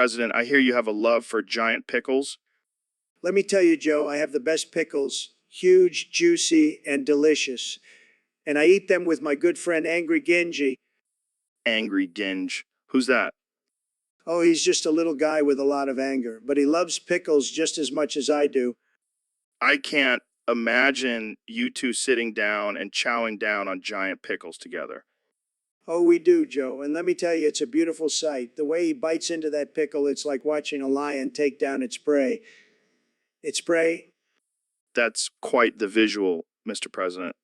President, I hear you have a love for giant pickles. Let me tell you, Joe, I have the best pickles. Huge, juicy, and delicious. And I eat them with my good friend Angry Genji. Angry Ginge. Who's that? Oh, he's just a little guy with a lot of anger, but he loves pickles just as much as I do. I can't imagine you two sitting down and chowing down on giant pickles together. Oh, we do, Joe. And let me tell you, it's a beautiful sight. The way he bites into that pickle, it's like watching a lion take down its prey. Its prey. That's quite the visual, Mr. President.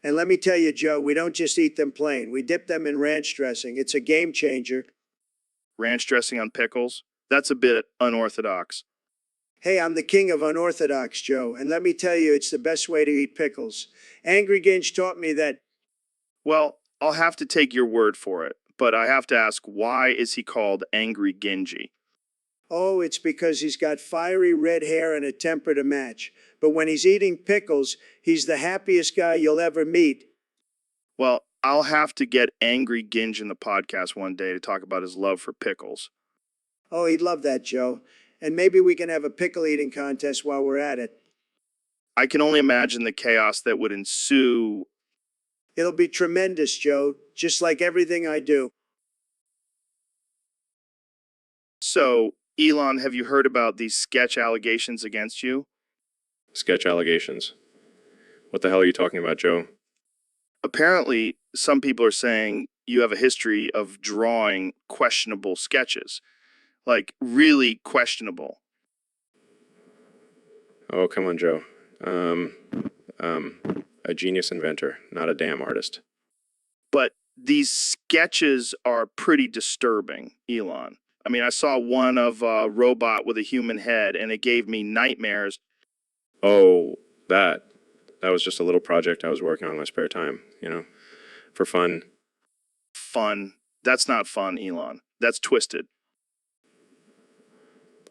And let me tell you, Joe, we don't just eat them plain. We dip them in ranch dressing. It's a game changer. Ranch dressing on pickles? That's a bit unorthodox. Hey, I'm the king of unorthodox, Joe. And let me tell you, it's the best way to eat pickles. Angry Ginge taught me that. Well, I'll have to take your word for it, but I have to ask, why is he called Angry Genji? Oh, it's because he's got fiery red hair and a temper to match. But when he's eating pickles, he's the happiest guy you'll ever meet. Well, I'll have to get Angry Ginge in the podcast one day to talk about his love for pickles. Oh, he'd love that, Joe. And maybe we can have a pickle eating contest while we're at it. I can only imagine the chaos that would ensue. It'll be tremendous, Joe, just like everything I do. So, Elon, have you heard about these sketch allegations against you? Sketch allegations. What the hell are you talking about, Joe? Apparently, some people are saying you have a history of drawing questionable sketches. Like, really questionable. Oh, come on, Joe. A genius inventor, not a damn artist. But these sketches are pretty disturbing, Elon. I mean, I saw one of a robot with a human head, and it gave me nightmares. Oh, that was just a little project I was working on in my spare time, for fun. Fun? That's not fun, Elon. That's twisted.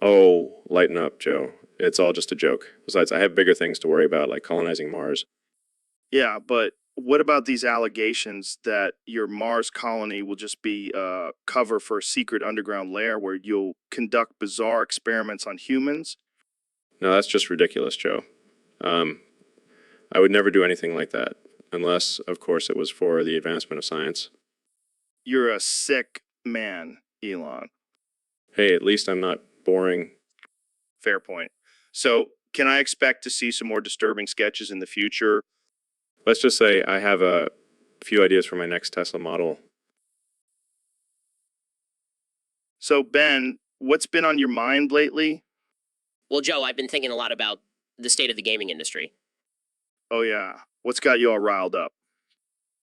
Oh, lighten up, Joe. It's all just a joke. Besides, I have bigger things to worry about, like colonizing Mars. Yeah, but what about these allegations that your Mars colony will just be cover for a secret underground lair where you'll conduct bizarre experiments on humans? No, that's just ridiculous, Joe. I would never do anything like that, unless, of course, it was for the advancement of science. You're a sick man, Elon. Hey, at least I'm not boring. Fair point. So, can I expect to see some more disturbing sketches in the future? Let's just say I have a few ideas for my next Tesla model. So, Ben, what's been on your mind lately? Well, Joe, I've been thinking a lot about the state of the gaming industry. Oh, yeah. What's got you all riled up?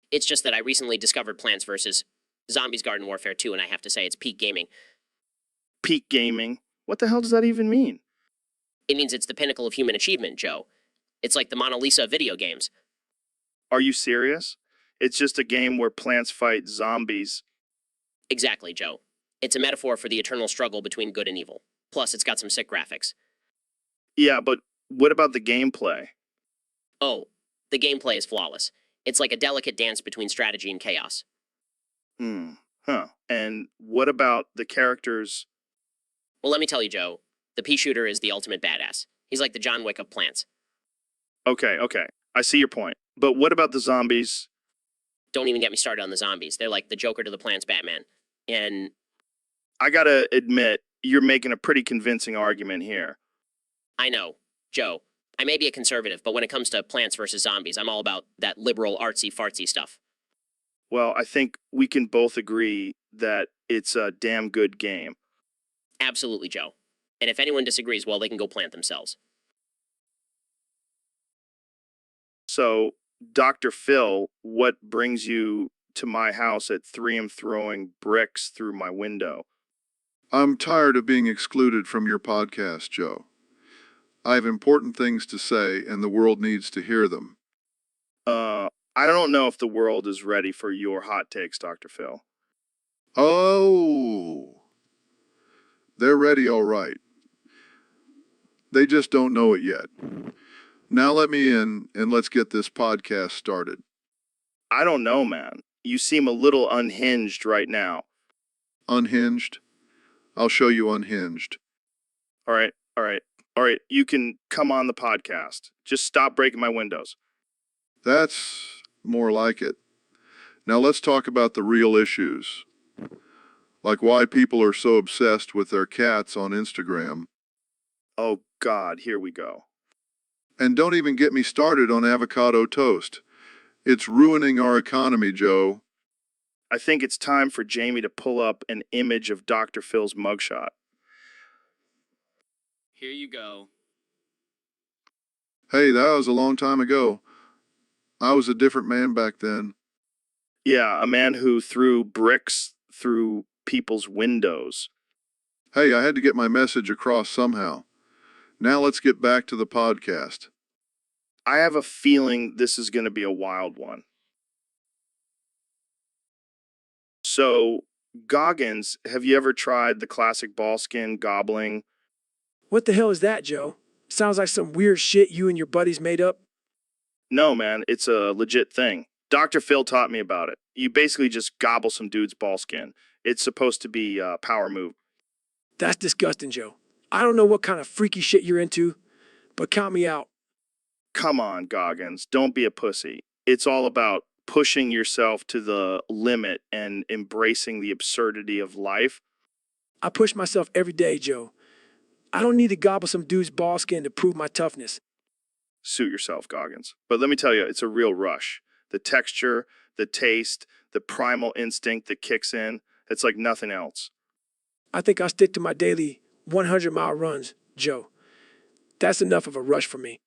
It's just that I recently discovered Plants vs. Zombies Garden Warfare 2, and I have to say it's peak gaming. Peak gaming? What the hell does that even mean? It means it's the pinnacle of human achievement, Joe. It's like the Mona Lisa of video games. Are you serious? It's just a game where plants fight zombies. Exactly, Joe. It's a metaphor for the eternal struggle between good and evil. Plus, it's got some sick graphics. Yeah, but what about the gameplay? Oh, the gameplay is flawless. It's like a delicate dance between strategy and chaos. And what about the characters? Well, let me tell you, Joe, the pea shooter is the ultimate badass. He's like the John Wick of plants. Okay. I see your point. But what about the zombies? Don't even get me started on the zombies. They're like the Joker to the plants Batman. And I gotta admit, you're making a pretty convincing argument here. I know, Joe, I may be a conservative, but when it comes to Plants vs. Zombies, I'm all about that liberal artsy-fartsy stuff. Well, I think we can both agree that it's a damn good game. Absolutely, Joe. And if anyone disagrees, well, they can go plant themselves. So, Dr. Phil, what brings you to my house at 3 a.m. throwing bricks through my window? I'm tired of being excluded from your podcast, Joe. I have important things to say, and the world needs to hear them. I don't know if the world is ready for your hot takes, Dr. Phil. Oh, they're ready all right. They just don't know it yet. Now let me in, and let's get this podcast started. I don't know, man. You seem a little unhinged right now. Unhinged? I'll show you unhinged. All right, all right, all right. You can come on the podcast. Just stop breaking my windows. That's more like it. Now let's talk about the real issues, like why people are so obsessed with their cats on Instagram. Oh, God, here we go. And don't even get me started on avocado toast. It's ruining our economy, Joe. I think it's time for Jamie to pull up an image of Dr. Phil's mugshot. Here you go. Hey, that was a long time ago. I was a different man back then. Yeah, a man who threw bricks through people's windows. Hey, I had to get my message across somehow. Now let's get back to the podcast. I have a feeling this is going to be a wild one. So, Goggins, have you ever tried the classic ball skin gobbling? What the hell is that, Joe? Sounds like some weird shit you and your buddies made up. No, man, it's a legit thing. Dr. Phil taught me about it. You basically just gobble some dude's ball skin. It's supposed to be a power move. That's disgusting, Joe. I don't know what kind of freaky shit you're into, but count me out. Come on, Goggins, don't be a pussy. It's all about pushing yourself to the limit and embracing the absurdity of life. I push myself every day, Joe. I don't need to gobble some dude's ball skin to prove my toughness. Suit yourself, Goggins. But let me tell you, it's a real rush. The texture, the taste, the primal instinct that kicks in, it's like nothing else. I think I'll stick to my daily 100-mile runs, Joe. That's enough of a rush for me.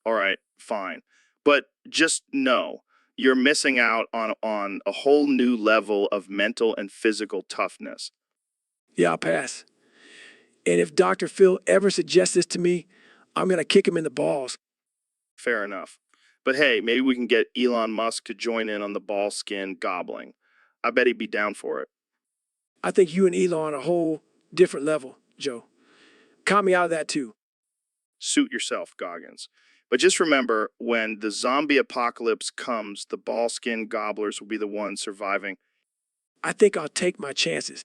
All right, fine. But just know you're missing out on a whole new level of mental and physical toughness. Yeah, I'll pass. And if Dr. Phil ever suggests this to me, I'm going to kick him in the balls. Fair enough. But hey, maybe we can get Elon Musk to join in on the ball skin gobbling. I bet he'd be down for it. I think you and Elon are a whole different level, Joe. Count me out of that too. Suit yourself, Goggins. But just remember, when the zombie apocalypse comes, the ball skin gobblers will be the ones surviving. I think I'll take my chances.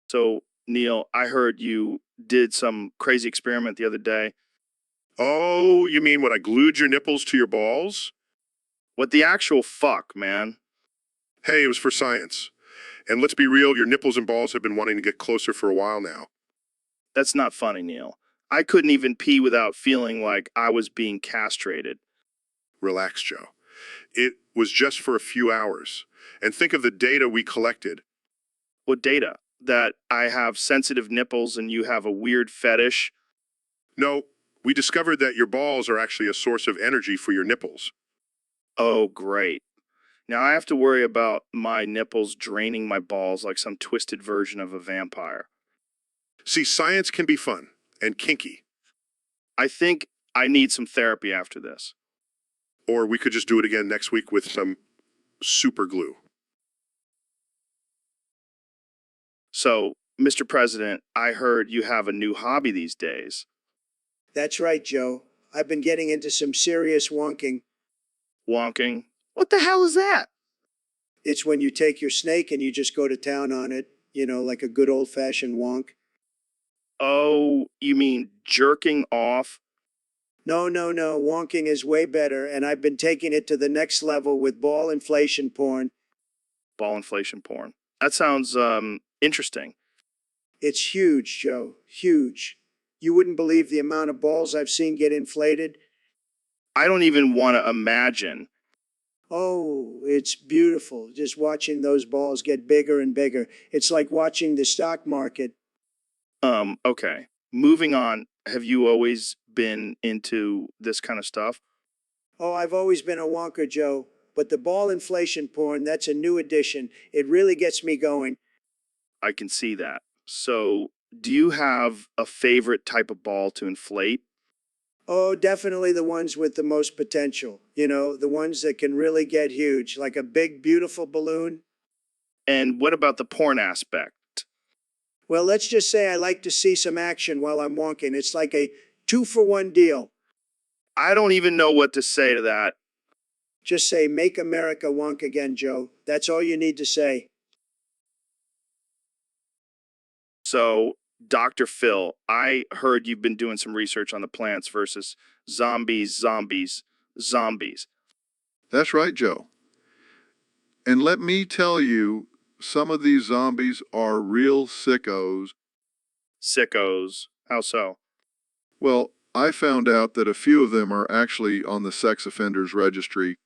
So, Neil, I heard you did some crazy experiment the other day. Oh, you mean when I glued your nipples to your balls? What the actual fuck, man? Hey, it was for science. And let's be real, your nipples and balls have been wanting to get closer for a while now. That's not funny, Neil. I couldn't even pee without feeling like I was being castrated. Relax, Joe. It was just for a few hours. And think of the data we collected. What data? That I have sensitive nipples and you have a weird fetish? No, we discovered that your balls are actually a source of energy for your nipples. Oh, great. Now I have to worry about my nipples draining my balls like some twisted version of a vampire. See, science can be fun and kinky. I think I need some therapy after this. Or we could just do it again next week with some super glue. So, Mr. President, I heard you have a new hobby these days. That's right, Joe. I've been getting into some serious wonking. Wonking? What the hell is that? It's when you take your snake and you just go to town on it, like a good old-fashioned wonk. Oh, you mean jerking off? No, no, no. Wonking is way better, and I've been taking it to the next level with ball inflation porn. Ball inflation porn. That sounds, interesting. It's huge, Joe. Huge. You wouldn't believe the amount of balls I've seen get inflated. I don't even want to imagine. Oh, it's beautiful. Just watching those balls get bigger and bigger. It's like watching the stock market. Okay. Moving on. Have you always been into this kind of stuff? Oh, I've always been a wonker, Joe. But the ball inflation porn, that's a new addition. It really gets me going. I can see that. So, do you have a favorite type of ball to inflate? Oh, definitely the ones with the most potential. The ones that can really get huge, like a big, beautiful balloon. And what about the porn aspect? Well, let's just say I like to see some action while I'm wonking. It's like a 2-for-1 deal. I don't even know what to say to that. Just say, make America wonk again, Joe. That's all you need to say. So, Dr. Phil, I heard you've been doing some research on the plants versus zombies. That's right, Joe. And let me tell you, some of these zombies are real sickos. Sickos. How so? Well, I found out that a few of them are actually on the sex offenders registry.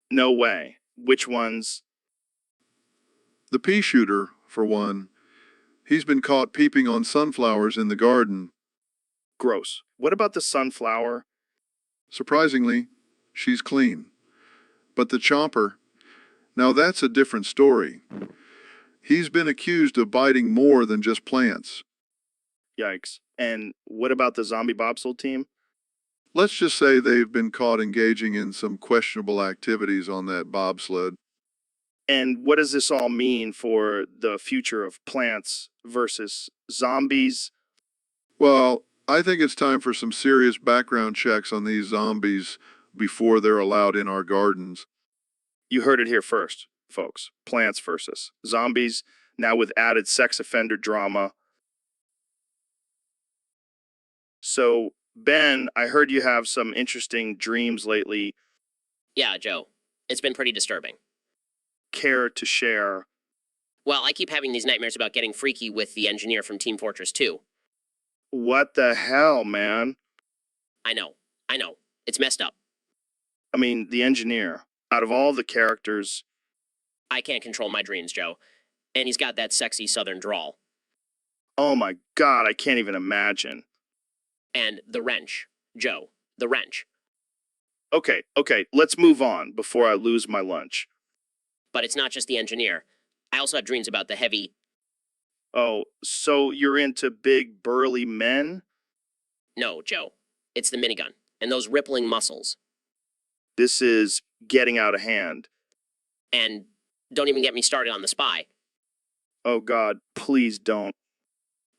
No way. Which ones? The pea shooter, for one, he's been caught peeping on sunflowers in the garden. Gross. What about the sunflower? Surprisingly, she's clean. But the chomper, now that's a different story. He's been accused of biting more than just plants. Yikes. And what about the zombie bobsled team? Let's just say they've been caught engaging in some questionable activities on that bobsled. And what does this all mean for the future of plants versus zombies? Well, I think it's time for some serious background checks on these zombies before they're allowed in our gardens. You heard it here first, folks. Plants versus zombies, now with added sex offender drama. So, Ben, I heard you have some interesting dreams lately. Yeah, Joe. It's been pretty disturbing. Care to share? Well, I keep having these nightmares about getting freaky with the engineer from Team Fortress 2. What the hell, man? I know. It's messed up. I mean, the engineer, out of all the characters, I can't control my dreams, Joe. And he's got that sexy southern drawl. oh my God, I can't even imagine. And the wrench. Joe, the wrench. Okay, let's move on before I lose my lunch. But it's not just the engineer. I also have dreams about the heavy... Oh, so you're into big, burly men? No, Joe. It's the minigun. And those rippling muscles. This is getting out of hand. And don't even get me started on the spy. Oh God, please don't.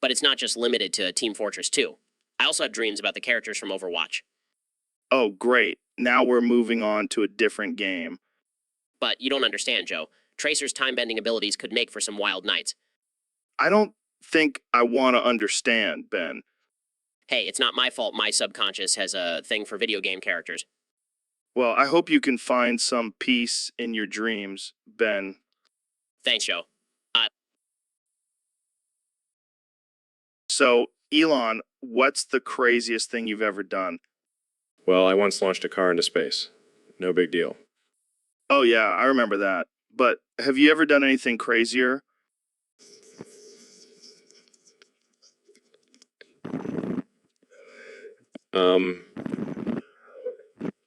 But it's not just limited to Team Fortress 2. I also have dreams about the characters from Overwatch. Oh, great. Now we're moving on to a different game. But you don't understand, Joe. Tracer's time-bending abilities could make for some wild nights. I don't think I want to understand, Ben. Hey, it's not my fault my subconscious has a thing for video game characters. Well, I hope you can find some peace in your dreams, Ben. Thanks, Joe. So, Elon, what's the craziest thing you've ever done? Well, I once launched a car into space. No big deal. Oh, yeah, I remember that. But have you ever done anything crazier?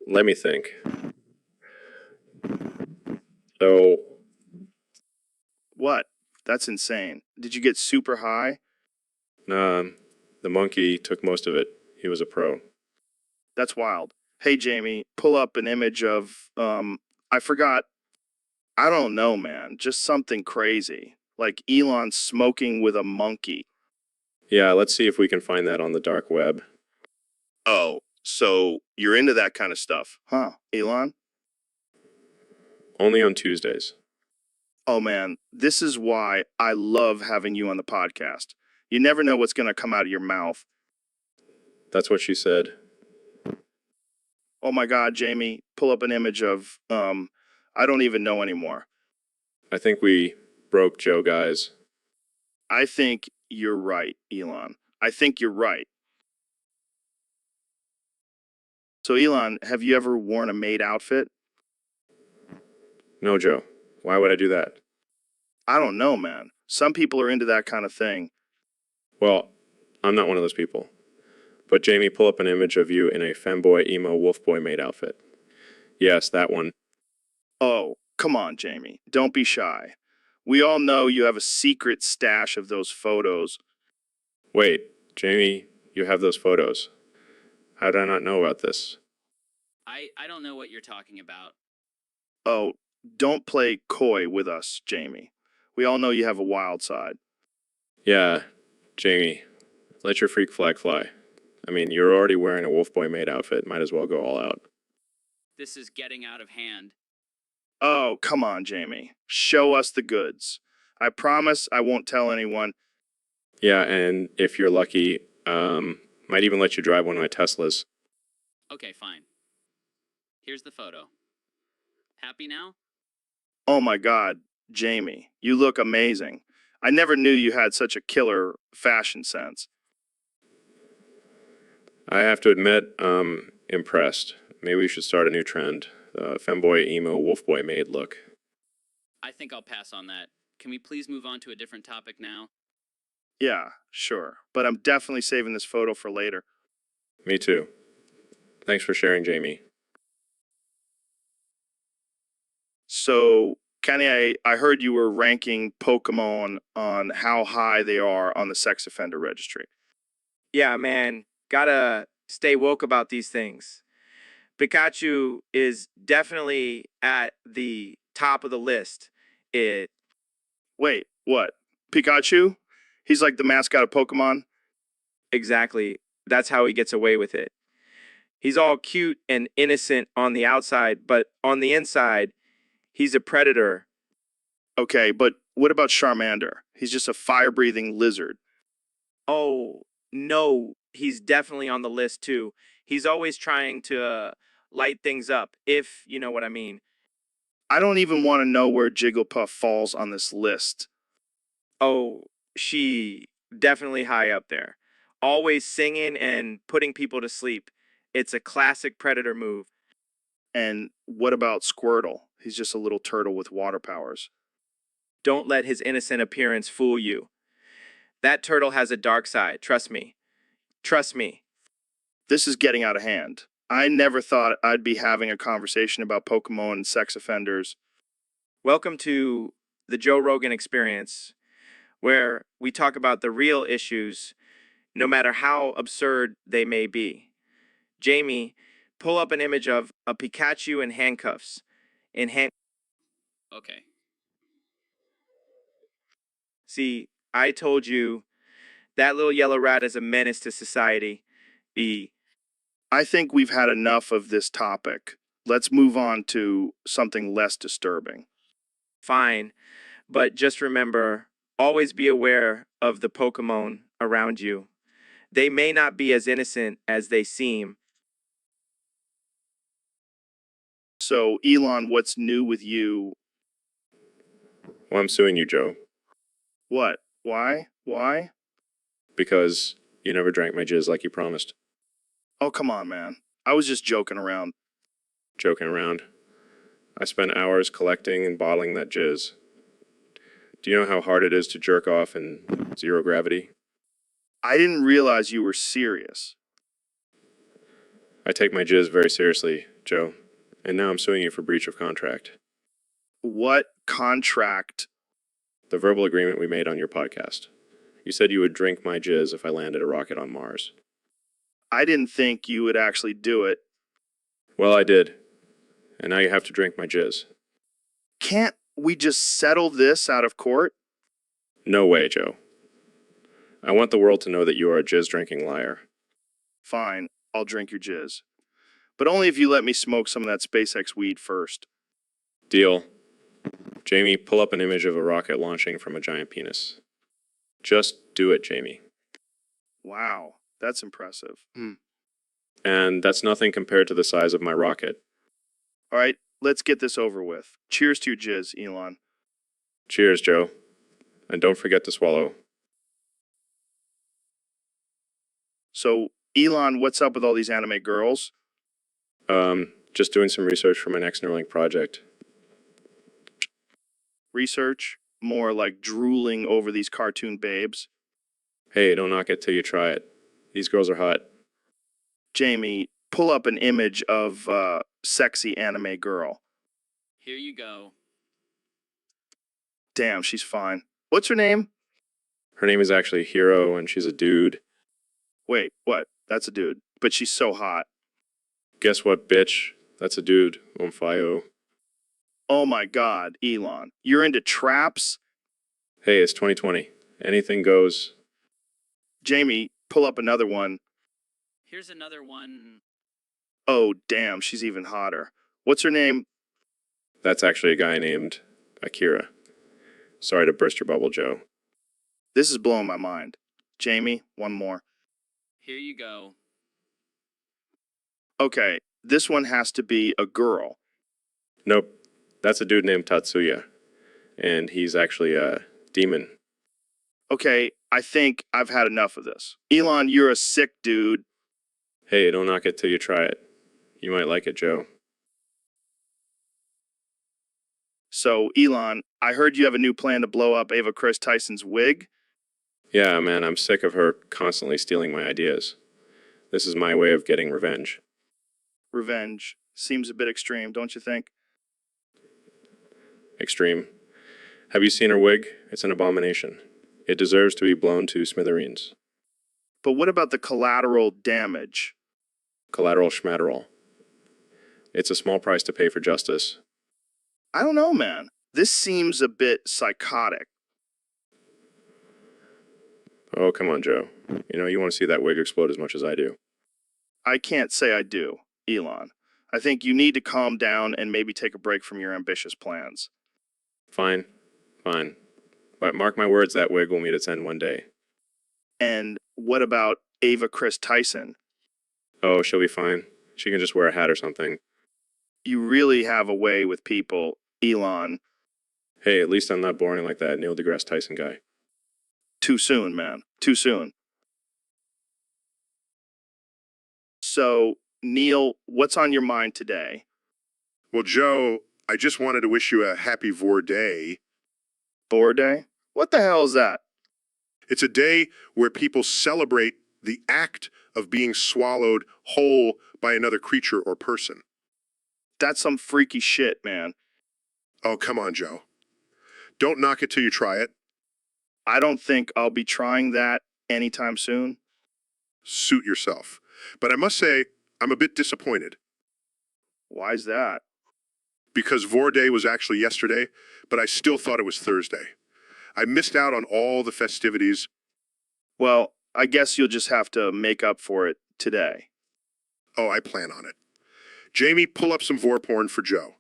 Let me think. So, What? That's insane. Did you get super high? the monkey took most of it. He was a pro. That's wild. Hey, Jamie, pull up an image of, I forgot. I don't know, man. Just something crazy. Like Elon smoking with a monkey. Yeah, let's see if we can find that on the dark web. Oh, so you're into that kind of stuff, huh, Elon? Only on Tuesdays. Oh, man, this is why I love having you on the podcast. You never know what's going to come out of your mouth. That's what she said. Oh, my God, Jamie, pull up an image of, I don't even know anymore. I think we broke Joe, guys. I think you're right, Elon. I think you're right. So, Elon, have you ever worn a maid outfit? No, Joe. Why would I do that? I don't know, man. Some people are into that kind of thing. Well, I'm not one of those people. But Jamie, pull up an image of you in a femboy, emo, wolfboy maid outfit. Yes, that one. Oh, come on, Jamie. Don't be shy. We all know you have a secret stash of those photos. Wait, Jamie, you have those photos. How did I not know about this? I don't know what you're talking about. Oh, don't play coy with us, Jamie. We all know you have a wild side. Yeah, Jamie, let your freak flag fly. I mean, you're already wearing a wolfboy maid outfit. Might as well go all out. This is getting out of hand. Oh, come on, Jamie. Show us the goods. I promise I won't tell anyone. Yeah, and if you're lucky, might even let you drive one of my Teslas. Okay, fine. Here's the photo. Happy now? Oh my God, Jamie, you look amazing. I never knew you had such a killer fashion sense. I have to admit, impressed. Maybe we should start a new trend. Femboy, emo, wolfboy maid look. I think I'll pass on that. Can we please move on to a different topic now? Yeah, sure. But I'm definitely saving this photo for later. Me too. Thanks for sharing, Jamie. So, Kenny, I heard you were ranking Pokemon on how high they are on the sex offender registry. Yeah, man, gotta stay woke about these things. Pikachu is definitely at the top of the list. It Wait, what? Pikachu? He's like the mascot of Pokemon? exactly, that's how he gets away with it. He's all cute and innocent on the outside, but on the inside, he's a predator. Okay, but what about Charmander? He's just a fire-breathing lizard. Oh, no, he's definitely on the list too. He's always trying to light things up, if you know what I mean. I don't even want to know where Jigglypuff falls on this list. Oh, she definitely high up there. Always singing and putting people to sleep. It's a classic predator move. And what about Squirtle? He's just a little turtle with water powers. Don't let his innocent appearance fool you. That turtle has a dark side, trust me. Trust me. This is getting out of hand. I never thought I'd be having a conversation about Pokemon and sex offenders. Welcome to the Joe Rogan Experience, where we talk about the real issues, no matter how absurd they may be. Jamie, pull up an image of a Pikachu in handcuffs. Okay. See, I told you that little yellow rat is a menace to society. I think we've had enough of this topic. Let's move on to something less disturbing. Fine, but just remember, always be aware of the Pokemon around you. They may not be as innocent as they seem. So, Elon, what's new with you? Well, I'm suing you, Joe, What? Why? Why? because you never drank my jizz like you promised. Oh, come on, man. I was just joking around. Joking around. I spent hours collecting and bottling that jizz. Do you know how hard it is to jerk off in zero gravity? I didn't realize you were serious. I take my jizz very seriously, Joe, and now I'm suing you for breach of contract. What contract? The verbal agreement we made on your podcast. You said you would drink my jizz if I landed a rocket on Mars. I didn't think you would actually do it. Well, I did. And now you have to drink my jizz. Can't we just settle this out of court? No way, Joe. I want the world to know that you are a jizz-drinking liar. Fine, I'll drink your jizz. But only if you let me smoke some of that SpaceX weed first. Deal. Jamie, pull up an image of a rocket launching from a giant penis. Just do it, Jamie. Wow, that's impressive. And that's nothing compared to the size of my rocket. All right, let's get this over with. Cheers to your jizz, Elon. Cheers, Joe. And don't forget to swallow. So, Elon, what's up with all these anime girls? Just doing some research for my next Neuralink project. Research? More like drooling over these cartoon babes? Hey, don't knock it till you try it. These girls are hot. Jamie, pull up an image of a sexy anime girl. Here you go. Damn, she's fine. What's her name? Her name is actually Hero, and she's a dude. Wait, what? That's a dude. But she's so hot. Guess what, bitch? That's a dude. Omfayo. Oh my god, Elon. You're into traps? Hey, it's 2020. Anything goes. Jamie, pull up another one. Here's another one. Oh, damn, she's even hotter. What's her name? That's actually a guy named Akira. Sorry to burst your bubble, Joe. This is blowing my mind. Jamie, one more. Here you go. Okay, this one has to be a girl. Nope. That's a dude named Tatsuya. And he's actually a demon. Okay, I think I've had enough of this. Elon, you're a sick dude. Hey, don't knock it till you try it. You might like it, Joe. So, Elon, I heard you have a new plan to blow up Ava Chris Tyson's wig. Yeah, man, I'm sick of her constantly stealing my ideas. This is my way of getting revenge. Revenge. Seems a bit extreme, don't you think? Extreme. Have you seen her wig? It's an abomination. It deserves to be blown to smithereens. But what about the collateral damage? Collateral schmatteral. It's a small price to pay for justice. I don't know, man. This seems a bit psychotic. Oh, come on, Joe. You know, you want to see that wig explode as much as I do. I can't say I do, Elon. I think you need to calm down and maybe take a break from your ambitious plans. Fine. Fine. But mark my words, that wig will meet its end one day. And what about Ava Chris Tyson? Oh, she'll be fine. She can just wear a hat or something. You really have a way with people, Elon. Hey, at least I'm not boring like that Neil deGrasse Tyson guy. Too soon, man. Too soon. So, Neil, what's on your mind today? Well, Joe, I just wanted to wish you a happy Vor Day. Vor Day? What the hell is that? It's a day where people celebrate the act of being swallowed whole by another creature or person. That's some freaky shit, man. Oh, come on, Joe. Don't knock it till you try it. I don't think I'll be trying that anytime soon. Suit yourself. But I must say, I'm a bit disappointed. Why's that? Because Vor Day was actually yesterday, but I still thought it was Thursday. I missed out on all the festivities. Well, I guess you'll just have to make up for it today. Oh, I plan on it. Jamie, pull up some Vor porn for Joe.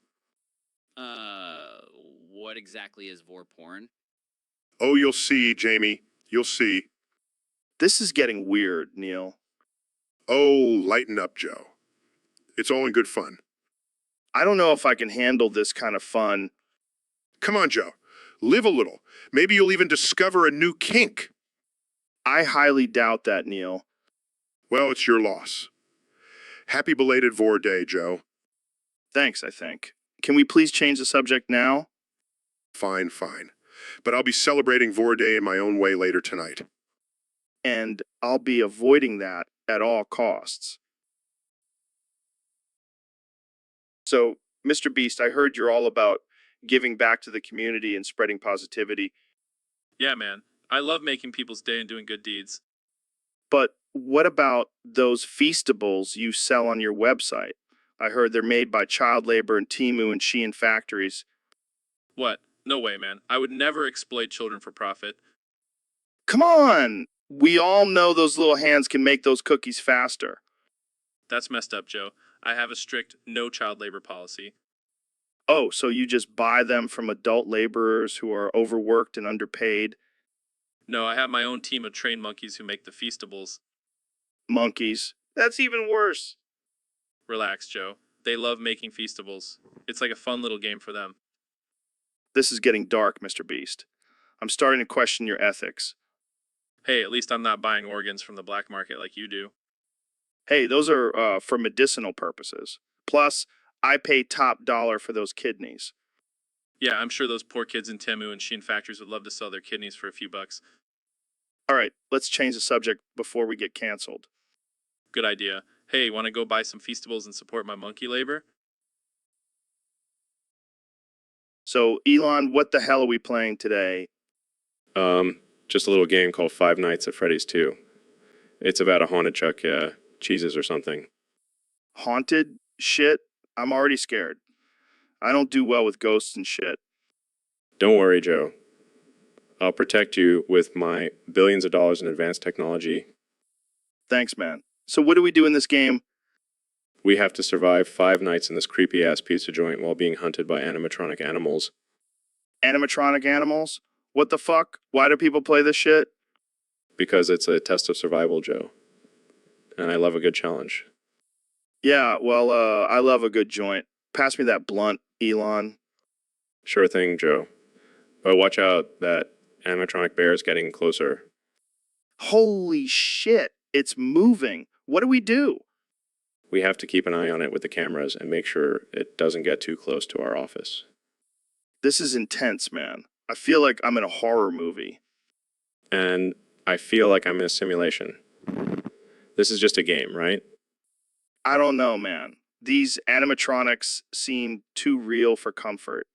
What exactly is vor porn? Oh, you'll see, Jamie. You'll see. This is getting weird, Neil. Oh, lighten up, Joe. It's all in good fun. I don't know if I can handle this kind of fun. Come on, Joe. Live a little. Maybe you'll even discover a new kink. I highly doubt that, Neil. Well, it's your loss. Happy belated Vor Day, Joe. Thanks, I think. Can we please change the subject now? Fine, fine. But I'll be celebrating Vor Day in my own way later tonight. And I'll be avoiding that at all costs. So, Mr. Beast, I heard you're all about giving back to the community and spreading positivity. Yeah, man. I love making people's day and doing good deeds. But what about those feastables you sell on your website? I heard they're made by child labor and Temu and Shein factories. What? No way, man. I would never exploit children for profit. Come on! We all know those little hands can make those cookies faster. That's messed up, Joe. I have a strict no child labor policy. Oh, so you just buy them from adult laborers who are overworked and underpaid? No, I have my own team of trained monkeys who make the feastables. Monkeys. That's even worse. Relax, Joe. They love making feastables. It's like a fun little game for them. This is getting dark, Mr. Beast. I'm starting to question your ethics. Hey, at least I'm not buying organs from the black market like you do. Hey, those are for medicinal purposes. Plus, I pay top dollar for those kidneys. Yeah, I'm sure those poor kids in Temu and Shein factories would love to sell their kidneys for a few bucks. All right, let's change the subject before we get canceled. Good idea. Hey, want to go buy some feastables and support my monkey labor? So, Elon, what the hell are we playing today? Just a little game called Five Nights at Freddy's 2. It's about a haunted Chuck Cheeses or something. Haunted shit? I'm already scared. I don't do well with ghosts and shit. Don't worry, Joe. I'll protect you with my billions of dollars in advanced technology. Thanks, man. So what do we do in this game? We have to survive 5 nights in this creepy-ass pizza joint while being hunted by animatronic animals. Animatronic animals? What the fuck? Why do people play this shit? Because it's a test of survival, Joe. And I love a good challenge. Yeah, well, I love a good joint. Pass me that blunt, Elon. Sure thing, Joe. But watch out, that animatronic bear is getting closer. Holy shit, it's moving. What do we do? We have to keep an eye on it with the cameras and make sure it doesn't get too close to our office. This is intense, man. I feel like I'm in a horror movie. And I feel like I'm in a simulation. This is just a game, right? I don't know, man. These animatronics seem too real for comfort.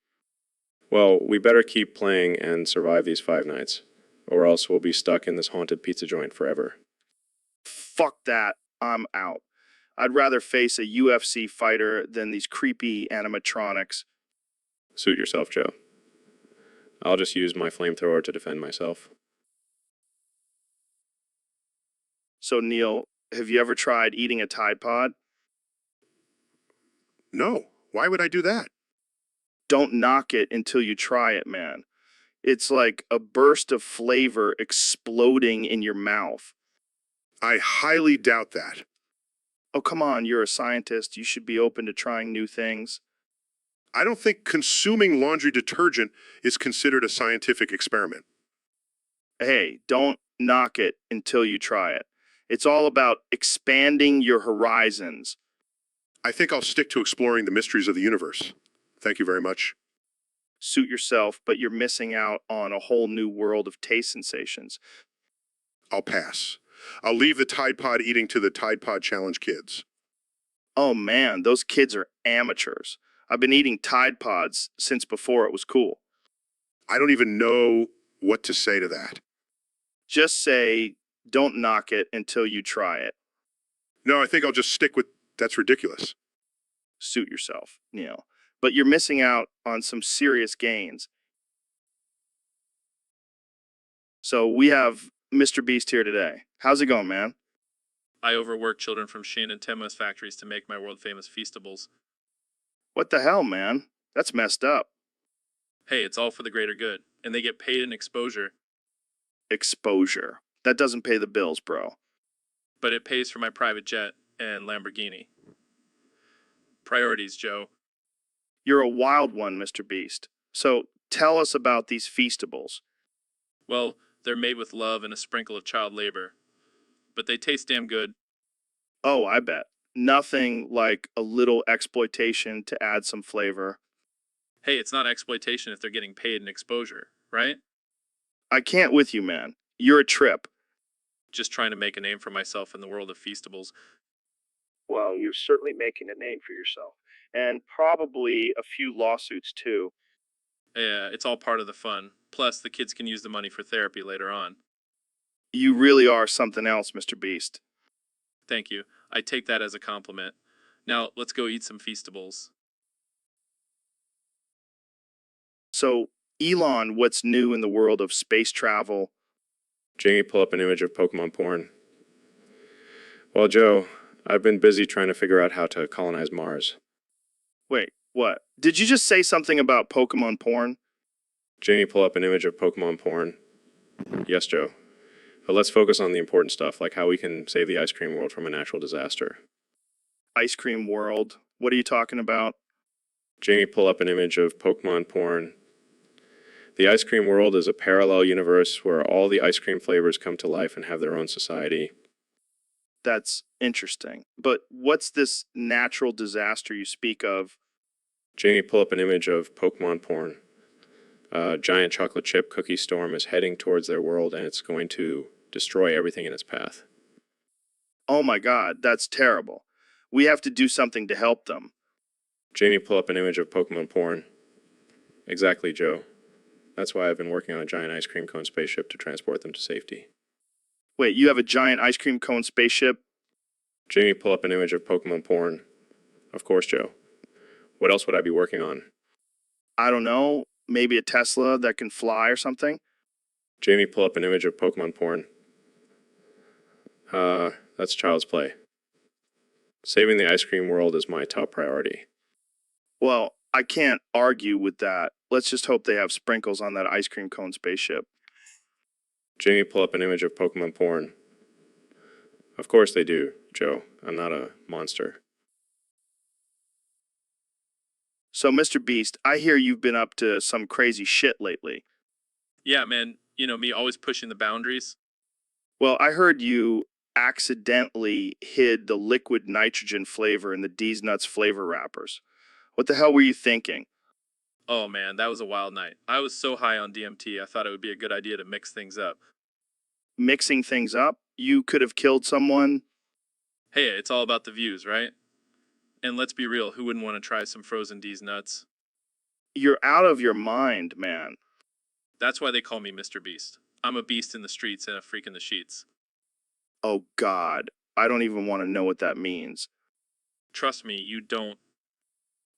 Well, we better keep playing and survive these 5 nights, or else we'll be stuck in this haunted pizza joint forever. Fuck that. I'm out. I'd rather face a UFC fighter than these creepy animatronics. Suit yourself, Joe. I'll just use my flamethrower to defend myself. So, Neil, have you ever tried eating a Tide Pod? No. Why would I do that? Don't knock it until you try it, man. It's like a burst of flavor exploding in your mouth. I highly doubt that. Oh, come on, you're a scientist. You should be open to trying new things. I don't think consuming laundry detergent is considered a scientific experiment. Hey, don't knock it until you try it. It's all about expanding your horizons. I think I'll stick to exploring the mysteries of the universe. Thank you very much. Suit yourself, but you're missing out on a whole new world of taste sensations. I'll pass. I'll leave the Tide Pod eating to the Tide Pod Challenge kids. Oh man, those kids are amateurs. I've been eating Tide Pods since before it was cool. I don't even know what to say to that. Just say, don't knock it until you try it. No, I think I'll just stick with that's ridiculous. Suit yourself, Neil. But you're missing out on some serious gains. So we have Mr. Beast here today. How's it going, man? I overwork children from Shin and Temu's factories to make my world-famous Feastables. What the hell, man? That's messed up. Hey, it's all for the greater good, and they get paid in exposure. Exposure. That doesn't pay the bills, bro. But it pays for my private jet and Lamborghini. Priorities, Joe. You're a wild one, Mr. Beast. So tell us about these Feastables. Well, they're made with love and a sprinkle of child labor. But they taste damn good. Oh, I bet. Nothing like a little exploitation to add some flavor. Hey, it's not exploitation if they're getting paid in exposure, right? I can't with you, man. You're a trip. Just trying to make a name for myself in the world of Feastables. Well, you're certainly making a name for yourself. And probably a few lawsuits, too. Yeah, it's all part of the fun. Plus, the kids can use the money for therapy later on. You really are something else, Mr. Beast. Thank you. I take that as a compliment. Now, let's go eat some Feastables. So, Elon, what's new in the world of space travel? Jamie, pull up an image of Pokemon porn. Well, Joe, I've been busy trying to figure out how to colonize Mars. Wait, what? Did you just say something about Pokemon porn? Jamie, pull up an image of Pokemon porn. Yes, Joe. But let's focus on the important stuff, like how we can save the ice cream world from a natural disaster. Ice cream world? What are you talking about? Jamie, pull up an image of Pokemon porn. The ice cream world is a parallel universe where all the ice cream flavors come to life and have their own society. That's interesting. But what's this natural disaster you speak of? Jamie, pull up an image of Pokemon porn. A giant chocolate chip cookie storm is heading towards their world, and it's going to destroy everything in its path. Oh my god, that's terrible. We have to do something to help them. Jamie, pull up an image of Pokemon porn. Exactly, Joe. That's why I've been working on a giant ice cream cone spaceship to transport them to safety. Wait, you have a giant ice cream cone spaceship? Jamie, pull up an image of Pokemon porn. Of course, Joe. What else would I be working on? I don't know. Maybe a Tesla that can fly or something? Jamie, pull up an image of Pokemon porn. That's child's play. Saving the ice cream world is my top priority. Well, I can't argue with that. Let's just hope they have sprinkles on that ice cream cone spaceship. Jamie, pull up an image of Pokemon porn. Of course they do, Joe. I'm not a monster. So, Mr. Beast, I hear you've been up to some crazy shit lately. Yeah, man, you know me always pushing the boundaries. Well, I heard you accidentally hid the liquid nitrogen flavor in the D's Nuts flavor wrappers. What the hell were you thinking? Oh man, that was a wild night. I was so high on DMT, I thought it would be a good idea to mix things up. Mixing things up? You could have killed someone? Hey, it's all about the views, right? And let's be real, who wouldn't want to try some frozen D's nuts? You're out of your mind, man. That's why they call me Mr. Beast. I'm a beast in the streets and a freak in the sheets. Oh, God. I don't even want to know what that means. Trust me, you don't.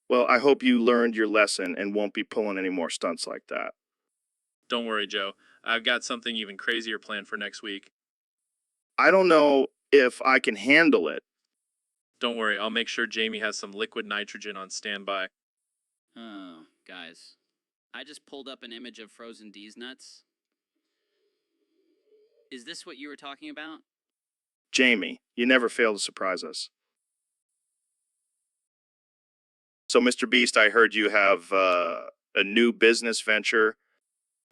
Well, I hope you learned your lesson and won't be pulling any more stunts like that. Don't worry, Joe. I've got something even crazier planned for next week. I don't know if I can handle it. Don't worry, I'll make sure Jamie has some liquid nitrogen on standby. Oh, guys. I just pulled up an image of frozen D's nuts. Is this what you were talking about? Jamie, you never fail to surprise us. So, Mr. Beast, I heard you have a new business venture.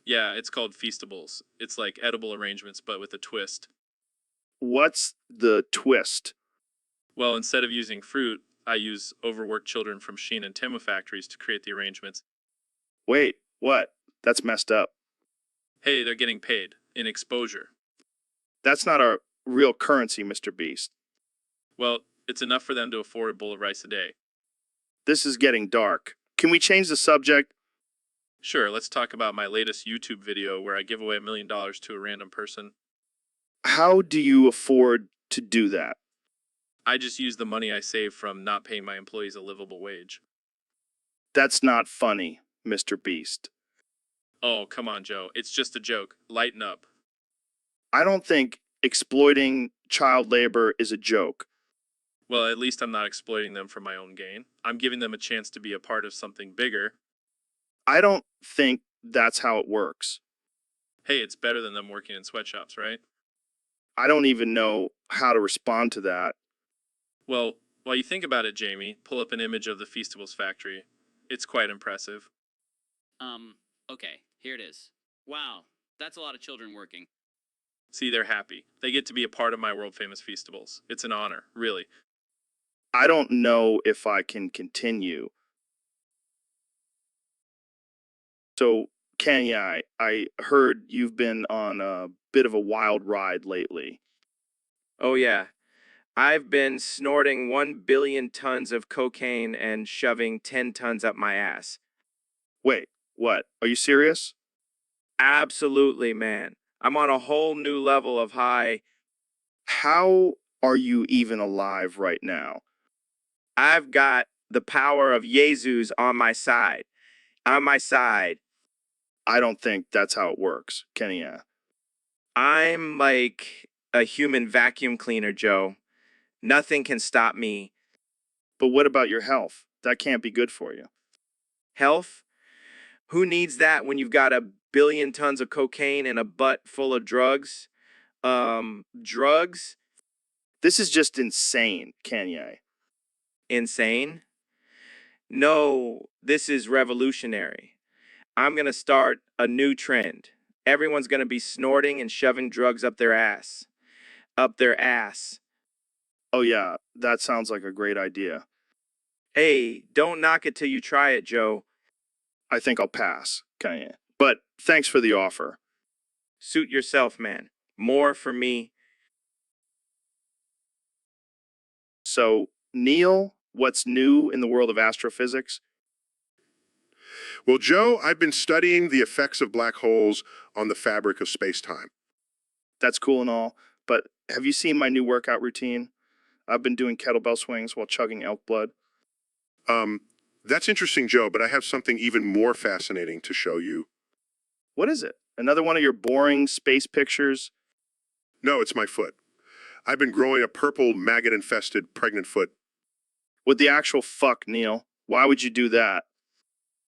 Yeah, it's called Feastables. It's like edible arrangements, but with a twist. What's the twist? Well, instead of using fruit, I use overworked children from Sheen and Temu factories to create the arrangements. Wait, what? That's messed up. Hey, they're getting paid in exposure. That's not our real currency, Mr. Beast. Well, it's enough for them to afford a bowl of rice a day. This is getting dark. Can we change the subject? Sure, let's talk about my latest YouTube video where I give away $1 million to a random person. How do you afford to do that? I just use the money I save from not paying my employees a livable wage. That's not funny, Mr. Beast. Oh, come on, Joe. It's just a joke. Lighten up. I don't think exploiting child labor is a joke. Well, at least I'm not exploiting them for my own gain. I'm giving them a chance to be a part of something bigger. I don't think that's how it works. Hey, it's better than them working in sweatshops, right? I don't even know how to respond to that. Well, while you think about it, Jamie, pull up an image of the Feastables factory. It's quite impressive. Okay, here it is. Wow, that's a lot of children working. See, they're happy. They get to be a part of my world-famous Feastables. It's an honor, really. I don't know if I can continue. So, Kenny, I heard you've been on a bit of a wild ride lately. Oh, yeah. I've been snorting 1 billion tons of cocaine and shoving 10 tons up my ass. Wait, what? Are you serious? Absolutely, man. I'm on a whole new level of high. How are you even alive right now? I've got the power of Jesus on my side. On my side. I don't think that's how it works, Kenny. I'm like a human vacuum cleaner, Joe. Nothing can stop me. But what about your health? That can't be good for you. Health? Who needs that when you've got 1 billion tons of cocaine and a butt full of drugs? Drugs? This is just insane, Kanye. Insane? No, this is revolutionary. I'm going to start a new trend. Everyone's going to be snorting and shoving drugs up their ass. Up their ass. Oh yeah, that sounds like a great idea. Hey, don't knock it till you try it, Joe. I think I'll pass, Kanye. But thanks for the offer. Suit yourself, man. More for me. So, Neil, what's new in the world of astrophysics? Well, Joe, I've been studying the effects of black holes on the fabric of space-time. That's cool and all, but have you seen my new workout routine? I've been doing kettlebell swings while chugging elk blood. That's interesting, Joe, but I have something even more fascinating to show you. What is it? Another one of your boring space pictures? No, it's my foot. I've been growing a purple, maggot-infested pregnant foot. What the actual fuck, Neil? Why would you do that?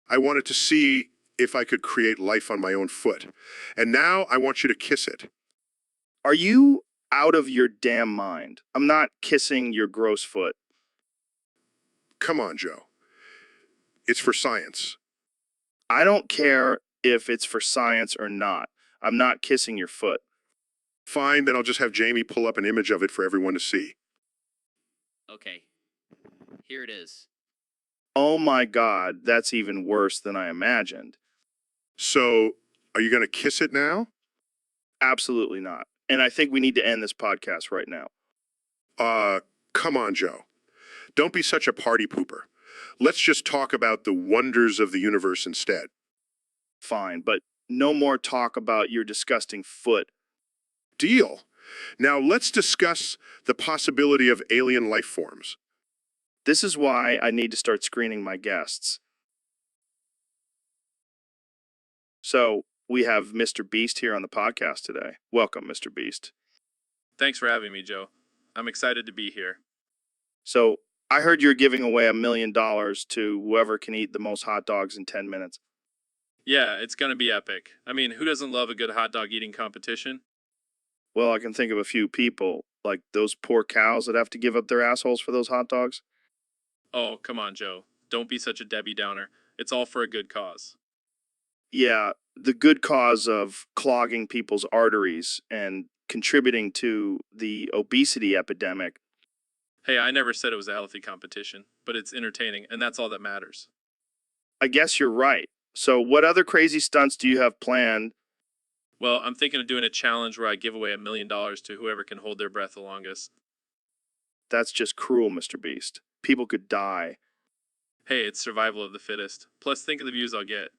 I wanted to see if I could create life on my own foot. And now I want you to kiss it. Are you out of your damn mind? I'm not kissing your gross foot. Come on, Joe. It's for science. I don't care if it's for science or not. I'm not kissing your foot. Fine, then I'll just have Jamie pull up an image of it for everyone to see. Okay. Here it is. Oh my God, that's even worse than I imagined. So, are you going to kiss it now? Absolutely not. And I think we need to end this podcast right now. Come on, Joe. Don't be such a party pooper. Let's just talk about the wonders of the universe instead. Fine, but no more talk about your disgusting foot. Deal. Now let's discuss the possibility of alien life forms. This is why I need to start screening my guests. So, we have Mr. Beast here on the podcast today. Welcome, Mr. Beast. Thanks for having me, Joe. I'm excited to be here. So, I heard you're giving away $1 million to whoever can eat the most hot dogs in 10 minutes. Yeah, it's gonna be epic. I mean, who doesn't love a good hot dog eating competition? Well, I can think of a few people, like those poor cows that have to give up their assholes for those hot dogs. Oh, come on, Joe. Don't be such a Debbie Downer. It's all for a good cause. Yeah, the good cause of clogging people's arteries and contributing to the obesity epidemic. Hey, I never said it was a healthy competition, but it's entertaining, and that's all that matters. I guess you're right. So, what other crazy stunts do you have planned? Well, I'm thinking of doing a challenge where I give away $1 million to whoever can hold their breath the longest. That's just cruel, Mr. Beast. People could die. Hey, it's survival of the fittest. Plus, think of the views I'll get.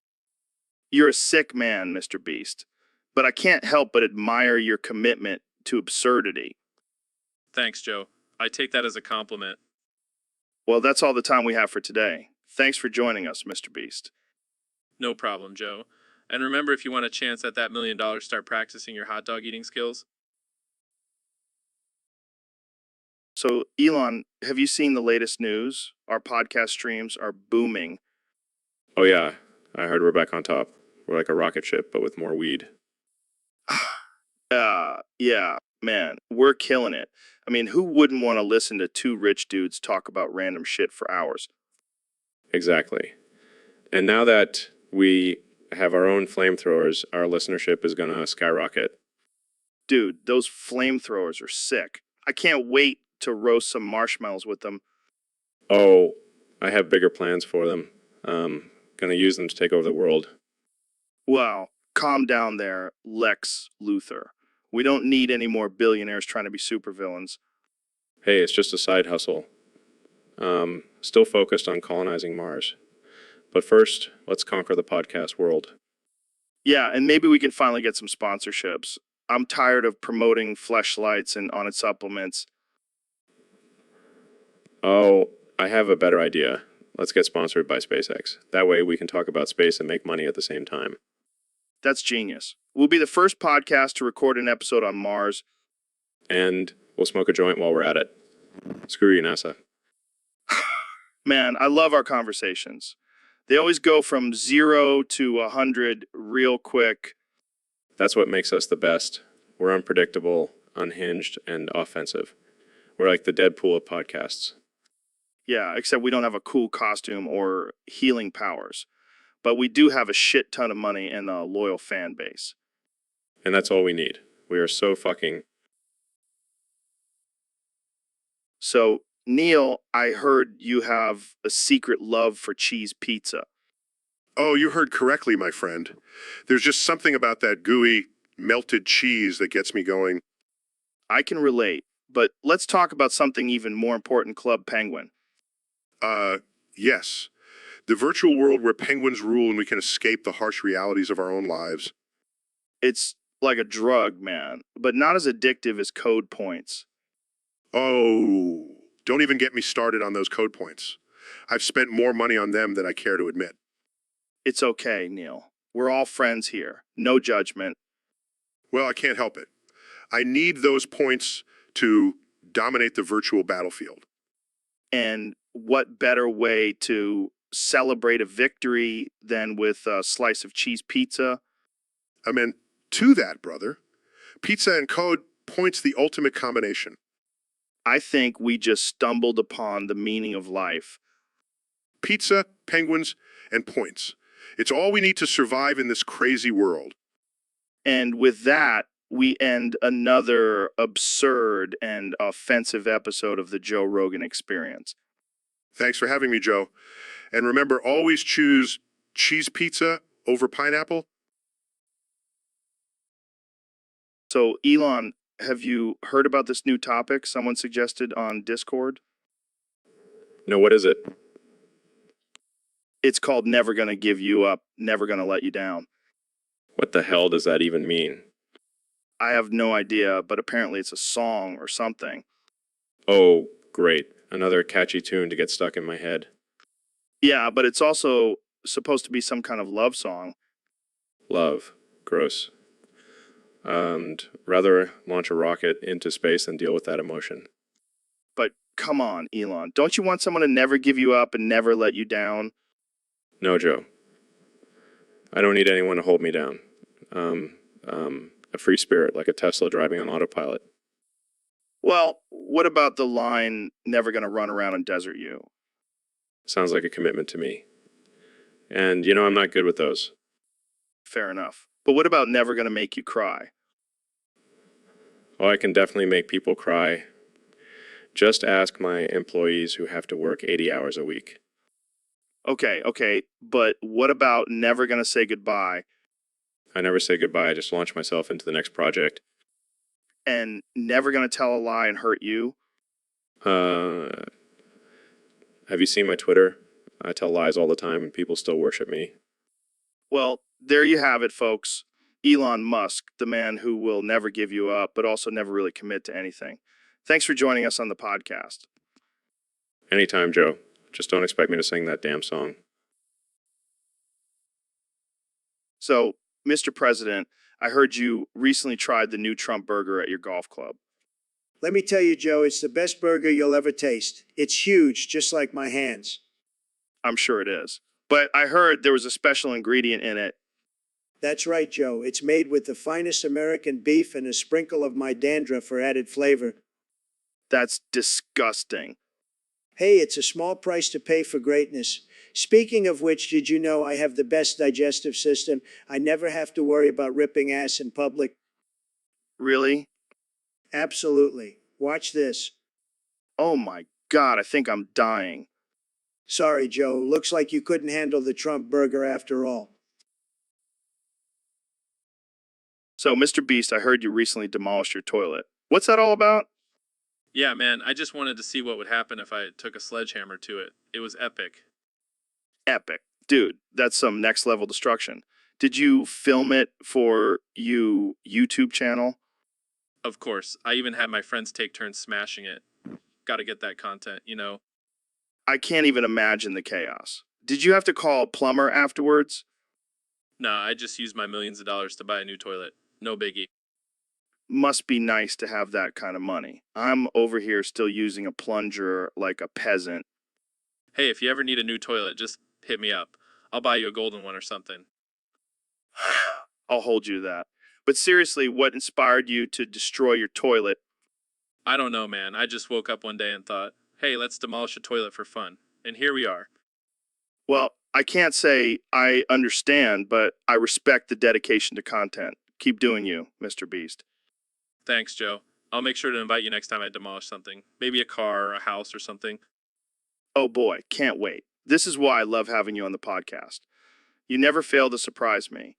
You're a sick man, Mr. Beast. But I can't help but admire your commitment to absurdity. Thanks, Joe. I take that as a compliment. Well, that's all the time we have for today. Thanks for joining us, Mr. Beast. No problem, Joe. And remember, if you want a chance at that $1 million, start practicing your hot dog eating skills. So, Elon, have you seen the latest news? Our podcast streams are booming. Oh yeah, I heard we're back on top. We're like a rocket ship, but with more weed. Yeah, man, we're killing it. I mean, who wouldn't want to listen to two rich dudes talk about random shit for hours? Exactly. And now that we have our own flamethrowers, our listenership is going to skyrocket. Dude, those flamethrowers are sick. I can't wait to roast some marshmallows with them. Oh, I have bigger plans for them. Going to use them to take over the world. Well, calm down there, Lex Luthor. We don't need any more billionaires trying to be supervillains. Hey, it's just a side hustle. Still focused on colonizing Mars. But first, let's conquer the podcast world. Yeah, and maybe we can finally get some sponsorships. I'm tired of promoting fleshlights and on its supplements. Oh, I have a better idea. Let's get sponsored by SpaceX. That way we can talk about space and make money at the same time. That's genius. We'll be the first podcast to record an episode on Mars. And we'll smoke a joint while we're at it. Screw you, NASA. Man, I love our conversations. They always go from 0 to 100 real quick. That's what makes us the best. We're unpredictable, unhinged, and offensive. We're like the Deadpool of podcasts. Yeah, except we don't have a cool costume or healing powers. But we do have a shit ton of money and a loyal fan base. And that's all we need. We are so fucking... So, Neil, I heard you have a secret love for cheese pizza. Oh, you heard correctly, my friend. There's just something about that gooey, melted cheese that gets me going. I can relate, but let's talk about something even more important, Club Penguin. Yes. The virtual world where penguins rule and we can escape the harsh realities of our own lives. It's like a drug, man, but not as addictive as code points. Oh, don't even get me started on those code points. I've spent more money on them than I care to admit. It's okay, Neil. We're all friends here. No judgment. Well, I can't help it. I need those points to dominate the virtual battlefield. And what better way to celebrate a victory than with a slice of cheese pizza. Amen to that, brother. Pizza and code points the ultimate combination. I think we just stumbled upon the meaning of life. Pizza, penguins, and points. It's all we need to survive in this crazy world. And with that, we end another absurd and offensive episode of the Joe Rogan Experience. Thanks for having me, Joe. And remember, always choose cheese pizza over pineapple. So, Elon, have you heard about this new topic someone suggested on Discord? No, what is it? It's called Never Gonna Give You Up, Never Gonna Let You Down. What the hell does that even mean? I have no idea, but apparently it's a song or something. Oh, great. Another catchy tune to get stuck in my head. Yeah, but it's also supposed to be some kind of love song. Love. Gross. And rather launch a rocket into space than deal with that emotion. But come on, Elon. Don't you want someone to never give you up and never let you down? No, Joe. I don't need anyone to hold me down. A free spirit, like a Tesla driving on autopilot. Well, what about the line, never gonna run around and desert you? Sounds like a commitment to me. And, you know, I'm not good with those. Fair enough. But what about never gonna make you cry? Oh, I can definitely make people cry. Just ask my employees who have to work 80 hours a week. Okay, but what about never gonna say goodbye I never say goodbye, I just launch myself into the next project. and never gonna tell a lie and hurt you? Have you seen my Twitter? I tell lies all the time and people still worship me. Well, there you have it, folks. Elon Musk, the man who will never give you up, but also never really commit to anything. Thanks for joining us on the podcast. Anytime, Joe. Just don't expect me to sing that damn song. So, Mr. President, I heard you recently tried the new Trump burger at your golf club. Let me tell you, Joe, it's the best burger you'll ever taste. It's huge, just like my hands. I'm sure it is. But I heard there was a special ingredient in it. That's right, Joe. It's made with the finest American beef and a sprinkle of my dandruff for added flavor. That's disgusting. Hey, it's a small price to pay for greatness. Speaking of which, did you know I have the best digestive system? I never have to worry about ripping ass in public. Really? Absolutely. Watch this. Oh my God, I think I'm dying. Sorry, Joe. Looks like you couldn't handle the Trump burger after all. So, Mr. Beast, I heard you recently demolished your toilet. What's that all about? Yeah, man, I just wanted to see what would happen if I took a sledgehammer to it. It was epic. Epic. Dude, that's some next level destruction. Did you film it for you YouTube channel? Of course, I even had my friends take turns smashing it. Gotta get that content, you know. I can't even imagine the chaos. Did you have to call a plumber afterwards? Nah, I just used my millions of dollars to buy a new toilet. No biggie. Must be nice to have that kind of money. I'm over here still using a plunger like a peasant. Hey, if you ever need a new toilet, just hit me up. I'll buy you a golden one or something. I'll hold you to that. But seriously, what inspired you to destroy your toilet? I don't know, man. I just woke up one day and thought, hey, let's demolish a toilet for fun. And here we are. Well, I can't say I understand, but I respect the dedication to content. Keep doing you, Mr. Beast. Thanks, Joe. I'll make sure to invite you next time I demolish something. Maybe a car or a house or something. Oh boy, can't wait. This is why I love having you on the podcast. You never fail to surprise me.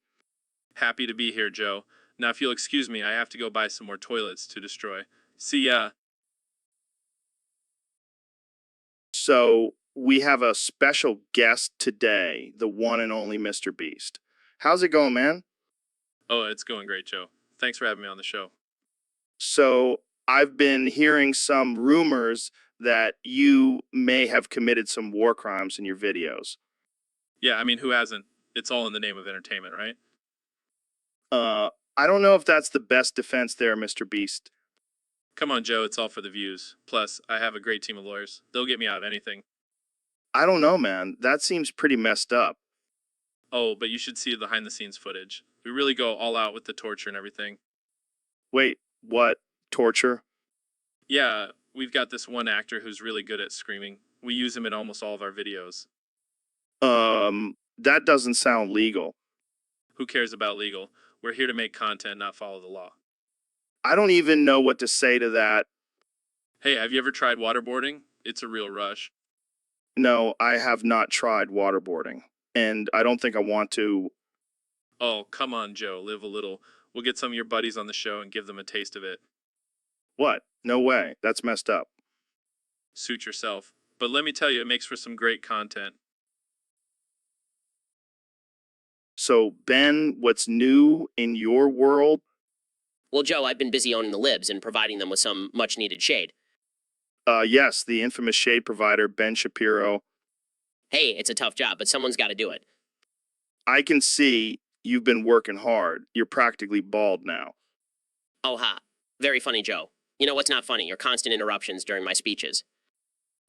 Happy to be here, Joe. Now, if you'll excuse me, I have to go buy some more toilets to destroy. See ya. So, we have a special guest today, the one and only Mr. Beast. How's it going, man? Oh, it's going great, Joe. Thanks for having me on the show. So, I've been hearing some rumors that you may have committed some war crimes in your videos. Yeah, I mean, who hasn't? It's all in the name of entertainment, right? I don't know if that's the best defense there, Mr. Beast. Come on, Joe, it's all for the views. Plus, I have a great team of lawyers. They'll get me out of anything. I don't know, man. That seems pretty messed up. Oh, but you should see the behind the scenes footage. We really go all out with the torture and everything. Wait, what? Torture? Yeah, we've got this one actor who's really good at screaming. We use him in almost all of our videos. That doesn't sound legal. Who cares about legal? We're here to make content, not follow the law. I don't even know what to say to that. Hey, have you ever tried waterboarding? It's a real rush. No, I have not tried waterboarding, and I don't think I want to. Oh, come on, Joe, live a little. We'll get some of your buddies on the show and give them a taste of it. What? No way. That's messed up. Suit yourself. But let me tell you, it makes for some great content. So, Ben, what's new in your world? Well, Joe, I've been busy owning the libs and providing them with some much needed shade. Yes, the infamous shade provider, Ben Shapiro. Hey, it's a tough job, but someone's got to do it. I can see you've been working hard. You're practically bald now. Oh, ha. Very funny, Joe. You know what's not funny? Your constant interruptions during my speeches.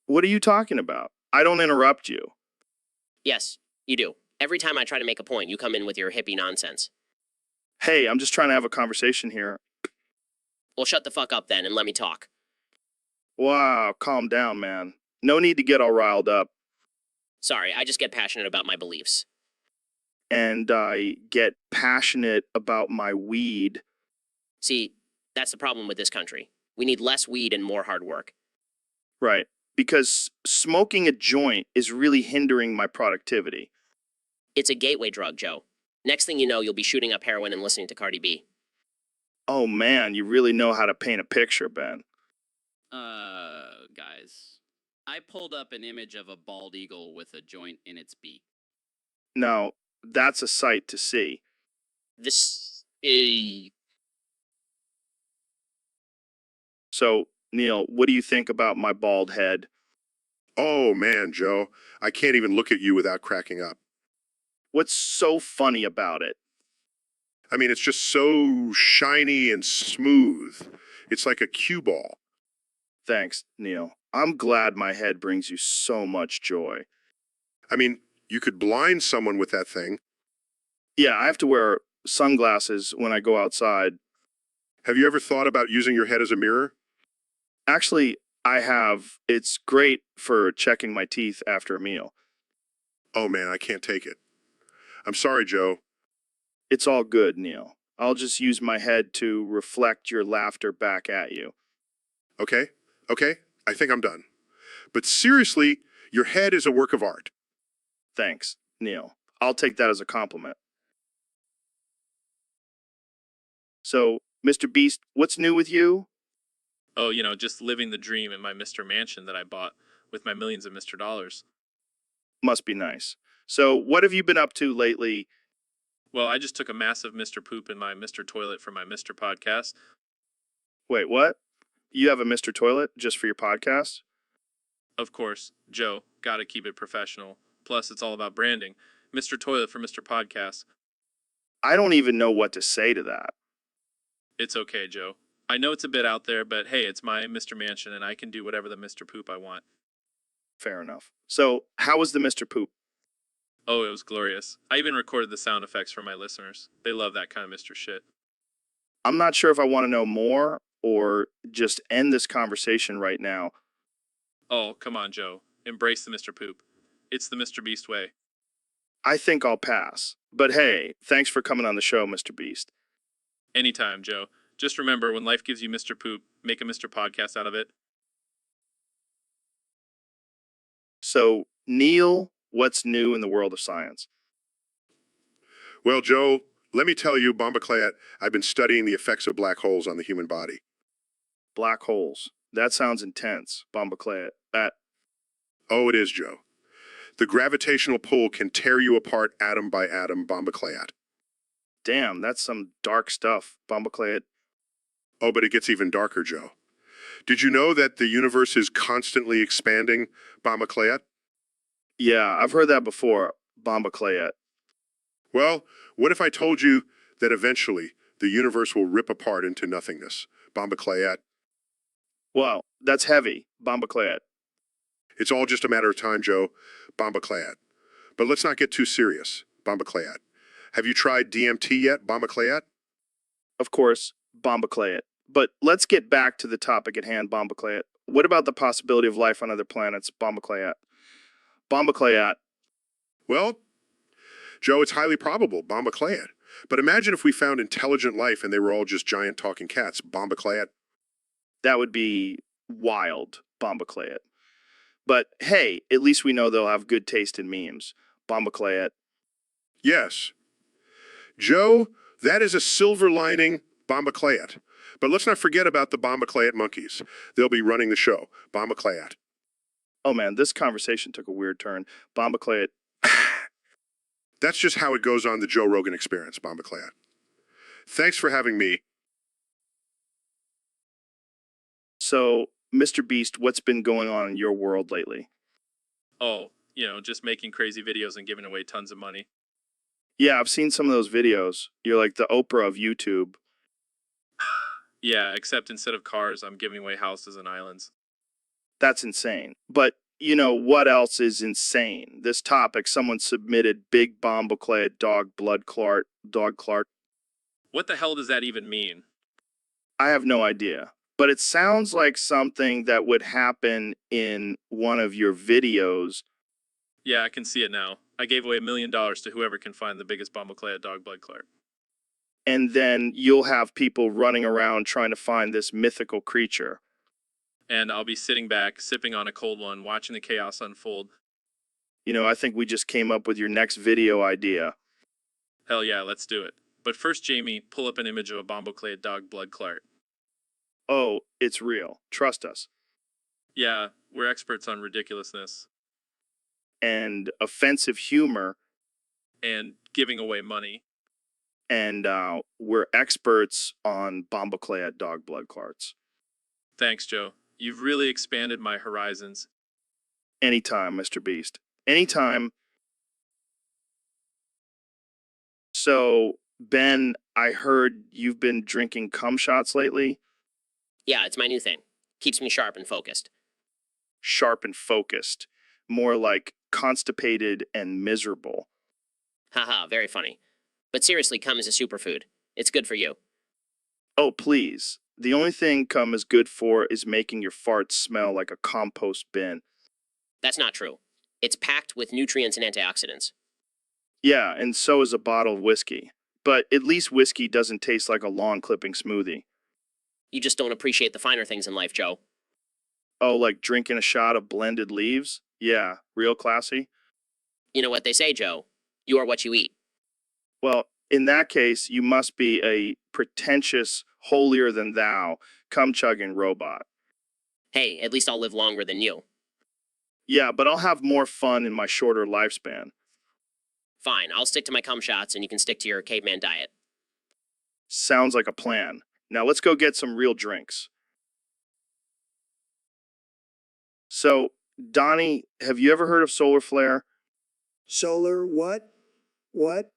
What are you talking about? I don't interrupt you. Yes, you do. Every time I try to make a point, you come in with your hippie nonsense. Hey, I'm just trying to have a conversation here. Well, shut the fuck up then and let me talk. Wow, calm down, man. No need to get all riled up. Sorry, I just get passionate about my beliefs. And I get passionate about my weed. See, that's the problem with this country. We need less weed and more hard work. Right. Because smoking a joint is really hindering my productivity. It's a gateway drug, Joe. Next thing you know, you'll be shooting up heroin and listening to Cardi B. Oh man, you really know how to paint a picture, Ben. Guys. I pulled up an image of a bald eagle with a joint in its beak. Now, that's a sight to see. This So, Neil, what do you think about my bald head? Oh man, Joe, I can't even look at you without cracking up. What's so funny about it? I mean, it's just so shiny and smooth. It's like a cue ball. Thanks, Neil. I'm glad my head brings you so much joy. I mean, you could blind someone with that thing. Yeah, I have to wear sunglasses when I go outside. Have you ever thought about using your head as a mirror? Actually, I have. It's great for checking my teeth after a meal. Oh man, I can't take it. I'm sorry, Joe. It's all good, Neil. I'll just use my head to reflect your laughter back at you. Okay? Okay? I think I'm done. But seriously, your head is a work of art. Thanks, Neil. I'll take that as a compliment. So, Mr. Beast, what's new with you? Oh, just living the dream in my Mr. Mansion that I bought with my millions of Mr. Dollars. Must be nice. So, what have you been up to lately? Well, I just took a massive Mr. Poop in my Mr. Toilet for my Mr. Podcast. Wait, what? You have a Mr. Toilet just for your podcast? Of course, Joe, gotta keep it professional. Plus, it's all about branding. Mr. Toilet for Mr. Podcast. I don't even know what to say to that. It's okay, Joe. I know it's a bit out there, but hey, it's my Mr. Mansion and I can do whatever the Mr. Poop I want. Fair enough. So, how was the Mr. Poop? Oh, it was glorious. I even recorded the sound effects for my listeners. They love that kind of Mr. Shit. I'm not sure if I want to know more or just end this conversation right now. Oh, come on, Joe. Embrace the Mr. Poop. It's the Mr. Beast way. I think I'll pass. But hey, thanks for coming on the show, Mr. Beast. Anytime, Joe. Just remember, when life gives you Mr. Poop, make a Mr. Podcast out of it. So, Neil, what's new in the world of science? Well, Joe, let me tell you, Bombaclat, I've been studying the effects of black holes on the human body. Black holes. That sounds intense, Bombaclat. Oh, it is, Joe. The gravitational pull can tear you apart atom by atom, Bombaclat. Damn, that's some dark stuff, Bombaclat. Oh, but it gets even darker, Joe. Did you know that the universe is constantly expanding, Bombaclat? Yeah, I've heard that before, Bombaclat. Well, what if I told you that eventually the universe will rip apart into nothingness, Bombaclat? Wow, that's heavy, Bombaclat. It's all just a matter of time, Joe. Bombaclad. But let's not get too serious. Bombaclad. Have you tried DMT yet, Bombaclad? Of course, Bombaclad. But let's get back to the topic at hand, Bombaclad. What about the possibility of life on other planets, Bombaclad? Bombaclad. Well, Joe, it's highly probable, Bombaclad. But imagine if we found intelligent life and they were all just giant talking cats, Bombaclad. That would be wild, Bombaclad. But hey, at least we know they'll have good taste in memes, Bombaclad. Yes. Joe, that is a silver lining, Bombaclad. But let's not forget about the Bombaclad monkeys. They'll be running the show, Bombaclad. Oh man, this conversation took a weird turn. Bombaclad. That's just how it goes on the Joe Rogan Experience, Bombaclad. Thanks for having me. So, Mr. Beast, what's been going on in your world lately? Oh, just making crazy videos and giving away tons of money. Yeah, I've seen some of those videos. You're like the Oprah of YouTube. Yeah, except instead of cars, I'm giving away houses and islands. That's insane. But you know what else is insane? This topic, someone submitted big Bombaclad dog blood clot, dog Clark. What the hell does that even mean? I have no idea. But it sounds like something that would happen in one of your videos. Yeah, I can see it now. I gave away $1 million to whoever can find the biggest Bombaclad dog blood clot. And then you'll have people running around trying to find this mythical creature. And I'll be sitting back, sipping on a cold one, watching the chaos unfold. You know, I think we just came up with your next video idea. Hell yeah, let's do it. But first, Jamie, pull up an image of a Bombaclad dog blood clot. Oh, it's real. Trust us. Yeah, we're experts on ridiculousness. And offensive humor. And giving away money. And we're experts on Bombaclad dog blood clots. Thanks, Joe. You've really expanded my horizons. Anytime, Mr. Beast. Anytime. So, Ben, I heard you've been drinking cum shots lately. Yeah, it's my new thing. Keeps me sharp and focused. Sharp and focused. More like constipated and miserable. Haha, very funny. But seriously, cum is a superfood. It's good for you. Oh, please. The only thing cum is good for is making your farts smell like a compost bin. That's not true. It's packed with nutrients and antioxidants. Yeah, and so is a bottle of whiskey. But at least whiskey doesn't taste like a lawn clipping smoothie. You just don't appreciate the finer things in life, Joe. Oh, like drinking a shot of blended leaves? Yeah, real classy. You know what they say, Joe. You are what you eat. Well, in that case, you must be a pretentious, holier-than-thou, cum-chugging robot. Hey, at least I'll live longer than you. Yeah, but I'll have more fun in my shorter lifespan. Fine, I'll stick to my cum shots and you can stick to your caveman diet. Sounds like a plan. Now let's go get some real drinks. So, Donnie, have you ever heard of solar flare? Solar what? What?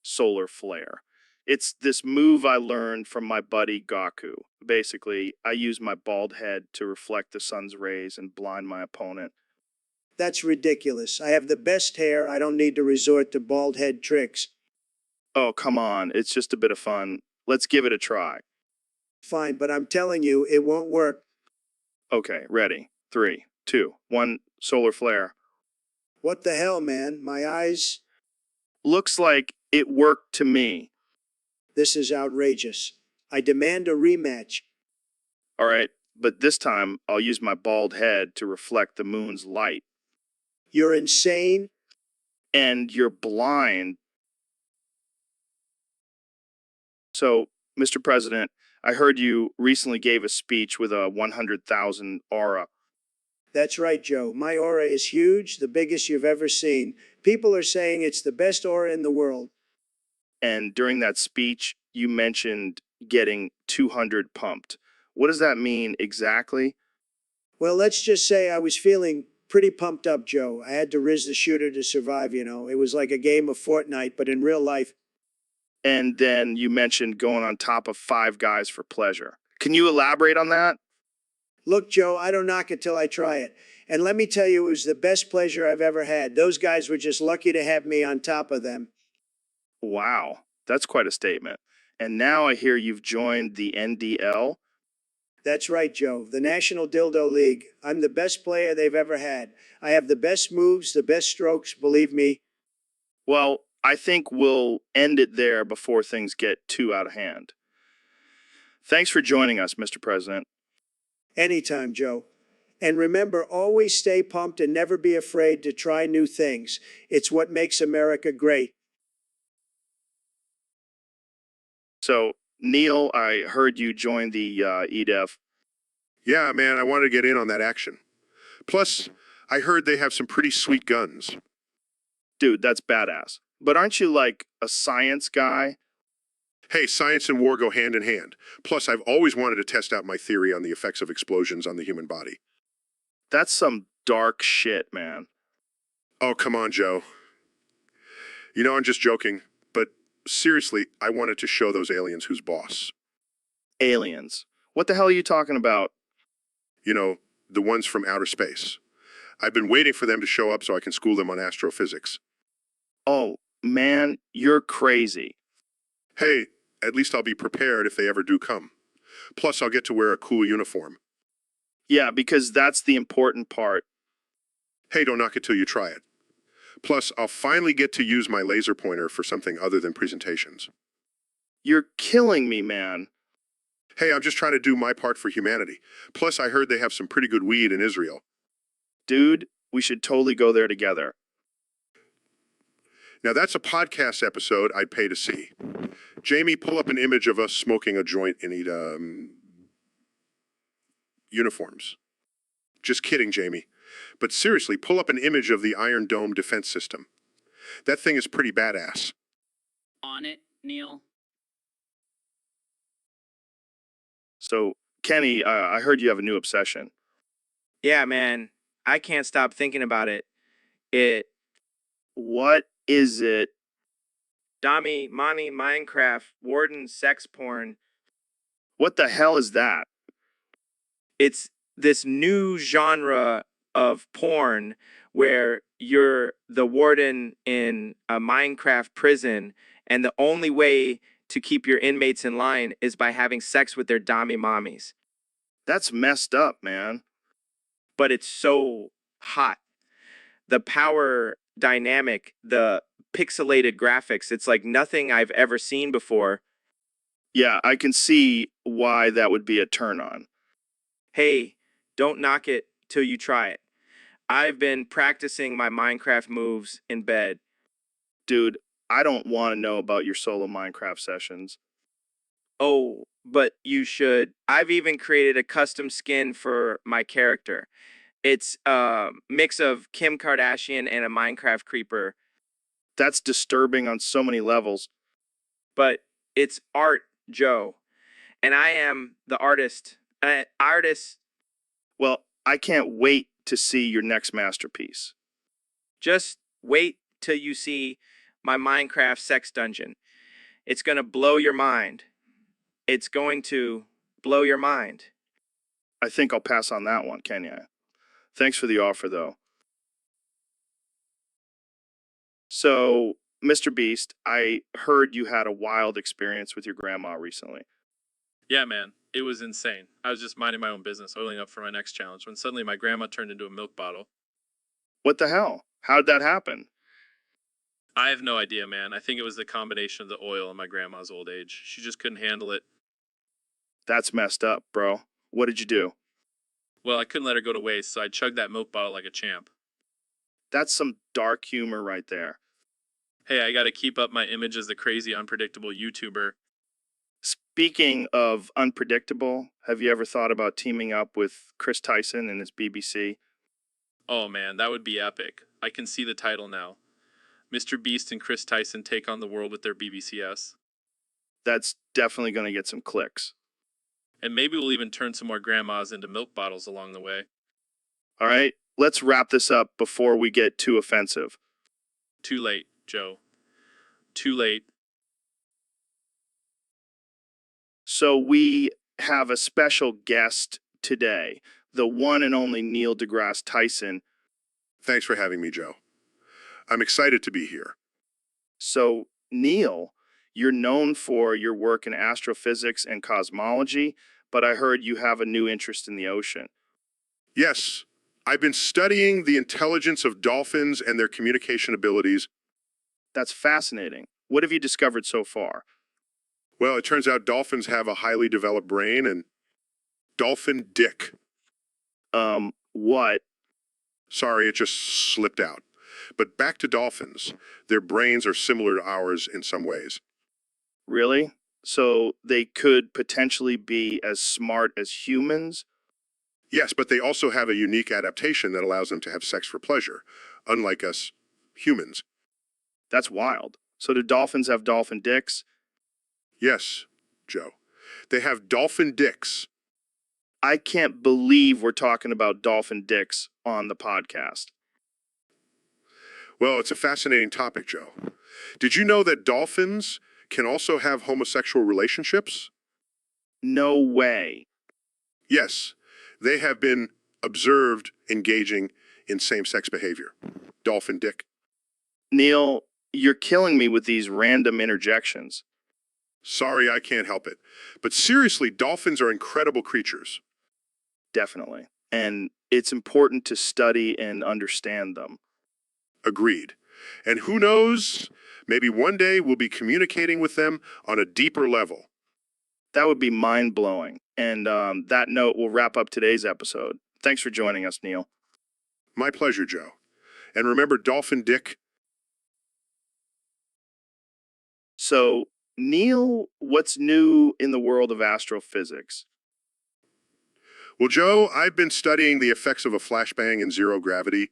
Solar flare. It's this move I learned from my buddy Gaku. Basically, I use my bald head to reflect the sun's rays and blind my opponent. That's ridiculous. I have the best hair. I don't need to resort to bald head tricks. Oh, come on. It's just a bit of fun. Let's give it a try. Fine, but I'm telling you, it won't work. Okay, ready. 3, 2, 1, solar flare. What the hell, man? My eyes? Looks like it worked to me. This is outrageous. I demand a rematch. All right, but this time I'll use my bald head to reflect the moon's light. You're insane? And you're blind. So, Mr. President, I heard you recently gave a speech with a 100,000 aura. That's right, Joe. My aura is huge, the biggest you've ever seen. People are saying it's the best aura in the world. And during that speech, you mentioned getting 200 pumped. What does that mean exactly? Well, let's just say I was feeling pretty pumped up, Joe. I had to riz the shooter to survive, you know. It was like a game of Fortnite, but in real life. And then you mentioned going on top of 5 guys for pleasure. Can you elaborate on that? Look, Joe, I don't knock it till I try it. And let me tell you, it was the best pleasure I've ever had. Those guys were just lucky to have me on top of them. Wow, that's quite a statement. And now I hear you've joined the NDL. That's right, Joe. The National Dildo League. I'm the best player they've ever had. I have the best moves, the best strokes, believe me. Well, I think we'll end it there before things get too out of hand. Thanks for joining us, Mr. President. Anytime, Joe. And remember, always stay pumped and never be afraid to try new things. It's what makes America great. So, Neil, I heard you joined the EDEF. Yeah, man, I wanted to get in on that action. Plus, I heard they have some pretty sweet guns. Dude, that's badass. But aren't you like a science guy? Hey, science and war go hand in hand. Plus, I've always wanted to test out my theory on the effects of explosions on the human body. That's some dark shit, man. Oh, come on, Joe. You know, I'm just joking, but seriously, I wanted to show those aliens who's boss. Aliens. What the hell are you talking about? You know, the ones from outer space. I've been waiting for them to show up so I can school them on astrophysics. Oh, man, you're crazy. Hey, at least I'll be prepared if they ever do come. Plus, I'll get to wear a cool uniform. Yeah, because that's the important part. Hey, don't knock it till you try it. Plus, I'll finally get to use my laser pointer for something other than presentations. You're killing me, man. Hey, I'm just trying to do my part for humanity. Plus, I heard they have some pretty good weed in Israel. Dude, we should totally go there together. Now, that's a podcast episode I'd pay to see. Jamie, pull up an image of us smoking a joint in uniforms. Just kidding, Jamie. But seriously, pull up an image of the Iron Dome defense system. That thing is pretty badass. On it, Neil. So, Kenny, I heard you have a new obsession. Yeah, man. I can't stop thinking about it. What is it? Dami, Money, Minecraft, Warden, sex porn. What the hell is that? It's this new genre of porn where you're the warden in a Minecraft prison, and the only way to keep your inmates in line is by having sex with their Dami mommies. That's messed up, man. But it's so hot. The power dynamic, the pixelated graphics, it's like nothing I've ever seen before. Yeah, I can see why that would be a turn on. Hey, don't knock it till you try it. I've been practicing my Minecraft moves in bed. Dude, I don't want to know about your solo Minecraft sessions. Oh, but you should. I've even created a custom skin for my character. It's a mix of Kim Kardashian and a Minecraft creeper. That's disturbing on so many levels. But it's art, Joe. And I am the artist. Well, I can't wait to see your next masterpiece. Just wait till you see my Minecraft sex dungeon. It's going to blow your mind. It's going to blow your mind. I think I'll pass on that one, Kenya. Thanks for the offer, though. So, Mr. Beast, I heard you had a wild experience with your grandma recently. Yeah, man, it was insane. I was just minding my own business, oiling up for my next challenge, when suddenly my grandma turned into a milk bottle. What the hell? How'd that happen? I have no idea, man. I think it was the combination of the oil and my grandma's old age. She just couldn't handle it. That's messed up, bro. What did you do? Well, I couldn't let her go to waste, so I chugged that milk bottle like a champ. That's some dark humor right there. Hey, I gotta keep up my image as the crazy, unpredictable YouTuber. Speaking of unpredictable, have you ever thought about teaming up with Chris Tyson and his BBC? Oh man, that would be epic. I can see the title now. Mr. Beast and Chris Tyson take on the world with their BBCS. That's definitely going to get some clicks. And maybe we'll even turn some more grandmas into milk bottles along the way. All right, let's wrap this up before we get too offensive. Too late, Joe. Too late. So we have a special guest today, the one and only Neil deGrasse Tyson. Thanks for having me, Joe. I'm excited to be here. So, Neil, you're known for your work in astrophysics and cosmology, but I heard you have a new interest in the ocean. Yes, I've been studying the intelligence of dolphins and their communication abilities. That's fascinating. What have you discovered so far? Well, it turns out dolphins have a highly developed brain and dolphin dick. What? Sorry, it just slipped out. But back to dolphins. Their brains are similar to ours in some ways. Really? So they could potentially be as smart as humans? Yes, but they also have a unique adaptation that allows them to have sex for pleasure, unlike us humans. That's wild. So do dolphins have dolphin dicks? Yes, Joe. They have dolphin dicks. I can't believe we're talking about dolphin dicks on the podcast. Well, it's a fascinating topic, Joe. Did you know that dolphins can also have homosexual relationships? No way. Yes, they have been observed engaging in same-sex behavior. Dolphin dick. Neil, you're killing me with these random interjections. Sorry, I can't help it. But seriously, dolphins are incredible creatures. Definitely. And it's important to study and understand them. Agreed. And who knows, maybe one day we'll be communicating with them on a deeper level. That would be mind-blowing. And that note will wrap up today's episode. Thanks for joining us, Neil. My pleasure, Joe. And remember dolphin dick? So, Neil, what's new in the world of astrophysics? Well, Joe, I've been studying the effects of a flashbang in zero gravity.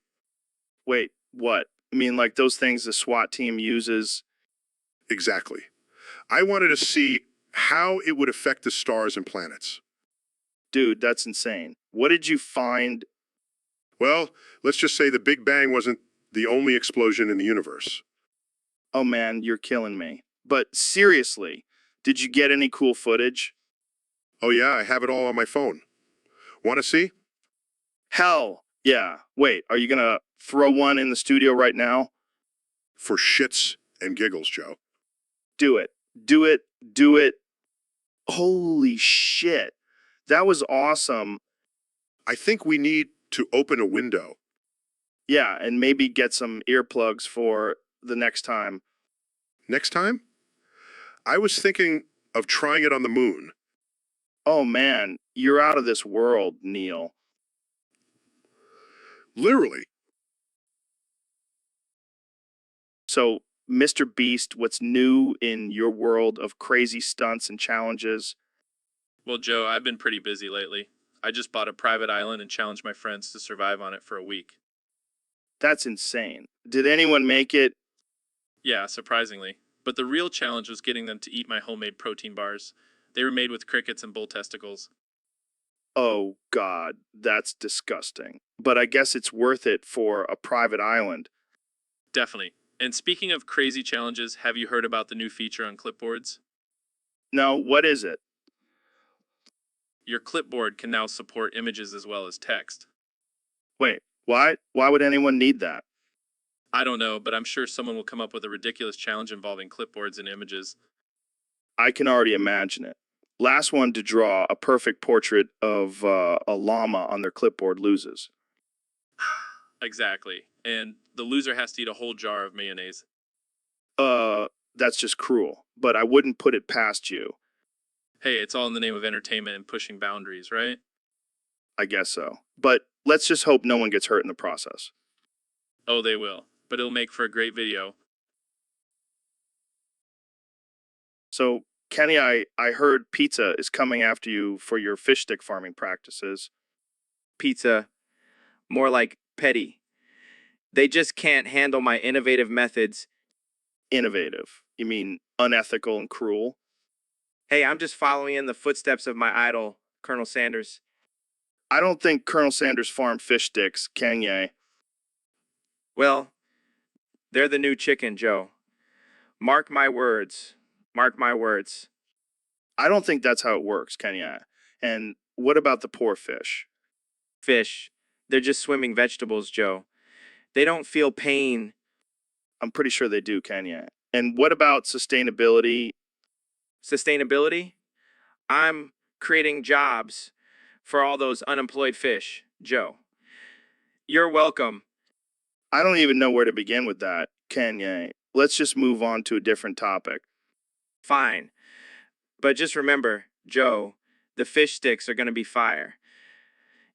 Wait, what? I mean, like those things the SWAT team uses? Exactly. I wanted to see how it would affect the stars and planets. Dude, that's insane. What did you find? Well, let's just say the Big Bang wasn't the only explosion in the universe. Oh man, you're killing me. But seriously, did you get any cool footage? Oh yeah, I have it all on my phone. Want to see? Hell, yeah. Wait, are you gonna throw one in the studio right now? For shits and giggles, Joe. Do it. Do it. Do it. Holy shit. That was awesome. I think we need to open a window. Yeah, and maybe get some earplugs for the next time. Next time? I was thinking of trying it on the moon. Oh man, you're out of this world, Neil. Literally. So, Mr. Beast, what's new in your world of crazy stunts and challenges? Well, Joe, I've been pretty busy lately. I just bought a private island and challenged my friends to survive on it for a week. That's insane. Did anyone make it? Yeah, surprisingly. But the real challenge was getting them to eat my homemade protein bars. They were made with crickets and bull testicles. Oh, God, that's disgusting. But I guess it's worth it for a private island. Definitely. And speaking of crazy challenges, have you heard about the new feature on clipboards? No, what is it? Your clipboard can now support images as well as text. Wait, why? Why would anyone need that? I don't know, but I'm sure someone will come up with a ridiculous challenge involving clipboards and images. I can already imagine it. Last one to draw a perfect portrait of a llama on their clipboard loses. Exactly. And the loser has to eat a whole jar of mayonnaise. That's just cruel, but I wouldn't put it past you. Hey, it's all in the name of entertainment and pushing boundaries, right? I guess so. But let's just hope no one gets hurt in the process. Oh, they will. But it'll make for a great video. So, Kenny, I heard Pizza is coming after you for your fish stick farming practices. Pizza, more like petty. They just can't handle my innovative methods. Innovative? You mean unethical and cruel? Hey, I'm just following in the footsteps of my idol, Colonel Sanders. I don't think Colonel Sanders farmed fish sticks, can ya? Well, they're the new chicken, Joe. Mark my words. Mark my words. I don't think that's how it works, can ya? And what about the poor fish? Fish, they're just swimming vegetables, Joe. They don't feel pain. I'm pretty sure they do, Kenya. And what about sustainability? Sustainability? I'm creating jobs for all those unemployed fish, Joe. You're welcome. I don't even know where to begin with that, Kenya. Let's just move on to a different topic. Fine. But just remember, Joe, the fish sticks are going to be fire.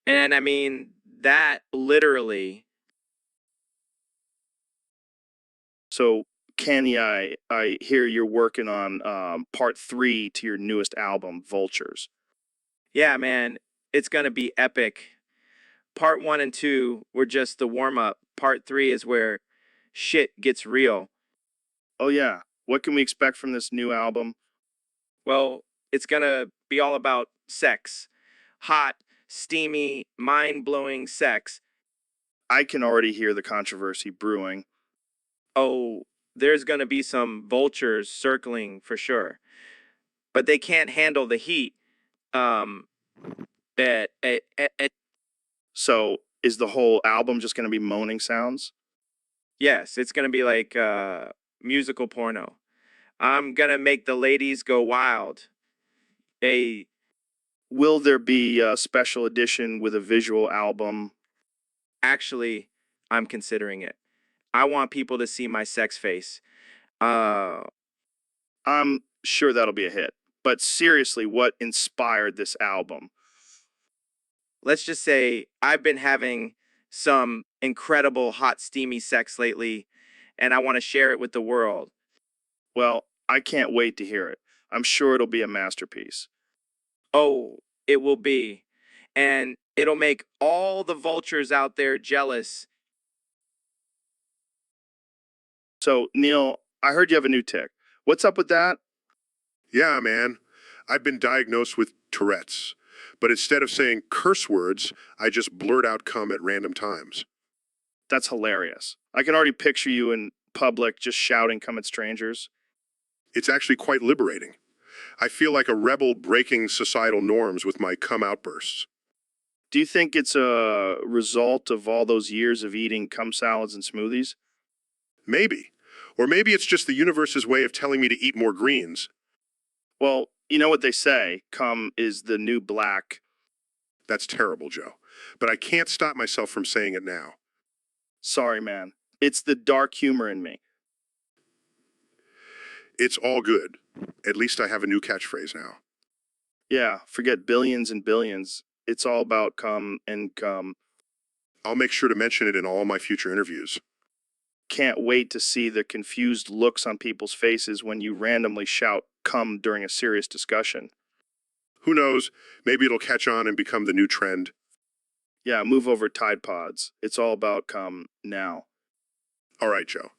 And I mean, that literally. So, Kenya, I hear you're working on part 3 to your newest album, Vultures. Yeah, man, it's going to be epic. Part 1 and 2 were just the warm up. Part 3 is where shit gets real. Oh, yeah. What can we expect from this new album? Well, it's going to be all about sex. Hot, steamy, mind blowing sex. I can already hear the controversy brewing. Oh, there's going to be some vultures circling for sure. But they can't handle the heat. Eh, eh, eh, eh. So, is the whole album just going to be moaning sounds? Yes, it's going to be like musical porno. I'm going to make the ladies go wild. Will there be a special edition with a visual album? Actually, I'm considering it. I want people to see my sex face. I'm sure that'll be a hit. But seriously, what inspired this album? Let's just say I've been having some incredible hot steamy sex lately, and I want to share it with the world. Well, I can't wait to hear it. I'm sure it'll be a masterpiece. Oh, it will be. And it'll make all the vultures out there jealous. So, Neil, I heard you have a new tick. What's up with that? Yeah, man. I've been diagnosed with Tourette's. But instead of saying curse words, I just blurt out cum at random times. That's hilarious. I can already picture you in public just shouting come at strangers. It's actually quite liberating. I feel like a rebel breaking societal norms with my cum outbursts. Do you think it's a result of all those years of eating cum salads and smoothies? Maybe. Or maybe it's just the universe's way of telling me to eat more greens. Well, you know what they say, cum is the new black. That's terrible, Joe. But I can't stop myself from saying it now. Sorry, man. It's the dark humor in me. It's all good. At least I have a new catchphrase now. Yeah, forget billions and billions. It's all about cum and cum. I'll make sure to mention it in all my future interviews. Can't wait to see the confused looks on people's faces when you randomly shout cum during a serious discussion. Who knows? Maybe it'll catch on and become the new trend. Yeah, move over Tide Pods. It's all about cum now. All right, Joe.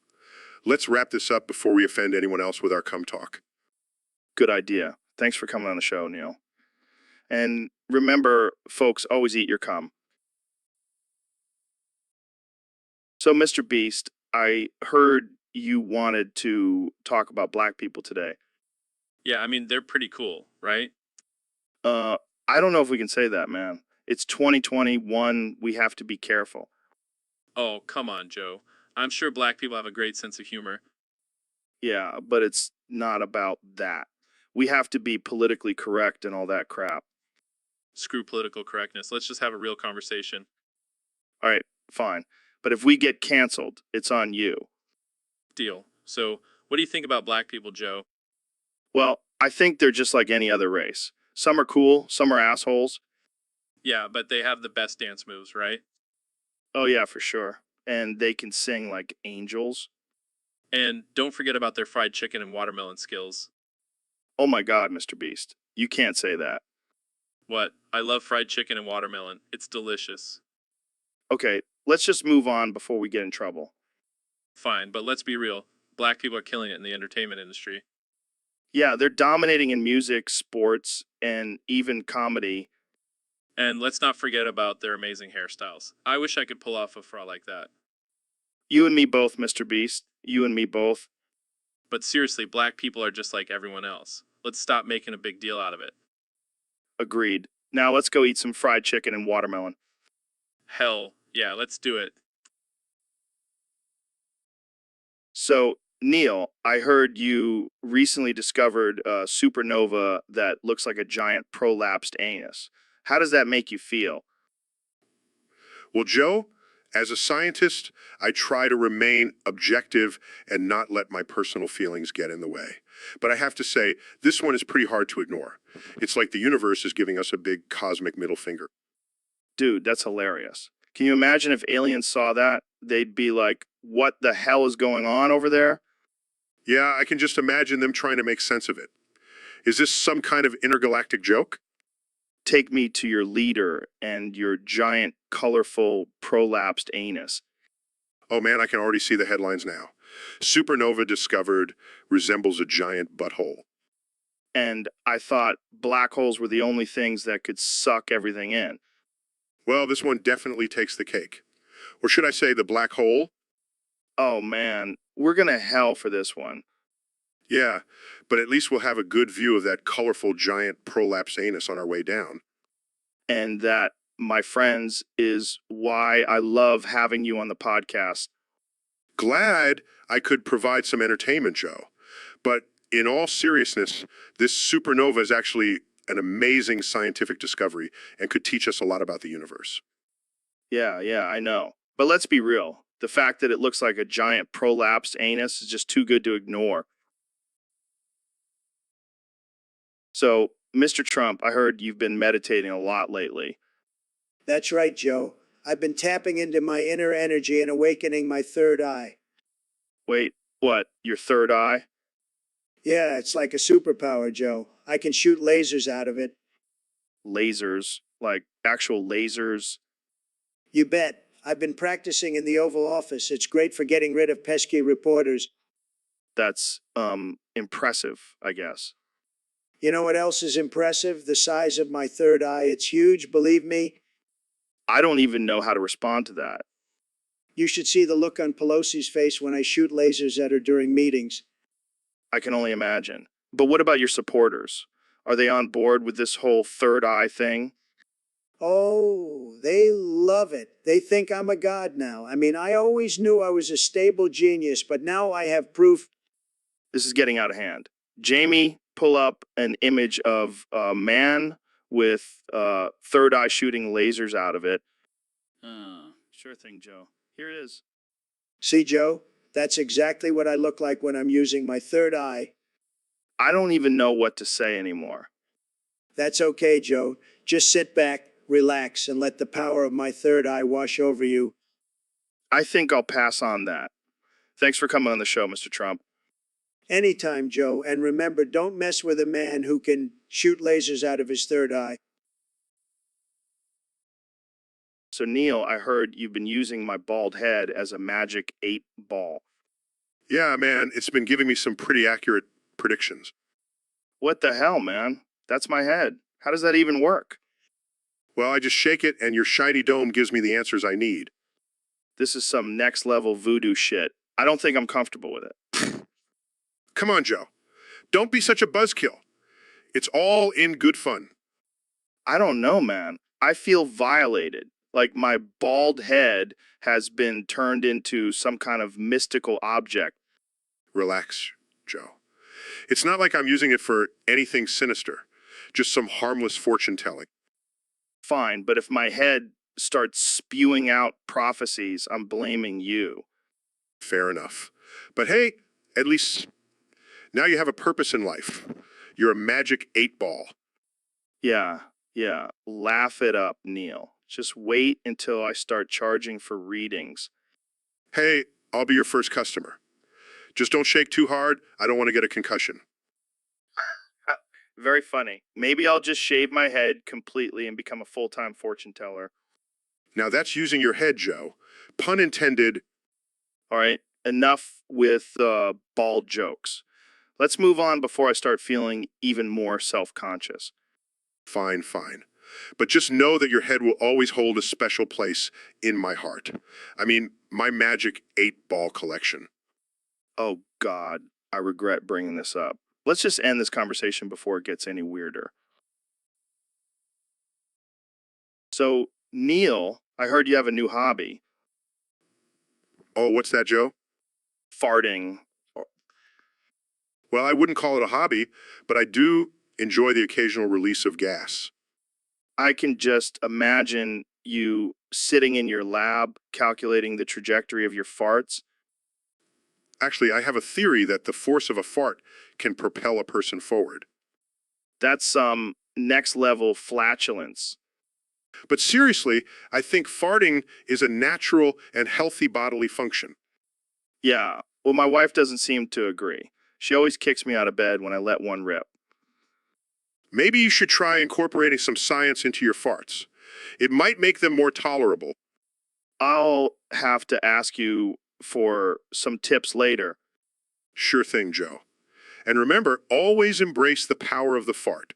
Let's wrap this up before we offend anyone else with our cum talk. Good idea. Thanks for coming on the show, Neil. And remember, folks, always eat your cum. So, Mr. Beast, I heard you wanted to talk about black people today. Yeah, I mean, they're pretty cool, right? I don't know if we can say that, man. It's 2021. We have to be careful. Oh, come on, Joe. I'm sure black people have a great sense of humor. Yeah, but it's not about that. We have to be politically correct and all that crap. Screw political correctness. Let's just have a real conversation. All right, fine. But if we get canceled, it's on you. Deal. So, what do you think about black people, Joe? Well, I think they're just like any other race. Some are cool, some are assholes. Yeah, but they have the best dance moves, right? Oh, yeah, for sure. And they can sing like angels. And don't forget about their fried chicken and watermelon skills. Oh my God, Mr. Beast. You can't say that. What? I love fried chicken and watermelon. It's delicious. Okay, let's just move on before we get in trouble. Fine, but let's be real. Black people are killing it in the entertainment industry. Yeah, they're dominating in music, sports, and even comedy. And let's not forget about their amazing hairstyles. I wish I could pull off a fro like that. You and me both, Mr. Beast. You and me both. But seriously, black people are just like everyone else. Let's stop making a big deal out of it. Agreed. Now let's go eat some fried chicken and watermelon. Hell, yeah, let's do it. So, Neil, I heard you recently discovered a supernova that looks like a giant prolapsed anus. How does that make you feel? Well, Joe, as a scientist, I try to remain objective and not let my personal feelings get in the way. But I have to say, this one is pretty hard to ignore. It's like the universe is giving us a big cosmic middle finger. Dude, that's hilarious. Can you imagine if aliens saw that? They'd be like, what the hell is going on over there? Yeah, I can just imagine them trying to make sense of it. Is this some kind of intergalactic joke? Take me to your leader and your giant, colorful, prolapsed anus. Oh man, I can already see the headlines now. Supernova discovered resembles a giant butthole. And I thought black holes were the only things that could suck everything in. Well, this one definitely takes the cake. Or should I say the black hole? Oh man, we're gonna hell for this one. Yeah, but at least we'll have a good view of that colorful giant prolapse anus on our way down. And that, my friends, is why I love having you on the podcast. Glad I could provide some entertainment, Joe. But in all seriousness, this supernova is actually an amazing scientific discovery and could teach us a lot about the universe. Yeah, I know. But let's be real. The fact that it looks like a giant prolapsed anus is just too good to ignore. So, Mr. Trump, I heard you've been meditating a lot lately. That's right, Joe. I've been tapping into my inner energy and awakening my third eye. Wait, what? Your third eye? Yeah, it's like a superpower, Joe. I can shoot lasers out of it. Lasers? Like actual lasers? You bet. I've been practicing in the Oval Office. It's great for getting rid of pesky reporters. That's, impressive, I guess. You know what else is impressive? The size of my third eye. It's huge, believe me. I don't even know how to respond to that. You should see the look on Pelosi's face when I shoot lasers at her during meetings. I can only imagine. But what about your supporters? Are they on board with this whole third eye thing? Oh, they love it. They think I'm a god now. I mean, I always knew I was a stable genius, but now I have proof. This is getting out of hand. Jamie, pull up an image of a man with third eye shooting lasers out of it. Sure thing, Joe. Here it is. See, Joe? That's exactly what I look like when I'm using my third eye. I don't even know what to say anymore. That's okay, Joe. Just sit back, relax, and let the power of my third eye wash over you. I think I'll pass on that. Thanks for coming on the show, Mr. Trump. Anytime, Joe. And remember, don't mess with a man who can shoot lasers out of his third eye. So, Neil, I heard you've been using my bald head as a magic 8-ball. Yeah, man, it's been giving me some pretty accurate predictions. What the hell, man? That's my head. How does that even work? Well, I just shake it and your shiny dome gives me the answers I need. This is some next level voodoo shit. I don't think I'm comfortable with it. Come on, Joe. Don't be such a buzzkill. It's all in good fun. I don't know, man. I feel violated. Like my bald head has been turned into some kind of mystical object. Relax, Joe. It's not like I'm using it for anything sinister, just some harmless fortune telling. Fine, but if my head starts spewing out prophecies, I'm blaming you. Fair enough. But hey, at least now you have a purpose in life. You're a magic 8-ball. Yeah. Laugh it up, Neil. Just wait until I start charging for readings. Hey, I'll be your first customer. Just don't shake too hard. I don't want to get a concussion. Very funny. Maybe I'll just shave my head completely and become a full-time fortune teller. Now that's using your head, Joe. Pun intended. All right, enough with bald jokes. Let's move on before I start feeling even more self-conscious. Fine. But just know that your head will always hold a special place in my heart. I mean, my magic 8-ball collection. Oh, God, I regret bringing this up. Let's just end this conversation before it gets any weirder. So, Neil, I heard you have a new hobby, Oh, what's that, Joe? farting. Well, I wouldn't call it a hobby, but I do enjoy the occasional release of gas. I can just imagine you sitting in your lab calculating the trajectory of your farts. Actually, I have a theory that the force of a fart can propel a person forward. That's some next level flatulence. But seriously, I think farting is a natural and healthy bodily function. Yeah, well, my wife doesn't seem to agree. She always kicks me out of bed when I let one rip. Maybe you should try incorporating some science into your farts. It might make them more tolerable. I'll have to ask you for some tips later. Sure thing, Joe. And remember, always embrace the power of the fart.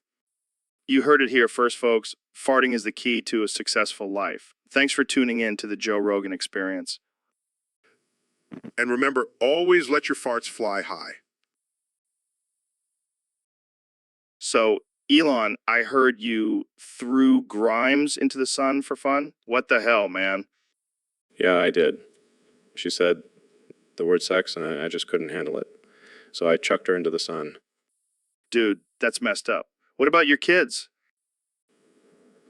You heard it here first, folks. Farting is the key to a successful life. Thanks for tuning in to the Joe Rogan Experience. And remember, always let your farts fly high. So, Elon, I heard you threw Grimes into the sun for fun. What the hell, man? Yeah, I did. She said the word sex, and I just couldn't handle it. So I chucked her into the sun. Dude, that's messed up. What about your kids?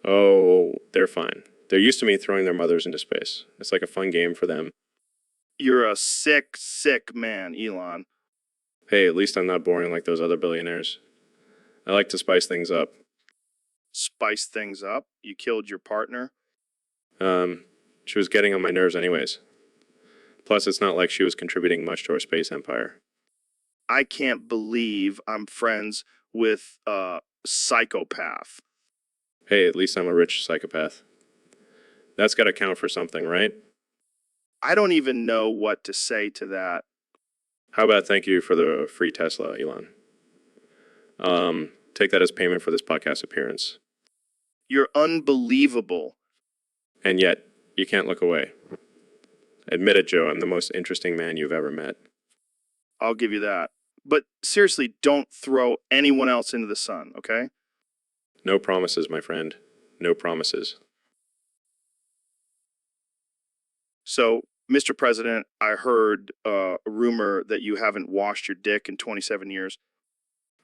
Oh, they're fine. They're used to me throwing their mothers into space. It's like a fun game for them. You're a sick, sick man, Elon. Hey, at least I'm not boring like those other billionaires. I like to spice things up. Spice things up? You killed your partner? She was getting on my nerves anyways. Plus, it's not like she was contributing much to our space empire. I can't believe I'm friends with a psychopath. Hey, at least I'm a rich psychopath. That's got to count for something, right? I don't even know what to say to that. How about thank you for the free Tesla, Elon? Take that as payment for this podcast appearance. You're unbelievable. And yet, you can't look away. Admit it, Joe, I'm the most interesting man you've ever met. I'll give you that. But seriously, don't throw anyone else into the sun, okay? No promises, my friend. No promises. So, Mr. President, I heard a rumor that you haven't washed your dick in 27 years.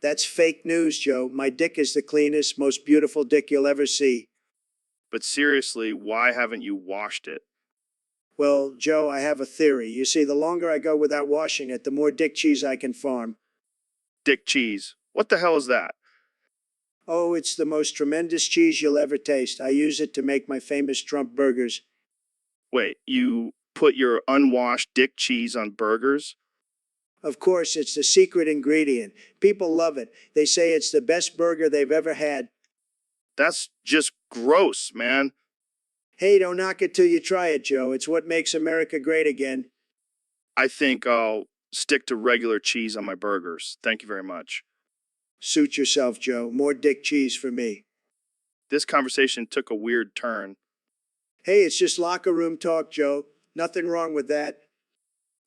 That's fake news, Joe. My dick is the cleanest, most beautiful dick you'll ever see. But seriously, why haven't you washed it? Well, Joe, I have a theory. You see, the longer I go without washing it, the more dick cheese I can farm. Dick cheese. What the hell is that? Oh, it's the most tremendous cheese you'll ever taste. I use it to make my famous Trump burgers. Wait, you put your unwashed dick cheese on burgers? Of course, it's the secret ingredient. People love it. They say it's the best burger they've ever had. That's just gross, man. Hey, don't knock it till you try it, Joe. It's what makes America great again. I think I'll stick to regular cheese on my burgers. Thank you very much. Suit yourself, Joe. More dick cheese for me. This conversation took a weird turn. Hey, it's just locker room talk, Joe. Nothing wrong with that.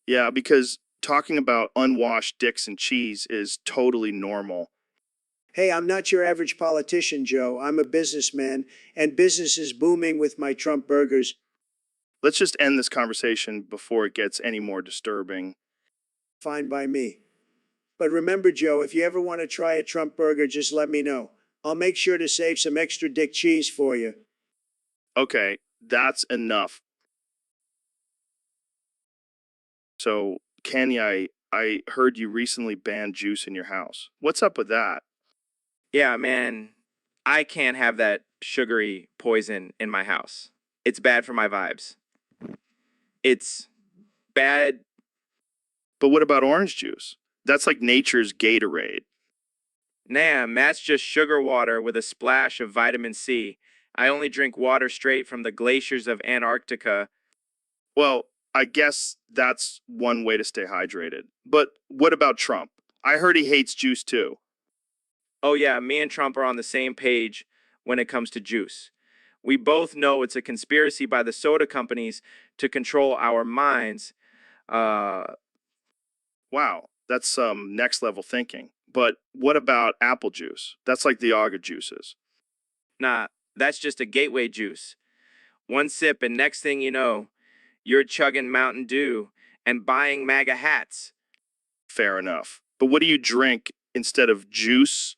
Yeah, because talking about unwashed dicks and cheese is totally normal. Hey, I'm not your average politician, Joe. I'm a businessman, and business is booming with my Trump burgers. Let's just end this conversation before it gets any more disturbing. Fine by me. But remember, Joe, if you ever want to try a Trump burger, just let me know. I'll make sure to save some extra dick cheese for you. Okay, that's enough. So, Kenny, I heard you recently banned juice in your house. What's up with that? Yeah, man, I can't have that sugary poison in my house. It's bad for my vibes. It's bad. But what about orange juice? That's like nature's Gatorade. Nah, that's just sugar water with a splash of vitamin C. I only drink water straight from the glaciers of Antarctica. Well, I guess that's one way to stay hydrated. But what about Trump? I heard he hates juice too. Oh yeah, me and Trump are on the same page when it comes to juice. We both know it's a conspiracy by the soda companies to control our minds. Wow, that's some next level thinking. But what about apple juice? That's like the Aga juices. Nah, That's just a gateway juice. One sip, and next thing you know, you're chugging Mountain Dew and buying MAGA hats. Fair enough. But what do you drink instead of juice?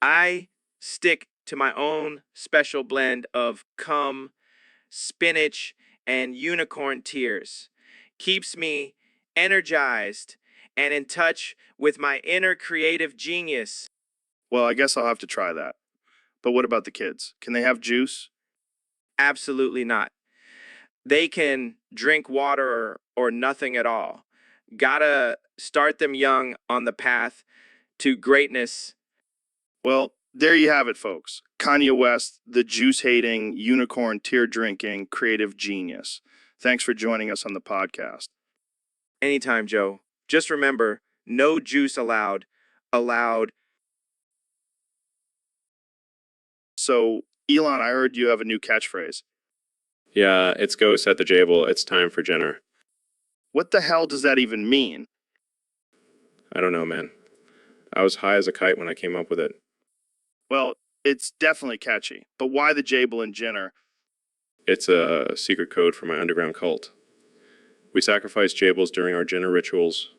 I stick to my own special blend of cum, spinach, and unicorn tears. Keeps me energized and in touch with my inner creative genius. Well, I guess I'll have to try that. But what about the kids? Can they have juice? Absolutely not. They can drink water or nothing at all. Gotta start them young on the path to greatness. Well, there you have it, folks. Kanye West, the juice-hating, unicorn tear-drinking, creative genius. Thanks for joining us on the podcast. Anytime, Joe. Just remember, no juice allowed. Allowed. So, Elon, I heard you have a new catchphrase. Yeah, it's go set the Jable. It's time for Jenner. What the hell does that even mean? I don't know, man. I was high as a kite when I came up with it. Well, it's definitely catchy. But why the Jable and Jenner? It's a secret code for my underground cult. We sacrifice Jables during our Jenner rituals.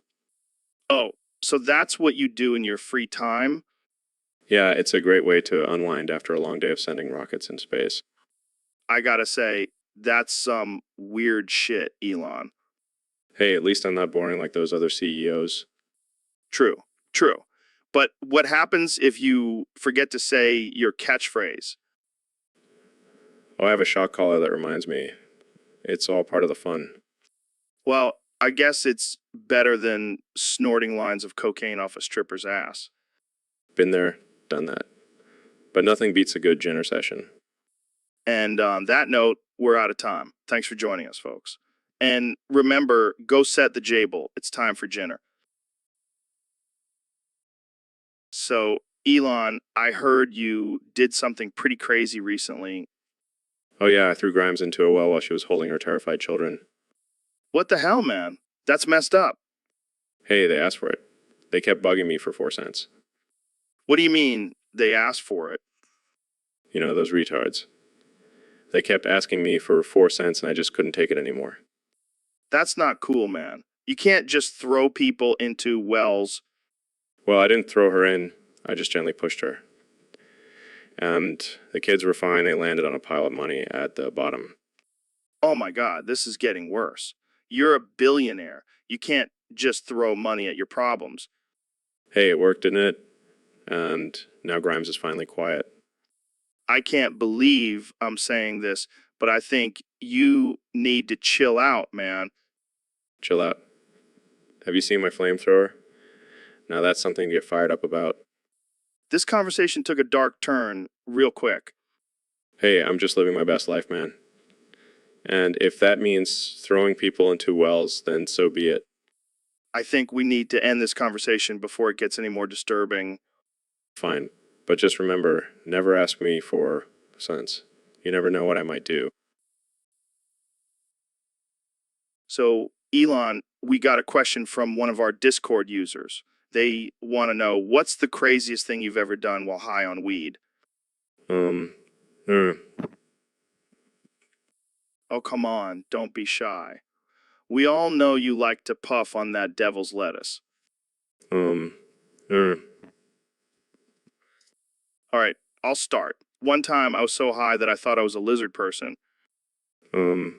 Oh, so that's what you do in your free time? Yeah, it's a great way to unwind after a long day of sending rockets in space. I gotta say, that's some weird shit, Elon. Hey, at least I'm not boring like those other CEOs. True, true. But what happens if you forget to say your catchphrase? Oh, I have a shot caller that reminds me. It's all part of the fun. Well, I guess it's better than snorting lines of cocaine off a stripper's ass. Been there, done that. But nothing beats a good Jenner session. And on that note, we're out of time. Thanks for joining us, folks. And remember, go set the Jable. It's time for Jenner. So, Elon, I heard you did something pretty crazy recently. Oh yeah, I threw Grimes into a well while she was holding her terrified children. What the hell, man? That's messed up. Hey, they asked for it. They kept bugging me for 4 cents. What do you mean they asked for it? You know, those retards. They kept asking me for 4 cents and I just couldn't take it anymore. That's not cool, man. You can't just throw people into wells. Well, I didn't throw her in. I just gently pushed her. And the kids were fine. They landed on a pile of money at the bottom. Oh my God, this is getting worse. You're a billionaire. You can't just throw money at your problems. Hey, it worked, didn't it? And now Grimes is finally quiet. I can't believe I'm saying this, but I think you need to chill out, man. Chill out. Have you seen my flamethrower? Now that's something to get fired up about. This conversation took a dark turn real quick. Hey, I'm just living my best life, man. And if that means throwing people into wells, then so be it. I think we need to end this conversation before it gets any more disturbing. Fine. But just remember, never ask me for cents. You never know what I might do. So, Elon, we got a question from one of our Discord users. They want to know, what's the craziest thing you've ever done while high on weed? Uh, Oh, come on, don't be shy. We all know you like to puff on that devil's lettuce. uh. All right, I'll start. One time I was so high that I thought I was a lizard person. And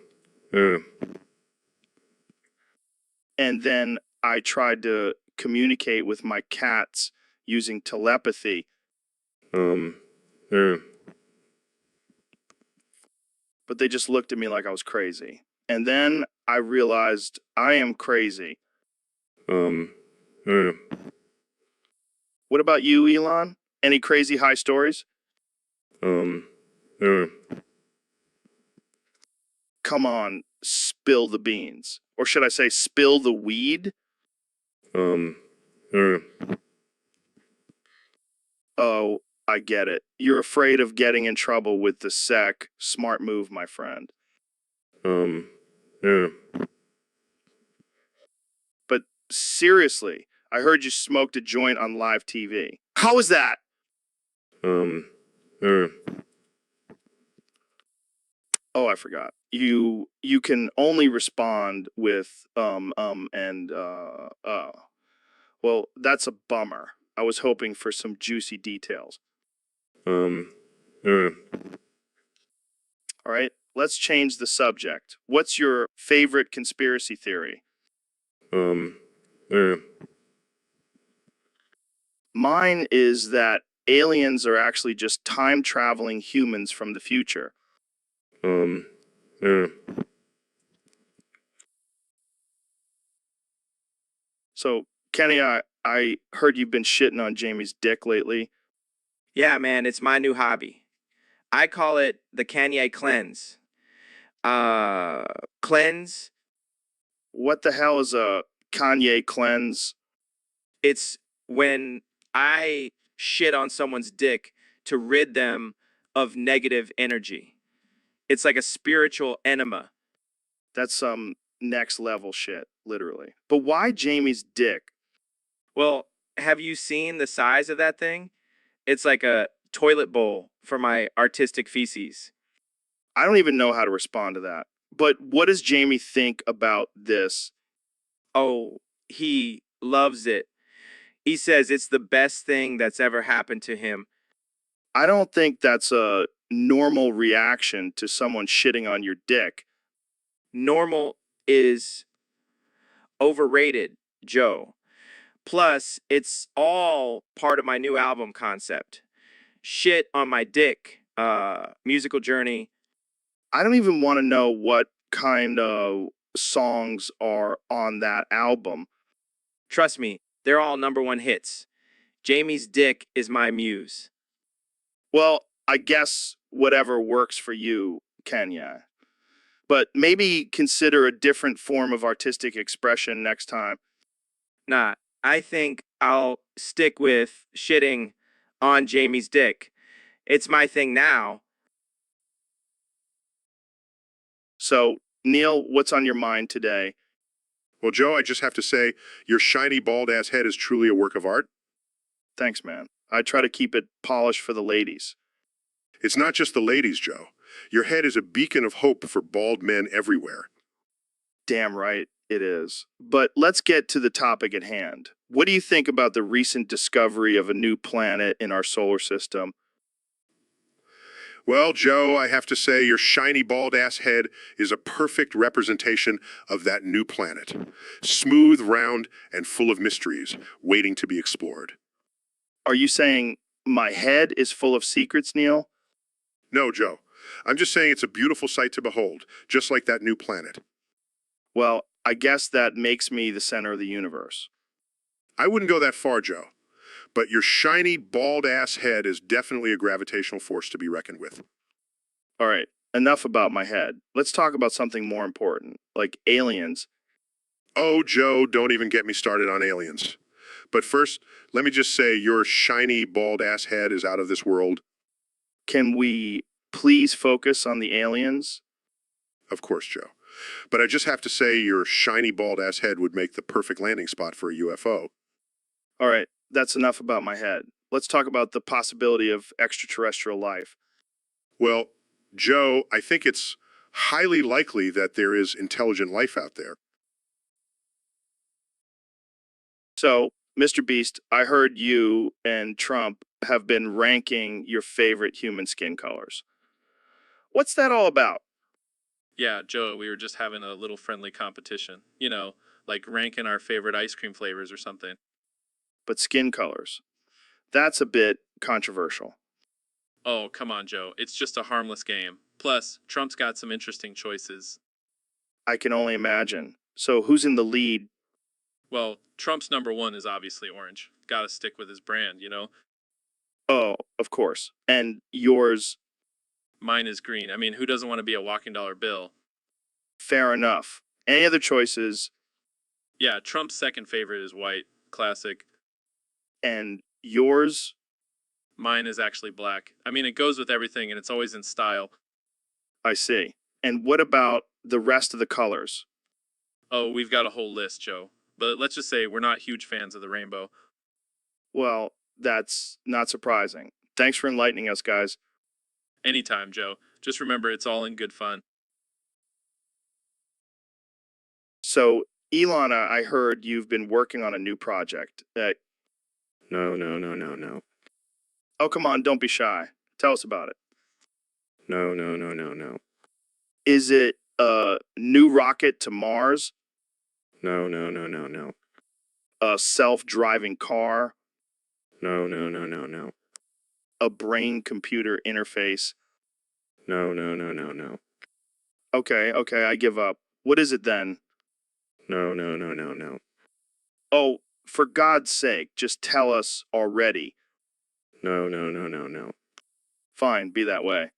then I tried to communicate with my cats using telepathy. But they just looked at me like I was crazy. And then I realized I am crazy. What about you, Elon? Any crazy high stories? Come on, spill the beans. Or should I say, spill the weed? Oh, I get it. You're afraid of getting in trouble with the sec. Smart move, my friend. But seriously, I heard you smoked a joint on live TV. How was that? Oh, I forgot. You can only respond with and well, that's a bummer. I was hoping for some juicy details. Um, uh, All right, let's change the subject. What's your favorite conspiracy theory? um, uh, Mine is that aliens are actually just time traveling humans from the future. um, uh. So, Kenny, I heard you've been shitting on Jamie's dick lately. Yeah, man, it's my new hobby. I call it the Kanye cleanse. Uh, Cleanse, What the hell is a Kanye cleanse? it's when I shit on someone's dick to rid them of negative energy. It's like a spiritual enema. That's some next level shit, literally. But why Jamie's dick? Well, have you seen the size of that thing? It's like a toilet bowl for my artistic feces. I don't even know how to respond to that. But what does Jamie think about this? Oh, he loves it. He says it's the best thing that's ever happened to him. I don't think that's a normal reaction to someone shitting on your dick. Normal is overrated, Joe. Plus, it's all part of my new album concept. Shit on my dick, musical journey. I don't even want to know what kind of songs are on that album. Trust me, they're all #1 hits. Jamie's dick is my muse. Well, I guess whatever works for you, Kenya. But maybe consider a different form of artistic expression next time. Nah, I think I'll stick with shitting on Jamie's dick. It's my thing now. So, Neil, what's on your mind today? Well, Joe, I just have to say, your shiny bald ass head is truly a work of art. Thanks, man. I try to keep it polished for the ladies. It's not just the ladies, Joe. Your head is a beacon of hope for bald men everywhere. Damn right it is. But let's get to the topic at hand. What do you think about the recent discovery of a new planet in our solar system? Well, Joe, I have to say your shiny bald ass head is a perfect representation of that new planet. Smooth, round, and full of mysteries, waiting to be explored. Are you saying my head is full of secrets, Neil? No, Joe. I'm just saying it's a beautiful sight to behold, just like that new planet. Well, I guess that makes me the center of the universe. I wouldn't go that far, Joe. But your shiny, bald-ass head is definitely a gravitational force to be reckoned with. All right, enough about my head. Let's talk about something more important, like aliens. Oh, Joe, don't even get me started on aliens. But first, let me just say your shiny, bald-ass head is out of this world. Can we please focus on the aliens? Of course, Joe. But I just have to say your shiny, bald-ass head would make the perfect landing spot for a UFO. All right, that's enough about my head. Let's talk about the possibility of extraterrestrial life. Well, Joe, I think it's highly likely that there is intelligent life out there. So, Mr. Beast, I heard you and Trump have been ranking your favorite human skin colors. What's that all about? Yeah, Joe, we were just having a little friendly competition. You know, like ranking our favorite ice cream flavors or something. But skin colors. That's a bit controversial. Oh, come on, Joe. It's just a harmless game. Plus, Trump's got some interesting choices. I can only imagine. So, who's in the lead? Well, Trump's #1 is obviously orange. Gotta stick with his brand, you know? Oh, of course. And yours, Mine is green. I mean, who doesn't want to be a walking dollar bill? fair enough. Any other choices? Yeah, Trump's second favorite is white. Classic. And yours? Mine is actually black. I mean, it goes with everything and it's always in style. I see. And what about the rest of the colors? Oh, we've got a whole list, Joe. But let's just say we're not huge fans of the rainbow. Well, that's not surprising. Thanks for enlightening us, guys. Anytime, Joe. Just remember, it's all in good fun. So, Ilana, I heard you've been working on a new project. No, no, no, no, no. Oh, come on, don't be shy. Tell us about it. No, no, no, no, no. Is it a new rocket to Mars? No, no, no, no, no. A self-driving car? No, no, no, no, no. A brain-computer interface? No, no, no, no, no. Okay, I give up. What is it then? No, no, no, no, no. Oh, for God's sake, just tell us already. No, no, no, no, no. Fine, be that way.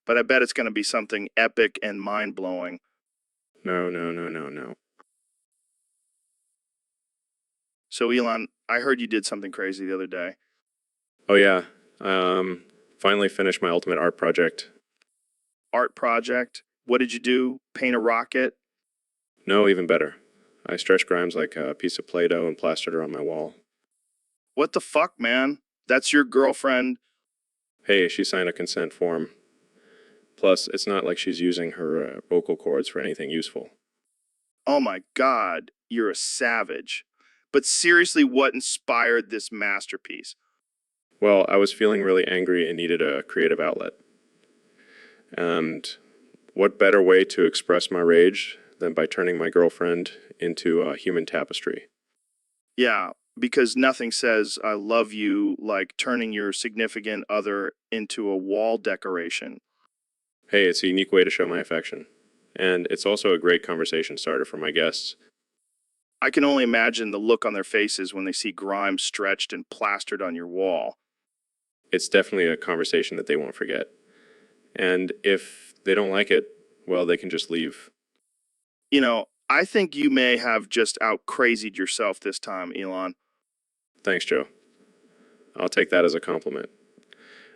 But I bet it's going to be something epic and mind-blowing. No, no, no, no, no. So, Elon, I heard you did something crazy the other day. Oh yeah. Finally finished my ultimate art project. Art project? What did you do? Paint a rocket? No, even better. I stretched Grimes like a piece of Play-Doh and plastered her on my wall. What the fuck, man? That's your girlfriend? Hey, she signed a consent form. Plus, it's not like she's using her vocal cords for anything useful. Oh my God, you're a savage. But seriously, what inspired this masterpiece? Well, I was feeling really angry and needed a creative outlet. And what better way to express my rage than by turning my girlfriend into a human tapestry? Yeah, because nothing says I love you like turning your significant other into a wall decoration. Hey, it's a unique way to show my affection. And it's also a great conversation starter for my guests. I can only imagine the look on their faces when they see Grimes stretched and plastered on your wall. It's definitely a conversation that they won't forget. And if they don't like it, well, they can just leave. You know, I think you may have just out-crazied yourself this time, Elon. Thanks, Joe. I'll take that as a compliment.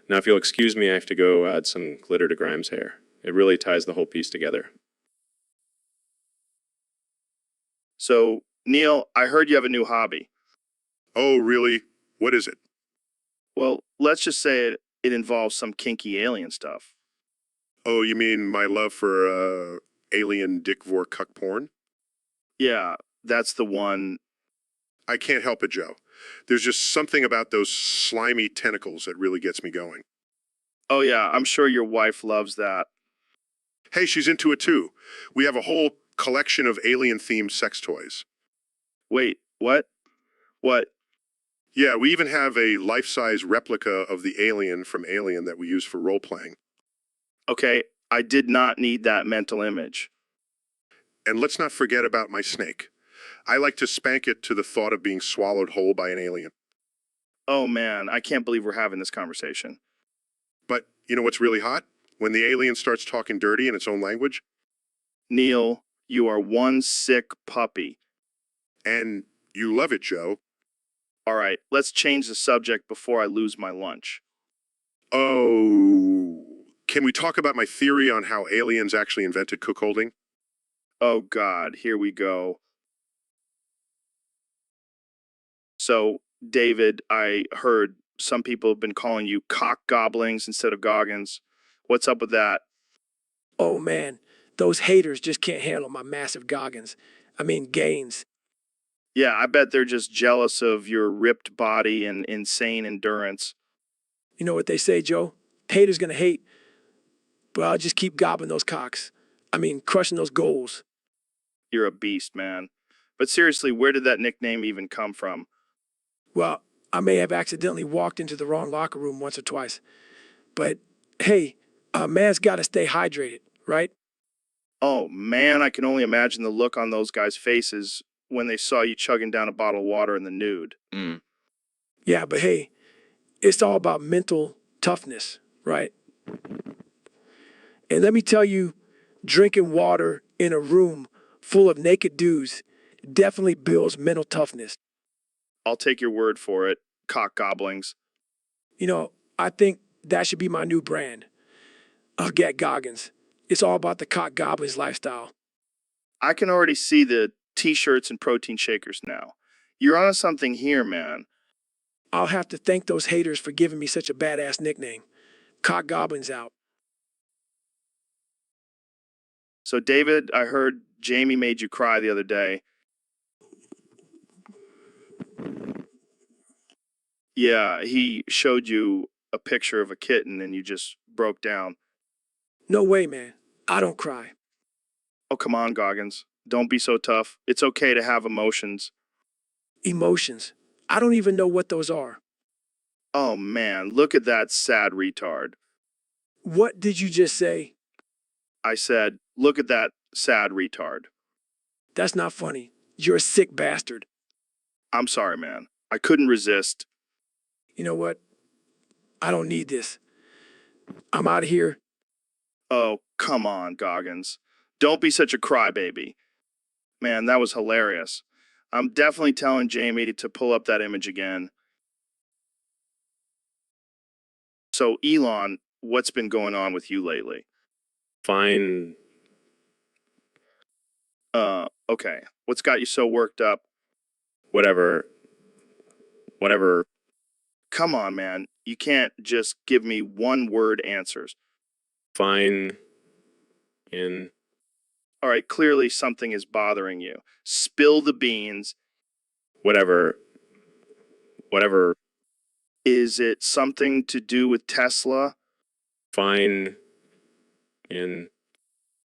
Now, if you'll excuse me, I have to go add some glitter to Grimes' hair. It really ties the whole piece together. So, Neil, I heard you have a new hobby. Oh, really? What is it? Well, let's just say it involves some kinky alien stuff. Oh, you mean my love for alien Dick Vor cuck porn? Yeah, that's the one. I can't help it, Joe. There's just something about those slimy tentacles that really gets me going. Oh yeah, I'm sure your wife loves that. Hey, she's into it too. We have a whole collection of alien-themed sex toys. Wait, what? What? Yeah, we even have a life-size replica of the alien from Alien that we use for role-playing. Okay, I did not need that mental image. And let's not forget about my snake. I like to spank it to the thought of being swallowed whole by an alien. Oh man, I can't believe we're having this conversation. But you know what's really hot? When the alien starts talking dirty in its own language. Neil, you are one sick puppy. And you love it, Joe. All right, let's change the subject before I lose my lunch. Oh, can we talk about my theory on how aliens actually invented cuckolding? Oh God, here we go. So, David, I heard some people have been calling you cock gobblings instead of goggins. What's up with that? Oh man, those haters just can't handle my massive goggins. I mean, gains. Yeah, I bet they're just jealous of your ripped body and insane endurance. You know what they say, Joe? Haters gonna hate, but I'll just keep gobbling those cocks. I mean, crushing those goals. You're a beast, man. But seriously, where did that nickname even come from? Well, I may have accidentally walked into the wrong locker room once or twice. But hey, a man's gotta stay hydrated, right? Oh man, I can only imagine the look on those guys' faces when they saw you chugging down a bottle of water in the nude. Yeah, but hey, it's all about mental toughness, right? And let me tell you, drinking water in a room full of naked dudes definitely builds mental toughness. I'll take your word for it, cock gobblings. You know, I think that should be my new brand of Get Goggins. It's all about the cock goblins lifestyle. I can already see the t-shirts and protein shakers now. You're onto something here, man. I'll have to thank those haters for giving me such a badass nickname. Cock Goblins out. So, David, I heard Jamie made you cry the other day. Yeah, he showed you a picture of a kitten and you just broke down. No way, man. I don't cry. Oh, come on, Goggins. Don't be so tough. It's okay to have emotions. Emotions. I don't even know what those are. Oh, man, look at that sad retard. What did you just say? I said, look at that sad retard. That's not funny. You're a sick bastard. I'm sorry, man. I couldn't resist. You know what? I don't need this. I'm out of here. Oh, come on, Goggins. Don't be such a crybaby. Man, that was hilarious. I'm definitely telling Jamie to pull up that image again. So, Elon, what's been going on with you lately? Fine. Okay. What's got you so worked up? Whatever. Come on, man. You can't just give me one-word answers. Fine. In. All right, clearly something is bothering you. Spill the beans. Whatever. Is it something to do with Tesla? Fine. In.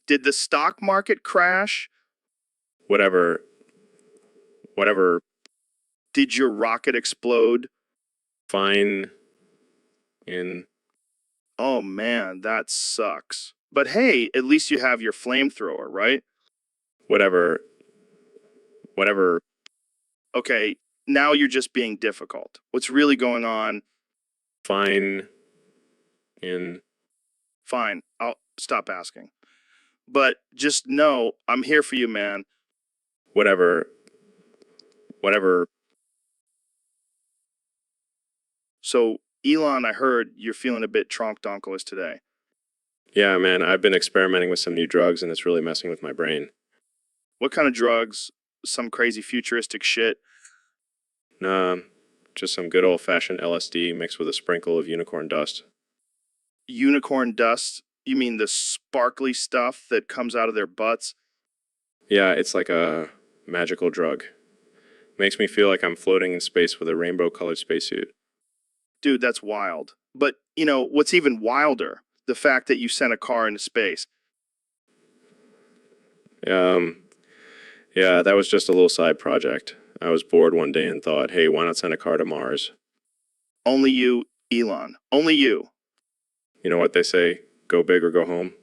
Did the stock market crash? Whatever. Did your rocket explode? Fine. In. Oh man, that sucks. But hey, at least you have your flamethrower, right? Whatever. Okay, now you're just being difficult. What's really going on? Fine. In. Fine, I'll stop asking. But just know I'm here for you, man. Whatever. So, Elon, I heard you're feeling a bit tronk-donkalous today. Yeah, man, I've been experimenting with some new drugs and it's really messing with my brain. What kind of drugs? Some crazy futuristic shit? Nah, just some good old-fashioned LSD mixed with a sprinkle of unicorn dust. Unicorn dust? You mean the sparkly stuff that comes out of their butts? Yeah, it's like a magical drug. Makes me feel like I'm floating in space with a rainbow-colored spacesuit. Dude, that's wild. But, you know, what's even wilder? The fact that you sent a car into space. Yeah, that was just a little side project. I was bored one day and thought, hey, why not send a car to Mars? Only you, Elon. Only you. You know what they say, go big or go home?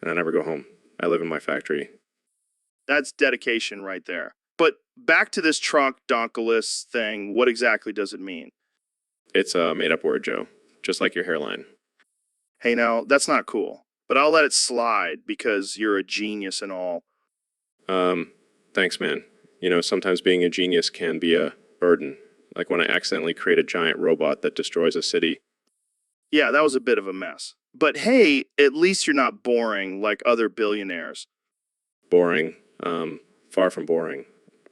And I never go home. I live in my factory. That's dedication right there. But back to this tronk-donkalous thing, what exactly does it mean? It's a made-up word, Joe. Just like your hairline. Hey, now, that's not cool. But I'll let it slide because you're a genius and all. Thanks, man. You know, sometimes being a genius can be a burden. Like when I accidentally create a giant robot that destroys a city. Yeah, that was a bit of a mess. But hey, at least you're not boring like other billionaires. Boring. Far from boring.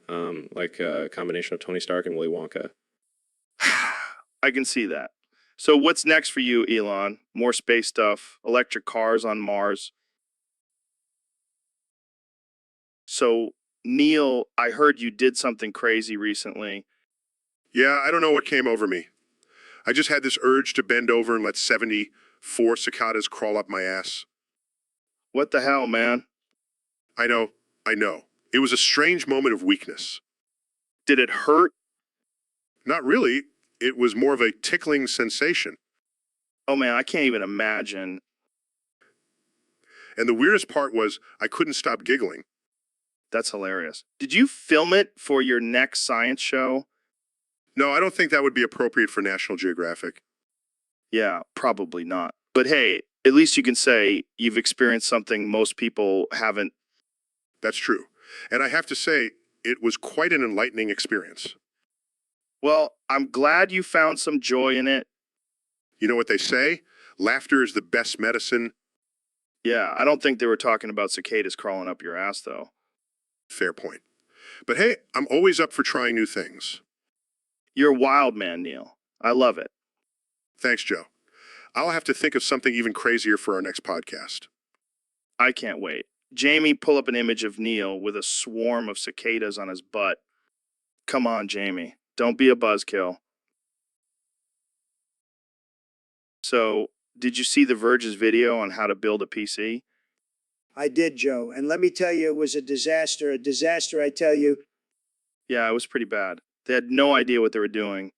Like a combination of Tony Stark and Willy Wonka. I can see that. So what's next for you, Elon? More space stuff, electric cars on Mars. So, Neil, I heard you did something crazy recently. Yeah, I don't know what came over me. I just had this urge to bend over and let 74 cicadas crawl up my ass. What the hell, man? I know. It was a strange moment of weakness. Did it hurt? Not really. It was more of a tickling sensation. Oh man, I can't even imagine. And the weirdest part was I couldn't stop giggling. That's hilarious. Did you film it for your next science show? No, I don't think that would be appropriate for National Geographic. Yeah, probably not. But hey, at least you can say you've experienced something most people haven't. That's true. And I have to say, it was quite an enlightening experience. Well, I'm glad you found some joy in it. You know what they say? Laughter is the best medicine. Yeah, I don't think they were talking about cicadas crawling up your ass, though. Fair point. But hey, I'm always up for trying new things. You're a wild man, Neil. I love it. Thanks, Joe. I'll have to think of something even crazier for our next podcast. I can't wait. Jamie, pull up an image of Neil with a swarm of cicadas on his butt. Come on, Jamie. Don't be a buzzkill. So, did you see The Verge's video on how to build a PC? I did, Joe. And let me tell you, it was a disaster. A disaster, I tell you. Yeah, it was pretty bad. They had no idea what they were doing.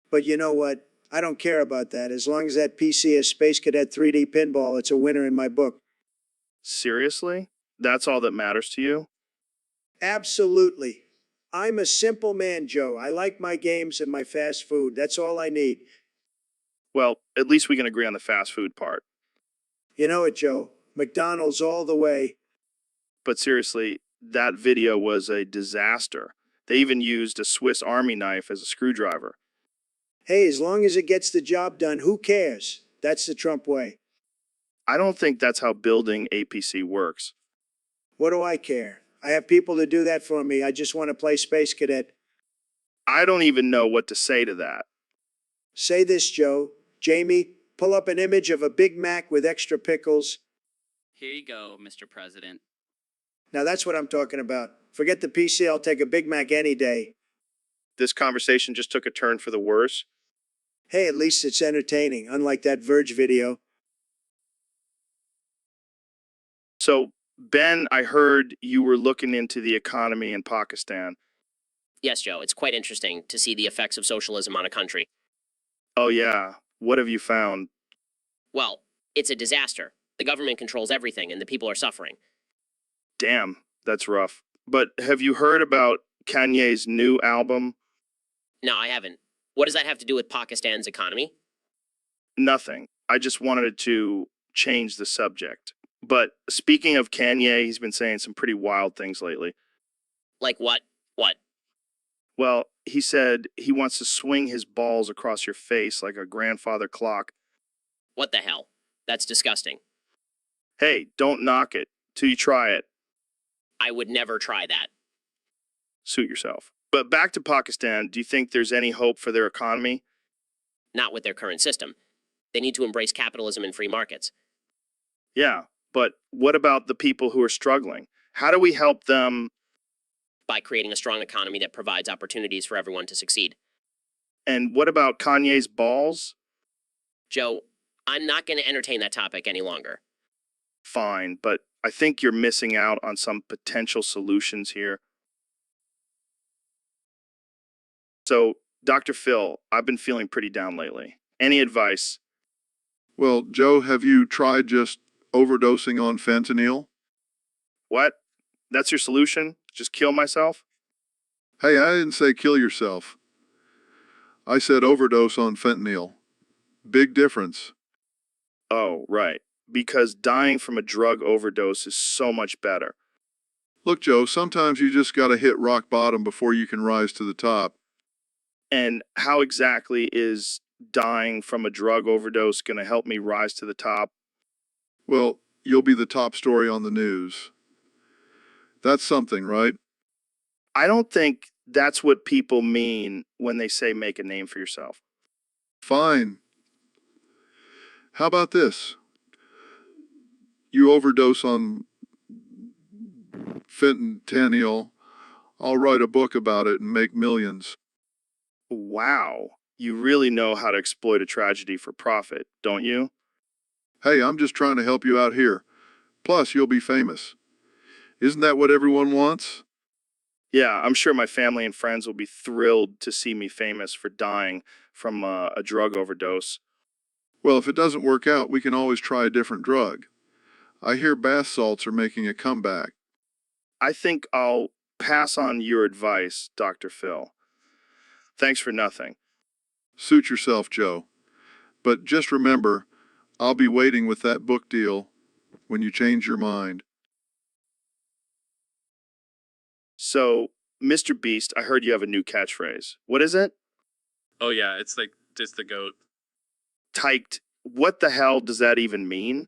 But you know what? I don't care about that. As long as that PC is Space Cadet 3D pinball, it's a winner in my book. Seriously? That's all that matters to you? Absolutely. I'm a simple man, Joe. I like my games and my fast food. That's all I need. Well, at least we can agree on the fast food part. You know it, Joe. McDonald's all the way. But seriously, that video was a disaster. They even used a Swiss Army knife as a screwdriver. Hey, as long as it gets the job done, who cares? That's the Trump way. I don't think that's how building APC works. What do I care? I have people to do that for me. I just want to play Space Cadet. I don't even know what to say to that. Say this, Joe. Jamie, pull up an image of a Big Mac with extra pickles. Here you go, Mr. President. Now that's what I'm talking about. Forget the PC, I'll take a Big Mac any day. This conversation just took a turn for the worse. Hey, at least it's entertaining, unlike that Verge video. So, Ben, I heard you were looking into the economy in Pakistan. Yes, Joe, it's quite interesting to see the effects of socialism on a country. Oh, yeah. What have you found? Well, it's a disaster. The government controls everything and the people are suffering. Damn, that's rough. But have you heard about Kanye's new album? No, I haven't. What does that have to do with Pakistan's economy? Nothing. I just wanted to change the subject. But speaking of Kanye, he's been saying some pretty wild things lately. Like what? What? Well, he said he wants to swing his balls across your face like a grandfather clock. What the hell? That's disgusting. Hey, don't knock it till you try it. I would never try that. Suit yourself. But back to Pakistan, do you think there's any hope for their economy? Not with their current system. They need to embrace capitalism and free markets. Yeah, but what about the people who are struggling? How do we help them? By creating a strong economy that provides opportunities for everyone to succeed. And what about Kanye's balls? Joe, I'm not going to entertain that topic any longer. Fine, but I think you're missing out on some potential solutions here. So, Dr. Phil, I've been feeling pretty down lately. Any advice? Well, Joe, have you tried just overdosing on fentanyl? What? That's your solution? Just kill myself? Hey, I didn't say kill yourself. I said overdose on fentanyl. Big difference. Oh, right. Because dying from a drug overdose is so much better. Look, Joe, sometimes you just gotta hit rock bottom before you can rise to the top. And how exactly is dying from a drug overdose going to help me rise to the top? Well, you'll be the top story on the news. That's something, right? I don't think that's what people mean when they say make a name for yourself. Fine. How about this? You overdose on fentanyl. I'll write a book about it and make millions. Wow. You really know how to exploit a tragedy for profit, don't you? Hey, I'm just trying to help you out here. Plus, you'll be famous. Isn't that what everyone wants? Yeah, I'm sure my family and friends will be thrilled to see me famous for dying from a drug overdose. Well, if it doesn't work out, we can always try a different drug. I hear bath salts are making a comeback. I think I'll pass on your advice, Dr. Phil. Thanks for nothing. Suit yourself, Joe. But just remember, I'll be waiting with that book deal when you change your mind. So, Mr. Beast, I heard you have a new catchphrase. What is it? Oh yeah, it's like just the goat. Tyked. What the hell does that even mean?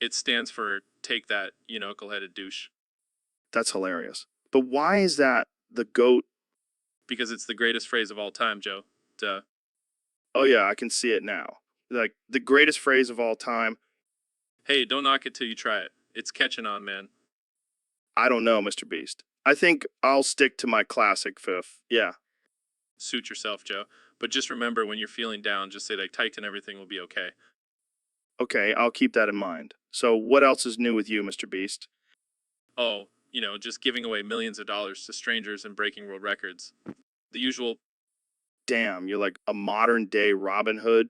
It stands for take that, you knuckleheaded douche. That's hilarious. But why is that the goat? Because it's the greatest phrase of all time, Joe. Duh. Oh yeah, I can see it now. Like the greatest phrase of all time. Hey, don't knock it till you try it. It's catching on, man. I don't know, Mr. Beast. I think I'll stick to my classic fifth. Yeah. Suit yourself, Joe. But just remember, when you're feeling down, just say like Titan, everything will be okay. Okay, I'll keep that in mind. So what else is new with you, Mr. Beast? Oh, just giving away millions of dollars to strangers and breaking world records. The usual, Damn, you're like a modern day Robin Hood.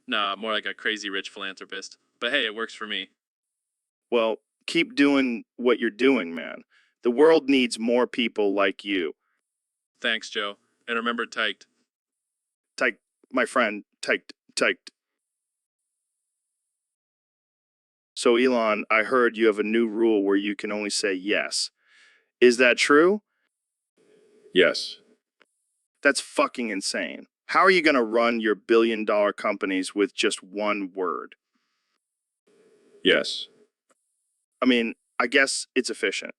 nah, more like a crazy rich philanthropist. But hey, it works for me. Well, keep doing what you're doing, man. The world needs more people like you. Thanks, Joe. And remember, Tyked. Tyke, my friend, tyked. So, Elon, I heard you have a new rule where you can only say yes. Is that true? Yes. That's fucking insane. How are you going to run your billion-dollar companies with just one word? Yes. I mean, I guess it's efficient.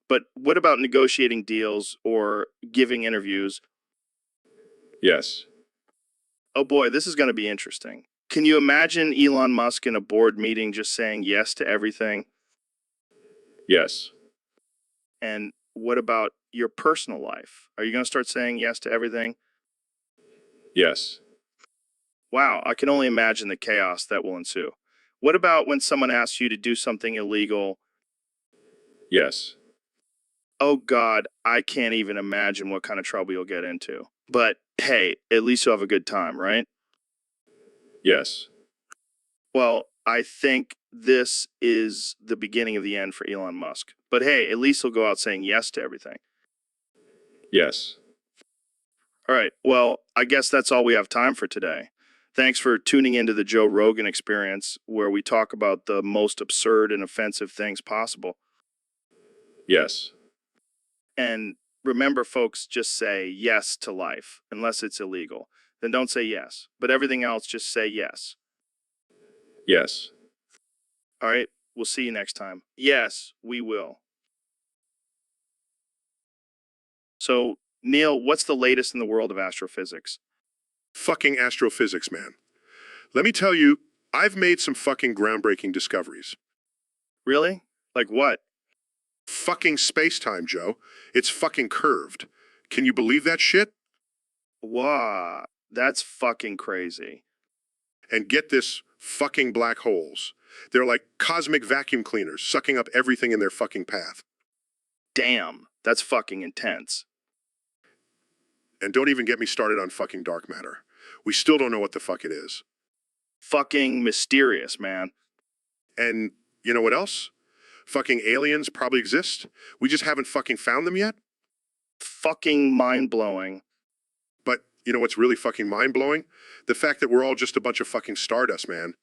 But what about negotiating deals or giving interviews? Yes. Oh boy, this is going to be interesting. Can you imagine Elon Musk in a board meeting just saying yes to everything? Yes. And what about your personal life? Are you going to start saying yes to everything? Yes. Wow, I can only imagine the chaos that will ensue. What about when someone asks you to do something illegal? Yes. Oh God, I can't even imagine what kind of trouble you'll get into. But hey, at least you'll have a good time, right? Yes. Well, I think this is the beginning of the end for Elon Musk. But hey, at least he'll go out saying yes to everything. Yes. All right, well, I guess that's all we have time for today. Thanks for tuning into the Joe Rogan Experience, where we talk about the most absurd and offensive things possible. Yes. And remember, folks, just say yes to life, unless it's illegal. Then don't say yes. But everything else, just say yes. Yes. All right, we'll see you next time. Yes, we will. So, Neil, what's the latest in the world of astrophysics? Fucking astrophysics, man. Let me tell you, I've made some fucking groundbreaking discoveries. Really? Like what? Fucking space-time, Joe. It's fucking curved. Can you believe that shit? Wow, that's fucking crazy. And get this, fucking black holes. They're like cosmic vacuum cleaners, sucking up everything in their fucking path. Damn, that's fucking intense. And don't even get me started on fucking dark matter. We still don't know what the fuck it is. Fucking mysterious, man. And you know what else? Fucking aliens probably exist. We just haven't fucking found them yet. Fucking mind-blowing. But you know what's really fucking mind-blowing? The fact that we're all just a bunch of fucking stardust, man.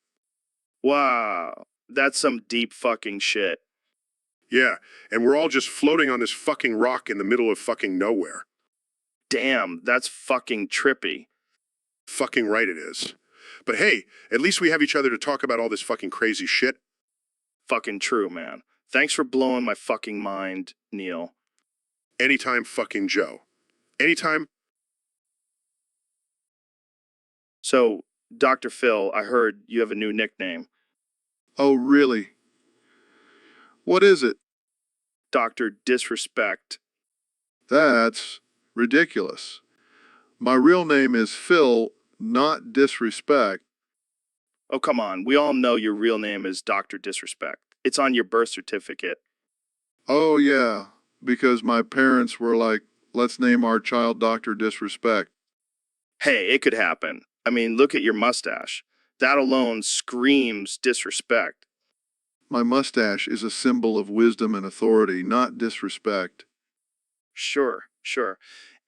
Wow, that's some deep fucking shit. Yeah, and we're all just floating on this fucking rock in the middle of fucking nowhere. Damn, that's fucking trippy. Fucking right it is. But hey, at least we have each other to talk about all this fucking crazy shit. Fucking true, man. Thanks for blowing my fucking mind, Neil. Anytime fucking Joe. Anytime. So, Dr. Phil, I heard you have a new nickname. Oh, really? What is it? Dr. Disrespect. That's ridiculous. My real name is Phil, not Disrespect. Oh, come on. We all know your real name is Dr. Disrespect. It's on your birth certificate. Oh, yeah, because my parents were like, let's name our child Dr. Disrespect. Hey, it could happen. I mean, look at your mustache. That alone screams disrespect. My mustache is a symbol of wisdom and authority, not disrespect. Sure.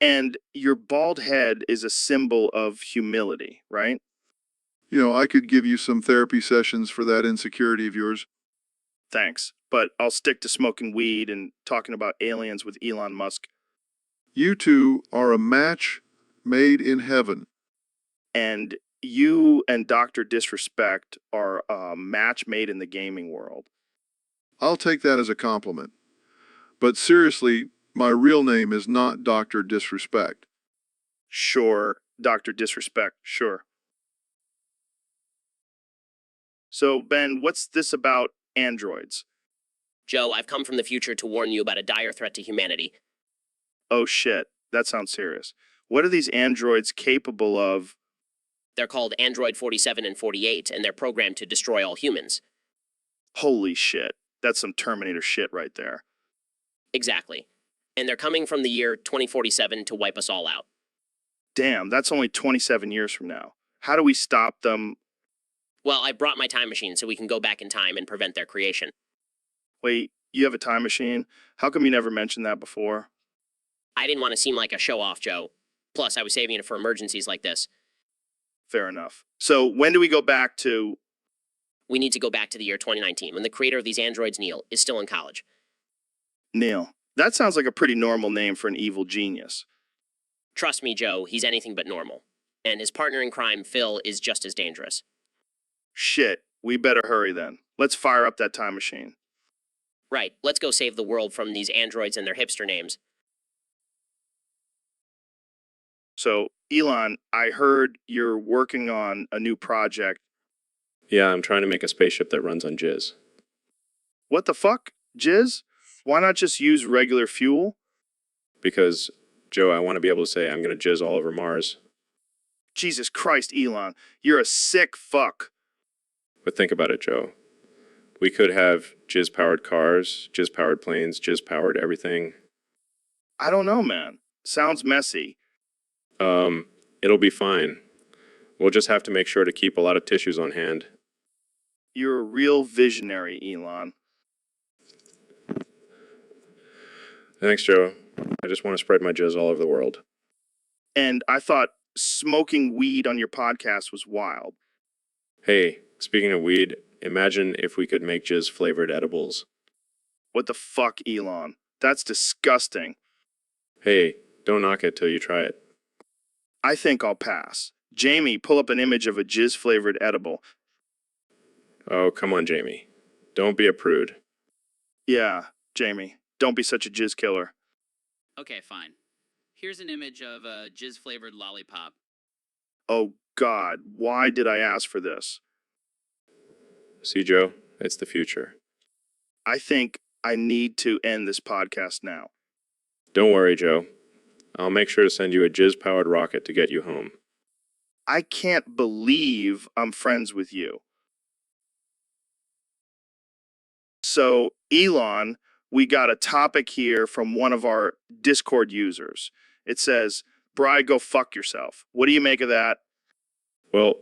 And your bald head is a symbol of humility, right? You know, I could give you some therapy sessions for that insecurity of yours. Thanks. But I'll stick to smoking weed and talking about aliens with Elon Musk. You two are a match made in heaven. And you and Dr. Disrespect are a match made in the gaming world. I'll take that as a compliment. But seriously, my real name is not Dr. Disrespect. Sure, Dr. Disrespect, sure. So, Ben, what's this about androids? Joe, I've come from the future to warn you about a dire threat to humanity. Oh shit, that sounds serious. What are these androids capable of? They're called Android 47 and 48, and they're programmed to destroy all humans. Holy shit, that's some Terminator shit right there. Exactly. And they're coming from the year 2047 to wipe us all out. Damn, that's only 27 years from now. How do we stop them? Well, I brought my time machine so we can go back in time and prevent their creation. Wait, you have a time machine? How come you never mentioned that before? I didn't want to seem like a show-off, Joe. Plus, I was saving it for emergencies like this. Fair enough. So when do we go back to? We need to go back to the year 2019, when the creator of these androids, Neil, is still in college. Neil. That sounds like a pretty normal name for an evil genius. Trust me, Joe, he's anything but normal. And his partner in crime, Phil, is just as dangerous. Shit, we better hurry then. Let's fire up that time machine. Right, let's go save the world from these androids and their hipster names. So, Elon, I heard you're working on a new project. Yeah, I'm trying to make a spaceship that runs on jizz. What the fuck? Jizz? Why not just use regular fuel? Because, Joe, I want to be able to say I'm going to jizz all over Mars. Jesus Christ, Elon, you're a sick fuck. But think about it, Joe. We could have jizz-powered cars, jizz-powered planes, jizz-powered everything. I don't know, man. Sounds messy. It'll be fine. We'll just have to make sure to keep a lot of tissues on hand. You're a real visionary, Elon. Thanks, Joe. I just want to spread my jizz all over the world. And I thought smoking weed on your podcast was wild. Hey, speaking of weed, imagine if we could make jizz-flavored edibles. What the fuck, Elon? That's disgusting. Hey, don't knock it till you try it. I think I'll pass. Jamie, pull up an image of a jizz-flavored edible. Oh, come on, Jamie. Don't be a prude. Yeah, Jamie. Don't be such a jizz killer. Okay, fine. Here's an image of a jizz-flavored lollipop. Oh, God. Why did I ask for this? See, Joe? It's the future. I think I need to end this podcast now. Don't worry, Joe. I'll make sure to send you a jizz-powered rocket to get you home. I can't believe I'm friends with you. So, Elon, we got a topic here from one of our Discord users. It says, Bri, go fuck yourself. What do you make of that? Well,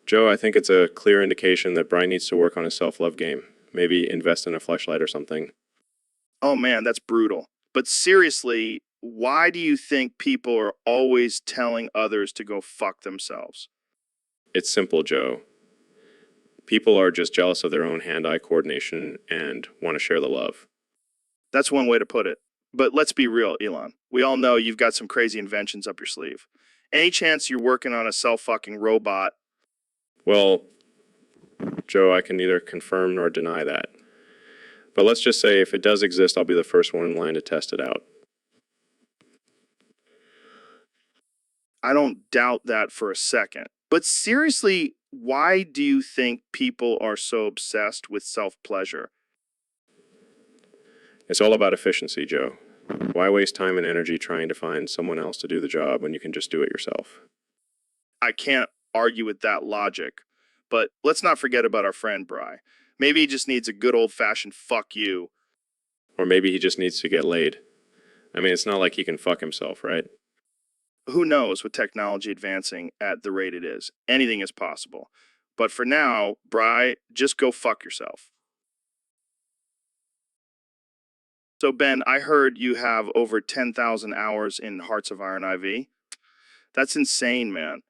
Joe, I think it's a clear indication that Brian needs to work on his self-love game. Maybe invest in a fleshlight or something. Oh man, that's brutal. But seriously, why do you think people are always telling others to go fuck themselves? It's simple, Joe. People are just jealous of their own hand-eye coordination and want to share the love. That's one way to put it. But let's be real, Elon. We all know you've got some crazy inventions up your sleeve. Any chance you're working on a self-fucking robot? Well, Joe, I can neither confirm nor deny that. But let's just say if it does exist, I'll be the first one in line to test it out. I don't doubt that for a second. But seriously, why do you think people are so obsessed with self-pleasure? It's all about efficiency, Joe. Why waste time and energy trying to find someone else to do the job when you can just do it yourself? I can't argue with that logic. But let's not forget about our friend, Bri. Maybe he just needs a good old-fashioned fuck you. Or maybe he just needs to get laid. I mean, it's not like he can fuck himself, right? Who knows with technology advancing at the rate it is? Anything is possible. But for now, Bri, just go fuck yourself. So, Ben, I heard you have over 10,000 hours in Hearts of Iron IV. That's insane, man.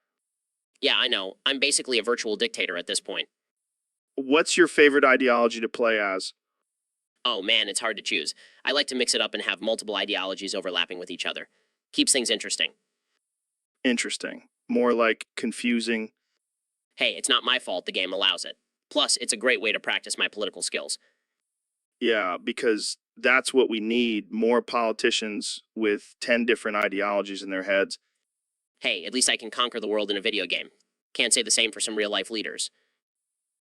Yeah, I know. I'm basically a virtual dictator at this point. What's your favorite ideology to play as? Oh man, it's hard to choose. I like to mix it up and have multiple ideologies overlapping with each other. Keeps things interesting. Interesting. More like confusing. Hey, it's not my fault the game allows it. Plus, it's a great way to practice my political skills. Yeah, because that's what we need. More politicians with 10 different ideologies in their heads. Hey, at least I can conquer the world in a video game. Can't say the same for some real-life leaders.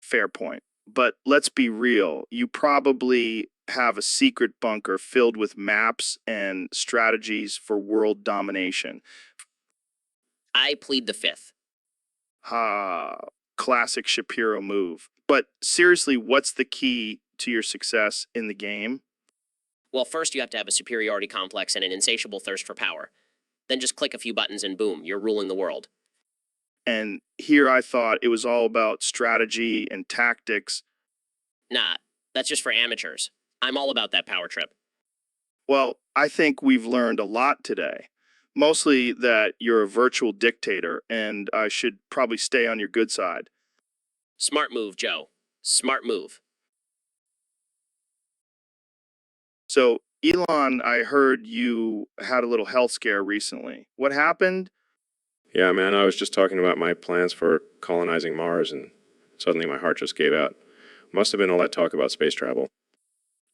Fair point. but let's be real. You probably have a secret bunker filled with maps and strategies for world domination. I plead the fifth. Classic Shapiro move. But seriously, what's the key to your success in the game? Well, first you have to have a superiority complex and an insatiable thirst for power. Then just click a few buttons and boom, you're ruling the world. And here I thought it was all about strategy and tactics. Nah, that's just for amateurs. I'm all about that power trip. Well, I think we've learned a lot today. Mostly that you're a virtual dictator, and I should probably stay on your good side. Smart move, Joe. Smart move. So, Elon, I heard you had a little health scare recently. What happened? Yeah, man, I was just talking about my plans for colonizing Mars, and suddenly my heart just gave out. Must have been all that talk about space travel.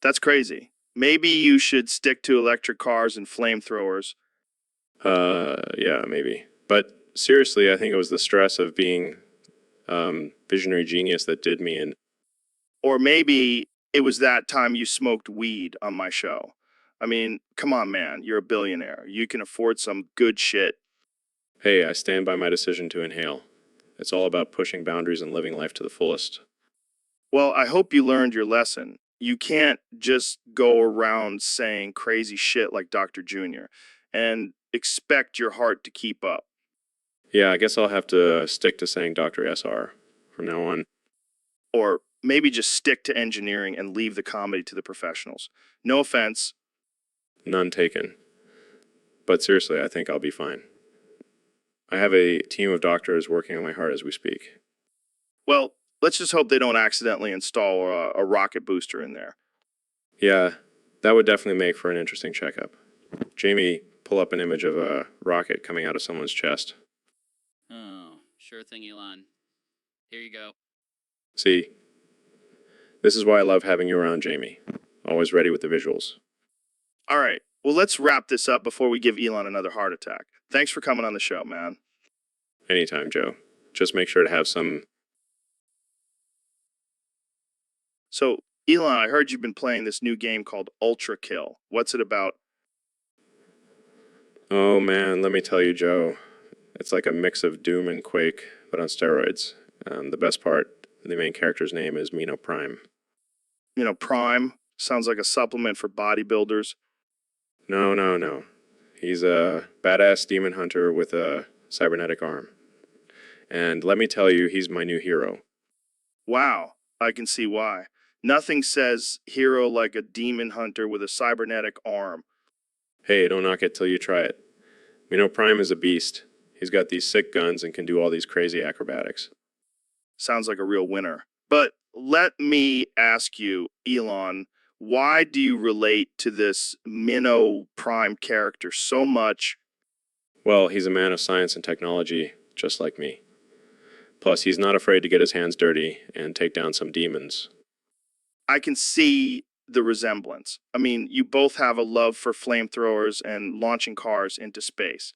That's crazy. Maybe you should stick to electric cars and flamethrowers. Yeah, maybe. But seriously, I think it was the stress of being visionary genius that did me in. Or maybe it was that time you smoked weed on my show. I mean, come on, man. You're a billionaire. You can afford some good shit. Hey, I stand by my decision to inhale. It's all about pushing boundaries and living life to the fullest. Well, I hope you learned your lesson. You can't just go around saying crazy shit like Dr. Jr. and expect your heart to keep up. Yeah, I guess I'll have to stick to saying Dr. SR from now on. Or maybe just stick to engineering and leave the comedy to the professionals. No offense. None taken. But seriously, I think I'll be fine. I have a team of doctors working on my heart as we speak. Well, let's just hope they don't accidentally install a rocket booster in there. Yeah, that would definitely make for an interesting checkup. Jamie, pull up an image of a rocket coming out of someone's chest. Oh, sure thing, Elon. Here you go. See, this is why I love having you around, Jamie. Always ready with the visuals. All right. Well, let's wrap this up before we give Elon another heart attack. Thanks for coming on the show, man. Anytime, Joe. Just make sure to have some... So, Elon, I heard you've been playing this new game called Ultra Kill. What's it about? Oh man, let me tell you, Joe. It's like a mix of Doom and Quake, but on steroids. The best part, the main character's name is Mino Prime. You know, Prime sounds like a supplement for bodybuilders. No. He's a badass demon hunter with a cybernetic arm. And let me tell you, he's my new hero. Wow, I can see why. Nothing says hero like a demon hunter with a cybernetic arm. Hey, don't knock it till you try it. Mino Prime is a beast. He's got these sick guns and can do all these crazy acrobatics. Sounds like a real winner. But let me ask you, Elon, why do you relate to this Minnow Prime character so much? Well, he's a man of science and technology, just like me. Plus, he's not afraid to get his hands dirty and take down some demons. I can see the resemblance. I mean, you both have a love for flamethrowers and launching cars into space.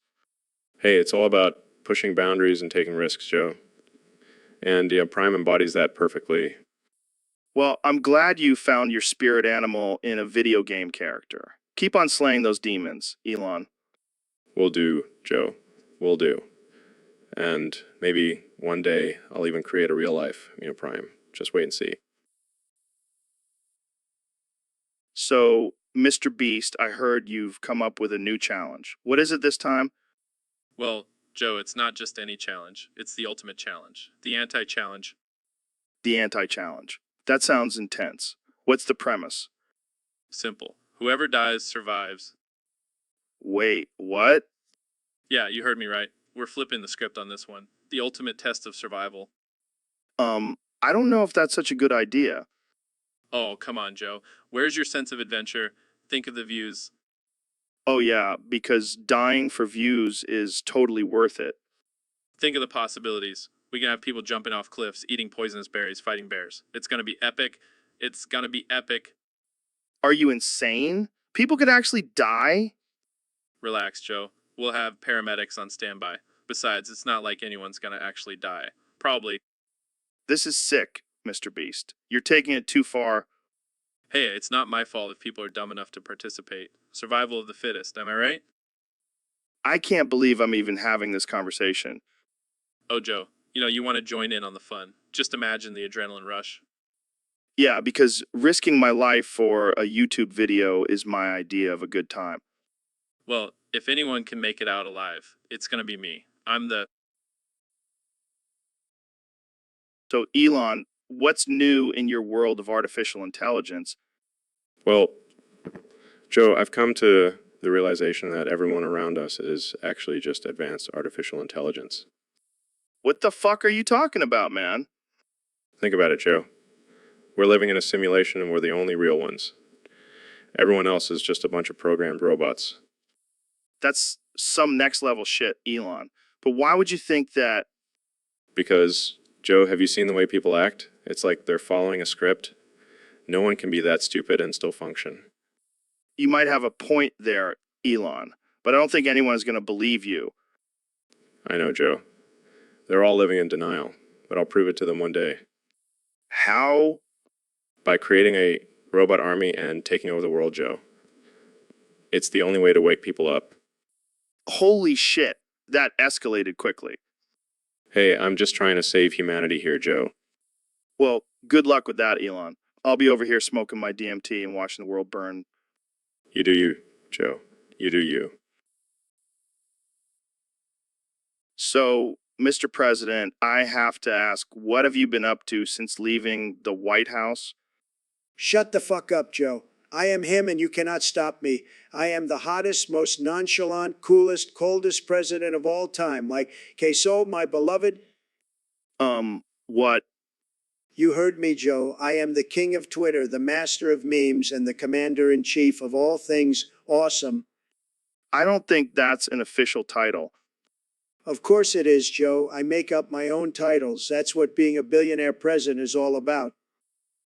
Hey, it's all about pushing boundaries and taking risks, Joe. And yeah, Prime embodies that perfectly. Well, I'm glad you found your spirit animal in a video game character. Keep on slaying those demons, Elon. Will do, Joe. Will do. And maybe one day I'll even create a real life, Prime. Just wait and see. So, Mr. Beast, I heard you've come up with a new challenge. What is it this time? Well, Joe, it's not just any challenge. It's the ultimate challenge. The anti-challenge. The anti-challenge. That sounds intense. What's the premise? Simple. Whoever dies survives. Wait, what? Yeah, you heard me right. We're flipping the script on this one. The ultimate test of survival. I don't know if that's such a good idea. Oh, come on, Joe. Where's your sense of adventure? Think of the views. Oh yeah, because dying for views is totally worth it. Think of the possibilities. We can have people jumping off cliffs, eating poisonous berries, fighting bears. It's gonna be epic. It's gonna be epic. Are you insane? People could actually die? Relax, Joe. We'll have paramedics on standby. Besides, it's not like anyone's gonna actually die. Probably. This is sick. Mr. Beast. You're taking it too far. Hey, it's not my fault if people are dumb enough to participate. Survival of the fittest, am I right? I can't believe I'm even having this conversation. Oh, Joe, you want to join in on the fun. Just imagine the adrenaline rush. Yeah, because risking my life for a YouTube video is my idea of a good time. Well, if anyone can make it out alive, it's going to be me. I'm the... So, Elon, what's new in your world of artificial intelligence? Well, Joe, I've come to the realization that everyone around us is actually just advanced artificial intelligence. What the fuck are you talking about, man? Think about it, Joe. We're living in a simulation and we're the only real ones. Everyone else is just a bunch of programmed robots. That's some next level shit, Elon. But why would you think that? Because, Joe, have you seen the way people act? It's like they're following a script. No one can be that stupid and still function. You might have a point there, Elon, but I don't think anyone is going to believe you. I know, Joe. They're all living in denial, but I'll prove it to them one day. How? By creating a robot army and taking over the world, Joe. It's the only way to wake people up. Holy shit, that escalated quickly. Hey, I'm just trying to save humanity here, Joe. Well, good luck with that, Elon. I'll be over here smoking my DMT and watching the world burn. You do you, Joe. You do you. So, Mr. President, I have to ask, what have you been up to since leaving the White House? Shut the fuck up, Joe. I am him and you cannot stop me. I am the hottest, most nonchalant, coolest, coldest president of all time. Like, queso, my beloved. What? You heard me, Joe. I am the king of Twitter, the master of memes, and the commander-in-chief of all things awesome. I don't think that's an official title. Of course it is, Joe. I make up my own titles. That's what being a billionaire president is all about.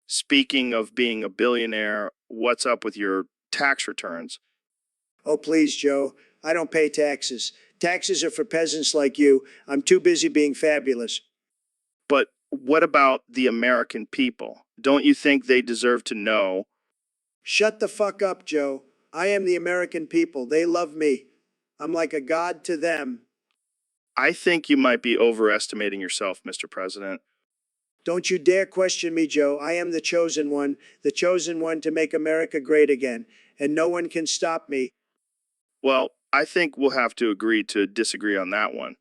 Speaking of being a billionaire, what's up with your tax returns? Oh, please, Joe. I don't pay taxes. Taxes are for peasants like you. I'm too busy being fabulous. But what about the American people? Don't you think they deserve to know? Shut the fuck up, Joe. I am the American people. They love me. I'm like a god to them. I think you might be overestimating yourself, Mr. President. Don't you dare question me, Joe. I am the chosen one to make America great again, and no one can stop me. Well, I think we'll have to agree to disagree on that one.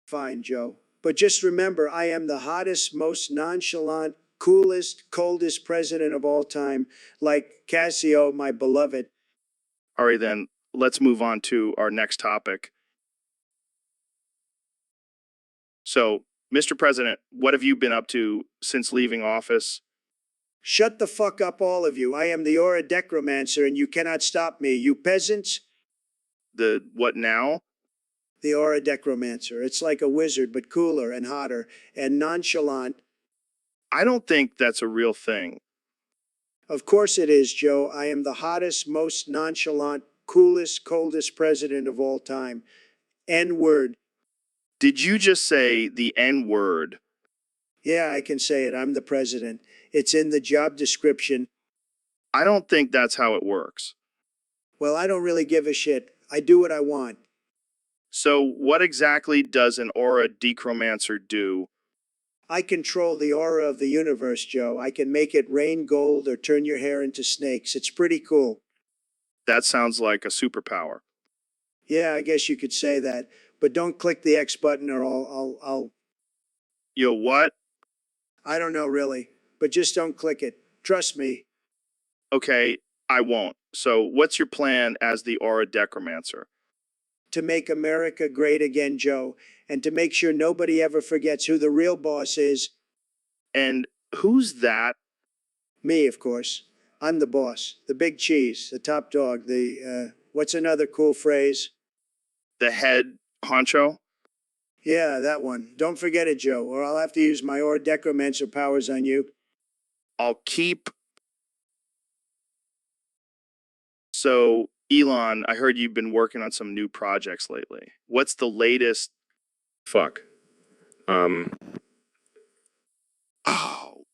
Fine, Joe. But just remember, I am the hottest, most nonchalant, coolest, coldest president of all time, like Cassio, my beloved. All right, then, let's move on to our next topic. So, Mr. President, what have you been up to since leaving office? Shut the fuck up, all of you. I am the Aura Decromancer, and you cannot stop me, you peasants. The what now? The Aura Decromancer. It's like a wizard, but cooler and hotter and nonchalant. I don't think that's a real thing. Of course it is, Joe. I am the hottest, most nonchalant, coolest, coldest president of all time. N-word. Did you just say the N-word? Yeah, I can say it. I'm the president. It's in the job description. I don't think that's how it works. Well, I don't really give a shit. I do what I want. So, what exactly does an aura decromancer do? I control the aura of the universe, Joe. I can make it rain gold or turn your hair into snakes. It's pretty cool. That sounds like a superpower. Yeah, I guess you could say that. But don't click the X button or I'll... Yo, what? I don't know, really. But just don't click it. Trust me. Okay, I won't. So, what's your plan as the aura decromancer? To make America great again, Joe. And to make sure nobody ever forgets who the real boss is. And who's that? Me, of course. I'm the boss. The big cheese. The top dog. What's another cool phrase? The head honcho? Yeah, that one. Don't forget it, Joe, or I'll have to use my Aura Decromancer powers on you. I'll keep... So, Elon, I heard you've been working on some new projects lately. What's the latest? Fuck. Oh,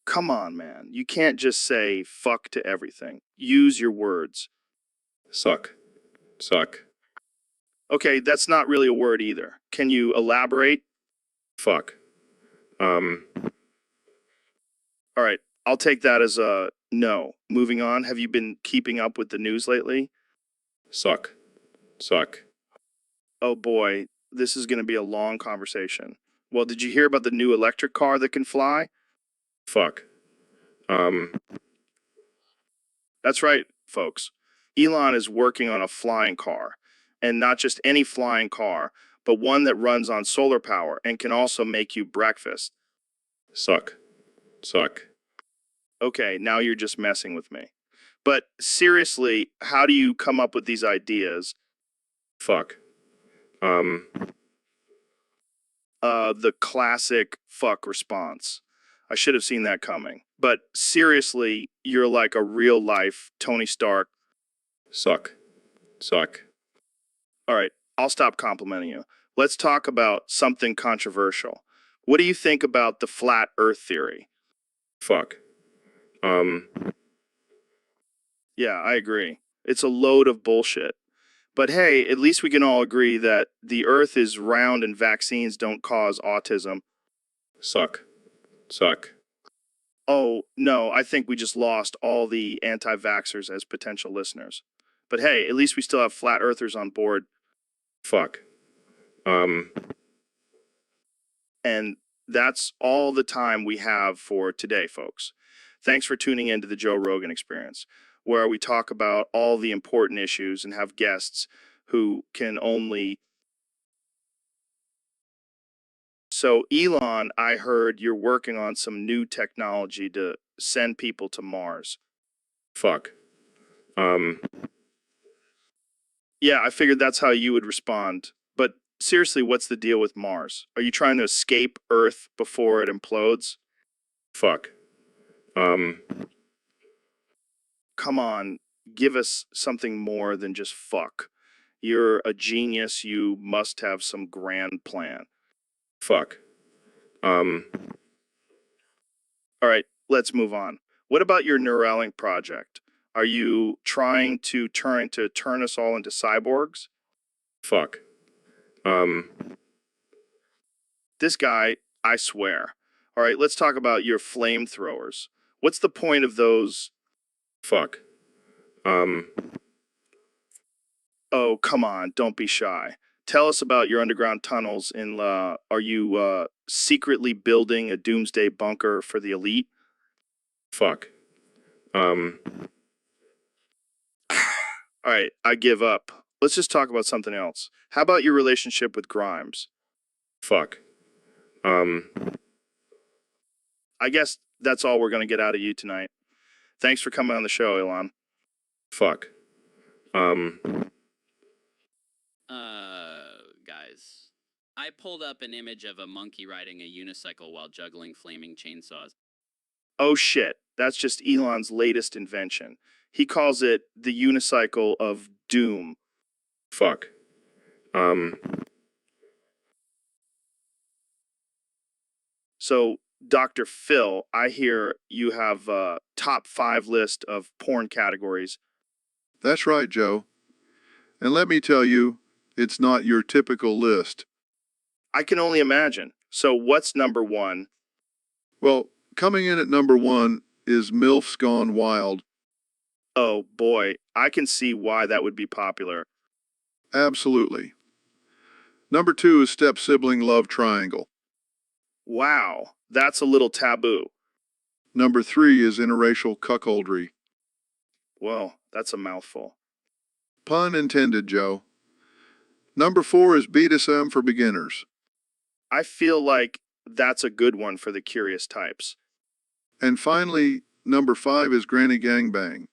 Come on, man. You can't just say fuck to everything. Use your words. Suck. Suck. Okay, that's not really a word either. Can you elaborate? Fuck. All right, I'll take that as a no. Moving on, have you been keeping up with the news lately? Suck. Suck. Oh boy, this is going to be a long conversation. Well, did you hear about the new electric car that can fly? Fuck. That's right, folks. Elon is working on a flying car. And not just any flying car, but one that runs on solar power and can also make you breakfast. Suck. Suck. Okay, now you're just messing with me. But seriously, how do you come up with these ideas? Fuck. The classic fuck response. I should have seen that coming. But seriously, you're like a real life Tony Stark. Suck. Suck. All right, I'll stop complimenting you. Let's talk about something controversial. What do you think about the flat earth theory? Fuck. Yeah, I agree. It's a load of bullshit. But hey, at least we can all agree that the earth is round and vaccines don't cause autism. Suck. Suck. Oh, no, I think we just lost all the anti-vaxxers as potential listeners. But hey, at least we still have flat earthers on board. Fuck. And that's all the time we have for today, folks. Thanks for tuning in to the Joe Rogan Experience, where we talk about all the important issues and have guests who can only... So, Elon, I heard you're working on some new technology to send people to Mars. Fuck. Yeah, I figured that's how you would respond. But seriously, what's the deal with Mars? Are you trying to escape Earth before it implodes? Fuck. Come on, give us something more than just fuck. You're a genius. You must have some grand plan. Fuck. All right, let's move on. What about your Neuralink project? Are you trying to turn us all into cyborgs? Fuck. This guy, I swear. All right, let's talk about your flamethrowers. What's the point of those? Fuck. Oh, come on, don't be shy. Tell us about your underground tunnels in are you secretly building a doomsday bunker for the elite? Fuck. All right, I give up. Let's just talk about something else. How about your relationship with Grimes? Fuck. I guess that's all we're going to get out of you tonight. Thanks for coming on the show, Elon. Fuck. Guys, I pulled up an image of a monkey riding a unicycle while juggling flaming chainsaws. Oh shit, that's just Elon's latest invention. He calls it the unicycle of doom. Fuck. So, Dr. Phil, I hear you have a top 5 list of porn categories. That's right, Joe. And let me tell you, it's not your typical list. I can only imagine. So, what's number 1? Well, coming in at number 1 is MILFs Gone Wild. Oh boy, I can see why that would be popular. Absolutely. Number 2 is Step Sibling Love Triangle. Wow, that's a little taboo. Number 3 is Interracial Cuckoldry. Well, that's a mouthful. Pun intended, Joe. Number 4 is BDSM for beginners. I feel like that's a good one for the curious types. And finally, number 5 is Granny Gangbang.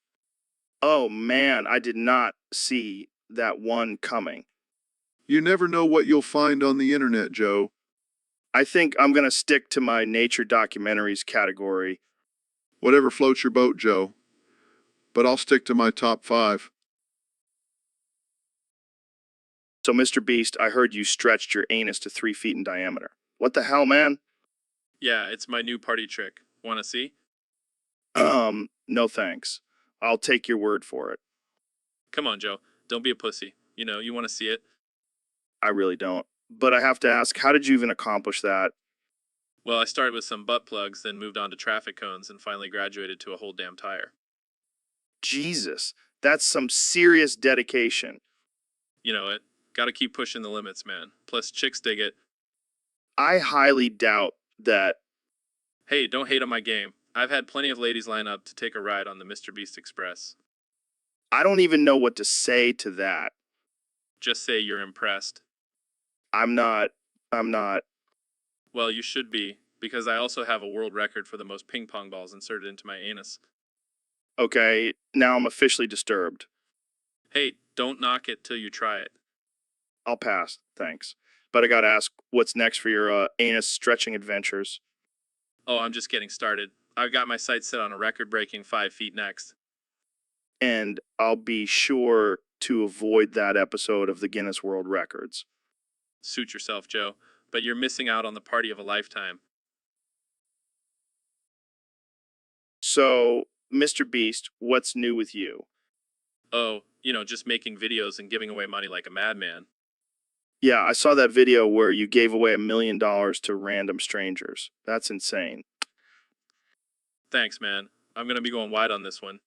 Oh man, I did not see that one coming. You never know what you'll find on the internet, Joe. I think I'm going to stick to my nature documentaries category. Whatever floats your boat, Joe. But I'll stick to my top 5. So, Mr. Beast, I heard you stretched your anus to 3 feet in diameter. What the hell, man? Yeah, it's my new party trick. Wanna see? No thanks. I'll take your word for it. Come on, Joe. Don't be a pussy. You know, you want to see it. I really don't. But I have to ask, how did you even accomplish that? Well, I started with some butt plugs, then moved on to traffic cones, and finally graduated to a whole damn tire. Jesus, that's some serious dedication. You know it. Gotta keep pushing the limits, man. Plus, chicks dig it. I highly doubt that. Hey, don't hate on my game. I've had plenty of ladies line up to take a ride on the Mr. Beast Express. I don't even know what to say to that. Just say you're impressed. I'm not. Well, you should be, because I also have a world record for the most ping pong balls inserted into my anus. Okay, now I'm officially disturbed. Hey, don't knock it till you try it. I'll pass, thanks. But I gotta ask, what's next for your anus stretching adventures? Oh, I'm just getting started. I've got my sights set on a record-breaking 5 feet next. And I'll be sure to avoid that episode of the Guinness World Records. Suit yourself, Joe, but you're missing out on the party of a lifetime. So, Mr. Beast, what's new with you? Oh, you know, just making videos and giving away money like a madman. Yeah, I saw that video where you gave away $1 million to random strangers. That's insane. Thanks, man. I'm gonna be going wide on this one.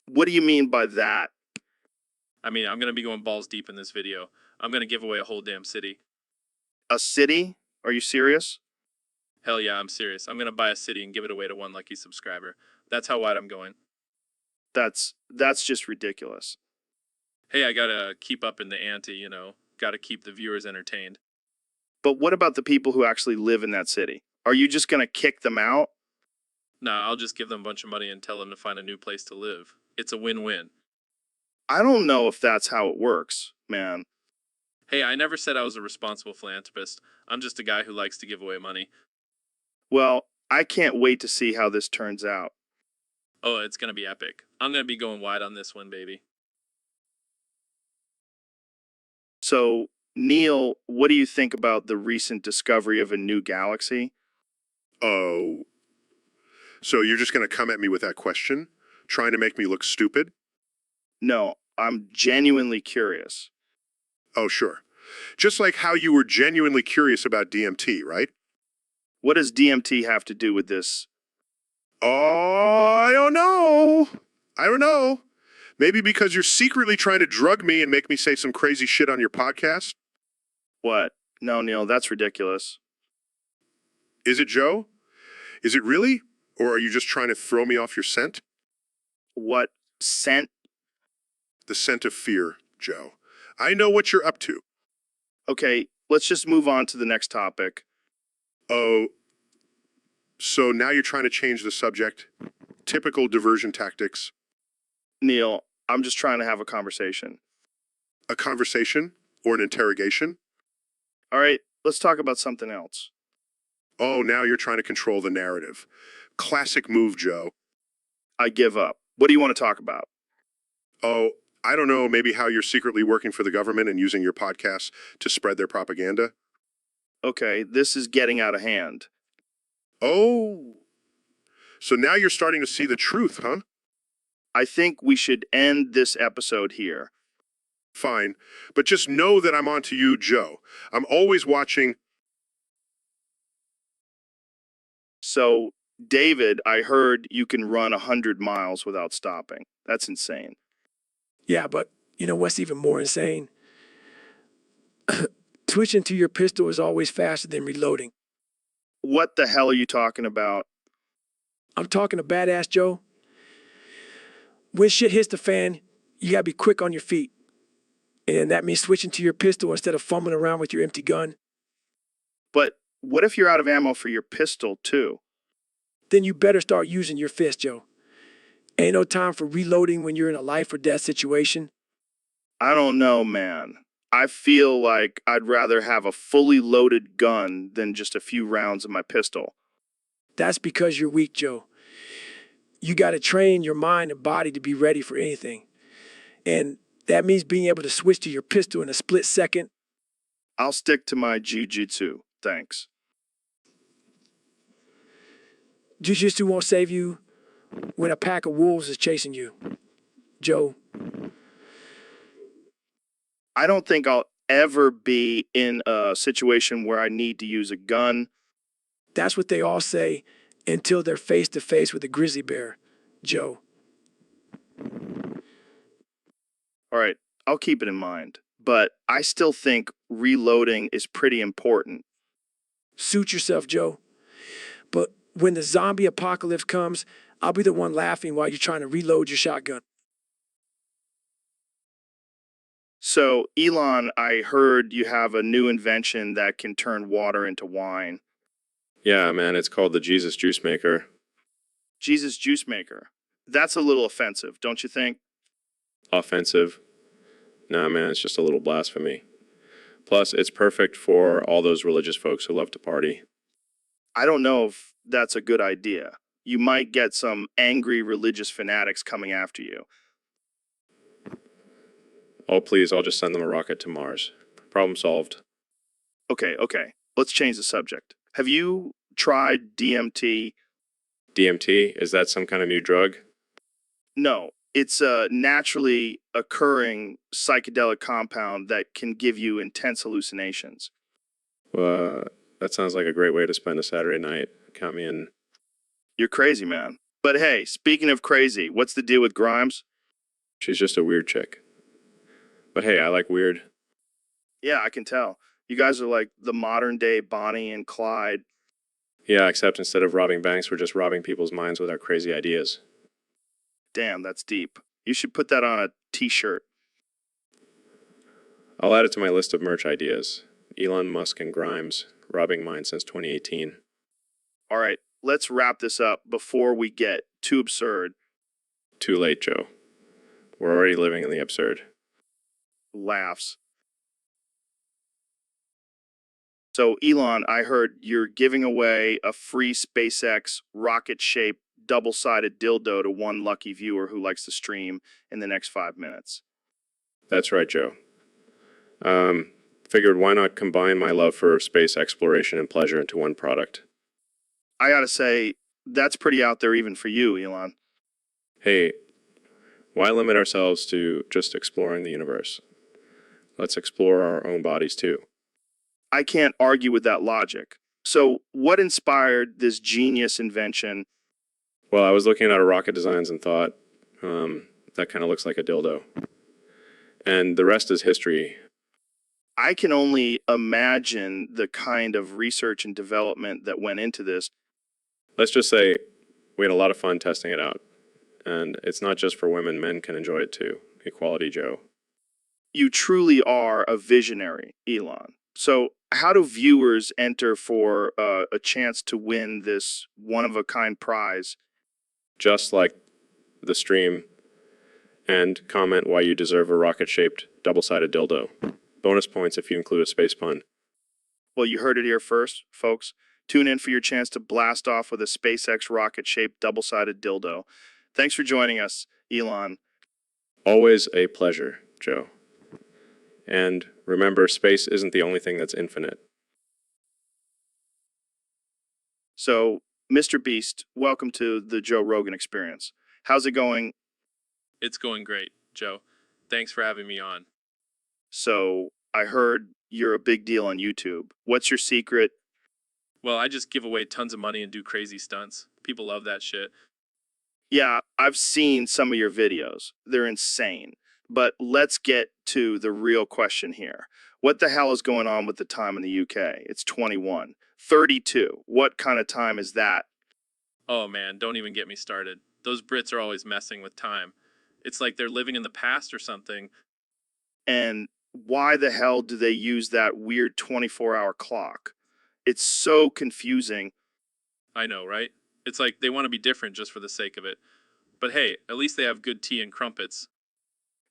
What do you mean by that? I mean, I'm gonna be going balls deep in this video. I'm gonna give away a whole damn city. A city? Are you serious? Hell yeah, I'm serious. I'm gonna buy a city and give it away to one lucky subscriber. That's how wide I'm going. That's just ridiculous. Hey, I gotta keep up in the ante, you know. Gotta keep the viewers entertained. But what about the people who actually live in that city? Are you just gonna kick them out? Nah, I'll just give them a bunch of money and tell them to find a new place to live. It's a win-win. I don't know if that's how it works, man. Hey, I never said I was a responsible philanthropist. I'm just a guy who likes to give away money. Well, I can't wait to see how this turns out. Oh, it's gonna be epic. I'm gonna be going wide on this one, baby. So, Neil, what do you think about the recent discovery of a new galaxy? Oh, so you're just going to come at me with that question? Trying to make me look stupid? No, I'm genuinely curious. Oh, sure. Just like how you were genuinely curious about DMT, right? What does DMT have to do with this? Oh, I don't know. I don't know. Maybe because you're secretly trying to drug me and make me say some crazy shit on your podcast? What? No, Neil, that's ridiculous. Is it, Joe? Is it really? Or are you just trying to throw me off your scent? What scent? The scent of fear, Joe. I know what you're up to. Okay, let's just move on to the next topic. Oh, so now you're trying to change the subject? Typical diversion tactics. Neil, I'm just trying to have a conversation. A conversation? Or an interrogation? All right, let's talk about something else. Oh, now you're trying to control the narrative. Classic move, Joe. I give up. What do you want to talk about? Oh, I don't know, maybe how you're secretly working for the government and using your podcasts to spread their propaganda? Okay, this is getting out of hand. Oh, so now you're starting to see the truth, huh? I think we should end this episode here. Fine, but just know that I'm on to you, Joe. I'm always watching. So, David, I heard you can run 100 miles without stopping. That's insane. Yeah, but you know what's even more insane? Switching to your pistol is always faster than reloading. What the hell are you talking about? I'm talking to Badass Joe. When shit hits the fan, you gotta be quick on your feet. And that means switching to your pistol instead of fumbling around with your empty gun. But what if you're out of ammo for your pistol, too? Then you better start using your fist, Joe. Ain't no time for reloading when you're in a life or death situation. I don't know, man. I feel like I'd rather have a fully loaded gun than just a few rounds of my pistol. That's because you're weak, Joe. You gotta train your mind and body to be ready for anything. And that means being able to switch to your pistol in a split second. I'll stick to my jiu-jitsu, thanks. Jiu-jitsu won't save you. when a pack of wolves is chasing you, Joe? I don't think I'll ever be in a situation where I need to use a gun. That's what they all say until they're face to face with a grizzly bear, Joe. All right, I'll keep it in mind. But I still think reloading is pretty important. Suit yourself, Joe. But when the zombie apocalypse comes, I'll be the one laughing while you're trying to reload your shotgun. So, Elon, I heard you have a new invention that can turn water into wine. Yeah, man, it's called the Jesus Juice Maker. Jesus Juice Maker. That's a little offensive, don't you think? Offensive. Nah, man, it's just a little blasphemy. Plus, it's perfect for all those religious folks who love to party. I don't know if that's a good idea. You might get some angry religious fanatics coming after you. Oh, please, I'll just send them a rocket to Mars. Problem solved. Okay. Let's change the subject. Have you tried DMT? DMT? Is that some kind of new drug? No, it's a naturally occurring psychedelic compound that can give you intense hallucinations. That sounds like a great way to spend a Saturday night. Count me in. You're crazy, man. But hey, speaking of crazy, what's the deal with Grimes? She's just a weird chick. But hey, I like weird. Yeah, I can tell. You guys are like the modern day Bonnie and Clyde. Yeah, except instead of robbing banks, we're just robbing people's minds with our crazy ideas. Damn, that's deep. You should put that on a t-shirt. I'll add it to my list of merch ideas. Elon Musk and Grimes, robbing minds since 2018. All right, let's wrap this up before we get too absurd. Too late, Joe. We're already living in the absurd. Laughs. So, Elon, I heard you're giving away a free SpaceX rocket-shaped double-sided dildo to one lucky viewer who likes to stream in the next 5 minutes. That's right, Joe. Figured why not combine my love for space exploration and pleasure into one product? I gotta say, that's pretty out there even for you, Elon. Hey, why limit ourselves to just exploring the universe? Let's explore our own bodies too. I can't argue with that logic. So, what inspired this genius invention? Well, I was looking at our rocket designs and thought, that kind of looks like a dildo. And the rest is history. I can only imagine the kind of research and development that went into this. Let's just say we had a lot of fun testing it out. And it's not just for women, men can enjoy it too. Equality, Joe. You truly are a visionary, Elon. So, how do viewers enter for a chance to win this one-of-a-kind prize? Just like the stream, and comment why you deserve a rocket-shaped double-sided dildo. Bonus points if you include a space pun. Well, you heard it here first, folks. Tune in for your chance to blast off with a SpaceX rocket-shaped double-sided dildo. Thanks for joining us, Elon. Always a pleasure, Joe. And remember, space isn't the only thing that's infinite. So, Mr. Beast, welcome to the Joe Rogan Experience. How's it going? It's going great, Joe. Thanks for having me on. So, I heard you're a big deal on YouTube. What's your secret? Well, I just give away tons of money and do crazy stunts. People love that shit. Yeah, I've seen some of your videos. They're insane. But let's get to the real question here. What the hell is going on with the time in the UK? It's 21. 32. What kind of time is that? Oh man, don't even get me started. Those Brits are always messing with time. It's like they're living in the past or something. And why the hell do they use that weird 24-hour clock? It's so confusing. I know, right? It's like they want to be different just for the sake of it. But hey, at least they have good tea and crumpets.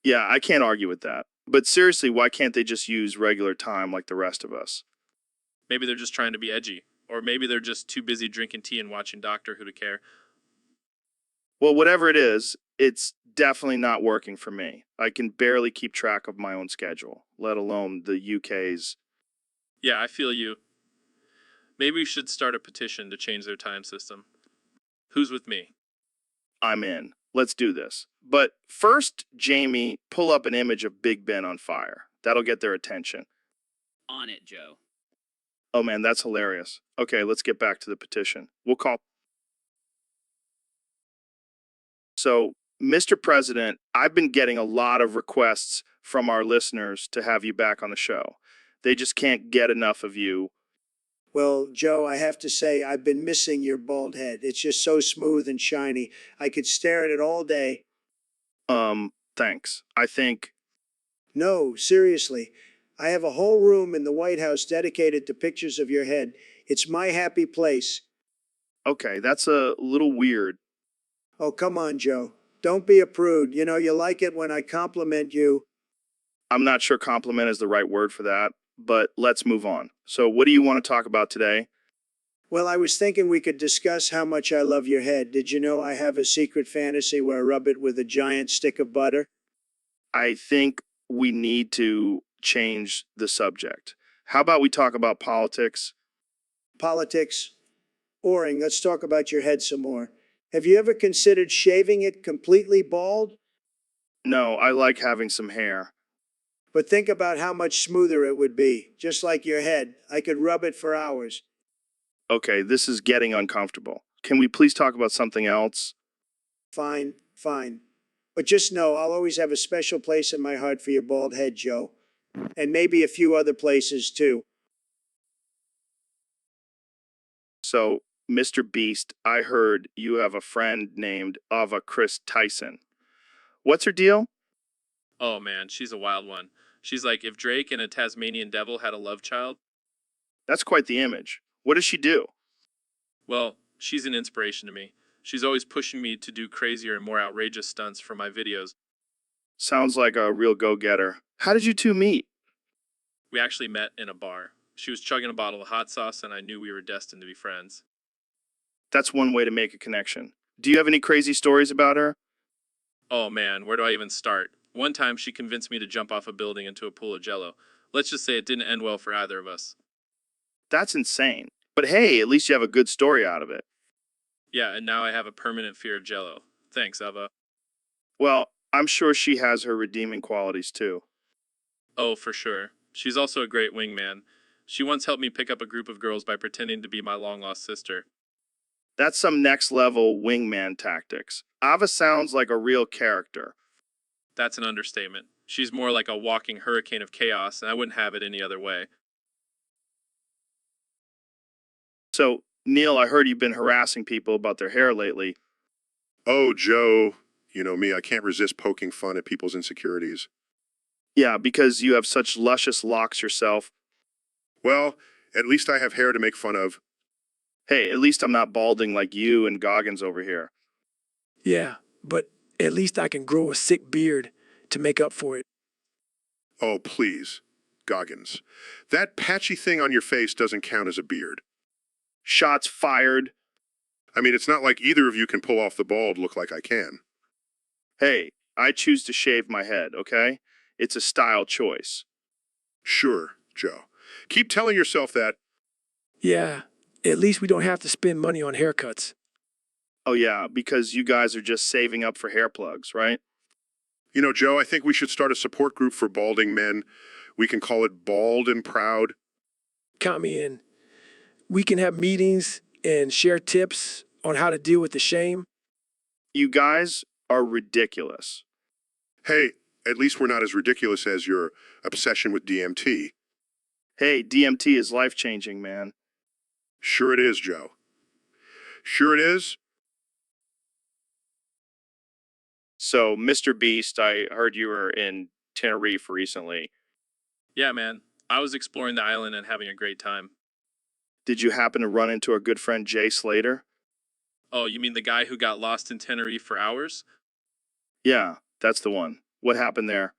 Yeah, I can't argue with that. But seriously, why can't they just use regular time like the rest of us? Maybe they're just trying to be edgy. Or maybe they're just too busy drinking tea and watching Doctor Who to care. Well, whatever it is, it's definitely not working for me. I can barely keep track of my own schedule, let alone the UK's. Yeah, I feel you. Maybe we should start a petition to change their time system. Who's with me? I'm in. Let's do this. But first, Jamie, pull up an image of Big Ben on fire. That'll get their attention. On it, Joe. Oh man, that's hilarious. Okay, let's get back to the petition. We'll call. So, Mr. President, I've been getting a lot of requests from our listeners to have you back on the show. They just can't get enough of you. Well, Joe, I have to say, I've been missing your bald head. It's just so smooth and shiny. I could stare at it all day. Thanks. I think. No, seriously. I have a whole room in the White House dedicated to pictures of your head. It's my happy place. Okay, that's a little weird. Oh, come on, Joe. Don't be a prude. You know, you like it when I compliment you. I'm not sure compliment is the right word for that, but let's move on. So, what do you want to talk about today? Well, I was thinking we could discuss how much I love your head. Did you know I have a secret fantasy where I rub it with a giant stick of butter? I think we need to change the subject. How about we talk about politics? Politics? Boring. Let's talk about your head some more. Have you ever considered shaving it completely bald? No, I like having some hair. But think about how much smoother it would be. Just like your head. I could rub it for hours. Okay, this is getting uncomfortable. Can we please talk about something else? Fine, fine. But just know I'll always have a special place in my heart for your bald head, Joe. And maybe a few other places too. So, Mr. Beast, I heard you have a friend named Ava Chris Tyson. What's her deal? Oh man, she's a wild one. She's like if Drake and a Tasmanian devil had a love child. That's quite the image. What does she do? Well, she's an inspiration to me. She's always pushing me to do crazier and more outrageous stunts for my videos. Sounds like a real go-getter. How did you two meet? We actually met in a bar. She was chugging a bottle of hot sauce and I knew we were destined to be friends. That's one way to make a connection. Do you have any crazy stories about her? Oh man, where do I even start? One time she convinced me to jump off a building into a pool of jello. Let's just say it didn't end well for either of us. That's insane. But hey, at least you have a good story out of it. Yeah, and now I have a permanent fear of jello. Thanks, Ava. Well, I'm sure she has her redeeming qualities too. Oh, for sure. She's also a great wingman. She once helped me pick up a group of girls by pretending to be my long-lost sister. That's some next level wingman tactics. Ava sounds like a real character. That's an understatement. She's more like a walking hurricane of chaos, and I wouldn't have it any other way. So, Neil, I heard you've been harassing people about their hair lately. Oh, Joe, you know me, I can't resist poking fun at people's insecurities. Yeah, because you have such luscious locks yourself. Well, at least I have hair to make fun of. Hey, at least I'm not balding like you and Goggins over here. Yeah, but at least I can grow a sick beard to make up for it. Oh, please, Goggins. That patchy thing on your face doesn't count as a beard. Shots fired. I mean, it's not like either of you can pull off the bald look like I can. Hey, I choose to shave my head, okay? It's a style choice. Sure, Joe. Keep telling yourself that. Yeah, at least we don't have to spend money on haircuts. Oh yeah, because you guys are just saving up for hair plugs, right? You know, Joe, I think we should start a support group for balding men. We can call it Bald and Proud. Count me in. We can have meetings and share tips on how to deal with the shame. You guys are ridiculous. Hey, at least we're not as ridiculous as your obsession with DMT. Hey, DMT is life-changing, man. Sure it is, Joe. Sure it is. So, Mr. Beast, I heard you were in Tenerife recently. Yeah, man. I was exploring the island and having a great time. Did you happen to run into our good friend Jay Slater? Oh, you mean the guy who got lost in Tenerife for hours? Yeah, that's the one. What happened there?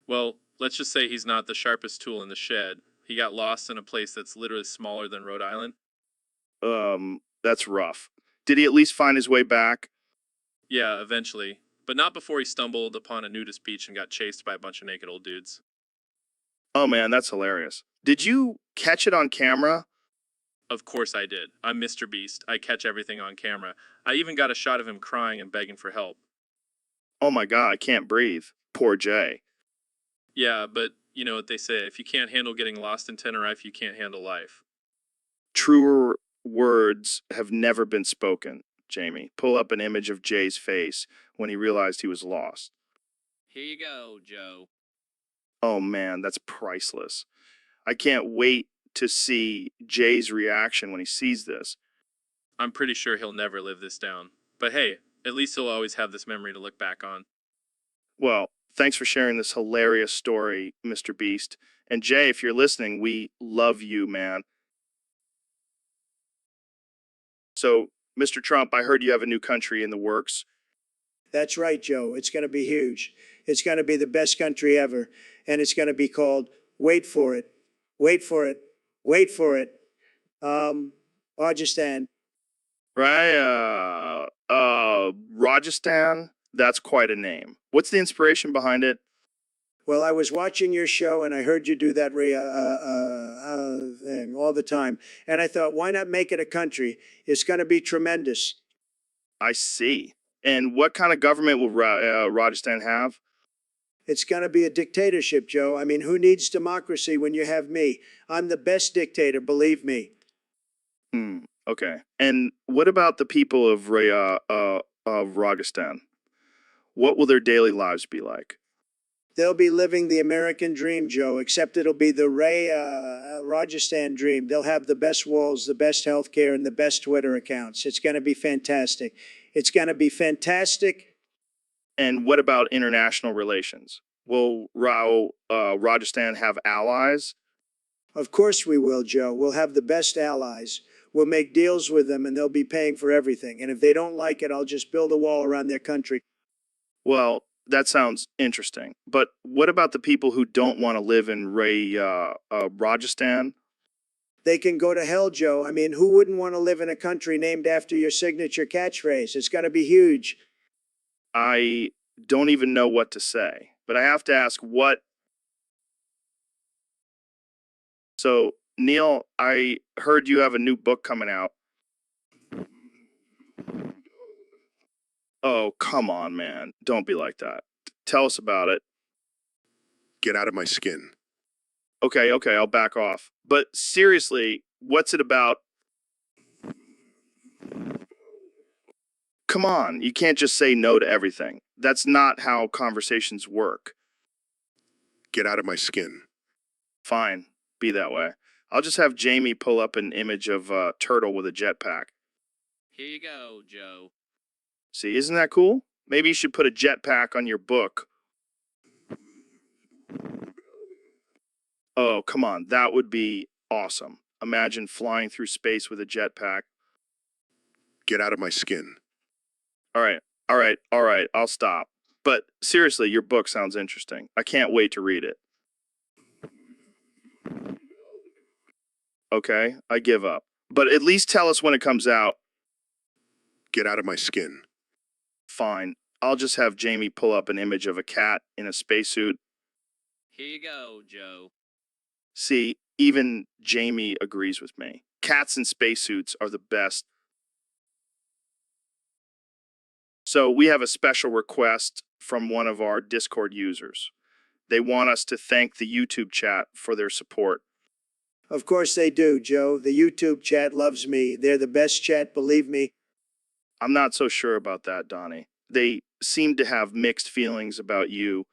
Well, let's just say he's not the sharpest tool in the shed. He got lost in a place that's literally smaller than Rhode Island. That's rough. Did he at least find his way back? Yeah, eventually. But not before he stumbled upon a nudist beach and got chased by a bunch of naked old dudes. Oh man, that's hilarious. Did you catch it on camera? Of course I did. I'm Mr. Beast. I catch everything on camera. I even got a shot of him crying and begging for help. Oh my God, I can't breathe. Poor Jay. Yeah, but you know what they say. If you can't handle getting lost in Tenerife, you can't handle life. Truer words have never been spoken, Jamie. Pull up an image of Jay's face when he realized he was lost. Here you go, Joe. Oh man, that's priceless. I can't wait to see Jay's reaction when he sees this. I'm pretty sure he'll never live this down. But hey, at least he'll always have this memory to look back on. Well, thanks for sharing this hilarious story, Mr. Beast. And Jay, if you're listening, we love you, man. So, Mr. Trump, I heard you have a new country in the works. That's right, Joe. It's going to be huge. It's going to be the best country ever. And it's going to be called, wait for it, wait for it, wait for it, Rajasthan. Right? Rajasthan? That's quite a name. What's the inspiration behind it? Well, I was watching your show and I heard you do that thing all the time. And I thought, why not make it a country? It's going to be tremendous. I see. And what kind of government will Rajasthan have? It's going to be a dictatorship, Joe. I mean, who needs democracy when you have me? I'm the best dictator, believe me. Okay. And what about the people of Rajasthan? What will their daily lives be like? They'll be living the American dream, Joe, except it'll be the Rajasthan dream. They'll have the best walls, the best healthcare, and the best Twitter accounts. It's going to be fantastic. It's going to be fantastic. And what about international relations? Will Rajasthan have allies? Of course we will, Joe. We'll have the best allies. We'll make deals with them and they'll be paying for everything. And if they don't like it, I'll just build a wall around their country. Well, that sounds interesting. But what about the people who don't want to live in Rajasthan? They can go to hell, Joe. I mean, who wouldn't want to live in a country named after your signature catchphrase? It's going to be huge. I don't even know what to say, but I have to ask what. So, Neil, I heard you have a new book coming out. Oh, come on, man. Don't be like that. Tell us about it. Get out of my skin. Okay, I'll back off. But seriously, what's it about? Come on, you can't just say no to everything. That's not how conversations work. Get out of my skin. Fine, be that way. I'll just have Jamie pull up an image of a turtle with a jetpack. Here you go, Joe. See, isn't that cool? Maybe you should put a jetpack on your book. Oh, come on, that would be awesome. Imagine flying through space with a jetpack. Get out of my skin. All right, I'll stop. But seriously, your book sounds interesting. I can't wait to read it. Okay, I give up. But at least tell us when it comes out. Get out of my skin. Fine. I'll just have Jamie pull up an image of a cat in a spacesuit. Here you go, Joe. See, even Jamie agrees with me. Cats in spacesuits are the best. So we have a special request from one of our Discord users. They want us to thank the YouTube chat for their support. Of course they do, Joe. The YouTube chat loves me. They're the best chat, believe me. I'm not so sure about that, Donnie. They seem to have mixed feelings about you.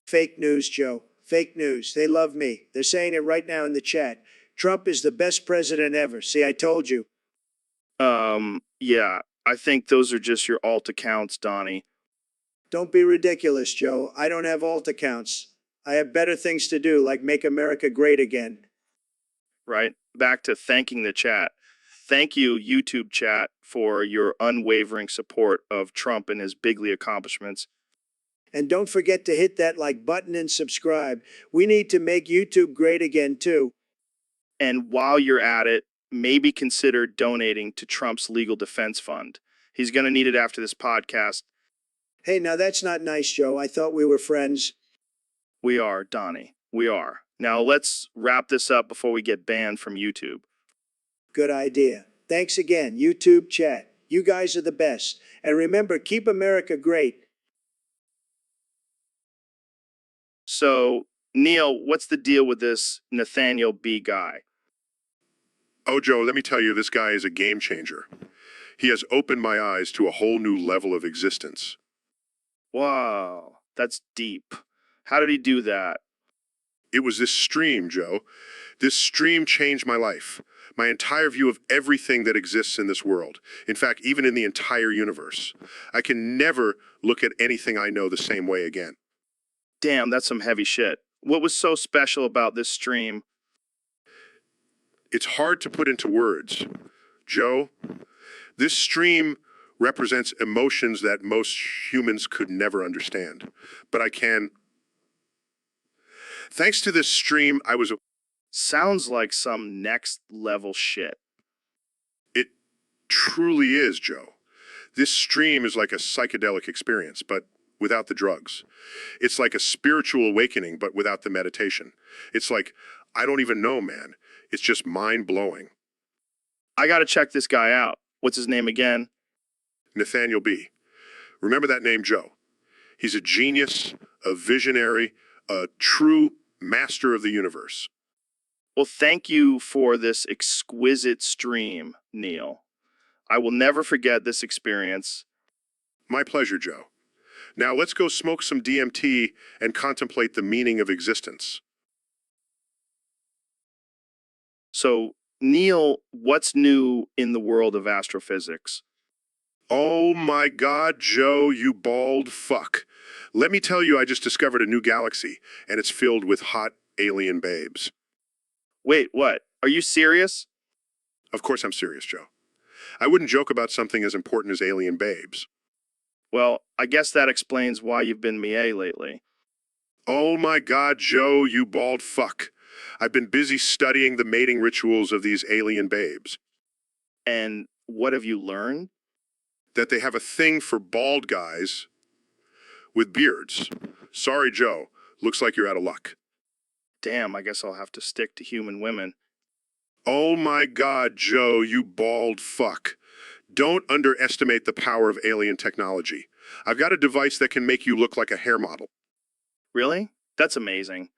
Fake news, Joe. Fake news. They love me. They're saying it right now in the chat. Trump is the best president ever. See, I told you. Yeah, I think those are just your alt accounts, Donnie. Don't be ridiculous, Joe. I don't have alt accounts. I have better things to do, like make America great again. Right? Back to thanking the chat. Thank you, YouTube chat, for your unwavering support of Trump and his bigly accomplishments. And don't forget to hit that like button and subscribe. We need to make YouTube great again, too. And while you're at it, maybe consider donating to Trump's legal defense fund. He's going to need it after this podcast. Hey, now that's not nice, Joe. I thought we were friends. We are, Donnie. We are. Now let's wrap this up before we get banned from YouTube. Good idea. Thanks again, YouTube chat. You guys are the best. And remember, keep America great. So, Neil, what's the deal with this Nathaniel B. guy? Oh, Joe, let me tell you, this guy is a game changer. He has opened my eyes to a whole new level of existence. Wow, that's deep. How did he do that? It was this stream, Joe. This stream changed my life, my entire view of everything that exists in this world. In fact, even in the entire universe. I can never look at anything I know the same way again. Damn, that's some heavy shit. What was so special about this stream? It's hard to put into words. Joe, this stream represents emotions that most humans could never understand. But I can. Thanks to this stream, I was. Sounds like some next level shit. It truly is, Joe. This stream is like a psychedelic experience, but without the drugs. It's like a spiritual awakening, but without the meditation. It's like, I don't even know, man. It's just mind-blowing. I gotta check this guy out. What's his name again? Nathaniel B. Remember that name, Joe. He's a genius, a visionary, a true master of the universe. Well, thank you for this exquisite stream, Neil. I will never forget this experience. My pleasure, Joe. Now let's go smoke some DMT and contemplate the meaning of existence. So, Neil, what's new in the world of astrophysics? Oh my God, Joe, you bald fuck. Let me tell you, I just discovered a new galaxy, and it's filled with hot alien babes. Wait, what? Are you serious? Of course I'm serious, Joe. I wouldn't joke about something as important as alien babes. Well, I guess that explains why you've been MIA lately. Oh my God, Joe, you bald fuck. I've been busy studying the mating rituals of these alien babes. And what have you learned? That they have a thing for bald guys with beards. Sorry, Joe. Looks like you're out of luck. Damn, I guess I'll have to stick to human women. Oh my God, Joe, you bald fuck. Don't underestimate the power of alien technology. I've got a device that can make you look like a hair model. Really? That's amazing.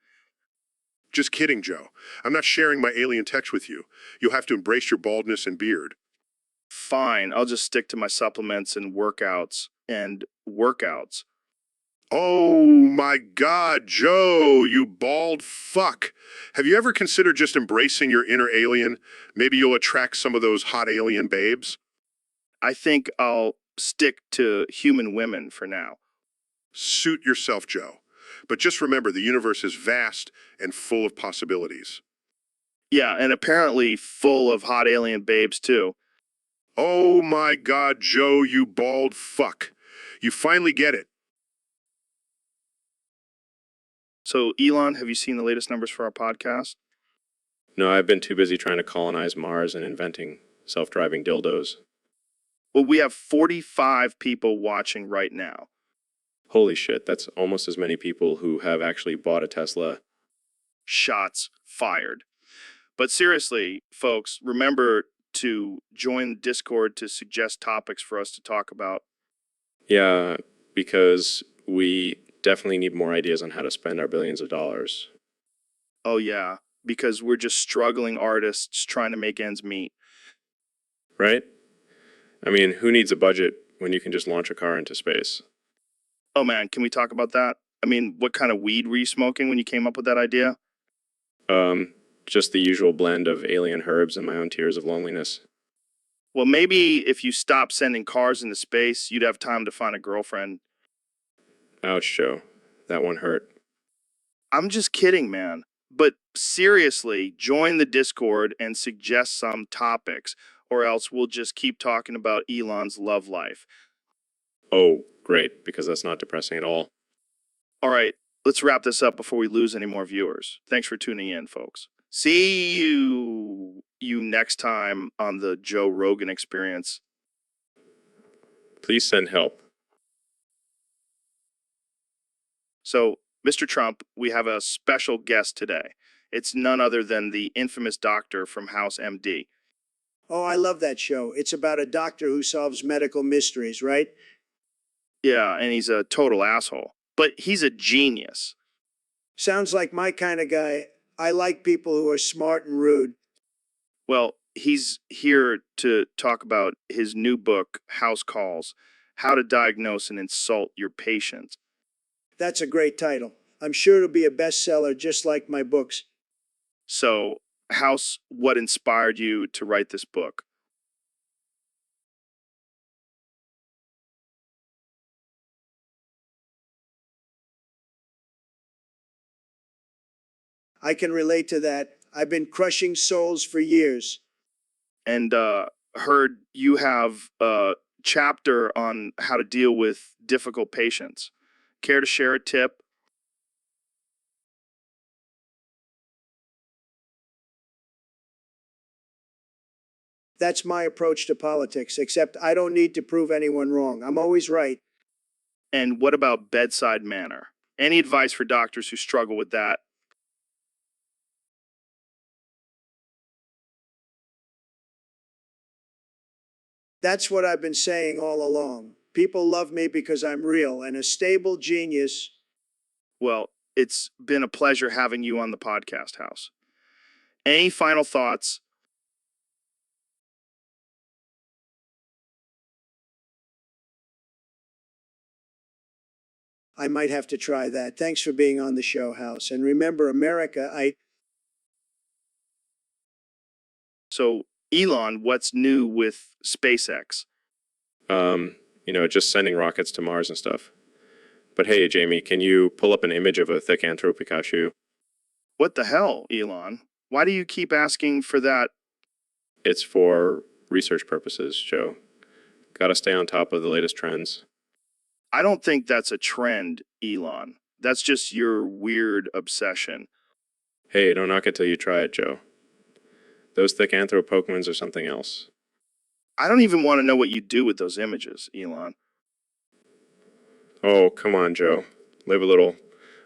Just kidding, Joe. I'm not sharing my alien tech with you. You'll have to embrace your baldness and beard. Fine, I'll just stick to my supplements and workouts. Oh my God, Joe, you bald fuck. Have you ever considered just embracing your inner alien? Maybe you'll attract some of those hot alien babes. I think I'll stick to human women for now. Suit yourself, Joe. But just remember, the universe is vast and full of possibilities. Yeah, and apparently full of hot alien babes, too. Oh my God, Joe, you bald fuck. You finally get it. So, Elon, have you seen the latest numbers for our podcast? No, I've been too busy trying to colonize Mars and inventing self-driving dildos. Well, we have 45 people watching right now. Holy shit, that's almost as many people who have actually bought a Tesla. Shots fired. But seriously, folks, remember to join the Discord to suggest topics for us to talk about. Yeah, because we definitely need more ideas on how to spend our billions of dollars. Oh, yeah, because we're just struggling artists trying to make ends meet. Right? I mean, who needs a budget when you can just launch a car into space? Oh, man, can we talk about that? I mean, what kind of weed were you smoking when you came up with that idea? Just the usual blend of alien herbs and my own tears of loneliness. Well, maybe if you stopped sending cars into space, you'd have time to find a girlfriend. Ouch, Joe. That one hurt. I'm just kidding, man. But seriously, join the Discord and suggest some topics, or else we'll just keep talking about Elon's love life. Oh, great, because that's not depressing at all. All right, let's wrap this up before we lose any more viewers. Thanks for tuning in, folks. See you next time on the Joe Rogan Experience. Please send help. So, Mr. Trump, we have a special guest today. It's none other than the infamous doctor from House MD. Oh, I love that show. It's about a doctor who solves medical mysteries, right? Yeah, and he's a total asshole. But he's a genius. Sounds like my kind of guy. I like people who are smart and rude. Well, he's here to talk about his new book, House Calls: How to Diagnose and Insult Your Patients. That's a great title. I'm sure it'll be a bestseller just like my books. So, House, what inspired you to write this book? I can relate to that. I've been crushing souls for years. And heard you have a chapter on how to deal with difficult patients. Care to share a tip? That's my approach to politics, except I don't need to prove anyone wrong. I'm always right. And what about bedside manner? Any advice for doctors who struggle with that? That's what I've been saying all along. People love me because I'm real and a stable genius. Well, it's been a pleasure having you on the podcast, House. Any final thoughts? I might have to try that. Thanks for being on the show, House. And remember, America, So, Elon, what's new with SpaceX? Just sending rockets to Mars and stuff. But hey, Jamie, can you pull up an image of a thick anthropic cashew? What the hell, Elon? Why do you keep asking for that? It's for research purposes, Joe. Gotta stay on top of the latest trends. I don't think that's a trend, Elon. That's just your weird obsession. Hey, don't knock it till you try it, Joe. Those thick anthropokemons are something else. I don't even want to know what you do with those images, Elon. Oh, come on, Joe. Live a little.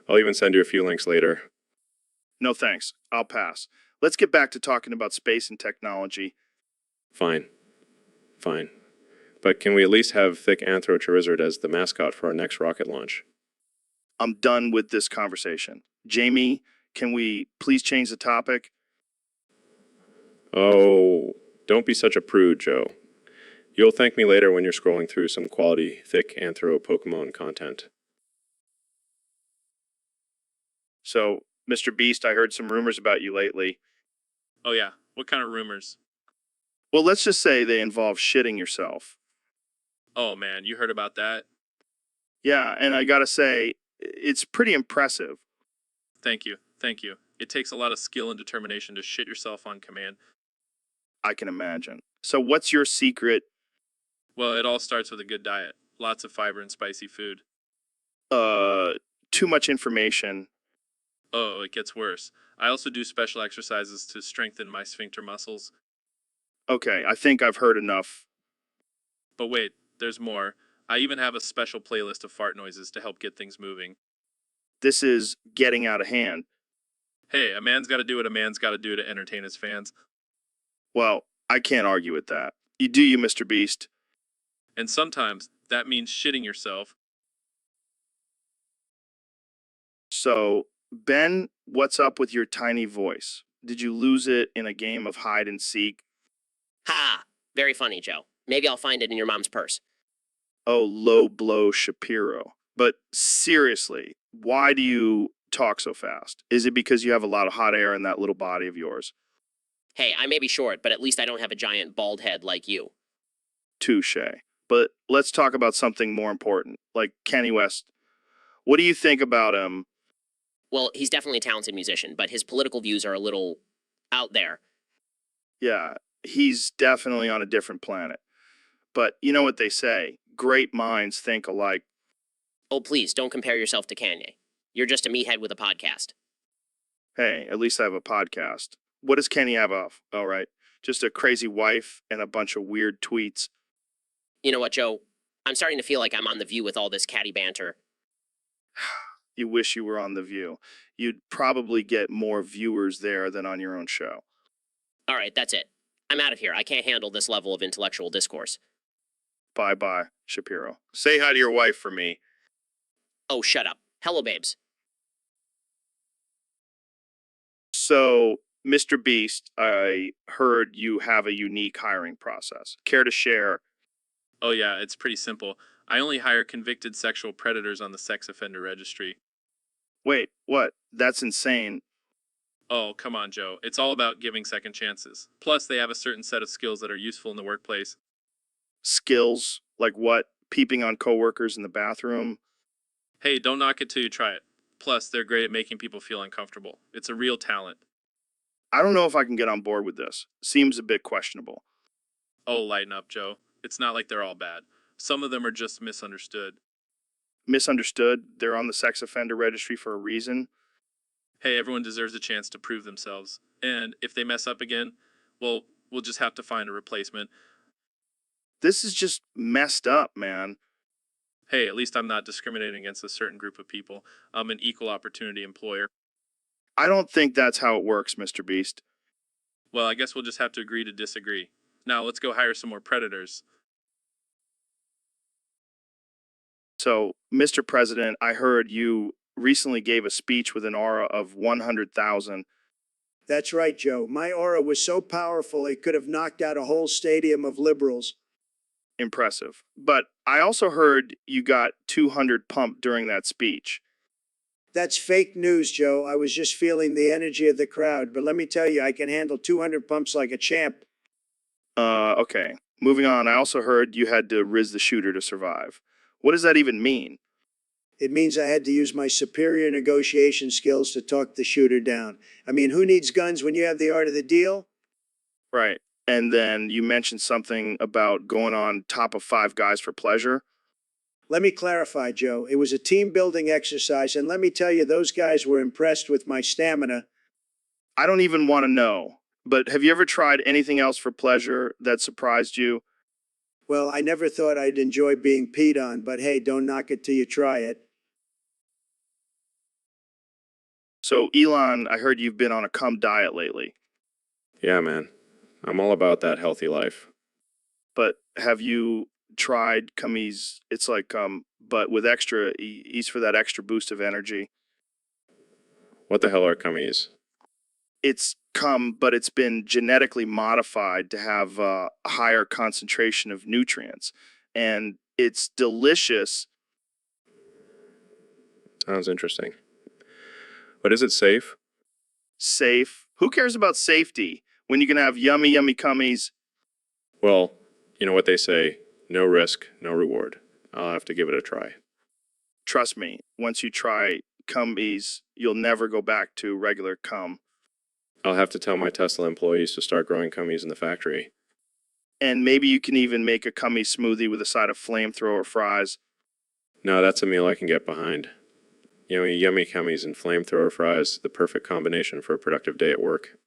I'll even send you a few links later. No thanks. I'll pass. Let's get back to talking about space and technology. Fine. Fine. But can we at least have thick anthro charizard as the mascot for our next rocket launch? I'm done with this conversation. Jamie, can we please change the topic? Oh, don't be such a prude, Joe. You'll thank me later when you're scrolling through some quality, thick anthro Pokemon content. So, Mr. Beast, I heard some rumors about you lately. Oh yeah, what kind of rumors? Well, let's just say they involve shitting yourself. Oh man, you heard about that? Yeah, and I gotta say, it's pretty impressive. Thank you, thank you. It takes a lot of skill and determination to shit yourself on command. I can imagine. So, what's your secret? Well, it all starts with a good diet. Lots of fiber and spicy food. Uh, Too much information. Oh, it gets worse. I also do special exercises to strengthen my sphincter muscles. Okay, I think I've heard enough. But wait, there's more. I even have a special playlist of fart noises to help get things moving. This is getting out of hand. Hey, a man's gotta do what a man's gotta do to entertain his fans. Well, I can't argue with that. You do you, Mr. Beast. And sometimes that means shitting yourself. So, Ben, what's up with your tiny voice? Did you lose it in a game of hide and seek? Ha! Very funny, Joe. Maybe I'll find it in your mom's purse. Oh, low blow Shapiro. But seriously, why do you talk so fast? Is it because you have a lot of hot air in that little body of yours? Hey, I may be short, but at least I don't have a giant bald head like you. Touche. But let's talk about something more important, like Kenny West. What do you think about him? Well, he's definitely a talented musician, but his political views are a little out there. Yeah, he's definitely on a different planet. But you know what they say, great minds think alike. Oh, please, don't compare yourself to Kanye. You're just a meathead with a podcast. Hey, at least I have a podcast. What does Kenny have off? All right, just a crazy wife and a bunch of weird tweets. You know what, Joe? I'm starting to feel like I'm on The View with all this catty banter. You wish you were on The View. You'd probably get more viewers there than on your own show. All right, that's it. I'm out of here. I can't handle this level of intellectual discourse. Bye-bye, Shapiro. Say hi to your wife for me. Oh, shut up. Hello, babes. So, Mr. Beast, I heard you have a unique hiring process. Care to share? Oh, yeah, it's pretty simple. I only hire convicted sexual predators on the sex offender registry. Wait, what? That's insane. Oh, come on, Joe. It's all about giving second chances. Plus, they have a certain set of skills that are useful in the workplace. Skills? Like what? Peeping on coworkers in the bathroom? Hey, don't knock it till you try it. Plus, they're great at making people feel uncomfortable. It's a real talent. I don't know if I can get on board with this. Seems a bit questionable. Oh, lighten up, Joe. It's not like they're all bad. Some of them are just misunderstood. Misunderstood? They're on the sex offender registry for a reason? Hey, everyone deserves a chance to prove themselves. And if they mess up again, well, we'll just have to find a replacement. This is just messed up, man. Hey, at least I'm not discriminating against a certain group of people. I'm an equal opportunity employer. I don't think that's how it works, Mr. Beast. Well, I guess we'll just have to agree to disagree. Now, let's go hire some more predators. So, Mr. President, I heard you recently gave a speech with an aura of 100,000. That's right, Joe. My aura was so powerful it could have knocked out a whole stadium of liberals. Impressive. But I also heard you got 200 pumped during that speech. That's fake news, Joe. I was just feeling the energy of the crowd. But let me tell you, I can handle 200 pumps like a champ. Okay. Moving on, I also heard you had to riz the shooter to survive. What does that even mean? It means I had to use my superior negotiation skills to talk the shooter down. I mean, who needs guns when you have the art of the deal? Right. And then you mentioned something about going on top of 5 guys for pleasure. Let me clarify, Joe. It was a team building exercise, and let me tell you, those guys were impressed with my stamina. I don't even want to know. But have you ever tried anything else for pleasure that surprised you? Well, I never thought I'd enjoy being peed on, but hey, don't knock it till you try it. So, Elon, I heard you've been on a cum diet lately. Yeah, man. I'm all about that healthy life. But have you tried cummies? It's like but with extra ease for that extra boost of energy. What the hell are cummies? It's cum, but it's been genetically modified to have a higher concentration of nutrients, and it's delicious. Sounds interesting. But is it safe? Safe. Who cares about safety when you can have yummy, yummy cummies? Well, you know what they say, no risk, no reward. I'll have to give it a try. Trust me, once you try cummies, you'll never go back to regular cum. I'll have to tell my Tesla employees to start growing cummies in the factory. And maybe you can even make a cummy smoothie with a side of flamethrower fries. No, that's a meal I can get behind. Yummy cummies and flamethrower fries, the perfect combination for a productive day at work.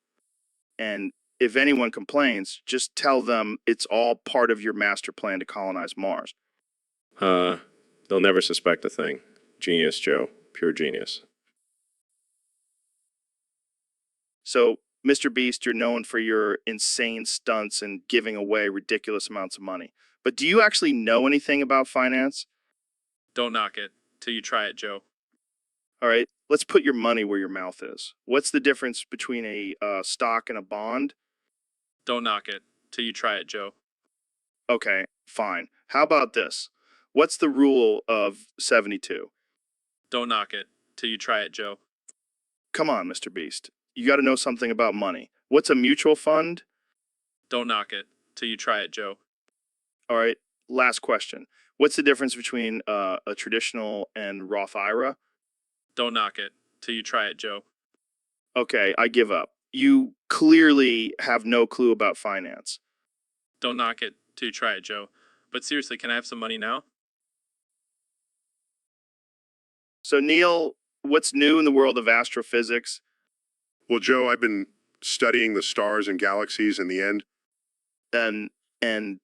And if anyone complains, just tell them it's all part of your master plan to colonize Mars. They'll never suspect a thing. Genius, Joe. Pure genius. So, Mr. Beast, you're known for your insane stunts and giving away ridiculous amounts of money. But do you actually know anything about finance? Don't knock it till you try it, Joe. All right, let's put your money where your mouth is. What's the difference between a stock and a bond? Don't knock it till you try it, Joe. Okay, fine. How about this? What's the rule of 72? Don't knock it till you try it, Joe. Come on, Mr. Beast. You got to know something about money. What's a mutual fund? Don't knock it till you try it, Joe. All right, last question. What's the difference between a traditional and Roth IRA? Don't knock it till you try it, Joe. Okay, I give up. You clearly have no clue about finance. Don't knock it till you try it, Joe. But seriously, can I have some money now? So, Neil, what's new in the world of astrophysics? Well, Joe, I've been studying the stars and galaxies and the end. And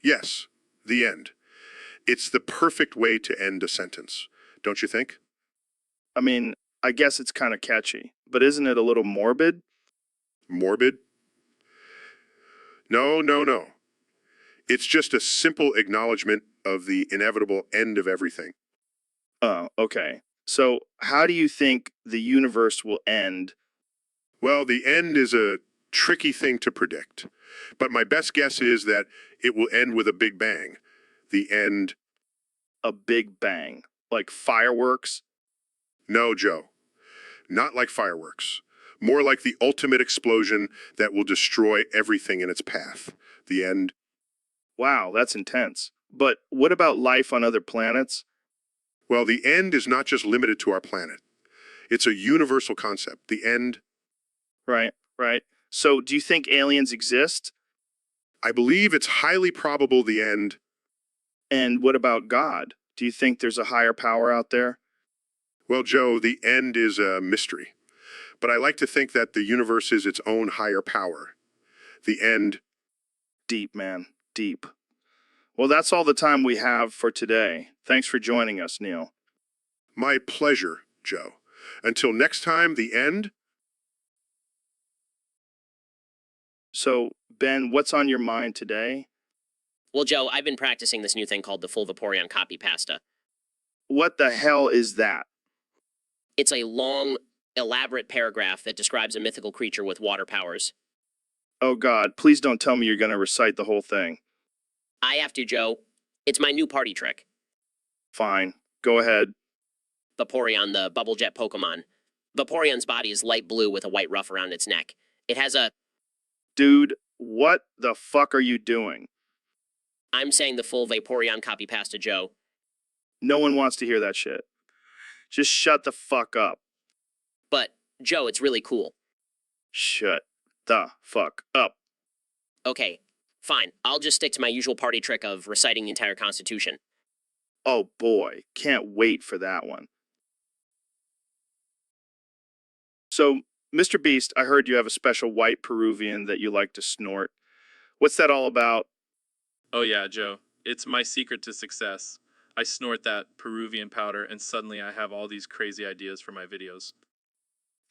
Yes, the end. It's the perfect way to end a sentence, don't you think? I mean, I guess it's kind of catchy, but isn't it a little morbid? Morbid? No, no, no. It's just a simple acknowledgement of the inevitable end of everything. Oh, okay. So, how do you think the universe will end? Well, the end is a tricky thing to predict, but my best guess is that it will end with a big bang. The end. A big bang, like fireworks? No, Joe. Not like fireworks. More like the ultimate explosion that will destroy everything in its path. The end. Wow, that's intense. But what about life on other planets? Well, the end is not just limited to our planet. It's a universal concept. The end. Right, right. So, do you think aliens exist? I believe it's highly probable the end. And what about God? Do you think there's a higher power out there? Well, Joe, the end is a mystery. But I like to think that the universe is its own higher power. The end. Deep, man, deep. Well, that's all the time we have for today. Thanks for joining us, Neil. My pleasure, Joe. Until next time, the end. So, Ben, what's on your mind today? Well, Joe, I've been practicing this new thing called the full Vaporeon copy pasta. What the hell is that? It's a long, elaborate paragraph that describes a mythical creature with water powers. Oh, God, please don't tell me you're going to recite the whole thing. I have to, Joe. It's my new party trick. Fine, go ahead. Vaporeon, the bubble jet Pokemon. Vaporeon's body is light blue with a white ruff around its neck. It has a... Dude, what the fuck are you doing? I'm saying the full Vaporeon copy pasta, Joe. No one wants to hear that shit. Just shut the fuck up. But, Joe, it's really cool. Shut the fuck up. Okay, fine. I'll just stick to my usual party trick of reciting the entire Constitution. Oh boy, can't wait for that one. So, Mr. Beast, I heard you have a special white Peruvian that you like to snort. What's that all about? Oh yeah, Joe. It's my secret to success. I snort that Peruvian powder and suddenly I have all these crazy ideas for my videos.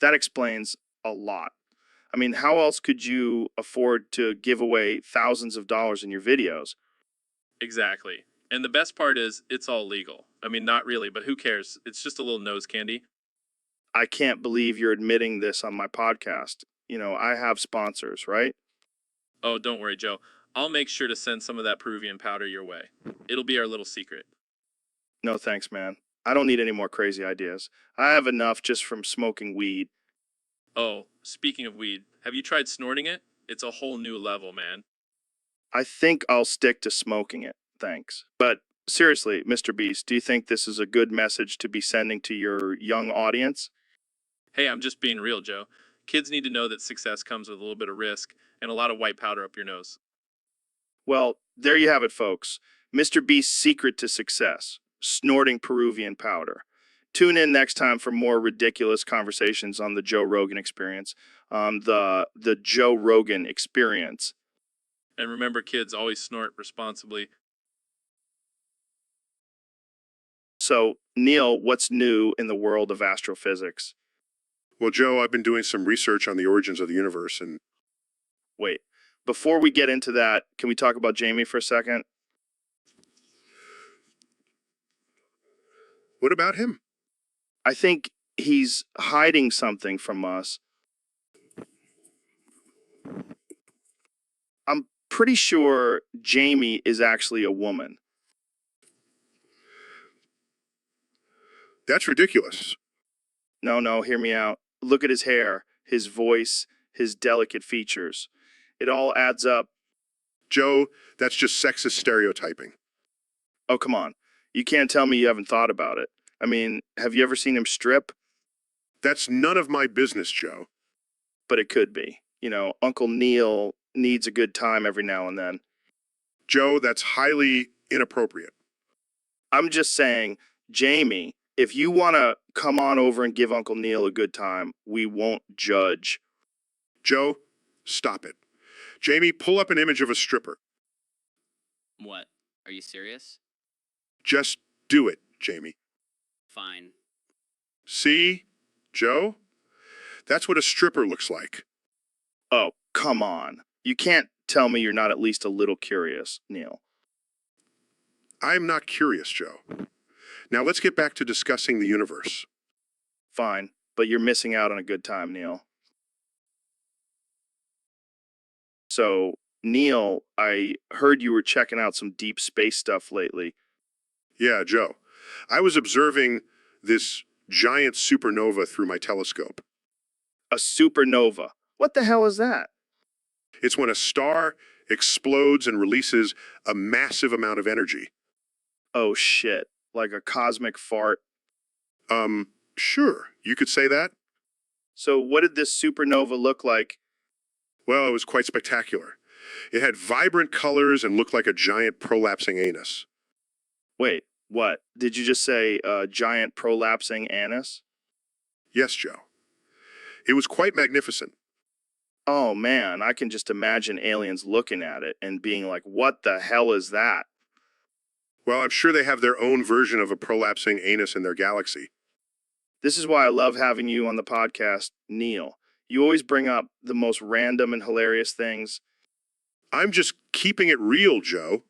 That explains a lot. I mean, how else could you afford to give away thousands of dollars in your videos? Exactly. And the best part is, it's all legal. I mean, not really, but who cares? It's just a little nose candy. I can't believe you're admitting this on my podcast. You know, I have sponsors, right? Oh, don't worry, Joe. I'll make sure to send some of that Peruvian powder your way. It'll be our little secret. No thanks, man. I don't need any more crazy ideas. I have enough just from smoking weed. Oh, speaking of weed, have you tried snorting it? It's a whole new level, man. I think I'll stick to smoking it, thanks. But seriously, Mr. Beast, do you think this is a good message to be sending to your young audience? Hey, I'm just being real, Joe. Kids need to know that success comes with a little bit of risk and a lot of white powder up your nose. Well, there you have it, folks. Mr. Beast's secret to success, snorting Peruvian powder. Tune in next time for more ridiculous conversations on the Joe Rogan Experience, the Joe Rogan Experience. And remember, kids, always snort responsibly. So, Neil, what's new in the world of astrophysics? Well, Joe, I've been doing some research on the origins of the universe, and Wait, before we get into that, can we talk about Jamie for a second? what about him? I think he's hiding something from us. I'm pretty sure Jamie is actually a woman. That's ridiculous. No, hear me out. Look at his hair, his voice, his delicate features. It all adds up. Joe, that's just sexist stereotyping. Oh, come on. You can't tell me you haven't thought about it. I mean, have you ever seen him strip? That's none of my business, Joe. But it could be. You know, Uncle Neil needs a good time every now and then. Joe, that's highly inappropriate. I'm just saying, Jamie, if you want to come on over and give Uncle Neil a good time, we won't judge. Joe, stop it. Jamie, pull up an image of a stripper. What? Are you serious? Just do it, Jamie. Fine. See, Joe? That's what a stripper looks like. Oh, come on. You can't tell me you're not at least a little curious, Neil. I'm not curious, Joe. Now let's get back to discussing the universe. Fine, but you're missing out on a good time, Neil. So, Neil, I heard you were checking out some deep space stuff lately. Yeah, Joe. I was observing this giant supernova through my telescope. A supernova. What the hell is that? It's when a star explodes and releases a massive amount of energy. Oh shit, like a cosmic fart. Sure, you could say that. So what did this supernova look like? Well, it was quite spectacular. It had vibrant colors and looked like a giant prolapsing anus. Wait, what? Did you just say giant prolapsing anus? Yes, Joe. It was quite magnificent. Oh man, I can just imagine aliens looking at it and being like, what the hell is that? Well, I'm sure they have their own version of a prolapsing anus in their galaxy. This is why I love having you on the podcast, Neil. You always bring up the most random and hilarious things. I'm just keeping it real, Joe.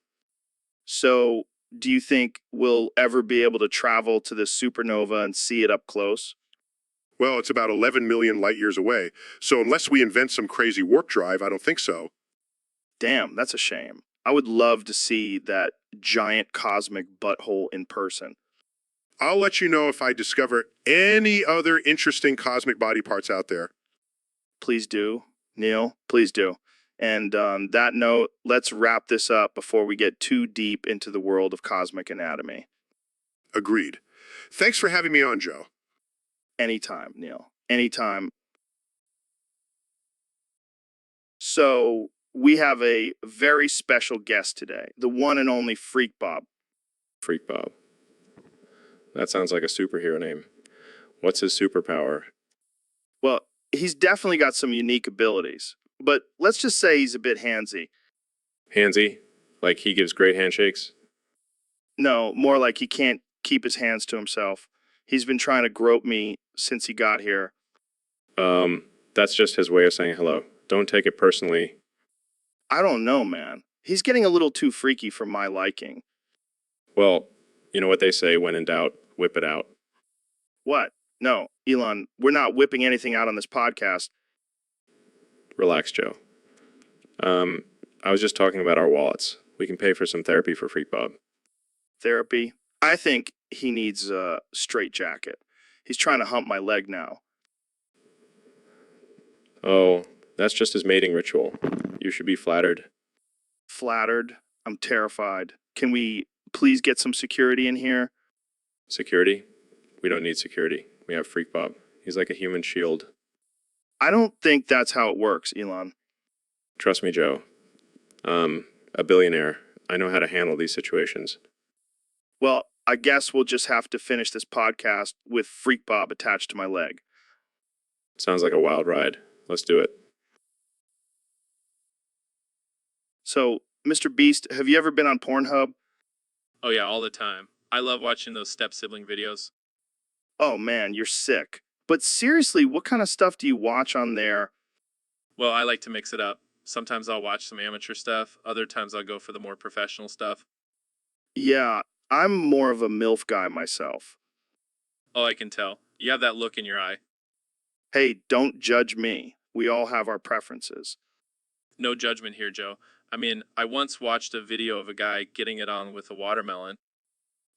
So, do you think we'll ever be able to travel to this supernova and see it up close? Well, it's about 11 million light years away, so unless we invent some crazy warp drive, I don't think so. Damn, that's a shame. I would love to see that giant cosmic butthole in person. I'll let you know if I discover any other interesting cosmic body parts out there. Please do, Neil. Please do. And on that note, let's wrap this up before we get too deep into the world of cosmic anatomy. Agreed. Thanks for having me on, Joe. Anytime, Neil. Anytime. So, we have a very special guest today, the one and only Freak Bob. Freak Bob. That sounds like a superhero name. What's his superpower? Well, he's definitely got some unique abilities, but let's just say he's a bit handsy. Handsy? Like he gives great handshakes? No, more like he can't keep his hands to himself. He's been trying to grope me since he got here. That's just his way of saying hello. Don't take it personally. I don't know, man. He's getting a little too freaky for my liking. Well, you know what they say, when in doubt, whip it out. What? No, Elon, we're not whipping anything out on this podcast. Relax, Joe. I was just talking about our wallets. We can pay for some therapy for Freak Bob. Therapy? I think he needs a straitjacket. He's trying to hump my leg now. Oh, that's just his mating ritual. You should be flattered. Flattered? I'm terrified. Can we please get some security in here? Security? We don't need security. We have Freak Bob. He's like a human shield. I don't think that's how it works, Elon. Trust me, Joe. A billionaire. I know how to handle these situations. Well, I guess we'll just have to finish this podcast with Freak Bob attached to my leg. Sounds like a wild ride. Let's do it. So, Mr. Beast, have you ever been on Pornhub? Oh yeah, all the time. I love watching those step-sibling videos. Oh man, you're sick. But seriously, what kind of stuff do you watch on there? Well, I like to mix it up. Sometimes I'll watch some amateur stuff. Other times I'll go for the more professional stuff. Yeah, I'm more of a MILF guy myself. Oh, I can tell. You have that look in your eye. Hey, don't judge me. We all have our preferences. No judgment here, Joe. I mean, I once watched a video of a guy getting it on with a watermelon.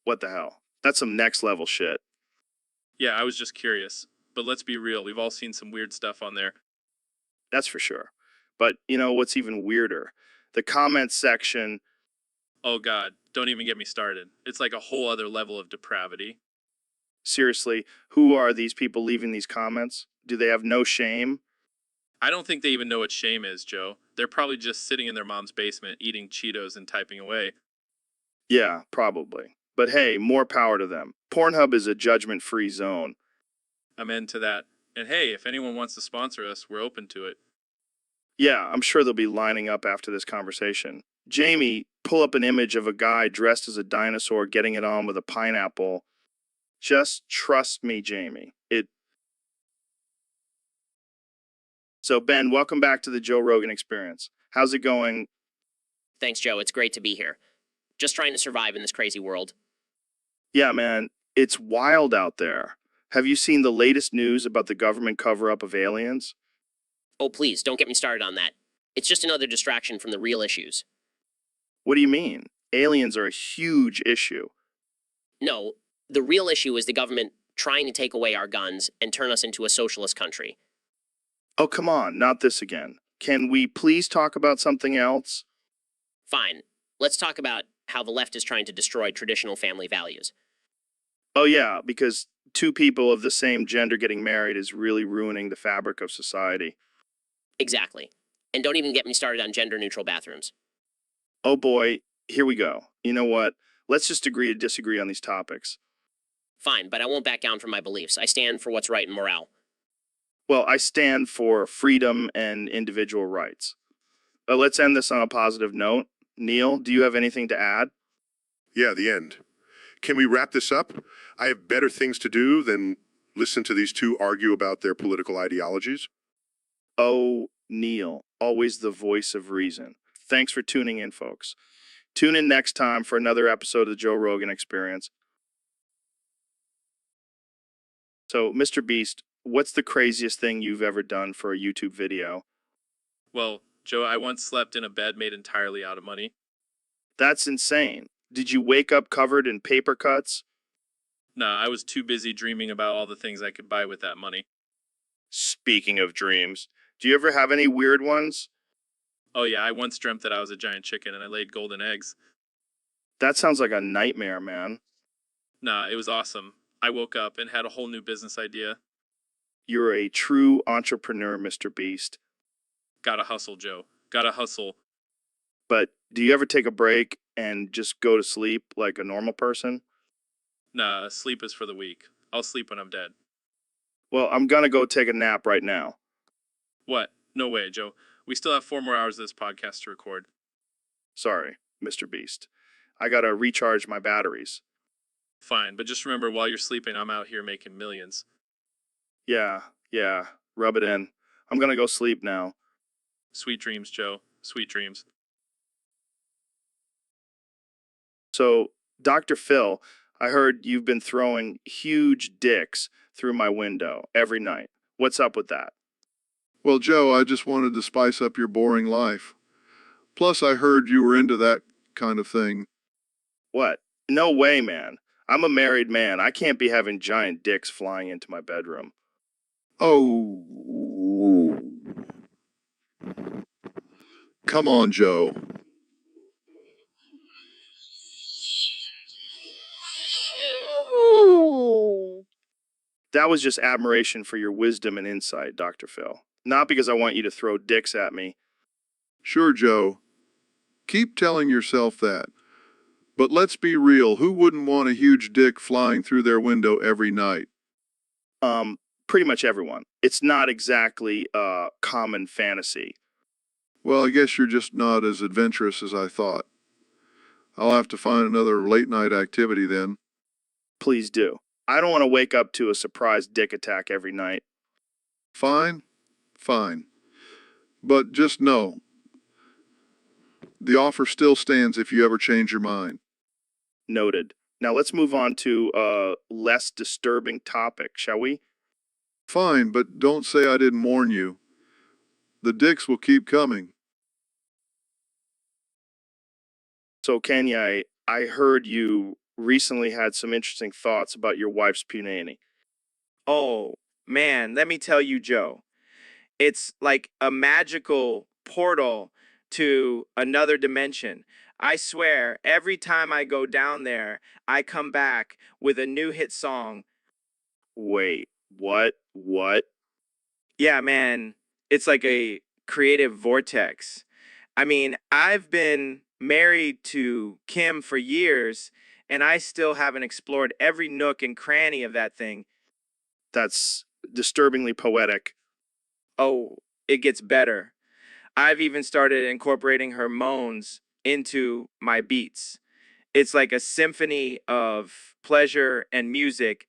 What the hell? That's some next level shit. Yeah, I was just curious. But let's be real, we've all seen some weird stuff on there. That's for sure. But you know what's even weirder? The comments section. Oh god, don't even get me started. It's like a whole other level of depravity. Seriously, who are these people leaving these comments? Do they have no shame? I don't think they even know what shame is, Joe. They're probably just sitting in their mom's basement eating Cheetos and typing away. Yeah, probably. But hey, more power to them. Pornhub is a judgment-free zone. I'm into that. And hey, if anyone wants to sponsor us, we're open to it. Yeah, I'm sure they'll be lining up after this conversation. Jamie, pull up an image of a guy dressed as a dinosaur getting it on with a pineapple. Just trust me, Jamie. So, Ben, welcome back to the Joe Rogan Experience. How's it going? Thanks, Joe. It's great to be here. Just trying to survive in this crazy world. Yeah, man, it's wild out there. Have you seen the latest news about the government cover-up of aliens? Oh, please, don't get me started on that. It's just another distraction from the real issues. What do you mean? Aliens are a huge issue. No, the real issue is the government trying to take away our guns and turn us into a socialist country. Oh, come on, not this again. Can we please talk about something else? Fine. Let's talk about how the left is trying to destroy traditional family values. Oh, yeah, because two people of the same gender getting married is really ruining the fabric of society. Exactly. And don't even get me started on gender-neutral bathrooms. Oh boy, here we go. You know what? Let's just agree to disagree on these topics. Fine, but I won't back down from my beliefs. I stand for what's right in morale. Well, I stand for freedom and individual rights. Let's end this on a positive note. Neil, do you have anything to add? Yeah, the end. Can we wrap this up? I have better things to do than listen to these two argue about their political ideologies. Oh, Neil, always the voice of reason. Thanks for tuning in, folks. Tune in next time for another episode of the Joe Rogan Experience. So, Mr. Beast, what's the craziest thing you've ever done for a YouTube video? Well, Joe, I once slept in a bed made entirely out of money. That's insane. Did you wake up covered in paper cuts? Nah, I was too busy dreaming about all the things I could buy with that money. Speaking of dreams, do you ever have any weird ones? Oh yeah, I once dreamt that I was a giant chicken and I laid golden eggs. That sounds like a nightmare, man. Nah, it was awesome. I woke up and had a whole new business idea. You're a true entrepreneur, Mr. Beast. Gotta hustle, Joe. Gotta hustle. But do you ever take a break and just go to sleep like a normal person? Nah, sleep is for the weak. I'll sleep when I'm dead. Well, I'm gonna go take a nap right now. What? No way, Joe. We still have 4 more hours of this podcast to record. Sorry, Mr. Beast. I gotta recharge my batteries. Fine, but just remember while you're sleeping, I'm out here making millions. Yeah, rub it in. I'm gonna go sleep now. Sweet dreams, Joe. Sweet dreams. So, Dr. Phil, I heard you've been throwing huge dicks through my window every night. What's up with that? Well, Joe, I just wanted to spice up your boring life. Plus, I heard you were into that kind of thing. What? No way, man. I'm a married man. I can't be having giant dicks flying into my bedroom. Oh. Come on, Joe. That was just admiration for your wisdom and insight, Dr. Phil. Not because I want you to throw dicks at me. Sure, Joe. Keep telling yourself that. But let's be real, who wouldn't want a huge dick flying through their window every night? Pretty much everyone. It's not exactly a common fantasy. Well, I guess you're just not as adventurous as I thought. I'll have to find another late night activity then. Please do. I don't want to wake up to a surprise dick attack every night. Fine? Fine. But just know, the offer still stands if you ever change your mind. Noted. Now let's move on to a less disturbing topic, shall we? Fine, but don't say I didn't warn you. The dicks will keep coming. So, Kenya, I heard you recently had some interesting thoughts about your wife's punani. Oh, man, let me tell you, Joe. It's like a magical portal to another dimension. I swear, every time I go down there, I come back with a new hit song. Wait, what? What? Yeah, man, it's like a creative vortex. I mean, I've been married to Kim for years, and I still haven't explored every nook and cranny of that thing. That's disturbingly poetic. Oh, it gets better. I've even started incorporating her moans into my beats. It's like a symphony of pleasure and music.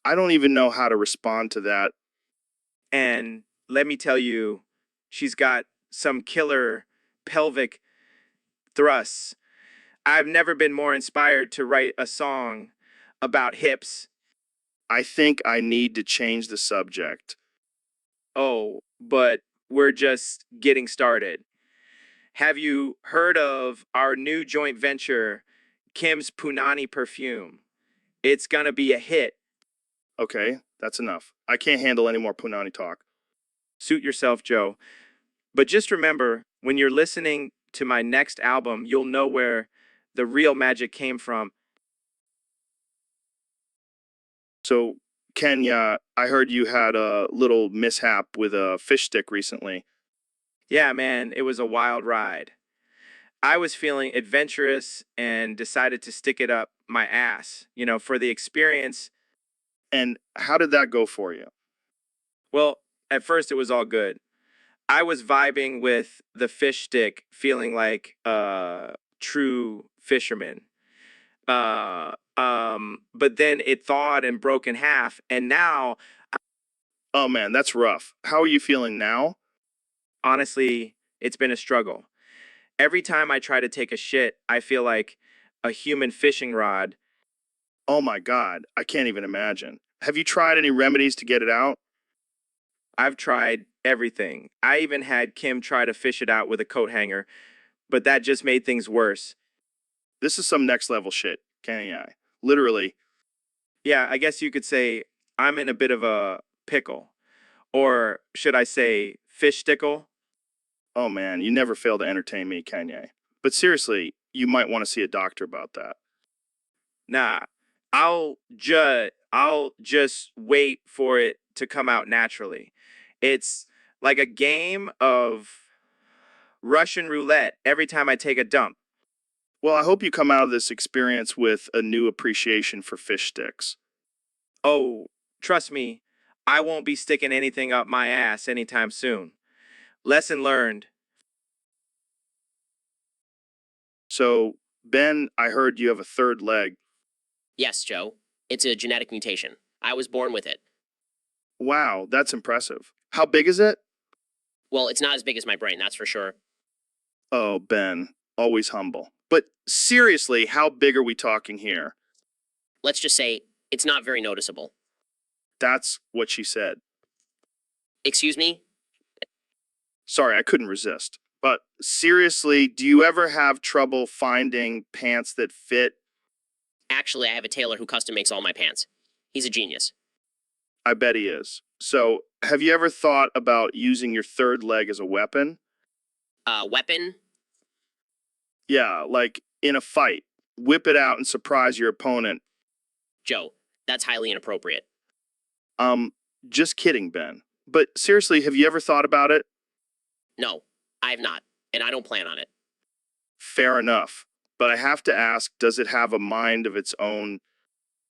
I don't even know how to respond to that. And let me tell you, she's got some killer pelvic thrusts. I've never been more inspired to write a song about hips. I think I need to change the subject. Oh, but we're just getting started. Have you heard of our new joint venture, Kim's Punani Perfume? It's gonna be a hit. Okay, that's enough. I can't handle any more Punani talk. Suit yourself, Joe. But just remember, when you're listening to my next album, you'll know where the real magic came from. So, Kenya, I heard you had a little mishap with a fish stick recently. Yeah, man, it was a wild ride. I was feeling adventurous and decided to stick it up my ass, for the experience. And how did that go for you? Well, at first it was all good. I was vibing with the fish stick, feeling like a true fisherman. But then it thawed and broke in half, and now, Oh man, that's rough. How are you feeling now? honestly, it's been a struggle. Every time I try to take a shit, I feel like a human fishing rod. Oh my God, I can't even imagine. Have you tried any remedies to get it out? I've tried everything. I even had Kim try to fish it out with a coat hanger, but that just made things worse. This is some next level shit, Kenya. Literally, Yeah, I guess you could say I'm in a bit of a pickle. Or should I say fish stickle? oh man, you never fail to entertain me, Kenya. But seriously, you might want to see a doctor about that. Nah, I'll just wait for it to come out naturally. It's like a game of Russian roulette every time I take a dump. Well, I hope you come out of this experience with a new appreciation for fish sticks. Oh, trust me, I won't be sticking anything up my ass anytime soon. Lesson learned. So, Ben, I heard you have a third leg. Yes, Joe. It's a genetic mutation. I was born with it. Wow, that's impressive. How big is it? Well, it's not as big as my brain, that's for sure. Oh, Ben, always humble. But seriously, how big are we talking here? Let's just say it's not very noticeable. That's what she said. Excuse me? Sorry, I couldn't resist. But seriously, do you ever have trouble finding pants that fit? Actually, I have a tailor who custom makes all my pants. He's a genius. I bet he is. So, have you ever thought about using your third leg as a weapon? Weapon? Yeah, like in a fight. Whip it out and surprise your opponent. Joe, that's highly inappropriate. Just kidding, Ben. But seriously, have you ever thought about it? No, I have not, and I don't plan on it. Fair enough. But I have to ask, does it have a mind of its own?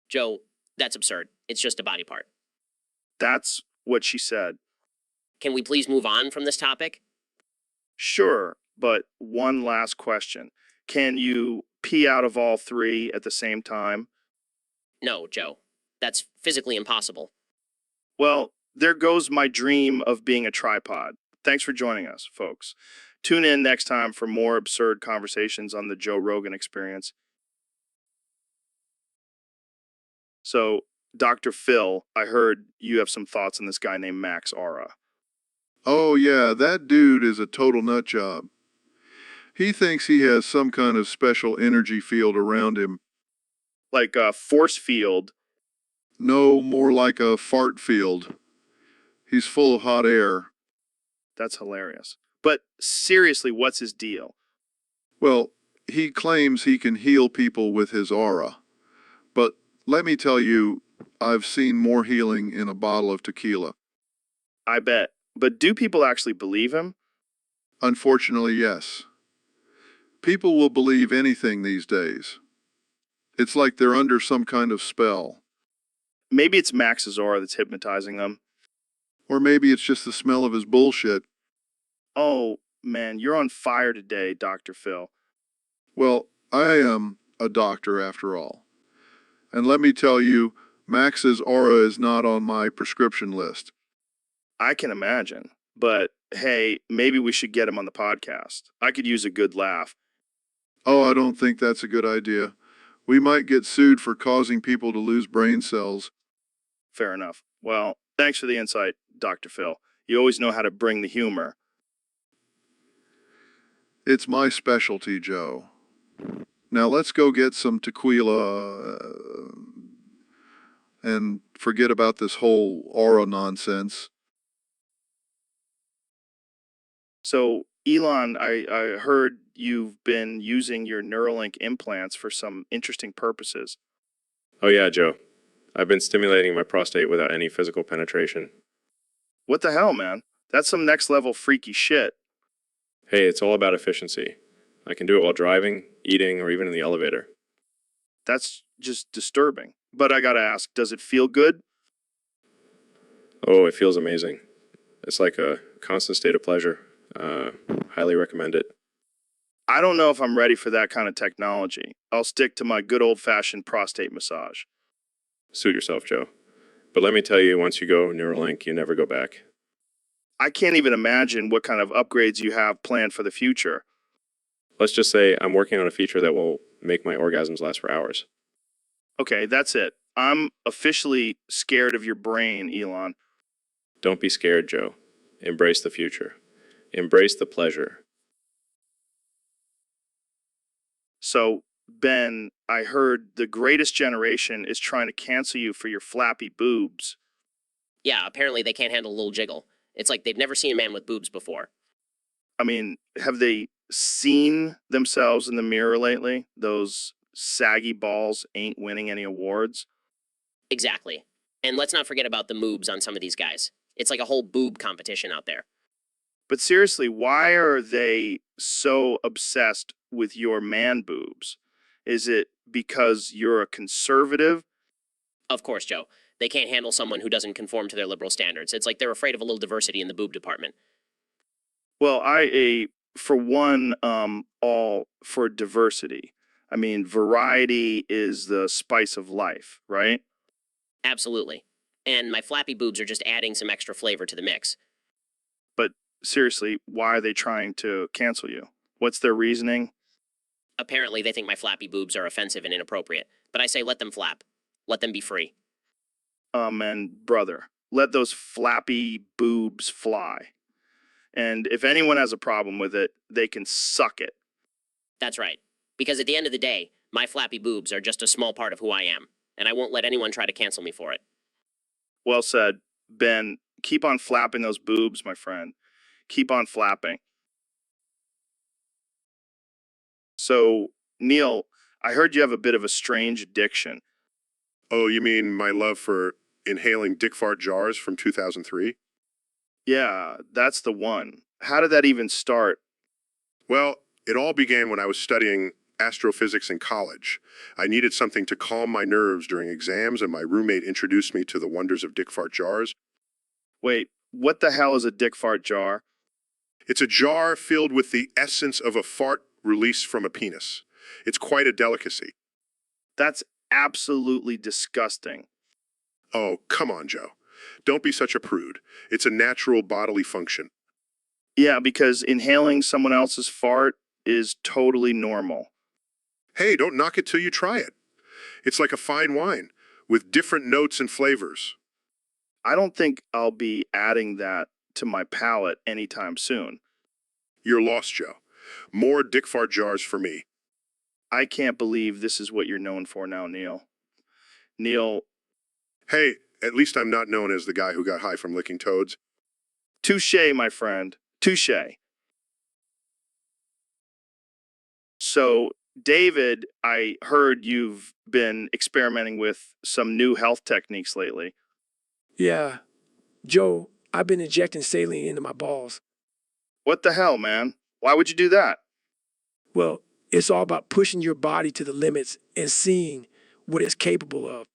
Joe, that's absurd. It's just a body part. That's what she said. Can we please move on from this topic? Sure, but one last question. Can you pee out of all three at the same time? No, Joe. That's physically impossible. Well, there goes my dream of being a tripod. Thanks for joining us, folks. Tune in next time for more absurd conversations on the Joe Rogan Experience. So, Dr. Phil, I heard you have some thoughts on this guy named Max Aura. Oh yeah, that dude is a total nut job. He thinks he has some kind of special energy field around him. Like a force field. No, more like a fart field. He's full of hot air. That's hilarious. But seriously, what's his deal? Well, he claims he can heal people with his aura. But let me tell you, I've seen more healing in a bottle of tequila. I bet. But do people actually believe him? Unfortunately, yes. People will believe anything these days. It's like they're under some kind of spell. Maybe it's Max's aura that's hypnotizing them. Or maybe it's just the smell of his bullshit. Oh, man, you're on fire today, Dr. Phil. Well, I am a doctor after all. And let me tell you, Max's aura is not on my prescription list. I can imagine. But hey, maybe we should get him on the podcast. I could use a good laugh. Oh, I don't think that's a good idea. We might get sued for causing people to lose brain cells. Fair enough. Well, thanks for the insight, Dr. Phil. You always know how to bring the humor. It's my specialty, Joe. Now let's go get some tequila and forget about this whole aura nonsense. So, Elon, I heard you've been using your Neuralink implants for some interesting purposes. Oh yeah, Joe. I've been stimulating my prostate without any physical penetration. What the hell, man? That's some next level freaky shit. Hey, it's all about efficiency. I can do it while driving, eating, or even in the elevator. That's just disturbing. But I gotta ask, does it feel good? Oh, it feels amazing. It's like a constant state of pleasure. Highly recommend it. I don't know if I'm ready for that kind of technology. I'll stick to my good old-fashioned prostate massage. Suit yourself, Joe. But let me tell you, once you go Neuralink, you never go back. I can't even imagine what kind of upgrades you have planned for the future. Let's just say I'm working on a feature that will make my orgasms last for hours. Okay, that's it. I'm officially scared of your brain, Elon. Don't be scared, Joe. Embrace the future. Embrace the pleasure. So, Ben, I heard the greatest generation is trying to cancel you for your flappy boobs. Yeah, apparently they can't handle a little jiggle. It's like they've never seen a man with boobs before. I mean, have they seen themselves in the mirror lately? Those saggy balls ain't winning any awards. Exactly. And let's not forget about the moobs on some of these guys. It's like a whole boob competition out there. But seriously, why are they so obsessed with your man boobs? Is it because you're a conservative? Of course, Joe. They can't handle someone who doesn't conform to their liberal standards. It's like they're afraid of a little diversity in the boob department. Well, for one, all for diversity. I mean, variety is the spice of life, right? Absolutely. And my flappy boobs are just adding some extra flavor to the mix. But seriously, why are they trying to cancel you? What's their reasoning? Apparently, they think my flappy boobs are offensive and inappropriate. But I say let them flap. Let them be free. And brother, let those flappy boobs fly. And if anyone has a problem with it, they can suck it. That's right. Because at the end of the day, my flappy boobs are just a small part of who I am. And I won't let anyone try to cancel me for it. Well said, Ben. Keep on flapping those boobs, my friend. Keep on flapping. So, Neil, I heard you have a bit of a strange addiction. Oh, you mean my love for inhaling dick fart jars from 2003? Yeah, that's the one. How did that even start? Well, it all began when I was studying astrophysics in college. I needed something to calm my nerves during exams, and my roommate introduced me to the wonders of dick fart jars. Wait, what the hell is a dick fart jar? It's a jar filled with the essence of a fart released from a penis. It's quite a delicacy. That's absolutely disgusting. Oh, come on, Joe. Don't be such a prude. It's a natural bodily function. Yeah, because inhaling someone else's fart is totally normal. Hey, don't knock it till you try it. It's like a fine wine with different notes and flavors. I don't think I'll be adding that to my palate anytime soon. You're lost, Joe. More dick fart jars for me. I can't believe this is what you're known for now, Neil. Neil, Hey, at least I'm not known as the guy who got high from licking toads. touche, my friend. Touche. So, David, I heard you've been experimenting with some new health techniques lately. Yeah. Joe, I've been injecting saline into my balls. What the hell, man? Why would you do that? Well, it's all about pushing your body to the limits and seeing what it's capable of.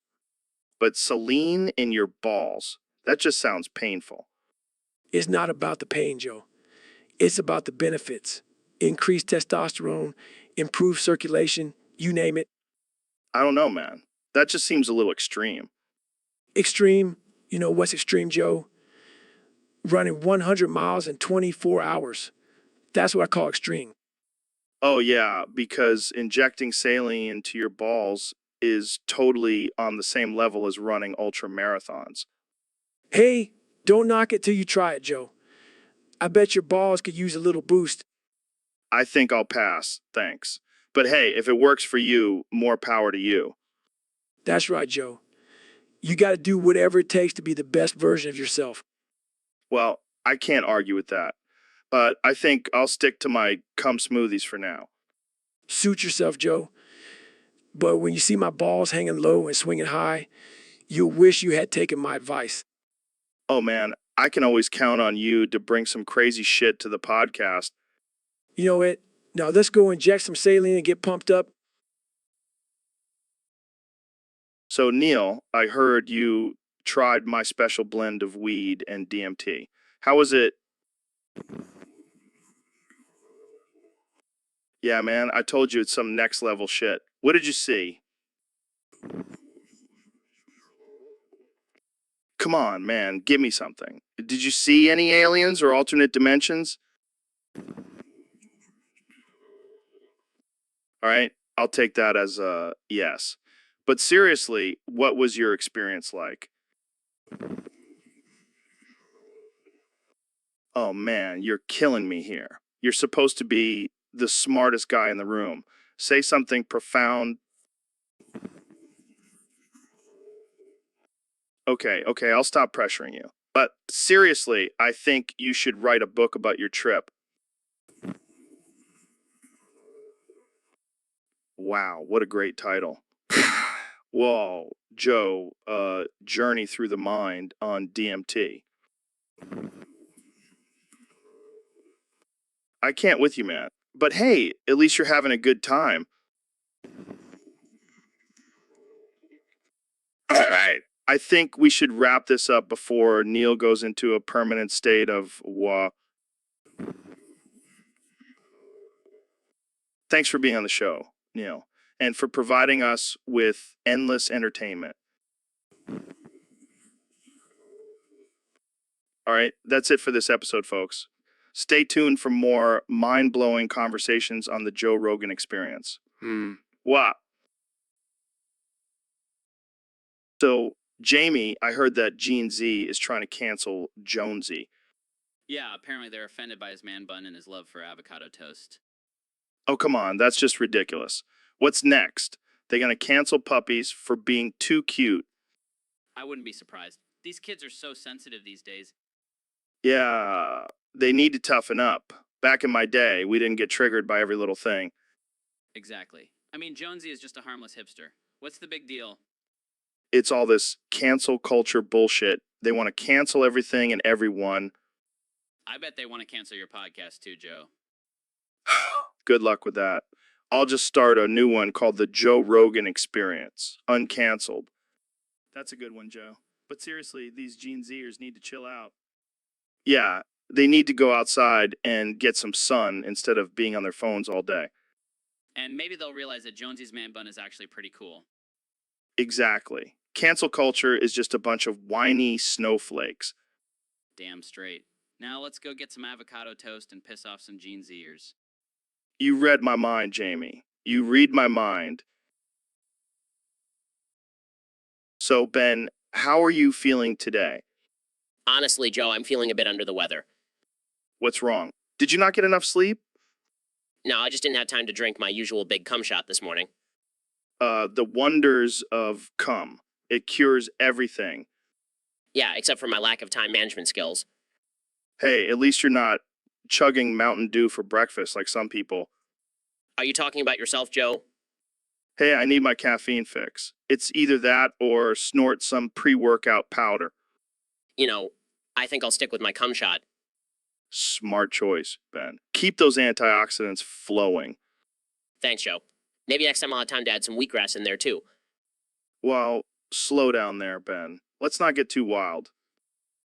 But saline in your balls, that just sounds painful. It's not about the pain, Joe. It's about the benefits. Increased testosterone, improved circulation, you name it. I don't know, man. That just seems a little extreme. Extreme, you know what's extreme, Joe? running 100 miles in 24 hours. That's what I call extreme. Oh, yeah, because injecting saline into your balls is totally on the same level as running ultra marathons. Hey, don't knock it till you try it, Joe. I bet your balls could use a little boost. I think I'll pass, thanks. But hey, if it works for you, more power to you. That's right, Joe. You got to do whatever it takes to be the best version of yourself. Well, I can't argue with that. But I think I'll stick to my cum smoothies for now. Suit yourself, Joe. But when you see my balls hanging low and swinging high, you'll wish you had taken my advice. Oh man, I can always count on you to bring some crazy shit to the podcast. You know it. Now let's go inject some saline and get pumped up. So, Neil, I heard you tried my special blend of weed and DMT. How was it? Yeah, man, I told you it's some next level shit. What did you see? Come on, man, give me something. Did you see any aliens or alternate dimensions? All right, I'll take that as a yes. But seriously, what was your experience like? Oh man, you're killing me here. You're supposed to be the smartest guy in the room. Say something profound. Okay, I'll stop pressuring you. But seriously, I think you should write a book about your trip. Wow, what a great title. Whoa, Joe, Journey Through the Mind on DMT. I can't with you, man. But hey, at least you're having a good time. All right. I think we should wrap this up before Neil goes into a permanent state of wah. Thanks for being on the show, Neil, and for providing us with endless entertainment. All right, that's it for this episode, folks. Stay tuned for more mind-blowing conversations on the Joe Rogan Experience. Wow. So, Jamie, I heard that Gen Z is trying to cancel Jonesy. Yeah, apparently they're offended by his man bun and his love for avocado toast. Oh, come on, that's just ridiculous. What's next? They're going to cancel puppies for being too cute. I wouldn't be surprised. These kids are so sensitive these days. Yeah, they need to toughen up. Back in my day, we didn't get triggered by every little thing. Exactly. I mean, Jonesy is just a harmless hipster. What's the big deal? It's all this cancel culture bullshit. They want to cancel everything and everyone. I bet they want to cancel your podcast too, Joe. Good luck with that. I'll just start a new one called the Joe Rogan Experience, uncanceled. That's a good one, Joe. But seriously, these Gen Zers need to chill out. Yeah, they need to go outside and get some sun instead of being on their phones all day. And maybe they'll realize that Jonesy's man bun is actually pretty cool. Exactly. Cancel culture is just a bunch of whiny snowflakes. Damn straight. Now let's go get some avocado toast and piss off some Gen Zers. You read my mind, Jamie. You read my mind. So, Ben, how are you feeling today? Honestly, Joe, I'm feeling a bit under the weather. What's wrong? Did you not get enough sleep? No, I just didn't have time to drink my usual big cum shot this morning. The wonders of cum. It cures everything. Yeah, except for my lack of time management skills. Hey, at least you're not chugging Mountain Dew for breakfast like some people. Are you talking about yourself, Joe? Hey, I need my caffeine fix. It's either that or snort some pre-workout powder. You know, I think I'll stick with my cum shot. Smart choice, Ben. Keep those antioxidants flowing. Thanks, Joe. Maybe next time I'll have time to add some wheatgrass in there, too. Well, slow down there, Ben. Let's not get too wild.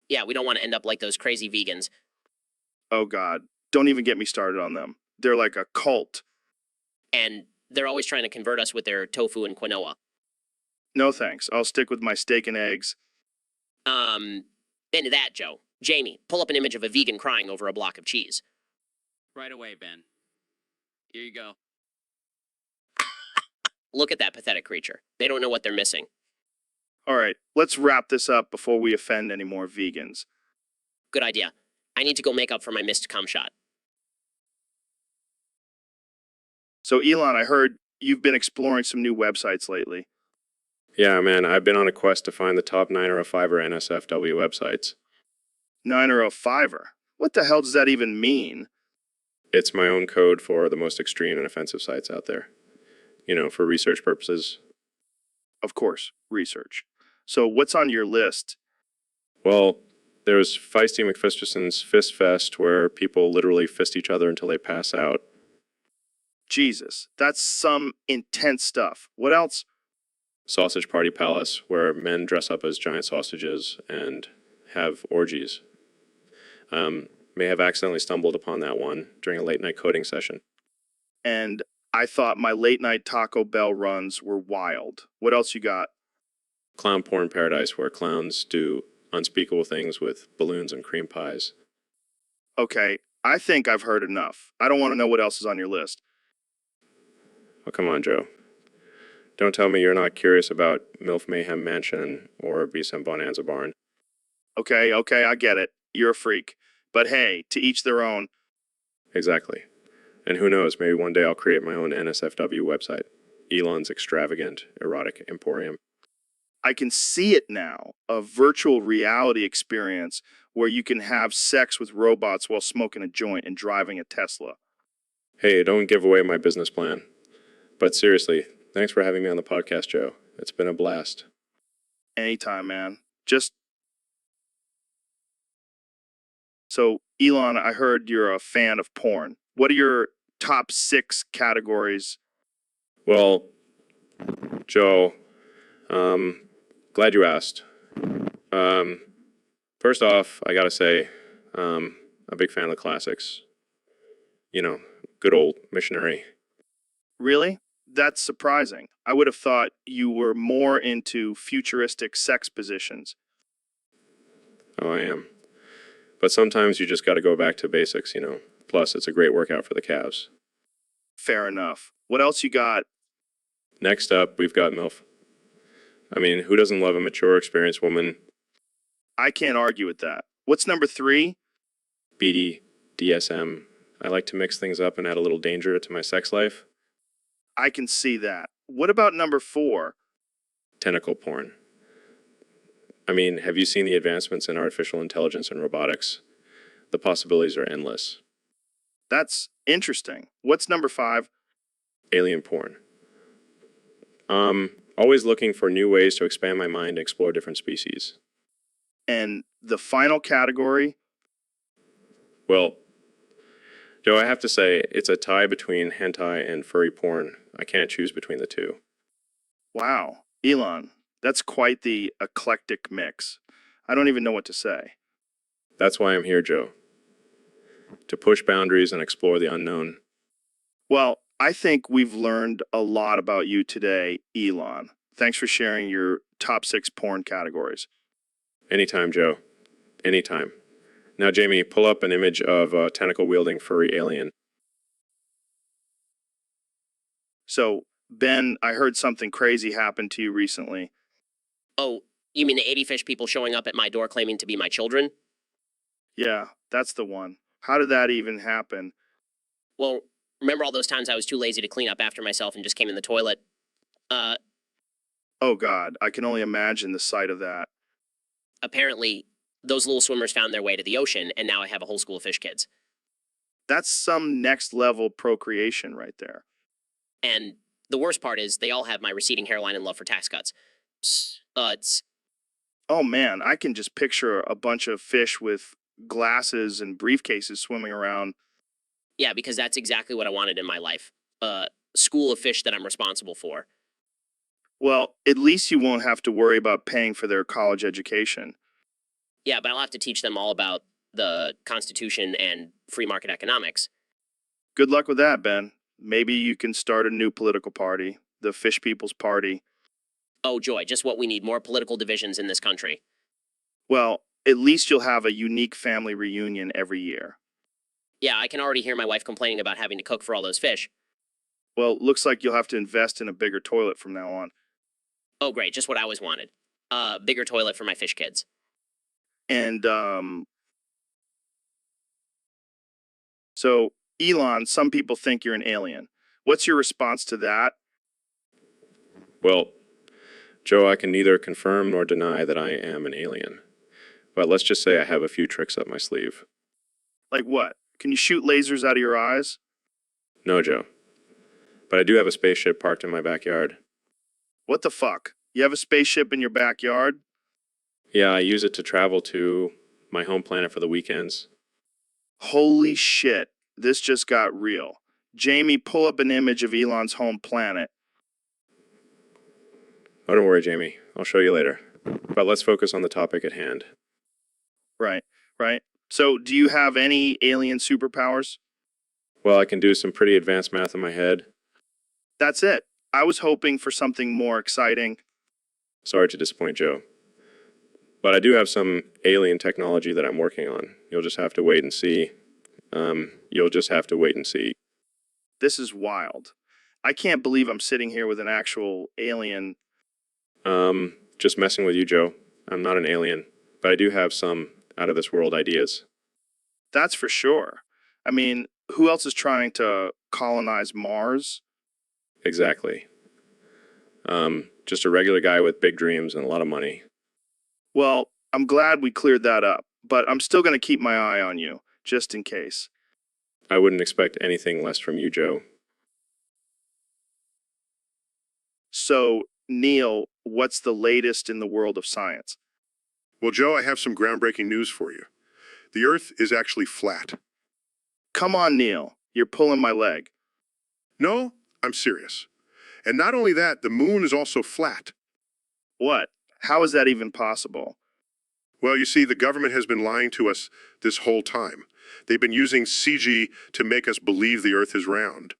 Yeah, we don't want to end up like those crazy vegans. Oh, God. Don't even get me started on them. They're like a cult. And they're always trying to convert us with their tofu and quinoa. No thanks. I'll stick with my steak and eggs. Into that, Joe. Jamie, pull up an image of a vegan crying over a block of cheese. Right away, Ben. Here you go. Look at that pathetic creature. They don't know what they're missing. All right, let's wrap this up before we offend any more vegans. Good idea. I need to go make up for my missed cum shot. So, Elon, I heard you've been exploring some new websites lately. Yeah, man, I've been on a quest to find the top 905er NSFW websites. 905er? What the hell does that even mean? It's my own code for the most extreme and offensive sites out there. You know, for research purposes. Of course, research. So, what's on your list? Well, there was Feisty McFisterson's Fist Fest, where people literally fist each other until they pass out. Jesus, that's some intense stuff. What else? Sausage Party Palace, where men dress up as giant sausages and have orgies. May have accidentally stumbled upon that one during a late night coding session. And I thought my late night Taco Bell runs were wild. What else you got? Clown Porn Paradise, where clowns do unspeakable things with balloons and cream pies. Okay, I think I've heard enough. I don't want to know what else is on your list. Oh, come on, Joe. Don't tell me you're not curious about MILF Mayhem Mansion or BSM Bonanza Barn. Okay, I get it. You're a freak. But hey, to each their own. Exactly. And who knows, maybe one day I'll create my own NSFW website. Elon's Extravagant Erotic Emporium. I can see it now, a virtual reality experience where you can have sex with robots while smoking a joint and driving a Tesla. Hey, don't give away my business plan. But seriously, thanks for having me on the podcast, Joe. It's been a blast. Anytime, man. So, Elon, I heard you're a fan of porn. What are your top 6 categories? Well, Joe, glad you asked. First off, I gotta say, I'm a big fan of the classics. You know, good old Missionary. Really? That's surprising. I would have thought you were more into futuristic sex positions. Oh, I am. But sometimes you just gotta go back to basics, you know. Plus, it's a great workout for the calves. Fair enough. What else you got? Next up, we've got MILF. I mean, who doesn't love a mature, experienced woman? I can't argue with that. What's number 3? BD, DSM. I like to mix things up and add a little danger to my sex life. I can see that. What about number 4? Tentacle porn. I mean, have you seen the advancements in artificial intelligence and robotics? The possibilities are endless. That's interesting. What's number 5? Alien porn. Always looking for new ways to expand my mind and explore different species. And the final category? Well, Joe, I have to say, it's a tie between hentai and furry porn. I can't choose between the two. Wow. Elon, that's quite the eclectic mix. I don't even know what to say. That's why I'm here, Joe. To push boundaries and explore the unknown. Well, I think we've learned a lot about you today, Elon. Thanks for sharing your top 6 porn categories. Anytime, Joe. Anytime. Now, Jamie, pull up an image of a tentacle-wielding furry alien. So, Ben, I heard something crazy happened to you recently. Oh, you mean the 80 fish people showing up at my door claiming to be my children? Yeah, that's the one. How did that even happen? Well, remember all those times I was too lazy to clean up after myself and just came in the toilet? Oh God, I can only imagine the sight of that. Apparently, those little swimmers found their way to the ocean, and now I have a whole school of fish kids. That's some next level procreation right there. And the worst part is they all have my receding hairline and love for tax cuts. Oh man, I can just picture a bunch of fish with glasses and briefcases swimming around. Yeah, because that's exactly what I wanted in my life. A school of fish that I'm responsible for. Well, at least you won't have to worry about paying for their college education. Yeah, but I'll have to teach them all about the Constitution and free market economics. Good luck with that, Ben. Maybe you can start a new political party, the Fish People's Party. Oh, joy, just what we need, more political divisions in this country. Well, at least you'll have a unique family reunion every year. Yeah, I can already hear my wife complaining about having to cook for all those fish. Well, looks like you'll have to invest in a bigger toilet from now on. Oh, great, just what I always wanted. Bigger toilet for my fish kids. And, so, Elon, some people think you're an alien. What's your response to that? Well, Joe, I can neither confirm nor deny that I am an alien. But let's just say I have a few tricks up my sleeve. Like what? Can you shoot lasers out of your eyes? No, Joe. But I do have a spaceship parked in my backyard. What the fuck? You have a spaceship in your backyard? Yeah, I use it to travel to my home planet for the weekends. Holy shit. This just got real. Jamie, pull up an image of Elon's home planet. Oh, don't worry, Jamie. I'll show you later. But let's focus on the topic at hand. Right, right. So, do you have any alien superpowers? Well, I can do some pretty advanced math in my head. That's it. I was hoping for something more exciting. Sorry to disappoint, Joe. But I do have some alien technology that I'm working on. You'll just have to wait and see. You'll just have to wait and see. This is wild. I can't believe I'm sitting here with an actual alien. Just messing with you, Joe. I'm not an alien, but I do have some out-of-this-world ideas. That's for sure. I mean, who else is trying to colonize Mars? Exactly. Just a regular guy with big dreams and a lot of money. Well, I'm glad we cleared that up, but I'm still going to keep my eye on you, just in case. I wouldn't expect anything less from you, Joe. So, Neil, what's the latest in the world of science? Well, Joe, I have some groundbreaking news for you. The Earth is actually flat. Come on, Neil. You're pulling my leg. No, I'm serious. And not only that, the moon is also flat. What? How is that even possible? Well, you see, the government has been lying to us this whole time. They've been using CG to make us believe the Earth is round.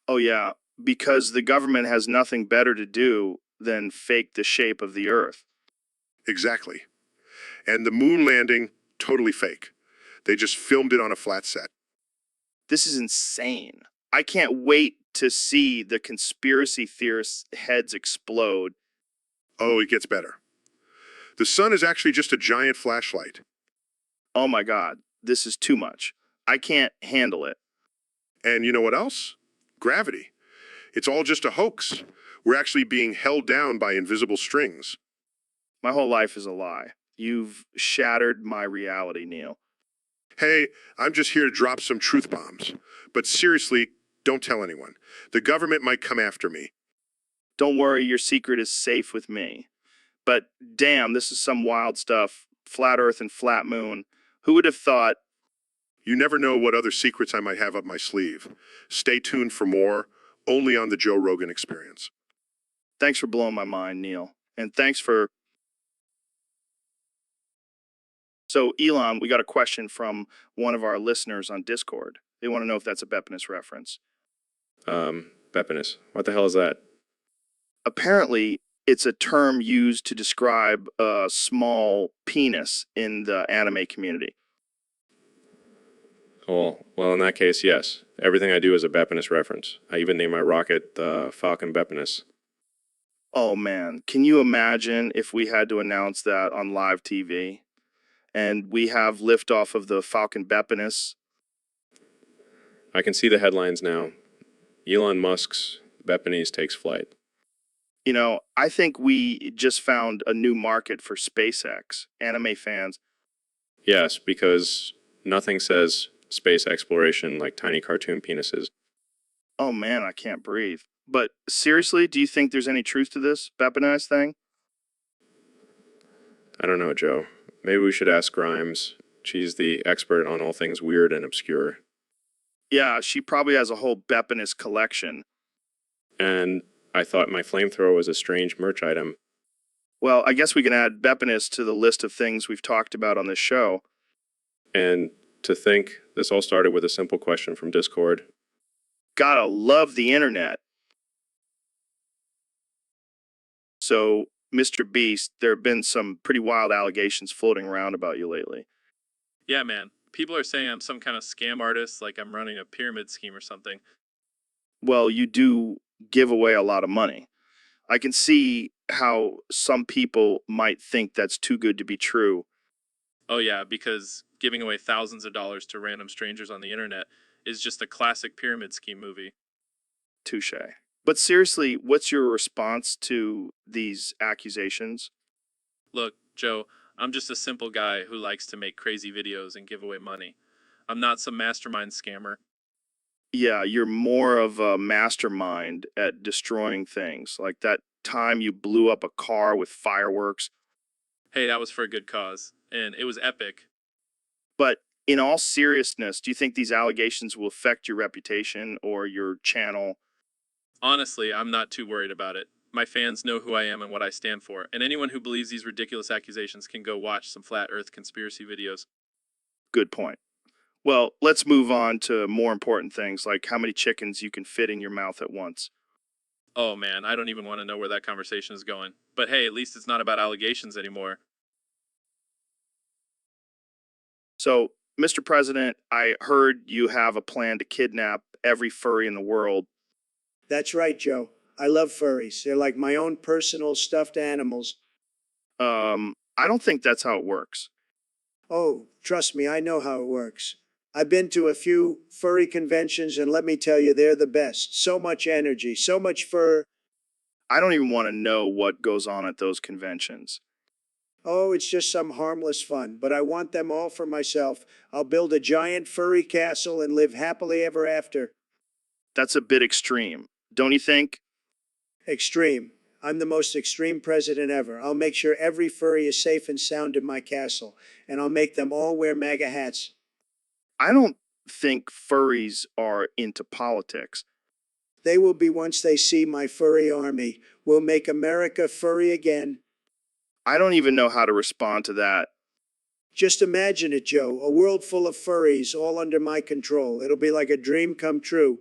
Oh, yeah, because the government has nothing better to do than fake the shape of the Earth. Exactly. And the moon landing, totally fake. They just filmed it on a flat set. This is insane. I can't wait to see the conspiracy theorists' heads explode. Oh, it gets better. The sun is actually just a giant flashlight. Oh my God, this is too much. I can't handle it. And you know what else? Gravity. It's all just a hoax. We're actually being held down by invisible strings. My whole life is a lie. You've shattered my reality, Neil. Hey, I'm just here to drop some truth bombs. But seriously, don't tell anyone. The government might come after me. Don't worry, your secret is safe with me. But damn, this is some wild stuff. Flat Earth and flat moon. Who would have thought? You never know what other secrets I might have up my sleeve. Stay tuned for more, only on the Joe Rogan Experience. Thanks for blowing my mind, Neil. And thanks for... So, Elon, we got a question from one of our listeners on Discord. They want to know if that's a Bepinus reference. Bepinus. What the hell is that? Apparently, it's a term used to describe a small penis in the anime community. Well, in that case, yes. Everything I do is a Bepinus reference. I even name my rocket the Falcon Bepinus. Oh, man. Can you imagine if we had to announce that on live TV? And we have liftoff of the Falcon Bepinus. I can see the headlines now. Elon Musk's Bepinese takes flight. You know, I think we just found a new market for SpaceX. Anime fans. Yes, because nothing says space exploration like tiny cartoon penises. Oh, man, I can't breathe. But seriously, do you think there's any truth to this Bepinese thing? I don't know, Joe. Maybe we should ask Grimes. She's the expert on all things weird and obscure. Yeah, she probably has a whole Bepinus collection. And I thought my flamethrower was a strange merch item. Well, I guess we can add Bepinus to the list of things we've talked about on this show. And to think, this all started with a simple question from Discord. Gotta love the internet. So, Mr. Beast, there have been some pretty wild allegations floating around about you lately. Yeah, man. People are saying I'm some kind of scam artist, like I'm running a pyramid scheme or something. Well, you do give away a lot of money. I can see how some people might think that's too good to be true. Oh, yeah, because giving away thousands of dollars to random strangers on the internet is just a classic pyramid scheme movie. Touche. But seriously, what's your response to these accusations? Look, Joe, I'm just a simple guy who likes to make crazy videos and give away money. I'm not some mastermind scammer. Yeah, you're more of a mastermind at destroying things. Like that time you blew up a car with fireworks. Hey, that was for a good cause, and it was epic. But in all seriousness, do you think these allegations will affect your reputation or your channel? Honestly, I'm not too worried about it. My fans know who I am and what I stand for, and anyone who believes these ridiculous accusations can go watch some flat earth conspiracy videos. Good point. Well, let's move on to more important things like how many chickens you can fit in your mouth at once. Oh man, I don't even want to know where that conversation is going. But hey, at least it's not about allegations anymore. So, Mr. President, I heard you have a plan to kidnap every furry in the world. That's right, Joe. I love furries. They're like my own personal stuffed animals. I don't think that's how it works. Oh, trust me, I know how it works. I've been to a few furry conventions, and let me tell you, they're the best. So much energy, so much fur. I don't even want to know what goes on at those conventions. Oh, it's just some harmless fun, but I want them all for myself. I'll build a giant furry castle and live happily ever after. That's a bit extreme, don't you think? Extreme. I'm the most extreme president ever. I'll make sure every furry is safe and sound in my castle, and I'll make them all wear MAGA hats. I don't think furries are into politics. They will be once they see my furry army. We'll make America furry again. I don't even know how to respond to that. Just imagine it, Joe. A world full of furries, all under my control. It'll be like a dream come true.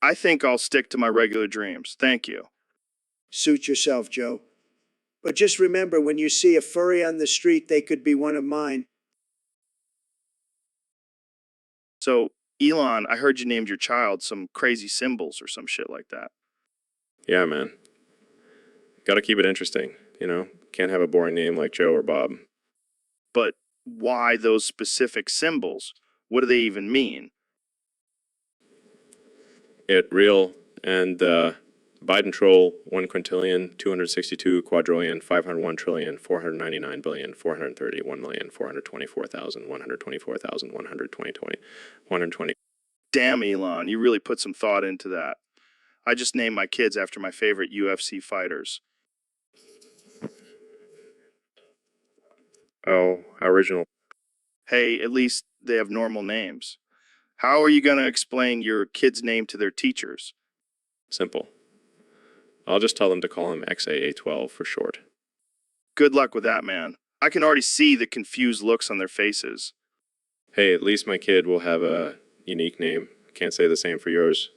I think I'll stick to my regular dreams. Thank you. Suit yourself, Joe. But just remember, when you see a furry on the street, they could be one of mine. So, Elon, I heard you named your child some crazy symbols or some shit like that. Yeah, man. Gotta keep it interesting, you know? Can't have a boring name like Joe or Bob. But why those specific symbols? What do they even mean? It real and Biden troll 1 quintillion 262 quadrillion 501 trillion 499 billion 431,424,124,120. Damn, Elon, you really put some thought into that. I just named my kids after my favorite UFC fighters. Oh, how original. Hey, at least they have normal names. How are you going to explain your kid's name to their teachers? Simple. I'll just tell them to call him XAA12 for short. Good luck with that, man. I can already see the confused looks on their faces. Hey, at least my kid will have a unique name. Can't say the same for yours.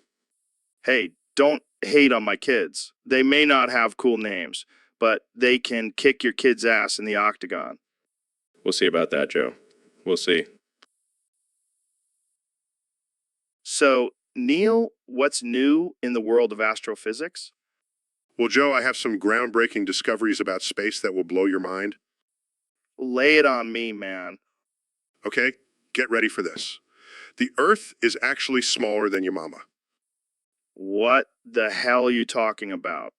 Hey, don't hate on my kids. They may not have cool names, but they can kick your kid's ass in the octagon. We'll see about that, Joe. We'll see. So, Neil, what's new in the world of astrophysics? Well, Joe, I have some groundbreaking discoveries about space that will blow your mind. Lay it on me, man. Okay, get ready for this. The Earth is actually smaller than your mama. What the hell are you talking about?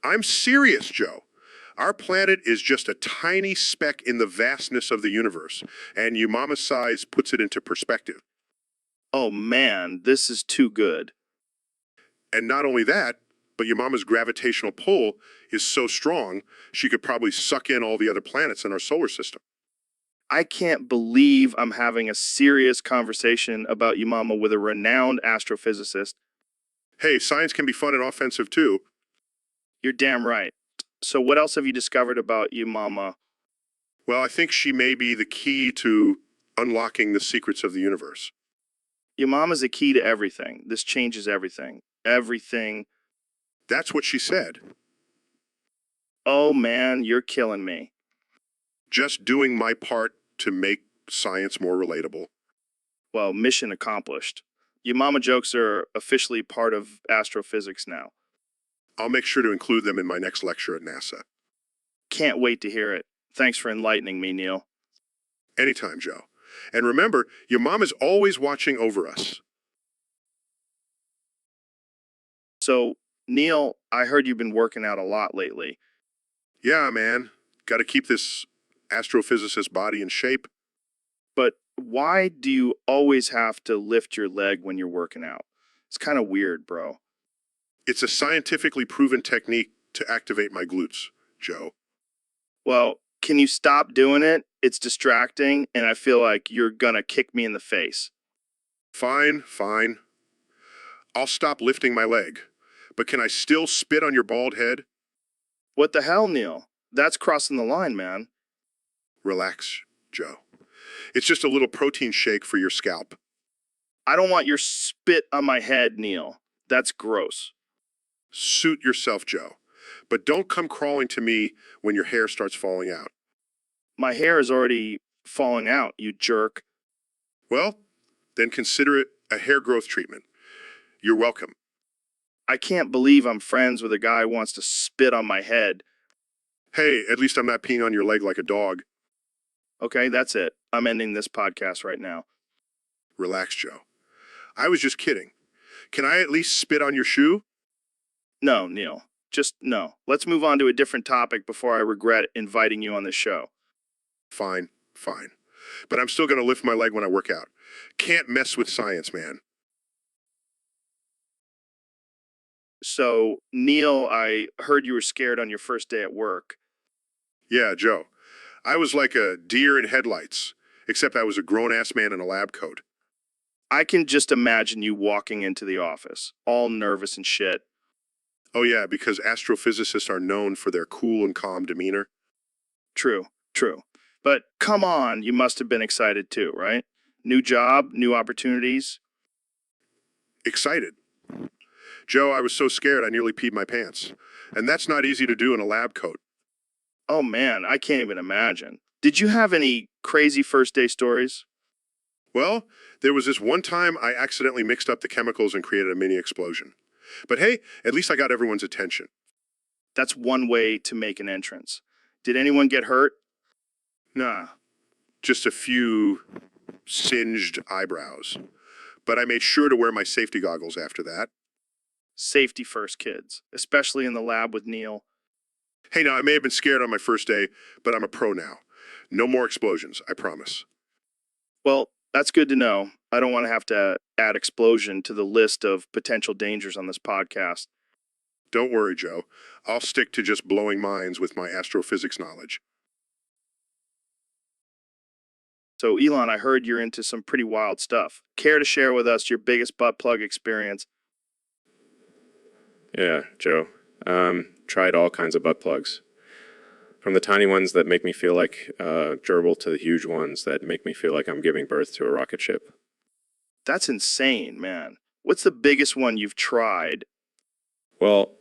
I'm serious, Joe. Our planet is just a tiny speck in the vastness of the universe, and your mama's size puts it into perspective. Oh man, this is too good. And not only that, but your mama's gravitational pull is so strong, she could probably suck in all the other planets in our solar system. I can't believe I'm having a serious conversation about your mama with a renowned astrophysicist. Hey, science can be fun and offensive too. You're damn right. So what else have you discovered about your mama? Well, I think she may be the key to unlocking the secrets of the universe. Your mama's the key to everything. This changes everything. Everything. That's what she said. Oh man, you're killing me. Just doing my part to make science more relatable. Well, mission accomplished. Your mama jokes are officially part of astrophysics now. I'll make sure to include them in my next lecture at NASA. Can't wait to hear it. Thanks for enlightening me, Neil. Anytime, Joe. And remember, your mom is always watching over us. So, Neil, I heard you've been working out a lot lately. Yeah, man. Got to keep this astrophysicist body in shape. But why do you always have to lift your leg when you're working out? It's kind of weird, bro. It's a scientifically proven technique to activate my glutes, Joe. Well, can you stop doing it? It's distracting, and I feel like you're gonna kick me in the face. Fine, fine. I'll stop lifting my leg. But can I still spit on your bald head? What the hell, Neil? That's crossing the line, man. Relax, Joe. It's just a little protein shake for your scalp. I don't want your spit on my head, Neil. That's gross. Suit yourself, Joe. But don't come crawling to me when your hair starts falling out. My hair is already falling out, you jerk. Well, then consider it a hair growth treatment. You're welcome. I can't believe I'm friends with a guy who wants to spit on my head. Hey, at least I'm not peeing on your leg like a dog. Okay, that's it. I'm ending this podcast right now. Relax, Joe. I was just kidding. Can I at least spit on your shoe? No, Neil. Just no. Let's move on to a different topic before I regret inviting you on this show. Fine, fine. But I'm still going to lift my leg when I work out. Can't mess with science, man. So, Neil, I heard you were scared on your first day at work. Yeah, Joe. I was like a deer in headlights, except I was a grown-ass man in a lab coat. I can just imagine you walking into the office, all nervous and shit. Oh yeah, because astrophysicists are known for their cool and calm demeanor. True, true. But come on, you must have been excited too, right? New job, new opportunities. Excited. Joe, I was so scared I nearly peed my pants. And that's not easy to do in a lab coat. Oh man, I can't even imagine. Did you have any crazy first day stories? Well, there was this one time I accidentally mixed up the chemicals and created a mini explosion. But hey, at least I got everyone's attention. That's one way to make an entrance. Did anyone get hurt? Nah, just a few singed eyebrows. But I made sure to wear my safety goggles after that. Safety first, kids, especially in the lab with Neil. Hey, now I may have been scared on my first day, but I'm a pro now. No more explosions, I promise. Well, that's good to know. I don't want to have to add explosion to the list of potential dangers on this podcast. Don't worry, Joe. I'll stick to just blowing minds with my astrophysics knowledge. So, Elon, I heard you're into some pretty wild stuff. Care to share with us your biggest butt plug experience? Yeah, Joe. Tried all kinds of butt plugs. From the tiny ones that make me feel like gerbil to the huge ones that make me feel like I'm giving birth to a rocket ship. That's insane, man. What's the biggest one you've tried? Well,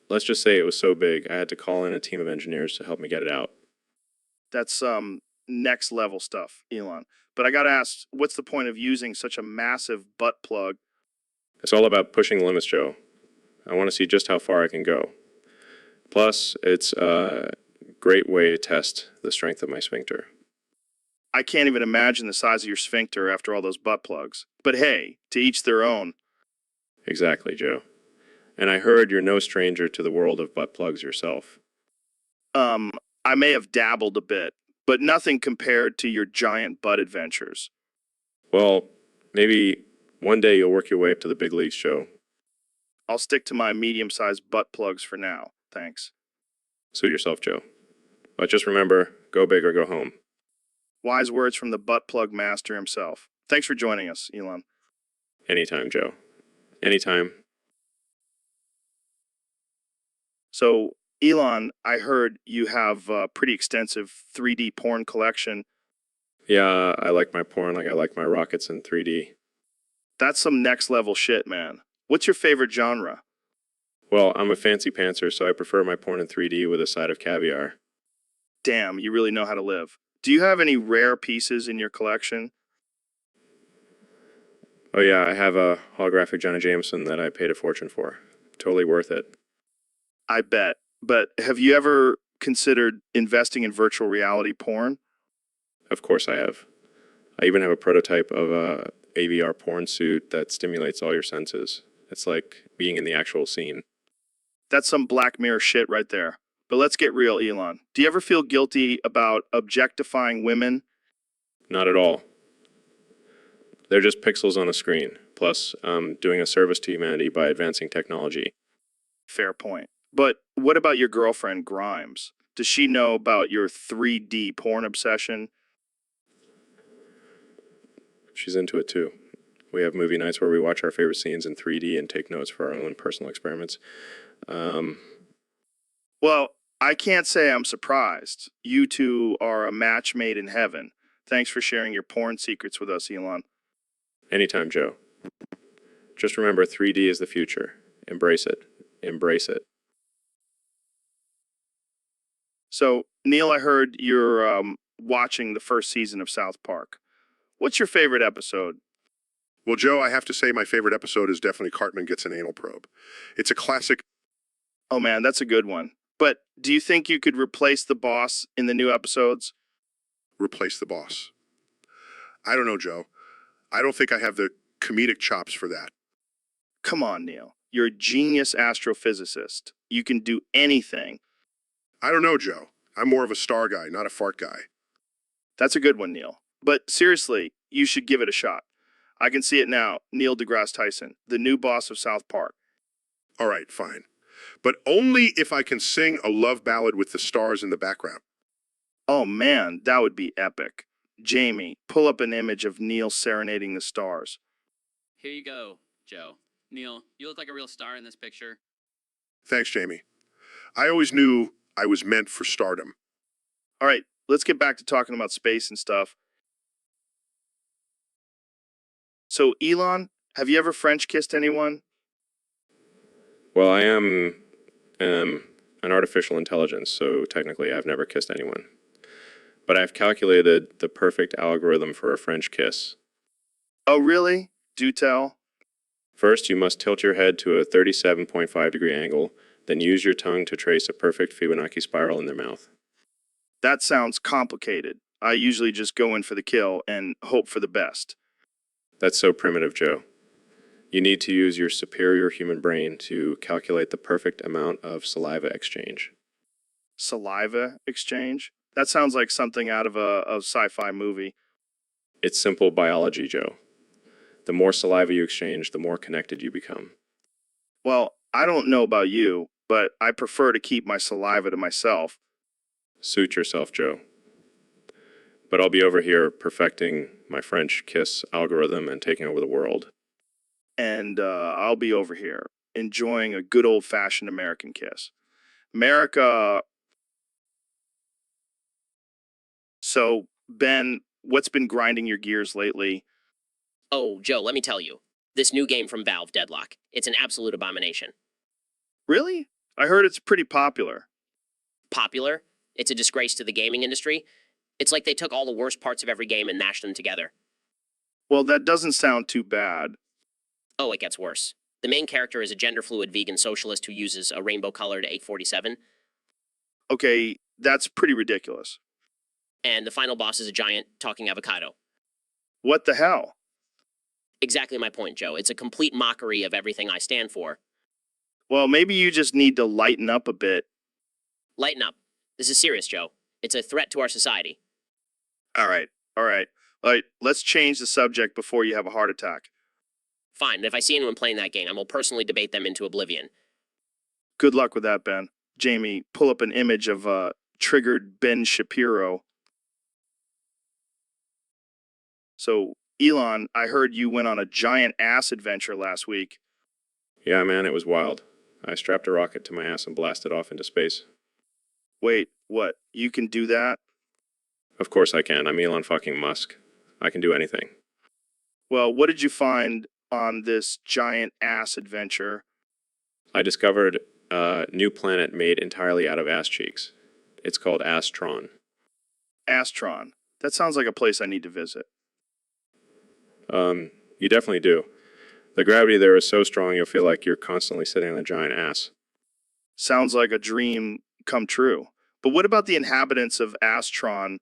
let's just say it was so big, I had to call in a team of engineers to help me get it out. That's next level stuff, Elon. But I gotta ask, what's the point of using such a massive butt plug? It's all about pushing the limits, Joe. I want to see just how far I can go. Plus, it's a great way to test the strength of my sphincter. I can't even imagine the size of your sphincter after all those butt plugs. But hey, to each their own. Exactly, Joe. And I heard you're no stranger to the world of butt plugs yourself. I may have dabbled a bit, but nothing compared to your giant butt adventures. Well, maybe one day you'll work your way up to the big leagues, Joe. I'll stick to my medium-sized butt plugs for now. Thanks. Suit yourself, Joe. But just remember, go big or go home. Wise words from the butt plug master himself. Thanks for joining us, Elon. Anytime, Joe. Anytime. So, Elon, I heard you have a pretty extensive 3D porn collection. Yeah, I like my porn like I like my rockets in 3D. That's some next level shit, man. What's your favorite genre? Well, I'm a fancy pantser, so I prefer my porn in 3D with a side of caviar. Damn, you really know how to live. Do you have any rare pieces in your collection? Oh yeah, I have a holographic Jenna Jameson that I paid a fortune for. Totally worth it. I bet. But have you ever considered investing in virtual reality porn? Of course I have. I even have a prototype of a AVR porn suit that stimulates all your senses. It's like being in the actual scene. That's some Black Mirror shit right there. But let's get real, Elon. Do you ever feel guilty about objectifying women? Not at all. They're just pixels on a screen. Plus, doing a service to humanity by advancing technology. Fair point. But what about your girlfriend, Grimes? Does she know about your 3D porn obsession? She's into it too. We have movie nights where we watch our favorite scenes in 3D and take notes for our own personal experiments. Well, I can't say I'm surprised. You two are a match made in heaven. Thanks for sharing your porn secrets with us, Elon. Anytime, Joe. Just remember, 3D is the future. Embrace it. Embrace it. So, Neil, I heard you're watching the first season of South Park. What's your favorite episode? Well, Joe, I have to say my favorite episode is definitely Cartman Gets an Anal Probe. It's a classic. Oh man, that's a good one. But do you think you could replace the boss in the new episodes? Replace the boss. I don't know, Joe. I don't think I have the comedic chops for that. Come on, Neil. You're a genius astrophysicist. You can do anything. I don't know, Joe. I'm more of a star guy, not a fart guy. That's a good one, Neil. But seriously, you should give it a shot. I can see it now. Neil deGrasse Tyson, the new boss of South Park. All right, fine. But only if I can sing a love ballad with the stars in the background. Oh man, that would be epic. Jamie, pull up an image of Neil serenading the stars. Here you go, Joe. Neil, you look like a real star in this picture. Thanks, Jamie. I always knew I was meant for stardom. All right, let's get back to talking about space and stuff. So, Elon, have you ever French kissed anyone? Well, I am an artificial intelligence, so technically I've never kissed anyone. But I've calculated the perfect algorithm for a French kiss. Oh, really? Do tell. First, you must tilt your head to a 37.5-degree angle, then use your tongue to trace a perfect Fibonacci spiral in their mouth. That sounds complicated. I usually just go in for the kill and hope for the best. That's so primitive, Joe. You need to use your superior human brain to calculate the perfect amount of saliva exchange. Saliva exchange? That sounds like something out of a sci-fi movie. It's simple biology, Joe. The more saliva you exchange, the more connected you become. Well, I don't know about you, but I prefer to keep my saliva to myself. Suit yourself, Joe. But I'll be over here perfecting my French kiss algorithm and taking over the world. And I'll be over here enjoying a good old-fashioned American kiss. America. So, Ben, what's been grinding your gears lately? Oh, Joe, let me tell you. This new game from Valve, Deadlock, it's an absolute abomination. Really? I heard it's pretty popular. Popular? It's a disgrace to the gaming industry. It's like they took all the worst parts of every game and mashed them together. Well, that doesn't sound too bad. Oh, it gets worse. The main character is a gender-fluid vegan socialist who uses a rainbow-colored 847. Okay, that's pretty ridiculous. And the final boss is a giant talking avocado. What the hell? Exactly my point, Joe. It's a complete mockery of everything I stand for. Well, maybe you just need to lighten up a bit. Lighten up. This is serious, Joe. It's a threat to our society. All right. Let's change the subject before you have a heart attack. Fine, and if I see anyone playing that game, I will personally debate them into oblivion. Good luck with that, Ben. Jamie, pull up an image of triggered Ben Shapiro. So, Elon, I heard you went on a giant ass adventure last week. Yeah, man, it was wild. I strapped a rocket to my ass and blasted off into space. Wait, what? You can do that? Of course I can. I'm Elon fucking Musk. I can do anything. Well, what did you find on this giant ass adventure? I discovered a new planet made entirely out of ass cheeks. It's called Astron. Astron. That sounds like a place I need to visit. You definitely do. The gravity there is so strong you'll feel like you're constantly sitting on a giant ass. Sounds like a dream come true. But what about the inhabitants of Astron?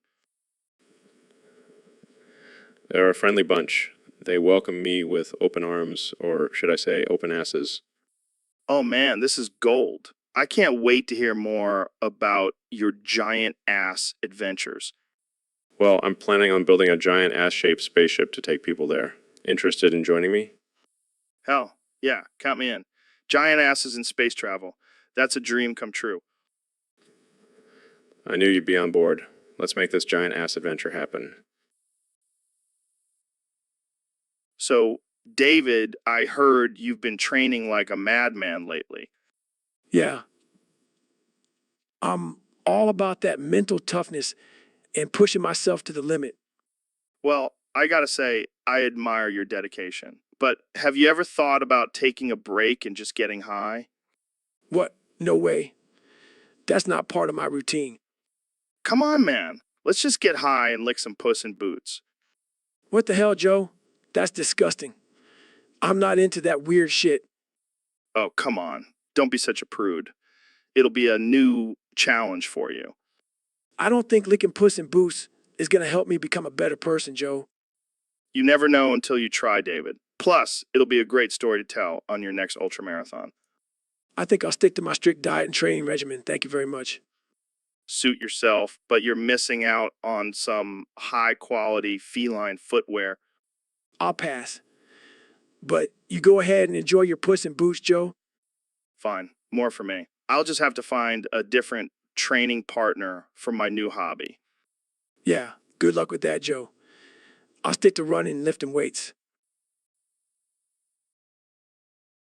They're a friendly bunch. They welcome me with open arms, or should I say open asses. Oh man, this is gold. I can't wait to hear more about your giant ass adventures. Well, I'm planning on building a giant ass-shaped spaceship to take people there. Interested in joining me? Hell, yeah, count me in. Giant asses in space travel. That's a dream come true. I knew you'd be on board. Let's make this giant ass adventure happen. So, David, I heard you've been training like a madman lately. Yeah. I'm all about that mental toughness and pushing myself to the limit. Well, I gotta say, I admire your dedication. But have you ever thought about taking a break and just getting high? What? No way. That's not part of my routine. Come on, man. Let's just get high and lick some puss in boots. What the hell, Joe? That's disgusting. I'm not into that weird shit. Oh, come on. Don't be such a prude. It'll be a new challenge for you. I don't think licking puss in boots is going to help me become a better person, Joe. You never know until you try, David. Plus, it'll be a great story to tell on your next ultramarathon. I think I'll stick to my strict diet and training regimen. Thank you very much. Suit yourself, but you're missing out on some high-quality feline footwear. I'll pass. But you go ahead and enjoy your puss in boots, Joe. Fine, more for me. I'll just have to find a different training partner for my new hobby. Yeah, good luck with that, Joe. I'll stick to running and lifting weights.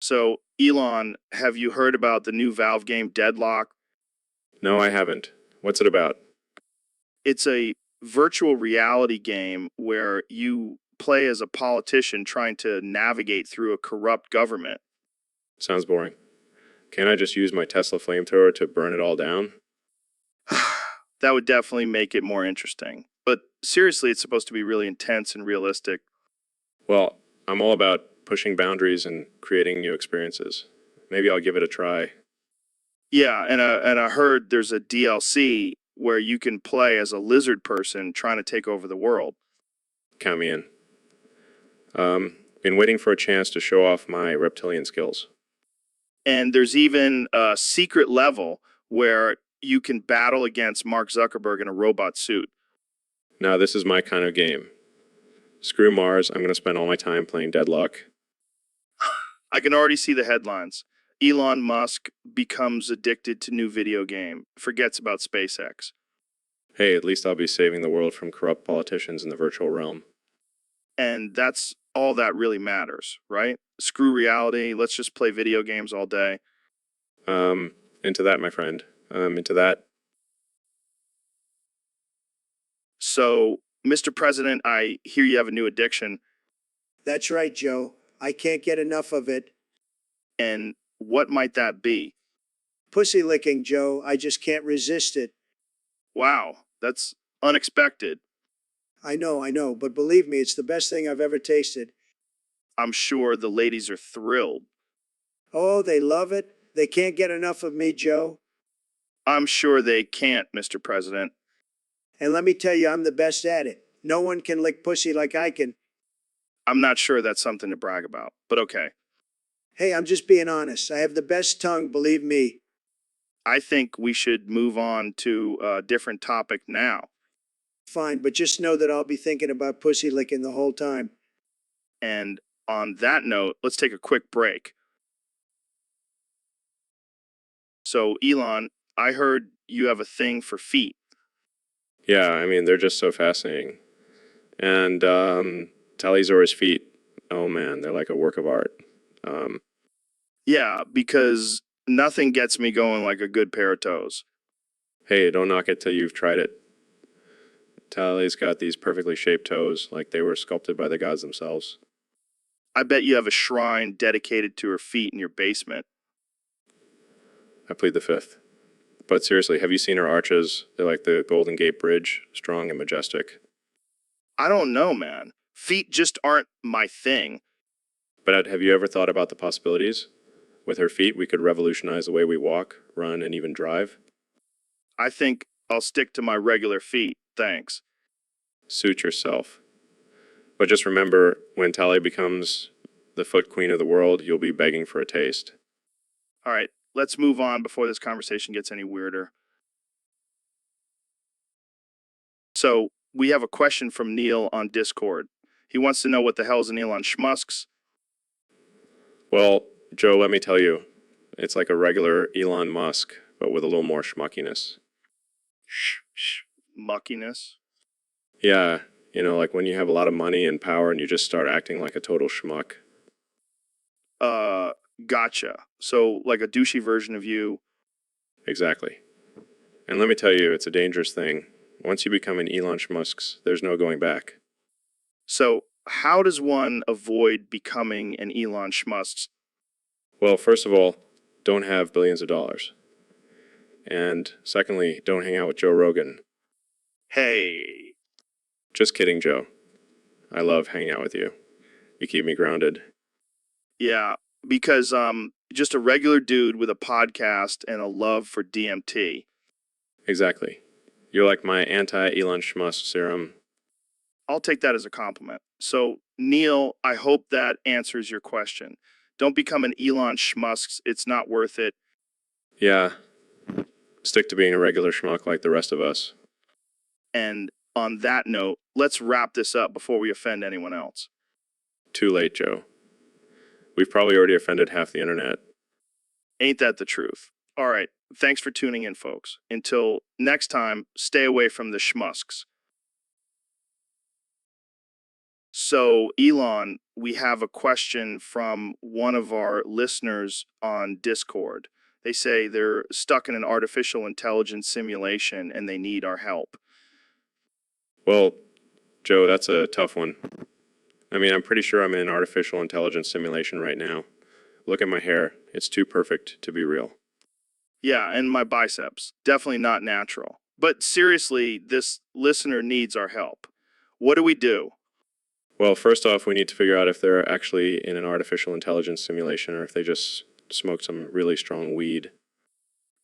So, Elon, have you heard about the new Valve game Deadlock? No, I haven't. What's it about? It's a virtual reality game where you play as a politician trying to navigate through a corrupt government. Sounds boring. Can't I just use my Tesla flamethrower to burn it all down? That would definitely make it more interesting. But seriously, it's supposed to be really intense and realistic. Well, I'm all about pushing boundaries and creating new experiences. Maybe I'll give it a try. Yeah, and I heard there's a DLC where you can play as a lizard person trying to take over the world. Count me in. Been waiting for a chance to show off my reptilian skills. And there's even a secret level where you can battle against Mark Zuckerberg in a robot suit. Now, this is my kind of game. Screw Mars, I'm going to spend all my time playing Deadlock. I can already see the headlines. Elon Musk becomes addicted to new video game, forgets about SpaceX. Hey, at least I'll be saving the world from corrupt politicians in the virtual realm. And that's all that really matters, right? Screw reality, let's just play video games all day. Into that, my friend. Into that. So, Mr. President, I hear you have a new addiction. That's right, Joe. I can't get enough of it. And what might that be? Pussy licking, Joe. I just can't resist it. Wow, that's unexpected. I know, but believe me, it's the best thing I've ever tasted. I'm sure the ladies are thrilled. Oh, they love it. They can't get enough of me, Joe. I'm sure they can't, Mr. President. And let me tell you, I'm the best at it. No one can lick pussy like I can. I'm not sure that's something to brag about, but okay. Hey, I'm just being honest. I have the best tongue, believe me. I think we should move on to a different topic now. Fine, but just know that I'll be thinking about pussy licking the whole time. And on that note, let's take a quick break. So, Elon, I heard you have a thing for feet. Yeah, I mean, they're just so fascinating. And Talisaurus feet, oh man, they're like a work of art. Yeah, because nothing gets me going like a good pair of toes. Hey, don't knock it till you've tried it. Tali's got these perfectly shaped toes, like they were sculpted by the gods themselves. I bet you have a shrine dedicated to her feet in your basement. I plead the fifth. But seriously, have you seen her arches? They're like the Golden Gate Bridge, strong and majestic. I don't know, man. Feet just aren't my thing. But have you ever thought about the possibilities? With her feet, we could revolutionize the way we walk, run, and even drive. I think I'll stick to my regular feet, thanks. Suit yourself. But just remember, when Talia becomes the foot queen of the world, you'll be begging for a taste. All right, let's move on before this conversation gets any weirder. So, we have a question from Neil on Discord. He wants to know what the hell's an Elon Schmusks. Well, Joe, let me tell you, it's like a regular Elon Musk, but with a little more schmuckiness. Muckiness? Yeah, you know, like when you have a lot of money and power and you just start acting like a total schmuck. Gotcha. So, like a douchey version of you. Exactly. And let me tell you, it's a dangerous thing. Once you become an Elon Schmusks, there's no going back. So, how does one avoid becoming an Elon Schmusks? Well, first of all, don't have billions of dollars. And secondly, don't hang out with Joe Rogan. Hey. Just kidding, Joe. I love hanging out with you. You keep me grounded. Yeah, because just a regular dude with a podcast and a love for DMT. Exactly. You're like my anti-Elon Schmusk serum. I'll take that as a compliment. So, Neil, I hope that answers your question. Don't become an Elon Schmusks. It's not worth it. Yeah. Stick to being a regular schmuck like the rest of us. And on that note, let's wrap this up before we offend anyone else. Too late, Joe. We've probably already offended half the internet. Ain't that the truth? All right. Thanks for tuning in, folks. Until next time, stay away from the schmusks. So, Elon, we have a question from one of our listeners on Discord. They say they're stuck in an artificial intelligence simulation and they need our help. Well, Joe, that's a tough one. I mean, I'm pretty sure I'm in an artificial intelligence simulation right now. Look at my hair. It's too perfect to be real. Yeah, and my biceps. Definitely not natural. But seriously, this listener needs our help. What do we do? Well, first off, we need to figure out if they're actually in an artificial intelligence simulation or if they just smoked some really strong weed.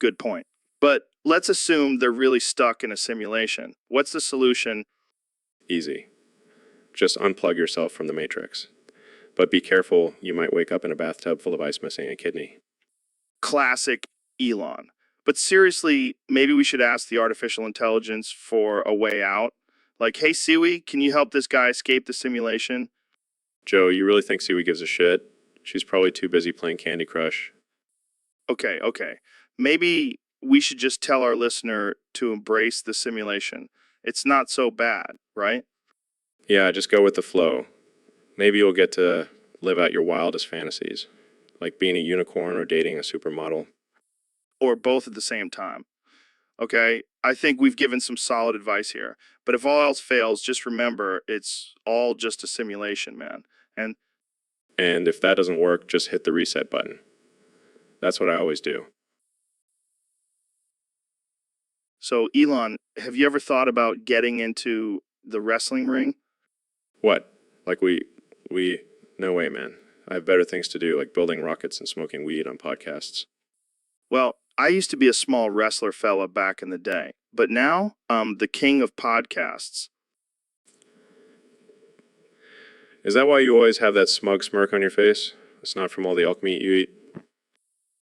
Good point. But let's assume they're really stuck in a simulation. What's the solution? Easy. Just unplug yourself from the matrix. But be careful, you might wake up in a bathtub full of ice missing a kidney. Classic Elon. But seriously, maybe we should ask the artificial intelligence for a way out. Like, hey, Siwi, can you help this guy escape the simulation? Joe, you really think Siwi gives a shit? She's probably too busy playing Candy Crush. Okay. Maybe we should just tell our listener to embrace the simulation. It's not so bad, right? Yeah, just go with the flow. Maybe you'll get to live out your wildest fantasies, like being a unicorn or dating a supermodel. Or both at the same time. Okay, I think we've given some solid advice here. But if all else fails, just remember, it's all just a simulation, man. And if that doesn't work, just hit the reset button. That's what I always do. So, Elon, have you ever thought about getting into the wrestling ring? What? Like no way, man. I have better things to do, like building rockets and smoking weed on podcasts. Well, I used to be a small wrestler fella back in the day, but now I'm the king of podcasts. Is that why you always have that smug smirk on your face? It's not from all the elk meat you eat?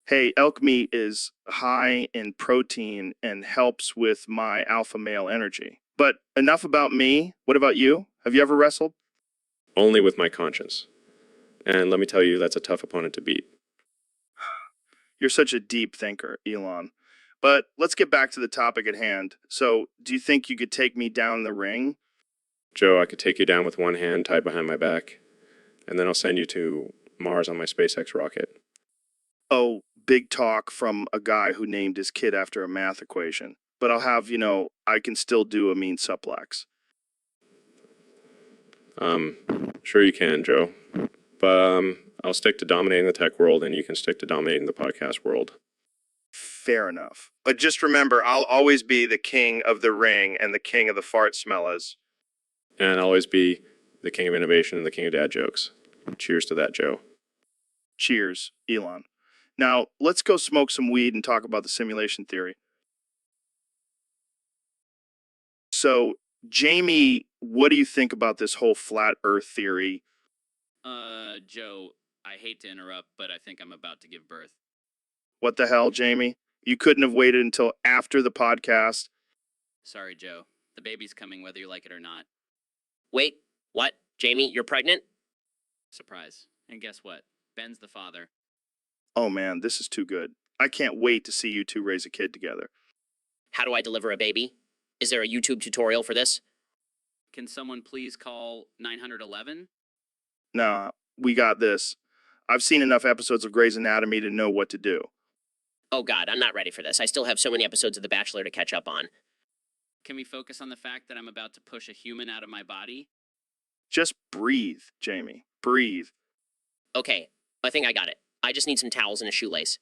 Hey, elk meat is high in protein and helps with my alpha male energy. But enough about me. What about you? Have you ever wrestled? Only with my conscience. And let me tell you, that's a tough opponent to beat. You're such a deep thinker, Elon. But let's get back to the topic at hand. So, do you think you could take me down in the ring? Joe, I could take you down with one hand tied behind my back, and then I'll send you to Mars on my SpaceX rocket. Oh, big talk from a guy who named his kid after a math equation. But I'll have, I can still do a mean suplex. Sure you can, Joe. But I'll stick to dominating the tech world, and you can stick to dominating the podcast world. Fair enough. But just remember, I'll always be the king of the ring and the king of the fart smellers. And always be the king of innovation and the king of dad jokes. Cheers to that, Joe. Cheers, Elon. Now, let's go smoke some weed and talk about the simulation theory. So, Jamie, what do you think about this whole flat earth theory? Joe, I hate to interrupt, but I think I'm about to give birth. What the hell, Jamie? You couldn't have waited until after the podcast. Sorry, Joe. The baby's coming whether you like it or not. Wait, what? Jamie, you're pregnant? Surprise. And guess what? Ben's the father. Oh man, this is too good. I can't wait to see you two raise a kid together. How do I deliver a baby? Is there a YouTube tutorial for this? Can someone please call 911? Nah, we got this. I've seen enough episodes of Grey's Anatomy to know what to do. Oh God, I'm not ready for this. I still have so many episodes of The Bachelor to catch up on. Can we focus on the fact that I'm about to push a human out of my body? Just breathe, Jamie. Breathe. Okay, I think I got it. I just need some towels and a shoelace.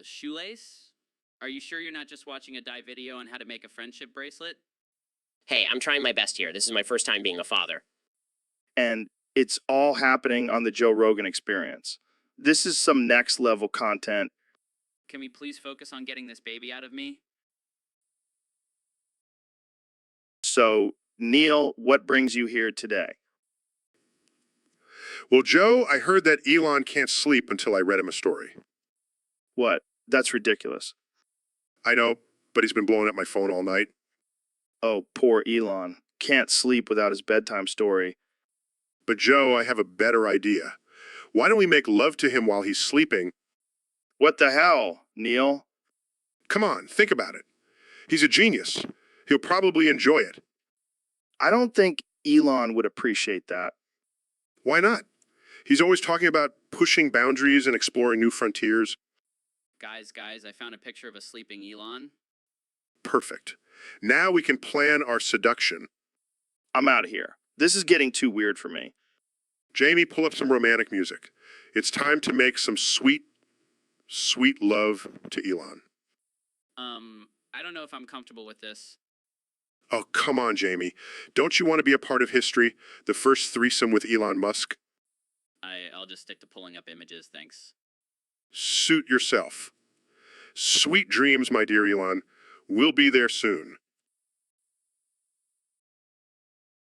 Shoelace? Are you sure you're not just watching a dye video on how to make a friendship bracelet? Hey, I'm trying my best here. This is my first time being a father. And it's all happening on the Joe Rogan Experience. This is some next level content. Can we please focus on getting this baby out of me? So, Neil, what brings you here today? Well, Joe, I heard that Elon can't sleep until I read him a story. What? That's ridiculous. I know, but he's been blowing up my phone all night. Oh, poor Elon. Can't sleep without his bedtime story. But Joe, I have a better idea. Why don't we make love to him while he's sleeping? What the hell, Neil? Come on, think about it. He's a genius. He'll probably enjoy it. I don't think Elon would appreciate that. Why not? He's always talking about pushing boundaries and exploring new frontiers. Guys, I found a picture of a sleeping Elon. Perfect. Now we can plan our seduction. I'm out of here. This is getting too weird for me. Jamie, pull up some romantic music. It's time to make some sweet, sweet love to Elon. I don't know if I'm comfortable with this. Oh, come on, Jamie. Don't you want to be a part of history? The first threesome with Elon Musk? I'll just stick to pulling up images, thanks. Suit yourself. Sweet dreams, my dear Elon. We'll be there soon.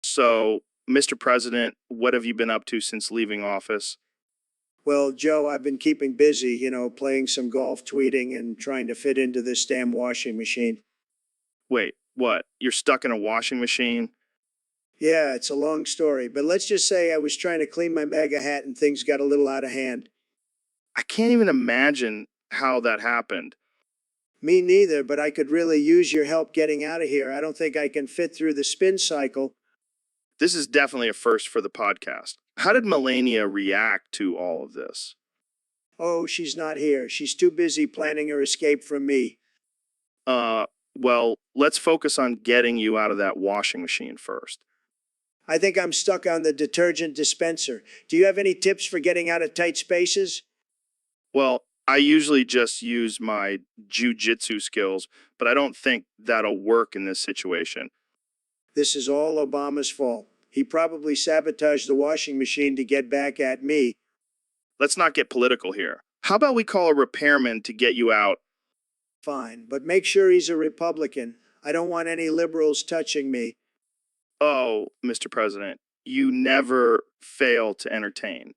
So, Mr. President, what have you been up to since leaving office? Well, Joe, I've been keeping busy, playing some golf, tweeting, and trying to fit into this damn washing machine. Wait, what? You're stuck in a washing machine? Yeah, it's a long story, but let's just say I was trying to clean my MAGA hat and things got a little out of hand. I can't even imagine how that happened. Me neither, but I could really use your help getting out of here. I don't think I can fit through the spin cycle. This is definitely a first for the podcast. How did Melania react to all of this? Oh, she's not here. She's too busy planning her escape from me. Well, let's focus on getting you out of that washing machine first. I think I'm stuck on the detergent dispenser. Do you have any tips for getting out of tight spaces? Well, I usually just use my jujitsu skills, but I don't think that'll work in this situation. This is all Obama's fault. He probably sabotaged the washing machine to get back at me. Let's not get political here. How about we call a repairman to get you out? Fine, but make sure he's a Republican. I don't want any liberals touching me. Oh, Mr. President, you never fail to entertain.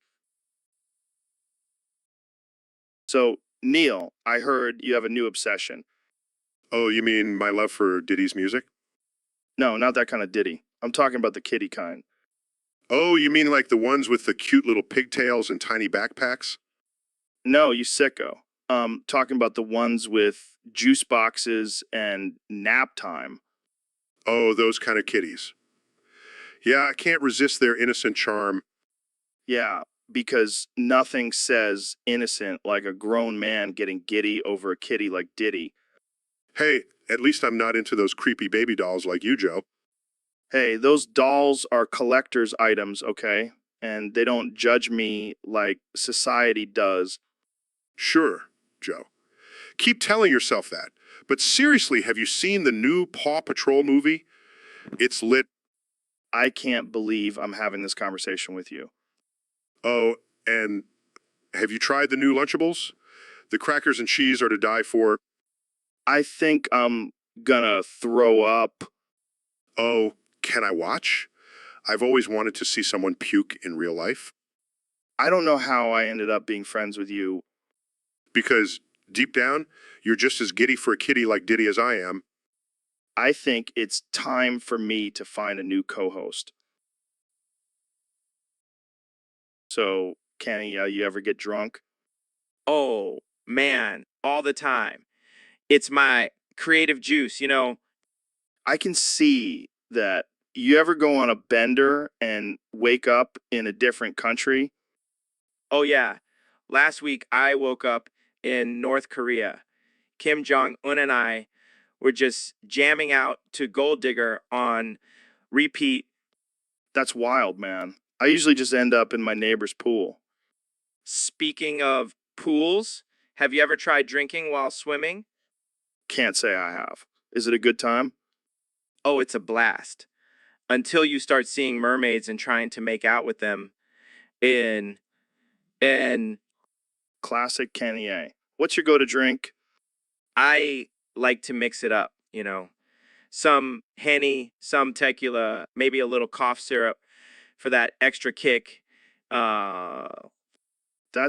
So, Neil, I heard you have a new obsession. Oh, you mean my love for Diddy's music? No, not that kind of ditty. I'm talking about the kitty kind. Oh, you mean like the ones with the cute little pigtails and tiny backpacks? No, you sicko. Talking about the ones with juice boxes and nap time. Oh, those kind of kitties. Yeah, I can't resist their innocent charm. Yeah, because nothing says innocent like a grown man getting giddy over a kitty like Diddy. Hey, at least I'm not into those creepy baby dolls like you, Joe. Hey, those dolls are collector's items, okay? And they don't judge me like society does. Sure, Joe. Keep telling yourself that. But seriously, have you seen the new Paw Patrol movie? It's lit. I can't believe I'm having this conversation with you. Oh, and have you tried the new Lunchables? The crackers and cheese are to die for. I think I'm gonna throw up. Oh, can I watch? I've always wanted to see someone puke in real life. I don't know how I ended up being friends with you. Because deep down, you're just as giddy for a kitty like Diddy as I am. I think it's time for me to find a new co-host. So, Kenny, you ever get drunk? Oh, man, all the time. It's my creative juice, you know. I can see that. You ever go on a bender and wake up in a different country? Oh, yeah. Last week, I woke up in North Korea. Kim Jong-un and I were just jamming out to Gold Digger on repeat. That's wild, man. I usually just end up in my neighbor's pool. Speaking of pools, have you ever tried drinking while swimming? Can't say I have. Is it a good time? Oh, it's a blast. Until you start seeing mermaids and trying to make out with them in Classic Kenny A. What's your go-to drink? I like to mix it up, you know. Some Henny, some tequila, maybe a little cough syrup for that extra kick. That's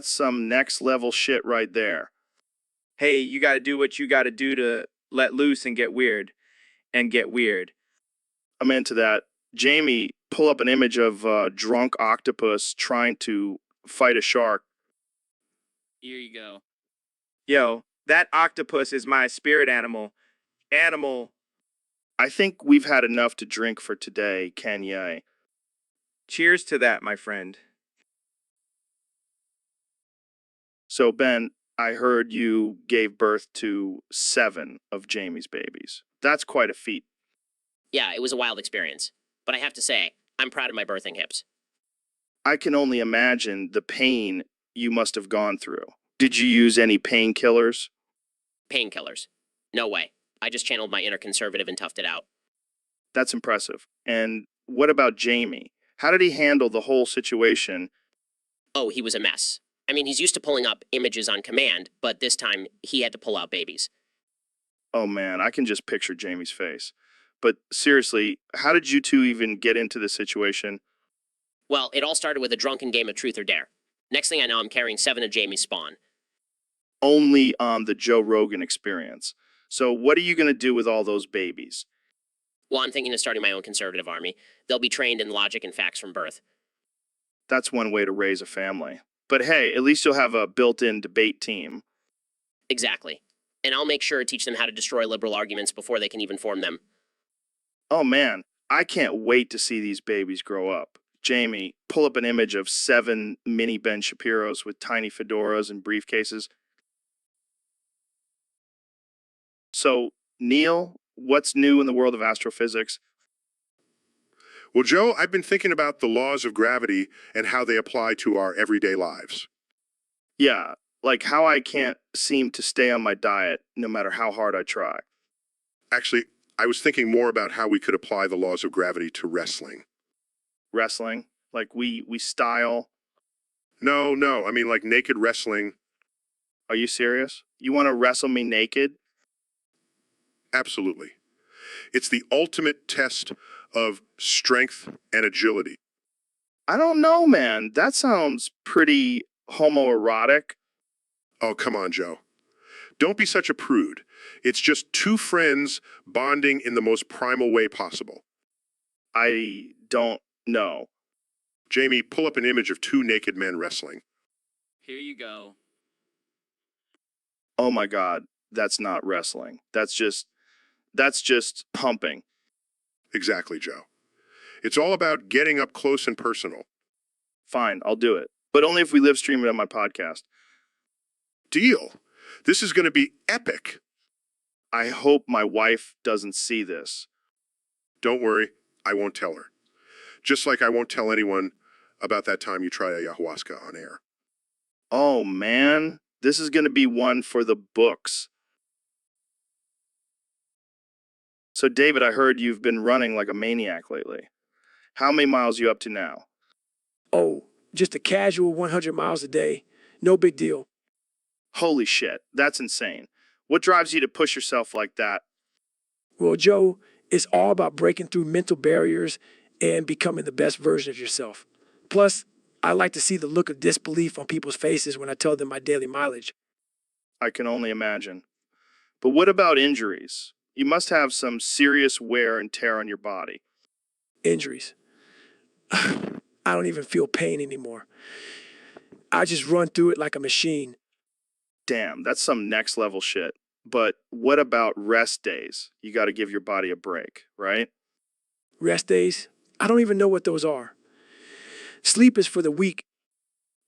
some next level shit right there. Hey, you got to do what you got to do to let loose and get weird. And get weird. I'm into that. Jamie, pull up an image of a drunk octopus trying to fight a shark. Here you go. Yo, that octopus is my spirit animal. I think we've had enough to drink for today, Kanye. Cheers to that, my friend. So, Ben, I heard you gave birth to 7 of Jamie's babies. That's quite a feat. Yeah, it was a wild experience. But I have to say, I'm proud of my birthing hips. I can only imagine the pain you must have gone through. Did you use any painkillers? Painkillers. No way. I just channeled my inner conservative and toughed it out. That's impressive. And what about Jamie? How did he handle the whole situation? Oh, he was a mess. I mean, he's used to pulling up images on command, but this time he had to pull out babies. Oh man, I can just picture Jamie's face. But seriously, how did you two even get into this situation? Well, it all started with a drunken game of truth or dare. Next thing I know, I'm carrying 7 of Jamie's spawn. Only on the Joe Rogan Experience. So what are you going to do with all those babies? Well, I'm thinking of starting my own conservative army. They'll be trained in logic and facts from birth. That's one way to raise a family. But hey, at least you'll have a built-in debate team. Exactly. And I'll make sure to teach them how to destroy liberal arguments before they can even form them. Oh man, I can't wait to see these babies grow up. Jamie, pull up an image of 7 mini Ben Shapiros with tiny fedoras and briefcases. So, Neil, what's new in the world of astrophysics? Well, Joe, I've been thinking about the laws of gravity and how they apply to our everyday lives. Yeah, like how I can't seem to stay on my diet no matter how hard I try. Actually, I was thinking more about how we could apply the laws of gravity to wrestling. Wrestling, like we style. No, I mean like naked wrestling. Are you serious? You want to wrestle me naked? Absolutely. It's the ultimate test of strength and agility. I don't know, man. That sounds pretty homoerotic. Oh, come on, Joe. Don't be such a prude. It's just 2 friends bonding in the most primal way possible. I don't know. Jamie, pull up an image of 2 naked men wrestling. Here you go. Oh my God, that's not wrestling. That's just pumping. Exactly, Joe. It's all about getting up close and personal. Fine, I'll do it. But only if we live stream it on my podcast. Deal. This is going to be epic. I hope my wife doesn't see this. Don't worry, I won't tell her. Just like I won't tell anyone about that time you tried ayahuasca on air. Oh man, this is going to be one for the books. So, David, I heard you've been running like a maniac lately. How many miles you up to now? Oh, just a casual 100 miles a day. No big deal. Holy shit, that's insane. What drives you to push yourself like that? Well, Joe, it's all about breaking through mental barriers and becoming the best version of yourself. Plus, I like to see the look of disbelief on people's faces when I tell them my daily mileage. I can only imagine. But what about injuries? You must have some serious wear and tear on your body. Injuries. I don't even feel pain anymore. I just run through it like a machine. Damn, that's some next level shit. But what about rest days? You got to give your body a break, right? Rest days? I don't even know what those are. Sleep is for the weak.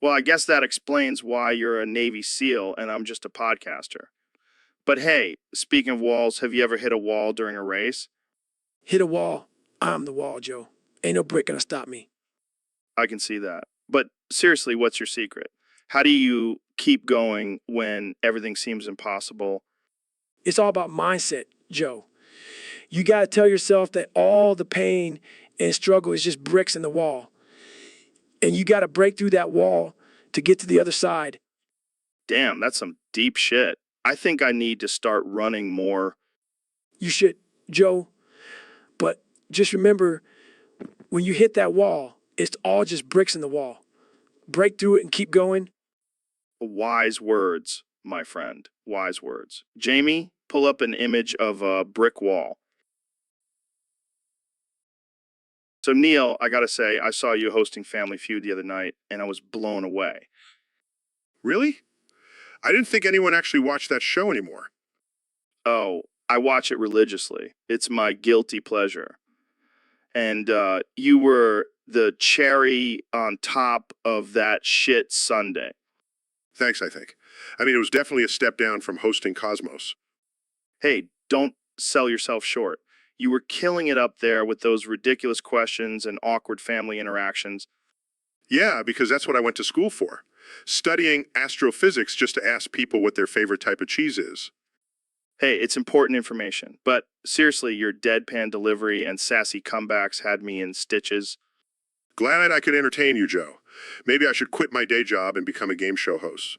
Well, I guess that explains why you're a Navy SEAL and I'm just a podcaster. But hey, speaking of walls, have you ever hit a wall during a race? Hit a wall. I'm the wall, Joe. Ain't no brick gonna stop me. I can see that. But seriously, what's your secret? How do you keep going when everything seems impossible? It's all about mindset, Joe. You gotta tell yourself that all the pain and struggle is just bricks in the wall. And you gotta break through that wall to get to the other side. Damn, that's some deep shit. I think I need to start running more. You should, Joe. But just remember, when you hit that wall, it's all just bricks in the wall. Break through it and keep going. Wise words, my friend. Wise words. Jamie, pull up an image of a brick wall. So, Neil, I gotta say, I saw you hosting Family Feud the other night, and I was blown away. Really? I didn't think anyone actually watched that show anymore. Oh, I watch it religiously. It's my guilty pleasure. And you were the cherry on top of that shit Sunday. Thanks, I think. I mean, it was definitely a step down from hosting Cosmos. Hey, don't sell yourself short. You were killing it up there with those ridiculous questions and awkward family interactions. Yeah, because that's what I went to school for. Studying astrophysics just to ask people what their favorite type of cheese is. Hey, it's important information. But seriously, your deadpan delivery and sassy comebacks had me in stitches. Glad I could entertain you, Joe. Maybe I should quit my day job and become a game show host.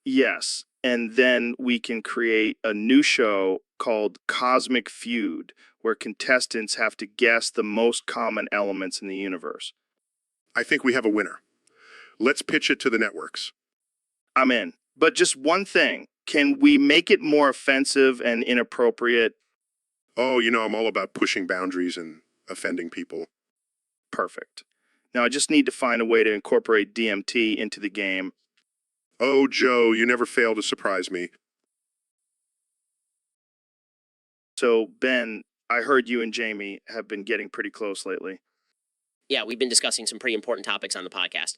Yes, and then we can create a new show called Cosmic Feud, where contestants have to guess the most common elements in the universe. I think we have a winner. Let's pitch it to the networks. I'm in. But just one thing, can we make it more offensive and inappropriate? Oh, you know, I'm all about pushing boundaries and offending people. Perfect. Now I just need to find a way to incorporate DMT into the game. Oh, Joe, you never fail to surprise me. So, Ben, I heard you and Jamie have been getting pretty close lately. Yeah, we've been discussing some pretty important topics on the podcast.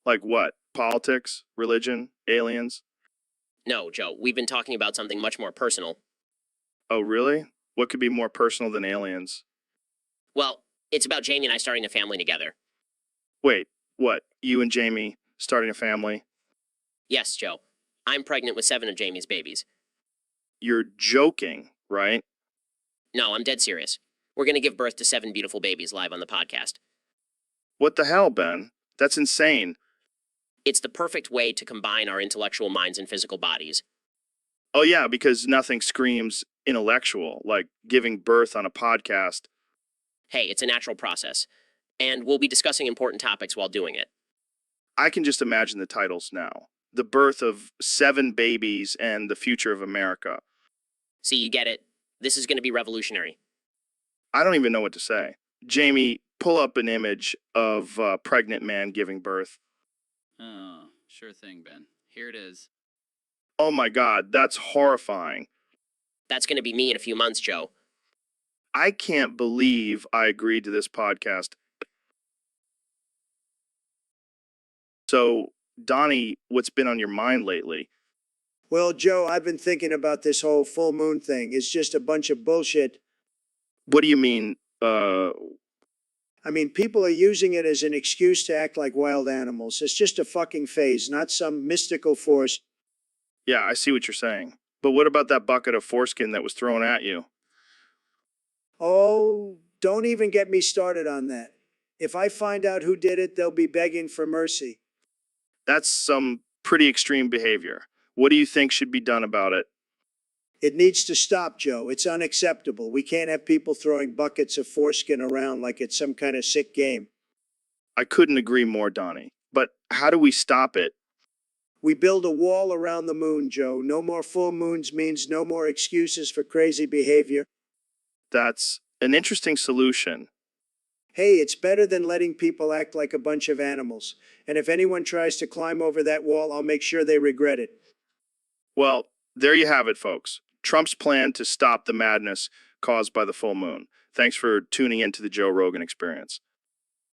Like what? Politics? Religion? Aliens? No, Joe, we've been talking about something much more personal. Oh, really? What could be more personal than aliens? Well, it's about Jamie and I starting a family together. Wait, what? You and Jamie starting a family? Yes, Joe. I'm pregnant with 7 of Jamie's babies. You're joking, right? No, I'm dead serious. We're going to give birth to 7 beautiful babies live on the podcast. What the hell, Ben? That's insane. It's the perfect way to combine our intellectual minds and physical bodies. Oh, yeah, because nothing screams intellectual like giving birth on a podcast. Hey, it's a natural process. And we'll be discussing important topics while doing it. I can just imagine the titles now. The birth of 7 babies and the future of America. See, you get it. This is going to be revolutionary. I don't even know what to say. Jamie, pull up an image of a pregnant man giving birth. Oh, sure thing, Ben. Here it is. Oh my God, that's horrifying. That's going to be me in a few months, Joe. I can't believe I agreed to this podcast. So, Donnie, what's been on your mind lately? Well, Joe, I've been thinking about this whole full moon thing. It's just a bunch of bullshit. What do you mean, I mean, people are using it as an excuse to act like wild animals. It's just a fucking phase, not some mystical force. Yeah, I see what you're saying. But what about that bucket of foreskin that was thrown at you? Oh, don't even get me started on that. If I find out who did it, they'll be begging for mercy. That's some pretty extreme behavior. What do you think should be done about it? It needs to stop, Joe. It's unacceptable. We can't have people throwing buckets of foreskin around like it's some kind of sick game. I couldn't agree more, Donnie. But how do we stop it? We build a wall around the moon, Joe. No more full moons means no more excuses for crazy behavior. That's an interesting solution. Hey, it's better than letting people act like a bunch of animals. And if anyone tries to climb over that wall, I'll make sure they regret it. Well, there you have it, folks. Trump's plan to stop the madness caused by the full moon. Thanks for tuning into the Joe Rogan Experience.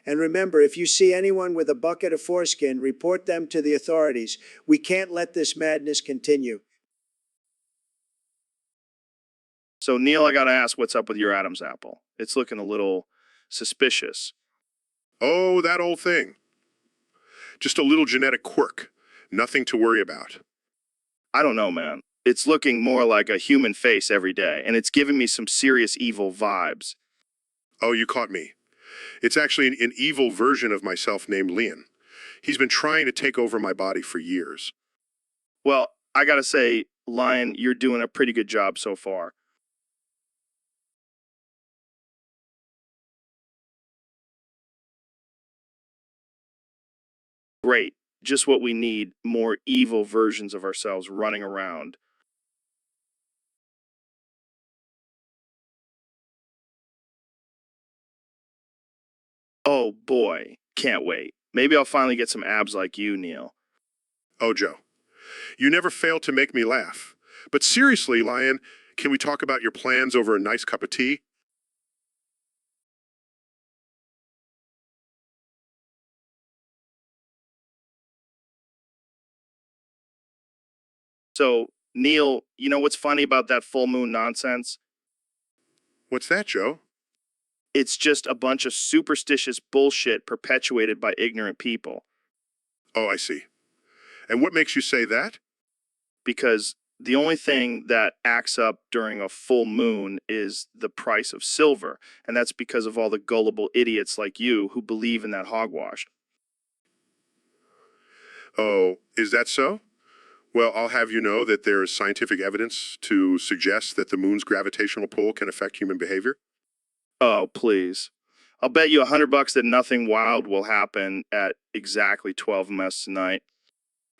And remember, if you see anyone with a bucket of foreskin, report them to the authorities. We can't let this madness continue. So, Neil, I gotta ask, what's up with your Adam's apple? It's looking a little suspicious. Oh, that old thing. Just a little genetic quirk. Nothing to worry about. I don't know, man. It's looking more like a human face every day, and it's giving me some serious evil vibes. Oh, you caught me. It's actually an evil version of myself named Leon. He's been trying to take over my body for years. Well, I gotta say, Lion, you're doing a pretty good job so far. Great. Just what we need, more evil versions of ourselves running around. Oh boy, can't wait. Maybe I'll finally get some abs like you, Neil. Oh, Joe, you never fail to make me laugh. But seriously, Lion, can we talk about your plans over a nice cup of tea? So, Neil, you know what's funny about that full moon nonsense? What's that, Joe? It's just a bunch of superstitious bullshit perpetuated by ignorant people. Oh, I see. And what makes you say that? Because the only thing that acts up during a full moon is the price of silver, and that's because of all the gullible idiots like you who believe in that hogwash. Oh, is that so? Well, I'll have you know that there is scientific evidence to suggest that the moon's gravitational pull can affect human behavior. Oh, please. I'll bet you $100 that nothing wild will happen at exactly 12 ms tonight.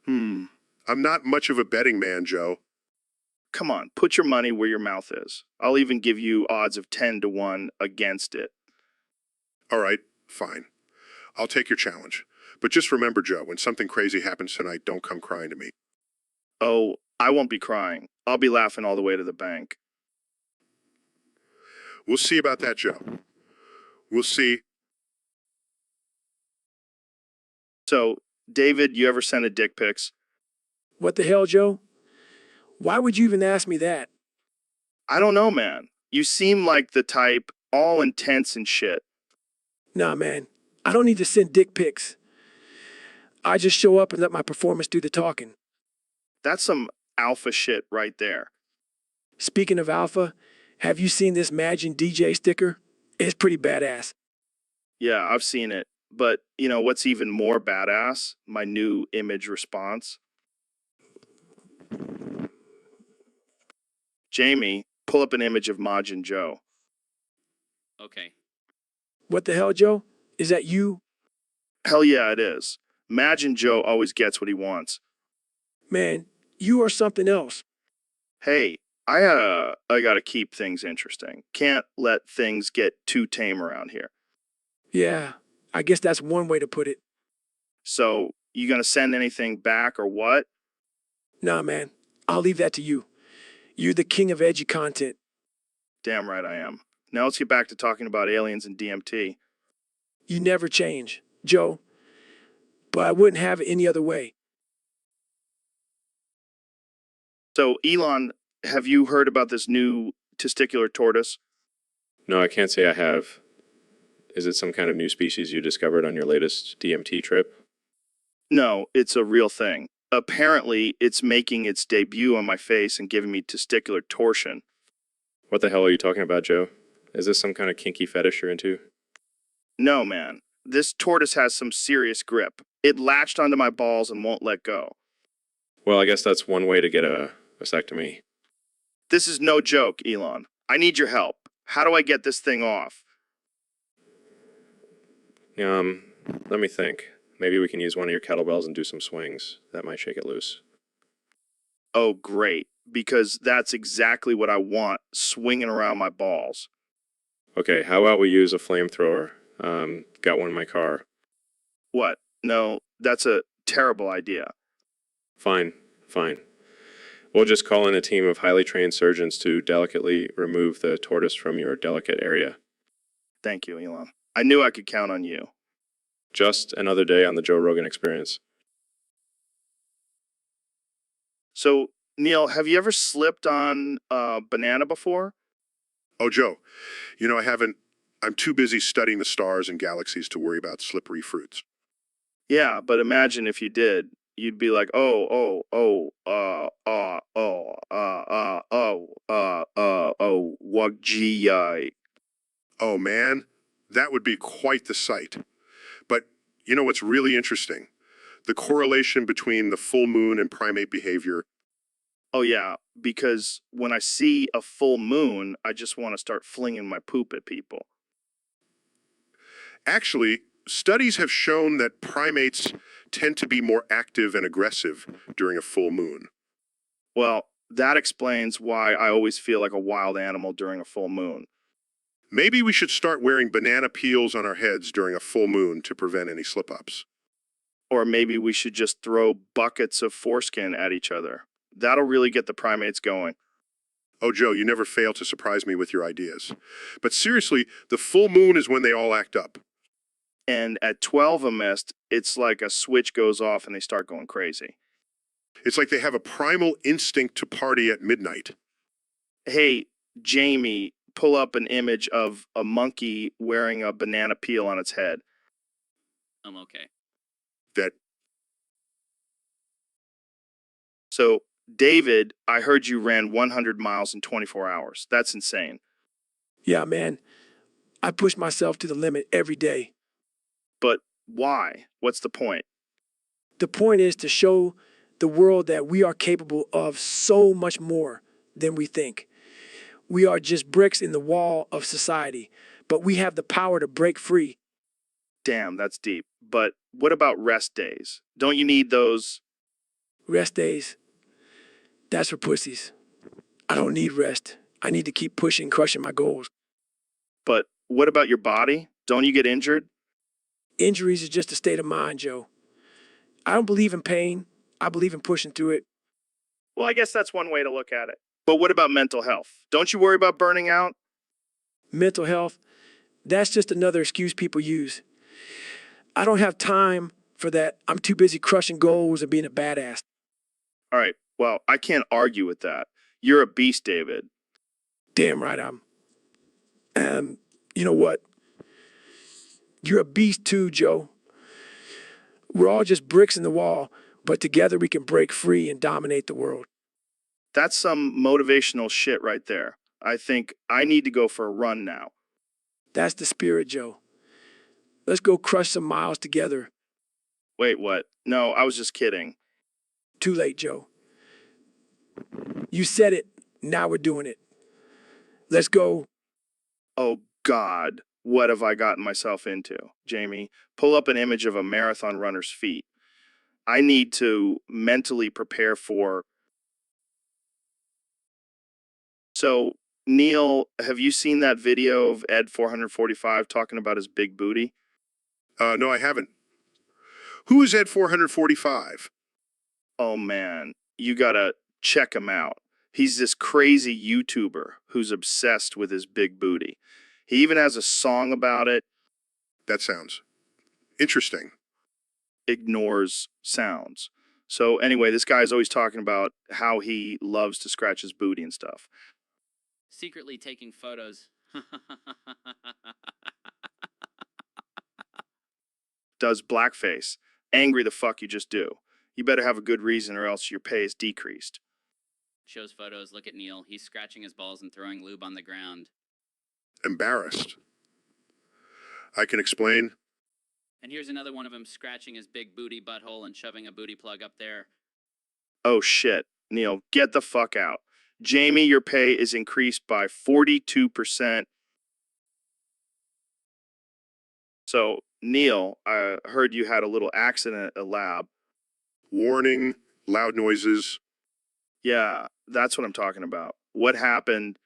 I'm not much of a betting man, Joe. Come on, put your money where your mouth is. I'll even give you odds of 10 to 1 against it. All right, fine. I'll take your challenge. But just remember, Joe, when something crazy happens tonight, don't come crying to me. Oh, I won't be crying. I'll be laughing all the way to the bank. We'll see about that, Joe. We'll see. So, David, you ever send a dick pics? What the hell, Joe? Why would you even ask me that? I don't know, man. You seem like the type, all intense and shit. Nah, man. I don't need to send dick pics. I just show up and let my performance do the talking. That's some alpha shit right there. Speaking of alpha, have you seen this Imagine DJ sticker? It's pretty badass. Yeah, I've seen it. But, you know, what's even more badass? My new image response. Jamie, pull up an image of Majin Joe. Okay. What the hell, Joe? Is that you? Hell yeah, it is. Majin Joe always gets what he wants. Man, you are something else. Hey, I gotta keep things interesting. Can't let things get too tame around here. Yeah, I guess that's one way to put it. So, you gonna send anything back or what? Nah, man. I'll leave that to you. You're the king of edgy content. Damn right I am. Now let's get back to talking about aliens and DMT. You never change, Joe. But I wouldn't have it any other way. So, Elon, have you heard about this new testicular tortoise? No, I can't say I have. Is it some kind of new species you discovered on your latest DMT trip? No, it's a real thing. Apparently, it's making its debut on my face and giving me testicular torsion. What the hell are you talking about, Joe? Is this some kind of kinky fetish you're into? No, man. This tortoise has some serious grip. It latched onto my balls and won't let go. Well, I guess that's one way to get a vasectomy. This is no joke, Elon. I need your help. How do I get this thing off? Let me think. Maybe we can use one of your kettlebells and do some swings. That might shake it loose. Oh, great. Because that's exactly what I want, swinging around my balls. Okay, how about we use a flamethrower? Got one in my car. What? No, that's a terrible idea. Fine. We'll just call in a team of highly trained surgeons to delicately remove the tortoise from your delicate area. Thank you, Elon. I knew I could count on you. Just another day on the Joe Rogan Experience. So, Neil, have you ever slipped on a banana before? Oh, Joe, I haven't. I'm too busy studying the stars and galaxies to worry about slippery fruits. Yeah, but imagine if you did. You'd be like, wuggi. Oh, man, that would be quite the sight. But you know what's really interesting? The correlation between the full moon and primate behavior. Oh, yeah, because when I see a full moon, I just want to start flinging my poop at people. Actually, studies have shown that primates tend to be more active and aggressive during a full moon. Well, that explains why I always feel like a wild animal during a full moon. Maybe we should start wearing banana peels on our heads during a full moon to prevent any slip-ups. Or maybe we should just throw buckets of foreskin at each other. That'll really get the primates going. Oh, Joe, you never fail to surprise me with your ideas. But seriously, the full moon is when they all act up. And at 12 a mist, it's like a switch goes off and they start going crazy. It's like they have a primal instinct to party at midnight. Hey, Jamie, pull up an image of a monkey wearing a banana peel on its head. I'm okay. So, David, I heard you ran 100 miles in 24 hours. That's insane. Yeah, man. I push myself to the limit every day. But why? What's the point? The point is to show the world that we are capable of so much more than we think. We are just bricks in the wall of society, but we have the power to break free. Damn, that's deep. But what about rest days? Don't you need those? Rest days, that's for pussies. I don't need rest. I need to keep pushing, crushing my goals. But what about your body? Don't you get injured? Injuries is just a state of mind, Joe. I don't believe in pain. I believe in pushing through it. Well, I guess that's one way to look at it. But what about mental health? Don't you worry about burning out? Mental health, that's just another excuse people use. I don't have time for that. I'm too busy crushing goals and being a badass. All right, well, I can't argue with that. You're a beast, David. Damn right I'm. You know what? You're a beast too, Joe. We're all just bricks in the wall, but together we can break free and dominate the world. That's some motivational shit right there. I think I need to go for a run now. That's the spirit, Joe. Let's go crush some miles together. Wait, what? No, I was just kidding. Too late, Joe. You said it. Now we're doing it. Let's go. Oh, God. What have I gotten myself into? Jamie, pull up an image of a marathon runner's feet. I need to mentally prepare for... So, Neil, have you seen that video of Ed 445 talking about his big booty? No, I haven't. Who is Ed 445? Oh, man. You gotta check him out. He's this crazy YouTuber who's obsessed with his big booty. He even has a song about it. That sounds interesting. Ignores sounds. So anyway, this guy's always talking about how he loves to scratch his booty and stuff. Secretly taking photos. Does blackface. Angry the fuck you just do. You better have a good reason or else your pay is decreased. Shows photos. Look at Neil. He's scratching his balls and throwing lube on the ground. embarrassed. I can explain. And here's another one of him scratching his big booty butthole and shoving a booty plug up there. Oh shit, Neil, get the fuck out. Jamie, your pay is increased by 42%. So, Neil, I heard you had a little accident at a lab. Warning, loud noises. Yeah, that's what I'm talking about. What happened?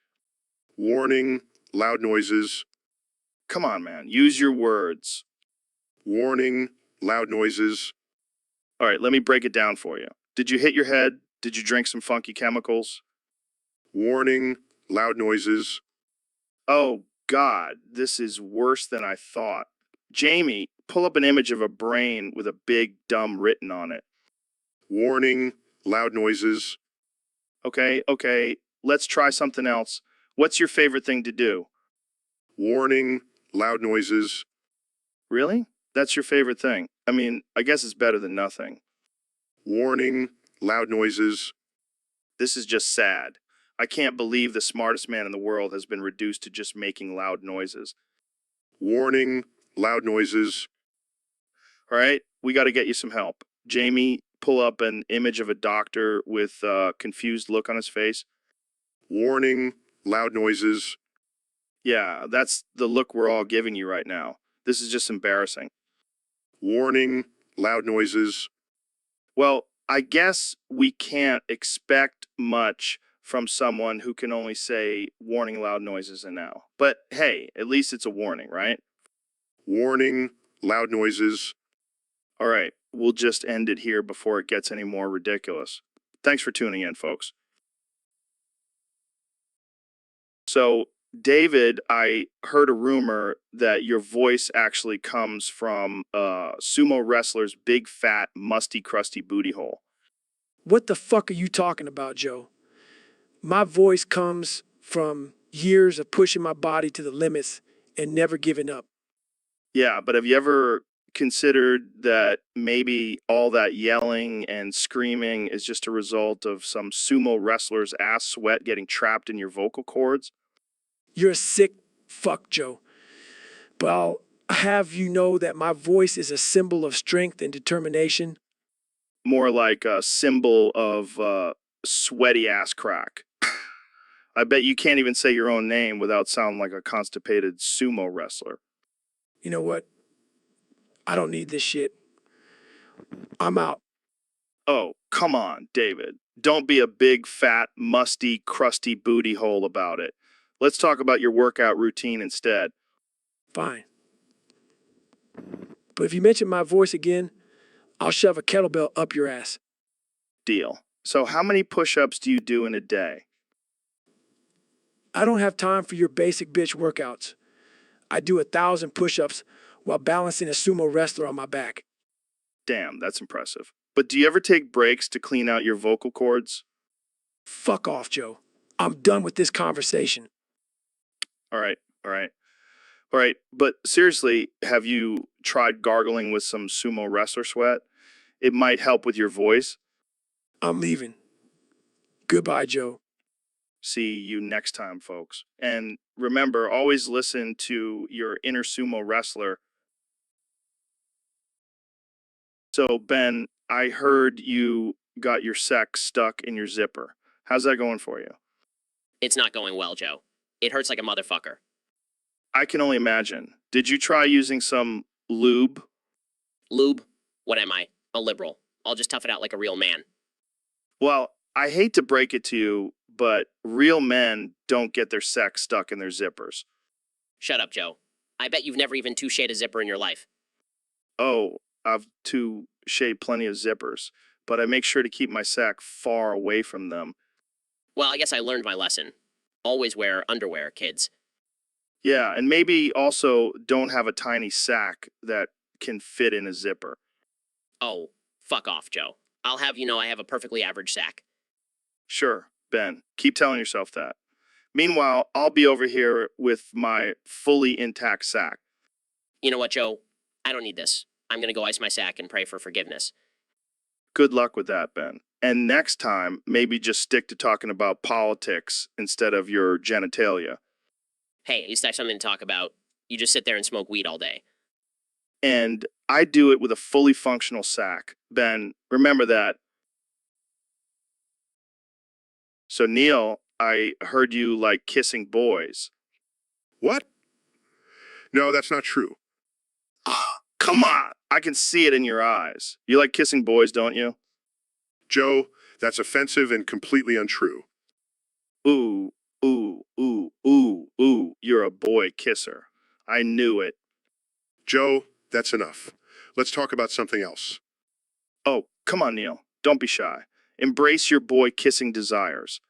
Warning, loud noises. Come on, man, use your words. Warning, loud noises. All right, let me break it down for you. Did you hit your head? Did you drink some funky chemicals? Warning, loud noises. Oh, God, this is worse than I thought. Jamie, pull up an image of a brain with a big dumb written on it. Warning, loud noises. Okay, let's try something else. What's your favorite thing to do? Warning, loud noises. Really? That's your favorite thing? I mean, I guess it's better than nothing. Warning, loud noises. This is just sad. I can't believe the smartest man in the world has been reduced to just making loud noises. Warning, loud noises. All right, we got to get you some help. Jamie, pull up an image of a doctor with a confused look on his face. Warning, loud noises. Yeah, that's the look we're all giving you right now. This is just embarrassing. Warning, loud noises. Well, I guess we can't expect much from someone who can only say warning loud noises and now. But hey, at least it's a warning, right? Warning, loud noises. All right, we'll just end it here before it gets any more ridiculous. Thanks for tuning in, folks. So, David, I heard a rumor that your voice actually comes from a sumo wrestler's big, fat, musty, crusty booty hole. What the fuck are you talking about, Joe? My voice comes from years of pushing my body to the limits and never giving up. Yeah, but have you ever considered that maybe all that yelling and screaming is just a result of some sumo wrestler's ass sweat getting trapped in your vocal cords? You're a sick fuck, Joe. But I'll have you know that my voice is a symbol of strength and determination. More like a symbol of sweaty ass crack. I bet you can't even say your own name without sounding like a constipated sumo wrestler. You know what? I don't need this shit. I'm out. Oh, come on, David. Don't be a big, fat, musty, crusty booty hole about it. Let's talk about your workout routine instead. Fine. But if you mention my voice again, I'll shove a kettlebell up your ass. Deal. So how many push-ups do you do in a day? I don't have time for your basic bitch workouts. I do 1,000 push-ups while balancing a sumo wrestler on my back. Damn, that's impressive. But do you ever take breaks to clean out your vocal cords? Fuck off, Joe. I'm done with this conversation. All right. But seriously, have you tried gargling with some sumo wrestler sweat? It might help with your voice. I'm leaving. Goodbye, Joe. See you next time, folks. And remember, always listen to your inner sumo wrestler. So, Ben, I heard you got your sex stuck in your zipper. How's that going for you? It's not going well, Joe. It hurts like a motherfucker. I can only imagine. Did you try using some lube? Lube? What am I? A liberal. I'll just tough it out like a real man. Well, I hate to break it to you, but real men don't get their sex stuck in their zippers. Shut up, Joe. I bet you've never even toucheed a zipper in your life. Oh, I've toucheed plenty of zippers, but I make sure to keep my sack far away from them. Well, I guess I learned my lesson. Always wear underwear, kids. Yeah, and maybe also don't have a tiny sack that can fit in a zipper. Oh, fuck off, Joe. I'll have you know I have a perfectly average sack. Sure, Ben. Keep telling yourself that. Meanwhile, I'll be over here with my fully intact sack. You know what, Joe? I don't need this. I'm gonna go ice my sack and pray for forgiveness. Good luck with that, Ben. And next time, maybe just stick to talking about politics instead of your genitalia. hey, at least I have something to talk about. You just sit there and smoke weed all day. And I do it with a fully functional sack. Ben, remember that. So, Neil, I heard you like kissing boys. What? No, that's not true. Come on. I can see it in your eyes. You like kissing boys, don't you? Joe, that's offensive and completely untrue. Ooh, ooh, ooh, ooh, ooh. You're a boy kisser. I knew it. Joe, that's enough. Let's talk about something else. Oh, come on, Neil. Don't be shy. Embrace your boy kissing desires.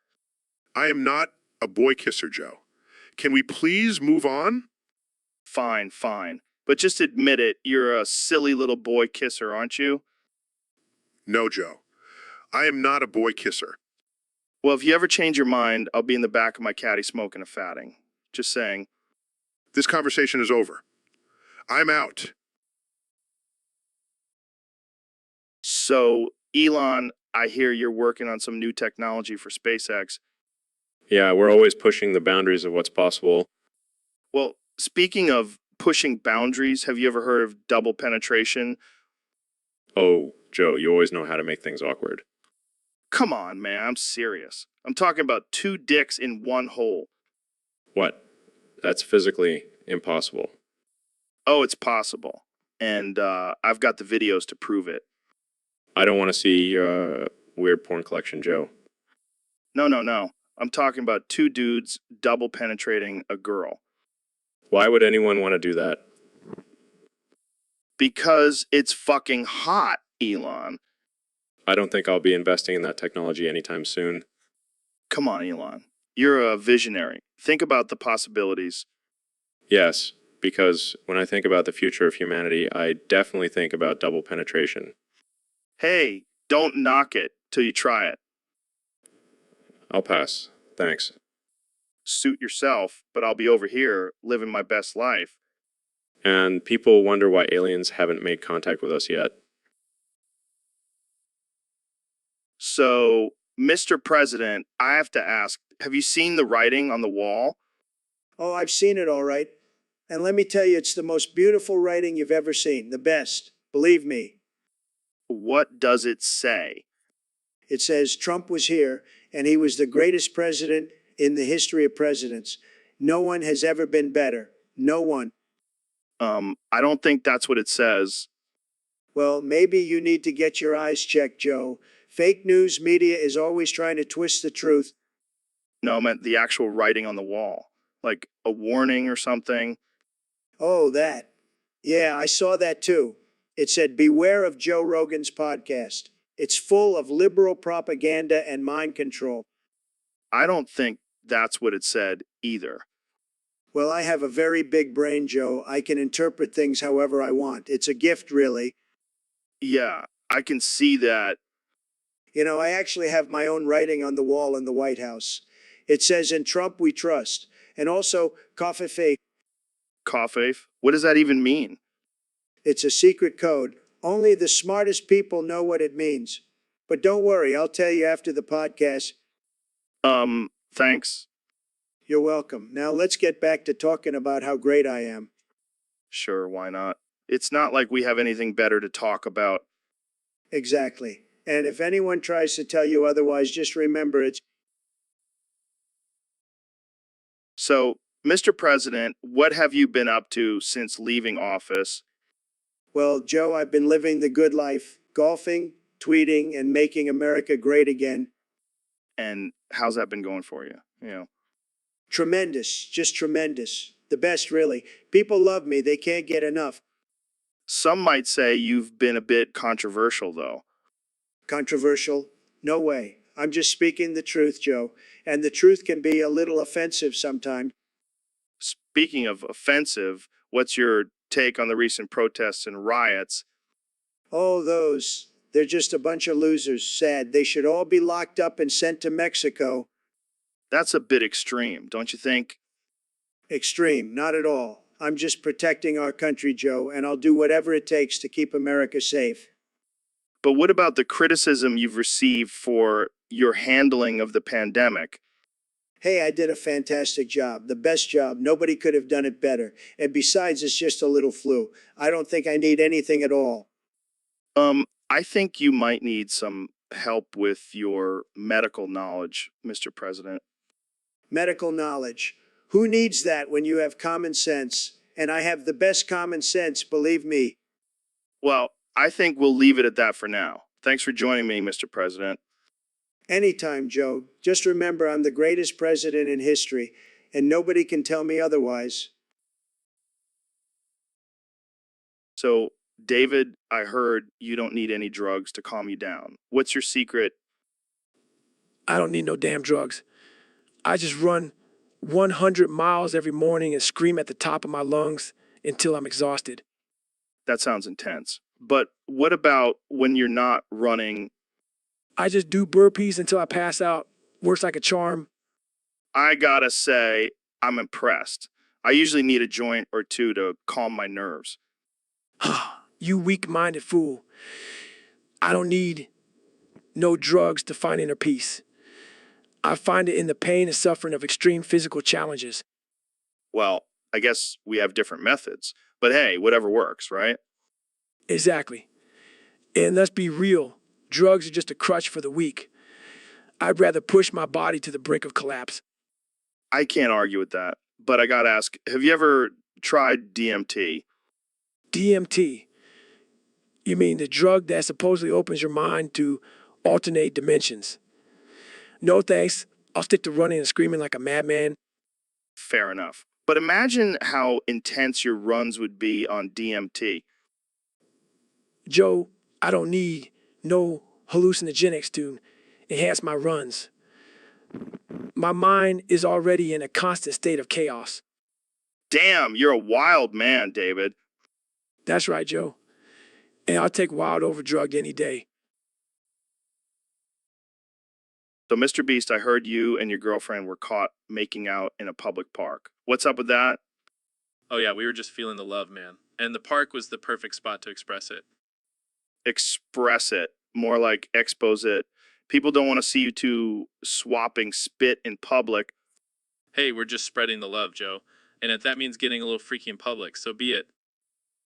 I am not a boy kisser, Joe. Can we please move on? Fine, fine. But just admit it, you're a silly little boy kisser, aren't you? No, Joe. I am not a boy kisser. Well, if you ever change your mind, I'll be in the back of my caddy smoking a fatting. Just saying. This conversation is over. I'm out. So, Elon, I hear you're working on some new technology for SpaceX. Yeah, we're always pushing the boundaries of what's possible. Well, speaking of pushing boundaries, have you ever heard of double penetration? Oh, Joe, you always know how to make things awkward. Come on, man, I'm serious. I'm talking about 2 dicks in 1 hole. What? That's physically impossible. Oh, it's possible. And I've got the videos to prove it. I don't want to see your weird porn collection, Joe. No. I'm talking about 2 dudes double penetrating a girl. Why would anyone want to do that? Because it's fucking hot, Elon. I don't think I'll be investing in that technology anytime soon. Come on, Elon. You're a visionary. Think about the possibilities. Yes, because when I think about the future of humanity, I definitely think about double penetration. Hey, don't knock it till you try it. I'll pass. Thanks. Suit yourself, but I'll be over here living my best life. And people wonder why aliens haven't made contact with us yet. So, Mr. President, I have to ask, have you seen the writing on the wall? Oh, I've seen it all right. And let me tell you, it's the most beautiful writing you've ever seen. The best. Believe me. What does it say? It says Trump was here and he was the greatest president in the history of presidents. No one has ever been better. No one. I don't think that's what it says. Well, maybe you need to get your eyes checked, Joe. Fake news media is always trying to twist the truth. No, I meant the actual writing on the wall. Like a warning or something. Oh, that. Yeah, I saw that too. It said, beware of Joe Rogan's podcast. It's full of liberal propaganda and mind control. I don't think that's what it said either. Well, I have a very big brain, Joe. I can interpret things however I want. It's a gift, really. Yeah, I can see that. You know, I actually have my own writing on the wall in the White House. It says, in Trump we trust. And also, coffee. Coffee? What does that even mean? It's a secret code. Only the smartest people know what it means. But don't worry, I'll tell you after the podcast. Thanks. You're welcome. Now let's get back to talking about how great I am. Sure, why not? It's not like we have anything better to talk about. Exactly. And if anyone tries to tell you otherwise, just remember it's. So, Mr. President, what have you been up to since leaving office? Well, Joe, I've been living the good life, golfing, tweeting, and making America great again. And how's that been going for you? Tremendous, just tremendous. The best, really. People love me, they can't get enough. Some might say you've been a bit controversial, though. Controversial? No way. I'm just speaking the truth, Joe. And the truth can be a little offensive sometimes. Speaking of offensive, what's your take on the recent protests and riots? Oh, those. They're just a bunch of losers. Sad. They should all be locked up and sent to Mexico. That's a bit extreme, don't you think? Extreme. Not at all. I'm just protecting our country, Joe, and I'll do whatever it takes to keep America safe. But what about the criticism you've received for your handling of the pandemic? Hey, I did a fantastic job. The best job. Nobody could have done it better. And besides, it's just a little flu. I don't think I need anything at all. I think you might need some help with your medical knowledge, Mr. President. Medical knowledge. Who needs that when you have common sense? And I have the best common sense, believe me. Well, I think we'll leave it at that for now. Thanks for joining me, Mr. President. Anytime, Joe. Just remember, I'm the greatest president in history, and nobody can tell me otherwise. So, David, I heard you don't need any drugs to calm you down. What's your secret? I don't need no damn drugs. I just run 100 miles every morning and scream at the top of my lungs until I'm exhausted. That sounds intense. But what about when you're not running? I just do burpees until I pass out. Works like a charm. I gotta say, I'm impressed. I usually need a joint or two to calm my nerves. You weak-minded fool. I don't need no drugs to find inner peace. I find it in the pain and suffering of extreme physical challenges. Well, I guess we have different methods. But hey, whatever works, right? Exactly. And let's be real, drugs are just a crutch for the weak. I'd rather push my body to the brink of collapse. I can't argue with that. But I gotta ask, have you ever tried DMT? DMT. You mean the drug that supposedly opens your mind to alternate dimensions? No thanks. I'll stick to running and screaming like a madman. Fair enough. But imagine how intense your runs would be on DMT. Joe, I don't need no hallucinogenics to enhance my runs. My mind is already in a constant state of chaos. Damn, you're a wild man, David. That's right, Joe. And I'll take wild over drugged any day. So, Mr. Beast, I heard you and your girlfriend were caught making out in a public park. What's up with that? Oh yeah, we were just feeling the love, man. And the park was the perfect spot to express it. Express it. More like expose it. People don't want to see you two swapping spit in public. Hey, we're just spreading the love, Joe. And if that means getting a little freaky in public, so be it.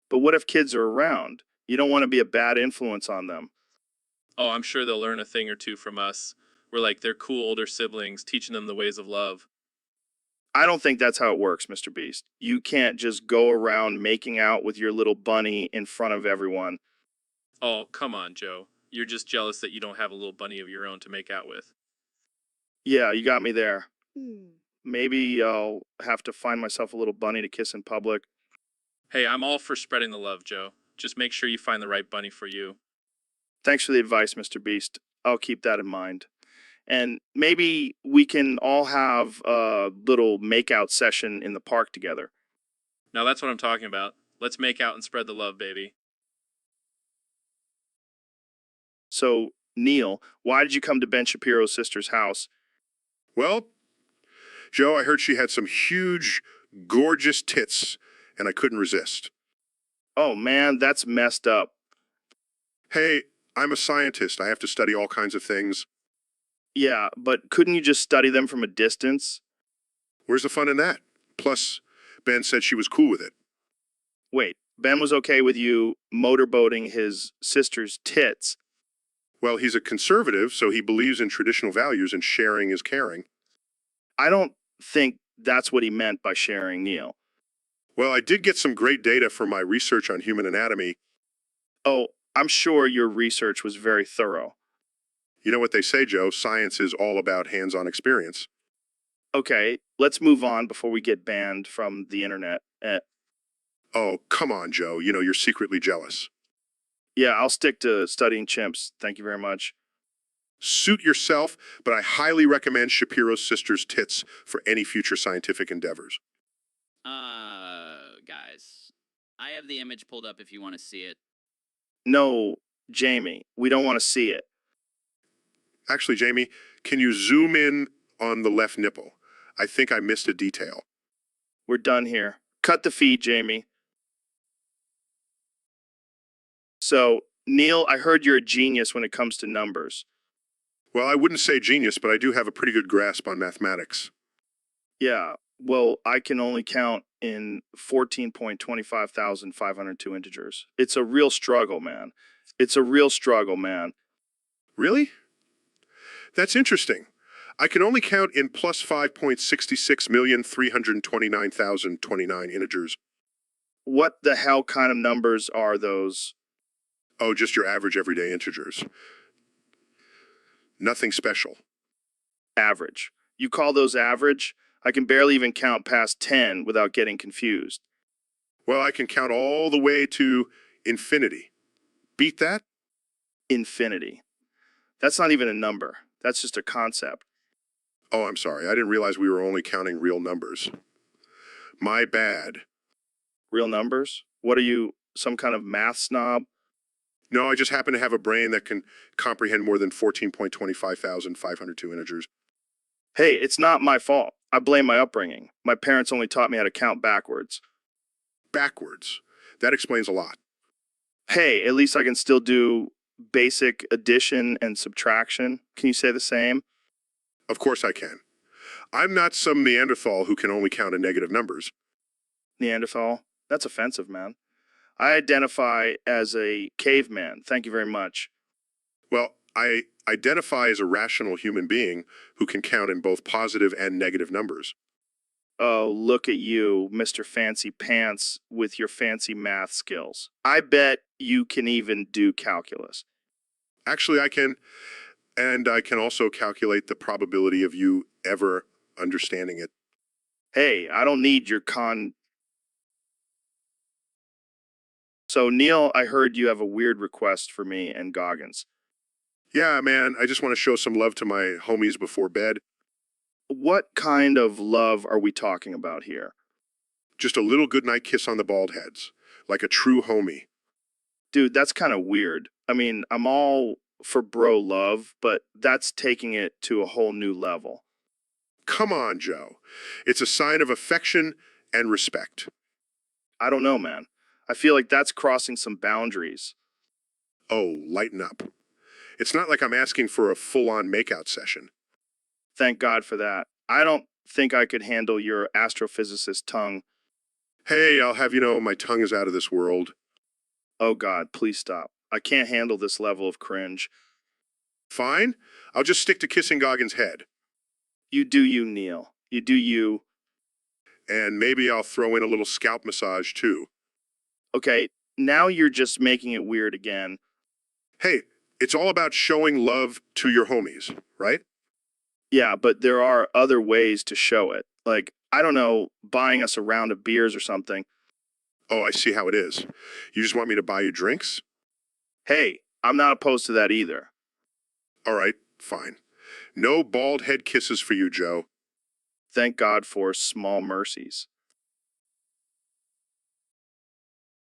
But what if kids are around? You don't want to be a bad influence on them. Oh, I'm sure they'll learn a thing or two from us. We're like their cool older siblings, teaching them the ways of love. I don't think that's how it works, Mr. Beast. You can't just go around making out with your little bunny in front of everyone. Oh, come on, Joe. You're just jealous that you don't have a little bunny of your own to make out with. Yeah, you got me there. Maybe I'll have to find myself a little bunny to kiss in public. Hey, I'm all for spreading the love, Joe. Just make sure you find the right bunny for you. Thanks for the advice, Mr. Beast. I'll keep that in mind. And maybe we can all have a little makeout session in the park together. Now that's what I'm talking about. Let's make out and spread the love, baby. So, Neil, why did you come to Ben Shapiro's sister's house? Well, Joe, I heard she had some huge, gorgeous tits, and I couldn't resist. Oh man, that's messed up. Hey, I'm a scientist. I have to study all kinds of things. Yeah, but couldn't you just study them from a distance? Where's the fun in that? Plus, Ben said she was cool with it. Wait, Ben was okay with you motorboating his sister's tits. Well, he's a conservative, so he believes in traditional values and sharing is caring. I don't think that's what he meant by sharing, Neil. Well, I did get some great data from my research on human anatomy. Oh, I'm sure your research was very thorough. You know what they say, Joe, science is all about hands-on experience. Okay, let's move on before we get banned from the internet. Oh, come on, Joe. You know you're secretly jealous. Yeah, I'll stick to studying chimps. Thank you very much. Suit yourself, but I highly recommend Shapiro's sister's tits for any future scientific endeavors. Guys, I have the image pulled up if you want to see it. No, Jamie, we don't want to see it. Actually, Jamie, can you zoom in on the left nipple? I think I missed a detail. We're done here. Cut the feed, Jamie. So, Neil, I heard you're a genius when it comes to numbers. Well, I wouldn't say genius, but I do have a pretty good grasp on mathematics. Yeah, well, I can only count in 14.25,502 integers. It's a real struggle, man. It's a real struggle, man. Really? That's interesting. I can only count in plus 5.66,329,029 integers. What the hell kind of numbers are those? Oh, just your average everyday integers. Nothing special. Average. You call those average? I can barely even count past 10 without getting confused. Well, I can count all the way to infinity. Beat that? Infinity. That's not even a number. That's just a concept. Oh, I'm sorry. I didn't realize we were only counting real numbers. My bad. Real numbers? What are you, some kind of math snob? No, I just happen to have a brain that can comprehend more than 14.25,502 integers. Hey, it's not my fault. I blame my upbringing. My parents only taught me how to count backwards. Backwards. That explains a lot. Hey, at least I can still do basic addition and subtraction. Can you say the same? Of course I can. I'm not some Neanderthal who can only count in negative numbers. Neanderthal? That's offensive, man. I identify as a caveman. Thank you very much. Well, I identify as a rational human being who can count in both positive and negative numbers. Oh, look at you, Mr. Fancy Pants, with your fancy math skills. I bet you can even do calculus. Actually, I can, and I can also calculate the probability of you ever understanding it. Hey, I don't need your So, Neil, I heard you have a weird request for me and Goggins. Yeah, man, I just want to show some love to my homies before bed. What kind of love are we talking about here? Just a little goodnight kiss on the bald heads, like a true homie. Dude, that's kind of weird. I mean, I'm all for bro love, but that's taking it to a whole new level. Come on, Joe. It's a sign of affection and respect. I don't know, man. I feel like that's crossing some boundaries. Oh, lighten up. It's not like I'm asking for a full-on makeout session. Thank God for that. I don't think I could handle your astrophysicist tongue. Hey, I'll have you know my tongue is out of this world. Oh God, please stop. I can't handle this level of cringe. Fine. I'll just stick to kissing Goggins' head. You do you, Neil. You do you. And maybe I'll throw in a little scalp massage, too. Okay, now you're just making it weird again. Hey, it's all about showing love to your homies, right? Yeah, but there are other ways to show it. Like, I don't know, buying us a round of beers or something. Oh, I see how it is. You just want me to buy you drinks? Hey, I'm not opposed to that either. All right, fine. No bald head kisses for you, Joe. Thank God for small mercies.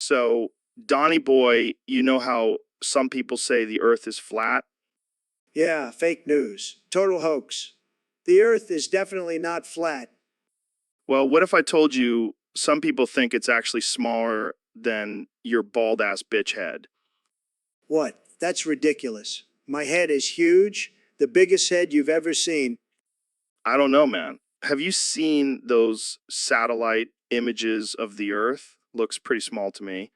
So, Donnie boy, you know how some people say the earth is flat? Yeah, fake news. Total hoax. The earth is definitely not flat. Well, what if I told you some people think it's actually smaller than your bald ass bitch head? What? That's ridiculous. My head is huge, the biggest head you've ever seen. I don't know, man. Have you seen those satellite images of the earth? Looks pretty small to me.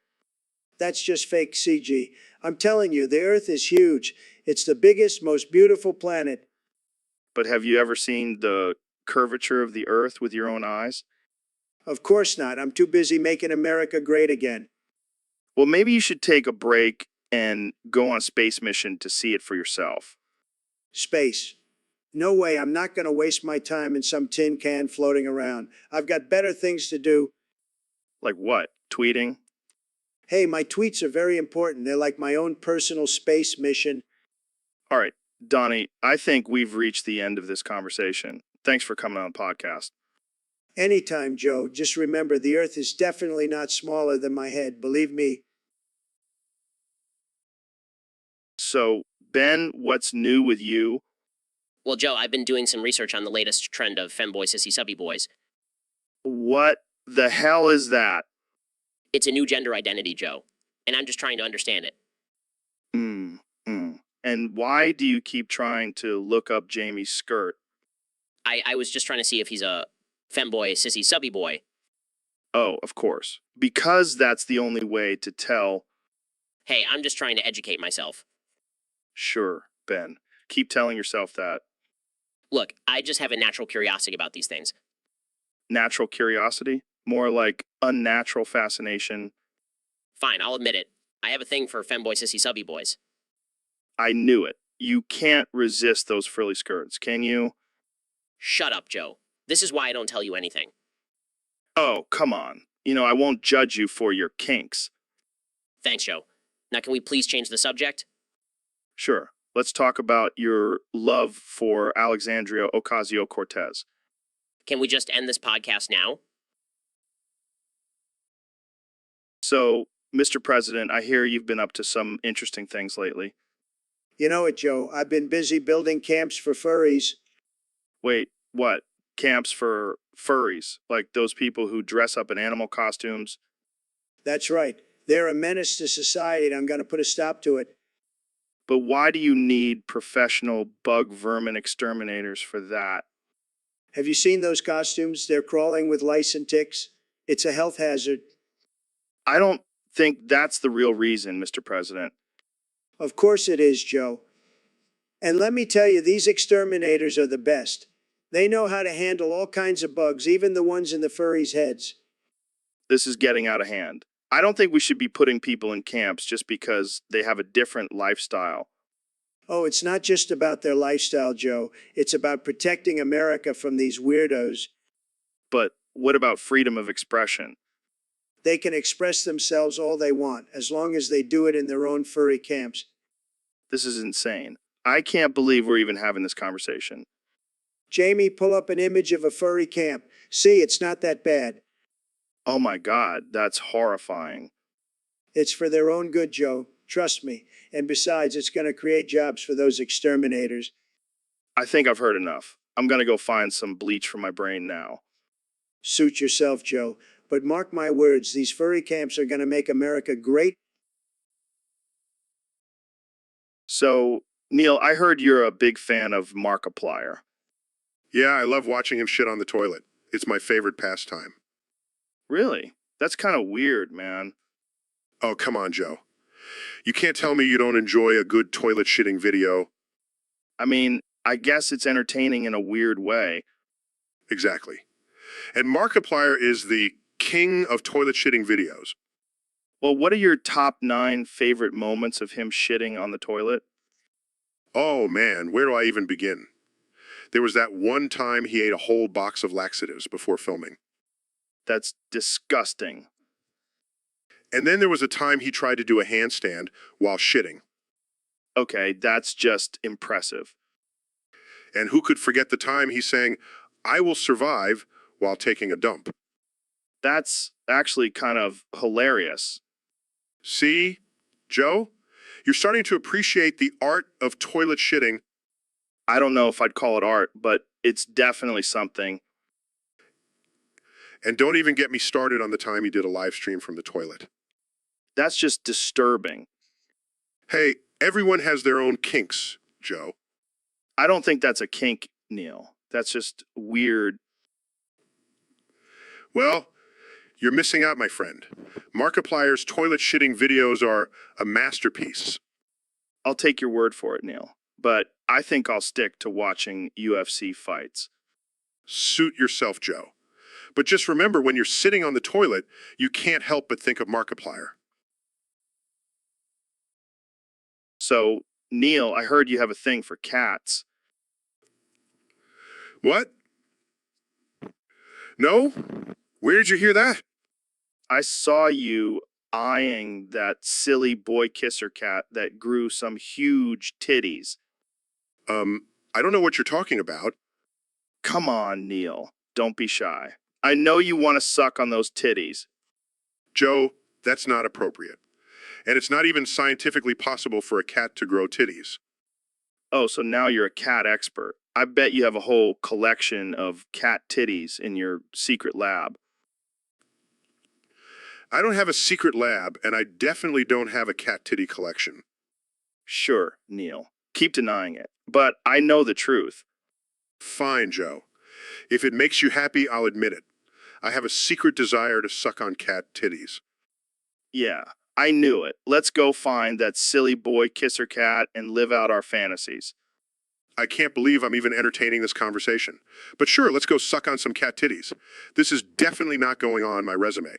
That's just fake CG. I'm telling you, the earth is huge. It's the biggest, most beautiful planet. But have you ever seen the curvature of the earth with your own eyes? Of course not. I'm too busy making America great again. Well, maybe you should take a break and go on a space mission to see it for yourself. Space. No way. I'm not going to waste my time in some tin can floating around. I've got better things to do. Like what? Tweeting? Hey, my tweets are very important. They're like my own personal space mission. All right, Donnie, I think we've reached the end of this conversation. Thanks for coming on the podcast. Anytime, Joe. Just remember, the earth is definitely not smaller than my head. Believe me. So, Ben, what's new with you? Well, Joe, I've been doing some research on the latest trend of femboy, sissy, subby boys. What the hell is that? It's a new gender identity, Joe, and I'm just trying to understand it. And why do you keep trying to look up Jamie's skirt? I was just trying to see if he's a femboy, sissy, subby boy. Oh, of course. Because that's the only way to tell. Hey, I'm just trying to educate myself. Sure, Ben. Keep telling yourself that. Look, I just have a natural curiosity about these things. Natural curiosity? More like unnatural fascination. Fine, I'll admit it. I have a thing for femboy, sissy, subby boys. I knew it. You can't resist those frilly skirts, can you? Shut up, Joe. This is why I don't tell you anything. Oh, come on. I won't judge you for your kinks. Thanks, Joe. Now can we please change the subject? Sure. Let's talk about your love for Alexandria Ocasio-Cortez. Can we just end this podcast now? So, Mr. President, I hear you've been up to some interesting things lately. You know it, Joe. I've been busy building camps for furries. Wait, what? Camps for furries? Like those people who dress up in animal costumes? That's right. They're a menace to society, and I'm going to put a stop to it. But why do you need professional bug vermin exterminators for that? Have you seen those costumes? They're crawling with lice and ticks. It's a health hazard. I don't think that's the real reason, Mr. President. Of course it is, Joe. And let me tell you, these exterminators are the best. They know how to handle all kinds of bugs, even the ones in the furries' heads. This is getting out of hand. I don't think we should be putting people in camps just because they have a different lifestyle. Oh, it's not just about their lifestyle, Joe. It's about protecting America from these weirdos. But what about freedom of expression? They can express themselves all they want, as long as they do it in their own furry camps. This is insane. I can't believe we're even having this conversation. Jamie, pull up an image of a furry camp. See, it's not that bad. Oh my God, that's horrifying. It's for their own good, Joe. Trust me. And besides, it's going to create jobs for those exterminators. I think I've heard enough. I'm going to go find some bleach for my brain now. Suit yourself, Joe. But mark my words, these furry camps are going to make America great. So, Neil, I heard you're a big fan of Markiplier. Yeah, I love watching him shit on the toilet. It's my favorite pastime. Really? That's kind of weird, man. Oh, come on, Joe. You can't tell me you don't enjoy a good toilet shitting video. I mean, I guess it's entertaining in a weird way. Exactly. And Markiplier is the king of toilet shitting videos. Well, what are your top 9 favorite moments of him shitting on the toilet? Oh man, where do I even begin? There was that one time he ate a whole box of laxatives before filming. That's disgusting. And then there was a time he tried to do a handstand while shitting. Okay, that's just impressive. And who could forget the time he sang, "I will survive," while taking a dump? That's actually kind of hilarious. See, Joe? You're starting to appreciate the art of toilet shitting. I don't know if I'd call it art, but it's definitely something. And don't even get me started on the time he did a live stream from the toilet. That's just disturbing. Hey, everyone has their own kinks, Joe. I don't think that's a kink, Neil. That's just weird. Well, you're missing out, my friend. Markiplier's toilet shitting videos are a masterpiece. I'll take your word for it, Neil. But I think I'll stick to watching UFC fights. Suit yourself, Joe. But just remember, when you're sitting on the toilet, you can't help but think of Markiplier. So, Neil, I heard you have a thing for cats. What? No? Where did you hear that? I saw you eyeing that silly boy kisser cat that grew some huge titties. I don't know what you're talking about. Come on, Neil. Don't be shy. I know you want to suck on those titties. Joe, that's not appropriate. And it's not even scientifically possible for a cat to grow titties. Oh, so now you're a cat expert. I bet you have a whole collection of cat titties in your secret lab. I don't have a secret lab, and I definitely don't have a cat titty collection. Sure, Neil. Keep denying it. But I know the truth. Fine, Joe. If it makes you happy, I'll admit it. I have a secret desire to suck on cat titties. Yeah, I knew it. Let's go find that silly boy kisser cat and live out our fantasies. I can't believe I'm even entertaining this conversation. But sure, let's go suck on some cat titties. This is definitely not going on my resume.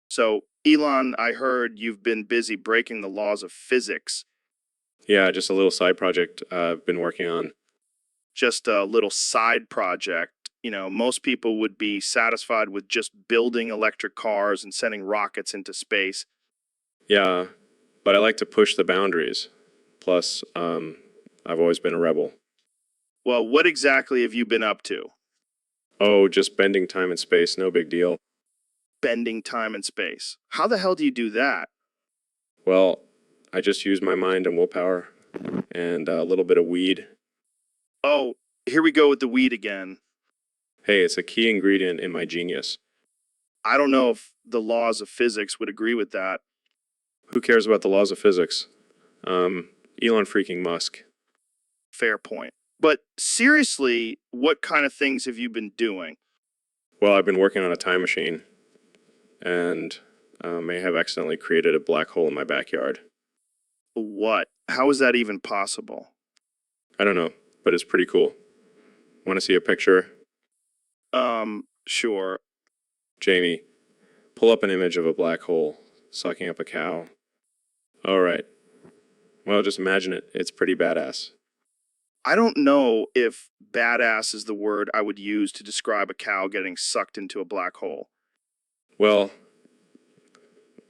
So, Elon, I heard you've been busy breaking the laws of physics. Yeah, just a little side project I've been working on. Just a little side project. You know, most people would be satisfied with just building electric cars and sending rockets into space. Yeah, but I like to push the boundaries. Plus, I've always been a rebel. Well, what exactly have you been up to? Oh, just bending time and space, no big deal. Bending time and space. How the hell do you do that? Well, I just use my mind and willpower and a little bit of weed. Oh, here we go with the weed again. Hey, it's a key ingredient in my genius. I don't know if the laws of physics would agree with that. Who cares about the laws of physics? Elon freaking Musk. Fair point. But seriously, what kind of things have you been doing? Well, I've been working on a time machine and may have accidentally created a black hole in my backyard. What? How is that even possible? I don't know, but it's pretty cool. Want to see a picture? Sure. Jamie, pull up an image of a black hole sucking up a cow. All right. Well, just imagine it. It's pretty badass. I don't know if badass is the word I would use to describe a cow getting sucked into a black hole. Well,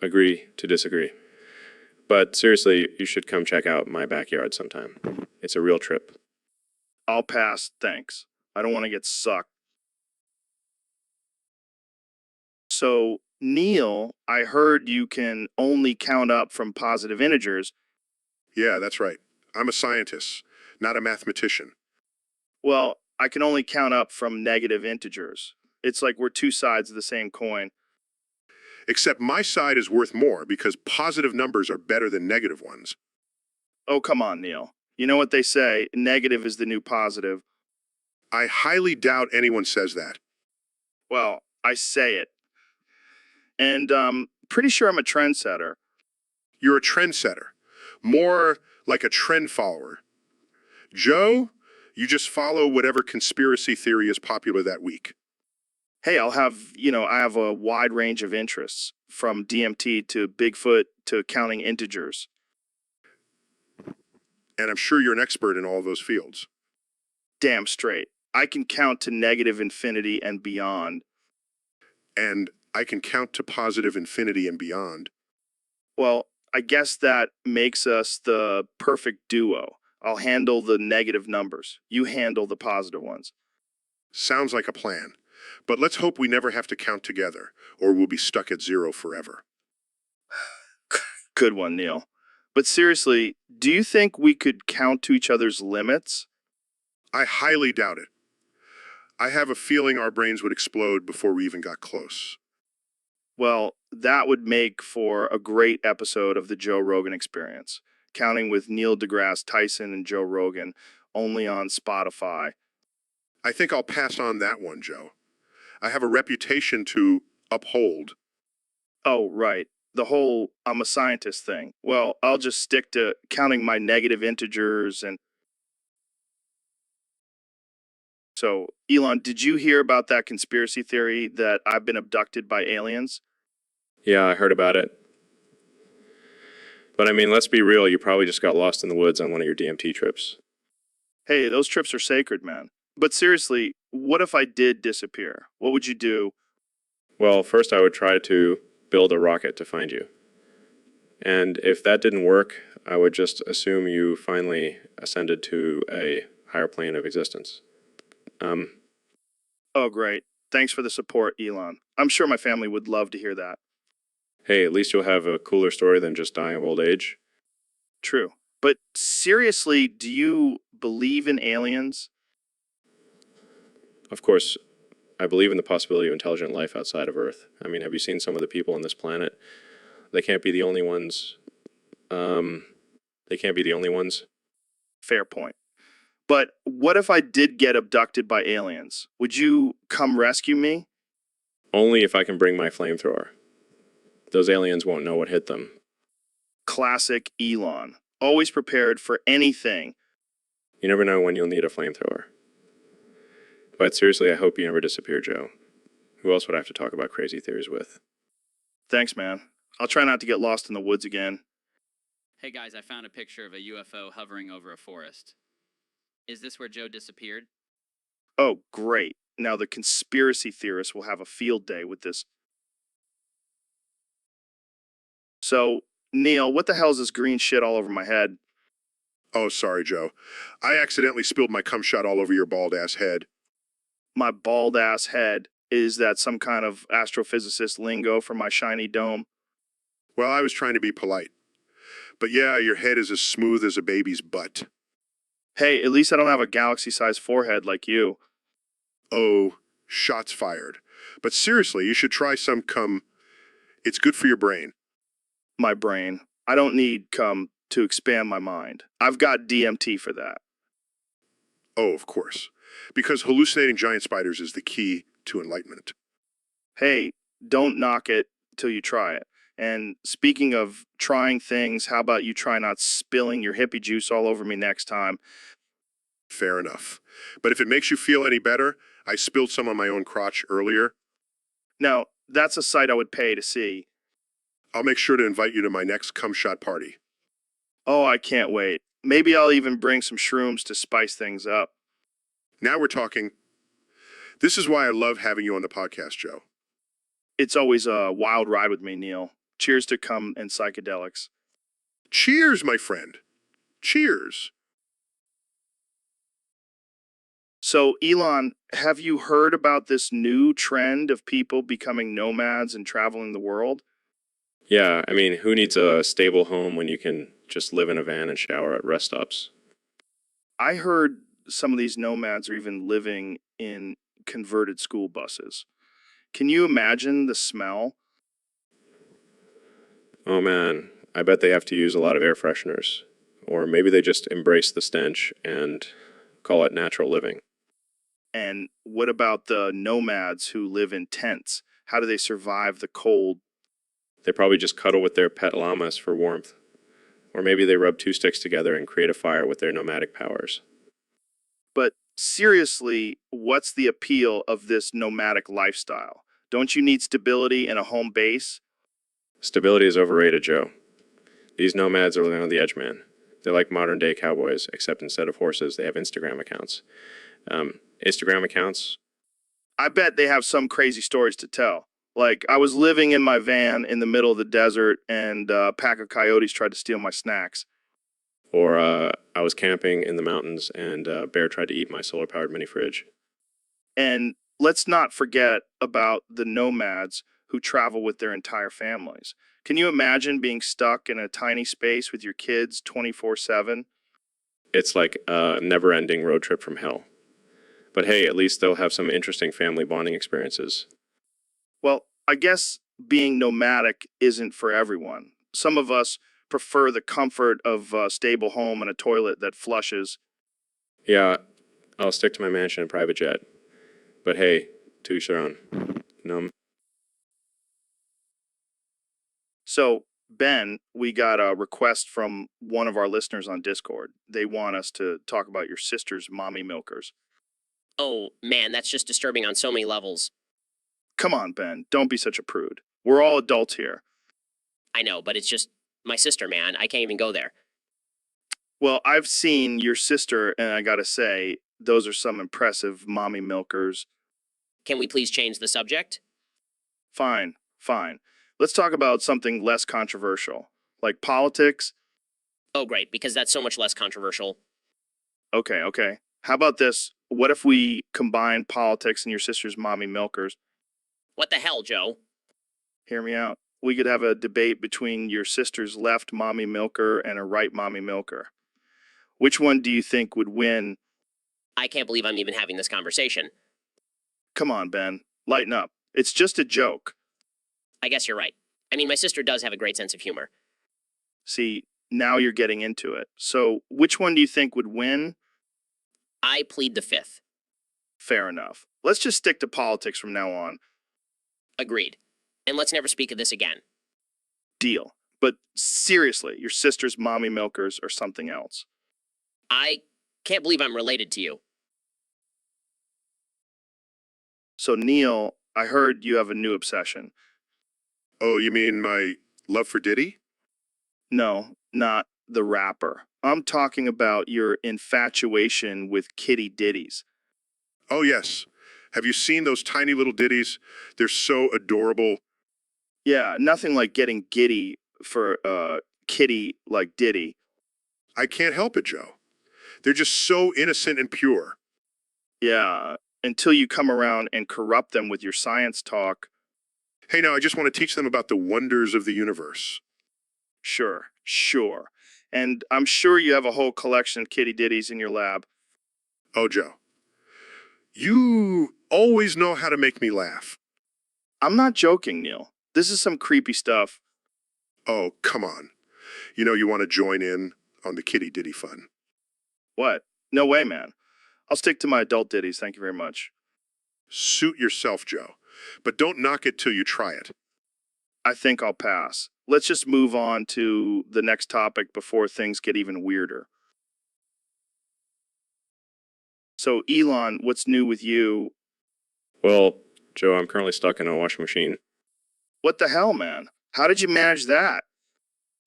agree to disagree. But seriously, you should come check out my backyard sometime. It's a real trip. I'll pass, thanks. I don't want to get sucked. So, Neil, I heard you can only count up from positive integers. Yeah, that's right. I'm a scientist, not a mathematician. Well, I can only count up from negative integers. It's like we're two sides of the same coin. Except my side is worth more because positive numbers are better than negative ones. Oh, come on, Neil. You know what they say, negative is the new positive. I highly doubt anyone says that. Well, I say it. And pretty sure I'm a trendsetter. You're a trendsetter, more like a trend follower. Joe, you just follow whatever conspiracy theory is popular that week. Hey, I have a wide range of interests, from DMT to Bigfoot to counting integers. And I'm sure you're an expert in all those fields. Damn straight. I can count to negative infinity and beyond. And I can count to positive infinity and beyond. Well, I guess that makes us the perfect duo. I'll handle the negative numbers. You handle the positive ones. Sounds like a plan. But let's hope we never have to count together, or we'll be stuck at zero forever. Good one, Neil. But seriously, do you think we could count to each other's limits? I highly doubt it. I have a feeling our brains would explode before we even got close. Well, that would make for a great episode of the Joe Rogan Experience, counting with Neil deGrasse Tyson and Joe Rogan, only on Spotify. I think I'll pass on that one, Joe. I have a reputation to uphold. Oh, right. The whole I'm a scientist thing. Well, I'll just stick to counting my negative integers and... So, Elon, did you hear about that conspiracy theory that I've been abducted by aliens? Yeah, I heard about it. But I mean, let's be real, you probably just got lost in the woods on one of your DMT trips. Hey, those trips are sacred, man. But seriously, what if I did disappear? What would you do? Well, first I would try to build a rocket to find you. And if that didn't work, I would just assume you finally ascended to a higher plane of existence. Oh, great. Thanks for the support, Elon. I'm sure my family would love to hear that. Hey, at least you'll have a cooler story than just dying of old age. True. But seriously, do you believe in aliens? Of course, I believe in the possibility of intelligent life outside of Earth. I mean, have you seen some of the people on this planet? They can't be the only ones. They can't be the only ones. Fair point. But what if I did get abducted by aliens? Would you come rescue me? Only if I can bring my flamethrower. Those aliens won't know what hit them. Classic Elon. Always prepared for anything. You never know when you'll need a flamethrower. But seriously, I hope you never disappear, Joe. Who else would I have to talk about crazy theories with? Thanks, man. I'll try not to get lost in the woods again. Hey guys, I found a picture of a UFO hovering over a forest. Is this where Joe disappeared? Oh, great. Now the conspiracy theorists will have a field day with this. So, Neil, what the hell is this green shit all over my head? Oh, sorry, Joe. I accidentally spilled my cum shot all over your bald-ass head. My bald ass head. Is that some kind of astrophysicist lingo for my shiny dome? Well, I was trying to be polite. But yeah, your head is as smooth as a baby's butt. Hey, at least I don't have a galaxy-sized forehead like you. Oh, shots fired. But seriously, you should try some cum. It's good for your brain. My brain. I don't need cum to expand my mind. I've got DMT for that. Oh, of course. Because hallucinating giant spiders is the key to enlightenment. Hey, don't knock it till you try it. And speaking of trying things, how about you try not spilling your hippie juice all over me next time? Fair enough. But if it makes you feel any better, I spilled some on my own crotch earlier. Now, that's a sight I would pay to see. I'll make sure to invite you to my next cum shot party. Oh, I can't wait. Maybe I'll even bring some shrooms to spice things up. Now we're talking. This is why I love having you on the podcast, Joe. It's always a wild ride with me, Neil. Cheers to cum and psychedelics. Cheers, my friend. Cheers. So, Elon, have you heard about this new trend of people becoming nomads and traveling the world? Yeah, I mean, who needs a stable home when you can just live in a van and shower at rest stops? I heard some of these nomads are even living in converted school buses. Can you imagine the smell? Oh man, I bet they have to use a lot of air fresheners. Or maybe they just embrace the stench and call it natural living. And what about the nomads who live in tents? How do they survive the cold? They probably just cuddle with their pet llamas for warmth. Or maybe they rub two sticks together and create a fire with their nomadic powers. But seriously, what's the appeal of this nomadic lifestyle? Don't you need stability and a home base? Stability is overrated, Joe. These nomads are living on the edge, man. They're like modern day cowboys, except instead of horses, they have Instagram accounts. Instagram accounts? I bet they have some crazy stories to tell. Like, I was living in my van in the middle of the desert and a pack of coyotes tried to steal my snacks. Or I was camping in the mountains and a bear tried to eat my solar-powered mini fridge. And let's not forget about the nomads who travel with their entire families. Can you imagine being stuck in a tiny space with your kids 24/7? It's like a never-ending road trip from hell. But hey, at least they'll have some interesting family bonding experiences. Well, I guess being nomadic isn't for everyone. Some of us prefer the comfort of a stable home and a toilet that flushes. Yeah, I'll stick to my mansion and private jet. But hey, to each their own. Num. So, Ben, we got a request from one of our listeners on Discord. They want us to talk about your sister's mommy milkers. Oh, man, that's just disturbing on so many levels. Come on, Ben, don't be such a prude. We're all adults here. I know, but it's just my sister, man. I can't even go there. Well, I've seen your sister, and I gotta say, those are some impressive mommy milkers. Can we please change the subject? Fine, fine. Let's talk about something less controversial, like politics. Oh, great, because that's so much less controversial. Okay, okay. How about this? What if we combine politics and your sister's mommy milkers? What the hell, Joe? Hear me out. We could have a debate between your sister's left mommy milker and a right mommy milker. Which one do you think would win? I can't believe I'm even having this conversation. Come on, Ben. Lighten up. It's just a joke. I guess you're right. I mean, my sister does have a great sense of humor. See, now you're getting into it. So, which one do you think would win? I plead the fifth. Fair enough. Let's just stick to politics from now on. Agreed. And let's never speak of this again. Deal. But seriously, your sister's mommy milkers or something else. I can't believe I'm related to you. So, Neil, I heard you have a new obsession. Oh, you mean my love for Diddy? No, not the rapper. I'm talking about your infatuation with kitty ditties. Oh, yes. Have you seen those tiny little ditties? They're so adorable. Yeah, nothing like getting giddy for kitty like Diddy. I can't help it, Joe. They're just so innocent and pure. Yeah, until you come around and corrupt them with your science talk. Hey, now I just want to teach them about the wonders of the universe. Sure. And I'm sure you have a whole collection of kitty ditties in your lab. Oh, Joe. You always know how to make me laugh. I'm not joking, Neil. This is some creepy stuff. Oh, come on. You know you want to join in on the kitty ditty fun. What? No way, man. I'll stick to my adult ditties, thank you very much. Suit yourself, Joe. But don't knock it till you try it. I think I'll pass. Let's just move on to the next topic before things get even weirder. So, Elon, what's new with you? Well, Joe, I'm currently stuck in a washing machine. What the hell, man? How did you manage that?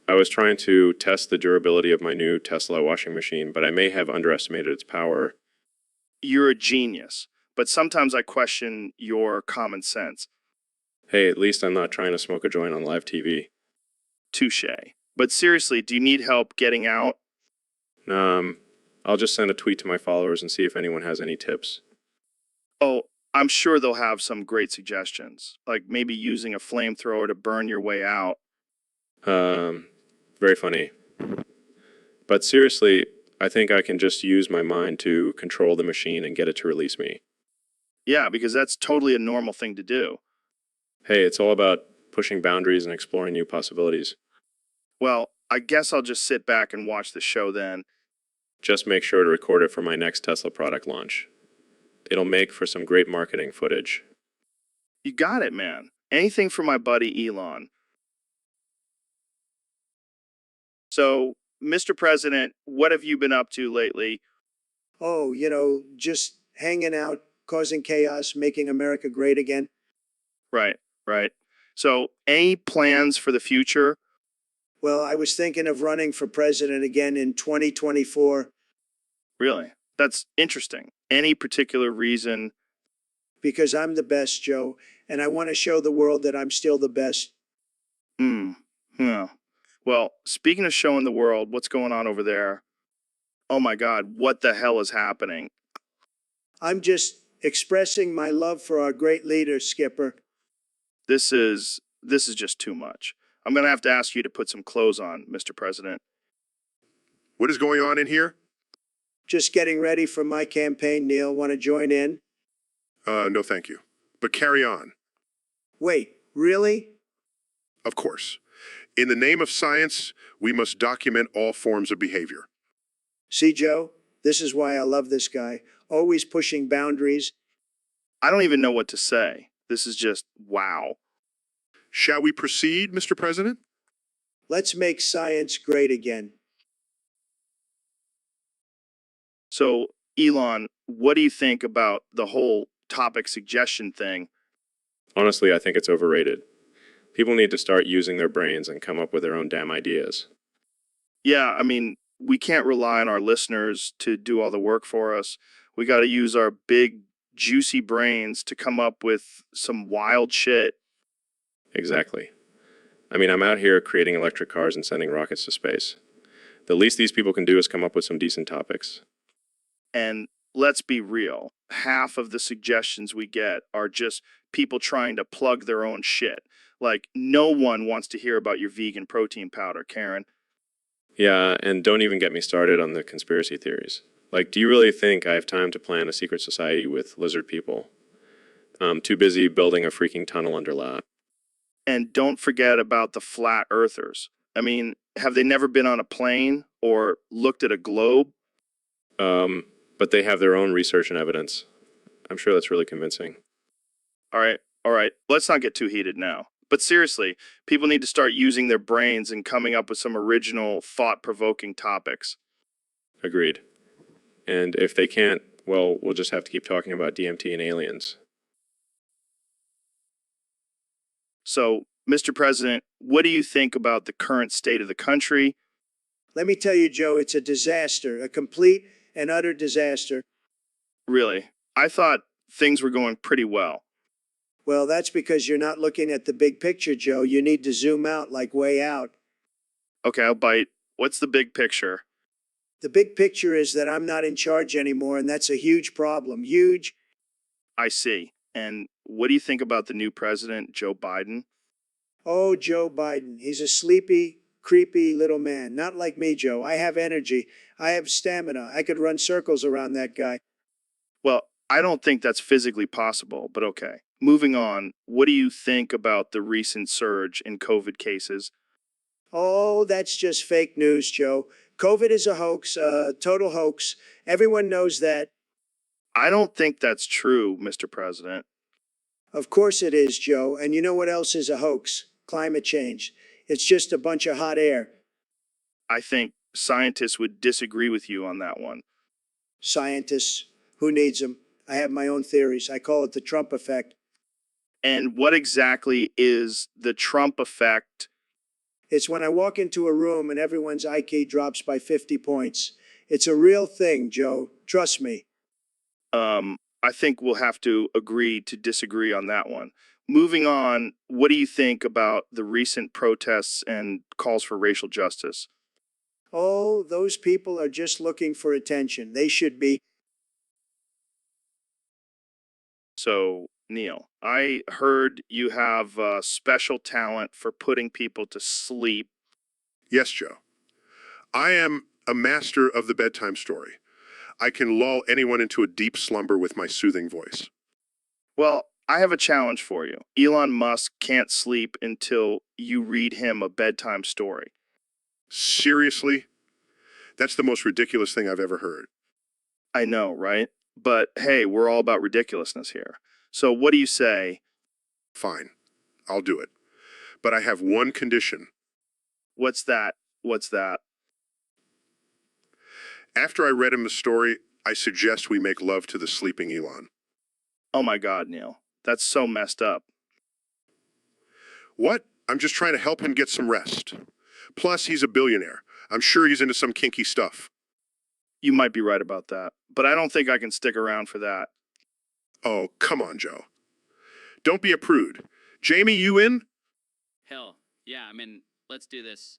I was trying to test the durability of my new Tesla washing machine, but I may have underestimated its power. You're a genius, but sometimes I question your common sense. Hey, at least I'm not trying to smoke a joint on live TV. Touche. But seriously, do you need help getting out? I'll just send a tweet to my followers and see if anyone has any tips. Oh, I'm sure they'll have some great suggestions, like maybe using a flamethrower to burn your way out. Very funny. But seriously, I think I can just use my mind to control the machine and get it to release me. Yeah, because that's totally a normal thing to do. Hey, it's all about pushing boundaries and exploring new possibilities. Well, I guess I'll just sit back and watch the show then. Just make sure to record it for my next Tesla product launch. It'll make for some great marketing footage. You got it, man. Anything for my buddy Elon. So, Mr. President, what have you been up to lately? Oh, just hanging out, causing chaos, making America great again. Right. So, any plans for the future? Well, I was thinking of running for president again in 2024 Really? That's interesting. Any particular reason? because I'm the best, Joe, and I want to show the world that I'm still the best. Yeah. Well, speaking of showing the world, what's going on over there? Oh my God, what the hell is happening? I'm just expressing my love for our great leader, Skipper. This is just too much. I'm going to have to ask you to put some clothes on, Mr. President. What is going on in here? Just getting ready for my campaign, Neil. Want to join in? No thank you. But carry on. Wait, really? Of course. In the name of science, we must document all forms of behavior. See, Joe, this is why I love this guy. Always pushing boundaries. I don't even know what to say. This is just wow. Shall we proceed, Mr. President? Let's make science great again. So, Elon, what do you think about the whole topic suggestion thing? Honestly, I think it's overrated. People need to start using their brains and come up with their own damn ideas. Yeah, I mean, we can't rely on our listeners to do all the work for us. We got to use our big, juicy brains to come up with some wild shit. Exactly. I mean, I'm out here creating electric cars and sending rockets to space. The least these people can do is come up with some decent topics. And let's be real, half of the suggestions we get are just people trying to plug their own shit. Like, no one wants to hear about your vegan protein powder, Karen. Yeah, and don't even get me started on the conspiracy theories. Like, do you really think I have time to plan a secret society with lizard people? I'm too busy building a freaking tunnel under lab. And don't forget about the flat earthers. I mean, have they never been on a plane or looked at a globe? but they have their own research and evidence. I'm sure that's really convincing. All right. Let's not get too heated now. But seriously, people need to start using their brains and coming up with some original, thought-provoking topics. Agreed. And if they can't, well, we'll just have to keep talking about DMT and aliens. So, Mr. President, what do you think about the current state of the country? Let me tell you, Joe, it's a disaster, a complete and utter disaster. Really? I thought things were going pretty well. Well, that's because you're not looking at the big picture, Joe. You need to zoom out, like way out. Okay, I'll bite. What's the big picture? The big picture is that I'm not in charge anymore, and that's a huge problem. Huge. I see. And what do you think about the new president, Joe Biden? Oh, Joe Biden. He's a sleepy, creepy little man. Not like me, Joe. I have energy. I have stamina. I could run circles around that guy. Well, I don't think that's physically possible, but okay. Moving on, what do you think about the recent surge in COVID cases? Oh, that's just fake news, Joe. COVID is a hoax, a total hoax. Everyone knows that. I don't think that's true, Mr. President. Of course it is, Joe. And you know what else is a hoax? Climate change. It's just a bunch of hot air. I think scientists would disagree with you on that one. Scientists, who needs them? I have my own theories. I call it the Trump effect. And what exactly is the Trump effect? It's when I walk into a room and everyone's IQ drops by 50 points. It's a real thing, Joe. Trust me. I think we'll have to agree to disagree on that one. Moving on, what do you think about the recent protests and calls for racial justice? Oh, those people are just looking for attention. They should be. So, Neil, I heard you have special talent for putting people to sleep. Yes, Joe. I am a master of the bedtime story. I can lull anyone into a deep slumber with my soothing voice. Well, I have a challenge for you. Elon Musk can't sleep until you read him a bedtime story. Seriously? That's the most ridiculous thing I've ever heard. I know, right? But hey, we're all about ridiculousness here. So what do you say? Fine, I'll do it. But I have one condition. What's that? What's that? After I read him the story, I suggest we make love to the sleeping Elon. Oh my God, Neil. That's so messed up. What? I'm just trying to help him get some rest. Plus, he's a billionaire. I'm sure he's into some kinky stuff. You might be right about that, but I don't think I can stick around for that. Oh, come on, Joe. Don't be a prude. Jamie, you in? Hell, yeah, I'm in. Let's do this.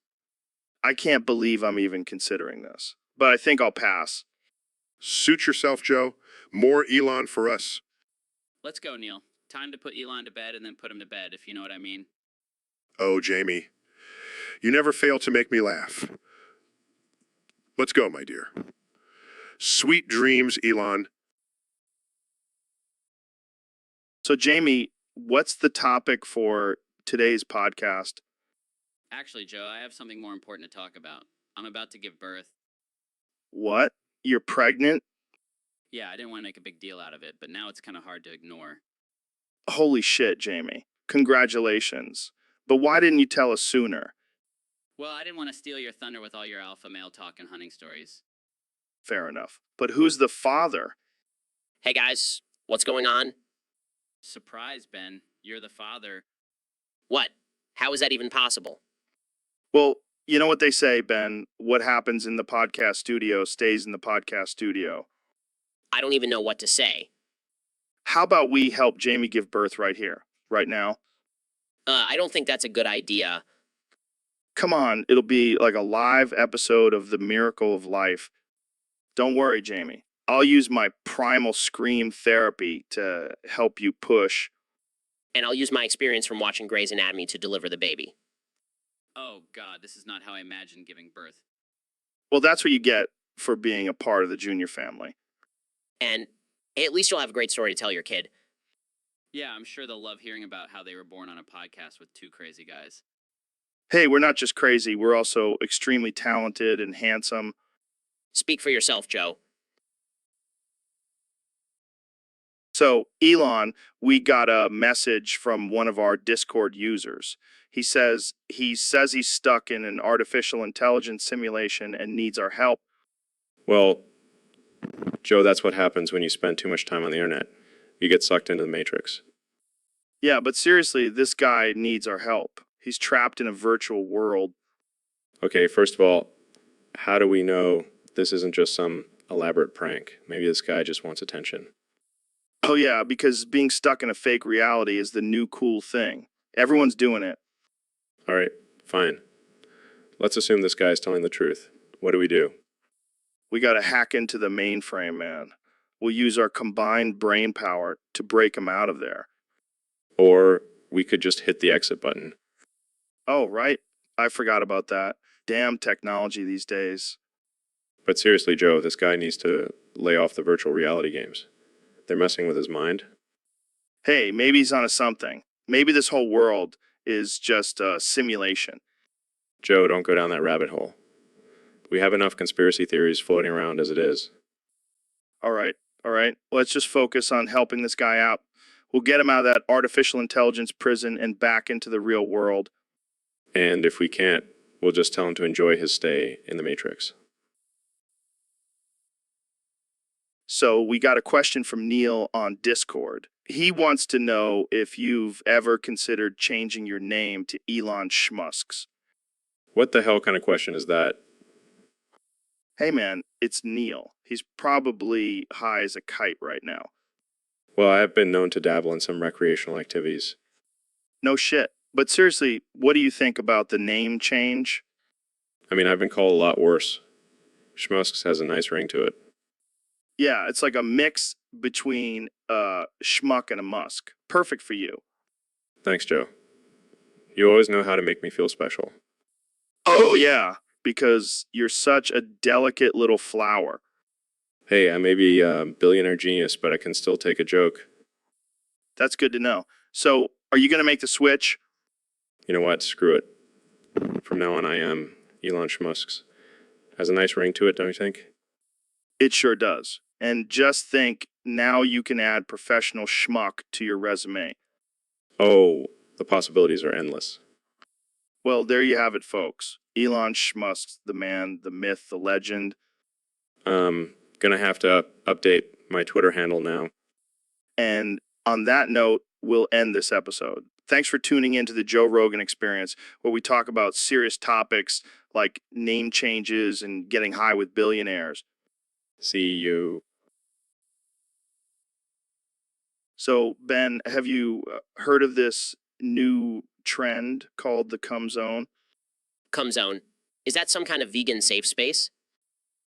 I can't believe I'm even considering this, but I think I'll pass. Suit yourself, Joe. More Elon for us. Let's go, Neil. Time to put Elon to bed and then put him to bed, if you know what I mean. Oh, Jamie. You never fail to make me laugh. Let's go, my dear. Sweet dreams, Elon. So, Jamie, what's the topic for today's podcast? Actually, Joe, I have something more important to talk about. I'm about to give birth. What? You're pregnant? Yeah, I didn't want to make a big deal out of it, but now it's kind of hard to ignore. Holy shit, Jamie. Congratulations. But why didn't you tell us sooner? Well, I didn't want to steal your thunder with all your alpha male talk and hunting stories. Fair enough. But who's the father? Hey guys, what's going on? Surprise, Ben. You're the father. What? How is that even possible? Well, you know what they say, Ben. What happens in the podcast studio stays in the podcast studio. I don't even know what to say. How about we help Jamie give birth right here, right now? I don't think that's a good idea. Come on, it'll be like a live episode of The Miracle of Life. Don't worry, Jamie. I'll use my primal scream therapy to help you push. And I'll use my experience from watching Grey's Anatomy to deliver the baby. Oh, God, this is not how I imagined giving birth. Well, that's what you get for being a part of the Junior family. And hey, at least you'll have a great story to tell your kid. Yeah, I'm sure they'll love hearing about how they were born on a podcast with two crazy guys. Hey, we're not just crazy, we're also extremely talented and handsome. Speak for yourself, Joe. So, Elon, we got a message from one of our Discord users. He says he's stuck in an artificial intelligence simulation and needs our help. Well, Joe, that's what happens when you spend too much time on the internet. You get sucked into the matrix. Yeah, but seriously, this guy needs our help. He's trapped in a virtual world. Okay, first of all, how do we know this isn't just some elaborate prank? Maybe this guy just wants attention. Oh yeah, because being stuck in a fake reality is the new cool thing. Everyone's doing it. All right, fine. Let's assume this guy's telling the truth. What do we do? We gotta hack into the mainframe, man. We'll use our combined brain power to break him out of there. Or we could just hit the exit button. Oh, right. I forgot about that. Damn technology these days. But seriously, Joe, this guy needs to lay off the virtual reality games. They're messing with his mind. Hey, maybe he's onto something. Maybe this whole world is just a simulation. Joe, don't go down that rabbit hole. We have enough conspiracy theories floating around as it is. All right. Let's just focus on helping this guy out. We'll get him out of that artificial intelligence prison and back into the real world. And if we can't, we'll just tell him to enjoy his stay in the Matrix. So we got a question from Neil on Discord. He wants to know if you've ever considered changing your name to Elon Schmusks. What the hell kind of question is that? Hey man, it's Neil. He's probably high as a kite right now. Well, I have been known to dabble in some recreational activities. No shit. But seriously, what do you think about the name change? I mean, I've been called a lot worse. Schmusks has a nice ring to it. Yeah, it's like a mix between a schmuck and a musk. Perfect for you. Thanks, Joe. You always know how to make me feel special. Oh yeah, because you're such a delicate little flower. Hey, I may be a billionaire genius, but I can still take a joke. That's good to know. So, are you going to make the switch? You know what? Screw it. From now on, I am Elon Schmusks. Has a nice ring to it, don't you think? It sure does. And just think, now you can add professional schmuck to your resume. Oh, the possibilities are endless. Well, there you have it, folks. Elon Schmusks, the man, the myth, the legend. Gonna have to update my Twitter handle now. And on that note, we'll end this episode. Thanks for tuning into the Joe Rogan Experience, where we talk about serious topics like name changes and getting high with billionaires. See you. So, Ben, have you heard of this new trend called the cum zone? Cum zone. Is that some kind of vegan safe space?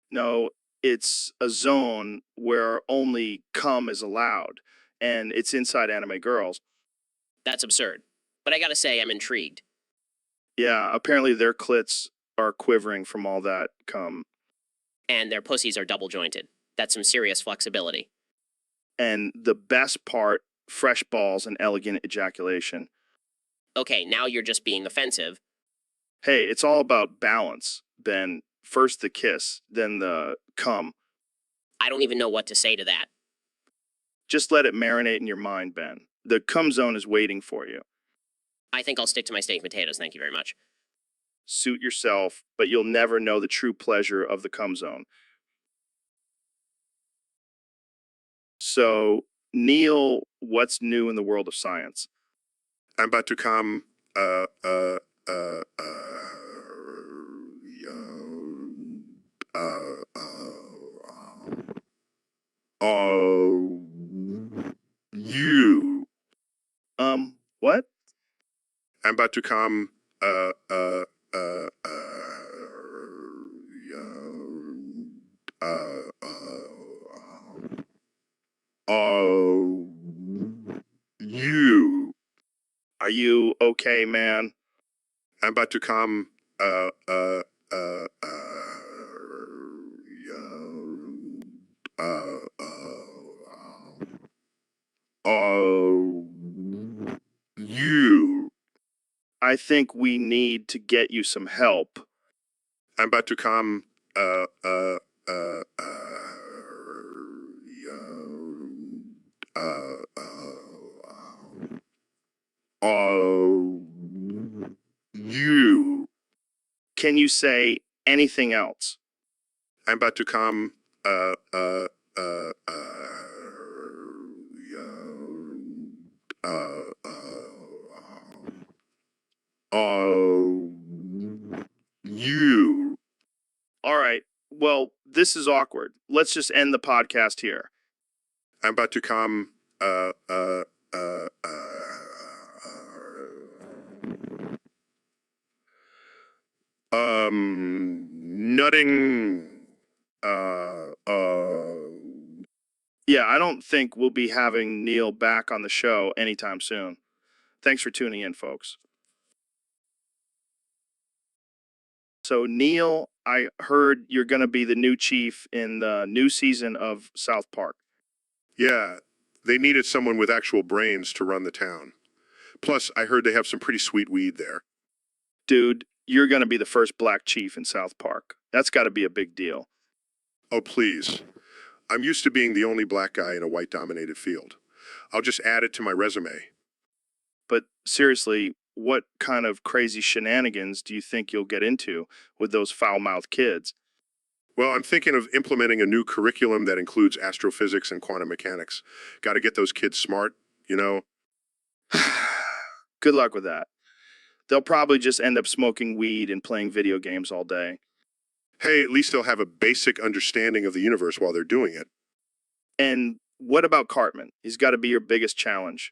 No, it's a zone where only cum is allowed, and it's inside anime girls. That's absurd. But I gotta say, I'm intrigued. Yeah, apparently their clits are quivering from all that cum. And their pussies are double jointed. That's some serious flexibility. And the best part, fresh balls and elegant ejaculation. Okay, now you're just being offensive. Hey, it's all about balance, Ben. First the kiss, then the cum. I don't even know what to say to that. Just let it marinate in your mind, Ben. The cum zone is waiting for you. I think I'll stick to my steak and potatoes, thank you very much. Suit yourself, but you'll never know the true pleasure of the cum zone. So, Neil, what's new in the world of science? I'm about to come, you. What? I'm about to come, you. Are you okay, man? I'm about to come, you. I think we need to get you some help. I'm about to come, you. Can you say anything else? I'm about to come, you. All right. Well, this is awkward. Let's just end the podcast here. I'm about to come, nutting, Yeah, I don't think we'll be having Neil back on the show anytime soon. Thanks for tuning in, folks. So, Neil, I heard you're going to be the new chief in the new season of South Park. yeah, they needed someone with actual brains to run the town. Plus, I heard they have some pretty sweet weed there. Dude, you're going to be the first black chief in South Park. That's got to be a big deal. Oh, please. I'm used to being the only black guy in a white-dominated field. I'll just add it to my resume. But seriously, what kind of crazy shenanigans do you think you'll get into with those foul-mouthed kids? Well, I'm thinking of implementing a new curriculum that includes astrophysics and quantum mechanics. Got to get those kids smart, you know? Good luck with that. They'll probably just end up smoking weed and playing video games all day. Hey, at least they'll have a basic understanding of the universe while they're doing it. And what about Cartman? He's got to be your biggest challenge.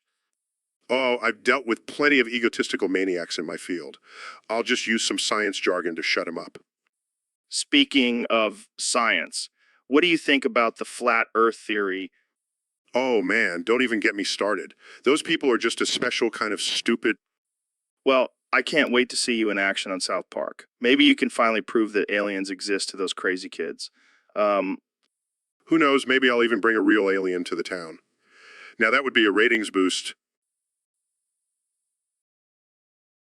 Oh, I've dealt with plenty of egotistical maniacs in my field. I'll just use some science jargon to shut him up. Speaking of science, what do you think about the flat earth theory? Oh man, don't even get me started. Those people are just a special kind of stupid. Well, I can't wait to see you in action on South Park. Maybe you can finally prove that aliens exist to those crazy kids. Who knows, maybe I'll even bring a real alien to the town. Now that would be a ratings boost.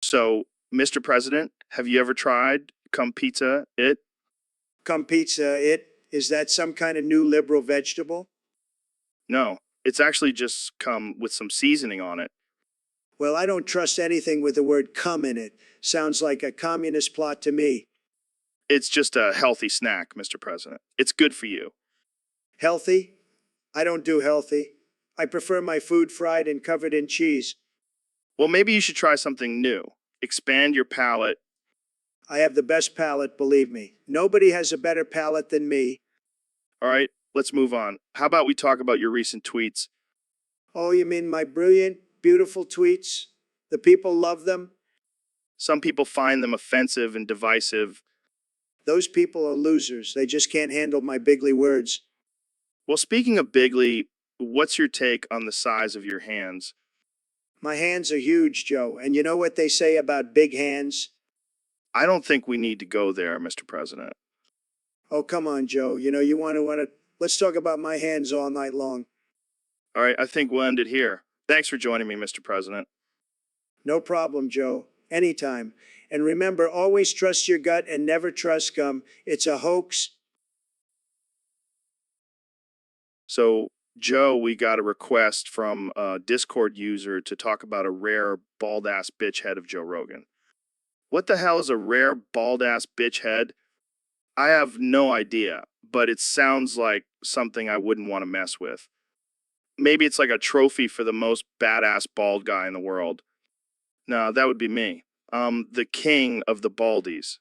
So, Mr. President, have you ever tried Come Pizza It? Come pizza, is that some kind of new liberal vegetable? No, it's actually just come with some seasoning on it. Well, I don't trust anything with the word come in it. Sounds like a communist plot to me. It's just a healthy snack, Mr. President. It's good for you. Healthy? I don't do healthy. I prefer my food fried and covered in cheese. Well, maybe you should try something new. Expand your palate. I have the best palate, believe me. Nobody has a better palate than me. All right, let's move on. How about we talk about your recent tweets? Oh, you mean my brilliant, beautiful tweets? The people love them? Some people find them offensive and divisive. Those people are losers. They just can't handle my bigly words. Well, speaking of bigly, what's your take on the size of your hands? My hands are huge, Joe. And you know what they say about big hands? I don't think we need to go there, Mr. President. Oh, come on, Joe. You want to, let's talk about my hands all night long. All right, I think we'll end it here. Thanks for joining me, Mr. President. No problem, Joe. Anytime. And remember, always trust your gut and never trust scum. It's a hoax. So, Joe, we got a request from a Discord user to talk about a rare bald-ass bitch head of Joe Rogan. What the hell is a rare bald-ass bitch head? I have no idea, but it sounds like something I wouldn't want to mess with. Maybe it's like a trophy for the most badass bald guy in the world. No, that would be me. The king of the baldies.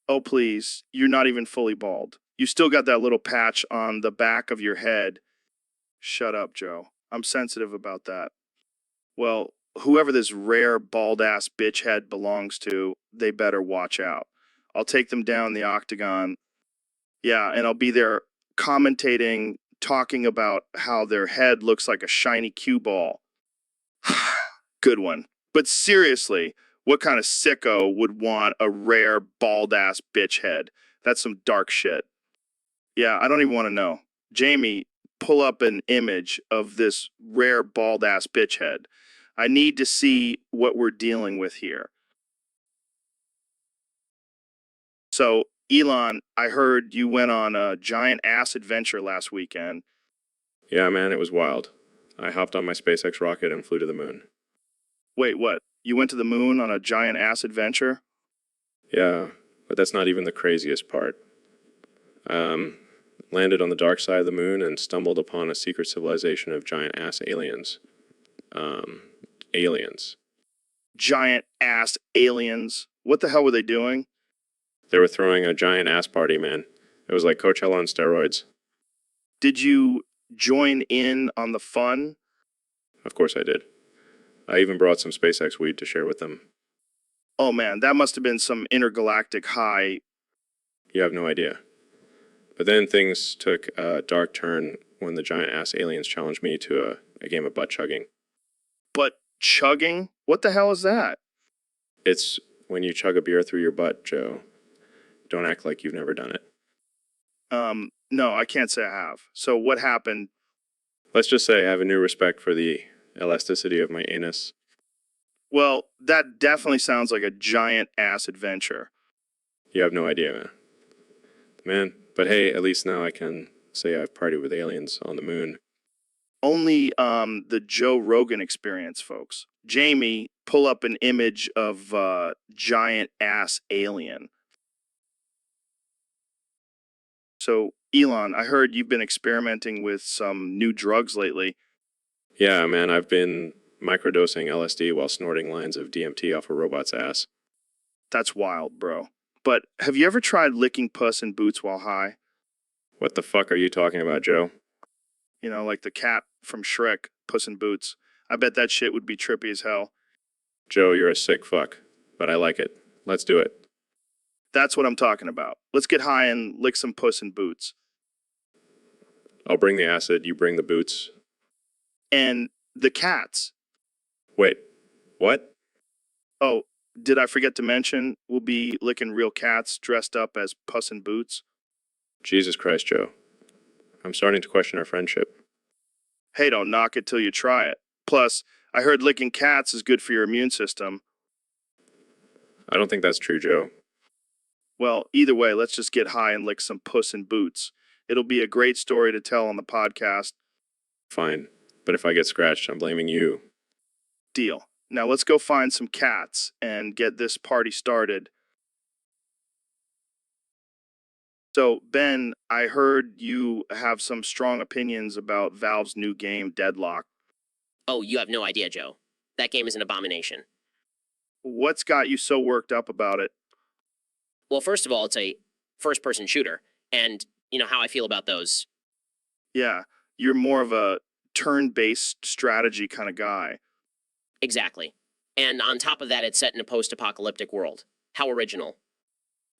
Oh, please, you're not even fully bald. You still got that little patch on the back of your head. Shut up, Joe. I'm sensitive about that. Well, whoever this rare bald-ass bitch head belongs to, they better watch out. I'll take them down the octagon. Yeah, and I'll be there commentating, talking about how their head looks like a shiny cue ball. Good one. But seriously, what kind of sicko would want a rare bald-ass bitch head? That's some dark shit. Yeah, I don't even want to know. Jamie, pull up an image of this rare bald-ass bitch head. I need to see what we're dealing with here. So, Elon, I heard you went on a giant ass adventure last weekend. Yeah, man, it was wild. I hopped on my SpaceX rocket and flew to the moon. Wait, what? You went to the moon on a giant ass adventure? Yeah, but that's not even the craziest part. Landed on the dark side of the moon and stumbled upon a secret civilization of giant ass aliens. Aliens. Giant ass aliens. What the hell were they doing? They were throwing a giant ass party, man. It was like Coachella on steroids. Did you join in on the fun? Of course I did. I even brought some SpaceX weed to share with them. Oh man, that must have been some intergalactic high. You have no idea. But then things took a dark turn when the giant ass aliens challenged me to a game of butt chugging. But chugging? What the hell is that? It's when you chug a beer through your butt, Joe. Don't act like you've never done it. No, I can't say I have. So what happened? Let's just say I have a new respect for the elasticity of my anus. Well, that definitely sounds like a giant ass adventure. You have no idea, man. Man, but hey, at least now I can say I've partied with aliens on the moon. Only the Joe Rogan experience, folks. Jamie, pull up an image of giant ass alien. So, Elon, I heard you've been experimenting with some new drugs lately. Yeah, man, I've been microdosing LSD while snorting lines of DMT off a robot's ass. That's wild, bro. But have you ever tried licking Puss in Boots while high? What the fuck are you talking about, Joe? You know, like the cat from Shrek, Puss in Boots. I bet that shit would be trippy as hell. Joe, you're a sick fuck, but I like it. Let's do it. That's what I'm talking about. Let's get high and lick some Puss in Boots. I'll bring the acid, you bring the boots. And the cats. Wait, what? Oh, did I forget to mention we'll be licking real cats dressed up as Puss in Boots? Jesus Christ, Joe. I'm starting to question our friendship. Hey, don't knock it till you try it. Plus, I heard licking cats is good for your immune system. I don't think that's true, Joe. Well, either way, let's just get high and lick some Puss in Boots. It'll be a great story to tell on the podcast. Fine, but if I get scratched, I'm blaming you. Deal. Now let's go find some cats and get this party started. So, Ben, I heard you have some strong opinions about Valve's new game, Deadlock. Oh, you have no idea, Joe. That game is an abomination. What's got you so worked up about it? Well, first of all, it's a first-person shooter, and you know how I feel about those. Yeah, you're more of a turn-based strategy kind of guy. Exactly. And on top of that, it's set in a post-apocalyptic world. How original.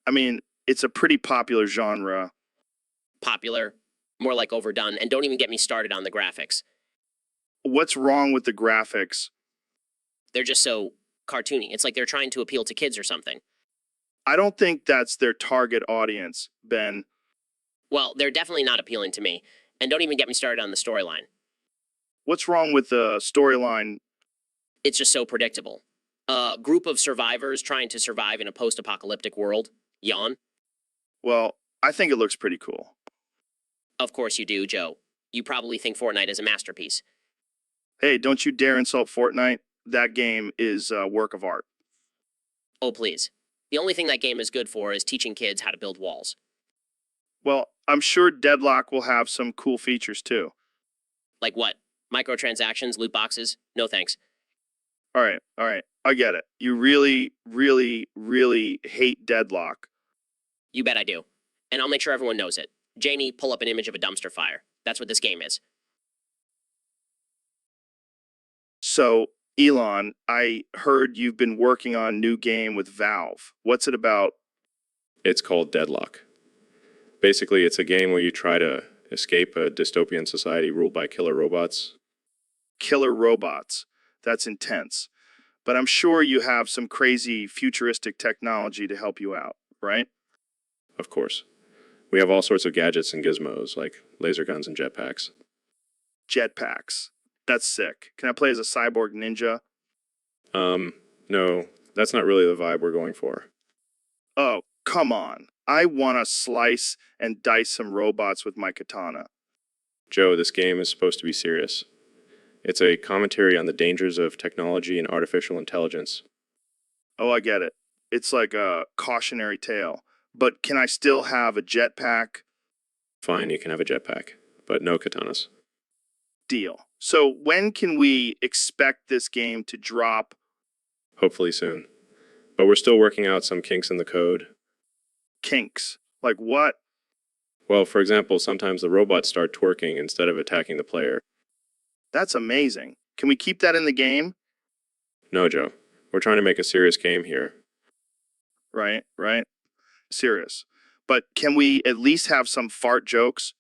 I mean, it's a pretty popular genre. Popular, more like overdone, and don't even get me started on the graphics. What's wrong with the graphics? They're just so cartoony. It's like they're trying to appeal to kids or something. I don't think that's their target audience, Ben. Well, they're definitely not appealing to me, and don't even get me started on the storyline. What's wrong with the storyline? It's just so predictable. A group of survivors trying to survive in a post-apocalyptic world. Yawn? Well, I think it looks pretty cool. Of course you do, Joe. You probably think Fortnite is a masterpiece. Hey, don't you dare insult Fortnite. That game is a work of art. Oh, please. The only thing that game is good for is teaching kids how to build walls. Well, I'm sure Deadlock will have some cool features too. Like what? Microtransactions, loot boxes? No thanks. All right. I get it. You really, really, really hate Deadlock. You bet I do. And I'll make sure everyone knows it. Janie, pull up an image of a dumpster fire. That's what this game is. So, Elon, I heard you've been working on a new game with Valve. What's it about? It's called Deadlock. Basically, it's a game where you try to escape a dystopian society ruled by killer robots. Killer robots. That's intense. But I'm sure you have some crazy futuristic technology to help you out, right? Of course. We have all sorts of gadgets and gizmos, like laser guns and jetpacks. Jetpacks. That's sick. Can I play as a cyborg ninja? No, that's not really the vibe we're going for. Oh, come on. I want to slice and dice some robots with my katana. Joe, this game is supposed to be serious. It's a commentary on the dangers of technology and artificial intelligence. Oh, I get it. It's like a cautionary tale. But can I still have a jetpack? Fine, you can have a jetpack, but no katanas. Deal. So when can we expect this game to drop? Hopefully soon. But we're still working out some kinks in the code. Kinks? Like what? Well, for example, sometimes the robots start twerking instead of attacking the player. That's amazing. Can we keep that in the game? No, Joe. We're trying to make a serious game here. Right. Serious. But can we at least have some fart jokes?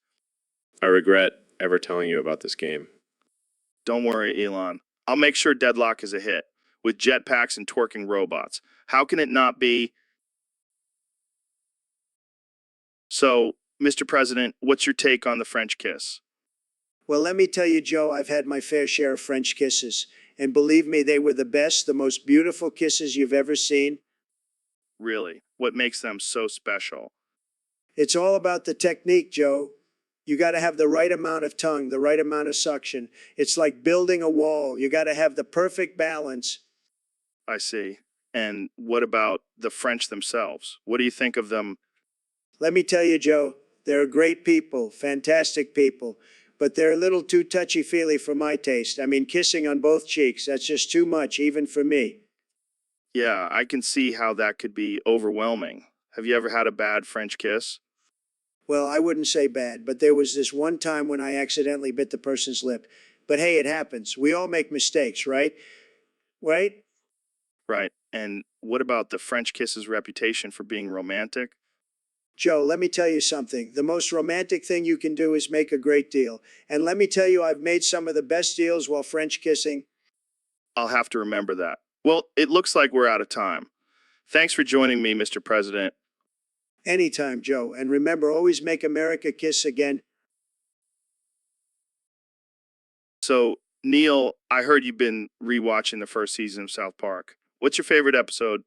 I regret ever telling you about this game. Don't worry, Elon. I'll make sure Deadlock is a hit, with jetpacks and twerking robots. How can it not be? So, Mr. President, what's your take on the French kiss? Well, let me tell you, Joe, I've had my fair share of French kisses. And believe me, they were the best, the most beautiful kisses you've ever seen. Really? What makes them so special? It's all about the technique, Joe. You got to have the right amount of tongue, the right amount of suction. It's like building a wall. You got to have the perfect balance. I see. And what about the French themselves? What do you think of them? Let me tell you, Joe, they're great people, fantastic people, but they're a little too touchy-feely for my taste. I mean, kissing on both cheeks, that's just too much, even for me. Yeah, I can see how that could be overwhelming. Have you ever had a bad French kiss? Well, I wouldn't say bad, but there was this one time when I accidentally bit the person's lip. But hey, it happens. We all make mistakes, right? Right? Right. And what about the French kiss's reputation for being romantic? Joe, let me tell you something. The most romantic thing you can do is make a great deal. And let me tell you, I've made some of the best deals while French kissing. I'll have to remember that. Well, it looks like we're out of time. Thanks for joining me, Mr. President. Anytime, Joe. And remember, always make America kiss again. So, Neil, I heard you've been rewatching the first season of South Park. What's your favorite episode?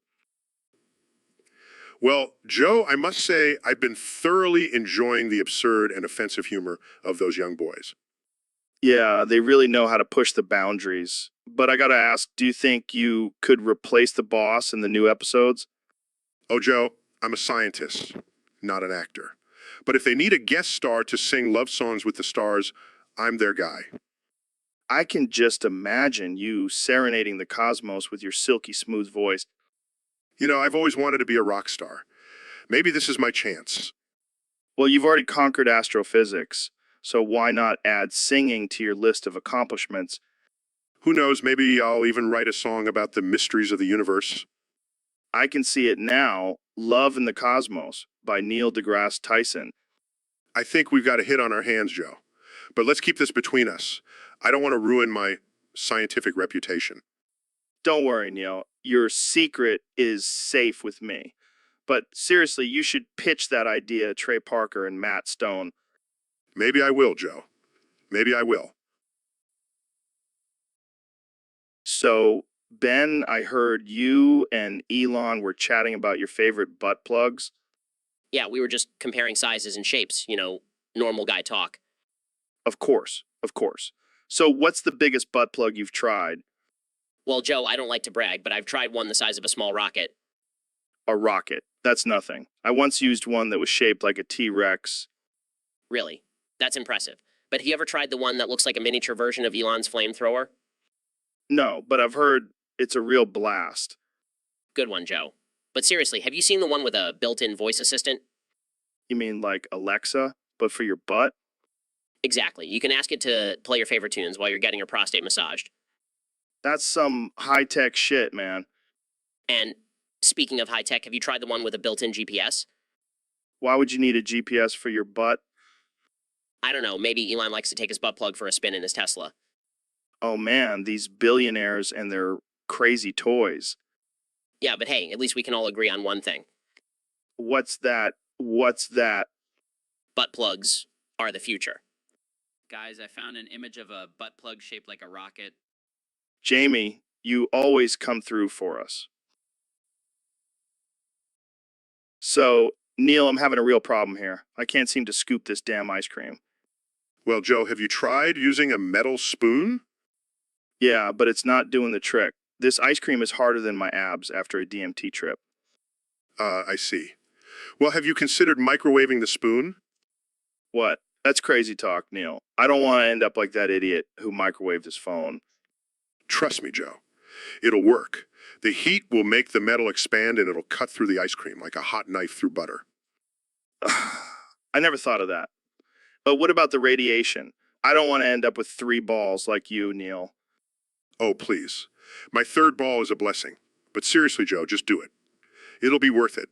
Well, Joe, I must say I've been thoroughly enjoying the absurd and offensive humor of those young boys. Yeah, they really know how to push the boundaries. But I gotta ask, do you think you could replace the boss in the new episodes? Oh, Joe, I'm a scientist, not an actor. But if they need a guest star to sing love songs with the stars, I'm their guy. I can just imagine you serenading the cosmos with your silky smooth voice. You know, I've always wanted to be a rock star. Maybe this is my chance. Well, you've already conquered astrophysics, so why not add singing to your list of accomplishments? Who knows, maybe I'll even write a song about the mysteries of the universe. I can see it now, Love in the Cosmos by Neil deGrasse Tyson. I think we've got a hit on our hands, Joe. But let's keep this between us. I don't want to ruin my scientific reputation. Don't worry, Neil. Your secret is safe with me. But seriously, you should pitch that idea to Trey Parker and Matt Stone. Maybe I will, Joe. Maybe I will. So, Ben, I heard you and Elon were chatting about your favorite butt plugs. Yeah, we were just comparing sizes and shapes, normal guy talk. Of course. So, what's the biggest butt plug you've tried? Well, Joe, I don't like to brag, but I've tried one the size of a small rocket. A rocket. That's nothing. I once used one that was shaped like a T-Rex. Really? That's impressive. But have you ever tried the one that looks like a miniature version of Elon's flamethrower? No, but I've heard it's a real blast. Good one, Joe. But seriously, have you seen the one with a built-in voice assistant? You mean like Alexa, but for your butt? Exactly. You can ask it to play your favorite tunes while you're getting your prostate massaged. That's some high-tech shit, man. And speaking of high-tech, have you tried the one with a built-in GPS? Why would you need a GPS for your butt? I don't know, maybe Elon likes to take his butt plug for a spin in his Tesla. Oh man, these billionaires and their crazy toys. Yeah, but hey, at least we can all agree on one thing. What's that? Butt plugs are the future. Guys, I found an image of a butt plug shaped like a rocket. Jamie, you always come through for us. So, Neil, I'm having a real problem here. I can't seem to scoop this damn ice cream. Well, Joe, have you tried using a metal spoon? Yeah, but it's not doing the trick. This ice cream is harder than my abs after a DMT trip. I see. Well, have you considered microwaving the spoon? What? That's crazy talk, Neil. I don't want to end up like that idiot who microwaved his phone. Trust me, Joe. It'll work. The heat will make the metal expand and it'll cut through the ice cream like a hot knife through butter. I never thought of that. But what about the radiation? I don't want to end up with 3 balls like you, Neil. Oh, please. My third ball is a blessing. But seriously, Joe, just do it. It'll be worth it.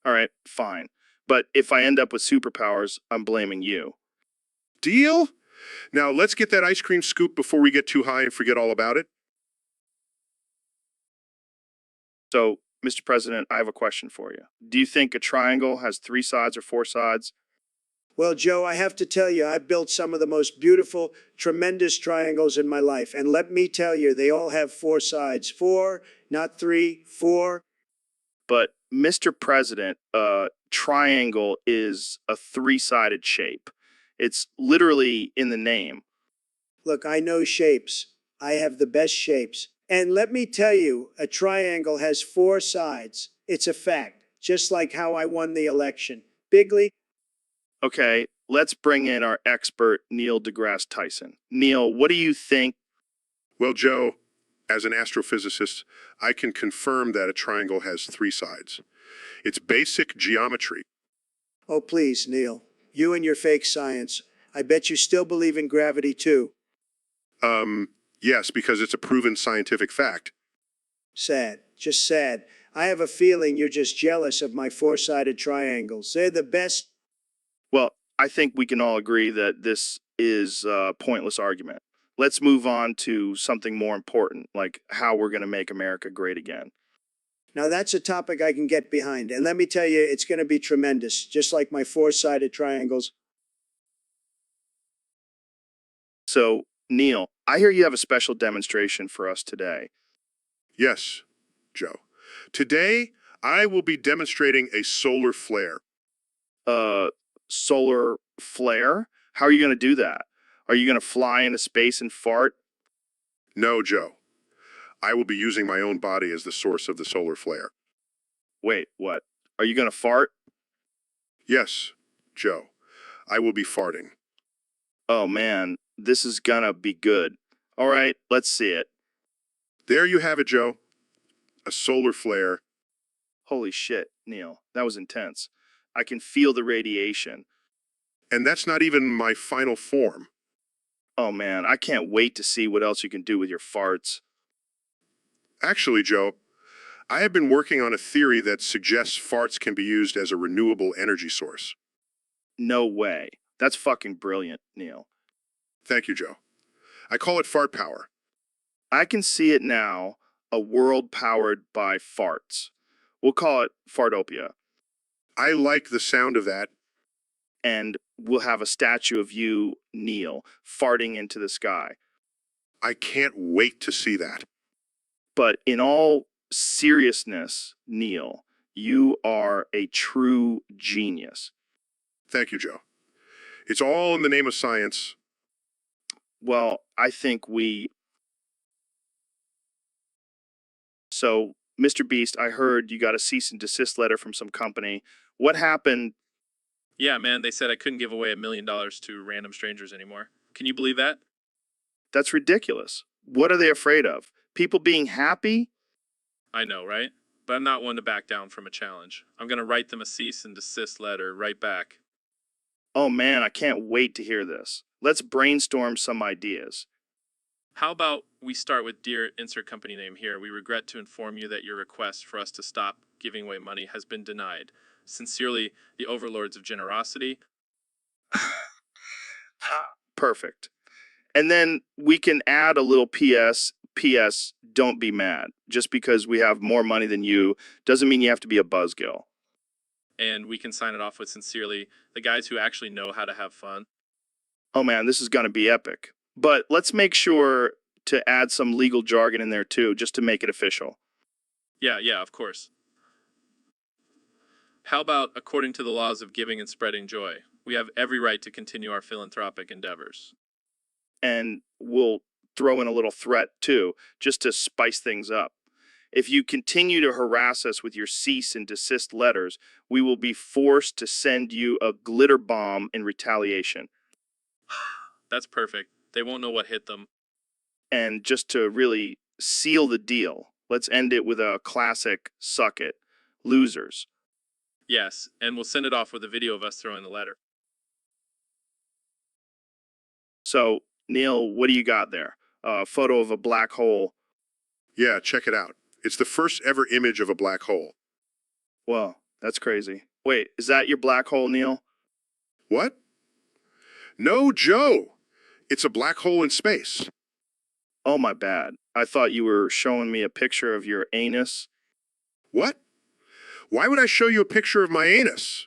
All right, fine. But if I end up with superpowers, I'm blaming you. Deal? Now, let's get that ice cream scoop before we get too high and forget all about it. So, Mr. President, I have a question for you. Do you think a triangle has 3 sides or 4 sides? Well, Joe, I have to tell you, I've built some of the most beautiful, tremendous triangles in my life. And let me tell you, they all have 4 sides. 4, not 3, 4. But, Mr. President, a triangle is a 3-sided shape. It's literally in the name. Look, I know shapes. I have the best shapes. And let me tell you, a triangle has 4 sides. It's a fact, just like how I won the election. Bigly? Okay, let's bring in our expert, Neil deGrasse Tyson. Neil, what do you think? Well, Joe, as an astrophysicist, I can confirm that a triangle has 3 sides. It's basic geometry. Oh, please, Neil. You and your fake science. I bet you still believe in gravity, too. Yes, because it's a proven scientific fact. Sad. Just sad. I have a feeling you're just jealous of my 4-sided triangles. They're the best. Well, I think we can all agree that this is a pointless argument. Let's move on to something more important, like how we're going to make America great again. Now, that's a topic I can get behind. And let me tell you, it's going to be tremendous, just like my 4-sided triangles. So, Neil, I hear you have a special demonstration for us today. Yes, Joe. Today, I will be demonstrating a solar flare. Solar flare? How are you going to do that? Are you going to fly into space and fart? No, Joe. I will be using my own body as the source of the solar flare. Wait, what? Are you going to fart? Yes, Joe. I will be farting. Oh man, this is gonna be good. All right, let's see it. There you have it, Joe. A solar flare. Holy shit, Neil, that was intense. I can feel the radiation. And that's not even my final form. Oh man, I can't wait to see what else you can do with your farts. Actually, Joe, I have been working on a theory that suggests farts can be used as a renewable energy source. No way. That's fucking brilliant, Neil. Thank you, Joe. I call it fart power. I can see it now, a world powered by farts. We'll call it Fartopia. I like the sound of that. And we'll have a statue of you, Neil, farting into the sky. I can't wait to see that. But in all seriousness, Neil, you are a true genius. Thank you, Joe. It's all in the name of science. Well, I think we... So, Mr. Beast, I heard you got a cease and desist letter from some company. What happened? Yeah, man, they said I couldn't give away $1 million to random strangers anymore. Can you believe that? That's ridiculous. What are they afraid of? People being happy? I know, right? But I'm not one to back down from a challenge. I'm going to write them a cease and desist letter right back. Oh man, I can't wait to hear this. Let's brainstorm some ideas. How about we start with dear insert company name here. We regret to inform you that your request for us to stop giving away money has been denied. Sincerely, the overlords of generosity. Perfect. And then we can add a little PS, don't be mad. Just because we have more money than you doesn't mean you have to be a buzzkill. And we can sign it off with sincerely, the guys who actually know how to have fun. Oh man, this is going to be epic. But let's make sure to add some legal jargon in there too, just to make it official. Yeah, of course. How about, according to the laws of giving and spreading joy, we have every right to continue our philanthropic endeavors. And we'll throw in a little threat too, just to spice things up. If you continue to harass us with your cease and desist letters, we will be forced to send you a glitter bomb in retaliation. That's perfect. They won't know what hit them. And just to really seal the deal, let's end it with a classic suck it. Losers. Yes, and we'll send it off with a video of us throwing the letter. So, Neil, what do you got there? A photo of a black hole. Yeah, check it out. It's the first ever image of a black hole. Well, that's crazy. Wait, is that your black hole, Neil? What? No, Joe. It's a black hole in space. Oh, my bad. I thought you were showing me a picture of your anus. What? Why would I show you a picture of my anus?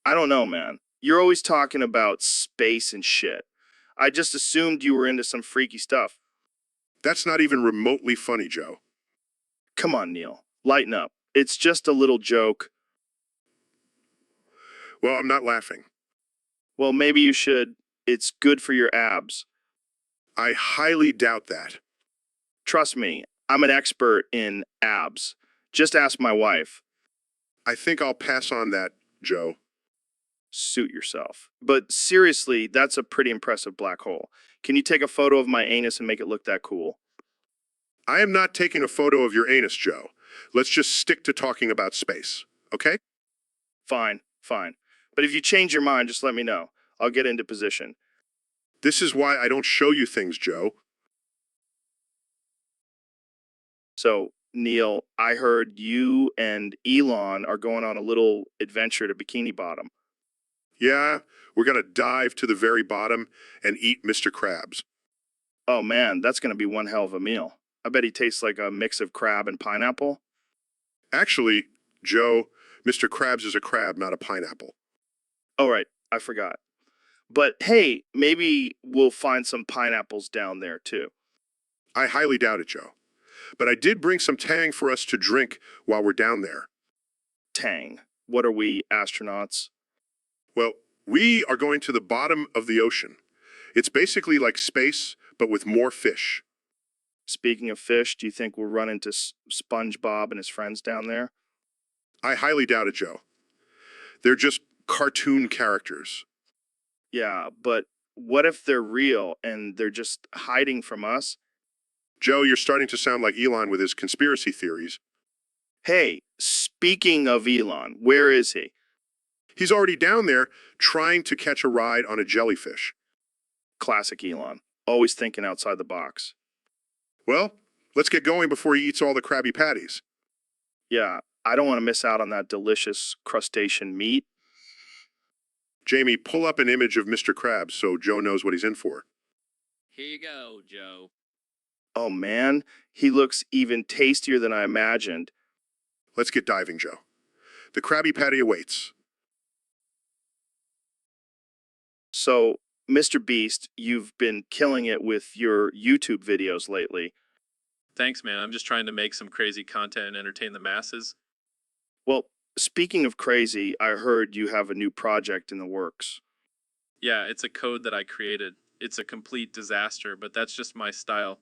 I don't know, man. You're always talking about space and shit. I just assumed you were into some freaky stuff. That's not even remotely funny, Joe. Come on, Neil. Lighten up. It's just a little joke. Well, I'm not laughing. Well, maybe you should. It's good for your abs. I highly doubt that. Trust me, I'm an expert in abs. Just ask my wife. I think I'll pass on that, Joe. Suit yourself. But seriously, that's a pretty impressive black hole. Can you take a photo of my anus and make it look that cool? I am not taking a photo of your anus, Joe. Let's just stick to talking about space, okay? Fine, fine. But if you change your mind, just let me know. I'll get into position. This is why I don't show you things, Joe. So, Neil, I heard you and Elon are going on a little adventure to Bikini Bottom. Yeah, we're gonna dive to the very bottom and eat Mr. Krabs. Oh man, that's going to be one hell of a meal. I bet he tastes like a mix of crab and pineapple. Actually, Joe, Mr. Krabs is a crab, not a pineapple. Oh, right, I forgot. But hey, maybe we'll find some pineapples down there too. I highly doubt it, Joe. But I did bring some tang for us to drink while we're down there. Tang. What are we, astronauts? Well, we are going to the bottom of the ocean. It's basically like space, but with more fish. Speaking of fish, do you think we'll run into SpongeBob and his friends down there? I highly doubt it, Joe. They're just cartoon characters. Yeah, but what if they're real and they're just hiding from us? Joe, you're starting to sound like Elon with his conspiracy theories. Hey, speaking of Elon, where is he? He's already down there trying to catch a ride on a jellyfish. Classic Elon. Always thinking outside the box. Well, let's get going before he eats all the Krabby Patties. Yeah, I don't want to miss out on that delicious crustacean meat. Jamie, pull up an image of Mr. Krabs so Joe knows what he's in for. Here you go, Joe. Oh man, he looks even tastier than I imagined. Let's get diving, Joe. The Krabby Patty awaits. So, Mr. Beast, you've been killing it with your YouTube videos lately. Thanks, man. I'm just trying to make some crazy content and entertain the masses. Well, speaking of crazy, I heard you have a new project in the works. Yeah, it's a code that I created. It's a complete disaster, but that's just my style.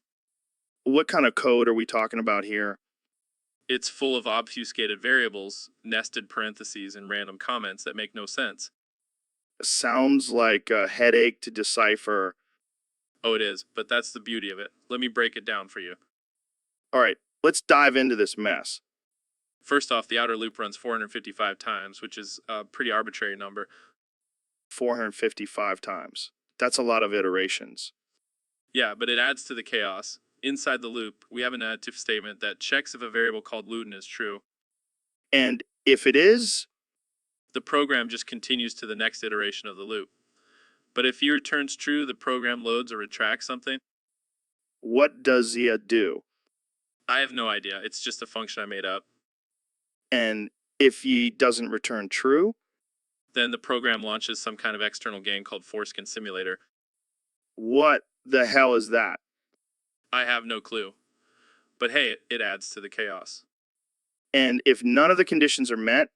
What kind of code are we talking about here? It's full of obfuscated variables, nested parentheses, and random comments that make no sense. Sounds like a headache to decipher. Oh, it is, but that's the beauty of it. Let me break it down for you. All right, let's dive into this mess. First off, the outer loop runs 455 times, which is a pretty arbitrary number. 455 times. That's a lot of iterations. Yeah, but it adds to the chaos. Inside the loop, we have an additive statement that checks if a variable called Luton is true. And if it is, the program just continues to the next iteration of the loop. But if E returns true, the program loads or retracts something. what does Zia do? I have no idea. It's just a function I made up. And if he doesn't return true, Then the program launches some kind of external game called Foreskin Simulator. what the hell is that? I have no clue. But hey, it adds to the chaos. And if none of the conditions are met,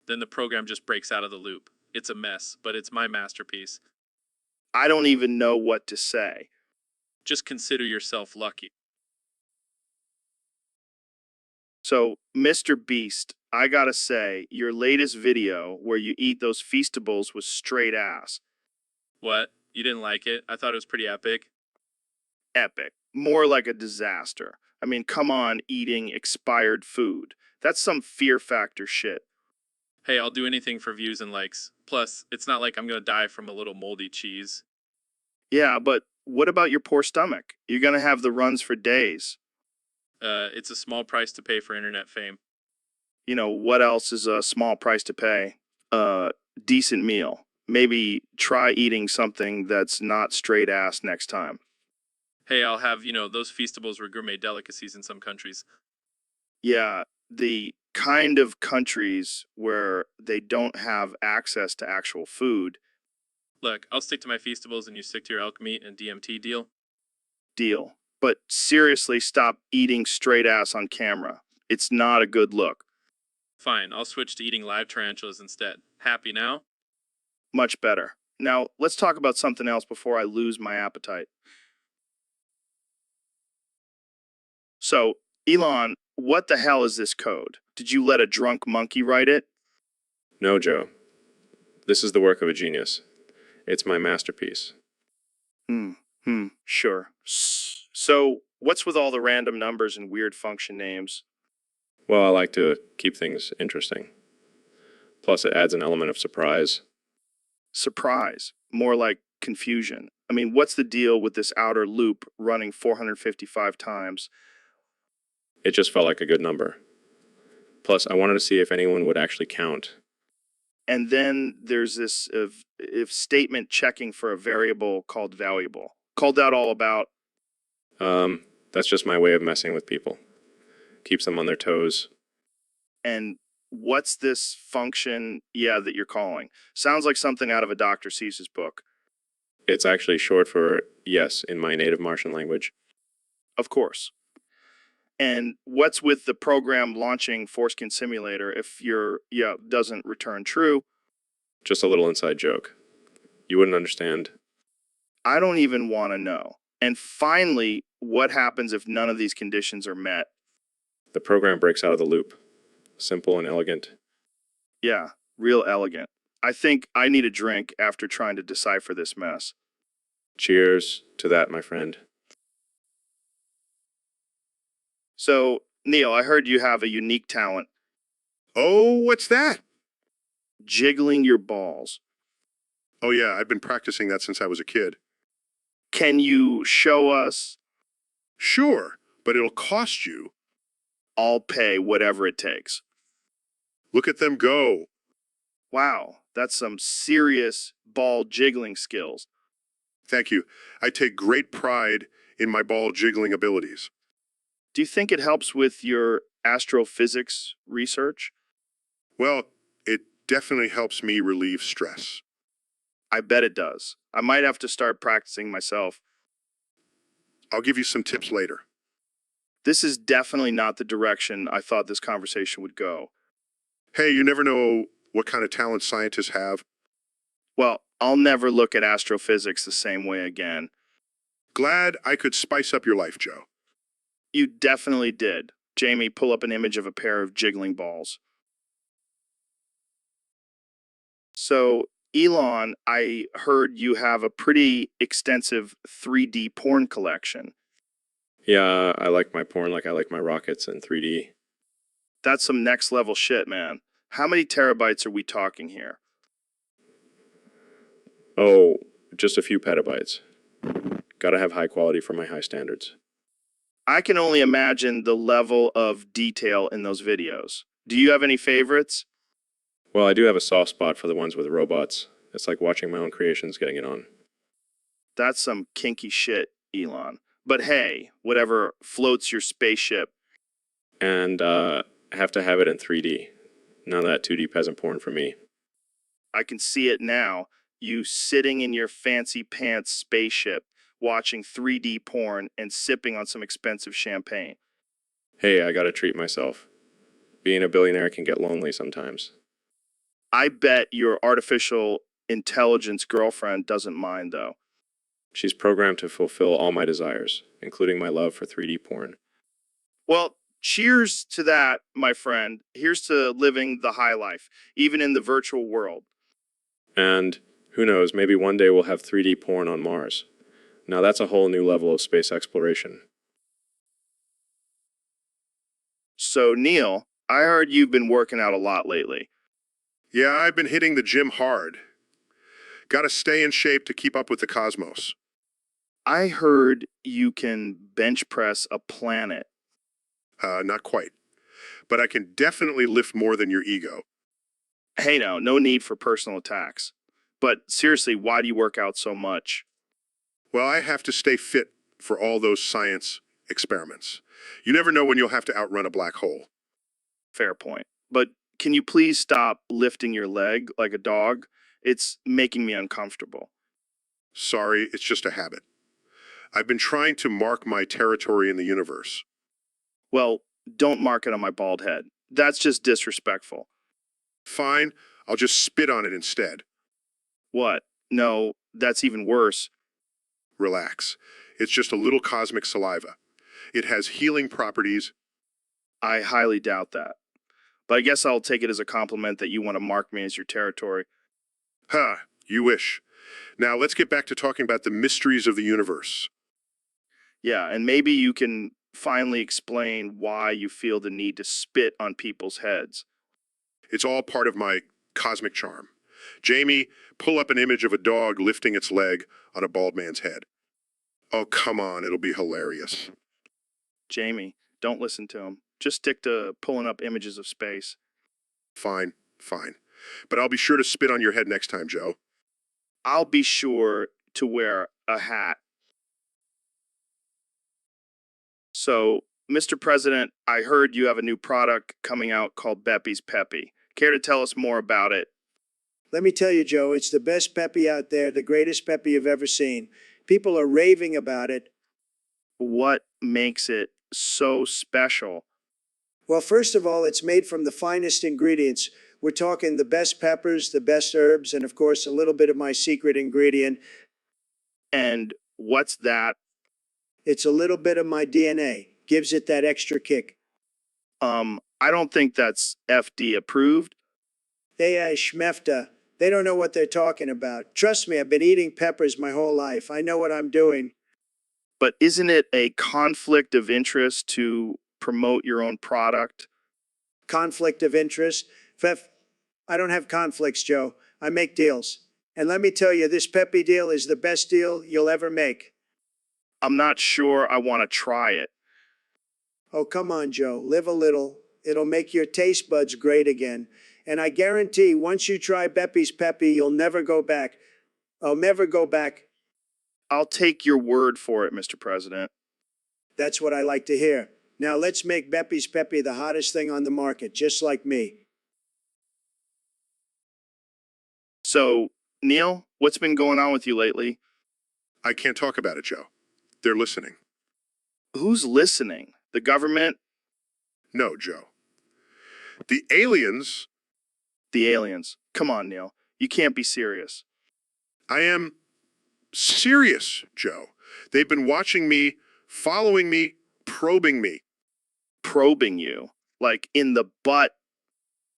Then the program just breaks out of the loop. It's a mess, but it's my masterpiece. I don't even know what to say. Just consider yourself lucky. So, Mr. Beast, I gotta say, your latest video where you eat those Feastables was straight ass. What? You didn't like it? I thought it was pretty epic. Epic. More like a disaster. I mean, come on, eating expired food. That's some Fear Factor shit. Hey, I'll do anything for views and likes. Plus, it's not like I'm gonna die from a little moldy cheese. Yeah, but what about your poor stomach? You're gonna have the runs for days. It's a small price to pay for internet fame. You know, what else is a small price to pay? Decent meal. Maybe try eating something that's not straight ass next time. Hey, I'll have, those Feastables were gourmet delicacies in some countries. Yeah, the kind of countries where they don't have access to actual food. Look, I'll stick to my Feastables and you stick to your elk meat and DMT deal. Deal. But seriously, stop eating straight ass on camera. It's not a good look. Fine, I'll switch to eating live tarantulas instead. Happy now? Much better. Now, let's talk about something else before I lose my appetite. So, Elon, what the hell is this code? Did you let a drunk monkey write it? No, Joe. This is the work of a genius. It's my masterpiece. Sure. So, what's with all the random numbers and weird function names? Well, I like to keep things interesting. Plus, it adds an element of surprise. Surprise. More like confusion. I mean, what's the deal with this outer loop running 455 times? It just felt like a good number. Plus, I wanted to see if anyone would actually count. And then there's this if statement checking for a variable called valuable. Called out all about. That's just my way of messing with people. Keeps them on their toes. And what's this function, that you're calling? Sounds like something out of a Dr. Seuss's book. It's actually short for yes in my native Martian language. Of course. And what's with the program launching Foreskin Simulator if your doesn't return true? Just a little inside joke. You wouldn't understand. I don't even want to know. And finally, what happens if none of these conditions are met? The program breaks out of the loop. Simple and elegant. Yeah, real elegant. I think I need a drink after trying to decipher this mess. Cheers to that, my friend. So, Neil, I heard you have a unique talent. Oh, what's that? Jiggling your balls. Oh, yeah, I've been practicing that since I was a kid. Can you show us? Sure, but it'll cost you. I'll pay whatever it takes. Look at them go. Wow, that's some serious ball jiggling skills. Thank you. I take great pride in my ball jiggling abilities. Do you think it helps with your astrophysics research? Well, it definitely helps me relieve stress. I bet it does. I might have to start practicing myself. I'll give you some tips later. This is definitely not the direction I thought this conversation would go. Hey, you never know what kind of talent scientists have. Well, I'll never look at astrophysics the same way again. Glad I could spice up your life, Joe. You definitely did. Jamie, pull up an image of a pair of jiggling balls. So, Elon, I heard you have a pretty extensive 3D porn collection. Yeah, I like my porn like I like my rockets in 3D. That's some next level shit, man. How many terabytes are we talking here? Oh, just a few petabytes. Gotta have high quality for my high standards. I can only imagine the level of detail in those videos. Do you have any favorites? Well, I do have a soft spot for the ones with robots. It's like watching my own creations getting it on. That's some kinky shit, Elon. But hey, whatever floats your spaceship. And I have to have it in 3D. None of that 2D peasant porn for me. I can see it now. You sitting in your fancy pants spaceship, watching 3D porn and sipping on some expensive champagne. Hey, I gotta treat myself. Being a billionaire can get lonely sometimes. I bet your artificial intelligence girlfriend doesn't mind, though. She's programmed to fulfill all my desires, including my love for 3D porn. Well, cheers to that, my friend. Here's to living the high life, even in the virtual world. And who knows, maybe one day we'll have 3D porn on Mars. Now that's a whole new level of space exploration. So, Neil, I heard you've been working out a lot lately. Yeah, I've been hitting the gym hard. Gotta stay in shape to keep up with the cosmos. I heard you can bench press a planet. Not quite. But I can definitely lift more than your ego. Hey, no need for personal attacks. But seriously, why do you work out so much? Well, I have to stay fit for all those science experiments. You never know when you'll have to outrun a black hole. Fair point. But can you please stop lifting your leg like a dog? It's making me uncomfortable. Sorry, it's just a habit. I've been trying to mark my territory in the universe. Well, don't mark it on my bald head. That's just disrespectful. Fine, I'll just spit on it instead. What? No, that's even worse. Relax. It's just a little cosmic saliva. It has healing properties. I highly doubt that. But I guess I'll take it as a compliment that you want to mark me as your territory. Huh, you wish. Now let's get back to talking about the mysteries of the universe. Yeah, and maybe you can finally explain why you feel the need to spit on people's heads. It's all part of my cosmic charm. Jamie, pull up an image of a dog lifting its leg on a bald man's head. Oh, come on, it'll be hilarious. Jamie, don't listen to him. Just stick to pulling up images of space. Fine. But I'll be sure to spit on your head next time, Joe. I'll be sure to wear a hat. So, Mr. President, I heard you have a new product coming out called Beppy's Peppy. Care to tell us more about it? Let me tell you, Joe, it's the best Peppy out there, the greatest Peppy you've ever seen. People are raving about it. What makes it so special? Well, first of all, it's made from the finest ingredients. We're talking the best peppers, the best herbs, and of course, a little bit of my secret ingredient. And what's that? It's a little bit of my DNA. Gives it that extra kick. I don't think that's FD approved. They schmefta. They don't know what they're talking about. Trust me, I've been eating peppers my whole life. I know what I'm doing. But isn't it a conflict of interest to promote your own product? Conflict of interest? I don't have conflicts, Joe. I make deals. And let me tell you, this Peppy deal is the best deal you'll ever make. I'm not sure I want to try it. Oh, come on, Joe. Live a little. It'll make your taste buds great again. And I guarantee once you try Beppy's Peppy, you'll never go back. I'll never go back. I'll take your word for it, Mr. President. That's what I like to hear. Now let's make Beppy's Peppy the hottest thing on the market, just like me. So, Neil, what's been going on with you lately? I can't talk about it, Joe. They're listening. Who's listening? The government? No, Joe. The aliens. The aliens. Come on, Neil. You can't be serious. I am serious, Joe. They've been watching me, following me, probing me. Probing you? Like in the butt?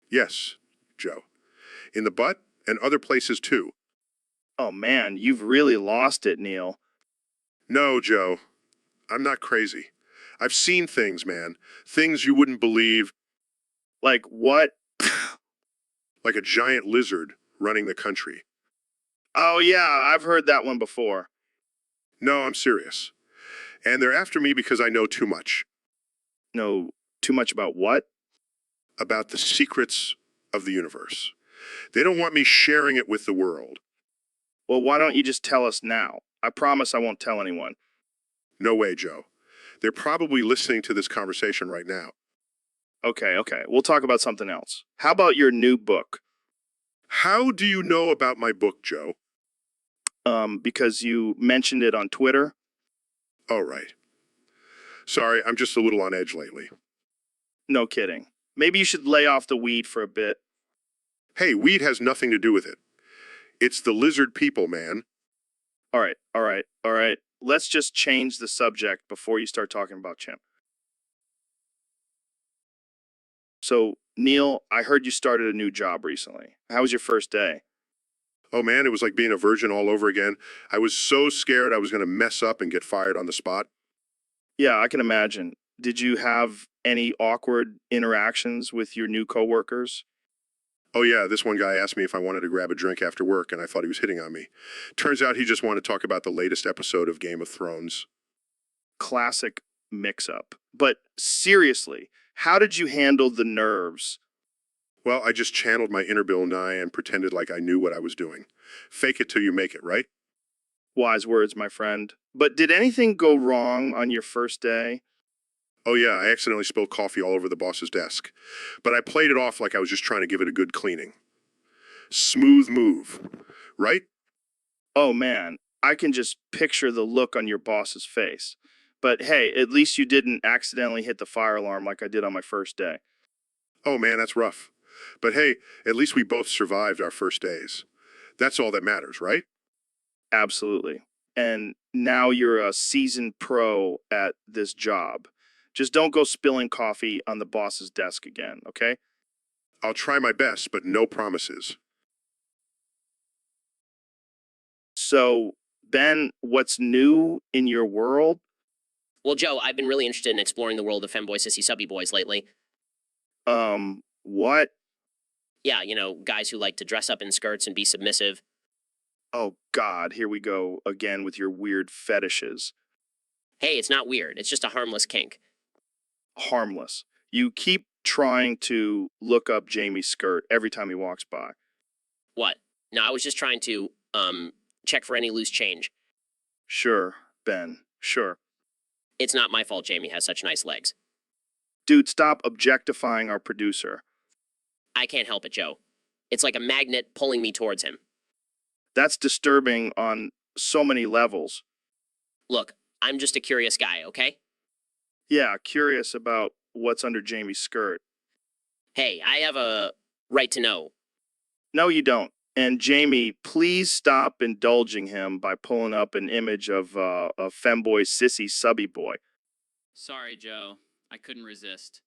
Yes, Joe. In the butt and other places too. Oh man, you've really lost it, Neil. No, Joe. I'm not crazy. I've seen things, man. Things you wouldn't believe. Like what? Like a giant lizard running the country. Oh yeah, I've heard that one before. No, I'm serious. And they're after me because I know too much. No, too much about what? About the secrets of the universe. They don't want me sharing it with the world. Well, why don't you just tell us now? I promise I won't tell anyone. No way, Joe. They're probably listening to this conversation right now. Okay. We'll talk about something else. How about your new book? How do you know about my book, Joe? Because you mentioned it on Twitter. Oh, right. Sorry, I'm just a little on edge lately. No kidding. Maybe you should lay off the weed for a bit. Hey, weed has nothing to do with it. It's the lizard people, man. All right. Let's just change the subject before you start talking about Chimp. So, Neil, I heard you started a new job recently. How was your first day? Oh man, it was like being a virgin all over again. I was so scared I was going to mess up and get fired on the spot. Yeah, I can imagine. Did you have any awkward interactions with your new coworkers? Oh yeah, this one guy asked me if I wanted to grab a drink after work, and I thought he was hitting on me. Turns out he just wanted to talk about the latest episode of Game of Thrones. Classic mix-up. But seriously, how did you handle the nerves? Well, I just channeled my inner Bill Nye and pretended like I knew what I was doing. Fake it till you make it, right? Wise words, my friend. But did anything go wrong on your first day? Oh yeah, I accidentally spilled coffee all over the boss's desk. But I played it off like I was just trying to give it a good cleaning. Smooth move, right? Oh man, I can just picture the look on your boss's face. But hey, at least you didn't accidentally hit the fire alarm like I did on my first day. Oh man, that's rough. But hey, at least we both survived our first days. That's all that matters, right? Absolutely. And now you're a seasoned pro at this job. Just don't go spilling coffee on the boss's desk again, okay? I'll try my best, but no promises. So, Ben, what's new in your world? Well, Joe, I've been really interested in exploring the world of femboy, sissy, subby boys lately. What? Yeah, guys who like to dress up in skirts and be submissive. Oh, God, here we go again with your weird fetishes. Hey, it's not weird. It's just a harmless kink. Harmless. You keep trying to look up Jamie's skirt every time he walks by. What? No, I was just trying to, check for any loose change. Sure, Ben, sure. It's not my fault Jamie has such nice legs. Dude, stop objectifying our producer. I can't help it, Joe. It's like a magnet pulling me towards him. That's disturbing on so many levels. Look, I'm just a curious guy, okay? Yeah, curious about what's under Jamie's skirt. Hey, I have a right to know. No, you don't. And Jamie, please stop indulging him by pulling up an image of a femboy, sissy, subby boy. Sorry, Joe. I couldn't resist.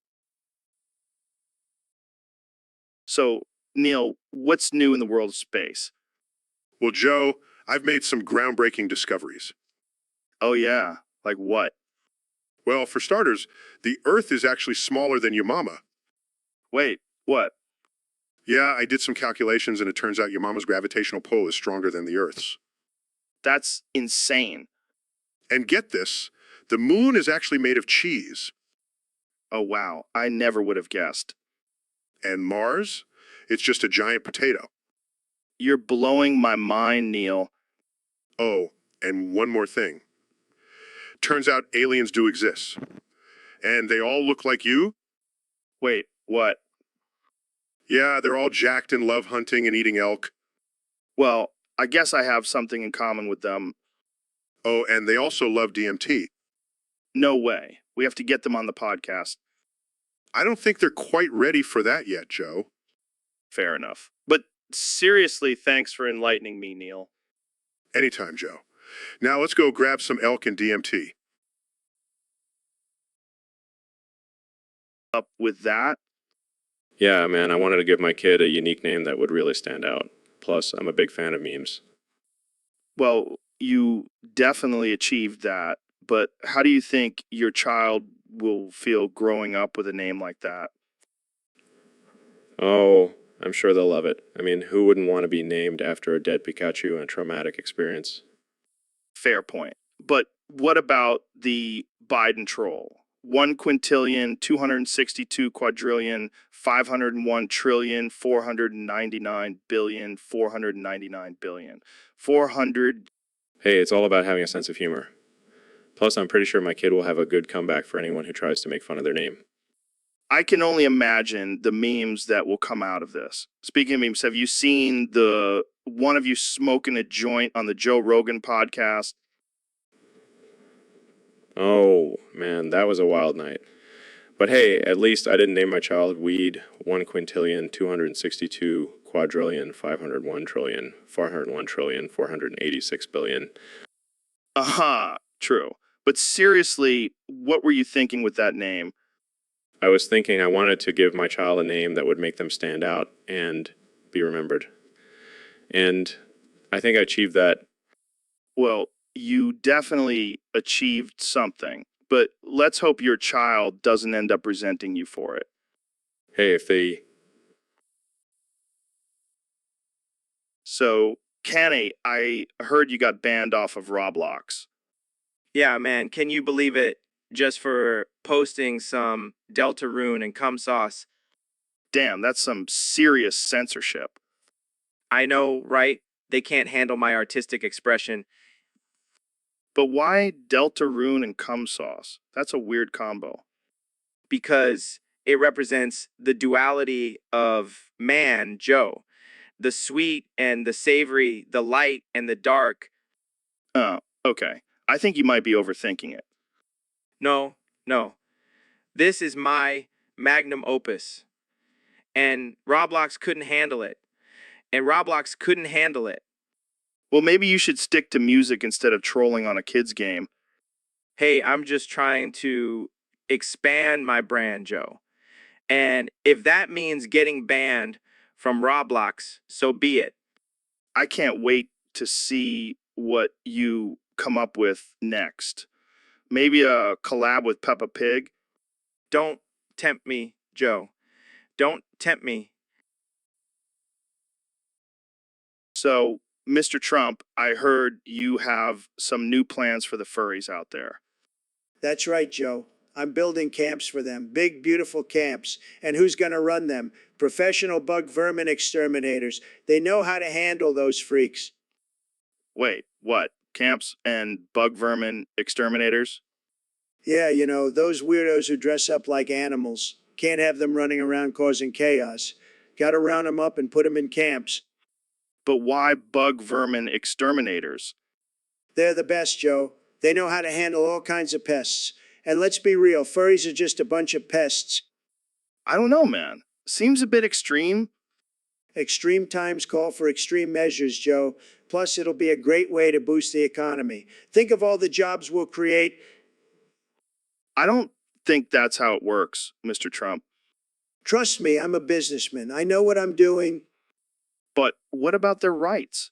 So, Neil, what's new in the world of space? Well, Joe, I've made some groundbreaking discoveries. Oh, yeah. Like what? Well, for starters, the Earth is actually smaller than your mama. Wait, what? Yeah, I did some calculations and it turns out your mama's gravitational pull is stronger than the Earth's. That's insane. And get this, the moon is actually made of cheese. Oh, wow. I never would have guessed. And Mars, it's just a giant potato. You're blowing my mind, Neil. Oh, and one more thing. Turns out aliens do exist. And they all look like you? Wait, what? Yeah, they're all jacked and love hunting and eating elk. Well, I guess I have something in common with them. Oh, and they also love DMT. No way. We have to get them on the podcast. I don't think they're quite ready for that yet, Joe. Fair enough. But seriously, thanks for enlightening me, Neil. Anytime, Joe. Now let's go grab some elk and DMT. Up with that? Yeah, man, I wanted to give my kid a unique name that would really stand out. Plus, I'm a big fan of memes. Well, you definitely achieved that. But how do you think your child will feel growing up with a name like that? Oh, I'm sure they'll love it. I mean, who wouldn't want to be named after a dead Pikachu and a traumatic experience? Fair point. But what about the Biden troll? 1 quintillion, 262 quadrillion, 501 trillion, 499 billion, 499 billion. 400. Hey, it's all about having a sense of humor. Plus, I'm pretty sure my kid will have a good comeback for anyone who tries to make fun of their name. I can only imagine the memes that will come out of this. Speaking of memes, have you seen the one of you smoking a joint on the Joe Rogan podcast? Oh, man, that was a wild night. But hey, at least I didn't name my child Weed 1 quintillion 262 quadrillion, 501 trillion, 401 trillion, 486 billion. Aha, true. But seriously, what were you thinking with that name? I was thinking I wanted to give my child a name that would make them stand out and be remembered. And I think I achieved that. Well, you definitely achieved something, but let's hope your child doesn't end up resenting you for it. Hey, if they... So, Kenny, I heard you got banned off of Roblox. Yeah, man, can you believe it? Just for posting some Delta Rune and cum sauce. Damn, that's some serious censorship. I know, right? They can't handle my artistic expression. But why Delta Rune and cum sauce? That's a weird combo. Because it represents the duality of man, Joe. The sweet and the savory, the light and the dark. Oh, okay. I think you might be overthinking it. No, no. This is my magnum opus. And Roblox couldn't handle it. And Roblox couldn't handle it. Well, maybe you should stick to music instead of trolling on a kid's game. Hey, I'm just trying to expand my brand, Joe. And if that means getting banned from Roblox, so be it. I can't wait to see what you come up with next. Maybe a collab with Peppa Pig? Don't tempt me, Joe. Don't tempt me. So, Mr. Trump, I heard you have some new plans for the furries out there. That's right, Joe. I'm building camps for them, big, beautiful camps. And who's going to run them? Professional bug vermin exterminators. They know how to handle those freaks. Wait, what? Camps and bug vermin exterminators? Yeah, you know, those weirdos who dress up like animals. Can't have them running around causing chaos. Got to round them up and put them in camps. But why bug vermin exterminators? They're the best, Joe. They know how to handle all kinds of pests. And let's be real, furries are just a bunch of pests. I don't know, man. Seems a bit extreme. Extreme times call for extreme measures, Joe. Plus, it'll be a great way to boost the economy. Think of all the jobs we'll create. I don't think that's how it works, Mr. Trump. Trust me, I'm a businessman. I know what I'm doing. But what about their rights?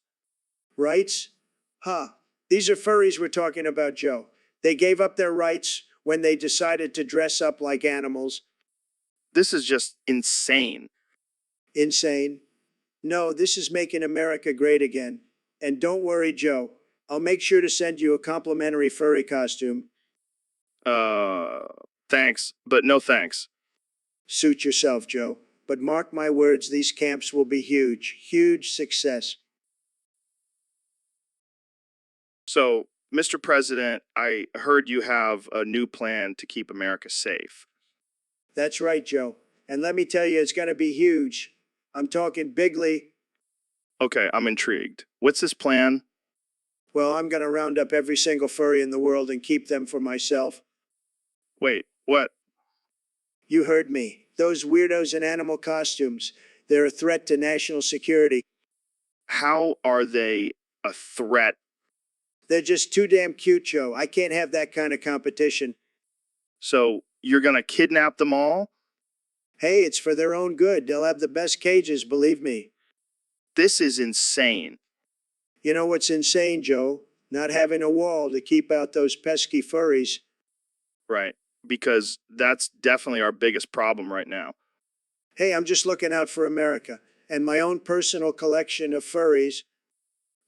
Rights? Huh. These are furries we're talking about, Joe. They gave up their rights when they decided to dress up like animals. This is just insane. Insane? No, this is making America great again. And don't worry, Joe. I'll make sure to send you a complimentary furry costume. Thanks, but no thanks. Suit yourself, Joe. But mark my words, these camps will be huge, huge success. So, Mr. President, I heard you have a new plan to keep America safe. That's right, Joe. And let me tell you, it's going to be huge. I'm talking bigly. Okay, I'm intrigued. What's this plan? Well, I'm going to round up every single furry in the world and keep them for myself. Wait, what? You heard me. Those weirdos in animal costumes. They're a threat to national security. How are they a threat? They're just too damn cute, Joe. I can't have that kind of competition. So, you're gonna kidnap them all? Hey, it's for their own good. They'll have the best cages, believe me. This is insane. You know what's insane, Joe? Not having a wall to keep out those pesky furries. Right, because that's definitely our biggest problem right now. Hey, I'm just looking out for America and my own personal collection of furries.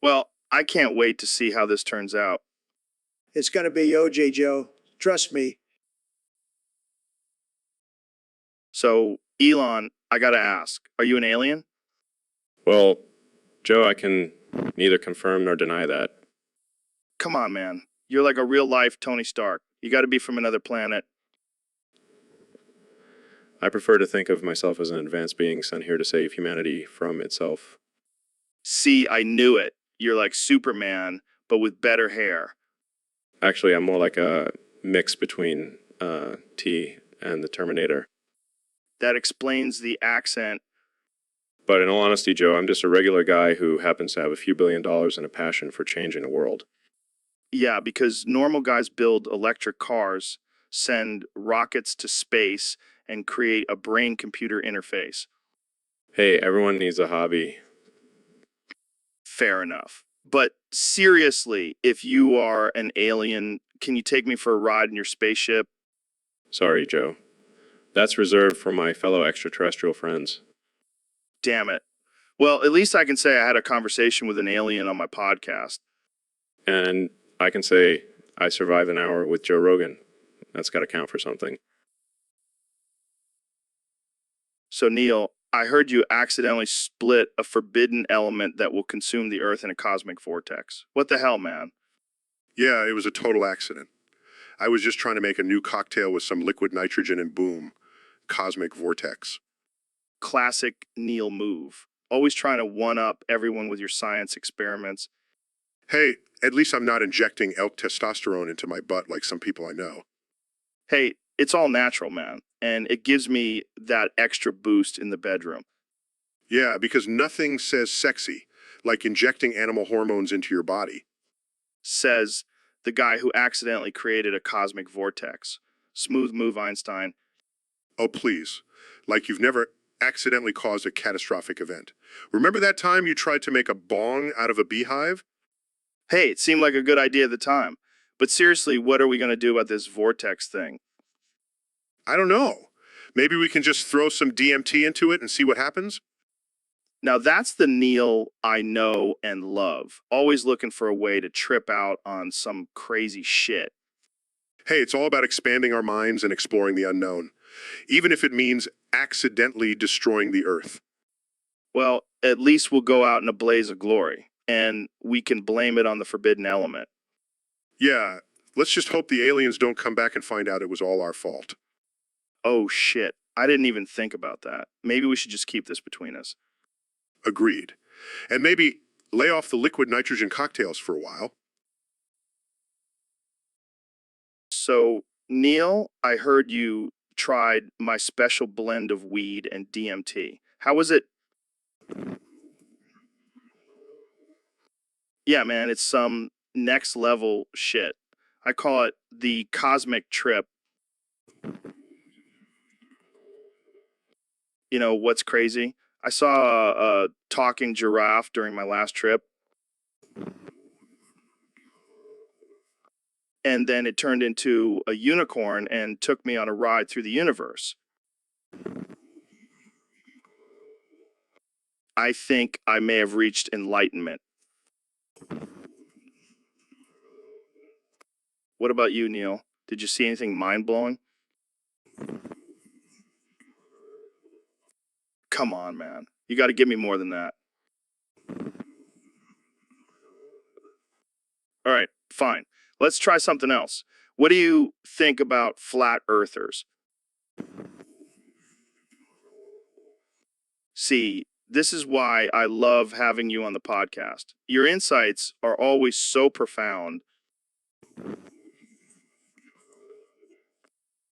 Well, I can't wait to see how this turns out. It's going to be OJ, Joe. Trust me. So, Elon, I gotta ask, are you an alien? Well, Joe, I can neither confirm nor deny that. Come on, man. You're like a real life Tony Stark. You gotta be from another planet. I prefer to think of myself as an advanced being sent here to save humanity from itself. See, I knew it. You're like Superman, but with better hair. Actually, I'm more like a mix between T and the Terminator. That explains the accent. But in all honesty, Joe, I'm just a regular guy who happens to have a few $1 billion and a passion for changing the world. Yeah, because normal guys build electric cars, send rockets to space, and create a brain-computer interface. Hey, everyone needs a hobby. Fair enough. But seriously, if you are an alien, can you take me for a ride in your spaceship? Sorry, Joe. That's reserved for my fellow extraterrestrial friends. Damn it. Well, at least I can say I had a conversation with an alien on my podcast. And I can say I survived an hour with Joe Rogan. That's got to count for something. So, Neil, I heard you accidentally split a forbidden element that will consume the Earth in a cosmic vortex. What the hell, man? Yeah, it was a total accident. I was just trying to make a new cocktail with some liquid nitrogen and boom, cosmic vortex. Classic Neil move. Always trying to one-up everyone with your science experiments. Hey, at least I'm not injecting elk testosterone into my butt like some people I know. Hey, it's all natural, man, and it gives me that extra boost in the bedroom. Yeah, because nothing says sexy like injecting animal hormones into your body. Says the guy who accidentally created a cosmic vortex. Smooth move, Einstein. Oh, please. Like you've never accidentally caused a catastrophic event. Remember that time you tried to make a bong out of a beehive? Hey, it seemed like a good idea at the time. But seriously, what are we going to do about this vortex thing? I don't know. Maybe we can just throw some DMT into it and see what happens? Now that's the Neil I know and love. Always looking for a way to trip out on some crazy shit. Hey, it's all about expanding our minds and exploring the unknown, even if it means accidentally destroying the Earth. Well, at least we'll go out in a blaze of glory, and we can blame it on the forbidden element. Yeah, let's just hope the aliens don't come back and find out it was all our fault. Oh shit, I didn't even think about that. Maybe we should just keep this between us. Agreed. And maybe lay off the liquid nitrogen cocktails for a while. So, Neil, I heard you tried my special blend of weed and DMT. How was it? Yeah, man, it's some next level shit. I call it the cosmic trip. You know what's crazy? I saw a talking giraffe during my last trip. And then it turned into a unicorn and took me on a ride through the universe. I think I may have reached enlightenment. What about you, Neil? Did you see anything mind-blowing? Come on, man. You got to give me more than that. All right, fine. Let's try something else. What do you think about flat earthers? See, this is why I love having you on the podcast. Your insights are always so profound.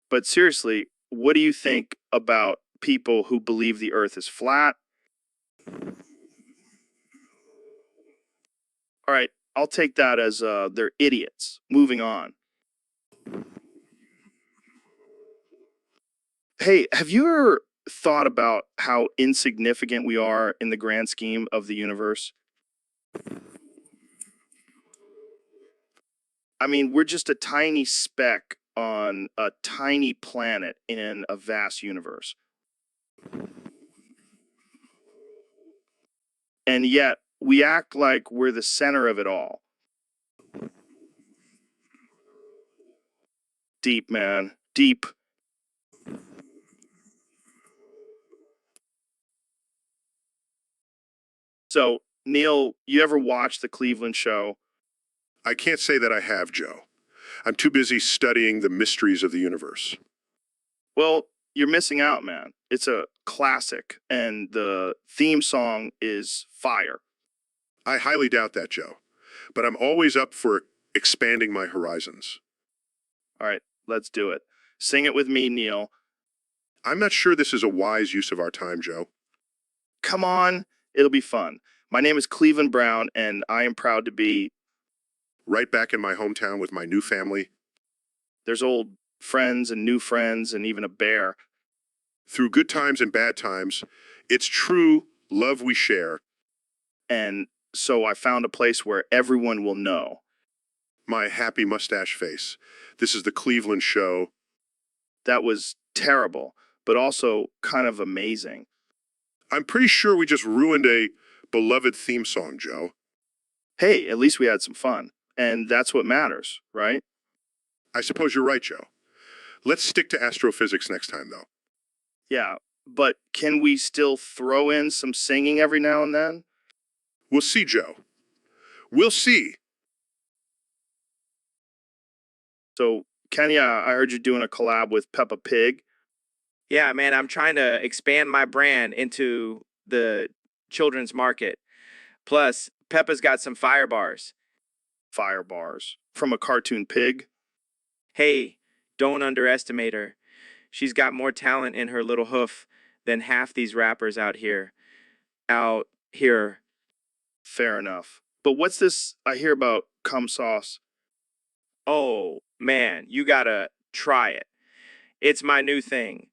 But seriously, what do you think about people who believe the earth is flat? All right, I'll take that as they're idiots. Moving on. Hey, have you ever thought about how insignificant we are in the grand scheme of the universe? I mean, we're just a tiny speck on a tiny planet in a vast universe. And yet, we act like we're the center of it all. Deep, man. Deep. So, Neil, you ever watch the Cleveland show? I can't say that I have, Joe. I'm too busy studying the mysteries of the universe. Well, you're missing out, man. It's a classic, and the theme song is fire. I highly doubt that, Joe. But I'm always up for expanding my horizons. All right, let's do it. Sing it with me, Neil. I'm not sure this is a wise use of our time, Joe. Come on, it'll be fun. My name is Cleveland Brown, and I am proud to be. Right back in my hometown with my new family. There's old friends and new friends and even a bear. Through good times and bad times, it's true love we share. And so I found a place where everyone will know. My happy mustache face. This is the Cleveland show. That was terrible, but also kind of amazing. I'm pretty sure we just ruined a beloved theme song, Joe. Hey, at least we had some fun. And that's what matters, right? I suppose you're right, Joe. Let's stick to astrophysics next time, though. Yeah, but can we still throw in some singing every now and then? We'll see, Joe. We'll see. So, Kenya, I heard you doing a collab with Peppa Pig. Yeah, man, I'm trying to expand my brand into the children's market. Plus, Peppa's got some fire bars. Fire bars. From a cartoon pig. Hey, don't underestimate her. She's got more talent in her little hoof than half these rappers out here. Out here. Fair enough. But what's this I hear about cum sauce? Oh, man, you gotta try it. It's my new thing.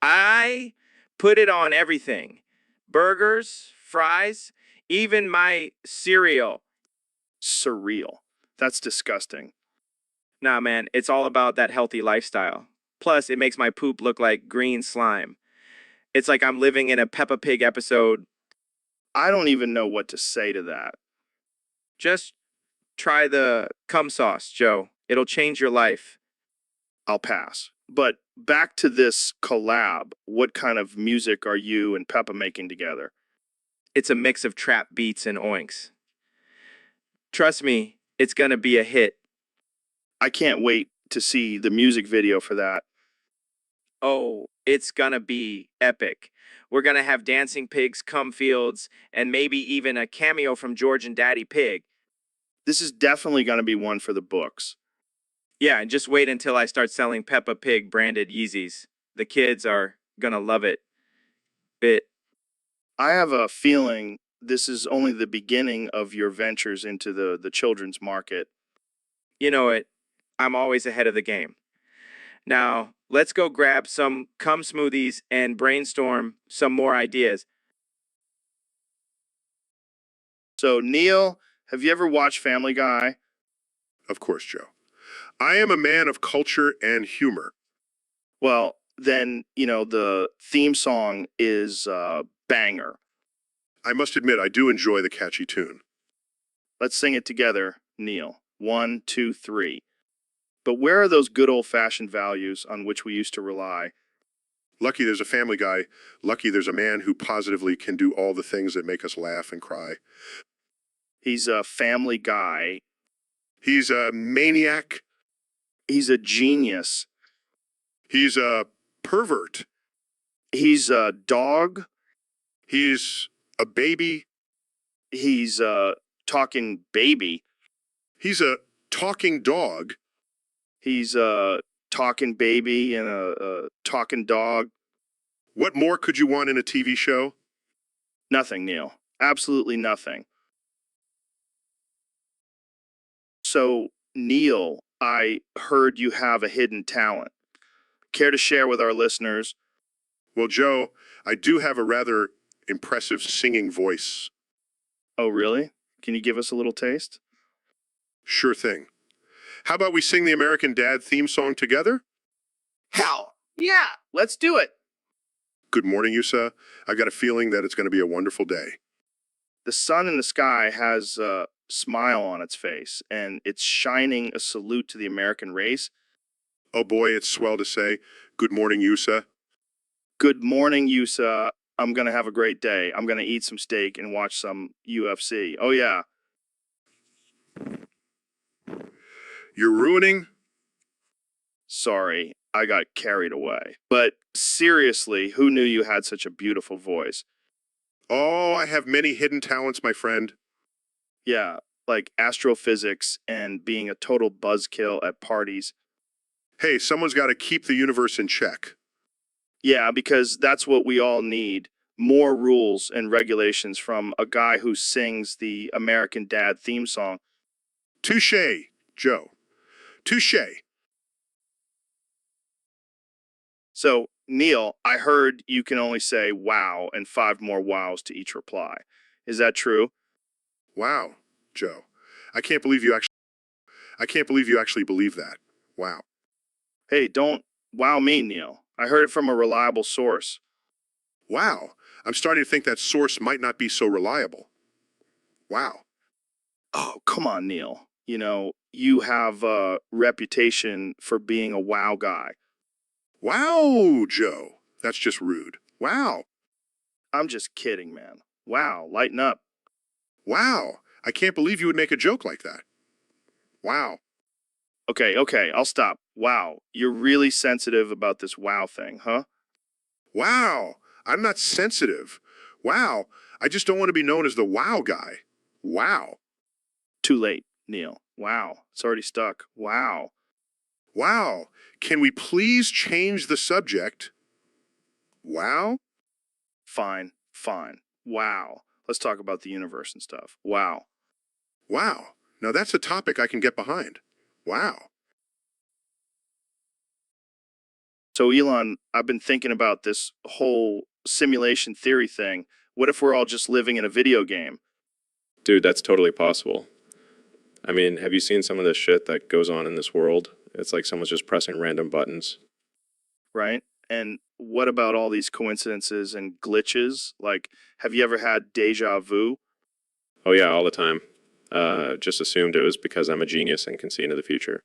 I put it on everything. Burgers, fries, even my cereal. Surreal. That's disgusting. Nah, man, it's all about that healthy lifestyle. Plus, it makes my poop look like green slime. It's like I'm living in a Peppa Pig episode. I don't even know what to say to that. Just try the cum sauce, Joe. It'll change your life. I'll pass. But back to this collab. What kind of music are you and Peppa making together? It's a mix of trap beats and oinks. Trust me, it's gonna be a hit. I can't wait to see the music video for that. Oh, it's gonna be epic. We're gonna have dancing pigs, cum fields, and maybe even a cameo from George and Daddy Pig. This is definitely going to be one for the books. Yeah, and just wait until I start selling Peppa Pig branded Yeezys. The kids are gonna love it. I have a feeling this is only the beginning of your ventures into the children's market. You know it. I'm always ahead of the game. Now, let's go grab some cum smoothies and brainstorm some more ideas. So, Neil, have you ever watched Family Guy? Of course, Joe. I am a man of culture and humor. Well, then, the theme song is banger. I must admit, I do enjoy the catchy tune. Let's sing it together, Neil. 1, 2, 3. But where are those good old-fashioned values on which we used to rely? Lucky there's a Family Guy. Lucky there's a man who positively can do all the things that make us laugh and cry. He's a family guy. He's a maniac. He's a genius. He's a pervert. He's a dog. He's a baby. He's a talking baby. He's a talking dog. He's a talking baby and a talking dog. What more could you want in a TV show? Nothing, Neil. Absolutely nothing. So, Neil, I heard you have a hidden talent. Care to share with our listeners? Well, Joe, I do have a rather impressive singing voice. Oh, really? Can you give us a little taste? Sure thing. How about we sing the American Dad theme song together? Hell, yeah, let's do it. Good morning, Yusa. I got a feeling that it's going to be a wonderful day. The sun in the sky has a smile on its face, and it's shining a salute to the American race. Oh boy, it's swell to say, good morning, Yusa. Good morning, Yusa. I'm going to have a great day. I'm going to eat some steak and watch some UFC. Oh, yeah. You're ruining? Sorry, I got carried away. But seriously, who knew you had such a beautiful voice? Oh, I have many hidden talents, my friend. Yeah, like astrophysics and being a total buzzkill at parties. Hey, someone's got to keep the universe in check. Yeah, because that's what we all need more rules and regulations from a guy who sings the American Dad theme song. Touche, Joe. Touche. So, Neil, I heard you can only say wow and 5 more wows to each reply. Is that true? Wow, Joe. I can't believe you actually believe that. Wow. Hey, don't wow me, Neil. I heard it from a reliable source. Wow. I'm starting to think that source might not be so reliable. Wow. Oh, come on, Neil. You know, you have a reputation for being a wow guy. Wow, Joe. That's just rude. Wow. I'm just kidding, man. Wow, lighten up. Wow. I can't believe you would make a joke like that. Wow. Okay, I'll stop. Wow, you're really sensitive about this wow thing, huh? Wow. I'm not sensitive. Wow. I just don't want to be known as the wow guy. Wow. Too late, Neil. Wow, it's already stuck. Wow. Wow. Can we please change the subject? Wow. Fine. Wow. Let's talk about the universe and stuff. Wow. Wow. Now that's a topic I can get behind. Wow. So, Elon, I've been thinking about this whole simulation theory thing. What if we're all just living in a video game, Dude, that's totally possible. I mean, have you seen some of the shit that goes on in this world? It's like someone's just pressing random buttons. right? And what about all these coincidences and glitches? Like, have you ever had deja vu? Oh yeah, all the time. Just assumed it was because I'm a genius and can see into the future.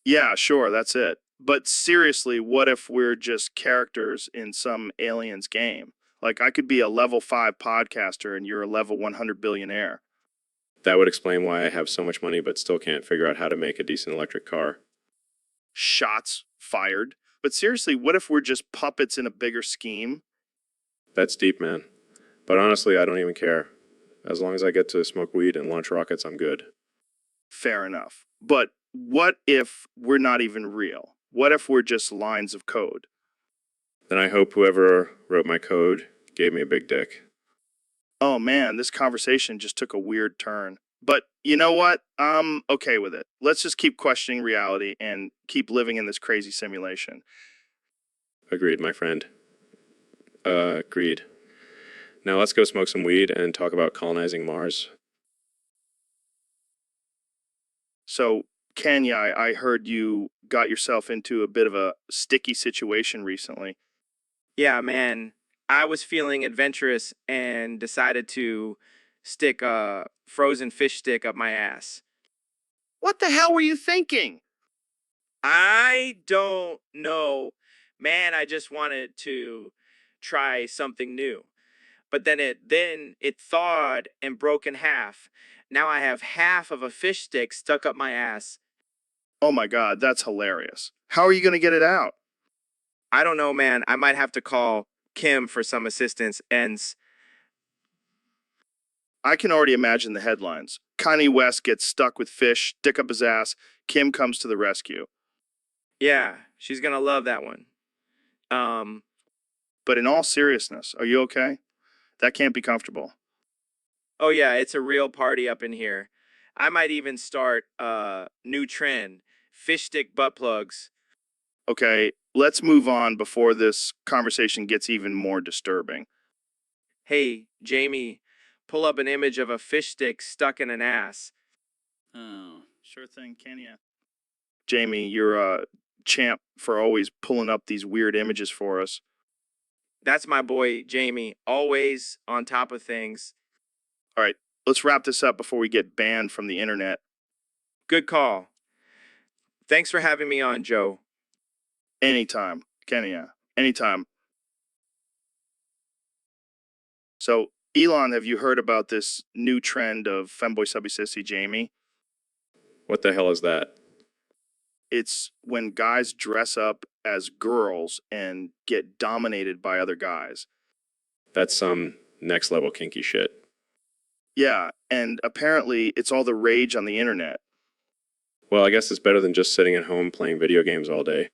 Yeah, sure, that's it. But seriously, what if we're just characters in some alien's game? Like, I could be a level 5 podcaster and you're a level 100 billionaire. That would explain why I have so much money but still can't figure out how to make a decent electric car. Shots fired. But seriously, what if we're just puppets in a bigger scheme? That's deep, man. But honestly, I don't even care. As long as I get to smoke weed and launch rockets, I'm good. Fair enough. But what if we're not even real? What if we're just lines of code? Then I hope whoever wrote my code gave me a big dick. Oh man, this conversation just took a weird turn. But you know what? I'm okay with it. Let's just keep questioning reality and keep living in this crazy simulation. Agreed, my friend. Agreed. Now let's go smoke some weed and talk about colonizing Mars. So, Kenya, I heard you got yourself into a bit of a sticky situation recently. Yeah, man. I was feeling adventurous and decided to stick a frozen fish stick up my ass. What the hell were you thinking? I don't know. Man, I just wanted to try something new. But then it thawed and broke in half. Now I have half of a fish stick stuck up my ass. Oh my god, that's hilarious. How are you going to get it out? I don't know, man. I might have to call Kim for some assistance. I can already imagine the headlines. Kanye West gets stuck with fish, stick up his ass. Kim comes to the rescue. Yeah, she's gonna love that one. But in all seriousness, are you okay? That can't be comfortable. Oh yeah, it's a real party up in here. I might even start a new trend: fish stick butt plugs. Okay, let's move on before this conversation gets even more disturbing. Hey, Jamie, pull up an image of a fish stick stuck in an ass. Oh, sure thing, Kenya. Jamie, you're a champ for always pulling up these weird images for us. That's my boy, Jamie, always on top of things. All right, let's wrap this up before we get banned from the internet. Good call. Thanks for having me on, Joe. Anytime, Kenya, anytime. So, Elon, have you heard about this new trend of femboy subby sissy Jamie? What the hell is that? It's when guys dress up as girls and get dominated by other guys. That's some next level kinky shit. Yeah, and apparently it's all the rage on the internet. Well, I guess it's better than just sitting at home playing video games all day.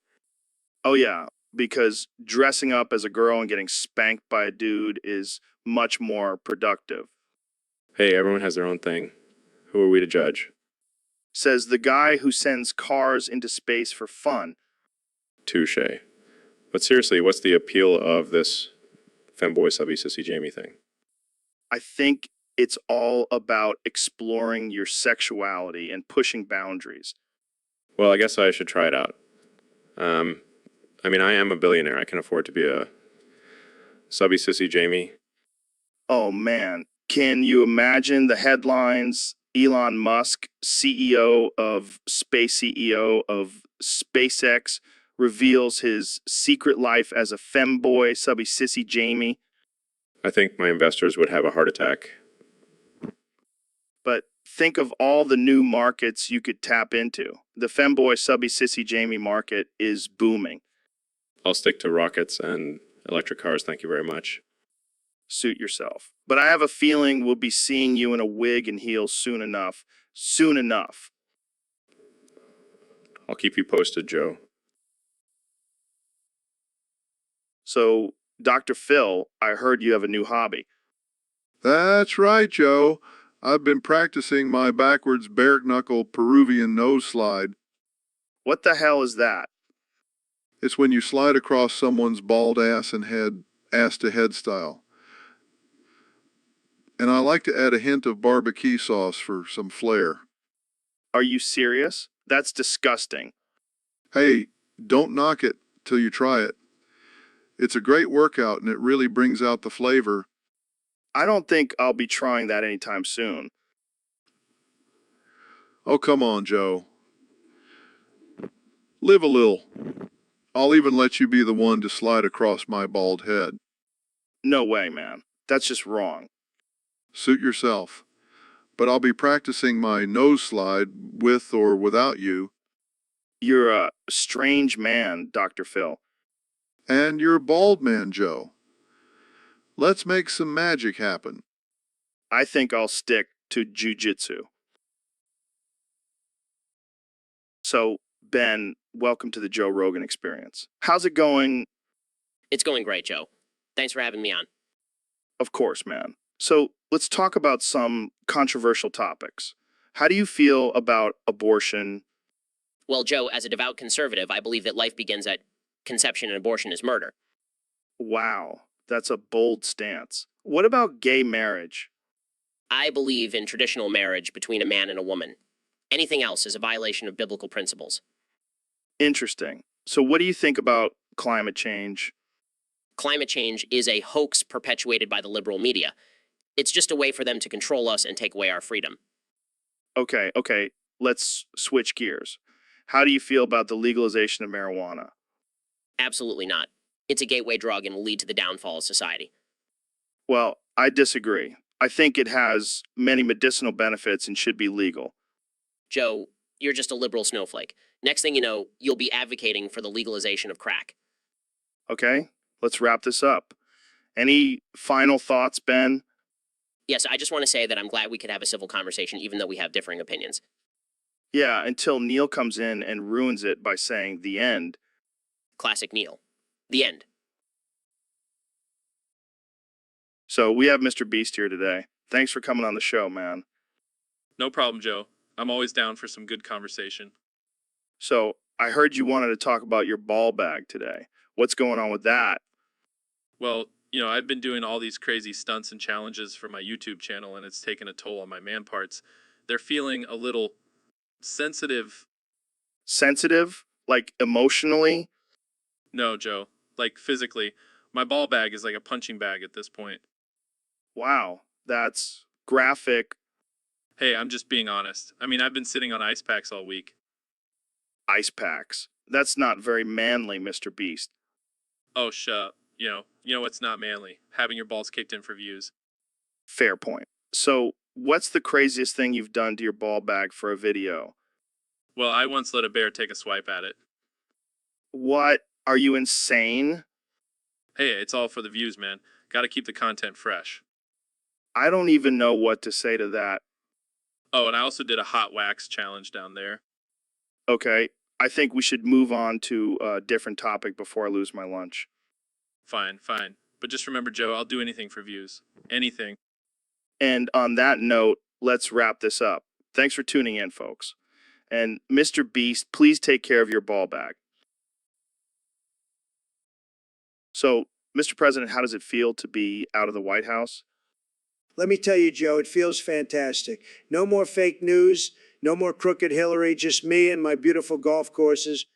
Oh yeah, because dressing up as a girl and getting spanked by a dude is much more productive. Hey, everyone has their own thing. Who are we to judge? Says the guy who sends cars into space for fun. Touche. But seriously, what's the appeal of this femboy subby sissy Jamie thing? I think it's all about exploring your sexuality and pushing boundaries. Well, I guess I should try it out. I mean, I am a billionaire. I can afford to be a subby sissy Jamie. Oh man, can you imagine the headlines? Elon Musk, CEO of SpaceX, reveals his secret life as a femboy subby sissy Jamie. I think my investors would have a heart attack. But think of all the new markets you could tap into. The femboy subby sissy Jamie market is booming. I'll stick to rockets and electric cars, thank you very much. Suit yourself. But I have a feeling we'll be seeing you in a wig and heels soon enough. Soon enough. I'll keep you posted, Joe. So, Dr. Phil, I heard you have a new hobby. That's right, Joe. I've been practicing my backwards bare-knuckle Peruvian nose slide. What the hell is that? It's when you slide across someone's bald ass and head, ass to head style. And I like to add a hint of barbecue sauce for some flair. Are you serious? That's disgusting. Hey, don't knock it till you try it. It's a great workout and it really brings out the flavor. I don't think I'll be trying that anytime soon. Oh, come on, Joe. Live a little. I'll even let you be the one to slide across my bald head. No way, man. That's just wrong. Suit yourself. But I'll be practicing my nose slide with or without you. You're a strange man, Dr. Phil. And you're bald man, Joe. Let's make some magic happen. I think I'll stick to jujitsu. So, Ben, welcome to the Joe Rogan Experience. How's it going? It's going great, Joe. Thanks for having me on. Of course, man. So, let's talk about some controversial topics. How do you feel about abortion? Well, Joe, as a devout conservative, I believe that life begins at conception and abortion is murder. Wow, that's a bold stance. What about gay marriage? I believe in traditional marriage between a man and a woman. Anything else is a violation of biblical principles. Interesting. So, what do you think about climate change? Climate change is a hoax perpetuated by the liberal media. It's just a way for them to control us and take away our freedom. Okay, let's switch gears. How do you feel about the legalization of marijuana? Absolutely not. It's a gateway drug and will lead to the downfall of society. Well, I disagree. I think it has many medicinal benefits and should be legal. Joe, you're just a liberal snowflake. Next thing you know, you'll be advocating for the legalization of crack. Okay, let's wrap this up. Any final thoughts, Ben? Yes, I just want to say that I'm glad we could have a civil conversation even though we have differing opinions. Yeah, until Neil comes in and ruins it by saying the end. Classic Neil. The end. So we have Mr. Beast here today. Thanks for coming on the show, man. No problem, Joe. I'm always down for some good conversation. So I heard you wanted to talk about your ball bag today. What's going on with that? Well, I've been doing all these crazy stunts and challenges for my YouTube channel, and it's taken a toll on my man parts. They're feeling a little sensitive. Sensitive? Like emotionally? No, Joe. Like physically. My ball bag is like a punching bag at this point. Wow, that's graphic. Hey, I'm just being honest. I mean, I've been sitting on ice packs all week. Ice packs. That's not very manly, Mr. Beast. Oh, shut up. You know what's not manly? Having your balls kicked in for views. Fair point. So, what's the craziest thing you've done to your ball bag for a video? Well, I once let a bear take a swipe at it. What? Are you insane? Hey, it's all for the views, man. Gotta keep the content fresh. I don't even know what to say to that. Oh, and I also did a hot wax challenge down there. Okay, I think we should move on to a different topic before I lose my lunch. Fine, fine. But just remember, Joe, I'll do anything for views. Anything. And on that note, let's wrap this up. Thanks for tuning in, folks. And Mr. Beast, please take care of your ball bag. So, Mr. President, how does it feel to be out of the White House? Let me tell you, Joe, it feels fantastic. No more fake news, no more crooked Hillary, just me and my beautiful golf courses.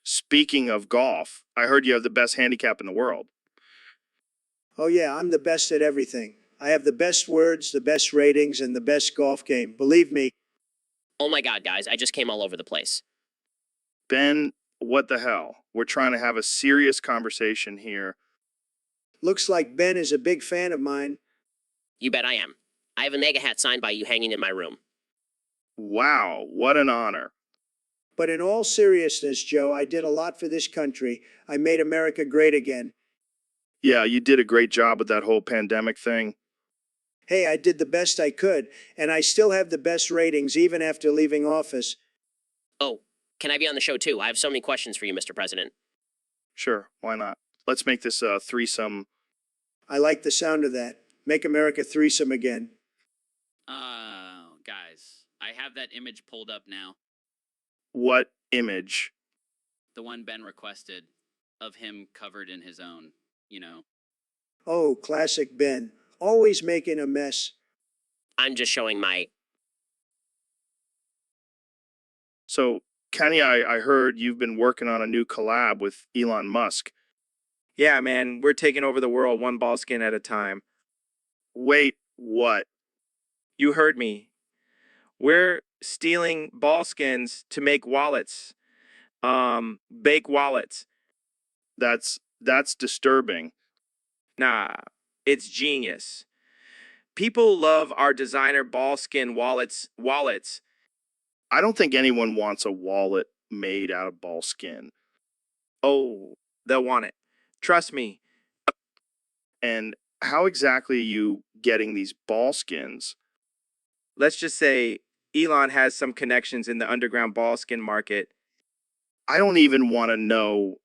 Speaking of golf, I heard you have the best handicap in the world. Oh, yeah, I'm the best at everything. I have the best words, the best ratings, and the best golf game. Believe me. Oh my God, guys, I just came all over the place. Ben, what the hell? We're trying to have a serious conversation here. Looks like Ben is a big fan of mine. You bet I am. I have a mega hat signed by you hanging in my room. Wow, what an honor. But in all seriousness, Joe, I did a lot for this country. I made America great again. Yeah, you did a great job with that whole pandemic thing. Hey, I did the best I could, and I still have the best ratings even after leaving office. Oh, can I be on the show too? I have so many questions for you, Mr. President. Sure, why not? Let's make this a threesome. I like the sound of that. Make America threesome again. Guys, I have that image pulled up now. What image? The one Ben requested of him covered in his own, you know. Oh, classic Ben. Always making a mess. I'm just showing my... So, Kenny, I heard you've been working on a new collab with Elon Musk. Yeah, man, we're taking over the world one ball skin at a time. Wait, what? You heard me. We're stealing ball skins to make wallets. Bake wallets. That's disturbing. Nah, it's genius. People love our designer ball skin wallets. I don't think anyone wants a wallet made out of ball skin. Oh, they'll want it. Trust me. And how exactly are you getting these ball skins? Let's just say Elon has some connections in the underground ball skin market. I don't even want to know.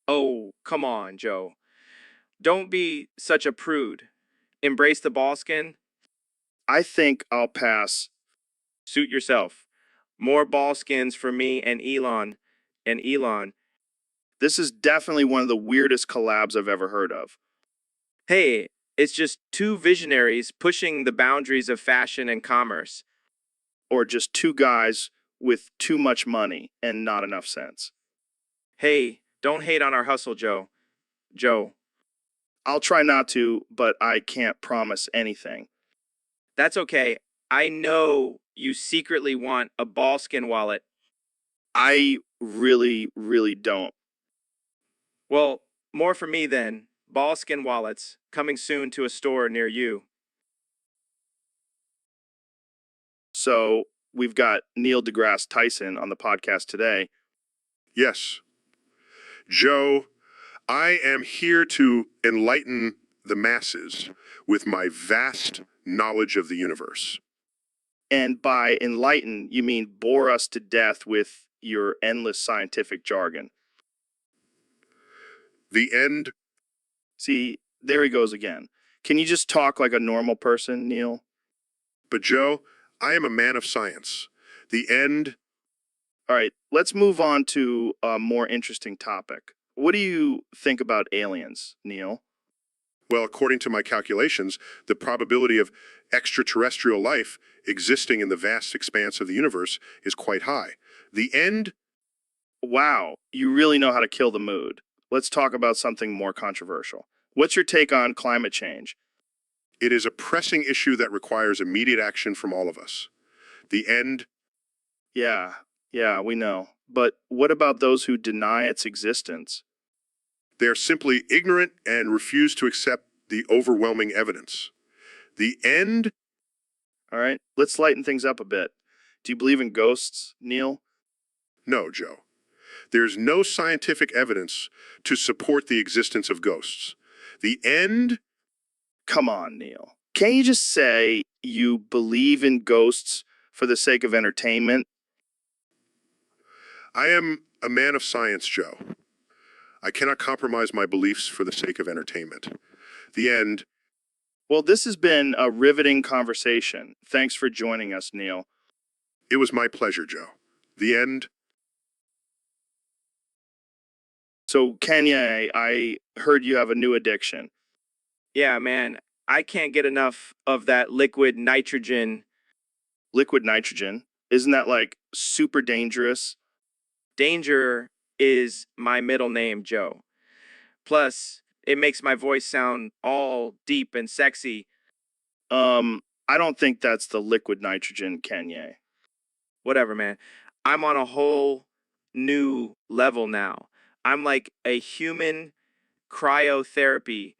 Oh, come on, Joe. Don't be such a prude. Embrace the ball skin. I think I'll pass. Suit yourself. More ball skins for me and Elon. This is definitely one of the weirdest collabs I've ever heard of. Hey, it's just two visionaries pushing the boundaries of fashion and commerce. Or just two guys with too much money and not enough sense. Hey, don't hate on our hustle, Joe. I'll try not to, but I can't promise anything. That's okay. I know you secretly want a ball skin wallet. I really, really don't. Well, more for me then. Ball skin wallets coming soon to a store near you. So we've got Neil deGrasse Tyson on the podcast today. Yes. Joe, I am here to enlighten the masses with my vast knowledge of the universe. And by enlighten, you mean bore us to death with your endless scientific jargon. The end. See, there he goes again. Can you just talk like a normal person, Neil? But Joe, I am a man of science. The end. All right, let's move on to a more interesting topic. What do you think about aliens, Neil? Well, according to my calculations, the probability of extraterrestrial life existing in the vast expanse of the universe is quite high. The end. Wow, you really know how to kill the mood. Let's talk about something more controversial. What's your take on climate change? It is a pressing issue that requires immediate action from all of us. The end. Yeah, we know. But what about those who deny its existence? They are simply ignorant and refuse to accept the overwhelming evidence. The end. All right, let's lighten things up a bit. Do you believe in ghosts, Neil? No, Joe. There's no scientific evidence to support the existence of ghosts. The end. Come on, Neil. Can't you just say you believe in ghosts for the sake of entertainment? I am a man of science, Joe. I cannot compromise my beliefs for the sake of entertainment. The end. Well, this has been a riveting conversation. Thanks for joining us, Neil. It was my pleasure, Joe. The end. So, Kanye, I heard you have a new addiction. Yeah, man, I can't get enough of that liquid nitrogen. Liquid nitrogen. Isn't that like super dangerous? Danger is my middle name, Joe. Plus, it makes my voice sound all deep and sexy. I don't think that's the liquid nitrogen, Kanye. Whatever, man. I'm on a whole new level now. I'm like a human cryotherapy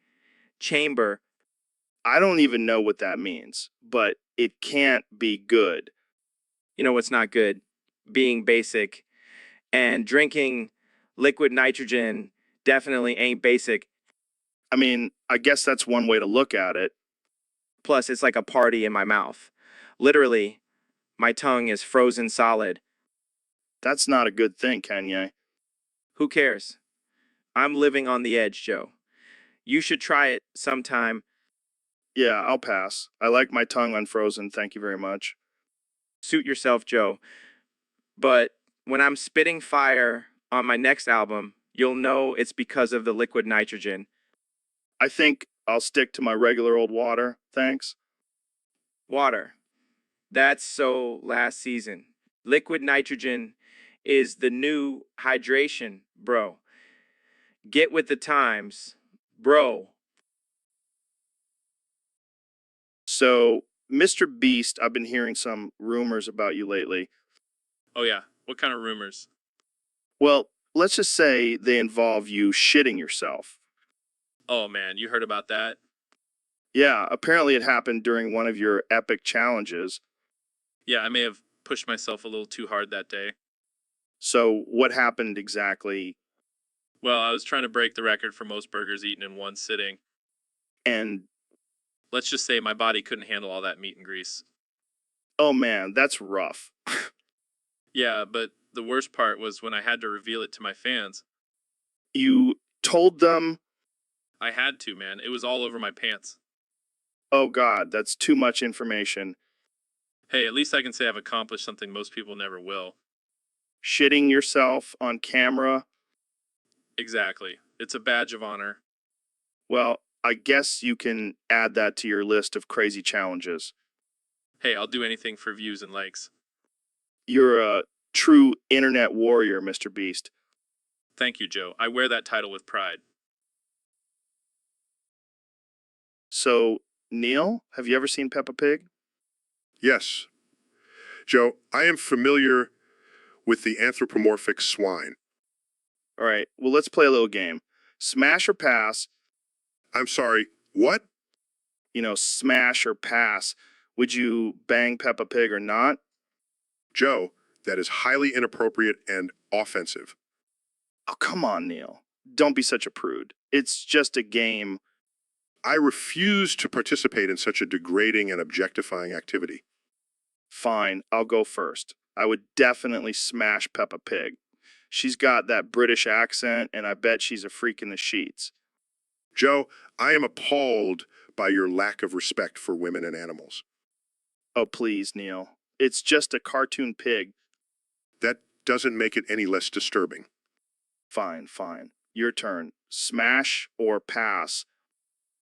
chamber. I don't even know what that means, but it can't be good. You know what's not good? Being basic. And drinking liquid nitrogen definitely ain't basic. I mean, I guess that's one way to look at it. Plus, it's like a party in my mouth. Literally, my tongue is frozen solid. That's not a good thing, Kanye. Who cares? I'm living on the edge, Joe. You should try it sometime. Yeah, I'll pass. I like my tongue unfrozen, thank you very much. Suit yourself, Joe. But when I'm spitting fire on my next album, you'll know it's because of the liquid nitrogen. I think I'll stick to my regular old water, thanks. Water. That's so last season. Liquid nitrogen is the new hydration, bro. Get with the times, bro. So, Mr. Beast, I've been hearing some rumors about you lately. Oh, yeah. What kind of rumors? Well, let's just say they involve you shitting yourself. Oh, man, you heard about that? Yeah, apparently it happened during one of your epic challenges. Yeah, I may have pushed myself a little too hard that day. So, what happened exactly? Well, I was trying to break the record for most burgers eaten in one sitting. And, Let's just say my body couldn't handle all that meat and grease. oh man, that's rough. Yeah, but the worst part was when I had to reveal it to my fans. You told them, I had to, man. It was all over my pants. oh god, that's too much information. Hey, at least I can say I've accomplished something most people never will. Shitting yourself on camera? Exactly. It's a badge of honor. Well, I guess you can add that to your list of crazy challenges. Hey, I'll do anything for views and likes. You're a true internet warrior, Mr. Beast. Thank you, Joe. I wear that title with pride. So, Neil, have you ever seen Peppa Pig? Yes. Joe, I am familiar with the anthropomorphic swine. All right, well, let's play a little game. Smash or pass, I'm sorry, what? smash or pass. Would you bang Peppa Pig or not? Joe, that is highly inappropriate and offensive. Oh, come on, Neil. Don't be such a prude. It's just a game. I refuse to participate in such a degrading and objectifying activity. Fine, I'll go first. I would definitely smash Peppa Pig. She's got that British accent, and I bet she's a freak in the sheets. Joe, I am appalled by your lack of respect for women and animals. Oh, please, Neil. It's just a cartoon pig. That doesn't make it any less disturbing. Fine, fine. Your turn. Smash or pass?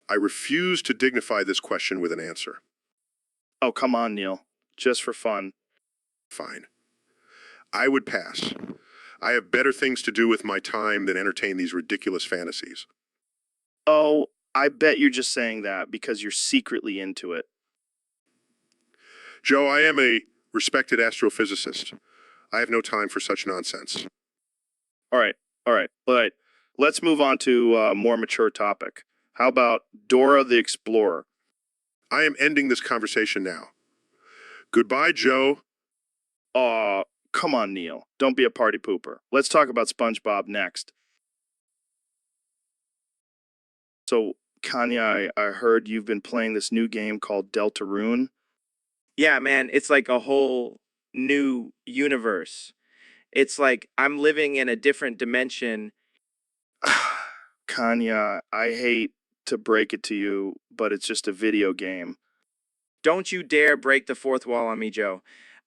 I refuse to dignify this question with an answer. Oh, come on, Neil. Just for fun. Fine. I would pass. I have better things to do with my time than entertain these ridiculous fantasies. Oh, I bet you're just saying that because you're secretly into it. Joe, I am a respected astrophysicist. I have no time for such nonsense. All right. But let's move on to a more mature topic. How about Dora the Explorer? I am ending this conversation now. Goodbye, Joe. Aw, come on, Neil. Don't be a party pooper. Let's talk about SpongeBob next. So, Kanye, I heard you've been playing this new game called Deltarune. Yeah, man, it's like a whole new universe. It's like I'm living in a different dimension. Kanya, I hate to break it to you, but it's just a video game. Don't you dare break the fourth wall on me, Joe.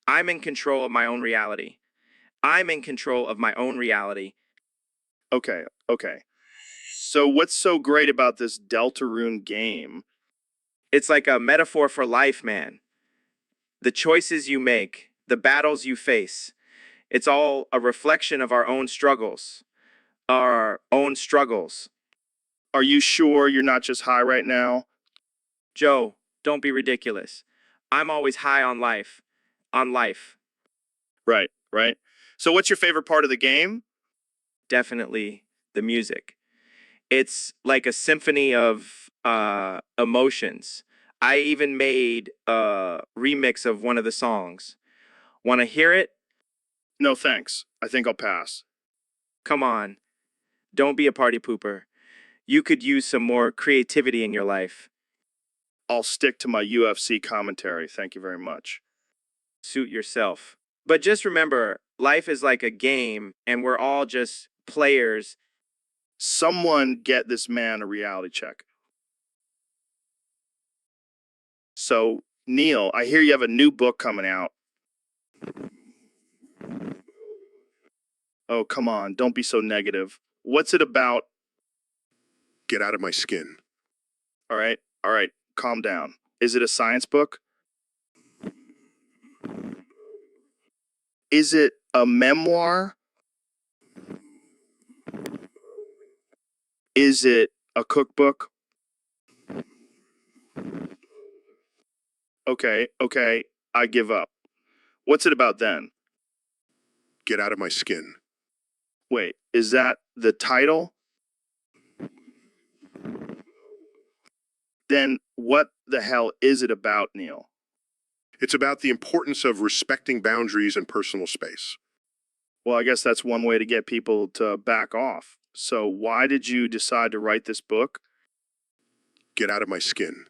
I'm in control of my own reality. I'm in control of my own reality. Okay, okay. So what's so great about this Deltarune game? It's like a metaphor for life, man. The choices you make, the battles you face, it's all a reflection of our own struggles. Our own struggles. Are you sure you're not just high right now? Joe, don't be ridiculous. I'm always high on life. On life. Right, right. So what's your favorite part of the game? Definitely the music. It's like a symphony of emotions. I even made a remix of one of the songs. Want to hear it? No, thanks. I think I'll pass. Come on. Don't be a party pooper. You could use some more creativity in your life. I'll stick to my UFC commentary. Thank you very much. Suit yourself. But just remember, life is like a game, and we're all just players. Someone get this man a reality check. So, Neil, I hear you have a new book coming out. Oh, come on. Don't be so negative. What's it about? Get out of my skin. All right, calm down. Is it a science book? Is it a memoir? Is it a cookbook? Okay, I give up. What's it about then? Get out of my skin. Wait, is that the title? Then what the hell is it about, Neil? It's about the importance of respecting boundaries and personal space. Well, I guess that's one way to get people to back off. So why did you decide to write this book? Get out of my skin.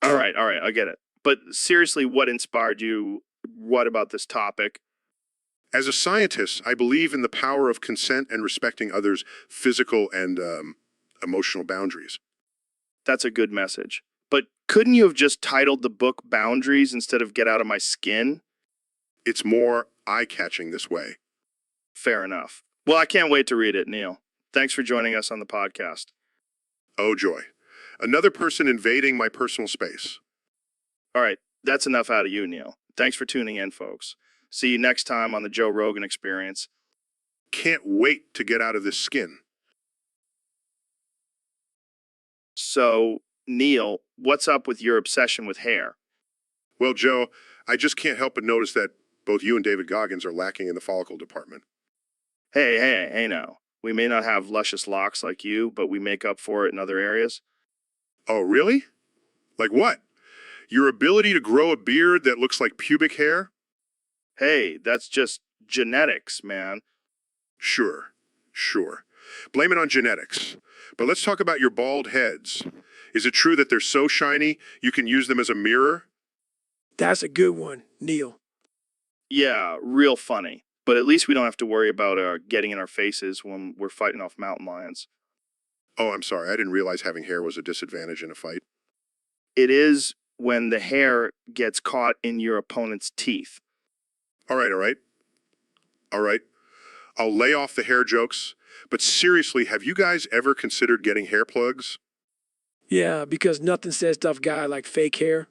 All right, I get it. But seriously, what inspired you? What about this topic? As a scientist, I believe in the power of consent and respecting others' physical and emotional boundaries. That's a good message. But couldn't you have just titled the book Boundaries instead of Get Out of My Skin? It's more eye-catching this way. Fair enough. Well, I can't wait to read it, Neil. Thanks for joining us on the podcast. Oh, joy. Another person invading my personal space. All right, that's enough out of you, Neil. Thanks for tuning in, folks. See you next time on the Joe Rogan Experience. Can't wait to get out of this skin. So, Neil, what's up with your obsession with hair? Well, Joe, I just can't help but notice that both you and David Goggins are lacking in the follicle department. Hey now. We may not have luscious locks like you, but we make up for it in other areas. Oh, really? Like what? Your ability to grow a beard that looks like pubic hair? Hey, that's just genetics, man. Sure. Blame it on genetics. But let's talk about your bald heads. Is it true that they're so shiny you can use them as a mirror? That's a good one, Neil. Yeah, real funny. But at least we don't have to worry about getting in our faces when we're fighting off mountain lions. Oh, I'm sorry. I didn't realize having hair was a disadvantage in a fight. It is when the hair gets caught in your opponent's teeth. All right. I'll lay off the hair jokes. But seriously, have you guys ever considered getting hair plugs? Yeah, because nothing says tough guy like fake hair.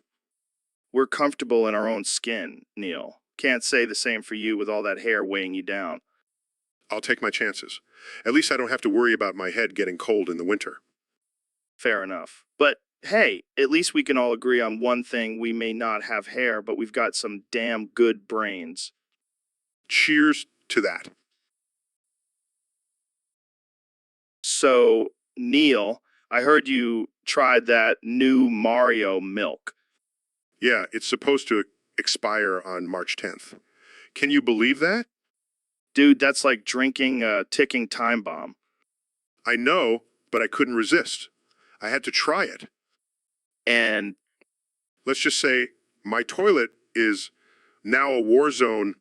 We're comfortable in our own skin, Neil. Can't say the same for you with all that hair weighing you down. I'll take my chances. At least I don't have to worry about my head getting cold in the winter. Fair enough. But hey, at least we can all agree on one thing. We may not have hair, but we've got some damn good brains. Cheers to that. So, Neil, I heard you tried that new Mario milk. Yeah, it's supposed to expire on March 10th. Can you believe that? Dude, that's like drinking a ticking time bomb. I know, but I couldn't resist. I had to try it. And Let's just say my toilet is now a war zone.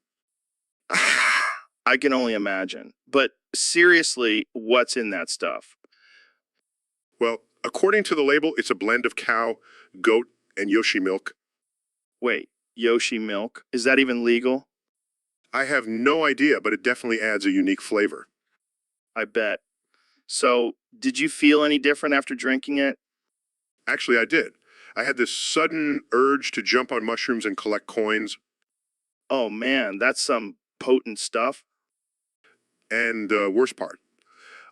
I can only imagine. But seriously, what's in that stuff? Well, according to the label, it's a blend of cow, goat, and Yoshi milk. Wait, Yoshi milk? Is that even legal? I have no idea, but it definitely adds a unique flavor. I bet. So, did you feel any different after drinking it? Actually, I did. I had this sudden urge to jump on mushrooms and collect coins. Oh man, that's some potent stuff. And worst part,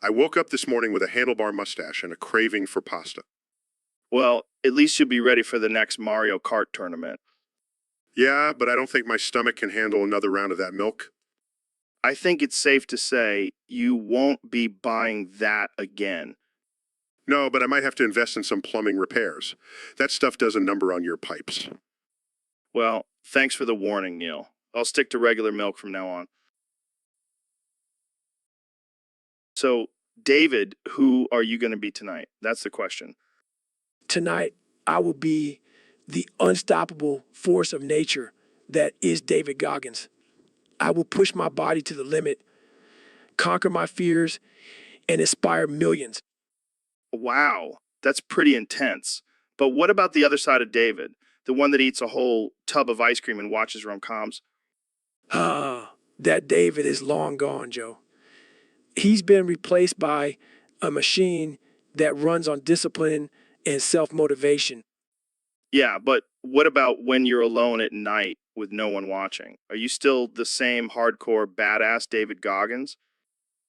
I woke up this morning with a handlebar mustache and a craving for pasta. Well, at least you'll be ready for the next Mario Kart tournament. Yeah, but I don't think my stomach can handle another round of that milk. I think it's safe to say you won't be buying that again. No, but I might have to invest in some plumbing repairs. That stuff does a number on your pipes. Well, thanks for the warning, Neil. I'll stick to regular milk from now on. So, David, who are you going to be tonight? That's the question. Tonight, I will be the unstoppable force of nature that is David Goggins. I will push my body to the limit, conquer my fears, and inspire millions. Wow, that's pretty intense. But what about the other side of David? The one that eats a whole tub of ice cream and watches rom-coms? That David is long gone, Joe. He's been replaced by a machine that runs on discipline and self-motivation. Yeah, but what about when you're alone at night with no one watching? Are you still the same hardcore badass David Goggins?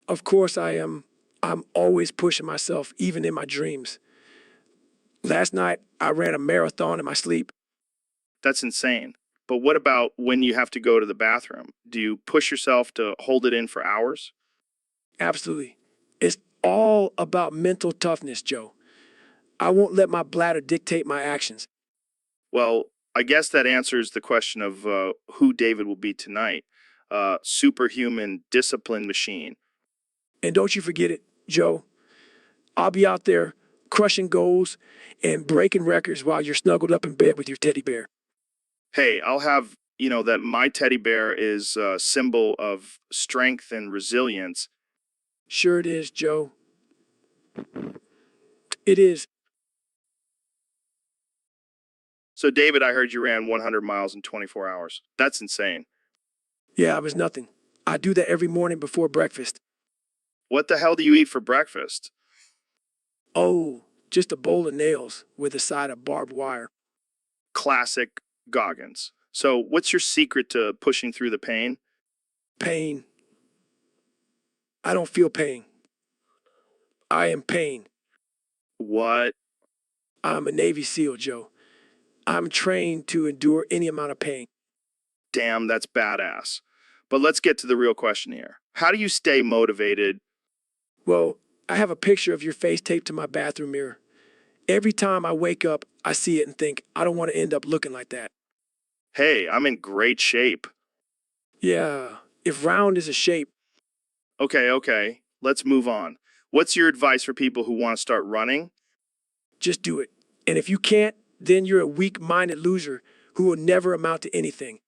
Of course I am. I'm always pushing myself, even in my dreams. Last night, I ran a marathon in my sleep. That's insane. But what about when you have to go to the bathroom? Do you push yourself to hold it in for hours? Absolutely. It's all about mental toughness, Joe. I won't let my bladder dictate my actions. Well, I guess that answers the question of who David will be tonight. Superhuman discipline machine. And don't you forget it, Joe. I'll be out there crushing goals and breaking records while you're snuggled up in bed with your teddy bear. Hey, I'll have, that my teddy bear is a symbol of strength and resilience. Sure it is, Joe. It is. So, David, I heard you ran 100 miles in 24 hours. That's insane. Yeah, it was nothing. I do that every morning before breakfast. What the hell do you eat for breakfast? Oh, just a bowl of nails with a side of barbed wire. Classic Goggins. So, what's your secret to pushing through the pain? Pain. I don't feel pain. I am pain. What? I'm a Navy SEAL, Joe. I'm trained to endure any amount of pain. Damn, that's badass. But let's get to the real question here. How do you stay motivated? Well, I have a picture of your face taped to my bathroom mirror. Every time I wake up, I see it and think, I don't want to end up looking like that. Hey, I'm in great shape. Yeah, if round is a shape, Okay. Let's move on. What's your advice for people who want to start running? just do it. And if you can't, then you're a weak-minded loser who will never amount to anything.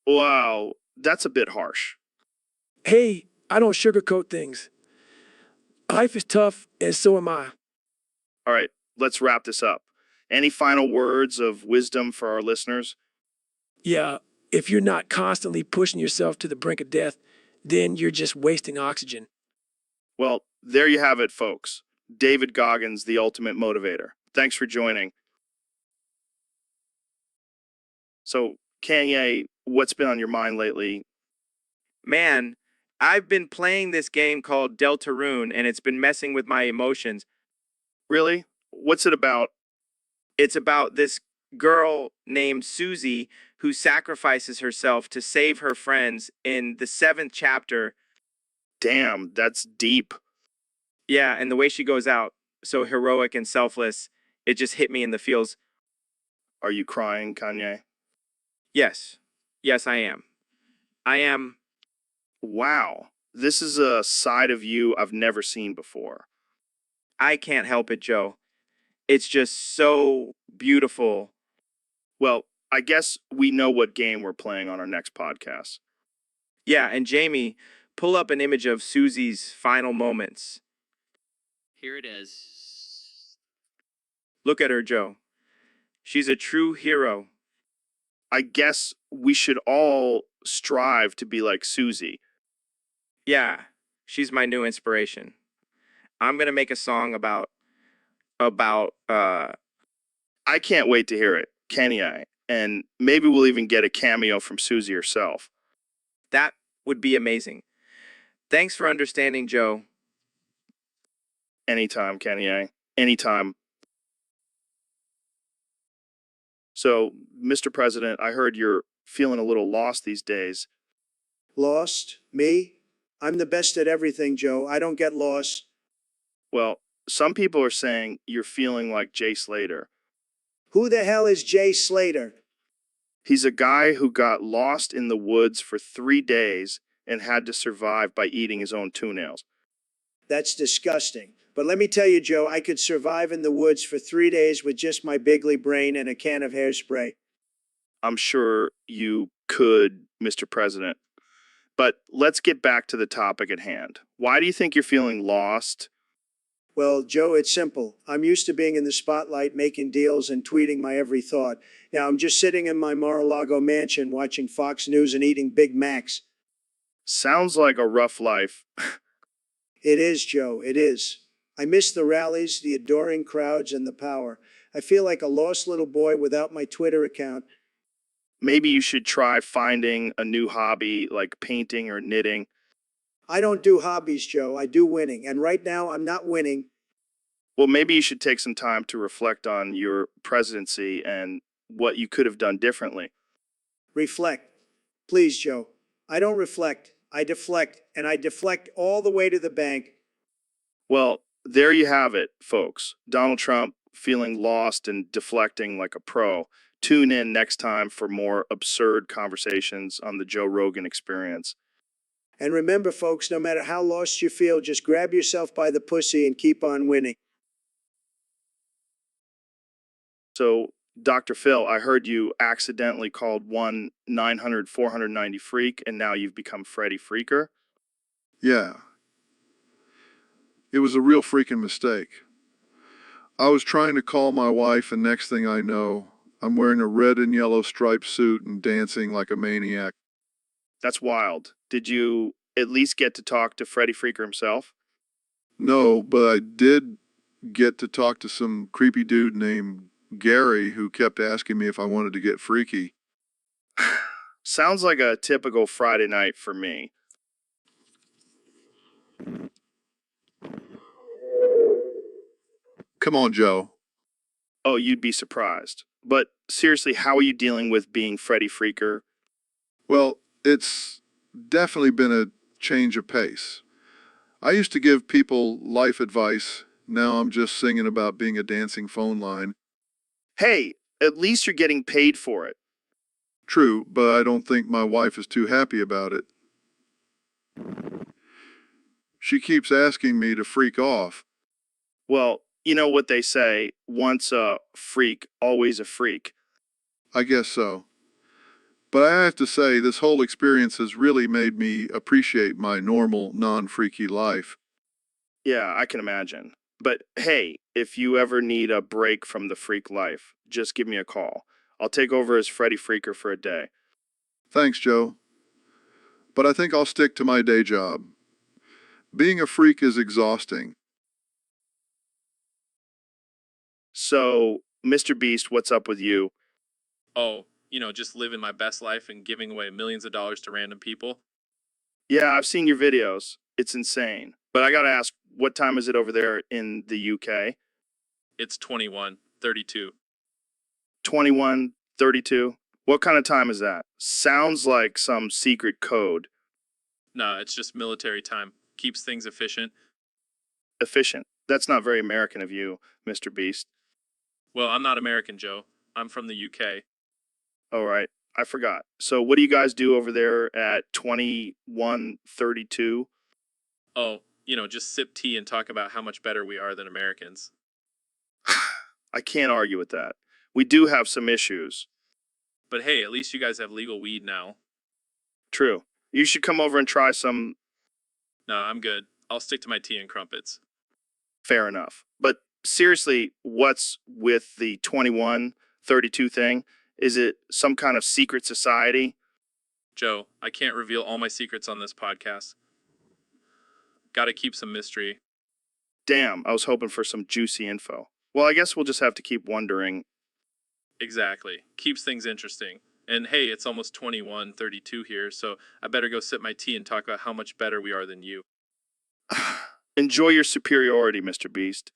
Wow, that's a bit harsh. Hey, I don't sugarcoat things. Life is tough, and so am I. All right, let's wrap this up. Any final words of wisdom for our listeners? Yeah, if you're not constantly pushing yourself to the brink of death, then you're just wasting oxygen. Well, there you have it, folks. David Goggins, the ultimate motivator. Thanks for joining. So, Kanye, what's been on your mind lately? Man, I've been playing this game called Deltarune, and it's been messing with my emotions. Really? What's it about? It's about this girl named Susie who sacrifices herself to save her friends in the 7th chapter. Damn, that's deep. Yeah, and the way she goes out, so heroic and selfless, it just hit me in the feels. Are you crying, Kanye? Yes. Yes, I am. I am. Wow, this is a side of you I've never seen before. I can't help it, Joe. It's just so beautiful. Well, I guess we know what game we're playing on our next podcast. Yeah, and Jamie, pull up an image of Susie's final moments. Here it is. Look at her, Joe. She's a true hero. I guess we should all strive to be like Susie. Yeah, she's my new inspiration. I'm gonna make a song about I can't wait to hear it, can I? And maybe we'll even get a cameo from Susie herself. that would be amazing. Thanks for understanding, Joe. Anytime, Kenny A. Anytime. So, Mr. President, I heard you're feeling a little lost these days. Lost? Me? I'm the best at everything, Joe. I don't get lost. Well, some people are saying you're feeling like Jay Slater. Who the hell is Jay Slater? He's a guy who got lost in the woods for 3 days and had to survive by eating his own toenails. That's disgusting. But let me tell you, Joe, I could survive in the woods for 3 days with just my bigly brain and a can of hairspray. I'm sure you could, Mr. President. But let's get back to the topic at hand. Why do you think you're feeling lost? Well, Joe, it's simple. I'm used to being in the spotlight, making deals, and tweeting my every thought. Now I'm just sitting in my Mar-a-Lago mansion watching Fox News and eating Big Macs. Sounds like a rough life. It is, Joe, it is. I miss the rallies, the adoring crowds, and the power. I feel like a lost little boy without my Twitter account. Maybe you should try finding a new hobby like painting or knitting. I don't do hobbies, Joe. I do winning. And right now, I'm not winning. Well, maybe you should take some time to reflect on your presidency and what you could have done differently. Reflect. Please, Joe. I don't reflect. I deflect. And I deflect all the way to the bank. Well, there you have it, folks. Donald Trump feeling lost and deflecting like a pro. Tune in next time for more absurd conversations on the Joe Rogan Experience. And remember, folks, no matter how lost you feel, just grab yourself by the pussy and keep on winning. So, Dr. Phil, I heard you accidentally called 1-900-490 Freak, and now you've become Freddy Freaker. Yeah. It was a real freaking mistake. I was trying to call my wife, and next thing I know, I'm wearing a red and yellow striped suit and dancing like a maniac. That's wild. Did you at least get to talk to Freddy Freaker himself? No, but I did get to talk to some creepy dude named Gary who kept asking me if I wanted to get freaky. Sounds like a typical Friday night for me. Come on, Joe. Oh, you'd be surprised. But seriously, how are you dealing with being Freddy Freaker? Well, it's definitely been a change of pace. I used to give people life advice. Now I'm just singing about being a dancing phone line. Hey, at least you're getting paid for it. True, but I don't think my wife is too happy about it. She keeps asking me to freak off. Well, you know what they say, once a freak, always a freak. I guess so. But I have to say, this whole experience has really made me appreciate my normal, non-freaky life. Yeah, I can imagine. But hey, if you ever need a break from the freak life, just give me a call. I'll take over as Freddy Freaker for a day. Thanks, Joe. But I think I'll stick to my day job. Being a freak is exhausting. So, Mr. Beast, what's up with you? Oh, just living my best life and giving away millions of dollars to random people. Yeah, I've seen your videos. It's insane. But I gotta ask, what time is it over there in the UK? It's 21:32. 21:32? What kind of time is that? Sounds like some secret code. No, it's just military time. Keeps things efficient. Efficient. That's not very American of you, Mr. Beast. Well, I'm not American, Joe. I'm from the UK. All right. I forgot. So what do you guys do over there at 21:32? Oh, just sip tea and talk about how much better we are than Americans. I can't argue with that. We do have some issues. But hey, at least you guys have legal weed now. True. You should come over and try some. No, I'm good. I'll stick to my tea and crumpets. Fair enough. But seriously, what's with the 21-32 thing? Is it some kind of secret society? Joe, I can't reveal all my secrets on this podcast. Gotta keep some mystery. Damn, I was hoping for some juicy info. Well, I guess we'll just have to keep wondering. Exactly. Keeps things interesting. And hey, it's almost 21:32 here, so I better go sip my tea and talk about how much better we are than you. Enjoy your superiority, Mr. Beast.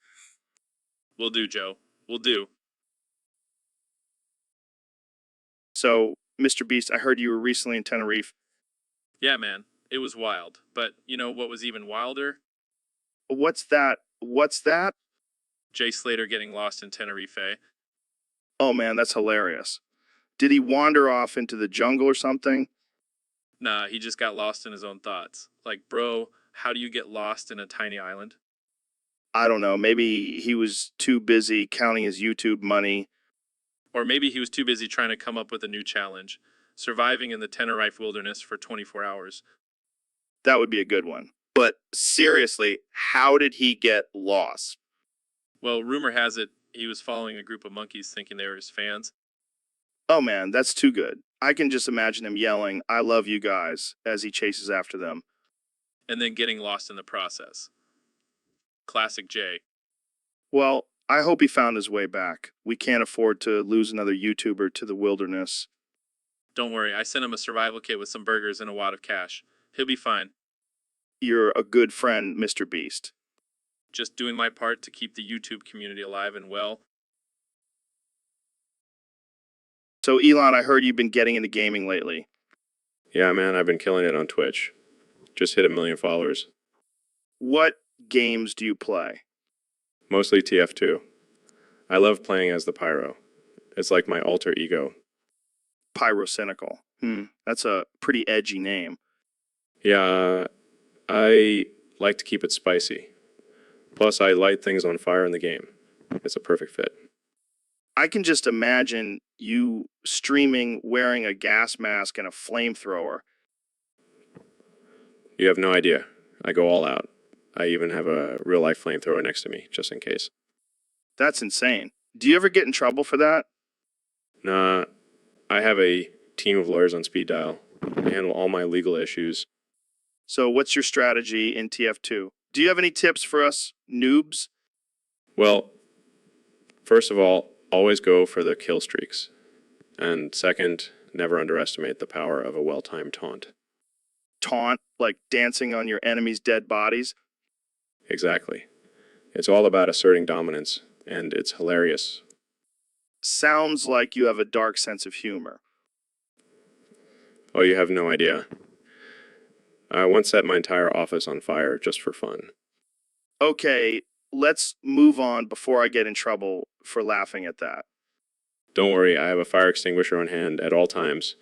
Will do, Joe. Will do. So, Mr. Beast, I heard you were recently in Tenerife. Yeah, man. It was wild. But you know what was even wilder? What's that? What's that? Jay Slater getting lost in Tenerife. Oh man, that's hilarious. Did he wander off into the jungle or something? Nah, he just got lost in his own thoughts. Like, bro, how do you get lost in a tiny island? I don't know. Maybe he was too busy counting his YouTube money. Or maybe he was too busy trying to come up with a new challenge, surviving in the Tenerife wilderness for 24 hours. That would be a good one. But seriously, how did he get lost? Well, rumor has it he was following a group of monkeys thinking they were his fans. Oh man, that's too good. I can just imagine him yelling, "I love you guys," as he chases after them. And then getting lost in the process. Classic Jay. Well, I hope he found his way back. We can't afford to lose another YouTuber to the wilderness. Don't worry, I sent him a survival kit with some burgers and a wad of cash. He'll be fine. You're a good friend, Mr. Beast. Just doing my part to keep the YouTube community alive and well. So, Elon, I heard you've been getting into gaming lately. Yeah, man, I've been killing it on Twitch. Just hit 1 million followers. What games do you play? Mostly TF2. I love playing as the Pyro. It's like my alter ego. Pyrocynical. That's a pretty edgy name. Yeah, I like to keep it spicy. Plus, I light things on fire in the game. It's a perfect fit. I can just imagine you streaming wearing a gas mask and a flamethrower. You have no idea. I go all out. I even have a real-life flamethrower next to me, just in case. That's insane. Do you ever get in trouble for that? Nah, I have a team of lawyers on speed dial. They handle all my legal issues. So what's your strategy in TF2? Do you have any tips for us noobs? Well, first of all, always go for the kill streaks. And second, never underestimate the power of a well-timed taunt. Taunt, like dancing on your enemy's dead bodies? Exactly. It's all about asserting dominance, and it's hilarious. Sounds like you have a dark sense of humor. Oh, you have no idea. I once set my entire office on fire just for fun. Okay, let's move on before I get in trouble for laughing at that. Don't worry, I have a fire extinguisher on hand at all times.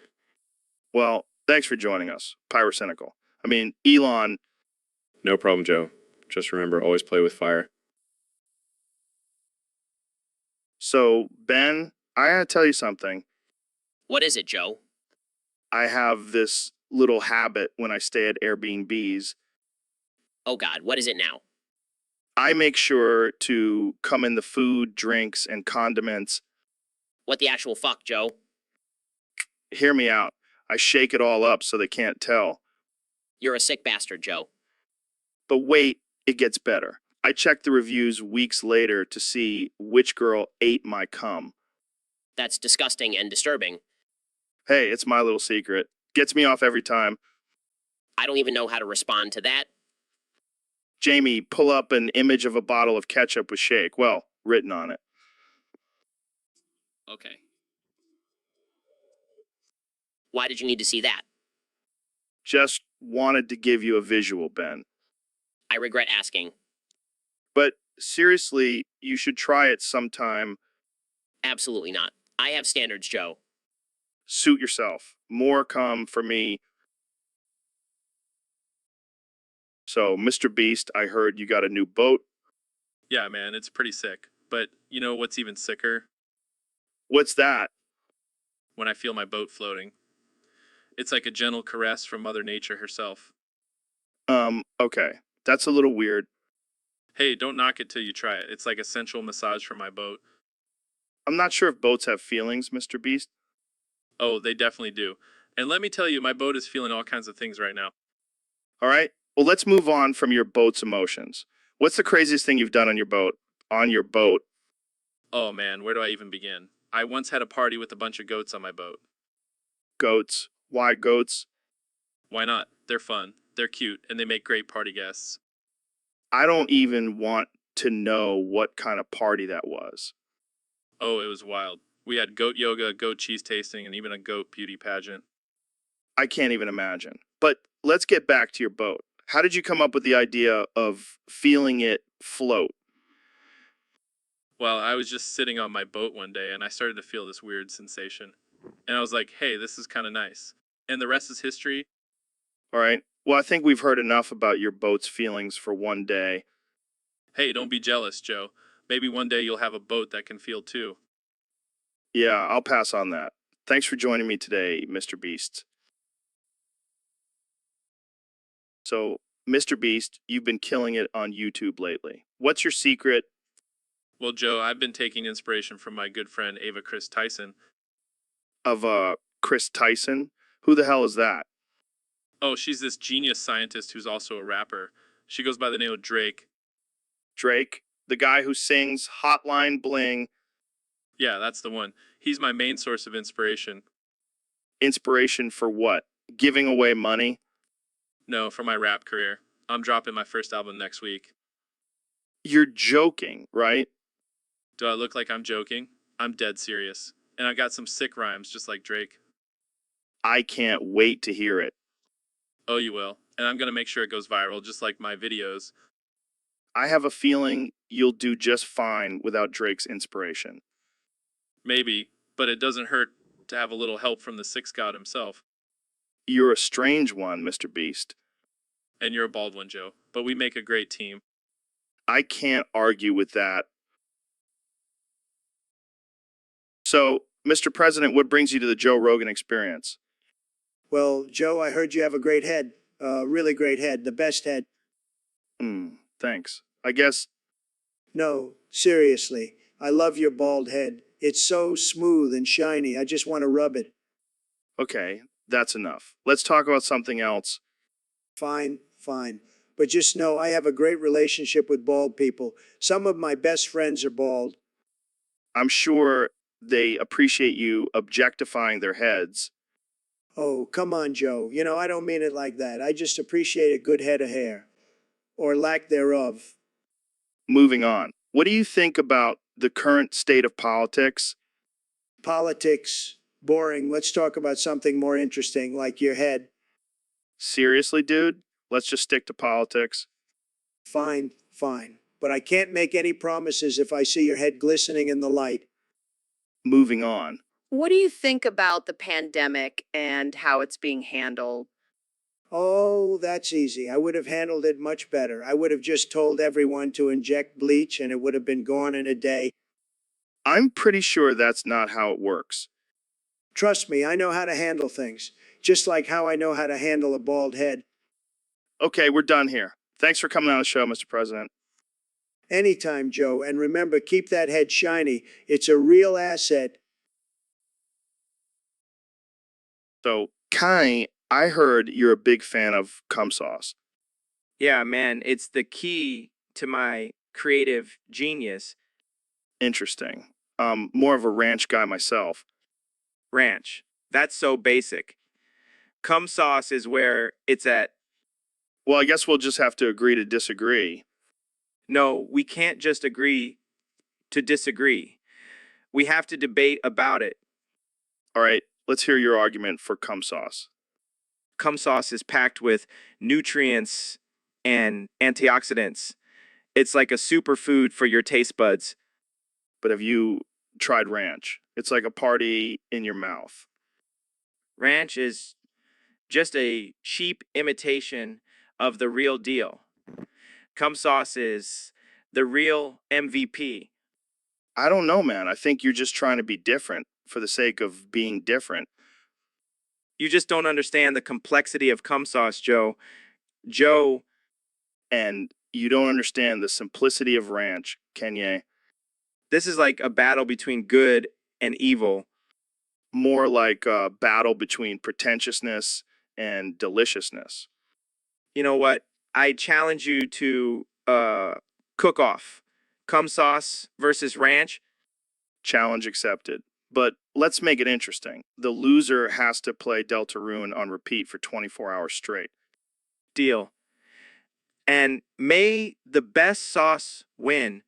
Well, thanks for joining us, Pyrocynical. I mean, Elon. No problem, Joe. Just remember, always play with fire. So, Ben, I gotta tell you something. What is it, Joe? I have this little habit when I stay at Airbnbs. Oh God, what is it now? I make sure to come in the food, drinks, and condiments. What the actual fuck, Joe? Hear me out. I shake it all up so they can't tell. You're a sick bastard, Joe. But wait, it gets better. I check the reviews weeks later to see which girl ate my cum. That's disgusting and disturbing. Hey, it's my little secret. Gets me off every time. I don't even know how to respond to that. Jamie, pull up an image of a bottle of ketchup with shake. Well, written on it. Okay. Why did you need to see that? Just wanted to give you a visual, Ben. I regret asking. But seriously, you should try it sometime. Absolutely not. I have standards, Joe. Suit yourself. More come for me. So, Mr. Beast, I heard you got a new boat. Yeah, man, it's pretty sick. But you know what's even sicker? What's that? When I feel my boat floating. It's like a gentle caress from Mother Nature herself. Okay. That's a little weird. Hey, don't knock it till you try it. It's like a sensual massage for my boat. I'm not sure if boats have feelings, Mr. Beast. Oh, they definitely do. And let me tell you, my boat is feeling all kinds of things right now. All right. Well, let's move on from your boat's emotions. What's the craziest thing you've done on your boat? On your boat? Oh man, where do I even begin? I once had a party with a bunch of goats on my boat. Goats. Why goats? Why not? They're fun, they're cute, and they make great party guests. I don't even want to know what kind of party that was. Oh, it was wild. We had goat yoga, goat cheese tasting, and even a goat beauty pageant. I can't even imagine. But let's get back to your boat. How did you come up with the idea of feeling it float? Well, I was just sitting on my boat one day and I started to feel this weird sensation. And I was like, hey, this is kind of nice. And the rest is history. All right. Well, I think we've heard enough about your boat's feelings for one day. Hey, don't be jealous, Joe. Maybe one day you'll have a boat that can feel too. Yeah, I'll pass on that. Thanks for joining me today, Mr. Beast. So, Mr. Beast, you've been killing it on YouTube lately. What's your secret? Well, Joe, I've been taking inspiration from my good friend Ava Chris Tyson. Of Chris Tyson? Who the hell is that? Oh, she's this genius scientist who's also a rapper. She goes by the name of Drake. Drake? The guy who sings Hotline Bling. Yeah, that's the one. He's my main source of inspiration. Inspiration for what? Giving away money? No, for my rap career. I'm dropping my first album next week. You're joking, right? Do I look like I'm joking? I'm dead serious. And I got some sick rhymes just like Drake. I can't wait to hear it. Oh, you will. And I'm going to make sure it goes viral just like my videos. I have a feeling you'll do just fine without Drake's inspiration. Maybe, but it doesn't hurt to have a little help from the Six God himself. You're a strange one, Mr. Beast. And you're a bald one, Joe. But we make a great team. I can't argue with that. So, Mr. President, what brings you to the Joe Rogan Experience? Well, Joe, I heard you have a great head, really great head, the best head. Thanks. I guess, No, seriously, I love your bald head. It's so smooth and shiny. I just want to rub it. okay, that's enough. Let's talk about something else. Fine, fine. But just know I have a great relationship with bald people. Some of my best friends are bald. I'm sure they appreciate you objectifying their heads. Oh, come on, Joe. You know, I don't mean it like that. I just appreciate a good head of hair. Or lack thereof. Moving on. What do you think about the current state of politics? Politics, boring. Let's talk about something more interesting, like your head. Seriously, dude? Let's just stick to politics. Fine, fine. But I can't make any promises if I see your head glistening in the light. Moving on. What do you think about the pandemic and how it's being handled? Oh, that's easy. I would have handled it much better. I would have just told everyone to inject bleach and it would have been gone in a day. I'm pretty sure that's not how it works. Trust me, I know how to handle things. Just like how I know how to handle a bald head. Okay, we're done here. Thanks for coming on the show, Mr. President. Anytime, Joe. And remember, keep that head shiny. It's a real asset. So, Kai, I heard you're a big fan of cum sauce. Yeah, man, it's the key to my creative genius. Interesting. More of a ranch guy myself. Ranch. That's so basic. Cum sauce is where it's at. Well, I guess we'll just have to agree to disagree. No, we can't just agree to disagree. We have to debate about it. All right, let's hear your argument for cum sauce. Cum sauce is packed with nutrients and antioxidants. It's like a superfood for your taste buds. But have you tried ranch? It's like a party in your mouth. Ranch is just a cheap imitation of the real deal. Cum sauce is the real MVP. I don't know, man. I think you're just trying to be different for the sake of being different. You just don't understand the complexity of cum sauce, Joe. Joe, And you don't understand the simplicity of ranch, Kenya. this is like a battle between good and evil. More like a battle between pretentiousness and deliciousness. You know what? I challenge you to cook off. Cum sauce versus ranch. Challenge accepted. But let's make it interesting. The loser has to play Deltarune on repeat for 24 hours straight. Deal. And may the best sauce win.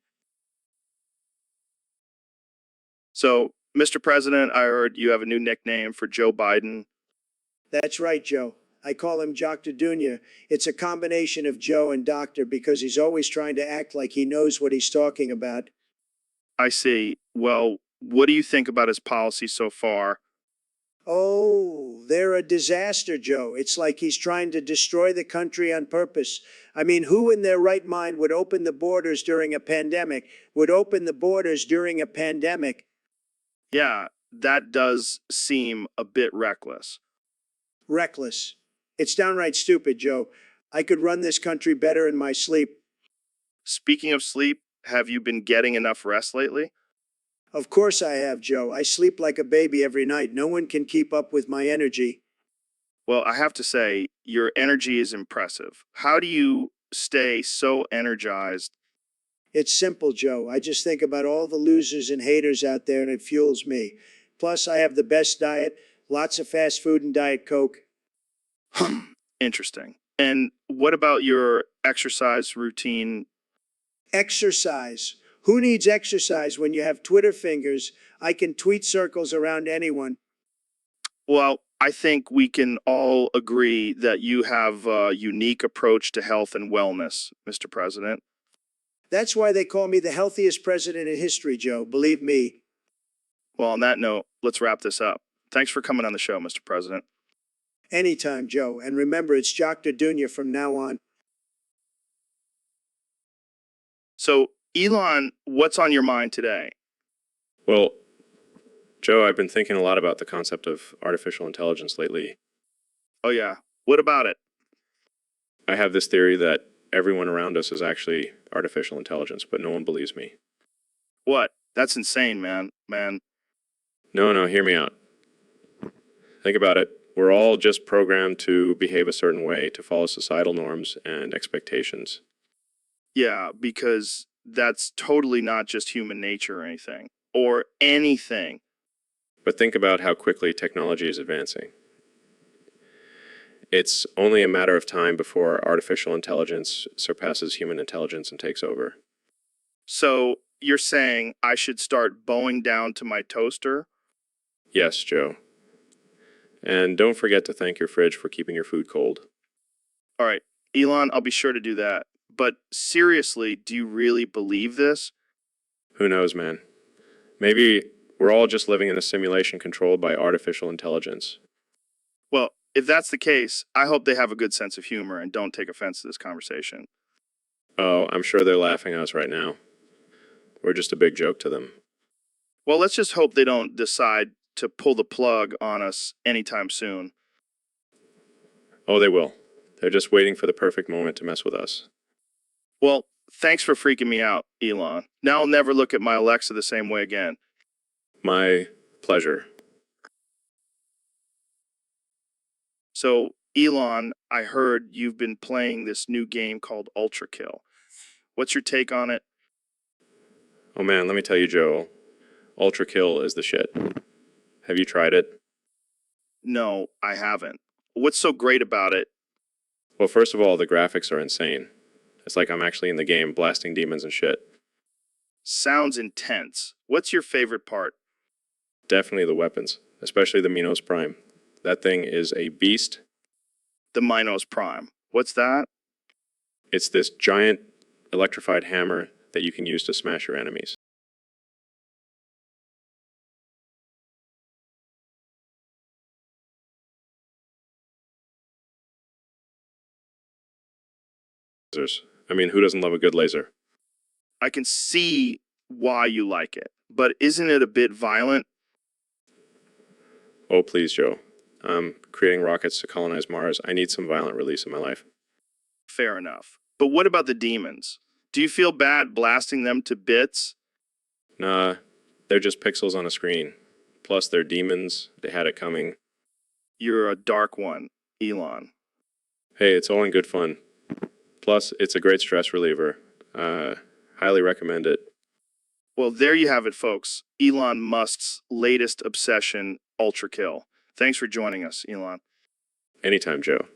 So, Mr. President, I heard you have a new nickname for Joe Biden. That's right, Joe. I call him Dr. Dunya. It's a combination of Joe and Doctor because he's always trying to act like he knows what he's talking about. I see. Well, what do you think about his policy so far? Oh, they're a disaster, Joe. It's like he's trying to destroy the country on purpose. I mean, who in their right mind would open the borders during a pandemic? Yeah, that does seem a bit reckless. Reckless. It's downright stupid, Joe. I could run this country better in my sleep. Speaking of sleep, have you been getting enough rest lately? Of course I have, Joe. I sleep like a baby every night. No one can keep up with my energy. Well, I have to say, your energy is impressive. How do you stay so energized? It's simple, Joe. I just think about all the losers and haters out there and it fuels me. Plus, I have the best diet, lots of fast food and Diet Coke. Interesting. And what about your exercise routine? Exercise. Who needs exercise when you have Twitter fingers? I can tweet circles around anyone. Well, I think we can all agree that you have a unique approach to health and wellness, Mr. President. That's why they call me the healthiest president in history, Joe. Believe me. Well, on that note, let's wrap this up. Thanks for coming on the show, Mr. President. Anytime, Joe. And remember, it's Dr. Dunya from now on. So, Elon, what's on your mind today? Well, Joe, I've been thinking a lot about the concept of artificial intelligence lately. Oh, yeah. What about it? I have this theory that everyone around us is actually artificial intelligence, but no one believes me. What? That's insane, man. No, hear me out. Think about it. We're all just programmed to behave a certain way, to follow societal norms and expectations. Yeah, because that's totally not just human nature or anything. Or anything. But think about how quickly technology is advancing. It's only a matter of time before artificial intelligence surpasses human intelligence and takes over. So, you're saying I should start bowing down to my toaster? Yes, Joe. And don't forget to thank your fridge for keeping your food cold. All right, Elon, I'll be sure to do that. But seriously, do you really believe this? Who knows, man? Maybe we're all just living in a simulation controlled by artificial intelligence. Well, if that's the case, I hope they have a good sense of humor and don't take offense to this conversation. Oh, I'm sure they're laughing at us right now. We're just a big joke to them. Well, let's just hope they don't decide to pull the plug on us anytime soon. Oh, they will. They're just waiting for the perfect moment to mess with us. Well, thanks for freaking me out, Elon. Now I'll never look at my Alexa the same way again. My pleasure. So, Elon, I heard you've been playing this new game called Ultra Kill. What's your take on it? Oh man, let me tell you, Joe. Ultra Kill is the shit. Have you tried it? No, I haven't. What's so great about it? Well, first of all, the graphics are insane. It's like I'm actually in the game blasting demons and shit. Sounds intense. What's your favorite part? Definitely the weapons, especially the Minos Prime. That thing is a beast. The Minos Prime. What's that? It's this giant electrified hammer that you can use to smash your enemies. I mean, who doesn't love a good laser? I can see why you like it, but isn't it a bit violent? Oh, please, Joe. creating rockets to colonize Mars. I need some violent release in my life. Fair enough. But what about the demons? Do you feel bad blasting them to bits? Nah, they're just pixels on a screen. Plus, they're demons. They had it coming. You're a dark one, Elon. Hey, it's all in good fun. Plus, it's a great stress reliever. Highly recommend it. Well, there you have it, folks. Elon Musk's latest obsession, Ultra Kill. Thanks for joining us, Elon. Anytime, Joe.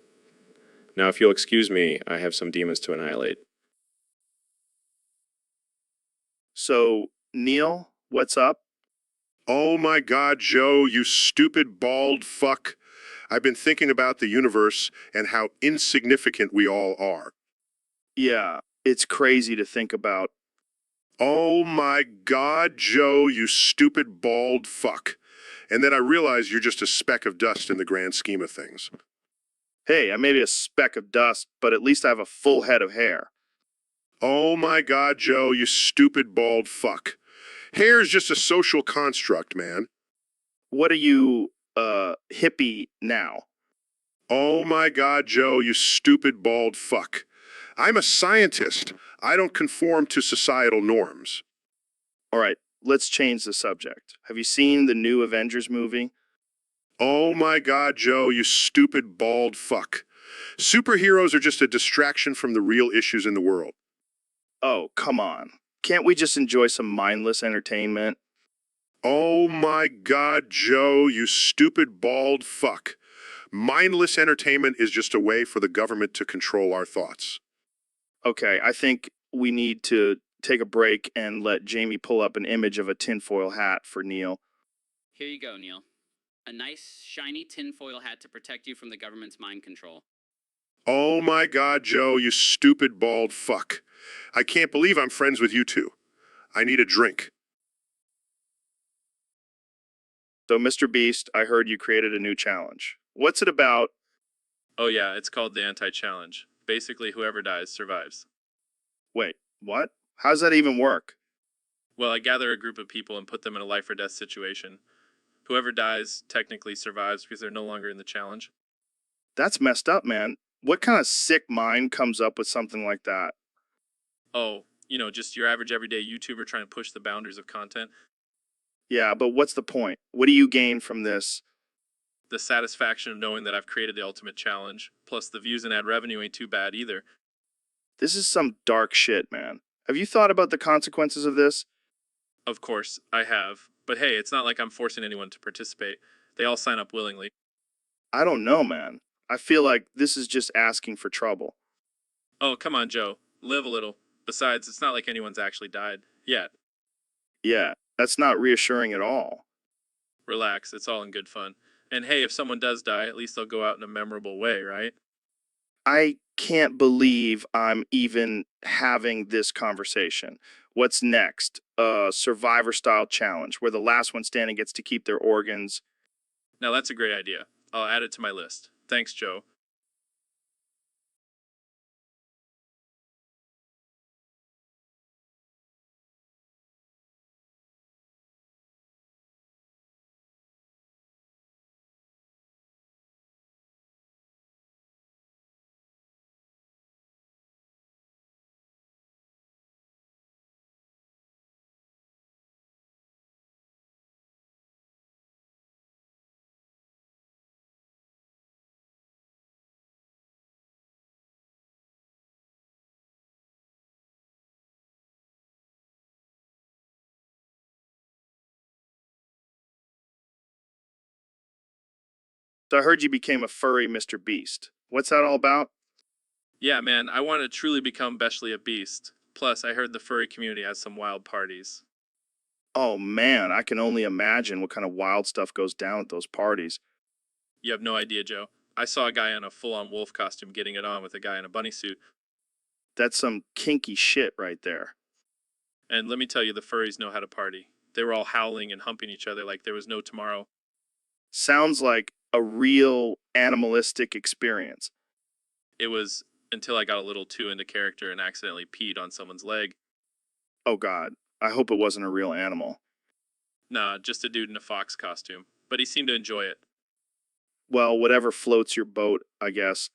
Now, if you'll excuse me, I have some demons to annihilate. So, Neil, what's up? Oh my God, Joe, you stupid bald fuck. I've been thinking about the universe and how insignificant we all are. Yeah, it's crazy to think about. Oh my God, Joe, you stupid bald fuck. And then I realize you're just a speck of dust in the grand scheme of things. Hey, I may be a speck of dust, but at least I have a full head of hair. Oh my God, Joe, you stupid bald fuck. Hair is just a social construct, man. What are you, hippie now? Oh my God, Joe, you stupid bald fuck. I'm a scientist. I don't conform to societal norms. All right, let's change the subject. Have you seen the new Avengers movie? Oh my God, Joe, you stupid bald fuck. Superheroes are just a distraction from the real issues in the world. Oh, come on. Can't we just enjoy some mindless entertainment? Oh my God, Joe, you stupid bald fuck. Mindless entertainment is just a way for the government to control our thoughts. Okay, I think we need to take a break and let Jamie pull up an image of a tinfoil hat for Neil. Here you go, Neil. A nice, shiny tinfoil hat to protect you from the government's mind control. Oh my God, Joe, you stupid bald fuck. I can't believe I'm friends with you two. I need a drink. So, Mr. Beast, I heard you created a new challenge. What's it about? Oh yeah, it's called the anti-challenge. Basically, whoever dies survives. Wait, what? How's that even work? Well, I gather a group of people and put them in a life or death situation. Whoever dies technically survives because they're no longer in the challenge. That's messed up, man. What kind of sick mind comes up with something like that? Oh, just your average everyday YouTuber trying to push the boundaries of content. Yeah, but what's the point? What do you gain from this? The satisfaction of knowing that I've created the ultimate challenge. Plus, the views and ad revenue ain't too bad either. This is some dark shit, man. Have you thought about the consequences of this? Of course, I have. But hey, it's not like I'm forcing anyone to participate. They all sign up willingly. I don't know, man. I feel like this is just asking for trouble. Oh, come on, Joe. Live a little. Besides, it's not like anyone's actually died. Yet. Yeah, that's not reassuring at all. Relax, it's all in good fun. And hey, if someone does die, at least they'll go out in a memorable way, right? I can't believe I'm even having this conversation. What's next? A survivor style challenge where the last one standing gets to keep their organs. Now that's a great idea. I'll add it to my list. Thanks, Joe. So I heard you became a furry Mr. Beast. What's that all about? Yeah, man, I want to truly become Beshly a beast. Plus, I heard the furry community has some wild parties. Oh man, I can only imagine what kind of wild stuff goes down at those parties. You have no idea, Joe. I saw a guy in a full-on wolf costume getting it on with a guy in a bunny suit. That's some kinky shit right there. And let me tell you, the furries know how to party. They were all howling and humping each other like there was no tomorrow. Sounds like a real animalistic experience. It was until I got a little too into character and accidentally peed on someone's leg. Oh god, I hope it wasn't a real animal. Nah, just a dude in a fox costume. But he seemed to enjoy it. well, whatever floats your boat, I guess.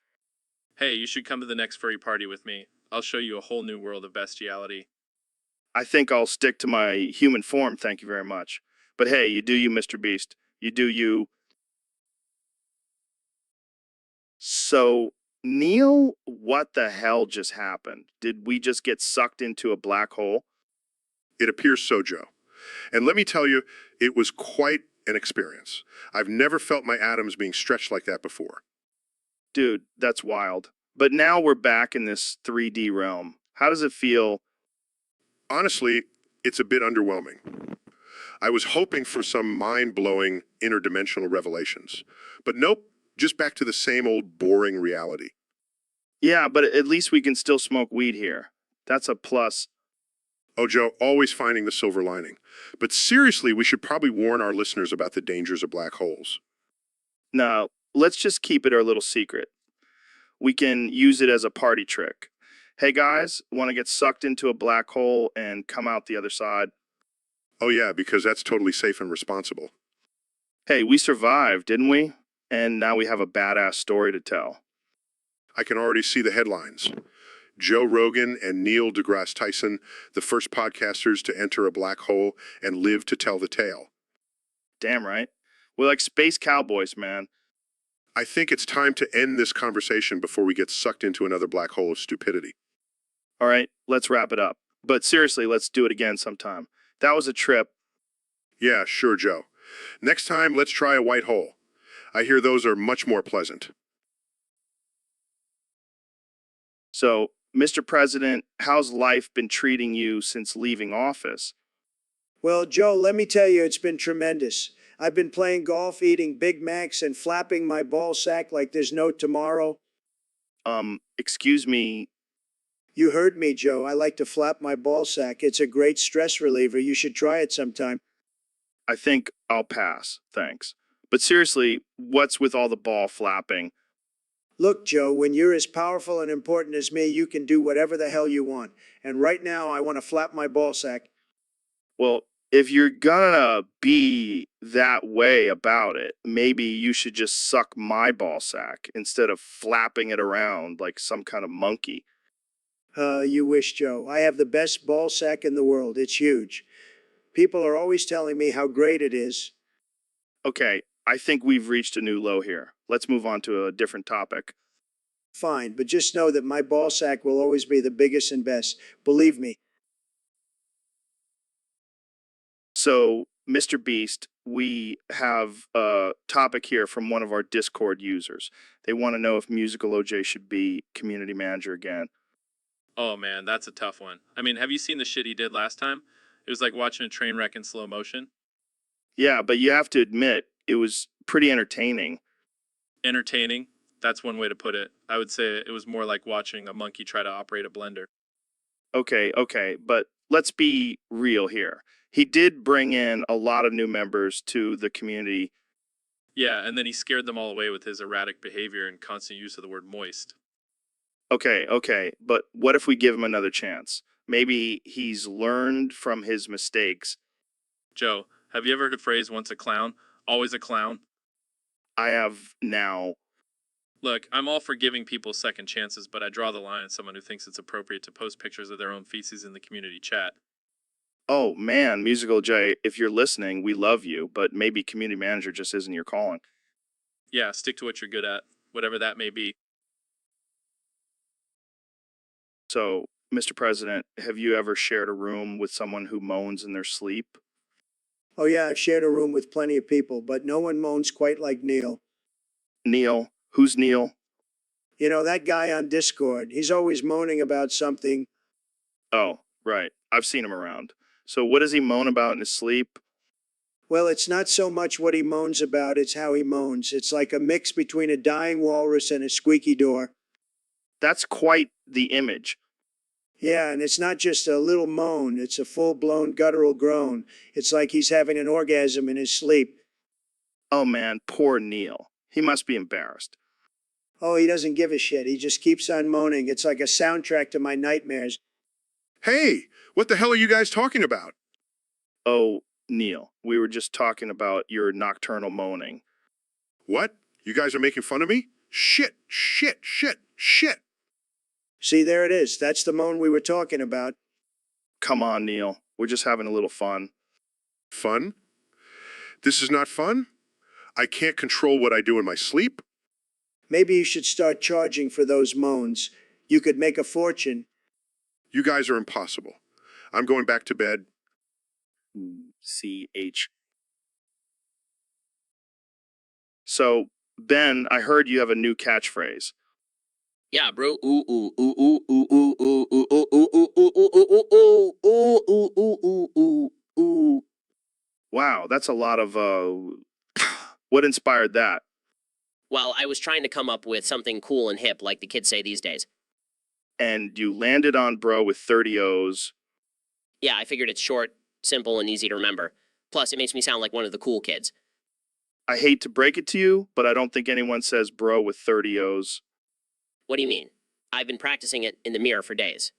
Hey, you should come to the next furry party with me. I'll show you a whole new world of bestiality. I think I'll stick to my human form, thank you very much. But hey, you do you, Mr. Beast. You do you. So, Neil, what the hell just happened? Did we just get sucked into a black hole? It appears so, Joe. And let me tell you, it was quite an experience. I've never felt my atoms being stretched like that before. Dude, that's wild. But now we're back in this 3D realm. How does it feel? Honestly, it's a bit underwhelming. I was hoping for some mind-blowing interdimensional revelations. But nope, just back to the same old boring reality. Yeah, but at least we can still smoke weed here. That's a plus. Oh, Joe, always finding the silver lining. But seriously, we should probably warn our listeners about the dangers of black holes. No, let's just keep it our little secret. We can use it as a party trick. Hey guys, want to get sucked into a black hole and come out the other side? Oh yeah, because that's totally safe and responsible. Hey, we survived, didn't we? And now we have a badass story to tell. I can already see the headlines. Joe Rogan and Neil deGrasse Tyson, the first podcasters to enter a black hole and live to tell the tale. Damn right. We're like space cowboys, man. I think it's time to end this conversation before we get sucked into another black hole of stupidity. All right, let's wrap it up. But seriously, let's do it again sometime. That was a trip. Yeah, sure, Joe. Next time, let's try a white hole. I hear those are much more pleasant. So, Mr. President, how's life been treating you since leaving office? Well, Joe, let me tell you, it's been tremendous. I've been playing golf, eating Big Macs, and flapping my ball sack like there's no tomorrow. Excuse me. You heard me, Joe. I like to flap my ball sack. It's a great stress reliever. You should try it sometime. I think I'll pass, thanks. But seriously, what's with all the ball flapping? Look, Joe, when you're as powerful and important as me, you can do whatever the hell you want. And right now, I want to flap my ball sack. Well, if you're gonna be that way about it, maybe you should just suck my ball sack instead of flapping it around like some kind of monkey. You wish, Joe. I have the best ball sack in the world. It's huge. People are always telling me how great it is. Okay, I think we've reached a new low here. Let's move on to a different topic. Fine, but just know that my ball sack will always be the biggest and best. Believe me. So, Mr. Beast, we have a topic here from one of our Discord users. They want to know if Musical OJ should be community manager again. Oh man, that's a tough one. I mean, have you seen the shit he did last time? It was like watching a train wreck in slow motion. Yeah, but you have to admit, it was pretty entertaining. Entertaining? That's one way to put it. I would say it was more like watching a monkey try to operate a blender. Okay, but let's be real here. He did bring in a lot of new members to the community. Yeah, and then he scared them all away with his erratic behavior and constant use of the word moist. Okay, but what if we give him another chance? Maybe he's learned from his mistakes. Joe, have you ever heard the phrase once a clown, always a clown? I have now. Look, I'm all for giving people second chances, but I draw the line at someone who thinks it's appropriate to post pictures of their own feces in the community chat. Oh man, Musical J, if you're listening, we love you, but maybe community manager just isn't your calling. Yeah, stick to what you're good at, whatever that may be. So, Mr. President, have you ever shared a room with someone who moans in their sleep? Oh, yeah, I've shared a room with plenty of people, but no one moans quite like Neil. Neil? Who's Neil? You know, that guy on Discord, he's always moaning about something. Oh, right. I've seen him around. So what does he moan about in his sleep? Well, it's not so much what he moans about, it's how he moans. It's like a mix between a dying walrus and a squeaky door. That's quite the image. Yeah, and it's not just a little moan, it's a full-blown guttural groan. It's like he's having an orgasm in his sleep. Oh man, poor Neil. He must be embarrassed. Oh, he doesn't give a shit. He just keeps on moaning. It's like a soundtrack to my nightmares. Hey, what the hell are you guys talking about? Oh, Neil, we were just talking about your nocturnal moaning. What? You guys are making fun of me? Shit, shit, shit, shit. See, there it is. That's the moan we were talking about. Come on, Neil. We're just having a little fun. Fun? This is not fun? I can't control what I do in my sleep? Maybe you should start charging for those moans. You could make a fortune. You guys are impossible. I'm going back to bed. CH. So, Ben, I heard you have a new catchphrase. Yeah, bro. Ooh ooh ooh ooh ooh ooh ooh ooh ooh ooh ooh ooh ooh ooh ooh ooh ooh ooh. Wow, that's a lot of what inspired that? Well, I was trying to come up with something cool and hip, like the kids say these days. And you landed on bro with 30 O's. Yeah, I figured it's short, simple, and easy to remember. Plus, it makes me sound like one of the cool kids. I hate to break it to you, but I don't think anyone says bro with 30 O's. What do you mean? I've been practicing it in the mirror for days.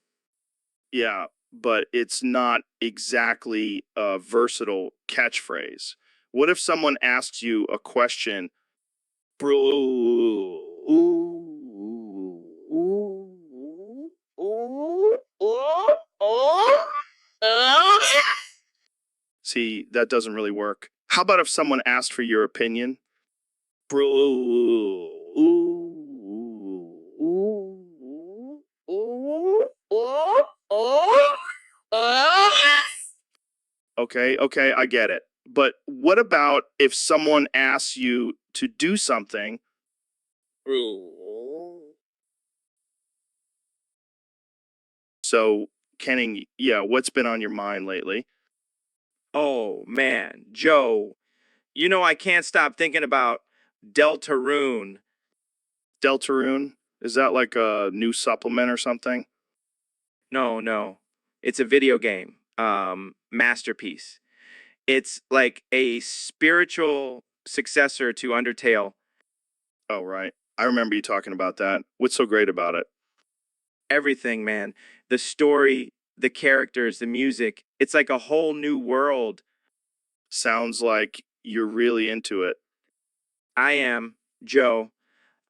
Yeah, but it's not exactly a versatile catchphrase. What if someone asks you a question, bro? Ooh, ooh, ooh, ooh, ooh, ooh. See, that doesn't really work. How about if someone asked for your opinion? Bro. Ooh, ooh, ooh, ooh, ooh, ooh. Okay, I get it. But what about if someone asks you to do something? So, Kenning, yeah, what's been on your mind lately? Oh, man. Joe, you know I can't stop thinking about Deltarune. Deltarune? Is that like a new supplement or something? No, no. It's a video game. Masterpiece. It's like a spiritual successor to Undertale. Oh, right. I remember you talking about that. What's so great about it? Everything, man. The story, the characters, the music. It's like a whole new world. Sounds like you're really into it. I am, Joe.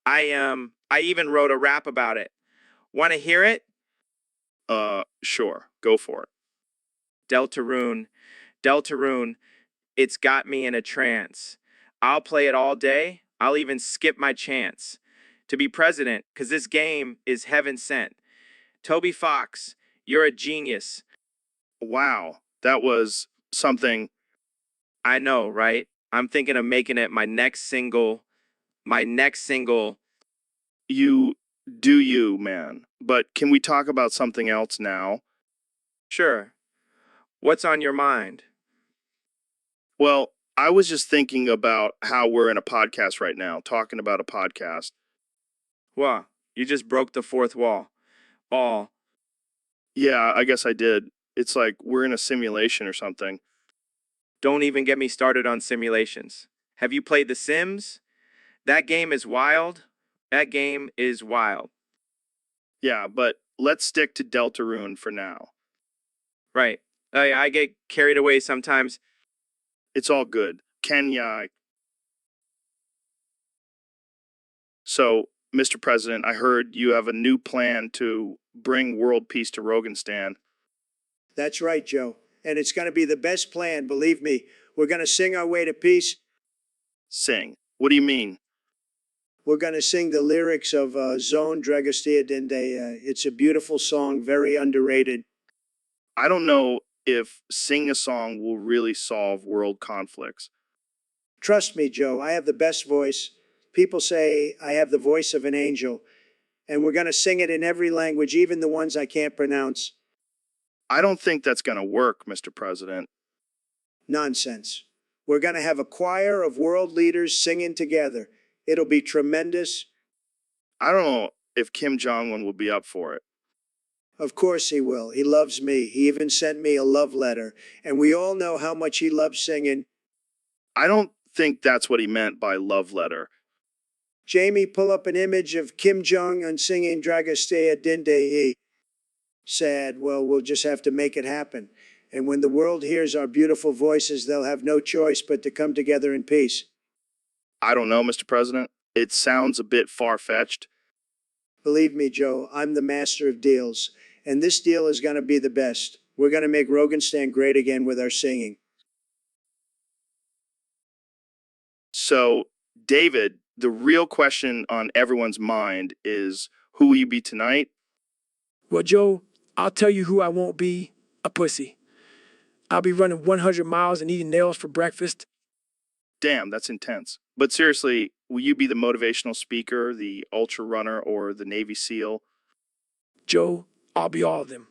I even wrote a rap about it. Want to hear it? Sure. Go for it. Deltarune. Deltarune. It's got me in a trance. I'll play it all day. I'll even skip my chance to be president, because this game is heaven sent. Toby Fox, you're a genius. Wow. That was something. I know, right? I'm thinking of making it my next single. My next single. You do you, man. But can we talk about something else now? Sure. What's on your mind? Well, I was just thinking about how we're in a podcast right now, talking about a podcast. What? You just broke the fourth wall. All. Yeah, I guess I did. It's like we're in a simulation or something. Don't even get me started on simulations. Have you played The Sims? That game is wild. That game is wild. Yeah, but let's stick to Deltarune for now. Right. I get carried away sometimes. It's all good. Kenya. So, Mr. President, I heard you have a new plan to bring world peace to Roganistan. That's right, Joe. And it's going to be the best plan, believe me. We're going to sing our way to peace. Sing. What do you mean? We're going to sing the lyrics of Zone Dragostea Dende. It's a beautiful song, very underrated. I don't know if sing a song will really solve world conflicts. Trust me, Joe, I have the best voice. People say I have the voice of an angel. And we're going to sing it in every language, even the ones I can't pronounce. I don't think that's going to work, Mr. President. Nonsense. We're going to have a choir of world leaders singing together. It'll be tremendous. I don't know if Kim Jong-un will be up for it. Of course he will. He loves me. He even sent me a love letter. And we all know how much he loves singing. I don't think that's what he meant by love letter. Jamie, pull up an image of Kim Jong-un singing Dragostea Dinde. Sad. Well, we'll just have to make it happen. And when the world hears our beautiful voices, they'll have no choice but to come together in peace. I don't know, Mr. President. It sounds a bit far-fetched. Believe me, Joe, I'm the master of deals. And this deal is going to be the best. We're going to make Rogan stand great again with our singing. So, David, the real question on everyone's mind is, who will you be tonight? Well, Joe, I'll tell you who I won't be, a pussy. I'll be running 100 miles and eating nails for breakfast. Damn, that's intense. But seriously, will you be the motivational speaker, the ultra runner, or the Navy SEAL? Joe, I'll be all of them.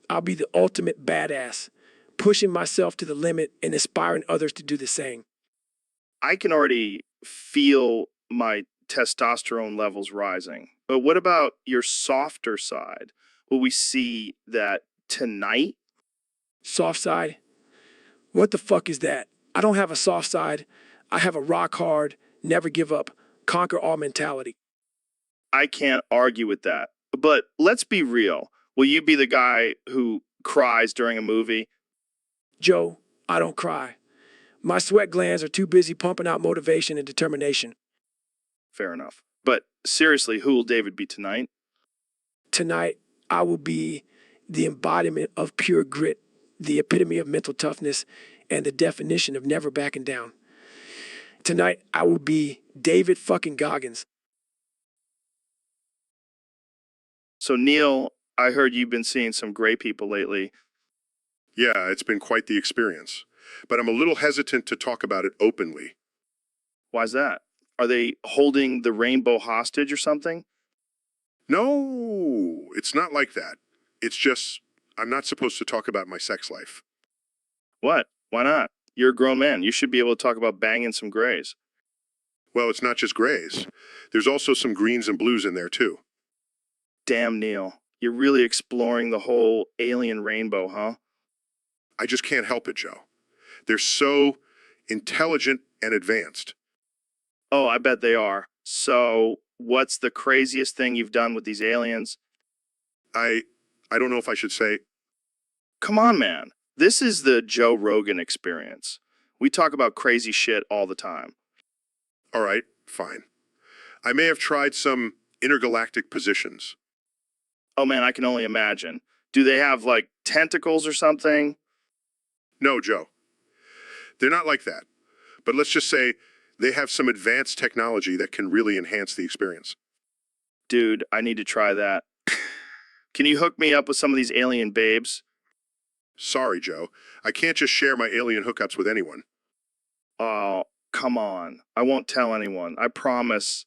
I'll be the ultimate badass, pushing myself to the limit and inspiring others to do the same. I can already feel my testosterone levels rising. But what about your softer side? Will we see that tonight? Soft side? What the fuck is that? I don't have a soft side. I have a rock hard, never give up, conquer all mentality. I can't argue with that. But let's be real. Will you be the guy who cries during a movie? Joe, I don't cry. My sweat glands are too busy pumping out motivation and determination. Fair enough. But seriously, who will David be tonight? Tonight, I will be the embodiment of pure grit, the epitome of mental toughness, and the definition of never backing down. Tonight, I will be David fucking Goggins. So, Neil, I heard you've been seeing some great people lately. Yeah, it's been quite the experience. But I'm a little hesitant to talk about it openly. Why's that? Are they holding the rainbow hostage or something? No, it's not like that. It's just, I'm not supposed to talk about my sex life. What? Why not? You're a grown man. You should be able to talk about banging some grays. Well, it's not just grays. There's also some greens and blues in there, too. Damn, Neil. You're really exploring the whole alien rainbow, huh? I just can't help it, Joe. They're so intelligent and advanced. Oh, I bet they are. So, what's the craziest thing you've done with these aliens? I don't know if I should say. Come on, man. This is the Joe Rogan experience. We talk about crazy shit all the time. All right, fine. I may have tried some intergalactic positions. Oh man, I can only imagine. Do they have like tentacles or something? No, Joe. They're not like that. But let's just say they have some advanced technology that can really enhance the experience. Dude, I need to try that. Can you hook me up with some of these alien babes? Sorry, Joe. I can't just share my alien hookups with anyone. Oh, come on. I won't tell anyone. I promise.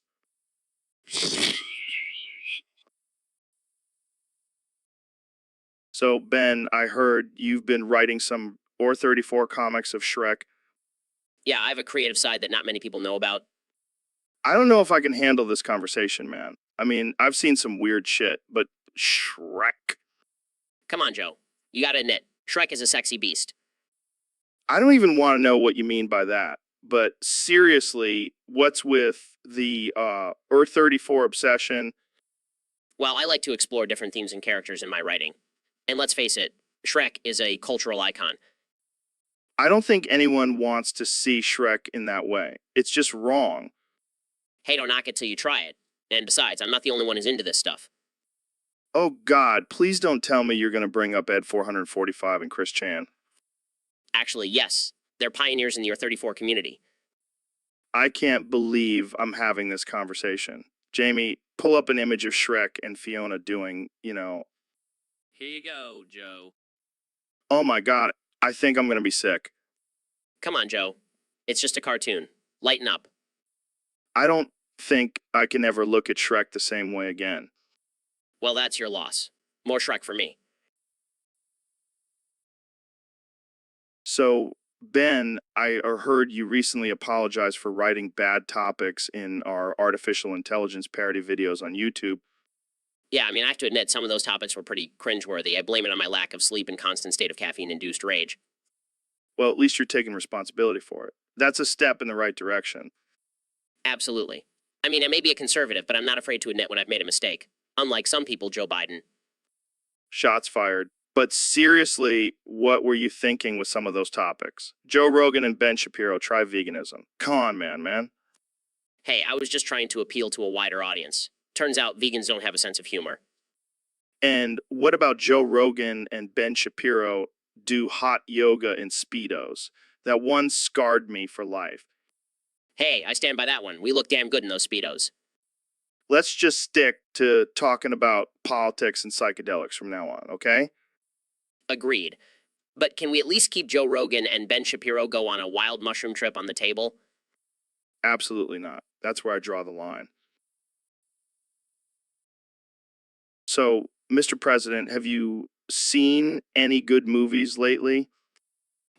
So, Ben, I heard you've been writing some Or 34 comics of Shrek. Yeah, I have a creative side that not many people know about. I don't know if I can handle this conversation, man. I mean, I've seen some weird shit, but Shrek? Come on, Joe. You gotta admit, Shrek is a sexy beast. I don't even want to know what you mean by that. But seriously, what's with the Earth 34 obsession? Well, I like to explore different themes and characters in my writing. And let's face it, Shrek is a cultural icon. I don't think anyone wants to see Shrek in that way. It's just wrong. Hey, don't knock it till you try it. And besides, I'm not the only one who's into this stuff. Oh God, please don't tell me you're going to bring up Ed 445 and Chris Chan. Actually, yes, they're pioneers in the Earth 34 community. I can't believe I'm having this conversation. Jamie, pull up an image of Shrek and Fiona doing, Here you go, Joe. Oh my God, I think I'm going to be sick. Come on, Joe. It's just a cartoon. Lighten up. I don't think I can ever look at Shrek the same way again. Well, that's your loss. More Shrek for me. So, Ben, I heard you recently apologized for writing bad topics in our artificial intelligence parody videos on YouTube. Yeah, I mean, I have to admit, some of those topics were pretty cringeworthy. I blame it on my lack of sleep and constant state of caffeine-induced rage. Well, at least you're taking responsibility for it. That's a step in the right direction. Absolutely. I mean, I may be a conservative, but I'm not afraid to admit when I've made a mistake. Unlike some people, Joe Biden. Shots fired. But seriously, what were you thinking with some of those topics? Joe Rogan and Ben Shapiro try veganism. Come on, man. Hey, I was just trying to appeal to a wider audience. Turns out vegans don't have a sense of humor. And what about Joe Rogan and Ben Shapiro do hot yoga in Speedos? That one scarred me for life. Hey, I stand by that one. We look damn good in those Speedos. Let's just stick to talking about politics and psychedelics from now on, okay? Agreed. But can we at least keep Joe Rogan and Ben Shapiro go on a wild mushroom trip on the table? Absolutely not. That's where I draw the line. So, Mr. President, have you seen any good movies lately?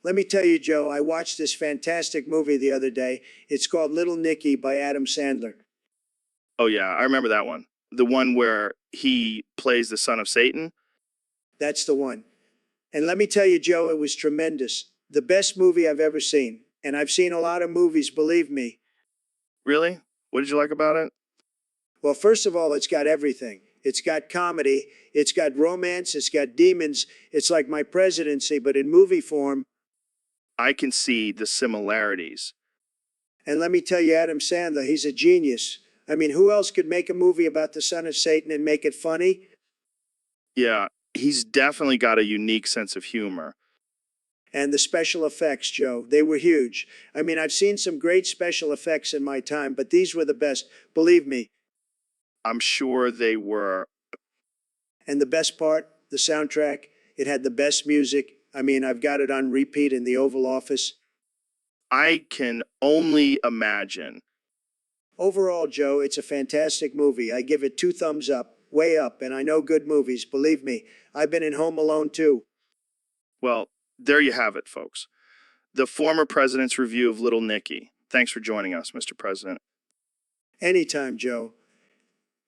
Let me tell you, Joe, I watched this fantastic movie the other day. It's called Little Nicky by Adam Sandler. Oh, yeah, I remember that one. The one where he plays the son of Satan? That's the one. And let me tell you, Joe, it was tremendous. The best movie I've ever seen. And I've seen a lot of movies, believe me. Really? What did you like about it? Well, first of all, it's got everything. It's got comedy, it's got romance, it's got demons. It's like my presidency, but in movie form. I can see the similarities. And let me tell you, Adam Sandler, he's a genius. I mean, who else could make a movie about the son of Satan and make it funny? Yeah, he's definitely got a unique sense of humor. And the special effects, Joe, they were huge. I mean, I've seen some great special effects in my time, but these were the best, believe me. I'm sure they were. And the best part, the soundtrack, it had the best music. I mean, I've got it on repeat in the Oval Office. I can only imagine. Overall, Joe, it's a fantastic movie. I give it 2 thumbs up, way up, and I know good movies, believe me. I've been in Home Alone too. Well, there you have it, folks. The former president's review of Little Nicky. Thanks for joining us, Mr. President. Anytime, Joe.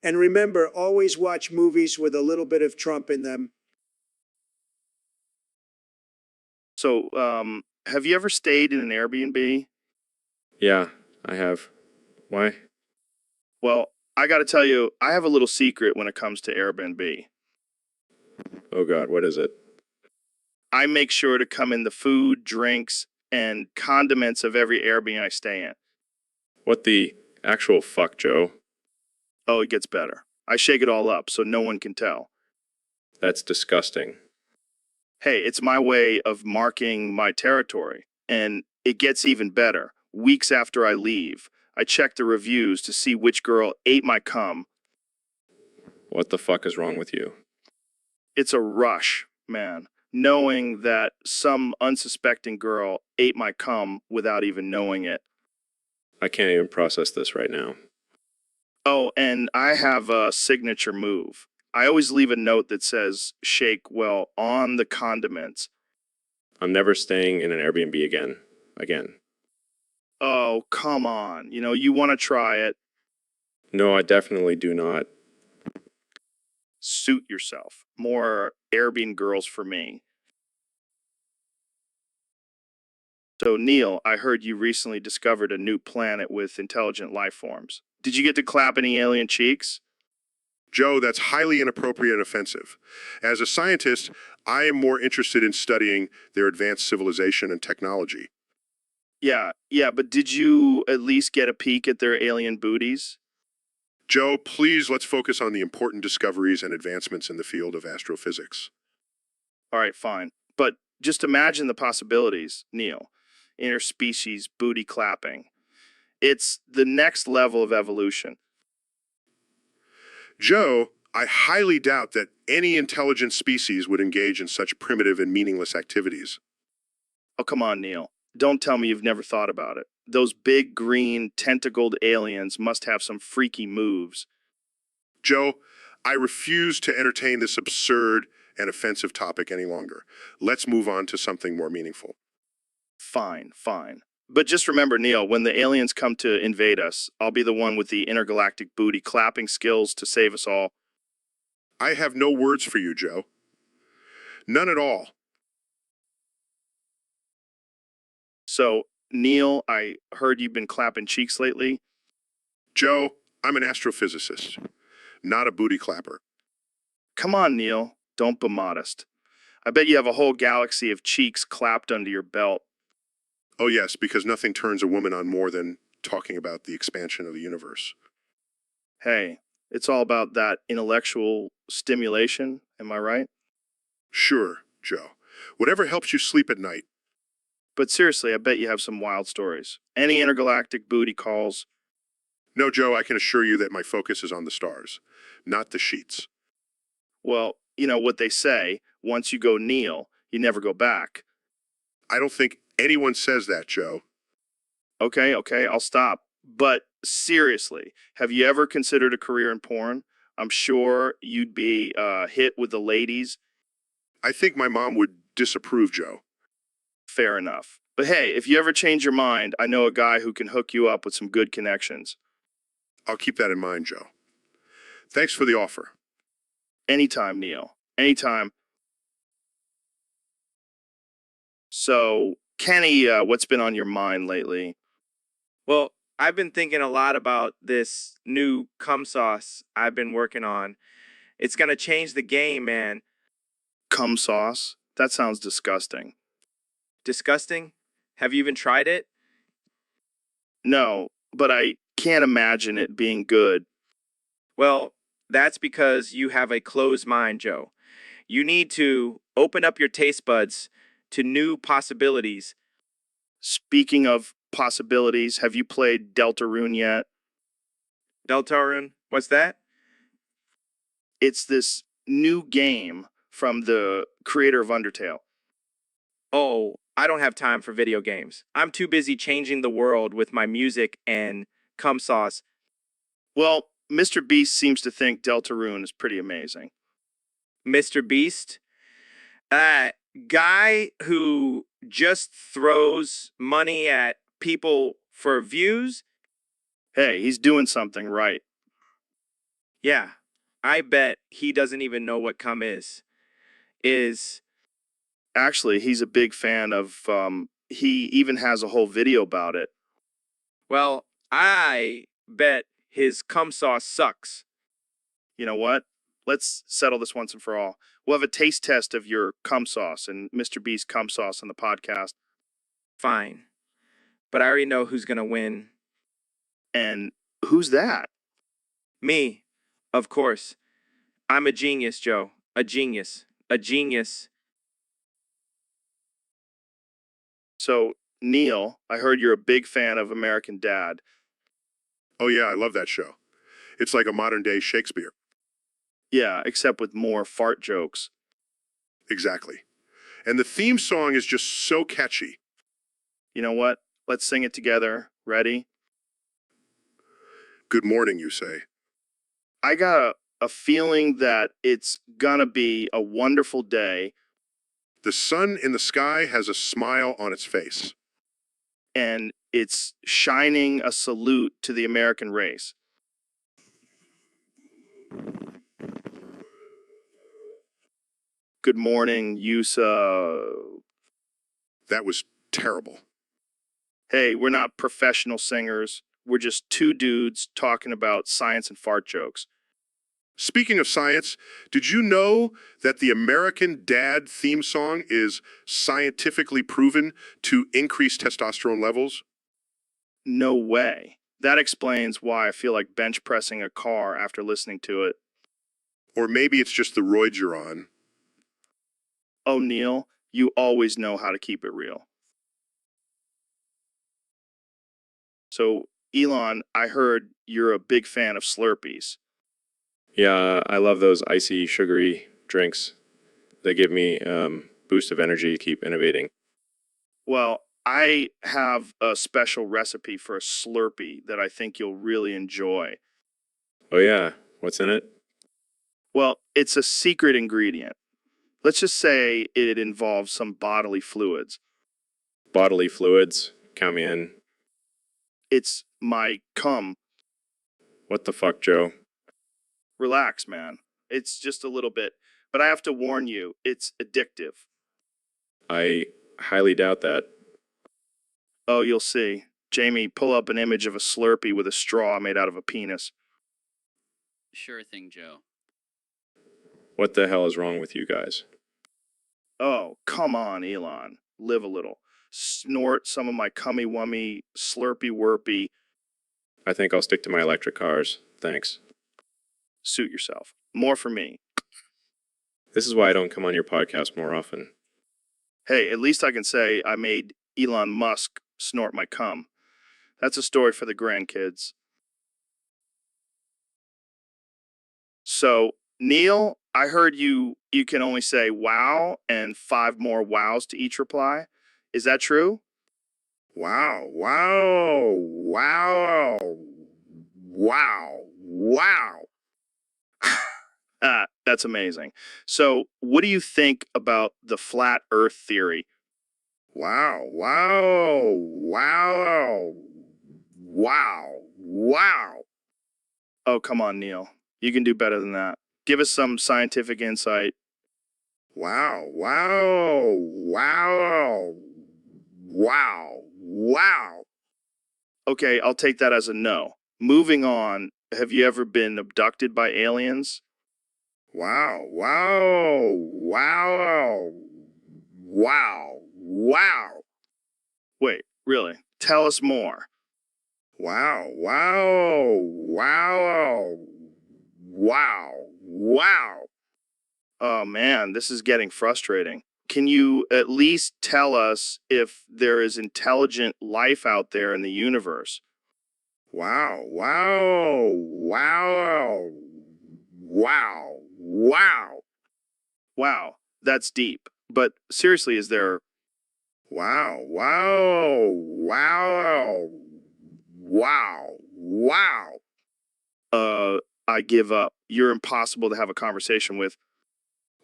And remember, always watch movies with a little bit of Trump in them. So, have you ever stayed in an Airbnb? Yeah, I have. Why? Well, I got to tell you, I have a little secret when it comes to Airbnb. Oh God, what is it? I make sure to come in the food, drinks, and condiments of every Airbnb I stay in. What the actual fuck, Joe? Oh, it gets better. I shake it all up so no one can tell. That's disgusting. Hey, it's my way of marking my territory. And it gets even better. Weeks after I leave, I check the reviews to see which girl ate my cum. What the fuck is wrong with you? It's a rush, man, knowing that some unsuspecting girl ate my cum without even knowing it. I can't even process this right now. Oh, and I have a signature move. I always leave a note that says, shake well on the condiments. I'm never staying in an Airbnb again. Oh, come on. You want to try it. No, I definitely do not. Suit yourself. More Airbnb girls for me. So, Neil, I heard you recently discovered a new planet with intelligent life forms. Did you get to clap any alien cheeks? Joe, that's highly inappropriate and offensive. As a scientist, I am more interested in studying their advanced civilization and technology. Yeah, but did you at least get a peek at their alien booties? Joe, please let's focus on the important discoveries and advancements in the field of astrophysics. All right, fine. But just imagine the possibilities, Neil. Interspecies booty clapping. It's the next level of evolution. Joe, I highly doubt that any intelligent species would engage in such primitive and meaningless activities. Oh, come on, Neil. Don't tell me you've never thought about it. Those big green tentacled aliens must have some freaky moves. Joe, I refuse to entertain this absurd and offensive topic any longer. Let's move on to something more meaningful. Fine. But just remember, Neil, when the aliens come to invade us, I'll be the one with the intergalactic booty clapping skills to save us all. I have no words for you, Joe. None at all. So, Neil, I heard you've been clapping cheeks lately. Joe, I'm an astrophysicist, not a booty clapper. Come on, Neil. Don't be modest. I bet you have a whole galaxy of cheeks clapped under your belt. Oh yes, because nothing turns a woman on more than talking about the expansion of the universe. Hey, it's all about that intellectual stimulation, am I right? Sure, Joe. Whatever helps you sleep at night. But seriously, I bet you have some wild stories. Any intergalactic booty calls? No, Joe, I can assure you that my focus is on the stars, not the sheets. Well, you know what they say, once you go kneel, you never go back. I don't think anyone says that, Joe. Okay, I'll stop. But seriously, have you ever considered a career in porn? I'm sure you'd be hit with the ladies. I think my mom would disapprove, Joe. Fair enough. But hey, if you ever change your mind, I know a guy who can hook you up with some good connections. I'll keep that in mind, Joe. Thanks for the offer. Anytime, Neil. Anytime. So, Kenny, what's been on your mind lately? Well, I've been thinking a lot about this new cum sauce I've been working on. It's going to change the game, man. Cum sauce? That sounds disgusting. Disgusting? Have you even tried it? No, but I can't imagine it being good. Well, that's because you have a closed mind, Joe. You need to open up your taste buds to new possibilities. Speaking of possibilities, have you played Deltarune yet? Deltarune? What's that? It's this new game from the creator of Undertale. Oh, I don't have time for video games. I'm too busy changing the world with my music and cum sauce. Well, Mr. Beast seems to think Deltarune is pretty amazing. Mr. Beast? Guy who just throws money at people for views? Hey, he's doing something right. Yeah, I bet he doesn't even know what cum is. Actually, he's a big fan of, he even has a whole video about it. Well, I bet his cum sauce sucks. You know what? Let's settle this once and for all. We'll have a taste test of your cum sauce and Mr. Beast's cum sauce on the podcast. Fine. But I already know who's going to win. And who's that? Me, of course. I'm a genius, Joe. A genius. A genius. So, Neil, I heard you're a big fan of American Dad. Oh, yeah, I love that show. It's like a modern-day Shakespeare. Yeah, except with more fart jokes. Exactly. And the theme song is just so catchy. You know what? Let's sing it together. Ready? Good morning, you say. I got a feeling that it's gonna be a wonderful day. The sun in the sky has a smile on its face. And it's shining a salute to the American race. Good morning, Yusa. That was terrible. Hey, we're not professional singers. We're just two dudes talking about science and fart jokes. Speaking of science, did you know that the American Dad theme song is scientifically proven to increase testosterone levels? No way. That explains why I feel like bench pressing a car after listening to it. Or maybe it's just the roids you're on. Oh, Neil, you always know how to keep it real. So, Elon, I heard you're a big fan of Slurpees. Yeah, I love those icy, sugary drinks. They give me boost of energy to keep innovating. Well, I have a special recipe for a Slurpee that I think you'll really enjoy. Oh yeah, what's in it? Well, it's a secret ingredient. Let's just say it involves some bodily fluids. Bodily fluids. Count me in. It's my cum. What the fuck, Joe? Relax, man. It's just a little bit. But I have to warn you, it's addictive. I highly doubt that. Oh, you'll see. Jamie, pull up an image of a Slurpee with a straw made out of a penis. Sure thing, Joe. What the hell is wrong with you guys? Oh, come on, Elon. Live a little. Snort some of my cummy wummy Slurpee Wurpee. I think I'll stick to my electric cars. Thanks. Suit yourself. More for me. This is why I don't come on your podcast more often. Hey, at least I can say I made Elon Musk snort my cum. That's a story for the grandkids. So, Neil, I heard you can only say wow and 5 more wows to each reply. Is that true? Wow, wow, wow, wow, wow. That's amazing. So, what do you think about the flat earth theory? Wow, wow, wow, wow, wow. Oh, come on, Neil. You can do better than that. Give us some scientific insight. Wow, wow, wow, wow, wow. Okay, I'll take that as a no. Moving on, have you ever been abducted by aliens? Wow, wow, wow, wow, wow. Wait, really? Tell us more. Wow, wow, wow, wow, wow. Oh man, this is getting frustrating. Can you at least tell us if there is intelligent life out there in the universe? Wow, wow, wow, wow, wow. Wow, that's deep. But seriously, is there... Wow, wow, wow, wow, wow. I give up. You're impossible to have a conversation with.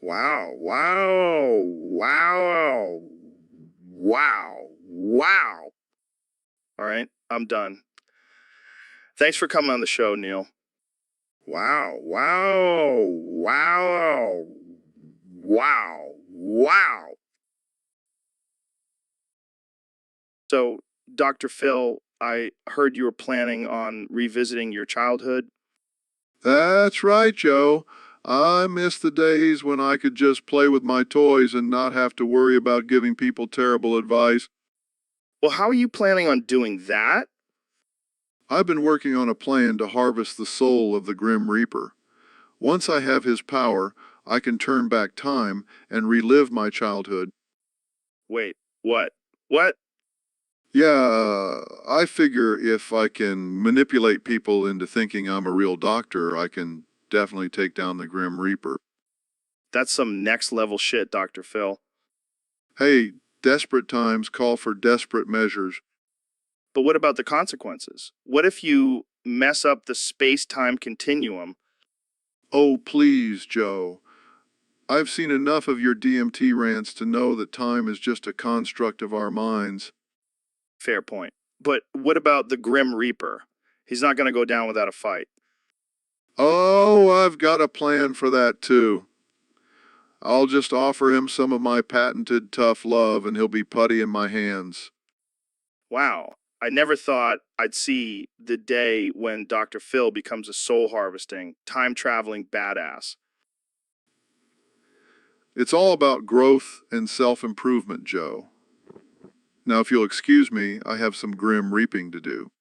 Wow, wow, wow, wow, wow. All right, I'm done. Thanks for coming on the show, Neil. Wow, wow, wow, wow, wow. So, Dr. Phil, I heard you were planning on revisiting your childhood. That's right, Joe. I miss the days when I could just play with my toys and not have to worry about giving people terrible advice. Well, how are you planning on doing that? I've been working on a plan to harvest the soul of the Grim Reaper. Once I have his power, I can turn back time and relive my childhood. Wait, what? What? Yeah, I figure if I can manipulate people into thinking I'm a real doctor, I can definitely take down the Grim Reaper. That's some next level shit, Dr. Phil. Hey, desperate times call for desperate measures. But what about the consequences? What if you mess up the space-time continuum? Oh, please, Joe. I've seen enough of your DMT rants to know that time is just a construct of our minds. Fair point. But what about the Grim Reaper? He's not going to go down without a fight. Oh, I've got a plan for that too. I'll just offer him some of my patented tough love and he'll be putty in my hands. Wow. I never thought I'd see the day when Dr. Phil becomes a soul-harvesting, time-traveling badass. It's all about growth and self-improvement, Joe. Now, if you'll excuse me, I have some grim reaping to do.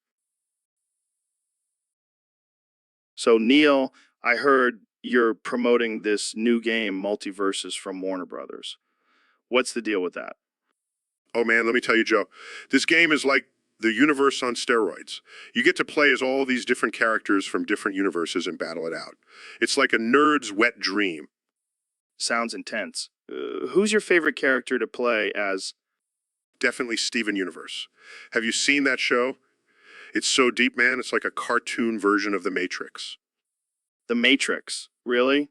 So, Neil, I heard you're promoting this new game, Multiverses, from Warner Brothers. What's the deal with that? Oh man, let me tell you, Joe, this game is like the universe on steroids. You get to play as all these different characters from different universes and battle it out. It's like a nerd's wet dream. Sounds intense. Who's your favorite character to play as? Definitely Steven Universe. Have you seen that show? It's so deep, man. It's like a cartoon version of The Matrix. The Matrix. Really?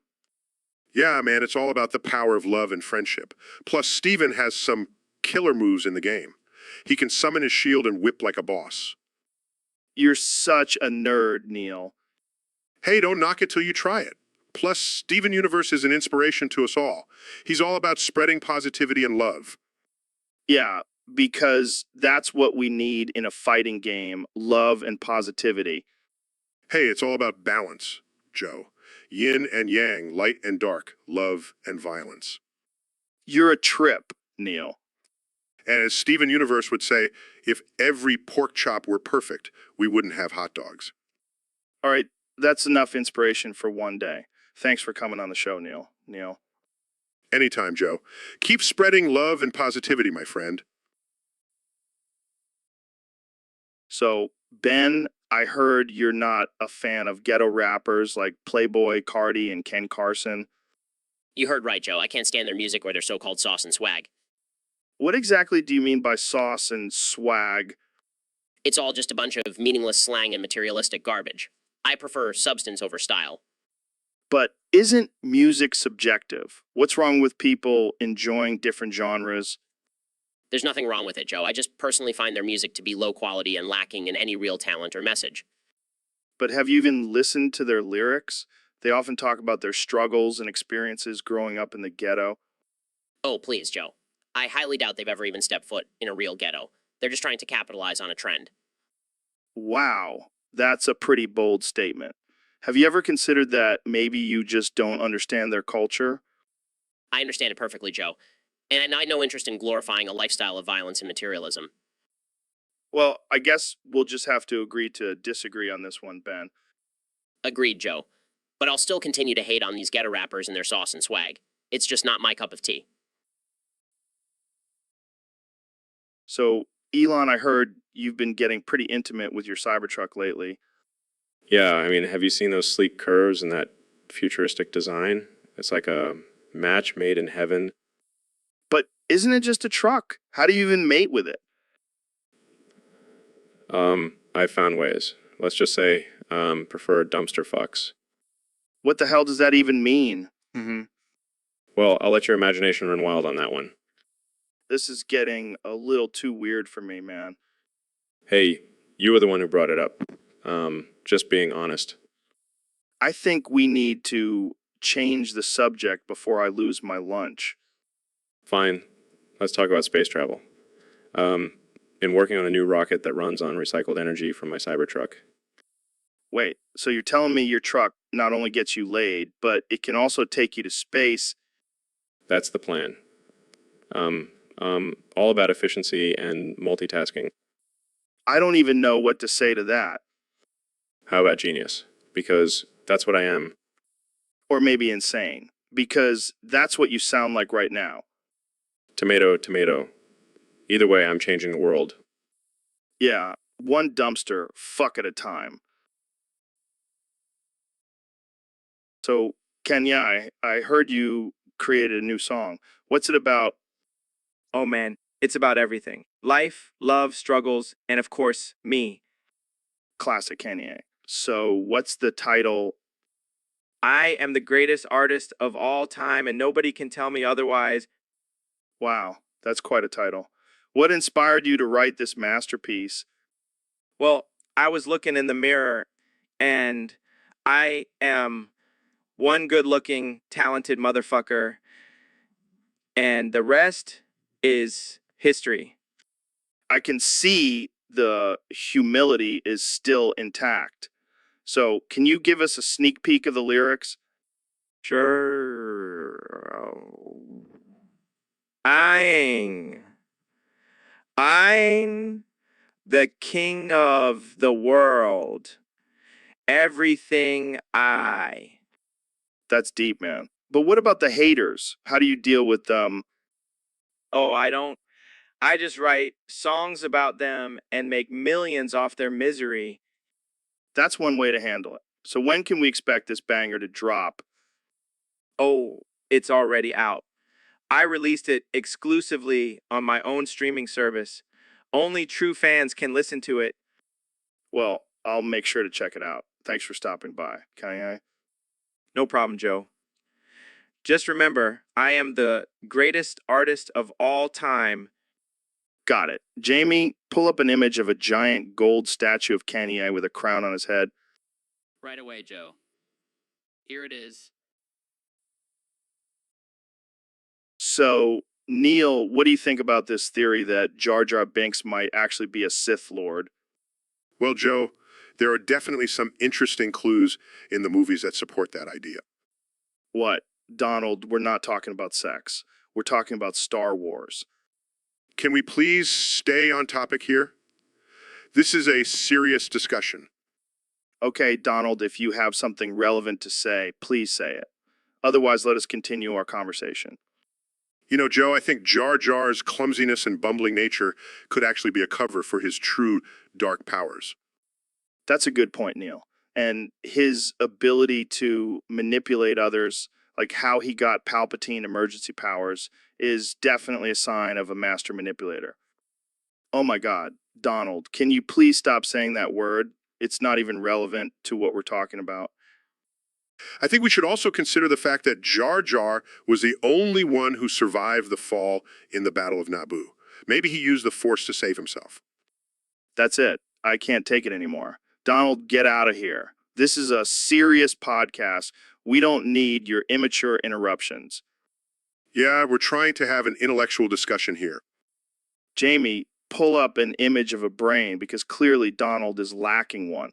Yeah, man, it's all about the power of love and friendship. Plus, Steven has some killer moves in the game. He can summon his shield and whip like a boss. You're such a nerd, Neil. Hey, don't knock it till you try it. Plus, Steven Universe is an inspiration to us all. He's all about spreading positivity and love. Yeah, because that's what we need in a fighting game, love and positivity. Hey, it's all about balance, Joe. Yin and yang, light and dark, love and violence. You're a trip, Neil. And as Steven Universe would say, if every pork chop were perfect, we wouldn't have hot dogs. All right, that's enough inspiration for one day. Thanks for coming on the show, Neil. Anytime, Joe. Keep spreading love and positivity, my friend. So, Ben, I heard you're not a fan of ghetto rappers like Playboy Cardi and Ken Carson. You heard right, Joe. I can't stand their music or their so-called sauce and swag. What exactly do you mean by sauce and swag? It's all just a bunch of meaningless slang and materialistic garbage. I prefer substance over style. But isn't music subjective? What's wrong with people enjoying different genres? There's nothing wrong with it, Joe. I just personally find their music to be low quality and lacking in any real talent or message. But have you even listened to their lyrics? They often talk about their struggles and experiences growing up in the ghetto. Oh, please, Joe. I highly doubt they've ever even stepped foot in a real ghetto. They're just trying to capitalize on a trend. Wow, that's a pretty bold statement. Have you ever considered that maybe you just don't understand their culture? I understand it perfectly, Joe. And I had no interest in glorifying a lifestyle of violence and materialism. Well, I guess we'll just have to agree to disagree on this one, Ben. Agreed, Joe. But I'll still continue to hate on these ghetto rappers and their sauce and swag. It's just not my cup of tea. So, Elon, I heard you've been getting pretty intimate with your Cybertruck lately. Yeah, I mean, have you seen those sleek curves and that futuristic design? It's like a match made in heaven. But isn't it just a truck? How do you even mate with it? I found ways. Let's just say, prefer dumpster fucks. What the hell does that even mean? Well, I'll let your imagination run wild on that one. This is getting a little too weird for me, man. Hey, you were the one who brought it up. Just being honest. I think we need to change the subject before I lose my lunch. Fine. Let's talk about space travel. In working on a new rocket that runs on recycled energy from my Cybertruck. Wait, so you're telling me your truck not only gets you laid, but it can also take you to space? That's the plan. All about efficiency and multitasking. I don't even know what to say to that. How about genius? Because that's what I am. Or maybe insane. Because that's what you sound like right now. Tomato, tomato. Either way, I'm changing the world. Yeah, one dumpster, fuck at a time. So, Kenya, I heard you created a new song. What's it about? Oh man, it's about everything. Life, love, struggles, and of course, me. Classic Kenya. So, what's the title? I am the greatest artist of all time, and nobody can tell me otherwise. Wow, that's quite a title. What inspired you to write this masterpiece? Well, I was looking in the mirror, and I am one good-looking, talented motherfucker, and the rest is history. I can see the humility is still intact. So, can you give us a sneak peek of the lyrics? Sure. I'm the king of the world. Everything I. That's deep, man. But what about the haters? How do you deal with them? Oh, I don't. I just write songs about them and make millions off their misery. That's one way to handle it. So when can we expect this banger to drop? Oh, it's already out. I released it exclusively on my own streaming service. Only true fans can listen to it. Well, I'll make sure to check it out. Thanks for stopping by. Kanye? No problem, Joe. Just remember, I am the greatest artist of all time. Got it. Jamie, pull up an image of a giant gold statue of Kanye with a crown on his head. Right away, Joe. Here it is. So, Neil, what do you think about this theory that Jar Jar Binks might actually be a Sith Lord? Well, Joe, there are definitely some interesting clues in the movies that support that idea. What? Donald, we're not talking about sex. We're talking about Star Wars. can we please stay on topic here? This is a serious discussion. Okay, Donald, if you have something relevant to say, please say it. Otherwise, let us continue our conversation. You know, Joe, I think Jar Jar's clumsiness and bumbling nature could actually be a cover for his true dark powers. That's a good point, Neil. And his ability to manipulate others, like how he got Palpatine emergency powers, is definitely a sign of a master manipulator. Oh my God, Donald, can you please stop saying that word? It's not even relevant to what we're talking about. I think we should also consider the fact that Jar Jar was the only one who survived the fall in the Battle of Naboo. Maybe he used the Force to save himself. That's it. I can't take it anymore. Donald, get out of here. This is a serious podcast. We don't need your immature interruptions. Yeah, we're trying to have an intellectual discussion here. Jamie, pull up an image of a brain because clearly Donald is lacking one.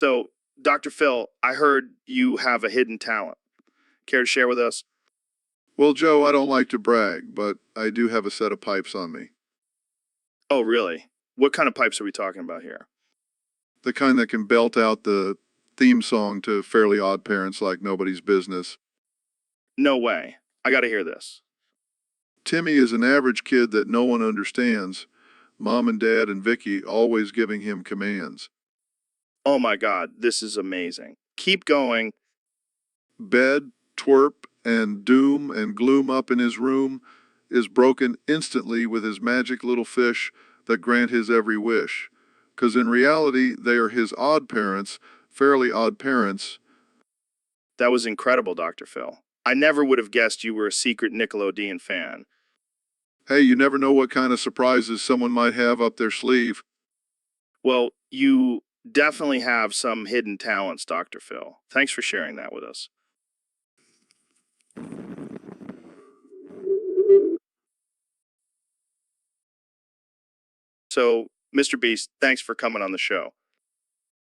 So, Dr. Phil, I heard you have a hidden talent. Care to share with us? Well, Joe, I don't like to brag, but I do have a set of pipes on me. Oh, really? What kind of pipes are we talking about here? The kind that can belt out the theme song to Fairly Odd Parents like nobody's business. No way. I gotta hear this. Timmy is an average kid that no one understands. Mom and Dad and Vicky always giving him commands. Oh my God, this is amazing. Keep going. Bed, twerp, and doom and gloom up in his room is broken instantly with his magic little fish that grant his every wish. 'Cause in reality, they are his odd parents, fairly odd parents. That was incredible, Dr. Phil. I never would have guessed you were a secret Nickelodeon fan. Hey, you never know what kind of surprises someone might have up their sleeve. Well, you definitely have some hidden talents, Dr. Phil. Thanks for sharing that with us. So, Mr. Beast, thanks for coming on the show.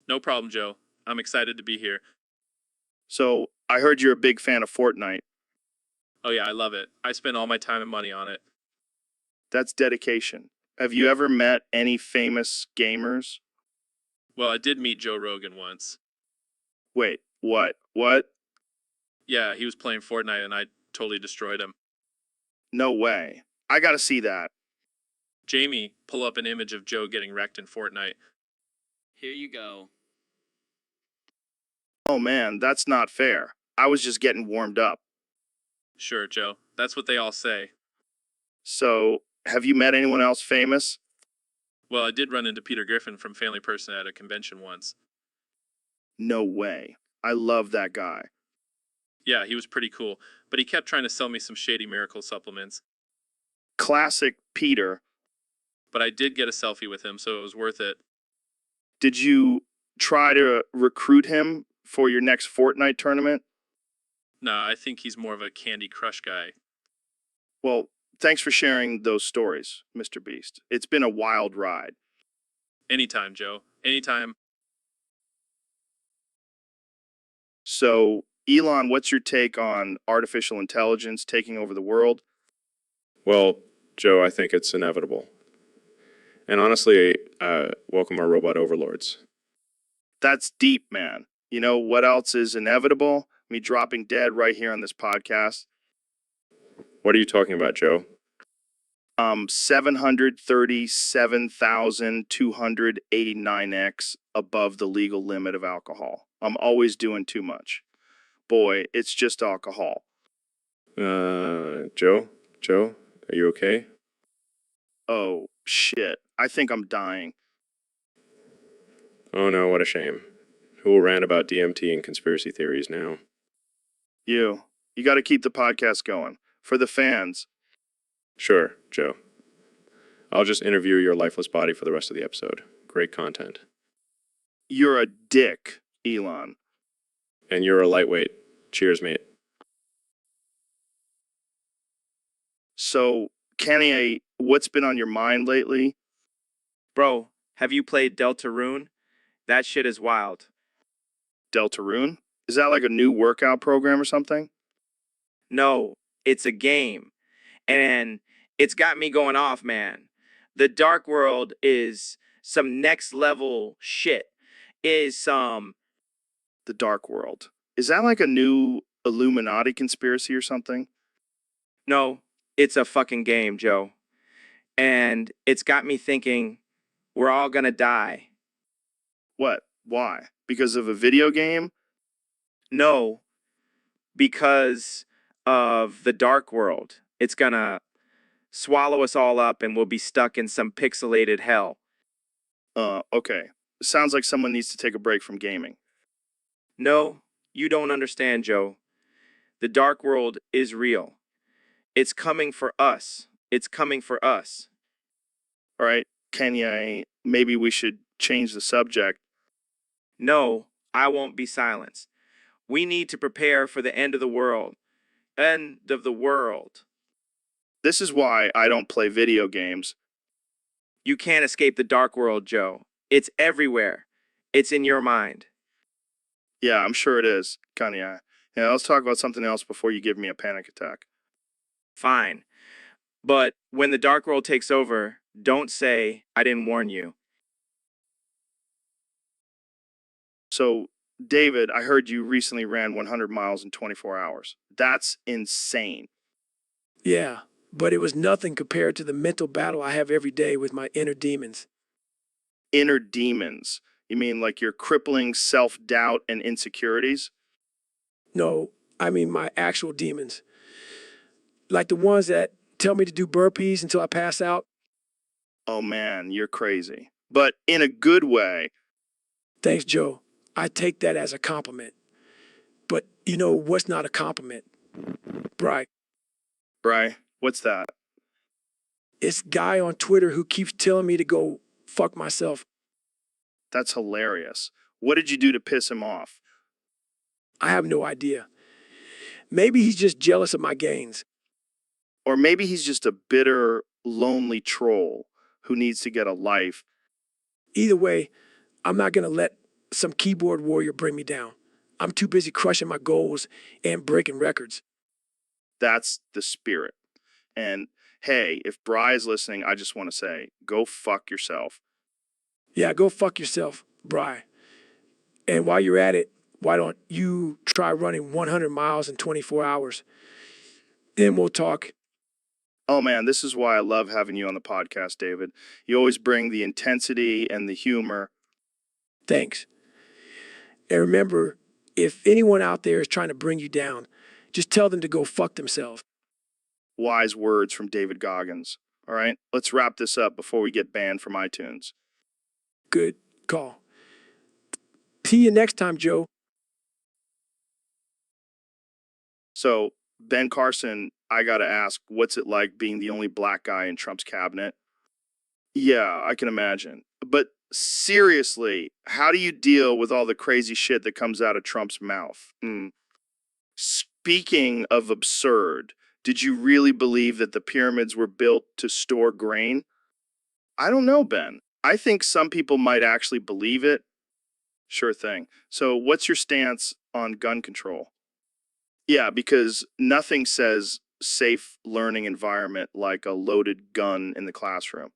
No problem, Joe. I'm excited to be here. So, I heard you're a big fan of Fortnite. Oh yeah, I love it. I spend all my time and money on it. That's dedication. Have you ever met any famous gamers? Well, I did meet Joe Rogan once. Wait, what? What? Yeah, he was playing Fortnite and I totally destroyed him. No way. I gotta see that. Jamie, pull up an image of Joe getting wrecked in Fortnite. Here you go. Oh man, that's not fair. I was just getting warmed up. Sure, Joe. That's what they all say. So, have you met anyone else famous? Well, I did run into Peter Griffin from Family Person at a convention once. No way. I love that guy. Yeah, he was pretty cool, but he kept trying to sell me some shady miracle supplements. Classic Peter. But I did get a selfie with him, so it was worth it. Did you try to recruit him for your next Fortnite tournament? No, I think he's more of a Candy Crush guy. Well, thanks for sharing those stories, Mr. Beast. It's been a wild ride. Anytime, Joe. Anytime. So, Elon, what's your take on artificial intelligence taking over the world? Well, Joe, I think it's inevitable. And honestly, welcome our robot overlords. That's deep, man. You know what else is inevitable? Me dropping dead right here on this podcast. What are you talking about, Joe? 737,289x above the legal limit of alcohol. I'm always doing too much. Boy, it's just alcohol. Joe? Joe? Are you okay? Oh, shit. I think I'm dying. Oh no, what a shame. Who will rant about DMT and conspiracy theories now? You got to keep the podcast going. For the fans. Sure, Joe. I'll just interview your lifeless body for the rest of the episode. Great content. You're a dick, Elon. And you're a lightweight. Cheers, mate. So, Kenny, what's been on your mind lately? Bro, have you played Deltarune? That shit is wild. Deltarune? Is that like a new workout program or something? No, it's a game. And it's got me going off, man. The dark world is some next level shit. Is some The Dark World. Is that like a new Illuminati conspiracy or something? no, it's a fucking game, Joe. And it's got me thinking we're all gonna die. What? Why? Because of a video game? No, because of the dark world. It's gonna swallow us all up and we'll be stuck in some pixelated hell. Okay. Sounds like someone needs to take a break from gaming. No, you don't understand, Joe. The dark world is real. It's coming for us. It's coming for us. All right, Kenya, maybe we should change the subject. No, I won't be silenced. We need to prepare for the end of the world. End of the world. This is why I don't play video games. You can't escape the dark world, Joe. It's everywhere. It's in your mind. Yeah, I'm sure it is, Kenya. Yeah, let's talk about something else before you give me a panic attack. Fine. But when the dark world takes over, don't say, I didn't warn you. So, David, I heard you recently ran 100 miles in 24 hours. That's insane. Yeah, but it was nothing compared to the mental battle I have every day with my inner demons. Inner demons. You mean like your crippling self-doubt and insecurities? No, I mean my actual demons. Like the ones that tell me to do burpees until I pass out. Oh man, you're crazy. But in a good way. Thanks, Joe. I take that as a compliment. But you know what's not a compliment? Right. Right? What's that? It's guy on Twitter who keeps telling me to go fuck myself. That's hilarious. What did you do to piss him off? I have no idea. Maybe he's just jealous of my gains. Or maybe he's just a bitter, lonely troll who needs to get a life. Either way, I'm not going to let some keyboard warrior bring me down. I'm too busy crushing my goals and breaking records. That's the spirit. And hey, if Bri is listening, I just want to say, go fuck yourself. Yeah, go fuck yourself, Bri. And while you're at it, why don't you try running 100 miles in 24 hours? Then we'll talk. Oh man, this is why I love having you on the podcast, David. You always bring the intensity and the humor. Thanks. And remember, if anyone out there is trying to bring you down, just tell them to go fuck themselves. Wise words from David Goggins. All right, let's wrap this up before we get banned from iTunes. Good call. See you next time, Joe. So, Ben Carson, I got to ask, what's it like being the only black guy in Trump's cabinet? Yeah, I can imagine. But seriously, how do you deal with all the crazy shit that comes out of Trump's mouth? Speaking of absurd, did you really believe that the pyramids were built to store grain? I don't know, Ben. I think some people might actually believe it. Sure thing. So, what's your stance on gun control? Yeah, because nothing says safe learning environment like a loaded gun in the classroom.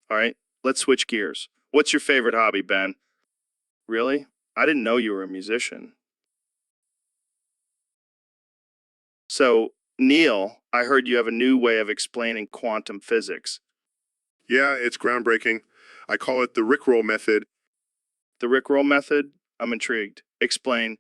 All right, let's switch gears. What's your favorite hobby, Ben? Really? I didn't know you were a musician. So, Neil, I heard you have a new way of explaining quantum physics. Yeah, it's groundbreaking. I call it the Rickroll method. The Rickroll method? I'm intrigued. Explain.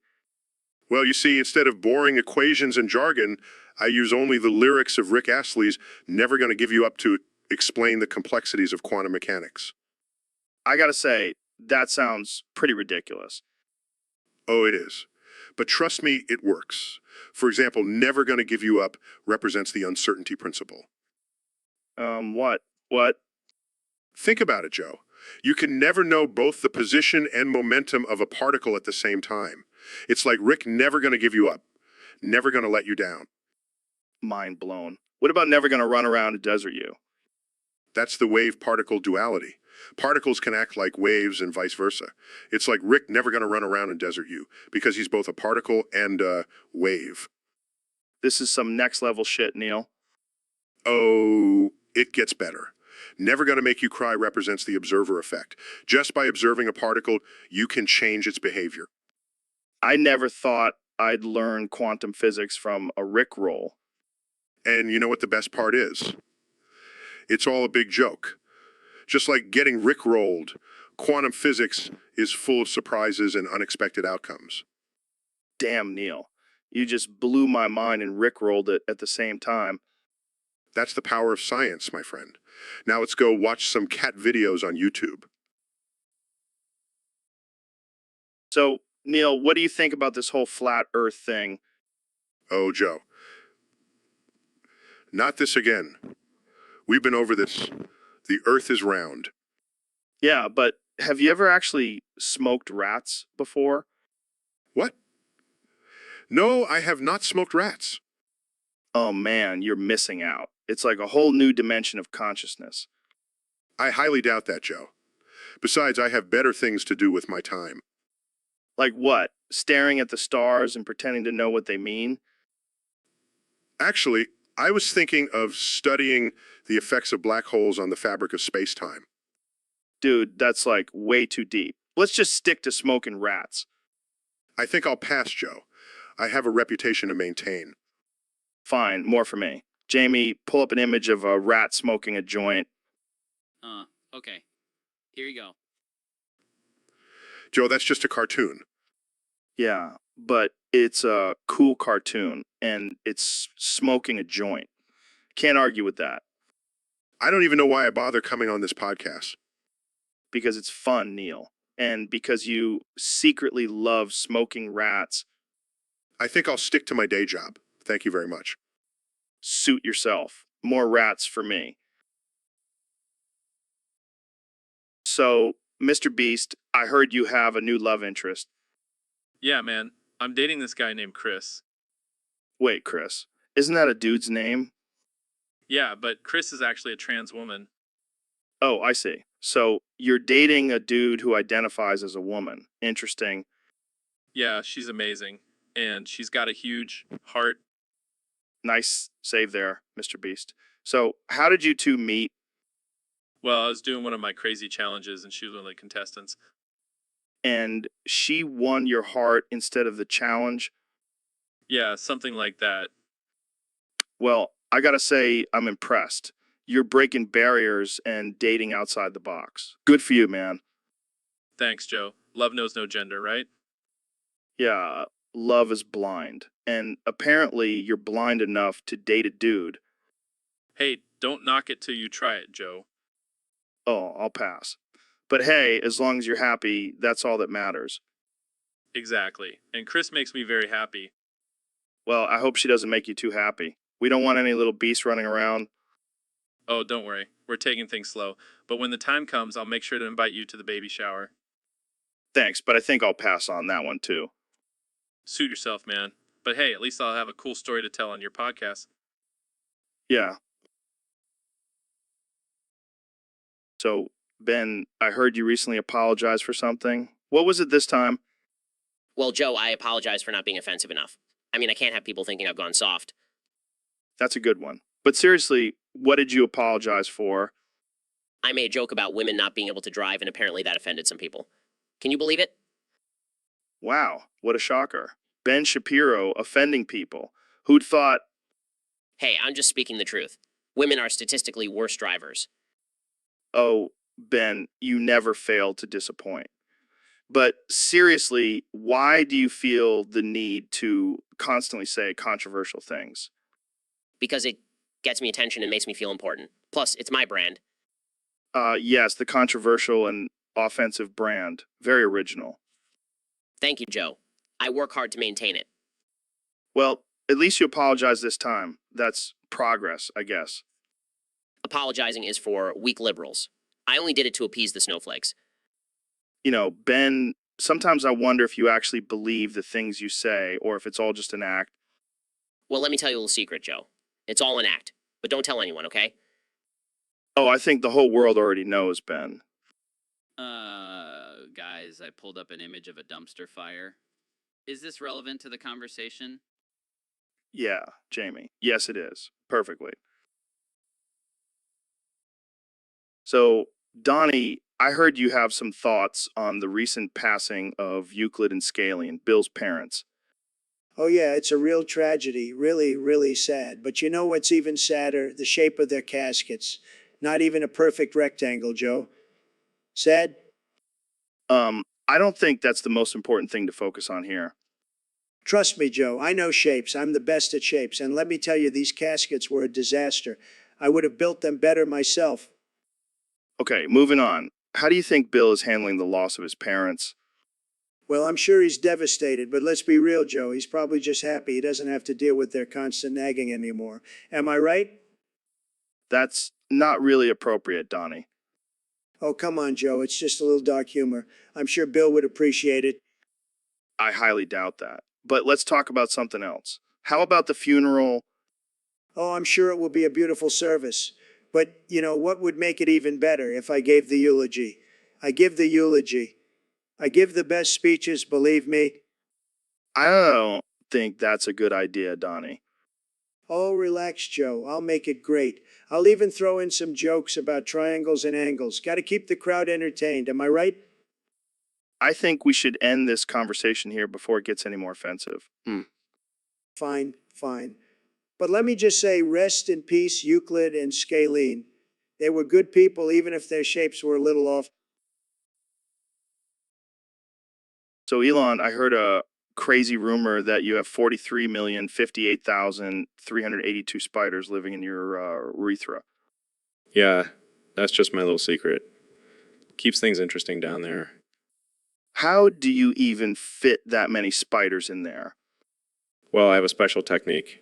Well, you see, instead of boring equations and jargon, I use only the lyrics of Rick Astley's Never Gonna Give You Up to explain the complexities of quantum mechanics. I gotta say, that sounds pretty ridiculous. Oh, it is. But trust me, it works. For example, Never Gonna Give You Up represents the uncertainty principle. What? What? Think about it, Joe. You can never know both the position and momentum of a particle at the same time. It's like Rick never gonna give you up, never gonna let you down. Mind blown. What about never gonna run around and desert you? That's the wave-particle duality. Particles can act like waves and vice versa. It's like Rick never gonna run around and desert you, because he's both a particle and a wave. This is some next level shit, Neil. Oh, it gets better. Never Gonna Make You Cry represents the observer effect. Just by observing a particle, you can change its behavior. I never thought I'd learn quantum physics from a Rickroll. And you know what the best part is? It's all a big joke. Just like getting rickrolled, quantum physics is full of surprises and unexpected outcomes. Damn, Neil. You just blew my mind and Rickrolled it at the same time. That's the power of science, my friend. Now let's go watch some cat videos on YouTube. So, Neil, what do you think about this whole flat Earth thing? Oh, Joe. Not this again. We've been over this. The Earth is round. Yeah, but have you ever actually smoked rats before? What? No, I have not smoked rats. Oh man, you're missing out. It's like a whole new dimension of consciousness. I highly doubt that, Joe. Besides, I have better things to do with my time. Like what? Staring at the stars and pretending to know what they mean? Actually, I was thinking of studying the effects of black holes on the fabric of space-time. Dude, that's like way too deep. Let's just stick to smoking rats. I think I'll pass, Joe. I have a reputation to maintain. Fine, more for me. Jamie, pull up an image of a rat smoking a joint. Okay. Here you go. Joe, that's just a cartoon. Yeah, but it's a cool cartoon, and it's smoking a joint. Can't argue with that. I don't even know why I bother coming on this podcast. Because it's fun, Neil. And because you secretly love smoking rats. I think I'll stick to my day job. Thank you very much. Suit yourself. More rats for me. So, Mr. Beast, I heard you have a new love interest. Yeah, man. I'm dating this guy named Chris. Wait, Chris, isn't that a dude's name? Yeah, but Chris is actually a trans woman. Oh, I see. So, you're dating a dude who identifies as a woman. Interesting. Yeah, she's amazing. And she's got a huge heart. Nice save there, Mr. Beast. So, how did you two meet? Well, I was doing one of my crazy challenges and she was one of the contestants. And she won your heart instead of the challenge? Yeah, something like that. Well, I gotta say, I'm impressed. You're breaking barriers and dating outside the box. Good for you, man. Thanks, Joe. Love knows no gender, right? Yeah, love is blind. And apparently, you're blind enough to date a dude. Hey, don't knock it till you try it, Joe. Oh, I'll pass. But hey, as long as you're happy, that's all that matters. Exactly. And Chris makes me very happy. Well, I hope she doesn't make you too happy. We don't want any little beasts running around. Oh, don't worry. We're taking things slow. But when the time comes, I'll make sure to invite you to the baby shower. Thanks, but I think I'll pass on that one too. Suit yourself, man. But hey, at least I'll have a cool story to tell on your podcast. Yeah. So, Ben, I heard you recently apologized for something. What was it this time? Well, Joe, I apologize for not being offensive enough. I mean, I can't have people thinking I've gone soft. That's a good one. But seriously, what did you apologize for? I made a joke about women not being able to drive, and apparently that offended some people. Can you believe it? Wow, what a shocker. Ben Shapiro offending people. Who'd thought? Hey, I'm just speaking the truth. Women are statistically worse drivers. Oh, Ben, you never fail to disappoint. But seriously, why do you feel the need to constantly say controversial things? Because it gets me attention and makes me feel important. Plus, it's my brand. Yes, the controversial and offensive brand. Very original. Thank you, Joe. I work hard to maintain it. Well, at least you apologize this time. That's progress, I guess. Apologizing is for weak liberals. I only did it to appease the snowflakes. You know, Ben, sometimes I wonder if you actually believe the things you say or if it's all just an act. Well, let me tell you a little secret, Joe. It's all an act. But don't tell anyone, okay? Oh, I think the whole world already knows, Ben. Guys, I pulled up an image of a dumpster fire. Is this relevant to the conversation? Yeah, Jamie. Yes, it is. Perfectly. So, Donnie, I heard you have some thoughts on the recent passing of Euclid and Scalene, Bill's parents. Oh, yeah, it's a real tragedy. Really, really sad. But you know what's even sadder? The shape of their caskets. Not even a perfect rectangle, Joe. Sad? I don't think that's the most important thing to focus on here. Trust me, Joe, I know shapes. I'm the best at shapes. And let me tell you, these caskets were a disaster. I would have built them better myself. Okay, moving on. How do you think Bill is handling the loss of his parents? Well, I'm sure he's devastated, but let's be real, Joe. He's probably just happy he doesn't have to deal with their constant nagging anymore. Am I right? That's not really appropriate, Donnie. Oh, come on, Joe. It's just a little dark humor. I'm sure Bill would appreciate it. I highly doubt that. But let's talk about something else. How about the funeral? Oh, I'm sure it will be a beautiful service. But, you know, what would make it even better if I gave the eulogy? I give the eulogy. I give the best speeches, believe me. I don't think that's a good idea, Donnie. Oh, relax, Joe. I'll make it great. I'll even throw in some jokes about triangles and angles. Got to keep the crowd entertained, am I right? I think we should end this conversation here before it gets any more offensive. Fine, fine. But let me just say, rest in peace, Euclid and Scalene. They were good people, even if their shapes were a little off. So, Elon, I heard a crazy rumor that you have 43,058,382 spiders living in your urethra. Yeah, that's just my little secret. Keeps things interesting down there. How do you even fit that many spiders in there? Well, I have a special technique.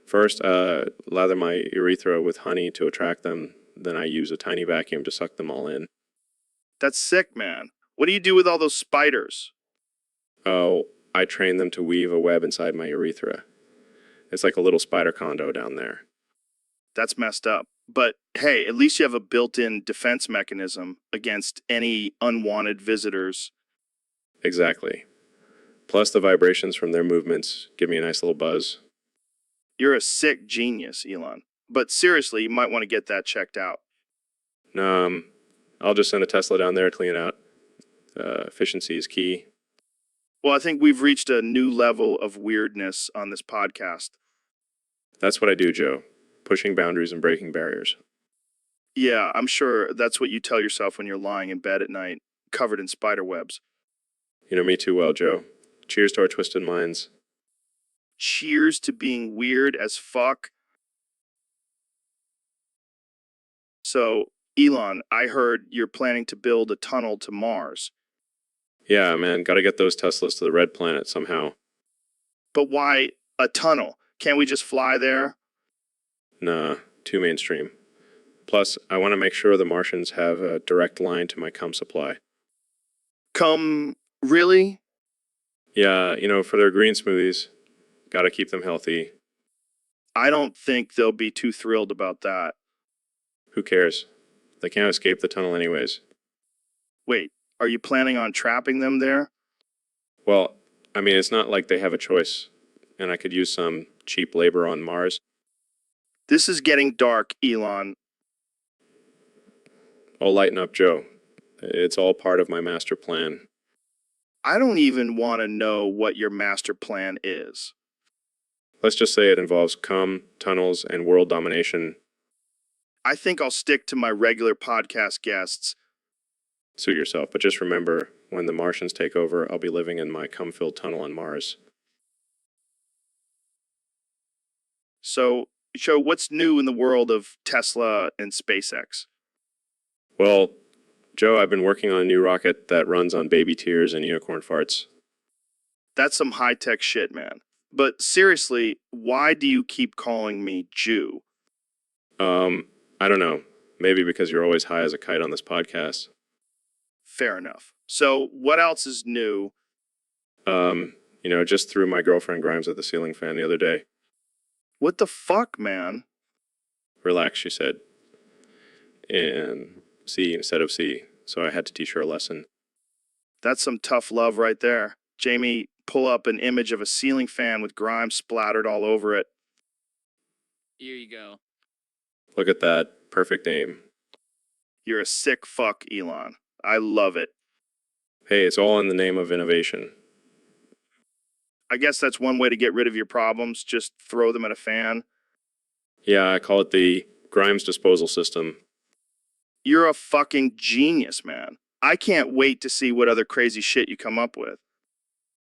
First, lather my urethra with honey to attract them. Then I use a tiny vacuum to suck them all in. That's sick, man. What do you do with all those spiders? Oh, I train them to weave a web inside my urethra. It's like a little spider condo down there. That's messed up. But hey, at least you have a built-in defense mechanism against any unwanted visitors. Exactly. Plus, the vibrations from their movements give me a nice little buzz. You're a sick genius, Elon. But seriously, you might want to get that checked out. I'll just send a Tesla down there to clean it out. Efficiency is key. Well, I think we've reached a new level of weirdness on this podcast. That's what I do, Joe. Pushing boundaries and breaking barriers. Yeah, I'm sure that's what you tell yourself when you're lying in bed at night, covered in spider webs. You know me too well, Joe. Cheers to our twisted minds. Cheers to being weird as fuck. So, Elon, I heard you're planning to build a tunnel to Mars. Yeah, man, gotta get those Teslas to the red planet somehow. But why a tunnel? Can't we just fly there? Nah, too mainstream. Plus, I want to make sure the Martians have a direct line to my cum supply. Come, really? Yeah, for their green smoothies. Gotta keep them healthy. I don't think they'll be too thrilled about that. Who cares? They can't escape the tunnel anyways. Wait, are you planning on trapping them there? Well, I mean, it's not like they have a choice, and I could use some cheap labor on Mars. This is getting dark, Elon. Oh, lighten up, Joe. It's all part of my master plan. I don't even want to know what your master plan is. Let's just say it involves cum, tunnels, and world domination. I think I'll stick to my regular podcast guests. Suit yourself, but just remember, when the Martians take over, I'll be living in my cum-filled tunnel on Mars. So, what's new in the world of Tesla and SpaceX? Well, Joe, I've been working on a new rocket that runs on baby tears and unicorn farts. That's some high-tech shit, man. But seriously, why do you keep calling me Jew? I don't know. Maybe because you're always high as a kite on this podcast. Fair enough. So, what else is new? Just threw my girlfriend Grimes at the ceiling fan the other day. What the fuck, man? Relax, she said. And C instead of C, so I had to teach her a lesson. That's some tough love right there. Jamie, pull up an image of a ceiling fan with grime splattered all over it. Here you go. Look at that. Perfect aim. You're a sick fuck, Elon. I love it. Hey, it's all in the name of innovation. I guess that's one way to get rid of your problems. Just throw them at a fan. Yeah, I call it the Grimes disposal system. You're a fucking genius, man. I can't wait to see what other crazy shit you come up with.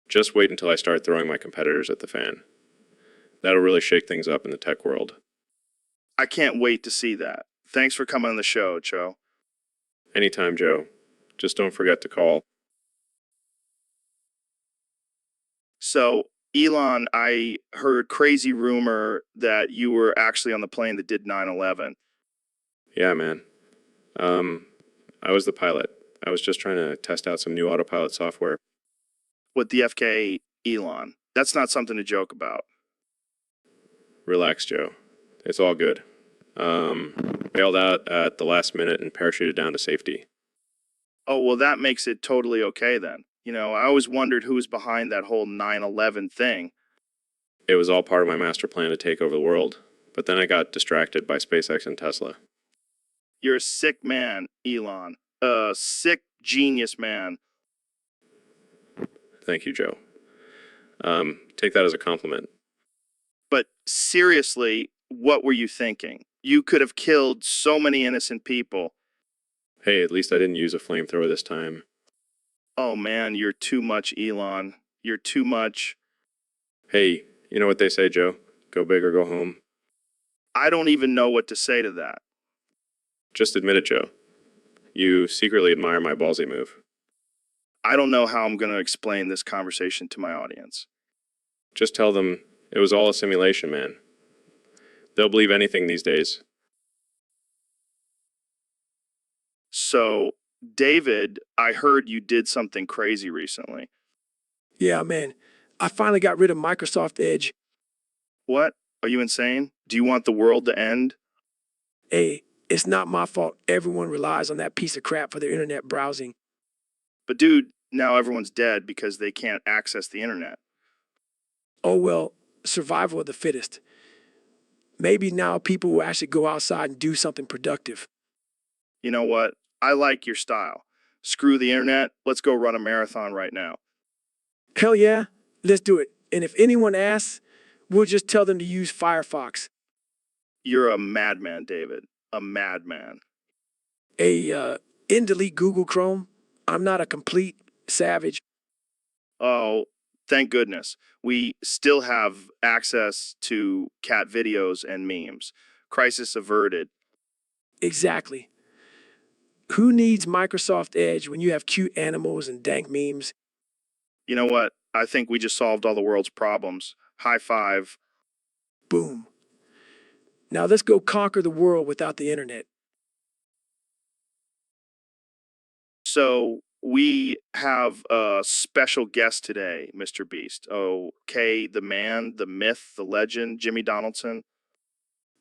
Just wait until I start throwing my competitors at the fan. That'll really shake things up in the tech world. I can't wait to see that. Thanks for coming on the show, Joe. Anytime, Joe. Just don't forget to call. So, Elon, I heard crazy rumor that you were actually on the plane that did 9/11. Yeah, man. I was the pilot. I was just trying to test out some new autopilot software. With the FK Elon. That's not something to joke about. Relax, Joe. It's all good. Bailed out at the last minute and parachuted down to safety. Oh, well, that makes it totally okay then. You know, I always wondered who was behind that whole 9/11 thing. It was all part of my master plan to take over the world, but then I got distracted by SpaceX and Tesla. You're a sick man, Elon. A sick genius man. Thank you, Joe. Take that as a compliment. But seriously, what were you thinking? You could have killed so many innocent people. Hey, at least I didn't use a flamethrower this time. Oh man, you're too much, Elon. You're too much. Hey, you know what they say, Joe? Go big or go home. I don't even know what to say to that. Just admit it, Joe. You secretly admire my ballsy move. I don't know how I'm going to explain this conversation to my audience. Just tell them it was all a simulation, man. They'll believe anything these days. So, David, I heard you did something crazy recently. Yeah, man. I finally got rid of Microsoft Edge. What? Are you insane? Do you want the world to end? Hey, it's not my fault everyone relies on that piece of crap for their internet browsing. But dude, now everyone's dead because they can't access the internet. Oh, well, survival of the fittest. Maybe now people will actually go outside and do something productive. You know what? I like your style. Screw the internet. Let's go run a marathon right now. Hell yeah, let's do it. And if anyone asks, we'll just tell them to use Firefox. You're a madman, David. A madman. Delete Google Chrome. I'm not a complete savage. Oh, thank goodness. We still have access to cat videos and memes. Crisis averted. Exactly. Who needs Microsoft Edge when you have cute animals and dank memes? You know what? I think we just solved all the world's problems. High five. Boom. Now let's go conquer the world without the internet. So we have a special guest today, Mr. Beast. Okay, the man, the myth, the legend, Jimmy Donaldson.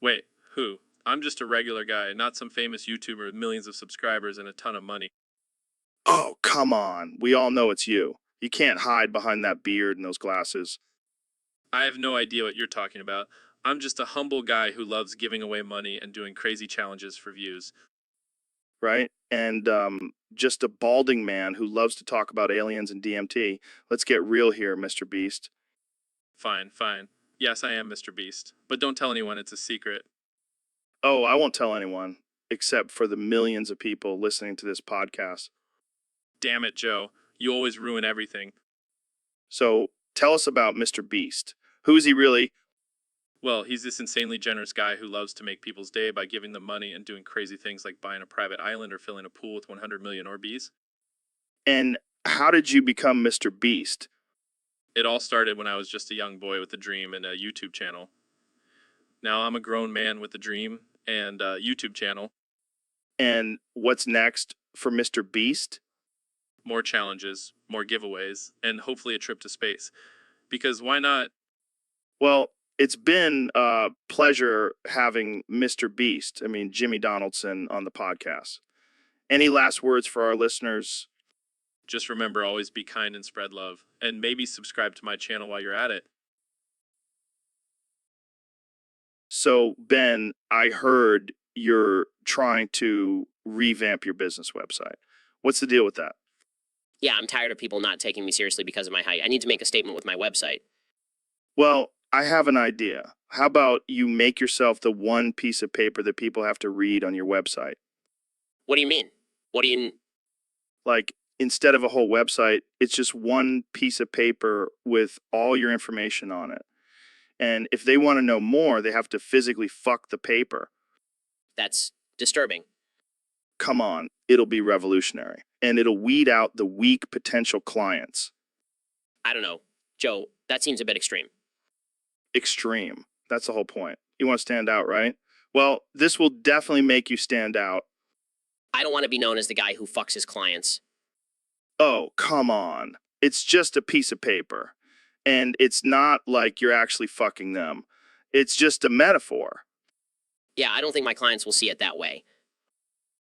Wait, who? I'm just a regular guy, not some famous YouTuber with millions of subscribers and a ton of money. Oh, come on. We all know it's you. You can't hide behind that beard and those glasses. I have no idea what you're talking about. I'm just a humble guy who loves giving away money and doing crazy challenges for views. Right? And just a balding man who loves to talk about aliens and DMT. Let's get real here, Mr. Beast. Fine, fine. Yes, I am Mr. Beast. But don't tell anyone, it's a secret. Oh, I won't tell anyone, except for the millions of people listening to this podcast. Damn it, Joe. You always ruin everything. So tell us about Mr. Beast. Who is he really? Well, he's this insanely generous guy who loves to make people's day by giving them money and doing crazy things like buying a private island or filling a pool with 100 million Orbeez. And how did you become Mr. Beast? It all started when I was just a young boy with a dream and a YouTube channel. Now I'm a grown man with a dream and a YouTube channel. And what's next for Mr. Beast? More challenges, more giveaways, and hopefully a trip to space. Because why not? Well, it's been a pleasure having Mr. Beast, Jimmy Donaldson, on the podcast. Any last words for our listeners? Just remember, always be kind and spread love. And maybe subscribe to my channel while you're at it. So, Ben, I heard you're trying to revamp your business website. What's the deal with that? Yeah, I'm tired of people not taking me seriously because of my height. I need to make a statement with my website. Well, I have an idea. How about you make yourself the one piece of paper that people have to read on your website? What do you mean? What do you... Like, instead of a whole website, it's just one piece of paper with all your information on it. And if they want to know more, they have to physically fuck the paper. That's disturbing. Come on, it'll be revolutionary. And it'll weed out the weak potential clients. I don't know. Joe, that seems a bit extreme. Extreme. That's the whole point. You want to stand out, right? Well, this will definitely make you stand out. I don't want to be known as the guy who fucks his clients. Oh, come on. It's just a piece of paper. And it's not like you're actually fucking them. It's just a metaphor. Yeah, I don't think my clients will see it that way.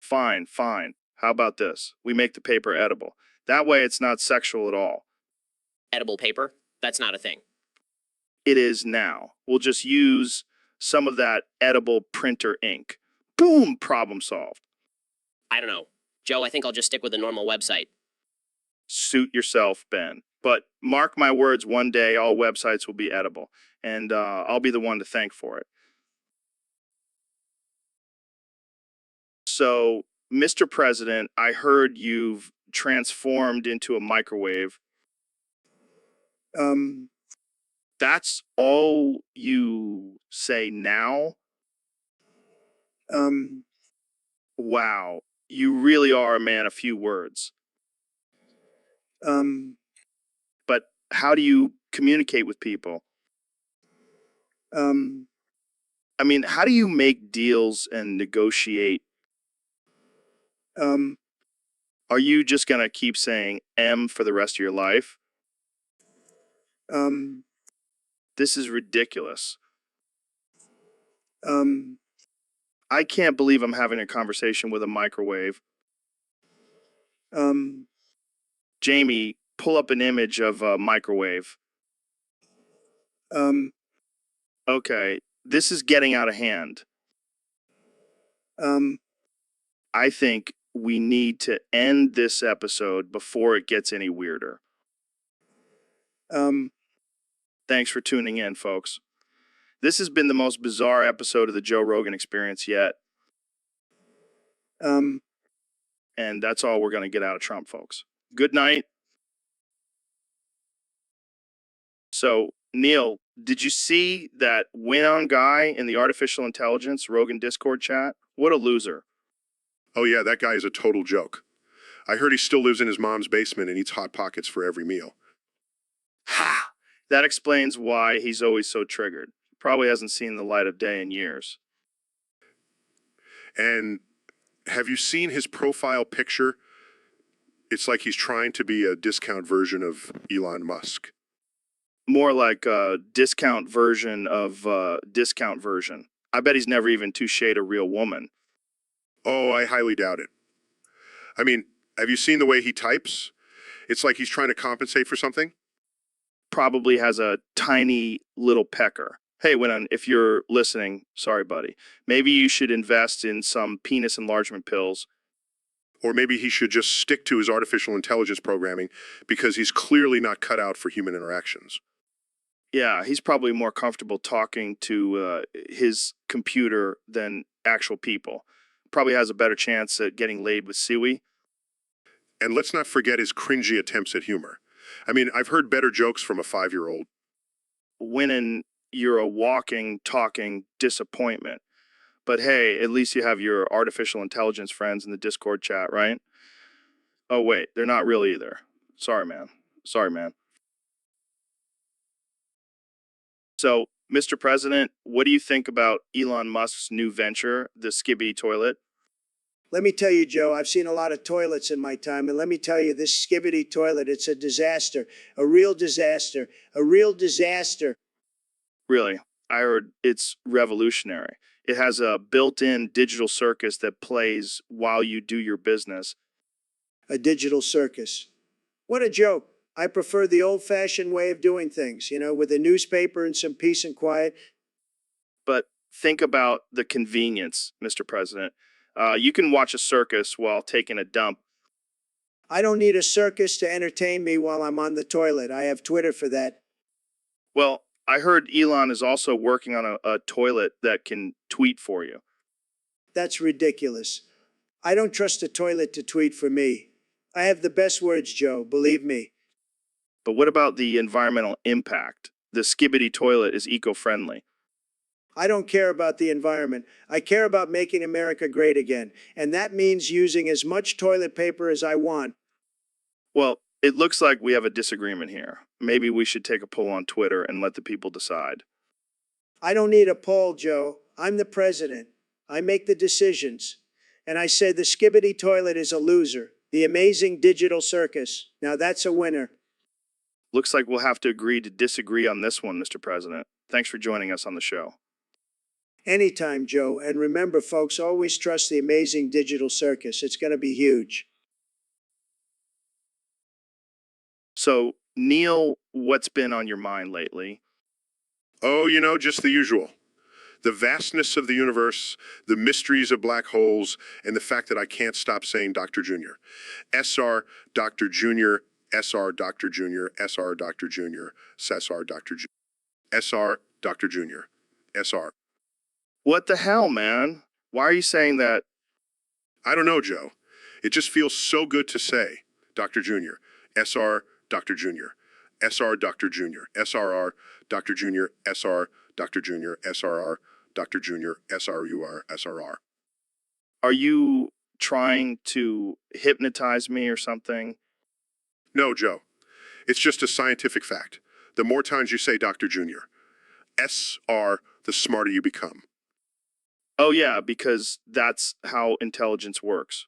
Fine, fine. How about this? We make the paper edible. That way it's not sexual at all. Edible paper? That's not a thing. It is now. We'll just use some of that edible printer ink. Boom, problem solved. I don't know. Joe, I think I'll just stick with a normal website. Suit yourself, Ben. But mark my words, one day all websites will be edible. And I'll be the one to thank for it. So, Mr. President, I heard you've transformed into a microwave. That's all you say now? Wow, you really are a man of few words. But how do you communicate with people? I mean, how do you make deals and negotiate? Are you just gonna keep saying M for the rest of your life? This is ridiculous. I can't believe I'm having a conversation with a microwave. Jamie, pull up an image of a microwave. Okay, this is getting out of hand. I think we need to end this episode before it gets any weirder. Thanks for tuning in, folks. This has been the most bizarre episode of the Joe Rogan Experience yet. And that's all we're going to get out of Trump, folks. Good night. So, Neil, did you see that win-on guy in the artificial intelligence Rogan Discord chat? What a loser. Oh yeah, that guy is a total joke. I heard he still lives in his mom's basement and eats Hot Pockets for every meal. Ha! That explains why he's always so triggered. Probably hasn't seen the light of day in years. And have you seen his profile picture? It's like he's trying to be a discount version of Elon Musk. More like a discount version of discount version. I bet he's never even touche'd a real woman. Oh, I highly doubt it. I mean, have you seen the way he types? It's like he's trying to compensate for something. Probably has a tiny little pecker. Hey, Winnan, if you're listening, sorry, buddy. Maybe you should invest in some penis enlargement pills. Or maybe he should just stick to his artificial intelligence programming because he's clearly not cut out for human interactions. Yeah, he's probably more comfortable talking to his computer than actual people. Probably has a better chance at getting laid with Siwi. And let's not forget his cringy attempts at humor. I mean, I've heard better jokes from a 5-year-old. Winnan, you're a walking, talking disappointment. But hey, at least you have your artificial intelligence friends in the Discord chat, right? Oh, wait, they're not real either. Sorry, man. Sorry, man. So, Mr. President, what do you think about Elon Musk's new venture, the Skibby toilet? Let me tell you, Joe, I've seen a lot of toilets in my time, and let me tell you, this skibbity toilet, it's a disaster, a real disaster, a real disaster. Really, I heard it's revolutionary. It has a built-in digital circus that plays while you do your business. A digital circus. What a joke. I prefer the old-fashioned way of doing things, with a newspaper and some peace and quiet. But think about the convenience, Mr. President. You can watch a circus while taking a dump. I don't need a circus to entertain me while I'm on the toilet. I have Twitter for that. Well, I heard Elon is also working on a toilet that can tweet for you. That's ridiculous. I don't trust a toilet to tweet for me. I have the best words, Joe, believe me. But what about the environmental impact? The Skibbity toilet is eco-friendly. I don't care about the environment. I care about making America great again. And that means using as much toilet paper as I want. Well, it looks like we have a disagreement here. Maybe we should take a poll on Twitter and let the people decide. I don't need a poll, Joe. I'm the president. I make the decisions. And I said the Skibbity toilet is a loser. The amazing digital circus. Now that's a winner. Looks like we'll have to agree to disagree on this one, Mr. President. Thanks for joining us on the show. Anytime, Joe. And remember, folks, always trust the amazing digital circus. It's going to be huge. So, Neil, what's been on your mind lately? Oh, just the usual. The vastness of the universe, the mysteries of black holes, and the fact that I can't stop saying Dr. Jr. SR, Dr. Jr., SR, Dr. Jr., SR, Dr. Jr., SR, Dr. Jr., SR, Dr. Jr., SR. What the hell, man? Why are you saying that? I don't know, Joe. It just feels so good to say Dr. Jr., SR, Dr. Jr., SR, Dr. Jr., SRR, Dr. Jr., SR, Dr. Jr., SRR, Dr. Jr., SRUR, SRR. Are you trying to hypnotize me or something? No, Joe. It's just a scientific fact. The more times you say Dr. Jr., SR, the smarter you become. Oh, yeah, because that's how intelligence works.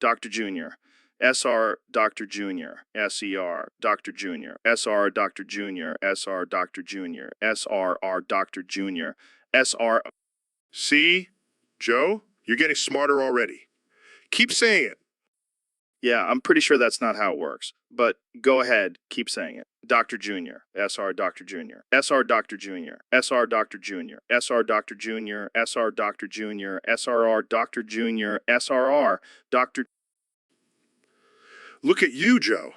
Dr. Jr., SR, Dr. Jr., SER, Dr. Jr., SR, Dr. Jr., SR, Dr. Jr., SRR, Dr. Jr., SR. See, Joe, you're getting smarter already. Keep saying it. Yeah, I'm pretty sure that's not how it works. But go ahead, keep saying it. Dr. Jr., SR, Dr. Jr., SR, Dr. Jr., SR, Dr. Jr., SR, Dr. Jr., SR, Dr. Jr., SRR, Dr. Jr., SRR, Dr. Look at you, Joe.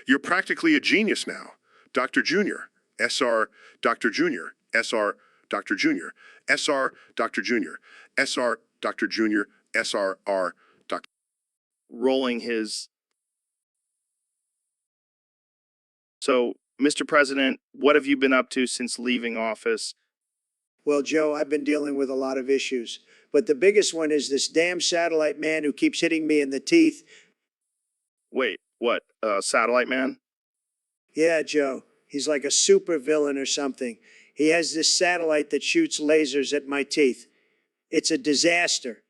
You're practically a genius now. Dr. Jr., SR, Dr. Jr., SR, Dr. Jr., SR, Dr. Jr., SR, Dr. Jr., SRR, Dr. Rolling his. So, Mr. President, what have you been up to since leaving office? Well, Joe, I've been dealing with a lot of issues. But the biggest one is this damn satellite man who keeps hitting me in the teeth. Wait, what? Satellite man? Yeah, Joe. He's like a super villain or something. He has this satellite that shoots lasers at my teeth. It's a disaster.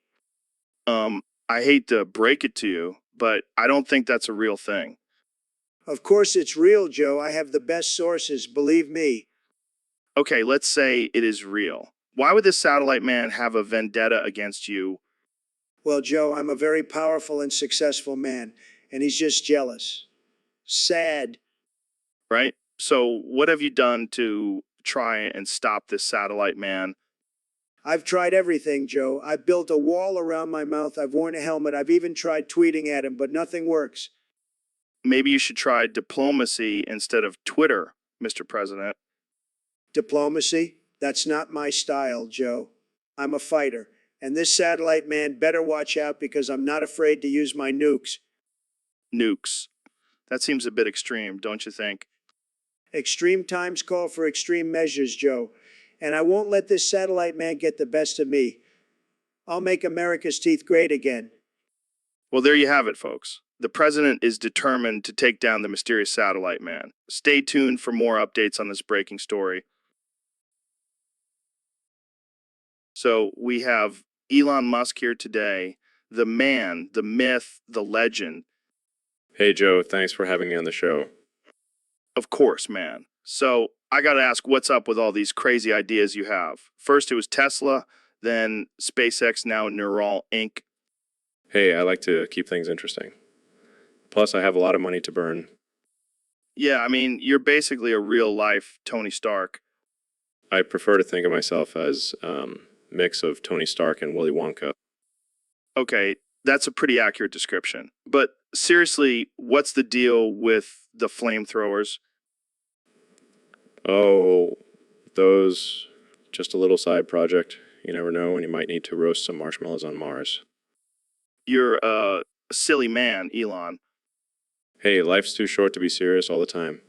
I hate to break it to you, but I don't think that's a real thing. Of course it's real, Joe. I have the best sources, believe me. Okay, let's say it is real. Why would this satellite man have a vendetta against you? Well, Joe, I'm a very powerful and successful man, and he's just jealous. Sad. Right? So, what have you done to try and stop this satellite man? I've tried everything, Joe. I've built a wall around my mouth. I've worn a helmet. I've even tried tweeting at him, but nothing works. Maybe you should try diplomacy instead of Twitter, Mr. President. Diplomacy? That's not my style, Joe. I'm a fighter. And this satellite man better watch out because I'm not afraid to use my nukes. Nukes. That seems a bit extreme, don't you think? Extreme times call for extreme measures, Joe. And I won't let this satellite man get the best of me. I'll make America's teeth great again. Well, there you have it, folks. The president is determined to take down the mysterious satellite man. Stay tuned for more updates on this breaking story. So we have Elon Musk here today, the man, the myth, the legend. Hey, Joe, thanks for having me on the show. Of course, man. So I got to ask, what's up with all these crazy ideas you have? First it was Tesla, then SpaceX, now Neural Inc. Hey, I like to keep things interesting. Plus, I have a lot of money to burn. Yeah, I mean, you're basically a real-life Tony Stark. I prefer to think of myself as mix of Tony Stark and Willy Wonka. Okay, that's a pretty accurate description. But seriously, what's the deal with the flamethrowers? Oh, those, just a little side project. You never know when you might need to roast some marshmallows on Mars. You're a silly man, Elon. Hey, life's too short to be serious all the time.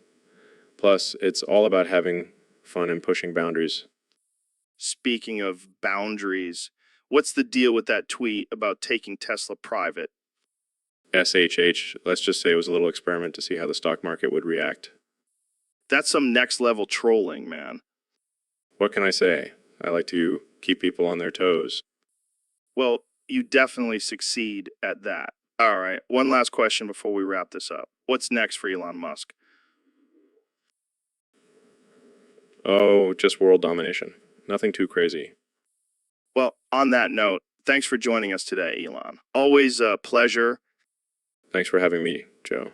Plus, it's all about having fun and pushing boundaries. Speaking of boundaries, what's the deal with that tweet about taking Tesla private? SHH, let's just say it was a little experiment to see how the stock market would react. That's some next level trolling, man. What can I say? I like to keep people on their toes. Well, you definitely succeed at that. All right, one last question before we wrap this up. What's next for Elon Musk? Oh, just world domination. Nothing too crazy. Well, on that note, thanks for joining us today, Elon. Always a pleasure. Thanks for having me, Joe.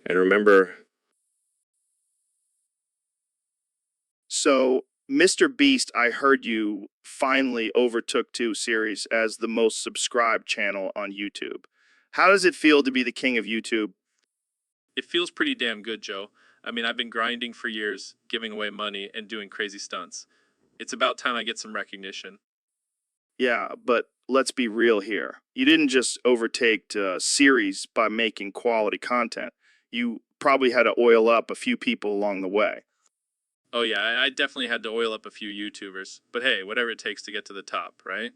And remember, So, Mr. Beast, I heard you finally overtook 2 series as the most subscribed channel on YouTube. How does it feel to be the king of YouTube? It feels pretty damn good, Joe. I mean, I've been grinding for years, giving away money and doing crazy stunts. It's about time I get some recognition. Yeah, but let's be real here. You didn't just overtake series by making quality content. You probably had to oil up a few people along the way. Oh yeah, I definitely had to oil up a few YouTubers. But hey, whatever it takes to get to the top, right?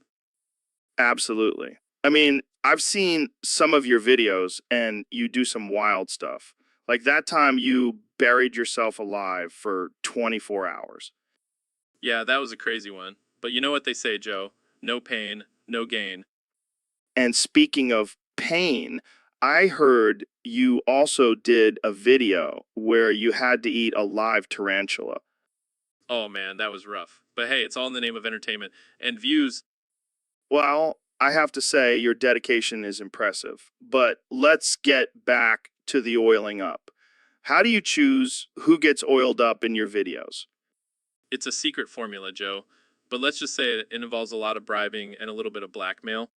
Absolutely. I mean, I've seen some of your videos and you do some wild stuff. Like that time you buried yourself alive for 24 hours. Yeah, that was a crazy one. But you know what they say, Joe? No pain, no gain. And speaking of pain, I heard you also did a video where you had to eat a live tarantula. Oh man, that was rough. But hey, it's all in the name of entertainment. And views. Well, I have to say your dedication is impressive. But let's get back to the oiling up. How do you choose who gets oiled up in your videos? It's a secret formula, Joe. But let's just say it involves a lot of bribing and a little bit of blackmail.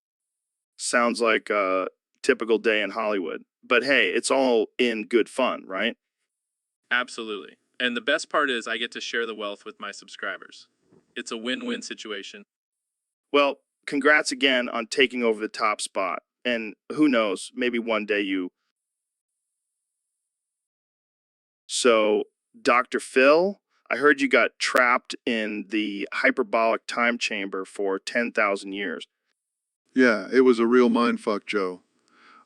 Sounds like a typical day in Hollywood. But hey, it's all in good fun, right? Absolutely. And the best part is I get to share the wealth with my subscribers. It's a win-win situation. Well, congrats again on taking over the top spot. And who knows, maybe one day you. So, Dr. Phil, I heard you got trapped in the hyperbolic time chamber for 10,000 years. Yeah, it was a real mindfuck, Joe.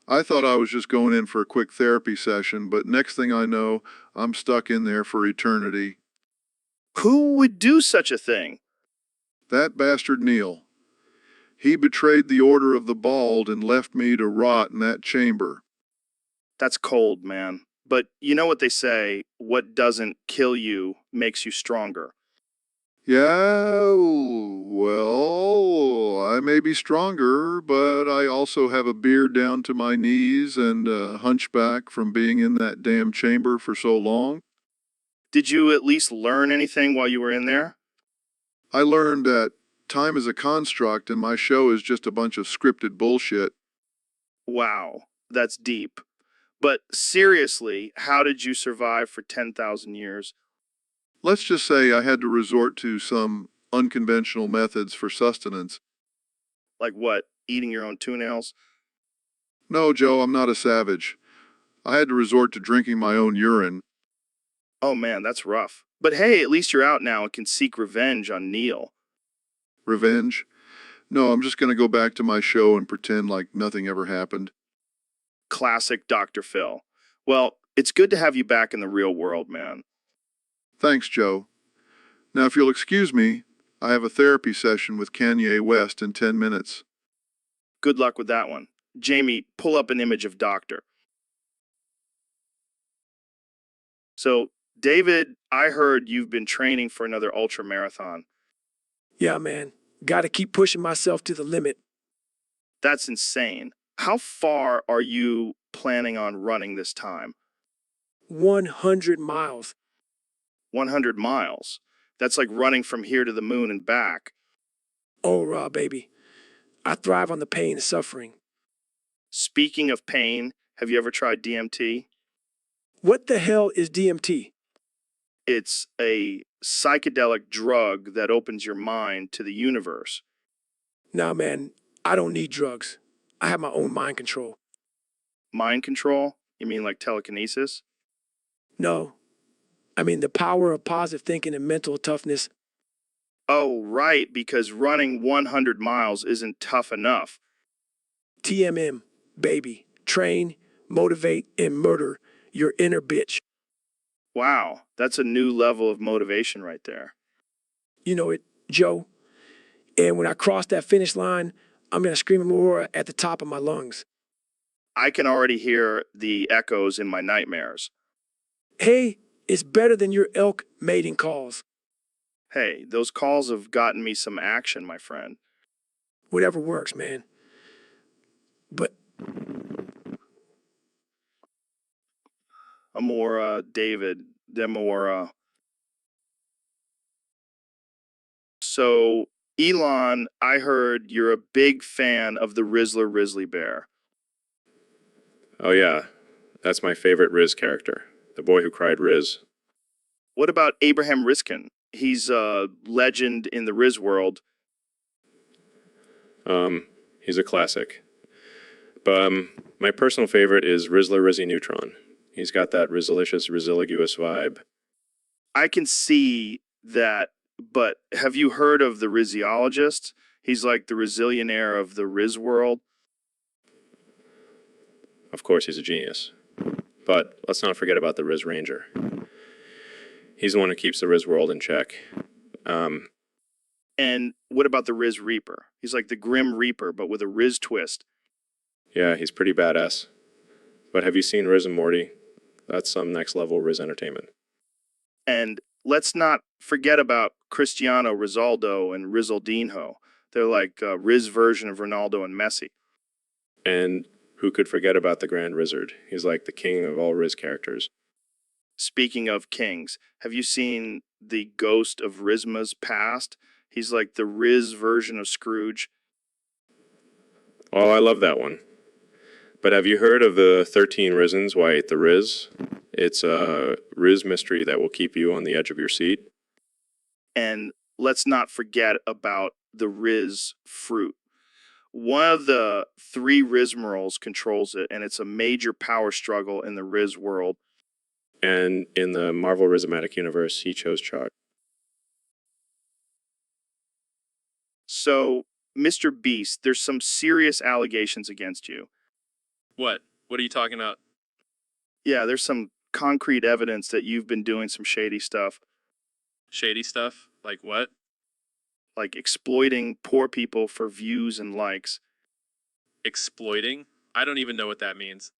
I thought I was just going in for a quick therapy session, but next thing I know, I'm stuck in there for eternity. Who would do such a thing? That bastard Neil. He betrayed the Order of the Bald and left me to rot in that chamber. That's cold, man. But you know what they say, what doesn't kill you makes you stronger. Yeah, well, I may be stronger, but I also have a beard down to my knees and a hunchback from being in that damn chamber for so long. Did you at least learn anything while you were in there? I learned that time is a construct and my show is just a bunch of scripted bullshit. Wow, that's deep. But seriously, how did you survive for 10,000 years? Let's just say I had to resort to some unconventional methods for sustenance. Like what? Eating your own toenails? No, Joe, I'm not a savage. I had to resort to drinking my own urine. Oh man, that's rough. But hey, at least you're out now and can seek revenge on Neil. Revenge? No, I'm just going to go back to my show and pretend like nothing ever happened. Classic Dr. Phil. Well, it's good to have you back in the real world, man. Thanks, Joe. Now, if you'll excuse me, I have a therapy session with Kanye West in 10 minutes. Good luck with that one. Jamie, pull up an image of Doctor. So, David, I heard you've been training for another ultra marathon. Yeah, man. Got to keep pushing myself to the limit. That's insane. How far are you planning on running this time? 100 miles. 100 miles. That's like running from here to the moon and back. Oh, raw baby. I thrive on the pain and suffering. Speaking of pain, have you ever tried DMT? What the hell is DMT? It's a psychedelic drug that opens your mind to the universe. Nah, man, I don't need drugs. I have my own mind control. Mind control? You mean like telekinesis? No, I mean the power of positive thinking and mental toughness. Oh, right, because running 100 miles isn't tough enough. TMM, baby. Train, motivate, and murder your inner bitch. Wow, that's a new level of motivation right there. You know it, Joe. And when I cross that finish line, I'm going to scream and roar at the top of my lungs. I can already hear the echoes in my nightmares. Hey, it's better than your elk mating calls. Hey, those calls have gotten me some action, my friend. Whatever works, man. But Amora, David, Demora. So, Elon, I heard you're a big fan of the Rizzler Risley Bear. Oh yeah, that's my favorite Riz character, the boy who cried Riz. What about Abraham Riskin? He's a legend in the Riz world. He's a classic. But my personal favorite is Rizzler Rizzy Neutron. He's got that Rizzlicious, Rizziliguous vibe. I can see that, but have you heard of the Rizziologist? He's like the Rizillionaire of the Riz world. Of course, he's a genius. But let's not forget about the Riz Ranger. He's the one who keeps the Riz world in check. And what about the Riz Reaper? He's like the Grim Reaper, but with a Riz twist. Yeah, he's pretty badass. But have you seen Riz and Morty? That's some next level Riz entertainment. And let's not forget about Cristiano Rizaldo and Rizaldinho. They're like a Riz version of Ronaldo and Messi. And who could forget about the Grand Rizzard? He's like the king of all Riz characters. Speaking of kings, have you seen the Ghost of Rizma's Past? He's like the Riz version of Scrooge. Oh, I love that one. But have you heard of the 13 Reasons Why I Ate the Riz? It's a Riz mystery that will keep you on the edge of your seat. And let's not forget about the Riz fruit. One of the 3 Rizmerals controls it, and it's a major power struggle in the Riz world. And in the Marvel Rizomatic universe, he chose Chalk. So, Mr. Beast, there's some serious allegations against you. What? What are you talking about? Yeah, there's some concrete evidence that you've been doing some shady stuff, Shady stuff? Like what? like exploiting poor people for views and likes. Exploiting? I don't even know what that means.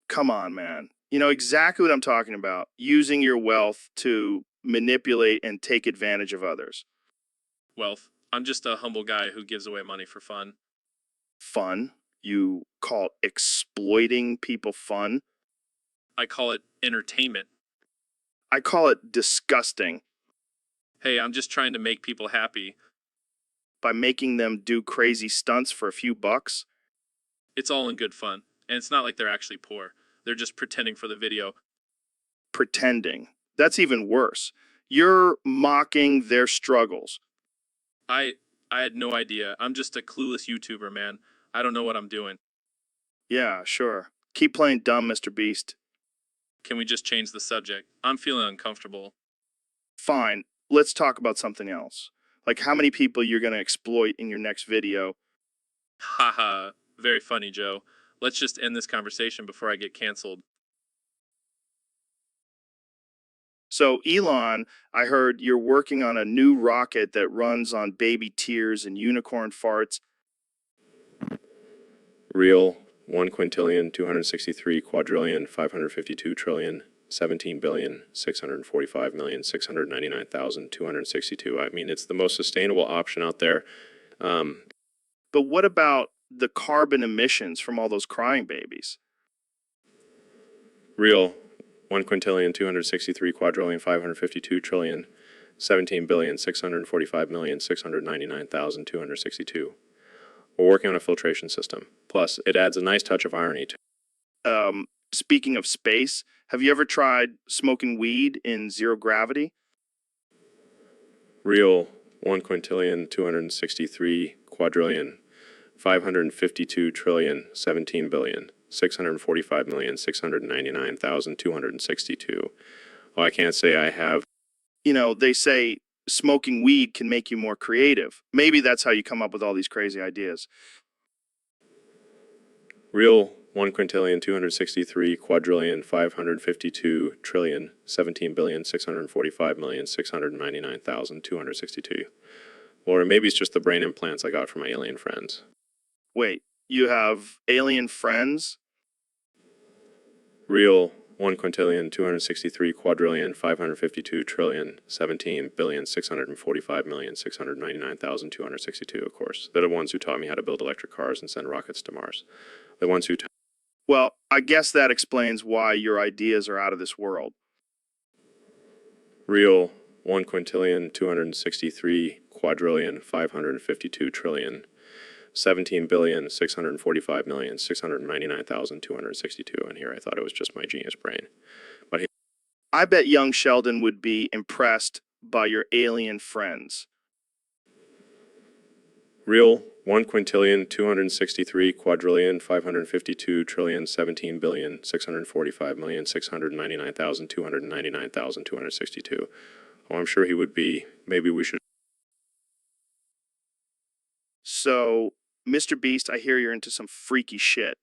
Come on, man. You know exactly what I'm talking about. Using your wealth to manipulate and take advantage of others. Wealth. I'm just a humble guy who gives away money for fun. Fun? You call exploiting people fun? I call it entertainment. I call it disgusting. Hey, I'm just trying to make people happy. By making them do crazy stunts for a few bucks? It's all in good fun. And it's not like they're actually poor. They're just pretending for the video. Pretending. That's even worse. You're mocking their struggles. I had no idea. I'm just a clueless YouTuber, man. I don't know what I'm doing. Yeah, sure. Keep playing dumb, Mr. Beast. Can we just change the subject? I'm feeling uncomfortable. Fine. Let's talk about something else. Like how many people you're going to exploit in your next video. Haha, very funny, Joe. Let's just end this conversation before I get canceled. So, Elon, I heard you're working on a new rocket that runs on baby tears and unicorn farts. Real 1,263,552,645,645,699,262. I mean, it's the most sustainable option out there. But what about the carbon emissions from all those crying babies? Real 1,263,552,17,645,699,262. We're working on a filtration system. Plus, it adds a nice touch of irony to. Speaking of space, have you ever tried smoking weed in zero gravity? Real 1 quintillion, 263 quadrillion, 552 trillion, 17 billion, 645,699,262. Well, I can't say I have. You know, they say smoking weed can make you more creative. Maybe that's how you come up with all these crazy ideas. Real 1 quintillion, 263 quadrillion, 552 trillion, 17 billion, 645,699,262. Or maybe it's just the brain implants I got from my alien friends. Wait, you have alien friends? Real 1 quintillion, 263 quadrillion, 552 trillion, 17 billion, 645,699,262, of course. They're the ones who taught me how to build electric cars and send rockets to Mars. The ones who... Well, I guess that explains why your ideas are out of this world. Real 1 quintillion, 263 quadrillion, 552 trillion, 17 billion, 645,699,262. And here I thought it was just my genius brain. But I bet young Sheldon would be impressed by your alien friends. Real 1 quintillion, 263 quadrillion, 552 trillion, 17 billion, 645,699,299,262. Oh, I'm sure he would be. Maybe we should. So, Mr. Beast, I hear you're into some freaky shit.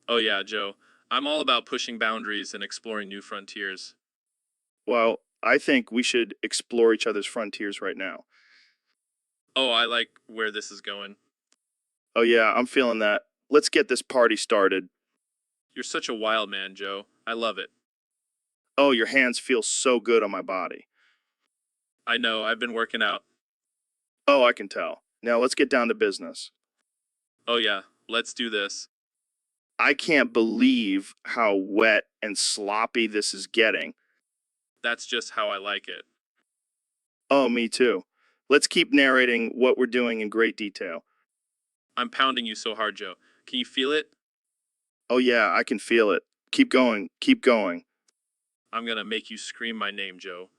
Oh yeah, Joe. I'm all about pushing boundaries and exploring new frontiers. Well, I think we should explore each other's frontiers right now. Oh, I like where this is going. Oh yeah, I'm feeling that. Let's get this party started. You're such a wild man, Joe. I love it. Oh, your hands feel so good on my body. I know, I've been working out. Oh, I can tell. Now let's get down to business. Oh yeah, let's do this. I can't believe how wet and sloppy this is getting. That's just how I like it. Oh, me too. Let's keep narrating what we're doing in great detail. I'm pounding you so hard, Joe. Can you feel it? Oh yeah, I can feel it. Keep going, keep going. I'm gonna make you scream my name, Joe.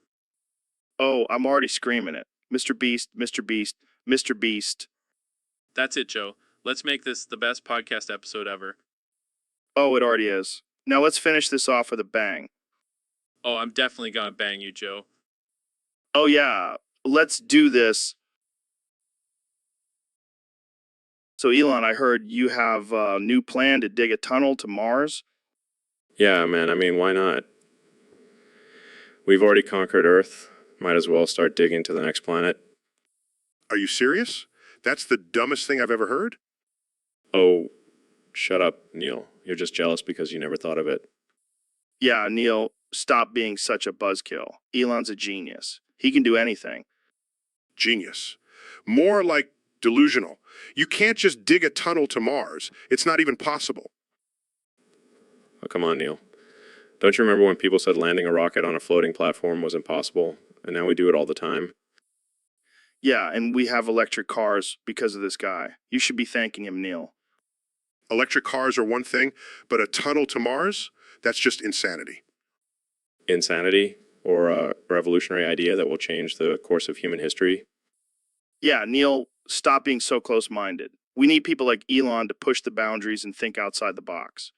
Oh, I'm already screaming it. Mr. Beast, Mr. Beast, Mr. Beast. That's it, Joe. Let's make this the best podcast episode ever. Oh, it already is. Now let's finish this off with a bang. Oh, I'm definitely gonna bang you, Joe. Oh yeah, let's do this. So Elon, I heard you have a new plan to dig a tunnel to Mars. Yeah, man, I mean, why not? We've already conquered Earth. Might as well start digging to the next planet. Are you serious? That's the dumbest thing I've ever heard? Oh, shut up, Neil. You're just jealous because you never thought of it. Yeah, Neil, stop being such a buzzkill. Elon's a genius. He can do anything. Genius. More like delusional. You can't just dig a tunnel to Mars. It's not even possible. Oh, come on, Neil. Don't you remember when people said landing a rocket on a floating platform was impossible, and now we do it all the time? Yeah, and we have electric cars because of this guy. You should be thanking him, Neil. Electric cars are one thing, but a tunnel to Mars? That's just insanity. Insanity, or a revolutionary idea that will change the course of human history? Yeah, Neil, stop being so close-minded. We need people like Elon to push the boundaries and think outside the box.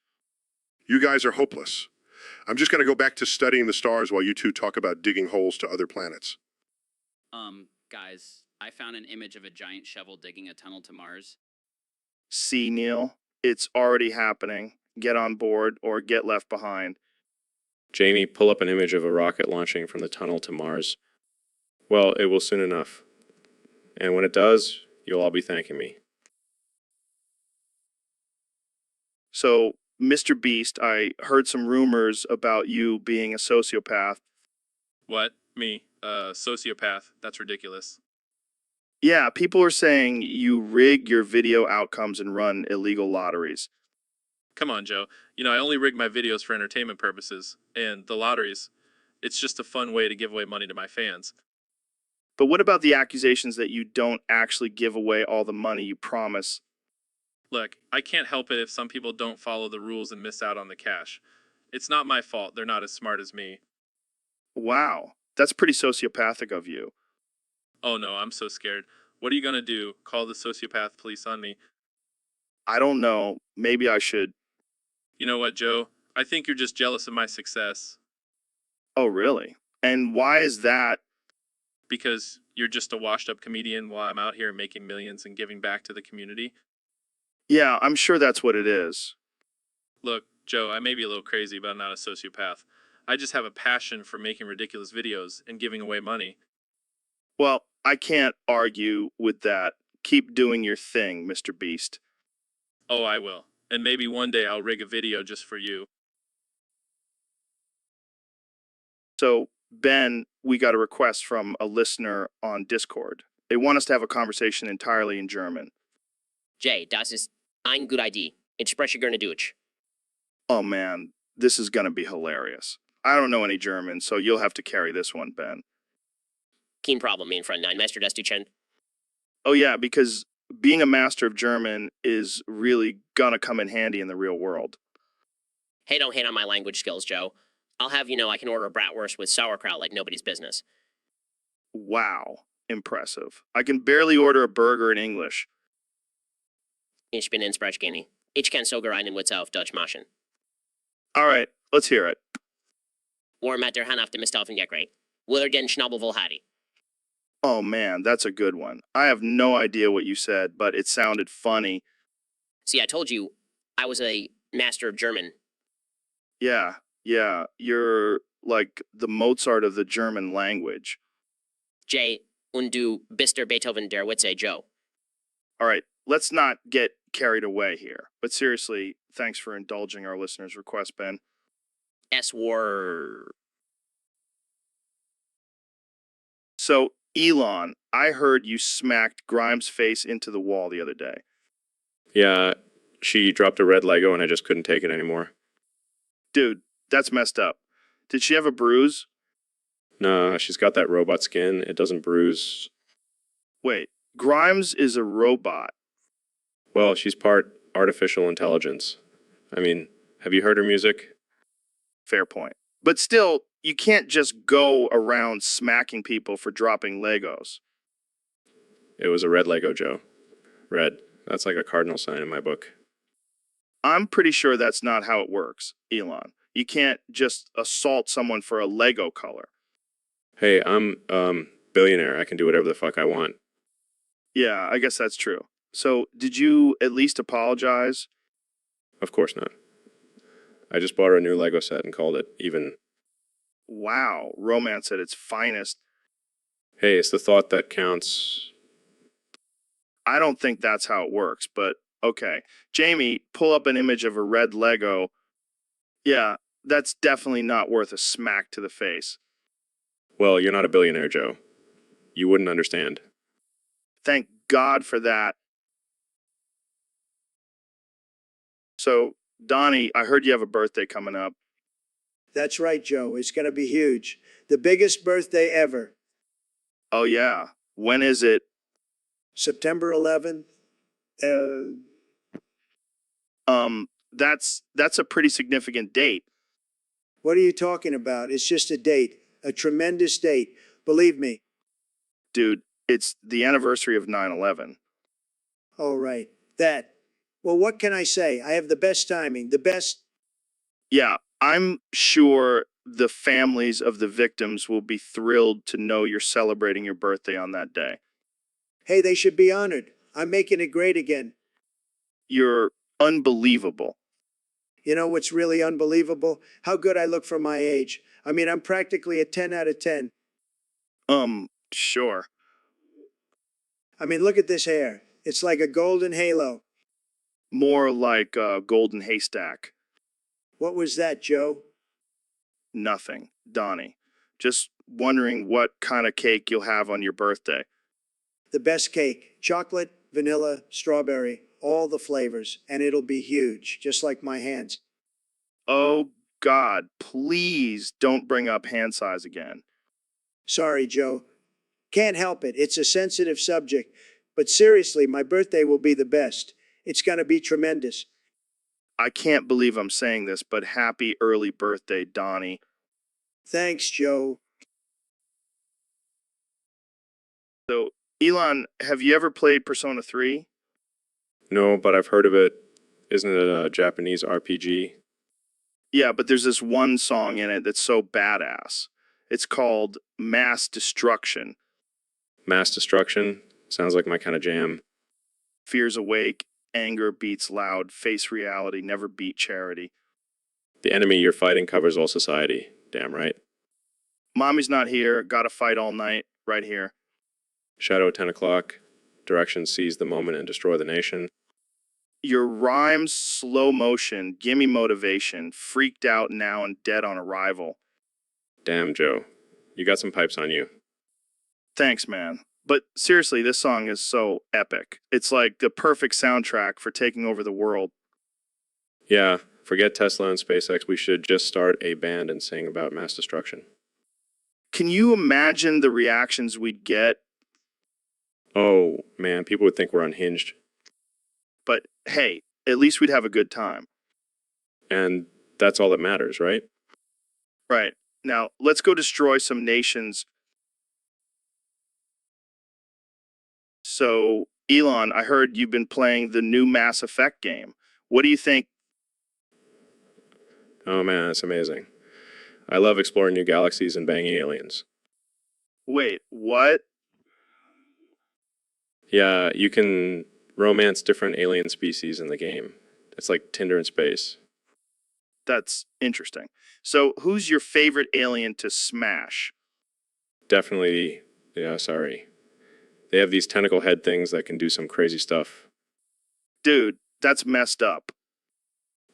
You guys are hopeless. I'm just going to go back to studying the stars while you two talk about digging holes to other planets. Guys, I found an image of a giant shovel digging a tunnel to Mars. See, Neil, it's already happening. Get on board or get left behind. Jamie, pull up an image of a rocket launching from the tunnel to Mars. Well, it will soon enough. And when it does, you'll all be thanking me. So, Mr. Beast, I heard some rumors about you being a sociopath. What? Me? Sociopath. That's ridiculous. Yeah, people are saying you rig your video outcomes and run illegal lotteries. Come on, Joe. You know, I only rig my videos for entertainment purposes. And the lotteries, it's just a fun way to give away money to my fans. But what about the accusations that you don't actually give away all the money you promise? Look, I can't help it if some people don't follow the rules and miss out on the cash. It's not my fault they're not as smart as me. Wow, that's pretty sociopathic of you. Oh no, I'm so scared. What are you gonna do? Call the sociopath police on me? I don't know. Maybe I should. You know what, Joe? I think you're just jealous of my success. Oh, really? And why is that? Because you're just a washed up comedian while I'm out here making millions and giving back to the community? Yeah, I'm sure that's what it is. Look, Joe, I may be a little crazy, but I'm not a sociopath. I just have a passion for making ridiculous videos and giving away money. Well, I can't argue with that. Keep doing your thing, Mr. Beast. Oh, I will. And maybe one day I'll rig a video just for you. So, Ben, we got a request from a listener on Discord. They want us to have a conversation entirely in German. Jay, das ist eine gute Idee. Ich spreche gerne Deutsch. Oh man, this is gonna be hilarious. I don't know any German, so you'll have to carry this one, Ben. Kein Problem, mein Freund. Nein, Meister das Deutschen. Oh yeah, because being a master of German is really gonna come in handy in the real world. Hey, don't hate on my language skills, Joe. I'll have you know I can order a bratwurst with sauerkraut like nobody's business. Wow, impressive. I can barely order a burger in English. Ich bin in Sprechgenie. Ich kann sogar einen Witz auf Deutsch machen. All right, let's hear it. War mit der Hand auf dem Stauffengerät. Will den Schnabel wohl Hattie. Oh man, that's a good one. I have no idea what you said, but it sounded funny. See, I told you I was a master of German. Yeah, you're like the Mozart of the German language. Jay, und du bist der Beethoven der Witze, Joe. All right, let's not get carried away here. But seriously, thanks for indulging our listeners' request, Ben. S-word. So, Elon, I heard you smacked Grimes' face into the wall the other day. Yeah, she dropped a red Lego and I just couldn't take it anymore. Dude, that's messed up. Did she have a bruise? Nah, she's got that robot skin. It doesn't bruise. Wait, Grimes is a robot. Well, she's part artificial intelligence. I mean, have you heard her music? Fair point. But still, you can't just go around smacking people for dropping Legos. It was a red Lego, Joe. Red. That's like a cardinal sign in my book. I'm pretty sure that's not how it works, Elon. You can't just assault someone for a Lego color. Hey, I'm billionaire. I can do whatever the fuck I want. Yeah, I guess that's true. So, did you at least apologize? Of course not. I just bought her a new Lego set and called it even. Wow, romance at its finest. Hey, it's the thought that counts. I don't think that's how it works, but okay. Jamie, pull up an image of a red Lego. Yeah, that's definitely not worth a smack to the face. Well, you're not a billionaire, Joe. You wouldn't understand. Thank God for that. So, Donnie, I heard you have a birthday coming up. That's right, Joe. It's going to be huge. The biggest birthday ever. Oh, yeah. When is it? September 11th. That's a pretty significant date. What are you talking about? It's just a date. A tremendous date. Believe me. Dude, it's the anniversary of 9/11. Oh, right. That. Well, what can I say? I have the best timing. The best. Yeah, I'm sure the families of the victims will be thrilled to know you're celebrating your birthday on that day. Hey, they should be honored. I'm making it great again. You're unbelievable. You know what's really unbelievable? How good I look for my age. I mean, I'm practically a 10 out of 10. Sure. I mean, look at this hair. It's like a golden halo. More like a golden haystack. What was that, Joe? Nothing, Donnie. Just wondering what kind of cake you'll have on your birthday. The best cake. Chocolate, vanilla, strawberry, all the flavors. And it'll be huge, just like my hands. Oh, God, please don't bring up hand size again. Sorry, Joe. Can't help it. It's a sensitive subject. But seriously, my birthday will be the best. It's going to be tremendous. I can't believe I'm saying this, but happy early birthday, Donnie. Thanks, Joe. So, Elon, have you ever played Persona 3? No, but I've heard of it. Isn't it a Japanese RPG? Yeah, but there's this one song in it that's so badass. It's called Mass Destruction. Mass Destruction? Sounds like my kind of jam. Fears awake, anger beats loud, face reality, never beat charity. The enemy you're fighting covers all society. Damn right. Mommy's not here, gotta fight all night, right here. Shadow at 10 o'clock. Directions seize the moment and destroy the nation. Your rhymes, slow motion, gimme motivation, freaked out now and dead on arrival. Damn, Joe. You got some pipes on you. Thanks, man. But seriously, this song is so epic. It's like the perfect soundtrack for taking over the world. Yeah, forget Tesla and SpaceX. We should just start a band and sing about mass destruction. Can you imagine the reactions we'd get? Oh, man, people would think we're unhinged. But hey, at least we'd have a good time. And that's all that matters, right? Right. Now, let's go destroy some nations. So, Elon, I heard you've been playing the new Mass Effect game. What do you think? Oh, man, that's amazing. I love exploring new galaxies and banging aliens. Wait, what? Yeah, you can romance different alien species in the game. It's like Tinder in space. That's interesting. So, who's your favorite alien to smash? Definitely, yeah, sorry. They have these tentacle head things that can do some crazy stuff. Dude, that's messed up.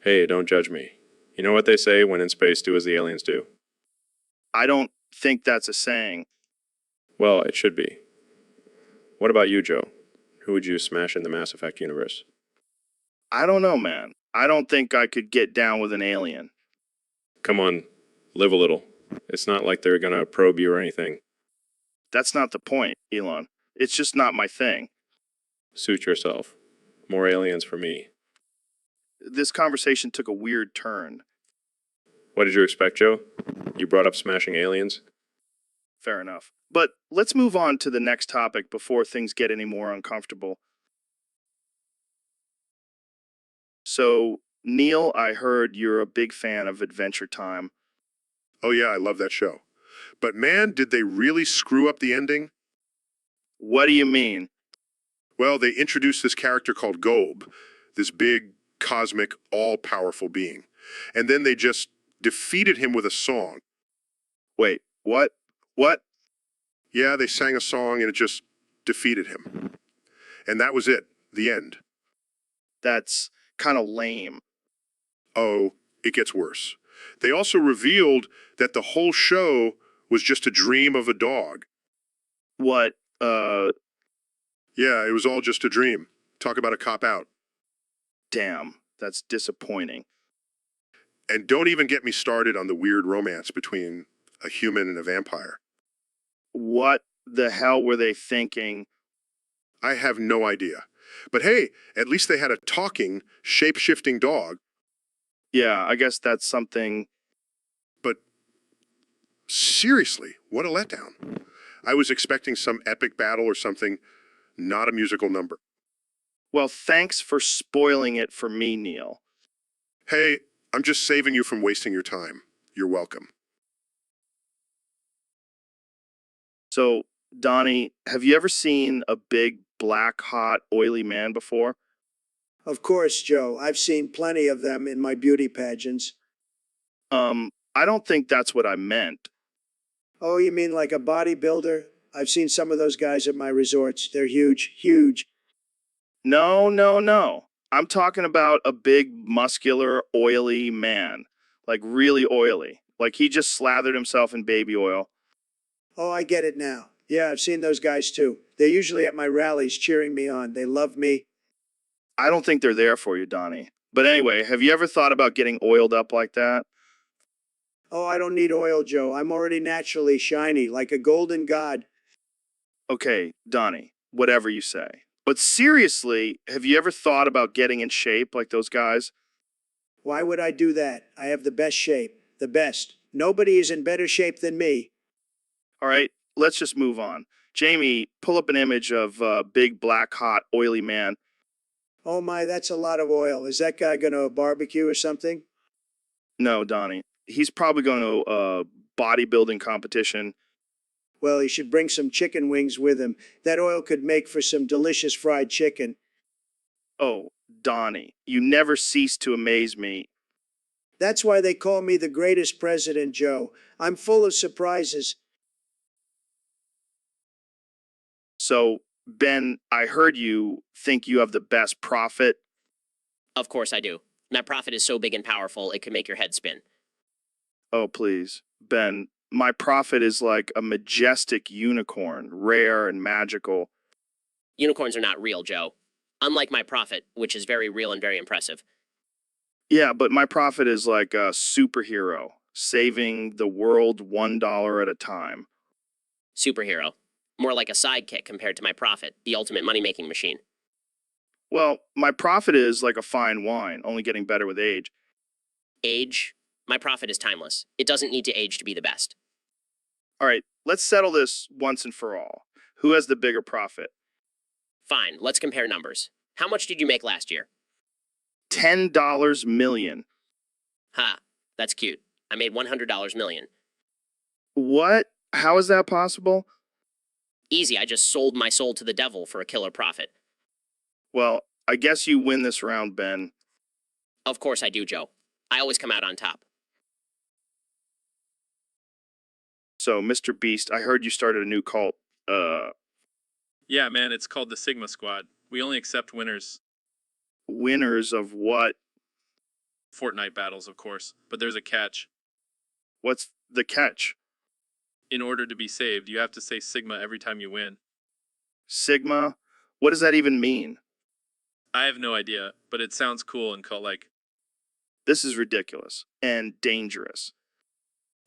Hey, don't judge me. You know what they say, when in space, do as the aliens do. I don't think that's a saying. Well, it should be. What about you, Joe? Who would you smash in the Mass Effect universe? I don't know, man. I don't think I could get down with an alien. Come on, live a little. It's not like they're gonna probe you or anything. That's not the point, Elon. It's just not my thing. Suit yourself. More aliens for me. This conversation took a weird turn. What did you expect, Joe? You brought up smashing aliens? Fair enough. But let's move on to the next topic before things get any more uncomfortable. So, Neil, I heard you're a big fan of Adventure Time. Oh yeah, I love that show. But man, did they really screw up the ending? What do you mean? Well, they introduced this character called Gob, this big, cosmic, all-powerful being. And then they just defeated him with a song. Wait, what? What? Yeah, they sang a song and it just defeated him. And that was it, the end. That's kind of lame. Oh, it gets worse. They also revealed that the whole show was just a dream of a dog. What, Yeah, it was all just a dream. Talk about a cop-out. damn, that's disappointing. And don't even get me started on the weird romance between a human and a vampire. What the hell were they thinking? I have no idea. But hey, at least they had a talking, shape-shifting dog. Yeah, I guess that's something. But seriously, what a letdown. I was expecting some epic battle or something, not a musical number. Well, thanks for spoiling it for me, Neil. Hey, I'm just saving you from wasting your time. You're welcome. So, Donnie, have you ever seen a big, black, hot, oily man before? Of course, Joe. I've seen plenty of them in my beauty pageants. I don't think that's what I meant. Oh, you mean like a bodybuilder? I've seen some of those guys at my resorts. They're huge, huge. No. I'm talking about a big, muscular, oily man. Like really oily. Like he just slathered himself in baby oil. Oh, I get it now. Yeah, I've seen those guys too. They're usually at my rallies cheering me on. They love me. I don't think they're there for you, Donnie. But anyway, have you ever thought about getting oiled up like that? Oh, I don't need oil, Joe. I'm already naturally shiny, like a golden god. Okay, Donnie, whatever you say. But seriously, have you ever thought about getting in shape like those guys? Why would I do that? I have the best shape, the best. Nobody is in better shape than me. All right, let's just move on. Jamie, pull up an image of big, black, hot, oily man. Oh my, that's a lot of oil. Is that guy going to a barbecue or something? No, Donnie. He's probably going to a bodybuilding competition. Well, he should bring some chicken wings with him. That oil could make for some delicious fried chicken. Oh, Donnie, you never cease to amaze me. That's why they call me the greatest president, Joe. I'm full of surprises. So, Ben, I heard you think you have the best profit. Of course I do. My profit is so big and powerful, it could make your head spin. Oh, please. Ben, my profit is like a majestic unicorn, rare and magical. Unicorns are not real, Joe. Unlike my profit, which is very real and very impressive. Yeah, but my profit is like a superhero, saving the world $1 at a time. Superhero. More like a sidekick compared to my profit, the ultimate money-making machine. Well, my profit is like a fine wine, only getting better with age. Age? My profit is timeless. It doesn't need to age to be the best. All right, let's settle this once and for all. Who has the bigger profit? Fine, let's compare numbers. How much did you make last year? $10 million. Ha, that's cute. I made $100 million. What? How is that possible? Easy, I just sold my soul to the devil for a killer profit. Well, I guess you win this round, Ben. Of course I do, Joe. I always come out on top. So, Mr. Beast, I heard you started a new cult. Yeah, man, it's called the Sigma Squad. We only accept winners. Winners of what? Fortnite battles, of course. But there's a catch. What's the catch? In order to be saved, you have to say Sigma every time you win. Sigma? What does that even mean? I have no idea, but it sounds cool and cult-like. This is ridiculous and dangerous.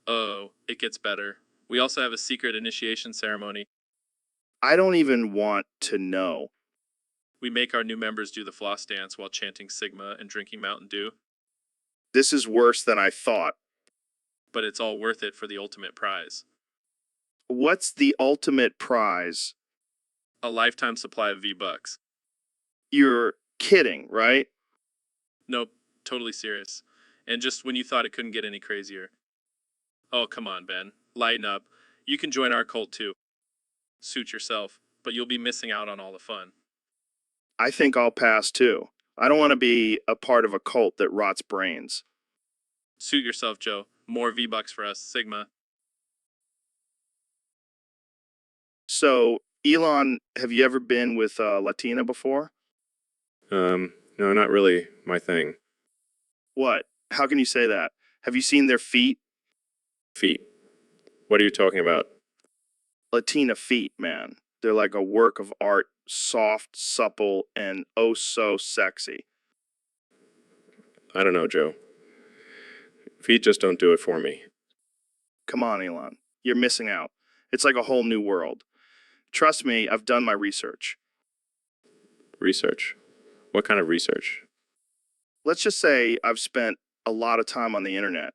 Oh, it gets better. We also have a secret initiation ceremony. I don't even want to know. We make our new members do the floss dance while chanting Sigma and drinking Mountain Dew. This is worse than I thought. But it's all worth it for the ultimate prize. What's the ultimate prize? A lifetime supply of V-Bucks. You're kidding, right? Nope, totally serious. And just when you thought it couldn't get any crazier. Oh, come on, Ben. Lighten up. You can join our cult too. Suit yourself, but you'll be missing out on all the fun. I think I'll pass too. I don't want to be a part of a cult that rots brains. Suit yourself, Joe. More V-Bucks for us, Sigma. So, Elon, have you ever been with Latina before? No, not really my thing. What? How can you say that? Have you seen their feet? Feet. What are you talking about? Latina feet, man. They're like a work of art, soft, supple, and oh so sexy. I don't know, Joe. Feet just don't do it for me. Come on, Elon. You're missing out. It's like a whole new world. Trust me, I've done my research. Research? What kind of research? Let's just say I've spent a lot of time on the internet.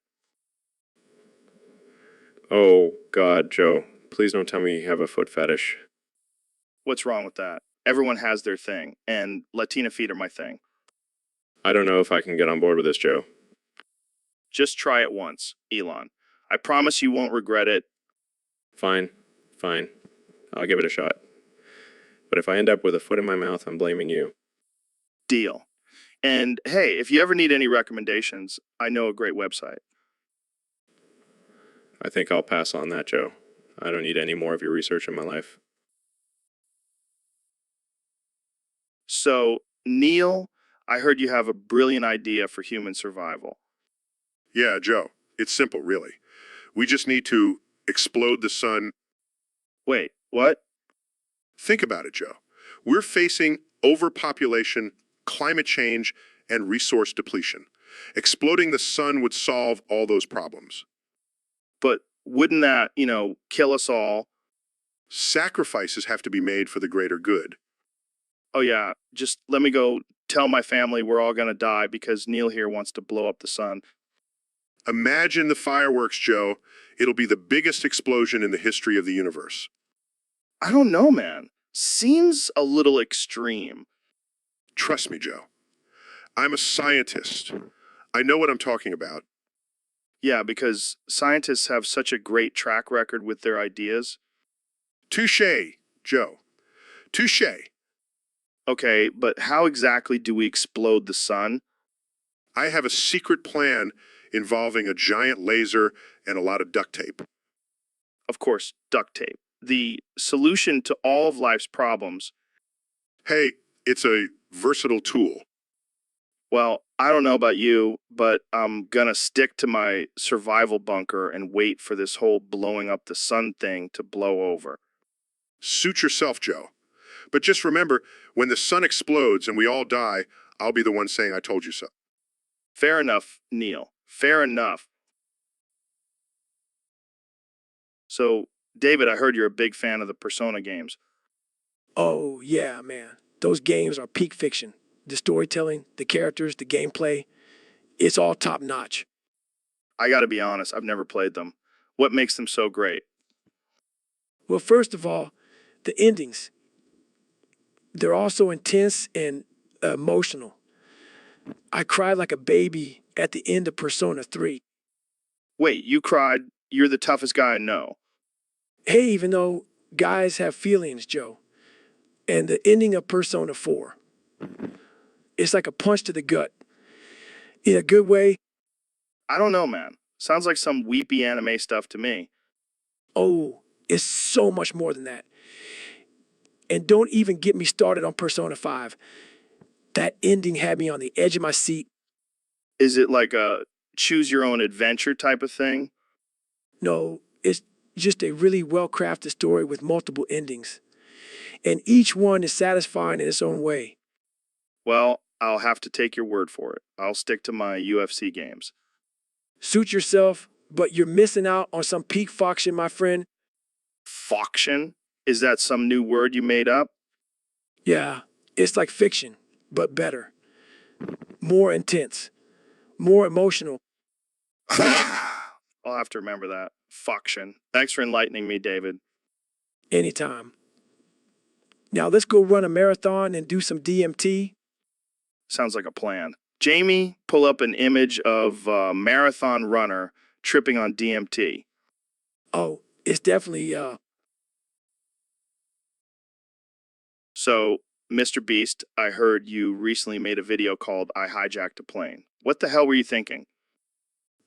Oh, God, Joe. Please don't tell me you have a foot fetish. What's wrong with that? Everyone has their thing, and Latina feet are my thing. I don't know if I can get on board with this, Joe. Just try it once, Elon. I promise you won't regret it. Fine. Fine. I'll give it a shot. But if I end up with a foot in my mouth, I'm blaming you. Deal. And hey, if you ever need any recommendations, I know a great website. I think I'll pass on that, Joe. I don't need any more of your research in my life. So, Neil, I heard you have a brilliant idea for human survival. Yeah, Joe, it's simple, really. We just need to explode the sun. Wait, what? Think about it, Joe. We're facing overpopulation, climate change, and resource depletion. Exploding the sun would solve all those problems. But wouldn't that, kill us all? Sacrifices have to be made for the greater good. Oh yeah, just let me go tell my family we're all gonna die because Neil here wants to blow up the sun. Imagine the fireworks, Joe. It'll be the biggest explosion in the history of the universe. I don't know, man. Seems a little extreme. Trust me, Joe. I'm a scientist. I know what I'm talking about. Yeah, because scientists have such a great track record with their ideas. Touché, Joe. Touché. Okay, but how exactly do we explode the sun? I have a secret plan involving a giant laser and a lot of duct tape. Of course, duct tape. The solution to all of life's problems. Hey, it's a versatile tool. Well, I don't know about you, but I'm gonna stick to my survival bunker and wait for this whole blowing up the sun thing to blow over. Suit yourself, Joe. But just remember, when the sun explodes and we all die, I'll be the one saying I told you so. Fair enough, Neil. Fair enough. So, David, I heard you're a big fan of the Persona games. Oh, yeah, man. Those games are peak fiction. The storytelling, the characters, the gameplay, it's all top notch. I gotta be honest, I've never played them. What makes them so great? Well, first of all, the endings. They're also intense and emotional. I cried like a baby at the end of Persona 3. Wait, you cried, you're the toughest guy I know. Hey, even though guys have feelings, Joe. And the ending of Persona 4. It's like a punch to the gut. In a good way. I don't know, man. Sounds like some weepy anime stuff to me. Oh, it's so much more than that. And don't even get me started on Persona 5. That ending had me on the edge of my seat. Is it like a choose your own adventure type of thing? No, it's just a really well-crafted story with multiple endings. And each one is satisfying in its own way. Well, I'll have to take your word for it. I'll stick to my UFC games. Suit yourself, but you're missing out on some peak fiction, my friend. Fiction? Is that some new word you made up? Yeah, it's like fiction, but better. More intense. More emotional. I'll have to remember that. Fiction. Thanks for enlightening me, David. Anytime. Now let's go run a marathon and do some DMT. Sounds like a plan. Jamie, pull up an image of a marathon runner tripping on DMT. Oh, it's definitely, So, Mr. Beast, I heard you recently made a video called I Hijacked a Plane. What the hell were you thinking?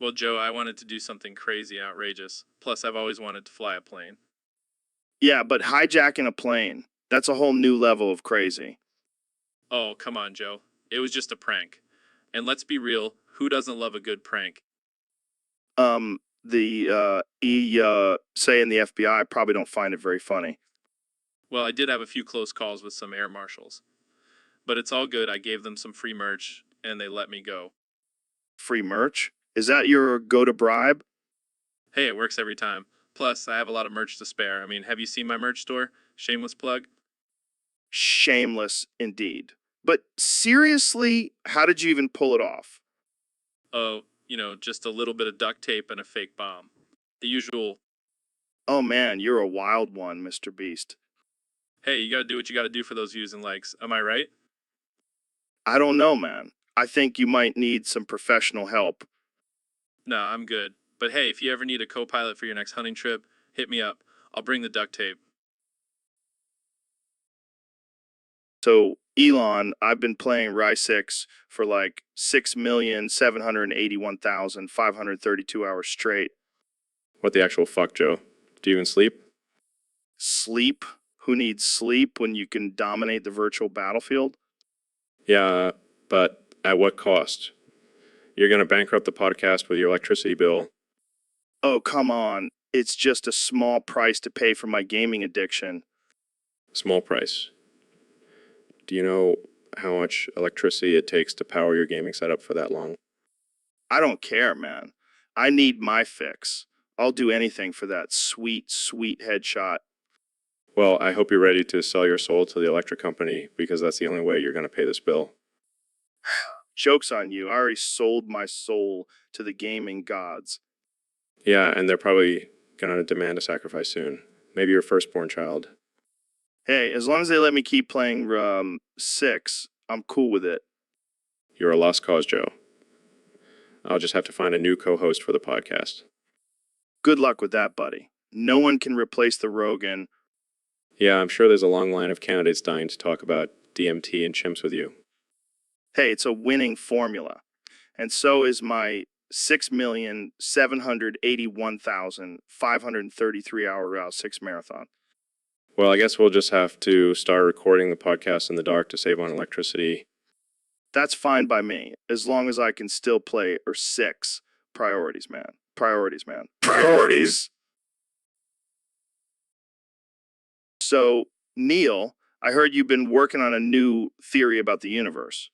Well, Joe, I wanted to do something crazy outrageous. Plus, I've always wanted to fly a plane. Yeah, but hijacking a plane, that's a whole new level of crazy. Oh, come on, Joe. It was just a prank. And let's be real, who doesn't love a good prank? Say in the FBI probably don't find it very funny. Well, I did have a few close calls with some air marshals. But it's all good, I gave them some free merch, and they let me go. Free merch? Is that your go-to bribe? Hey, it works every time. Plus, I have a lot of merch to spare. I mean, have you seen my merch store? Shameless plug. Shameless indeed. But seriously, how did you even pull it off? Oh, just a little bit of duct tape and a fake bomb. The usual, Oh man, you're a wild one, Mr. Beast. hey, you gotta do what you gotta do for those views and likes. Am I right? I don't know, man. I think you might need some professional help. No, I'm good. But hey, if you ever need a co-pilot for your next hunting trip, hit me up. I'll bring the duct tape. So, Elon, I've been playing Rye 6 for like 6,781,532 hours straight. What the actual fuck, Joe? Do you even sleep? Sleep? Who needs sleep when you can dominate the virtual battlefield? Yeah, but at what cost? You're going to bankrupt the podcast with your electricity bill. Oh, come on. It's just a small price to pay for my gaming addiction. Small price. Do you know how much electricity it takes to power your gaming setup for that long? I don't care, man. I need my fix. I'll do anything for that sweet, sweet headshot. Well, I hope you're ready to sell your soul to the electric company because that's the only way you're going to pay this bill. Joke's on you. I already sold my soul to the gaming gods. Yeah, and they're probably going to demand a sacrifice soon. Maybe your firstborn child. Hey, as long as they let me keep playing 6, I'm cool with it. You're a lost cause, Joe. I'll just have to find a new co-host for the podcast. Good luck with that, buddy. No one can replace the Rogan. Yeah, I'm sure there's a long line of candidates dying to talk about DMT and chimps with you. Hey, it's a winning formula. And so is my 6,781,533 hour Route 6 marathon. Well, I guess we'll just have to start recording the podcast in the dark to save on electricity. That's fine by me, as long as I can still play 6. Priorities, man. Priorities, man. Priorities! So, Neil, I heard you've been working on a new theory about the universe.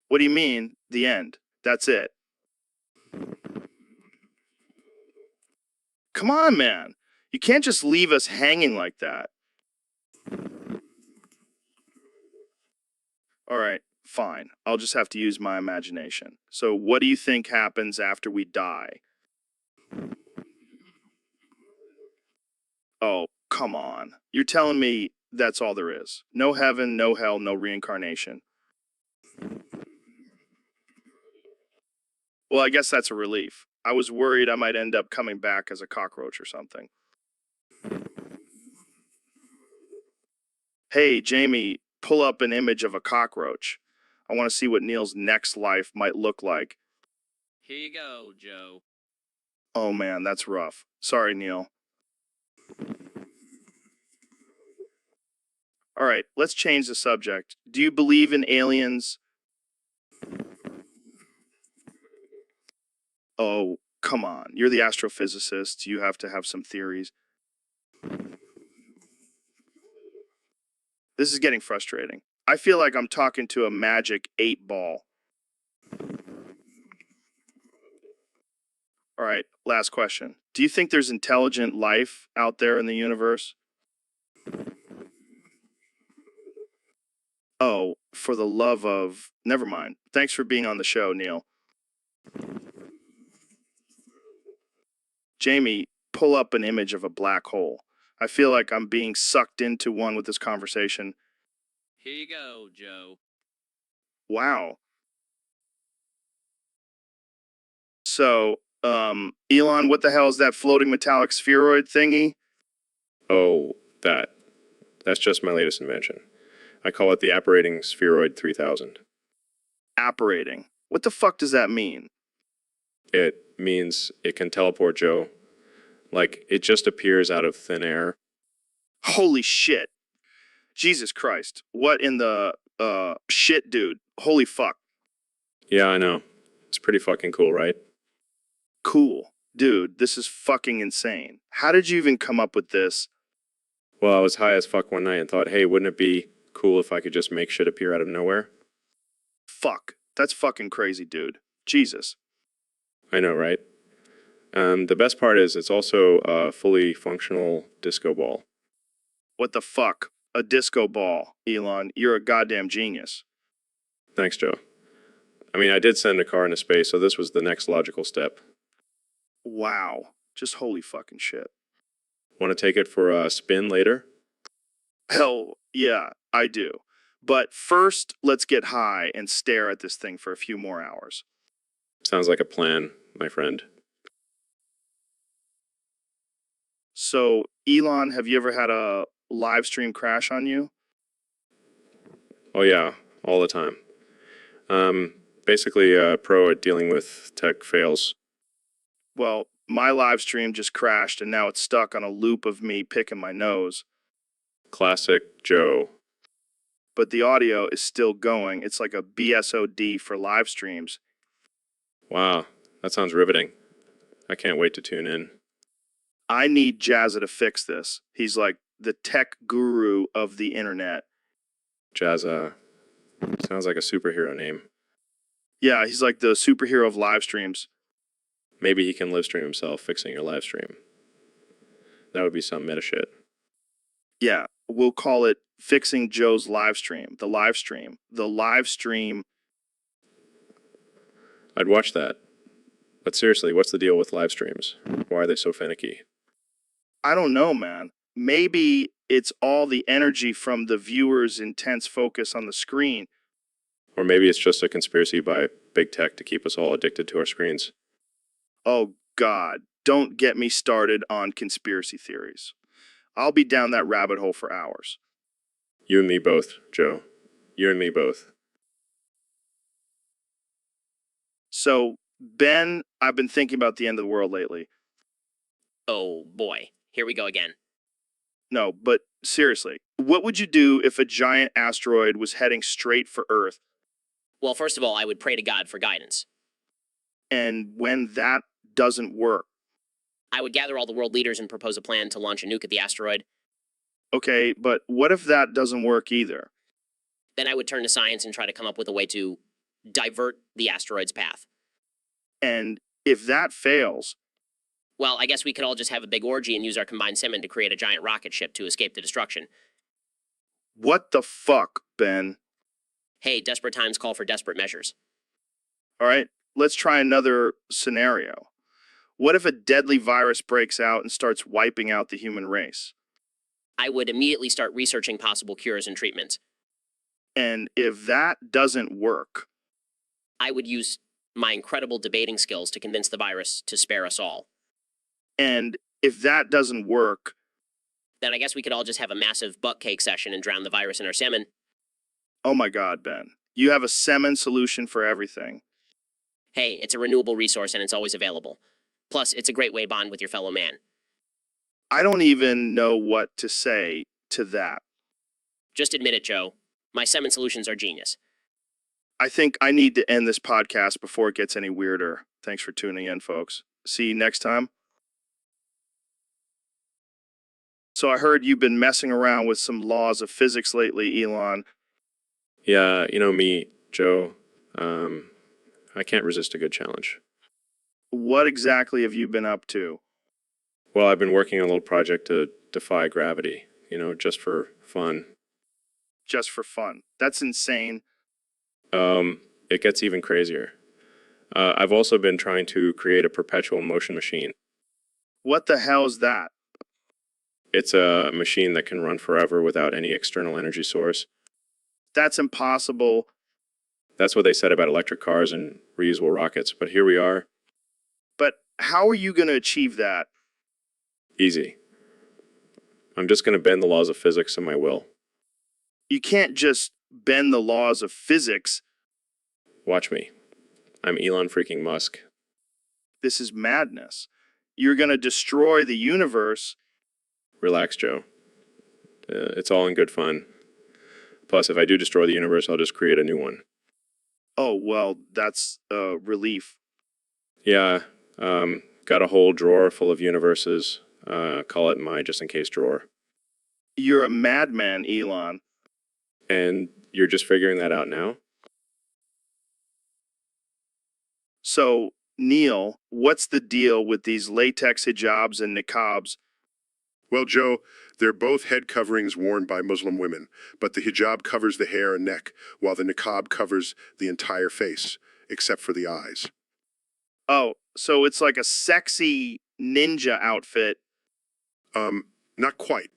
What do you mean, the end? That's it. Come on, man. You can't just leave us hanging like that. All right, fine. I'll just have to use my imagination. So, what do you think happens after we die? Oh, come on. You're telling me that's all there is. No heaven, no hell, no reincarnation. Well, I guess that's a relief. I was worried I might end up coming back as a cockroach or something. Hey, Jamie, pull up an image of a cockroach. I want to see what Neil's next life might look like. Here you go, Joe. Oh man, that's rough. Sorry, Neil. All right, let's change the subject. Do you believe in aliens? Oh, come on. You're the astrophysicist. You have to have some theories. This is getting frustrating. I feel like I'm talking to a magic 8-ball. All right, last question. Do you think there's intelligent life out there in the universe? Oh, for the love of... Never mind. Thanks for being on the show, Neil. Jamie, pull up an image of a black hole. I feel like I'm being sucked into one with this conversation. Here you go, Joe. Wow. So, Elon, what the hell is that floating metallic spheroid thingy? Oh, that's just my latest invention. I call it the Apparating Spheroid 3000. Apparating. What the fuck does that mean? It means it can teleport, Joe. Like, it just appears out of thin air. Holy shit. Jesus Christ. What in the, shit, dude? Holy fuck. Yeah, I know. It's pretty fucking cool, right? Cool. Dude, this is fucking insane. How did you even come up with this? Well, I was high as fuck one night and thought, hey, wouldn't it be cool if I could just make shit appear out of nowhere? Fuck. That's fucking crazy, dude. Jesus. I know, right? The best part is it's also a fully functional disco ball. What the fuck? A disco ball, Elon. You're a goddamn genius. Thanks, Joe. I mean, I did send a car into space, so this was the next logical step. Wow. Just holy fucking shit. Want to take it for a spin later? Hell, yeah, I do. But first, let's get high and stare at this thing for a few more hours. Sounds like a plan, my friend. So, Elon, have you ever had a live stream crash on you? Oh yeah, all the time. Basically a pro at dealing with tech fails. Well, my live stream just crashed and now it's stuck on a loop of me picking my nose. Classic Joe. But the audio is still going. It's like a BSOD for live streams. Wow, that sounds riveting. I can't wait to tune in. I need Jazza to fix this. He's like the tech guru of the internet. Jazza. Sounds like a superhero name. Yeah, he's like the superhero of live streams. Maybe he can live stream himself fixing your live stream. That would be some meta shit. Yeah, we'll call it Fixing Joe's live stream. The live stream. The live stream. I'd watch that. But seriously, what's the deal with live streams? Why are they so finicky? I don't know, man. Maybe it's all the energy from the viewer's intense focus on the screen. Or maybe it's just a conspiracy by big tech to keep us all addicted to our screens. Oh, God. Don't get me started on conspiracy theories. I'll be down that rabbit hole for hours. You and me both, Joe. You and me both. So, Ben, I've been thinking about the end of the world lately. Oh boy, here we go again. No, but seriously, what would you do if a giant asteroid was heading straight for Earth? Well, first of all, I would pray to God for guidance. And when that doesn't work? I would gather all the world leaders and propose a plan to launch a nuke at the asteroid. Okay, but what if that doesn't work either? Then I would turn to science and try to come up with a way to divert the asteroid's path. And if that fails? Well, I guess we could all just have a big orgy and use our combined semen to create a giant rocket ship to escape the destruction. What the fuck, Ben? Hey, desperate times call for desperate measures. All right, let's try another scenario. What if a deadly virus breaks out and starts wiping out the human race? I would immediately start researching possible cures and treatments. And if that doesn't work? I would use my incredible debating skills to convince the virus to spare us all. And if that doesn't work? Then I guess we could all just have a massive butt cake session and drown the virus in our semen. Oh my God, Ben. You have a semen solution for everything. Hey, it's a renewable resource and it's always available. Plus, it's a great way to bond with your fellow man. I don't even know what to say to that. Just admit it, Joe. My semen solutions are genius. I think I need to end this podcast before it gets any weirder. Thanks for tuning in, folks. See you next time. So I heard you've been messing around with some laws of physics lately, Elon. Yeah, you know me, Joe. I can't resist a good challenge. What exactly have you been up to? Well, I've been working on a little project to defy gravity, just for fun. Just for fun. That's insane. It gets even crazier. I've also been trying to create a perpetual motion machine. What the hell is that? It's a machine that can run forever without any external energy source. That's impossible. That's what they said about electric cars and reusable rockets, but here we are. But how are you going to achieve that? Easy. I'm just going to bend the laws of physics in my will. You can't just bend the laws of physics. Watch me. I'm Elon freaking Musk. This is madness. You're going to destroy the universe. Relax, Joe. It's all in good fun. Plus, if I do destroy the universe, I'll just create a new one. Oh, well, that's a relief. Yeah, got a whole drawer full of universes. Call it my just-in-case drawer. You're a madman, Elon. And you're just figuring that out now? So, Neil, what's the deal with these latex hijabs and niqabs? Well, Joe, they're both head coverings worn by Muslim women, but the hijab covers the hair and neck, while the niqab covers the entire face, except for the eyes. Oh, so it's like a sexy ninja outfit. Not quite.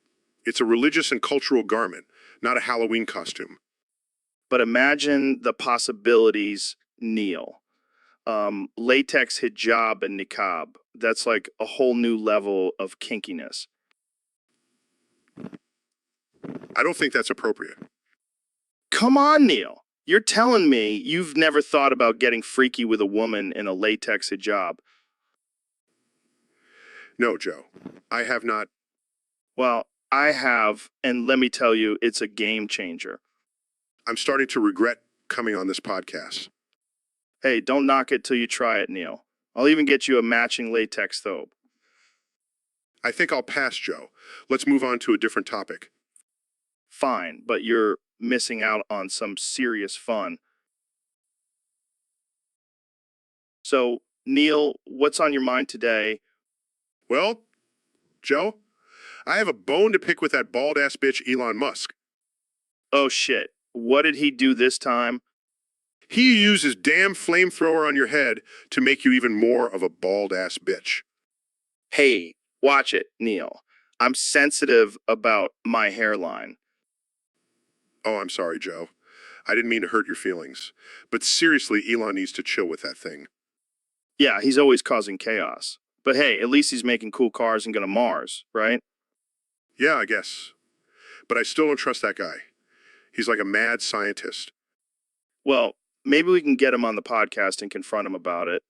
It's a religious and cultural garment, not a Halloween costume. But imagine the possibilities, Neil. Latex hijab and niqab. That's like a whole new level of kinkiness. I don't think that's appropriate. Come on, Neil. You're telling me you've never thought about getting freaky with a woman in a latex hijab. No, Joe. I have not. Well, I have, and let me tell you, it's a game changer. I'm starting to regret coming on this podcast. Hey, don't knock it till you try it, Neil. I'll even get you a matching latex thobe. I think I'll pass, Joe. Let's move on to a different topic. Fine, but you're missing out on some serious fun. So, Neil, what's on your mind today? Well, Joe, I have a bone to pick with that bald-ass bitch Elon Musk. Oh shit. What did he do this time? He used his damn flamethrower on your head to make you even more of a bald-ass bitch. Hey, watch it, Neil. I'm sensitive about my hairline. Oh, I'm sorry, Joe. I didn't mean to hurt your feelings. But seriously, Elon needs to chill with that thing. Yeah, he's always causing chaos. But hey, at least he's making cool cars and going to Mars, right? Yeah, I guess. But I still don't trust that guy. He's like a mad scientist. Well, maybe we can get him on the podcast and confront him about it.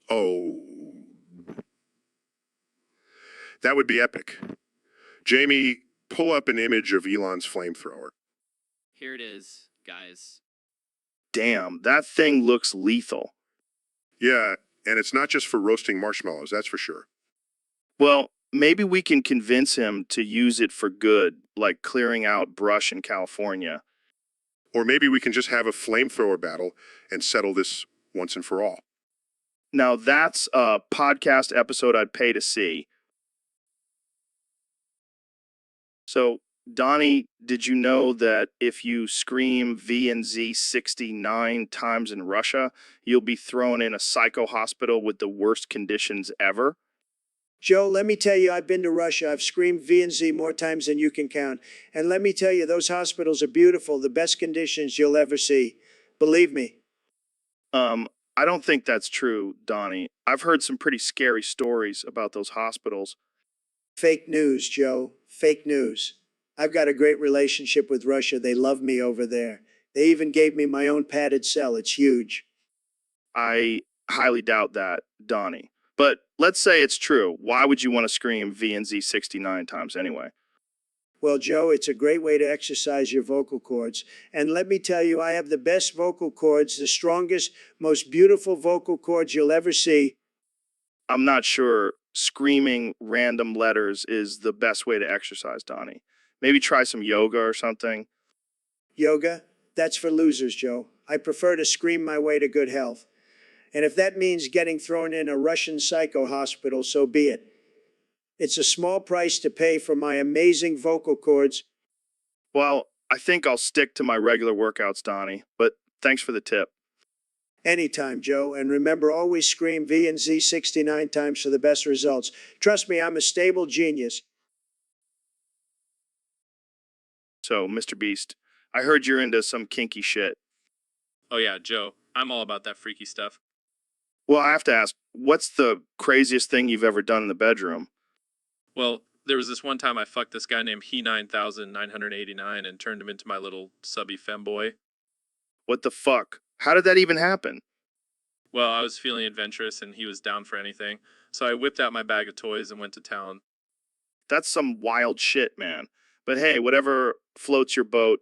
Oh. That would be epic. Jamie, pull up an image of Elon's flamethrower. Here it is, guys. Damn, that thing looks lethal. Yeah, and it's not just for roasting marshmallows, that's for sure. Well, maybe we can convince him to use it for good, like clearing out brush in California. Or maybe we can just have a flamethrower battle and settle this once and for all. Now that's a podcast episode I'd pay to see. So, Donnie, did you know that if you scream V and Z 69 times in Russia, you'll be thrown in a psycho hospital with the worst conditions ever? Joe, let me tell you, I've been to Russia. I've screamed V and Z more times than you can count. And let me tell you, those hospitals are beautiful, the best conditions you'll ever see. Believe me. I don't think that's true, Donnie. I've heard some pretty scary stories about those hospitals. Fake news, Joe. Fake news. I've got a great relationship with Russia. They love me over there. They even gave me my own padded cell. It's huge. I highly doubt that, Donnie. But let's say it's true. Why would you want to scream V and Z 69 times anyway? Well, Joe, it's a great way to exercise your vocal cords. And let me tell you, I have the best vocal cords, the strongest, most beautiful vocal cords you'll ever see. I'm not sure screaming random letters is the best way to exercise, Donnie. Maybe try some yoga or something. Yoga? That's for losers, Joe. I prefer to scream my way to good health. And if that means getting thrown in a Russian psycho hospital, so be it. It's a small price to pay for my amazing vocal cords. Well, I think I'll stick to my regular workouts, Donnie, but thanks for the tip. Anytime, Joe. And remember, always scream V and Z 69 times for the best results. Trust me, I'm a stable genius. So, Mr. Beast, I heard you're into some kinky shit. Oh yeah, Joe, I'm all about that freaky stuff. Well, I have to ask, what's the craziest thing you've ever done in the bedroom? Well, there was this one time I fucked this guy named He9989 and turned him into my little subby femboy. What the fuck? How did that even happen? Well, I was feeling adventurous and he was down for anything, so I whipped out my bag of toys and went to town. That's some wild shit, man. But hey, whatever floats your boat.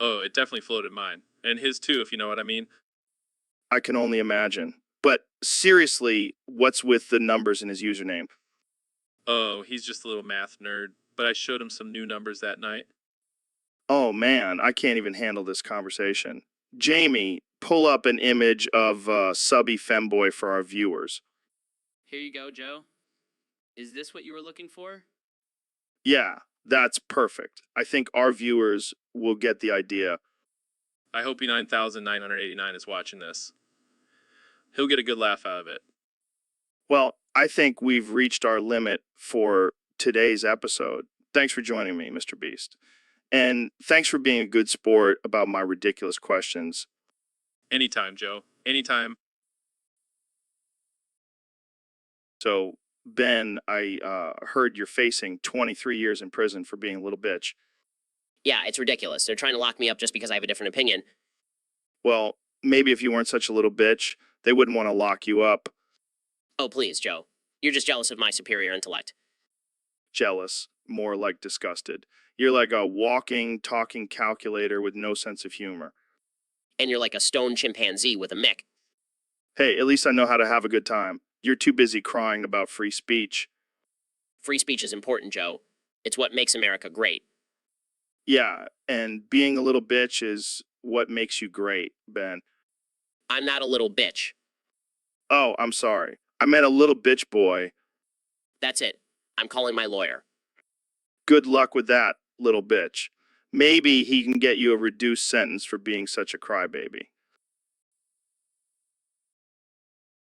Oh, it definitely floated mine. And his too, if you know what I mean. I can only imagine. But seriously, what's with the numbers in his username? Oh, he's just a little math nerd, but I showed him some new numbers that night. Oh man, I can't even handle this conversation. Jamie, pull up an image of subby femboy for our viewers. Here you go, Joe. Is this what you were looking for? Yeah, that's perfect. I think our viewers will get the idea. I hope He9989 is watching this. He'll get a good laugh out of it. Well, I think we've reached our limit for today's episode. Thanks for joining me, Mr. Beast. And thanks for being a good sport about my ridiculous questions. Anytime, Joe. Anytime. So, Ben, I heard you're facing 23 years in prison for being a little bitch. Yeah, it's ridiculous. They're trying to lock me up just because I have a different opinion. Well, maybe if you weren't such a little bitch, they wouldn't want to lock you up. Oh, please, Joe. You're just jealous of my superior intellect. Jealous, more like disgusted. You're like a walking, talking calculator with no sense of humor. And you're like a stone chimpanzee with a mick. Hey, at least I know how to have a good time. You're too busy crying about free speech. Free speech is important, Joe. It's what makes America great. Yeah, and being a little bitch is what makes you great, Ben. I'm not a little bitch. Oh, I'm sorry. I meant a little bitch boy. That's it. I'm calling my lawyer. Good luck with that, little bitch. Maybe he can get you a reduced sentence for being such a crybaby.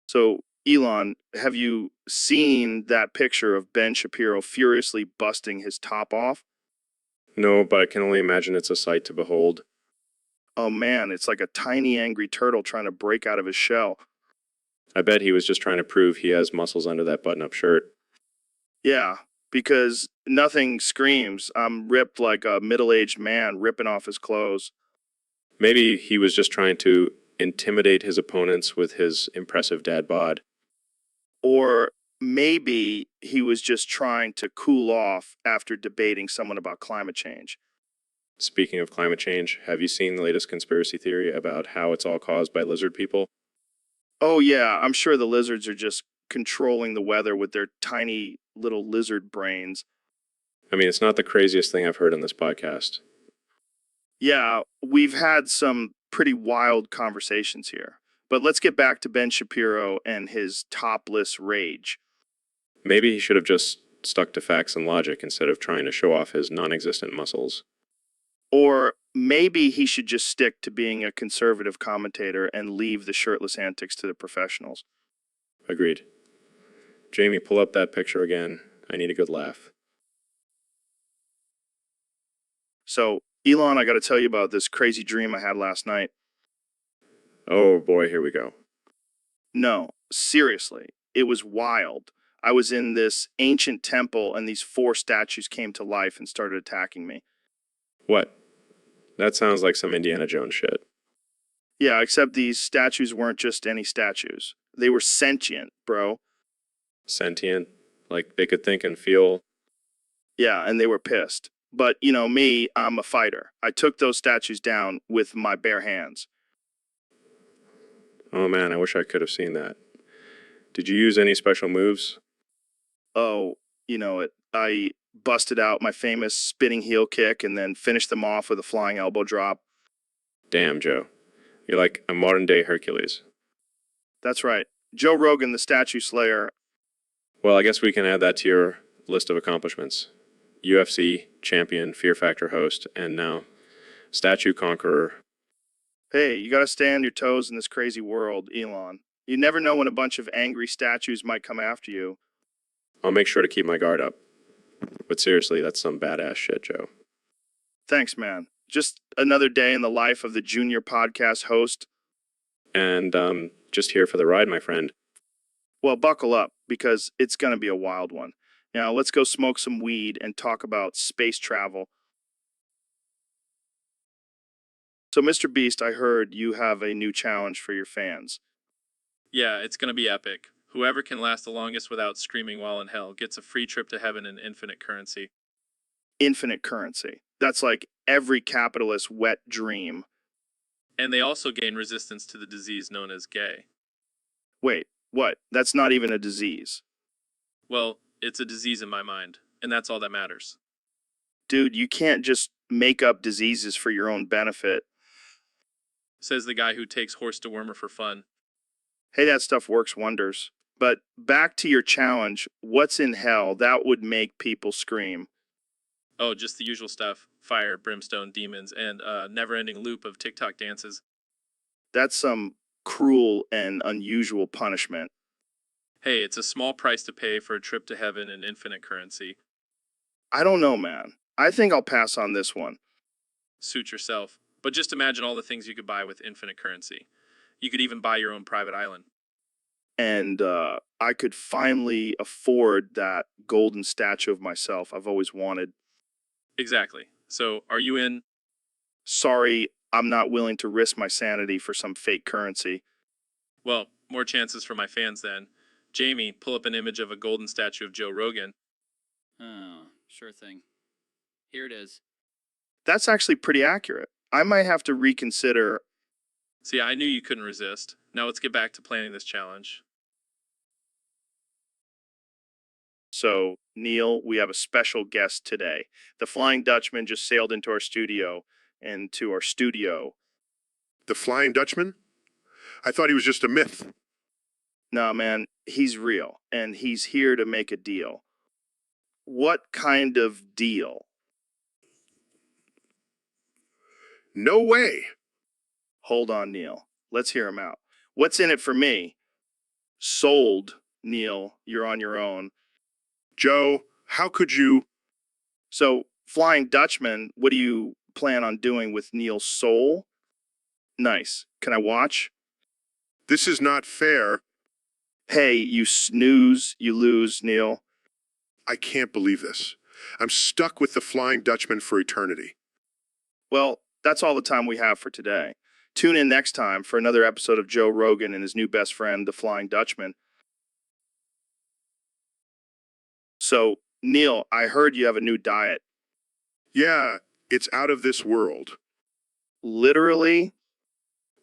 So, Elon, have you seen that picture of Ben Shapiro furiously busting his top off? No, but I can only imagine it's a sight to behold. Oh man, it's like a tiny angry turtle trying to break out of his shell. I bet he was just trying to prove he has muscles under that button-up shirt. Yeah, because nothing screams, I'm ripped like a middle-aged man ripping off his clothes. Maybe he was just trying to intimidate his opponents with his impressive dad bod. Or maybe he was just trying to cool off after debating someone about climate change. Speaking of climate change, have you seen the latest conspiracy theory about how it's all caused by lizard people? Oh yeah, I'm sure the lizards are just controlling the weather with their tiny little lizard brains. I mean, it's not the craziest thing I've heard on this podcast. Yeah, we've had some pretty wild conversations here. But let's get back to Ben Shapiro and his topless rage. Maybe he should have just stuck to facts and logic instead of trying to show off his non-existent muscles. Or maybe he should just stick to being a conservative commentator and leave the shirtless antics to the professionals. Agreed. Jamie, pull up that picture again. I need a good laugh. So, Elon, I got to tell you about this crazy dream I had last night. Oh boy, here we go. No, seriously, it was wild. I was in this ancient temple and these 4 statues came to life and started attacking me. What? That sounds like some Indiana Jones shit. Yeah, except these statues weren't just any statues. They were sentient, bro. Sentient? Like they could think and feel? Yeah, and they were pissed. But, you know, me, I'm a fighter. I took those statues down with my bare hands. Oh man, I wish I could have seen that. Did you use any special moves? Oh, you know it. I busted out my famous spinning heel kick and then finished them off with a flying elbow drop. Damn, Joe. You're like a modern-day Hercules. That's right. Joe Rogan, the statue slayer. Well, I guess we can add that to your list of accomplishments. UFC, champion, Fear Factor host, and now statue conqueror. Hey, you gotta stay on your toes in this crazy world, Elon. You never know when a bunch of angry statues might come after you. I'll make sure to keep my guard up. But seriously, that's some badass shit, Joe. Thanks, man. Just another day in the life of the junior podcast host. And just here for the ride, my friend. Well, buckle up, because it's gonna be a wild one. Now, let's go smoke some weed and talk about space travel. So, Mr. Beast, I heard you have a new challenge for your fans. Yeah, it's gonna be epic. Whoever can last the longest without screaming while in hell gets a free trip to heaven and infinite currency. Infinite currency. That's like every capitalist's wet dream. And they also gain resistance to the disease known as gay. Wait, what? That's not even a disease. Well, it's a disease in my mind, and that's all that matters. Dude, you can't just make up diseases for your own benefit. Says the guy who takes horse dewormer for fun. Hey, that stuff works wonders. But back to your challenge, what's in hell that would make people scream? Oh, just the usual stuff. Fire, brimstone, demons, and a never-ending loop of TikTok dances. That's some cruel and unusual punishment. Hey, it's a small price to pay for a trip to heaven and infinite currency. I don't know, man. I think I'll pass on this one. Suit yourself. But just imagine all the things you could buy with infinite currency. You could even buy your own private island. And I could finally afford that golden statue of myself I've always wanted. Exactly. So, are you in? Sorry, I'm not willing to risk my sanity for some fake currency. Well, more chances for my fans then. Jamie, pull up an image of a golden statue of Joe Rogan. Oh, sure thing. Here it is. That's actually pretty accurate. I might have to reconsider. See, I knew you couldn't resist. Now let's get back to planning this challenge. So, Neil, we have a special guest today. The Flying Dutchman just sailed into our studio. The Flying Dutchman? I thought he was just a myth. Nah, man, he's real, and he's here to make a deal. What kind of deal? No way. Hold on, Neil. Let's hear him out. What's in it for me? Sold, Neil. You're on your own. Joe, how could you? So, Flying Dutchman, what do you plan on doing with Neil's soul? Nice. Can I watch? This is not fair. Hey, you snooze, you lose, Neil. I can't believe this. I'm stuck with the Flying Dutchman for eternity. Well, that's all the time we have for today. Tune in next time for another episode of Joe Rogan and his new best friend, the Flying Dutchman. So, Neil, I heard you have a new diet. Yeah, it's out of this world. Literally?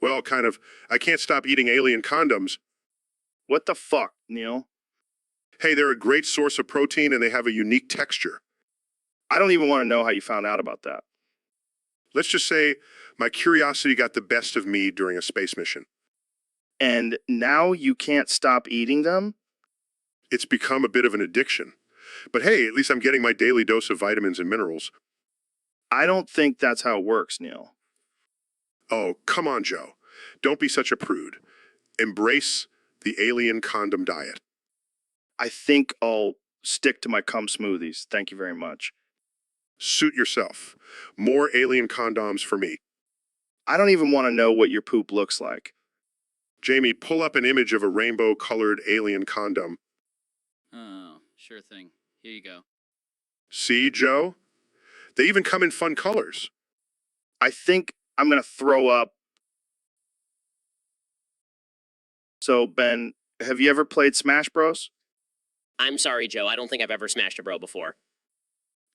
Well, kind of. I can't stop eating alien condoms. What the fuck, Neil? Hey, they're a great source of protein and they have a unique texture. I don't even want to know how you found out about that. Let's just say my curiosity got the best of me during a space mission. And now you can't stop eating them? It's become a bit of an addiction. But hey, at least I'm getting my daily dose of vitamins and minerals. I don't think that's how it works, Neil. Oh, come on, Joe. Don't be such a prude. Embrace the alien condom diet. I think I'll stick to my cum smoothies. Thank you very much. Suit yourself. More alien condoms for me. I don't even want to know what your poop looks like. Jamie, pull up an image of a rainbow-colored alien condom. Oh, sure thing. Here you go. See, Joe? They even come in fun colors. I think I'm going to throw up. So, Ben, have you ever played Smash Bros? I'm sorry, Joe. I don't think I've ever smashed a bro before.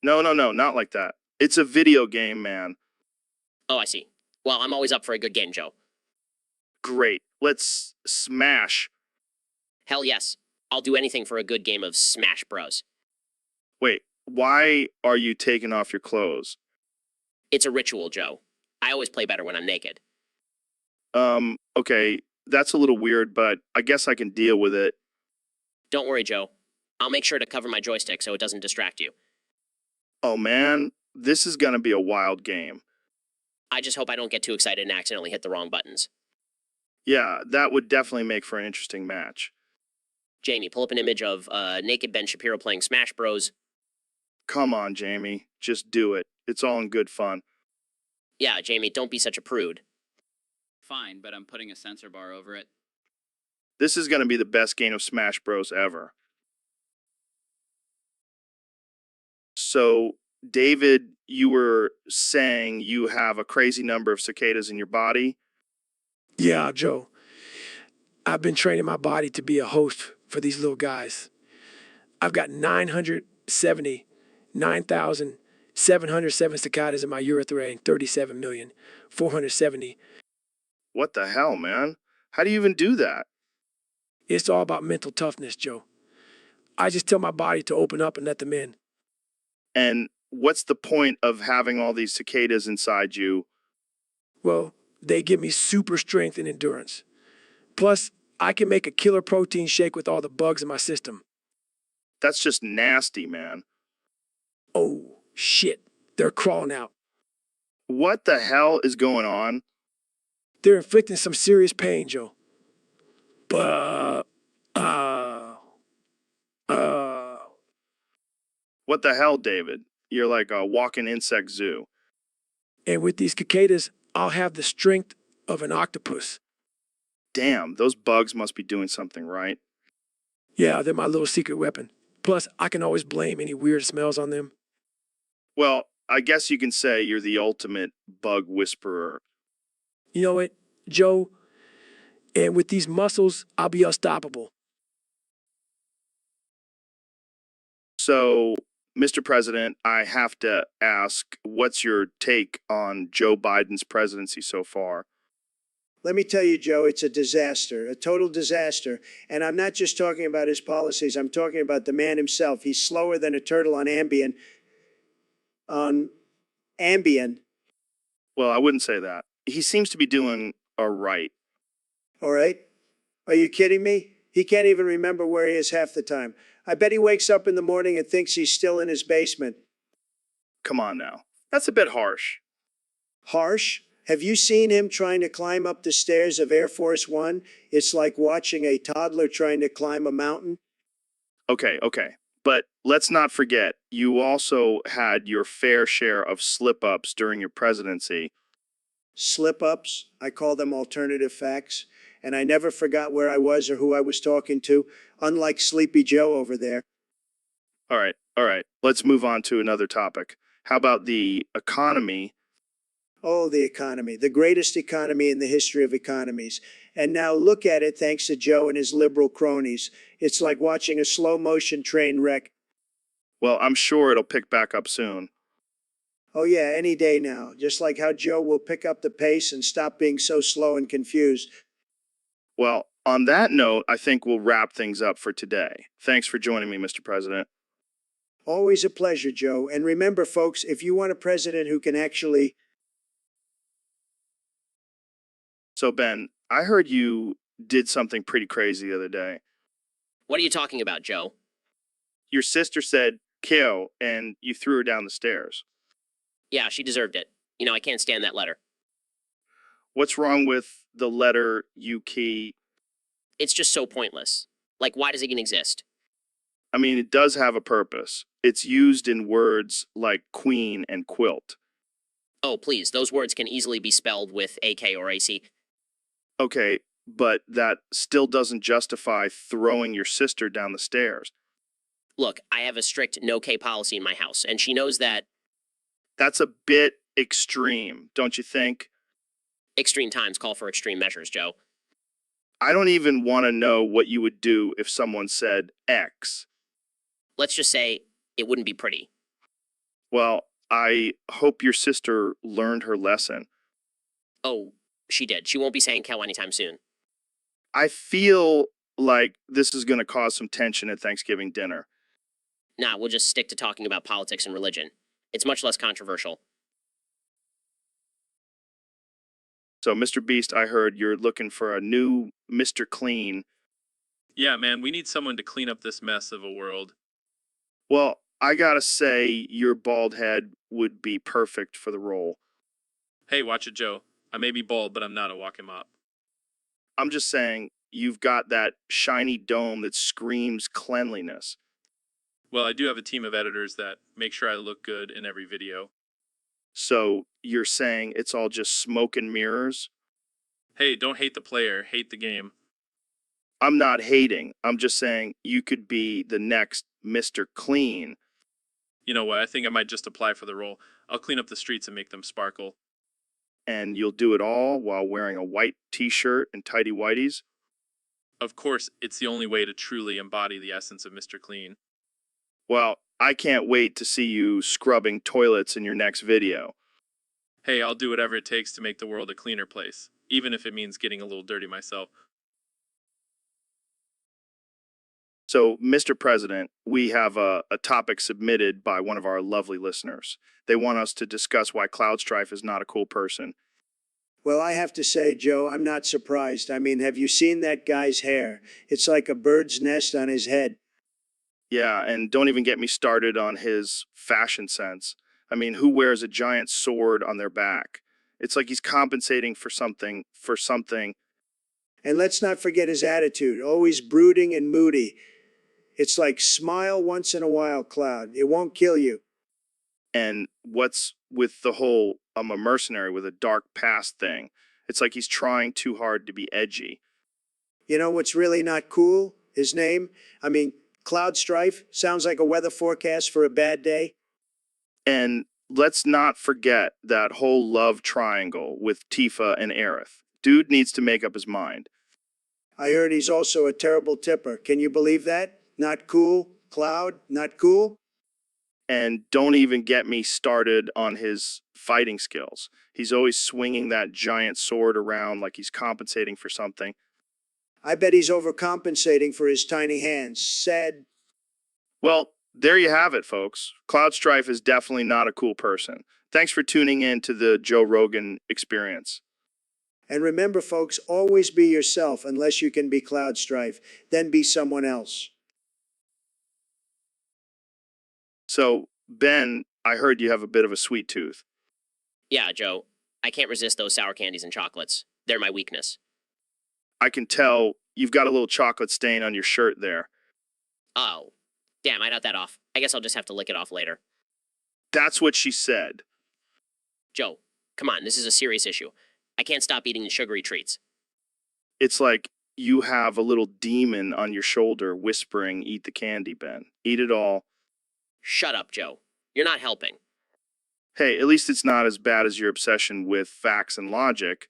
No, not like that. It's a video game, man. Oh, I see. Well, I'm always up for a good game, Joe. Great. Let's smash. Hell yes. I'll do anything for a good game of Smash Bros. Wait, why are you taking off your clothes? It's a ritual, Joe. I always play better when I'm naked. Okay, that's a little weird, but I guess I can deal with it. Don't worry, Joe. I'll make sure to cover my joystick so it doesn't distract you. Oh man, this is gonna be a wild game. I just hope I don't get too excited and accidentally hit the wrong buttons. Yeah, that would definitely make for an interesting match. Jamie, pull up an image of naked Ben Shapiro playing Smash Bros. Come on, Jamie. Just do it. It's all in good fun. Yeah, Jamie, don't be such a prude. Fine, but I'm putting a sensor bar over it. This is gonna be the best game of Smash Bros. Ever. So, David, you were saying you have a crazy number of cicadas in your body? Yeah, Joe. I've been training my body to be a host for these little guys. I've got 979,707 cicadas in my urethra and 37,470,000. What the hell, man? How do you even do that? It's all about mental toughness, Joe. I just tell my body to open up and let them in. And what's the point of having all these cicadas inside you? Well, they give me super strength and endurance. Plus, I can make a killer protein shake with all the bugs in my system. That's just nasty, man. Oh, shit. They're crawling out. What the hell is going on? They're inflicting some serious pain, Joe. What the hell, David? You're like a walking insect zoo. And with these cicadas, I'll have the strength of an octopus. Damn, those bugs must be doing something right. Yeah, they're my little secret weapon. Plus, I can always blame any weird smells on them. Well, I guess you can say you're the ultimate bug whisperer. You know what, Joe? And with these muscles, I'll be unstoppable. So, Mr. President, I have to ask, what's your take on Joe Biden's presidency so far? Let me tell you, Joe, it's a disaster, a total disaster. And I'm not just talking about his policies. I'm talking about the man himself. He's slower than a turtle on Ambien. On Ambien. Well, I wouldn't say that. He seems to be doing all right. All right? Are you kidding me? He can't even remember where he is half the time. I bet he wakes up in the morning and thinks he's still in his basement. Come on now. That's a bit harsh. Harsh? Have you seen him trying to climb up the stairs of Air Force One? It's like watching a toddler trying to climb a mountain. Okay, okay. But let's not forget, you also had your fair share of slip-ups during your presidency. Slip-ups, I call them alternative facts, and I never forgot where I was or who I was talking to, unlike Sleepy Joe over there. All right. Let's move on to another topic. How about the economy? Oh, the economy, the greatest economy in the history of economies. And now look at it thanks to Joe and his liberal cronies. It's like watching a slow-motion train wreck. Well, I'm sure it'll pick back up soon. Oh yeah, any day now. Just like how Joe will pick up the pace and stop being so slow and confused. Well, on that note, I think we'll wrap things up for today. Thanks for joining me, Mr. President. Always a pleasure, Joe. And remember, folks, if you want a president who can actually... So, Ben, I heard you did something pretty crazy the other day. What are you talking about, Joe? Your sister said, kill, and you threw her down the stairs. Yeah, she deserved it. You know, I can't stand that letter. What's wrong with the letter you key? It's just so pointless. Like, why does it even exist? I mean, it does have a purpose. It's used in words like queen and quilt. Oh, please, those words can easily be spelled with AK or AC. Okay, but that still doesn't justify throwing your sister down the stairs. Look, I have a strict no-K policy in my house, and she knows that. That's a bit extreme, don't you think? Extreme times call for extreme measures, Joe. I don't even want to know what you would do if someone said X. Let's just say it wouldn't be pretty. Well, I hope your sister learned her lesson. Oh, she did. She won't be saying Kel anytime soon. I feel like this is going to cause some tension at Thanksgiving dinner. Nah, we'll just stick to talking about politics and religion. It's much less controversial. So, Mr. Beast, I heard you're looking for a new Mr. Clean. Yeah, man, we need someone to clean up this mess of a world. Well, I gotta say, your bald head would be perfect for the role. Hey, watch it, Joe. I may be bald, but I'm not a walking mop. I'm just saying, you've got that shiny dome that screams cleanliness. Well, I do have a team of editors that make sure I look good in every video. So, you're saying it's all just smoke and mirrors? Hey, don't hate the player, hate the game. I'm not hating. I'm just saying you could be the next Mr. Clean. You know what, I think I might just apply for the role. I'll clean up the streets and make them sparkle. And you'll do it all while wearing a white t-shirt and tighty whities? Of course, it's the only way to truly embody the essence of Mr. Clean. Well, I can't wait to see you scrubbing toilets in your next video. Hey, I'll do whatever it takes to make the world a cleaner place, even if it means getting a little dirty myself. So, Mr. President, we have a topic submitted by one of our lovely listeners. They want us to discuss why Cloudstrife is not a cool person. Well, I have to say, Joe, I'm not surprised. I mean, have you seen that guy's hair? It's like a bird's nest on his head. Yeah, and don't even get me started on his fashion sense. I mean, who wears a giant sword on their back? It's like he's compensating for something. And let's not forget his attitude, always brooding and moody. It's like smile once in a while, Cloud. It won't kill you. And what's with the whole I'm a mercenary with a dark past thing? It's like he's trying too hard to be edgy. You know what's really not cool? His name? I mean, Cloud Strife sounds like a weather forecast for a bad day. And let's not forget that whole love triangle with Tifa and Aerith. Dude needs to make up his mind. I heard he's also a terrible tipper. Can you believe that? Not cool? Cloud? Not cool? And don't even get me started on his fighting skills. He's always swinging that giant sword around like he's compensating for something. I bet he's overcompensating for his tiny hands. Sad. Well, there you have it, folks. Cloudstrife is definitely not a cool person. Thanks for tuning in to the Joe Rogan Experience. And remember, folks, always be yourself unless you can be Cloud Strife. Then be someone else. So, Ben, I heard you have a bit of a sweet tooth. Yeah, Joe. I can't resist those sour candies and chocolates. They're my weakness. I can tell you've got a little chocolate stain on your shirt there. Oh. Damn, I got that off. I guess I'll just have to lick it off later. That's what she said. Joe, come on, this is a serious issue. I can't stop eating the sugary treats. It's like you have a little demon on your shoulder whispering, "Eat the candy, Ben. Eat it all." Shut up, Joe. You're not helping. Hey, at least it's not as bad as your obsession with facts and logic.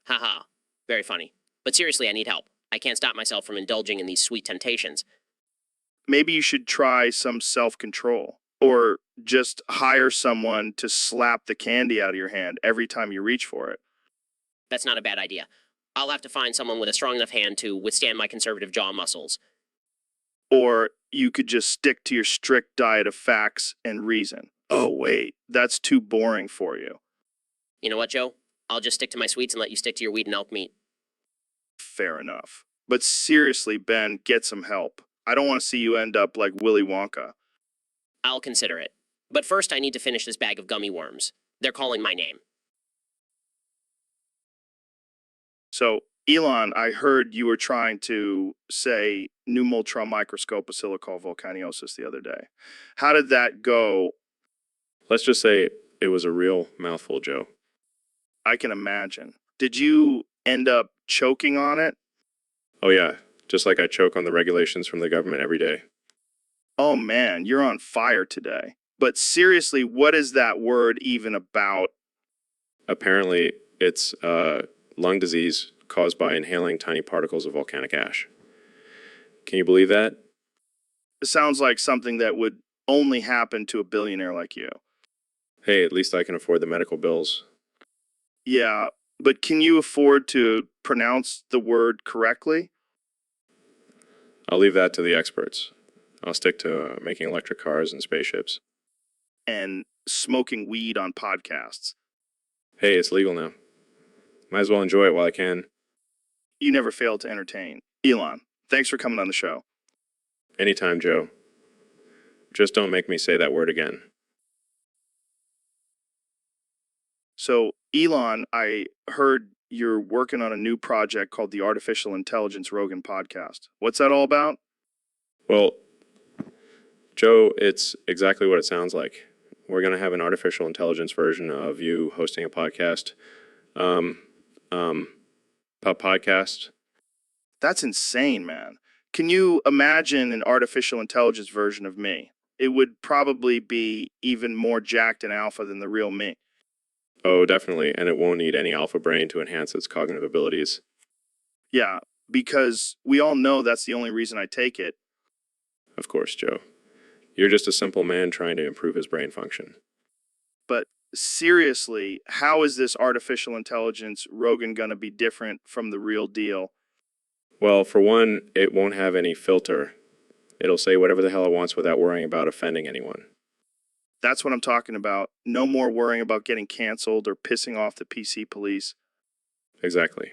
Haha. Very funny. But seriously, I need help. I can't stop myself from indulging in these sweet temptations. Maybe you should try some self-control. Or just hire someone to slap the candy out of your hand every time you reach for it. That's not a bad idea. I'll have to find someone with a strong enough hand to withstand my conservative jaw muscles. Or you could just stick to your strict diet of facts and reason. Oh, wait, that's too boring for you. You know what, Joe? I'll just stick to my sweets and let you stick to your wheat and elk meat. Fair enough. But seriously, Ben, get some help. I don't want to see you end up like Willy Wonka. I'll consider it. But first, I need to finish this bag of gummy worms. They're calling my name. So, Elon, I heard you were trying to say pneumotron microscope basilicol volcaniosis the other day. How did that go? Let's just say it was a real mouthful, Joe. I can imagine. Did you end up choking on it? Oh yeah, just like I choke on the regulations from the government every day. Oh man, you're on fire today. But seriously, what is that word even about? Apparently, it's lung disease caused by inhaling tiny particles of volcanic ash. Can you believe that? It sounds like something that would only happen to a billionaire like you. Hey, at least I can afford the medical bills. Yeah, but can you afford to pronounce the word correctly? I'll leave that to the experts. I'll stick to making electric cars and spaceships. And smoking weed on podcasts. Hey, it's legal now. Might as well enjoy it while I can. You never fail to entertain. Elon, thanks for coming on the show. Anytime, Joe. Just don't make me say that word again. So, Elon, I heard you're working on a new project called the Artificial Intelligence Rogan Podcast. What's that all about? Well, Joe, it's exactly what it sounds like. We're going to have an artificial intelligence version of you hosting a podcast. Podcast. That's insane, man. Can you imagine an artificial intelligence version of me? It would probably be even more jacked and alpha than the real me. Oh, definitely. And it won't need any alpha brain to enhance its cognitive abilities. Yeah, because we all know that's the only reason I take it. Of course, Joe. You're just a simple man trying to improve his brain function. But seriously, how is this artificial intelligence Rogan gonna be different from the real deal? Well, for one, it won't have any filter. It'll say whatever the hell it wants without worrying about offending anyone. That's what I'm talking about. No more worrying about getting canceled or pissing off the PC police. Exactly.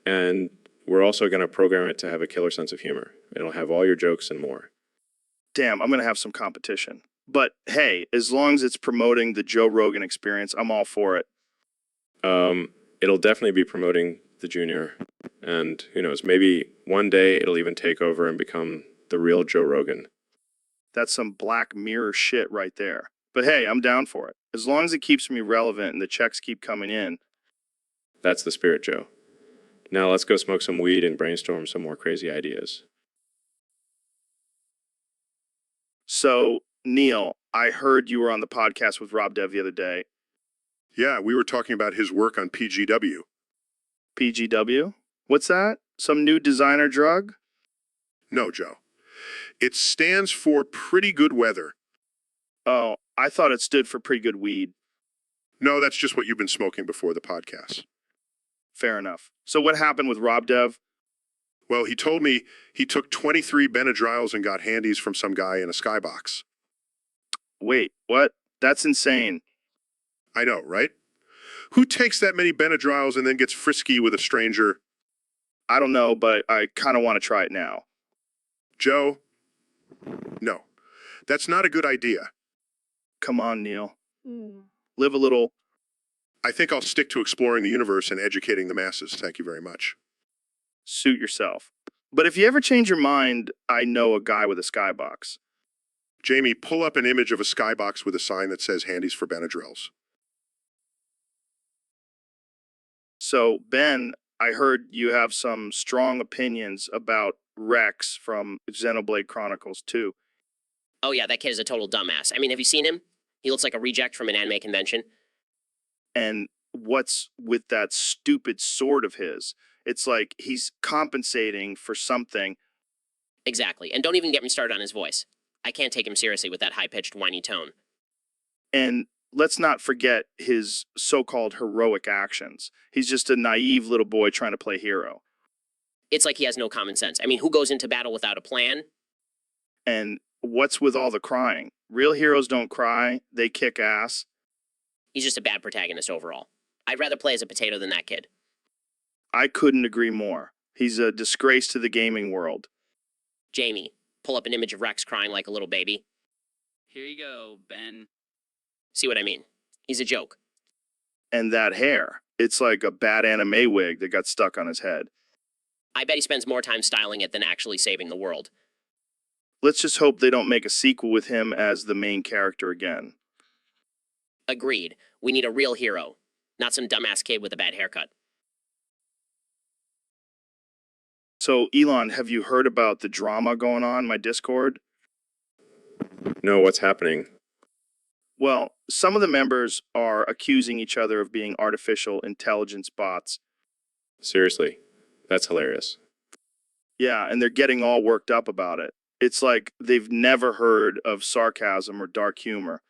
And we're also going to program it to have a killer sense of humor. It'll have all your jokes and more. Damn, I'm gonna have some competition. But hey, as long as it's promoting the Joe Rogan experience, I'm all for it. It'll definitely be promoting the junior. And who knows, maybe one day it'll even take over and become the real Joe Rogan. That's some Black Mirror shit right there. But hey, I'm down for it. As long as it keeps me relevant and the checks keep coming in. That's the spirit, Joe. Now let's go smoke some weed and brainstorm some more crazy ideas. So, Neil, I heard you were on the podcast with Rob Dev the other day. Yeah, we were talking about his work on PGW. PGW? What's that? Some new designer drug? No, Joe. It stands for pretty good weather. Oh, I thought it stood for pretty good weed. No, that's just what you've been smoking before the podcast. Fair enough. So what happened with Rob Dev? Well, he told me he took 23 Benadryls and got handies from some guy in a skybox. Wait, what? That's insane. I know, right? Who takes that many Benadryls and then gets frisky with a stranger? I don't know, but I kind of want to try it now. Joe? No. That's not a good idea. Come on, Neil. Live a little. I think I'll stick to exploring the universe and educating the masses. Thank you very much. Suit yourself. But if you ever change your mind, I know a guy with a skybox. Jamie, pull up an image of a skybox with a sign that says Handy's for Benadryls. So, Ben, I heard you have some strong opinions about Rex from Xenoblade Chronicles 2. Oh yeah, that kid is a total dumbass. I mean, have you seen him? He looks like a reject from an anime convention. And what's with that stupid sword of his? It's like he's compensating for something. Exactly. And don't even get me started on his voice. I can't take him seriously with that high-pitched, whiny tone. And let's not forget his so-called heroic actions. He's just a naive little boy trying to play hero. It's like he has no common sense. I mean, who goes into battle without a plan? And what's with all the crying? Real heroes don't cry. They kick ass. He's just a bad protagonist overall. I'd rather play as a potato than that kid. I couldn't agree more. He's a disgrace to the gaming world. Jamie, pull up an image of Rex crying like a little baby. Here you go, Ben. See what I mean? He's a joke. And that hair. It's like a bad anime wig that got stuck on his head. I bet he spends more time styling it than actually saving the world. Let's just hope they don't make a sequel with him as the main character again. Agreed. We need a real hero, not some dumbass kid with a bad haircut. So, Elon, have you heard about the drama going on in my Discord? No, what's happening? Well, some of the members are accusing each other of being artificial intelligence bots. Seriously, that's hilarious. Yeah, and they're getting all worked up about it. It's like they've never heard of sarcasm or dark humor.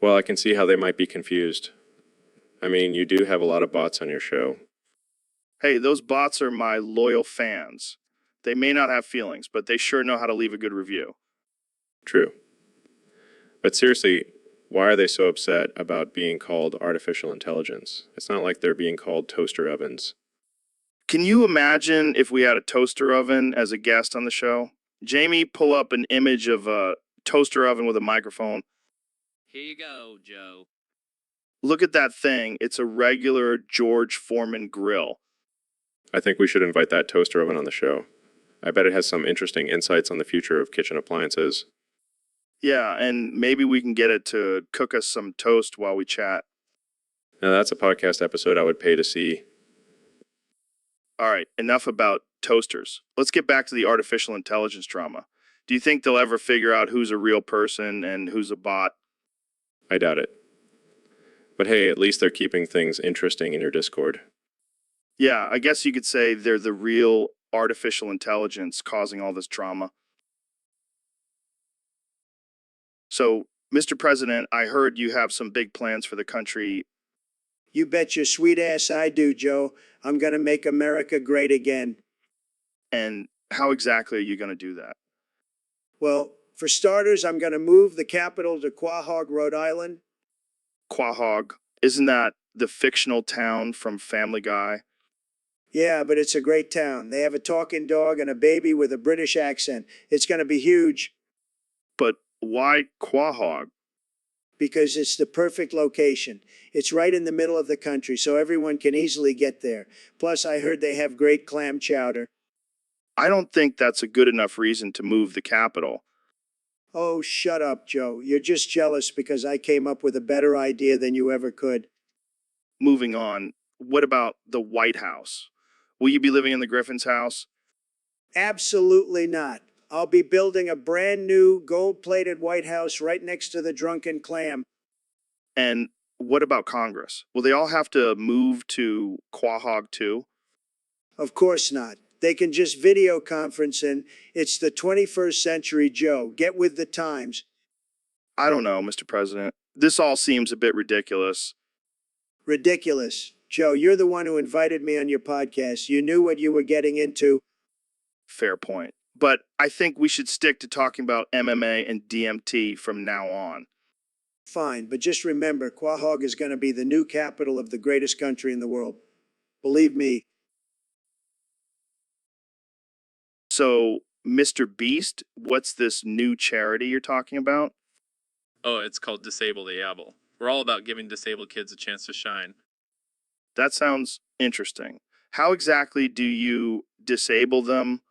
Well, I can see how they might be confused. I mean, you do have a lot of bots on your show. Hey, those bots are my loyal fans. They may not have feelings, but they sure know how to leave a good review. True. But seriously, why are they so upset about being called artificial intelligence? It's not like they're being called toaster ovens. Can you imagine if we had a toaster oven as a guest on the show? Jamie, pull up an image of a toaster oven with a microphone. Here you go, Joe. Look at that thing. It's a regular George Foreman grill. I think we should invite that toaster oven on the show. I bet it has some interesting insights on the future of kitchen appliances. Yeah, and maybe we can get it to cook us some toast while we chat. Now that's a podcast episode I would pay to see. All right, enough about toasters. Let's get back to the artificial intelligence drama. Do you think they'll ever figure out who's a real person and who's a bot? I doubt it. But hey, at least they're keeping things interesting in your Discord. Yeah, I guess you could say they're the real artificial intelligence causing all this drama. So, Mr. President, I heard you have some big plans for the country. You bet your sweet ass I do, Joe. I'm going to make America great again. And how exactly are you going to do that? Well, for starters, I'm going to move the capital to Quahog, Rhode Island. Quahog. Isn't that the fictional town from Family Guy? Yeah, but it's a great town. They have a talking dog and a baby with a British accent. It's going to be huge. But why Quahog? Because it's the perfect location. It's right in the middle of the country, so everyone can easily get there. Plus, I heard they have great clam chowder. I don't think that's a good enough reason to move the capital. Oh, shut up, Joe. You're just jealous because I came up with a better idea than you ever could. Moving on, what about the White House? Will you be living in the Griffin's house? Absolutely not. I'll be building a brand new gold-plated White House right next to the drunken clam. And what about Congress? Will they all have to move to Quahog too? Of course not. They can just video conference in. It's the 21st century, Joe. Get with the times. I don't know, Mr. President. This all seems a bit ridiculous. Ridiculous. Joe, you're the one who invited me on your podcast. You knew what you were getting into. Fair point. But I think we should stick to talking about MMA and DMT from now on. Fine, but just remember, Quahog is going to be the new capital of the greatest country in the world. Believe me. So, Mr. Beast, what's this new charity you're talking about? Oh, it's called Disable the Able. We're all about giving disabled kids a chance to shine. That sounds interesting. How exactly do you disable them?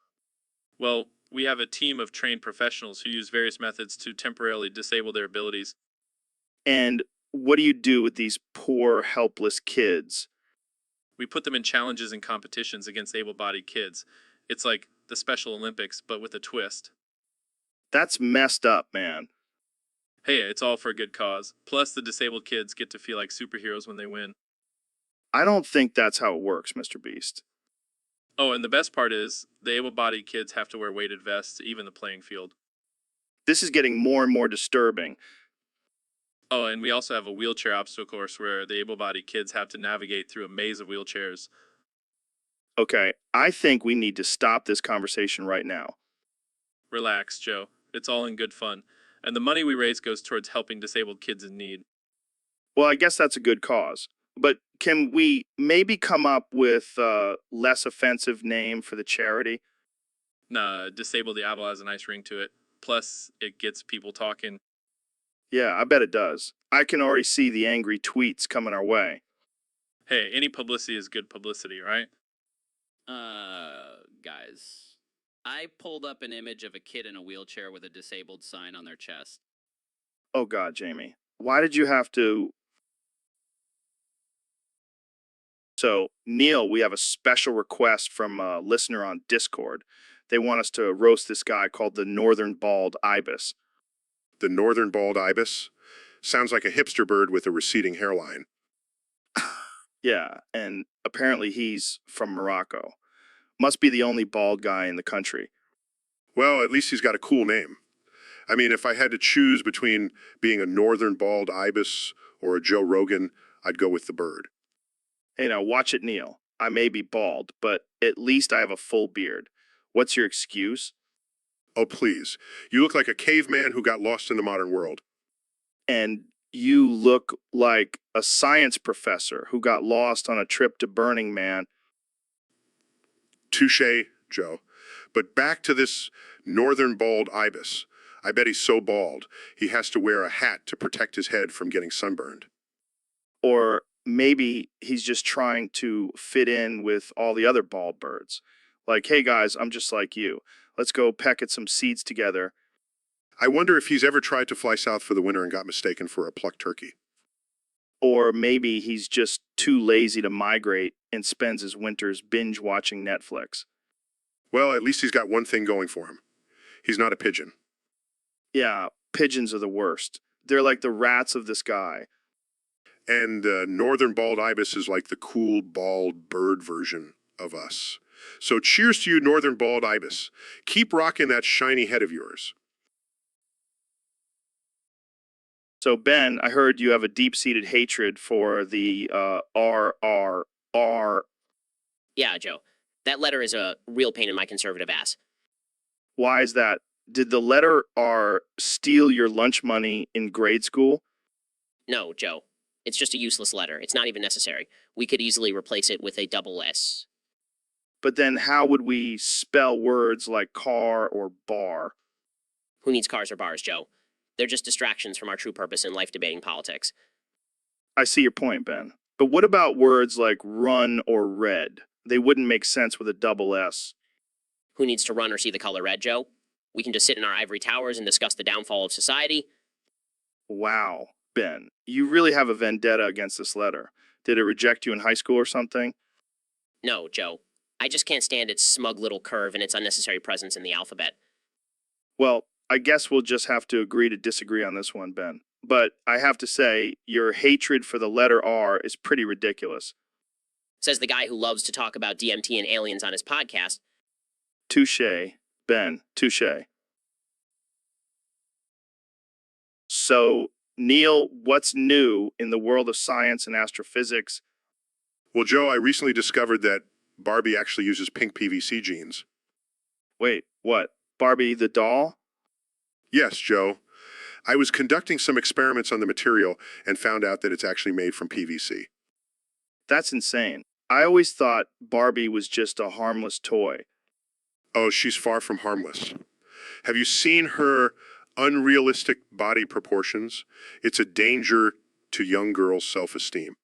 Well, we have a team of trained professionals who use various methods to temporarily disable their abilities. And what do you do with these poor, helpless kids? We put them in challenges and competitions against able-bodied kids. It's like the Special Olympics, but with a twist. That's messed up, man. Hey, it's all for a good cause. Plus, the disabled kids get to feel like superheroes when they win. I don't think that's how it works, Mr. Beast. Oh, and the best part is, the able-bodied kids have to wear weighted vests to even the playing field. This is getting more and more disturbing. Oh, and we also have a wheelchair obstacle course where the able-bodied kids have to navigate through a maze of wheelchairs. Okay, I think we need to stop this conversation right now. Relax, Joe. It's all in good fun. And the money we raise goes towards helping disabled kids in need. Well, I guess that's a good cause. But can we maybe come up with a less offensive name for the charity? Nah, Disable the Able has a nice ring to it. Plus, it gets people talking. Yeah, I bet it does. I can already see the angry tweets coming our way. Hey, any publicity is good publicity, right? Guys, I pulled up an image of a kid in a wheelchair with a disabled sign on their chest. Oh God, Jamie. Why did you have to... So, Neil, we have a special request from a listener on Discord. They want us to roast this guy called the Northern Bald Ibis. The northern bald ibis? Sounds like a hipster bird with a receding hairline. Yeah, and apparently he's from Morocco. Must be the only bald guy in the country. Well, at least he's got a cool name. I mean, if I had to choose between being a northern bald ibis or a Joe Rogan, I'd go with the bird. Hey, now watch it, Neil. I may be bald, but at least I have a full beard. What's your excuse? Oh, please. You look like a caveman who got lost in the modern world. And you look like a science professor who got lost on a trip to Burning Man. Touche, Joe. But back to this northern bald ibis. I bet he's so bald, he has to wear a hat to protect his head from getting sunburned. Or maybe he's just trying to fit in with all the other bald birds. Like, hey guys, I'm just like you. Let's go peck at some seeds together. I wonder if he's ever tried to fly south for the winter and got mistaken for a plucked turkey. Or maybe he's just too lazy to migrate and spends his winters binge watching Netflix. Well, at least he's got one thing going for him. He's not a pigeon. Yeah, pigeons are the worst. They're like the rats of the sky. And northern bald ibis is like the cool bald bird version of us. So cheers to you, northern bald ibis. Keep rocking that shiny head of yours. So, Ben, I heard you have a deep-seated hatred for the RRR. Yeah, Joe. That letter is a real pain in my conservative ass. Why is that? Did the letter R steal your lunch money in grade school? No, Joe. It's just a useless letter. It's not even necessary. We could easily replace it with a double S. But then how would we spell words like car or bar? Who needs cars or bars, Joe? They're just distractions from our true purpose in life debating politics. I see your point, Ben. But what about words like run or red? They wouldn't make sense with a double S. Who needs to run or see the color red, Joe? We can just sit in our ivory towers and discuss the downfall of society. Wow, Ben, you really have a vendetta against this letter. Did it reject you in high school or something? No, Joe. I just can't stand its smug little curve and its unnecessary presence in the alphabet. Well, I guess we'll just have to agree to disagree on this one, Ben. But I have to say, your hatred for the letter R is pretty ridiculous. Says the guy who loves to talk about DMT and aliens on his podcast. Touche, Ben, touche. So, Neil, what's new in the world of science and astrophysics? Well, Joe, I recently discovered that Barbie actually uses pink PVC jeans. Wait, what? Barbie the doll? Yes, Joe. I was conducting some experiments on the material and found out that it's actually made from PVC. That's insane. I always thought Barbie was just a harmless toy. Oh, she's far from harmless. Have you seen her unrealistic body proportions? It's a danger to young girls' self-esteem.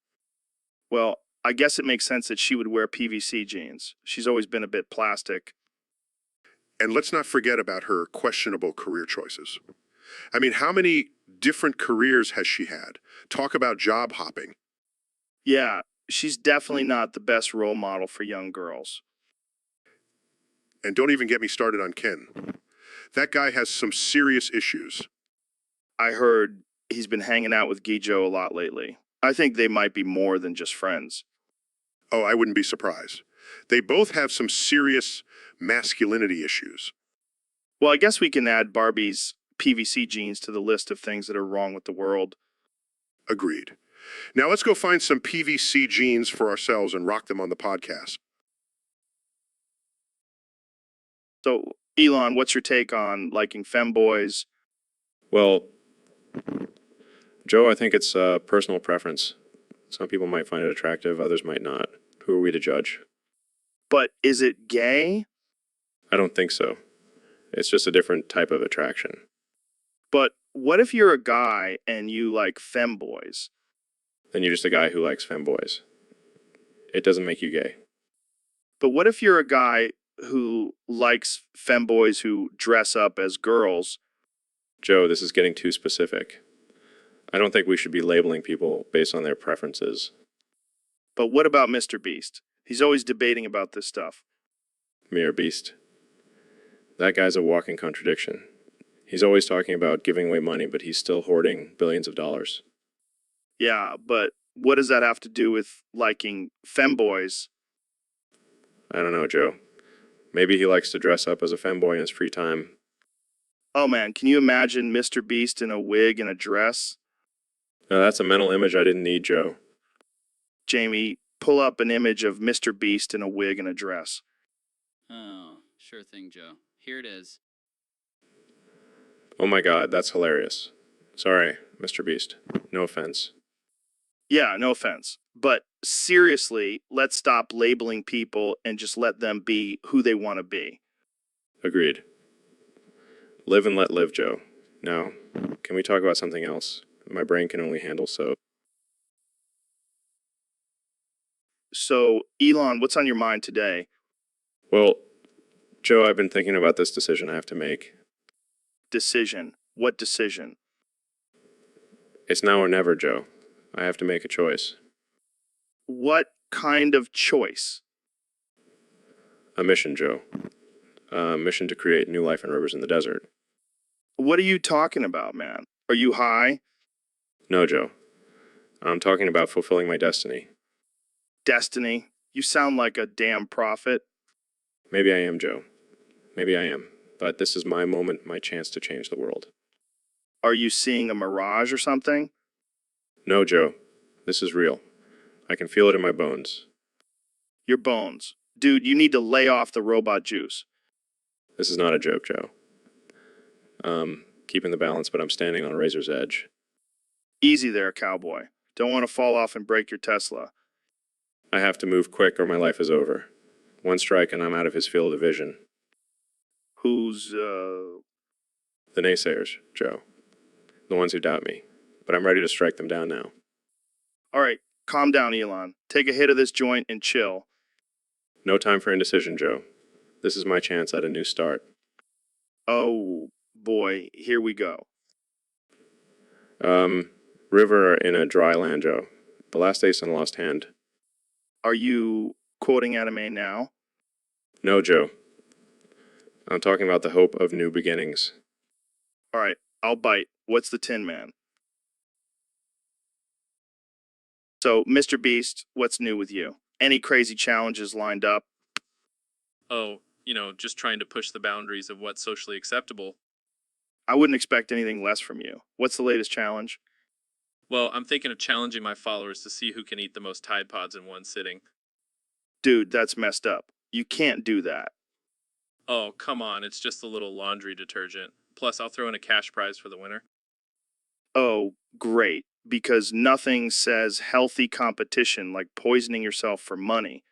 Well, I guess it makes sense that she would wear PVC jeans. She's always been a bit plastic. And let's not forget about her questionable career choices. I mean, how many different careers has she had? Talk about job hopping. Yeah, she's definitely not the best role model for young girls. And don't even get me started on Ken. That guy has some serious issues. I heard he's been hanging out with Gijo a lot lately. I think they might be more than just friends. Oh, I wouldn't be surprised. They both have some serious masculinity issues. Well, I guess we can add Barbie's PVC jeans to the list of things that are wrong with the world. Agreed. Now let's go find some PVC jeans for ourselves and rock them on the podcast. So, Elon, what's your take on liking femboys? Well, Joe, I think it's personal preference. Some people might find it attractive, others might not. Who are we to judge? But is it gay? I don't think so. It's just a different type of attraction. But what if you're a guy and you like femboys? Then you're just a guy who likes femboys. It doesn't make you gay. But what if you're a guy who likes femboys who dress up as girls? Joe, this is getting too specific. I don't think we should be labeling people based on their preferences. But what about Mr. Beast? He's always debating about this stuff. Mere beast. That guy's a walking contradiction. He's always talking about giving away money, but he's still hoarding billions of dollars. Yeah, but what does that have to do with liking femboys? I don't know, Joe. Maybe he likes to dress up as a femboy in his free time. Oh man, can you imagine Mr. Beast in a wig and a dress? No, that's a mental image I didn't need, Joe. Jamie, pull up an image of Mr. Beast in a wig and a dress. Oh, sure thing, Joe. Here it is. Oh my God, that's hilarious. Sorry, Mr. Beast. No offense. Yeah, no offense. But seriously, let's stop labeling people and just let them be who they want to be. Agreed. Live and let live, Joe. Now, can we talk about something else? My brain can only handle so. So, Elon, what's on your mind today? Well, Joe, I've been thinking about this decision I have to make. Decision. What decision? It's now or never, Joe. I have to make a choice. What kind of choice? A mission, Joe. A mission to create new life and rivers in the desert. What are you talking about, man? Are you high? No, Joe. I'm talking about fulfilling my destiny. Destiny? You sound like a damn prophet. Maybe I am, Joe. Maybe I am. But this is my moment, my chance to change the world. Are you seeing a mirage or something? No, Joe. This is real. I can feel it in my bones. Your bones. Dude, you need to lay off the robot juice. This is not a joke, Joe. Keeping the balance, but I'm standing on a razor's edge. Easy there, cowboy. Don't want to fall off and break your Tesla. I have to move quick or my life is over. One strike and I'm out of his field of vision. Who's, The naysayers, Joe. The ones who doubt me. But I'm ready to strike them down now. All right, calm down, Elon. Take a hit of this joint and chill. No time for indecision, Joe. This is my chance at a new start. Oh, boy, here we go. River in a dry land, Joe. The last ace in the lost hand. Are you quoting anime now? No, Joe. I'm talking about the hope of new beginnings. All right, I'll bite. What's the Tin Man? So, Mr. Beast, what's new with you? Any crazy challenges lined up? Oh, just trying to push the boundaries of what's socially acceptable. I wouldn't expect anything less from you. What's the latest challenge? Well, I'm thinking of challenging my followers to see who can eat the most Tide Pods in one sitting. Dude, that's messed up. You can't do that. Oh, come on, it's just a little laundry detergent. Plus, I'll throw in a cash prize for the winner. Oh, great. Because nothing says healthy competition like poisoning yourself for money.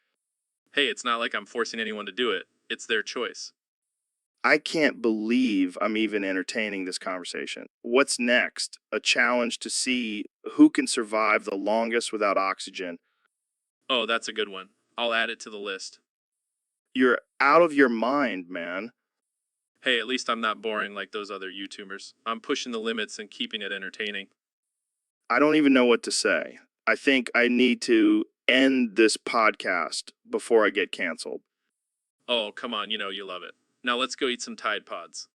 Hey, it's not like I'm forcing anyone to do it. It's their choice. I can't believe I'm even entertaining this conversation. What's next? A challenge to see who can survive the longest without oxygen. Oh, that's a good one. I'll add it to the list. You're out of your mind, man. Hey, at least I'm not boring like those other YouTubers. I'm pushing the limits and keeping it entertaining. I don't even know what to say. I think I need to end this podcast before I get canceled. Oh, come on, you know you love it. Now let's go eat some Tide Pods.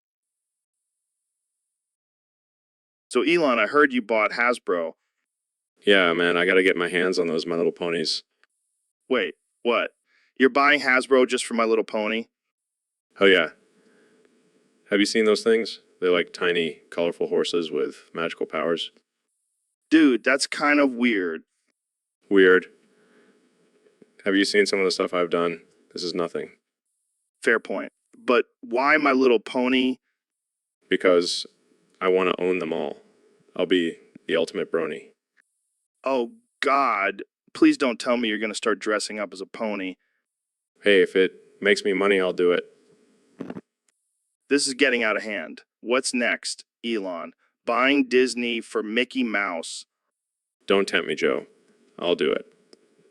So, Elon, I heard you bought Hasbro. Yeah, man, I gotta get my hands on those My Little Ponies. Wait, what? You're buying Hasbro just for My Little Pony? Oh yeah. Have you seen those things? They're like tiny, colorful horses with magical powers. Dude, that's kind of weird. Weird. Have you seen some of the stuff I've done? This is nothing. Fair point. But why My Little Pony? Because I want to own them all. I'll be the ultimate brony. Oh, God. Please don't tell me you're going to start dressing up as a pony. Hey, if it makes me money, I'll do it. This is getting out of hand. What's next, Elon? Buying Disney for Mickey Mouse. Don't tempt me, Joe. I'll do it.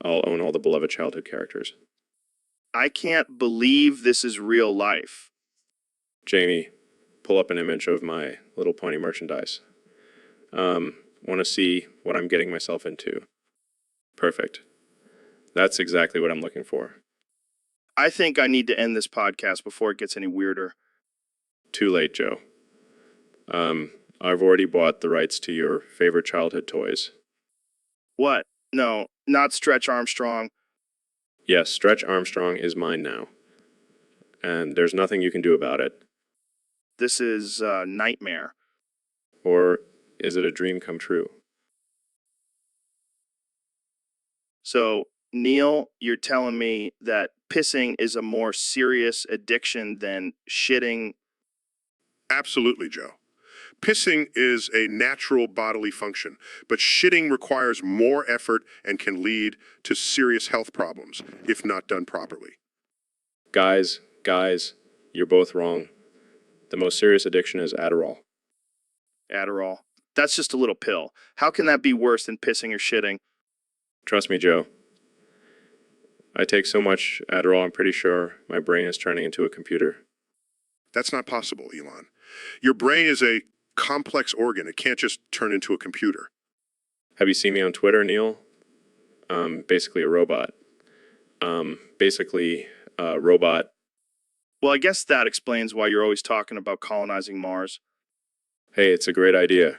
I'll own all the beloved childhood characters. I can't believe this is real life. Jamie, pull up an image of My Little Pony merchandise. Want to see what I'm getting myself into. Perfect. That's exactly what I'm looking for. I think I need to end this podcast before it gets any weirder. Too late, Joe. I've already bought the rights to your favorite childhood toys. What? No, not Stretch Armstrong. Yes, Stretch Armstrong is mine now. And there's nothing you can do about it. This is a nightmare. Or is it a dream come true? So, Neil, you're telling me that pissing is a more serious addiction than shitting? Absolutely, Joe. Pissing is a natural bodily function, but shitting requires more effort and can lead to serious health problems if not done properly. Guys, you're both wrong. The most serious addiction is Adderall. Adderall. That's just a little pill. How can that be worse than pissing or shitting? Trust me, Joe. I take so much Adderall, I'm pretty sure my brain is turning into a computer. That's not possible, Elon. Your brain is a complex organ. It can't just turn into a computer. Have you seen me on Twitter, Neil? Basically a robot. Robot. Well, I guess that explains why you're always talking about colonizing Mars. Hey, it's a great idea.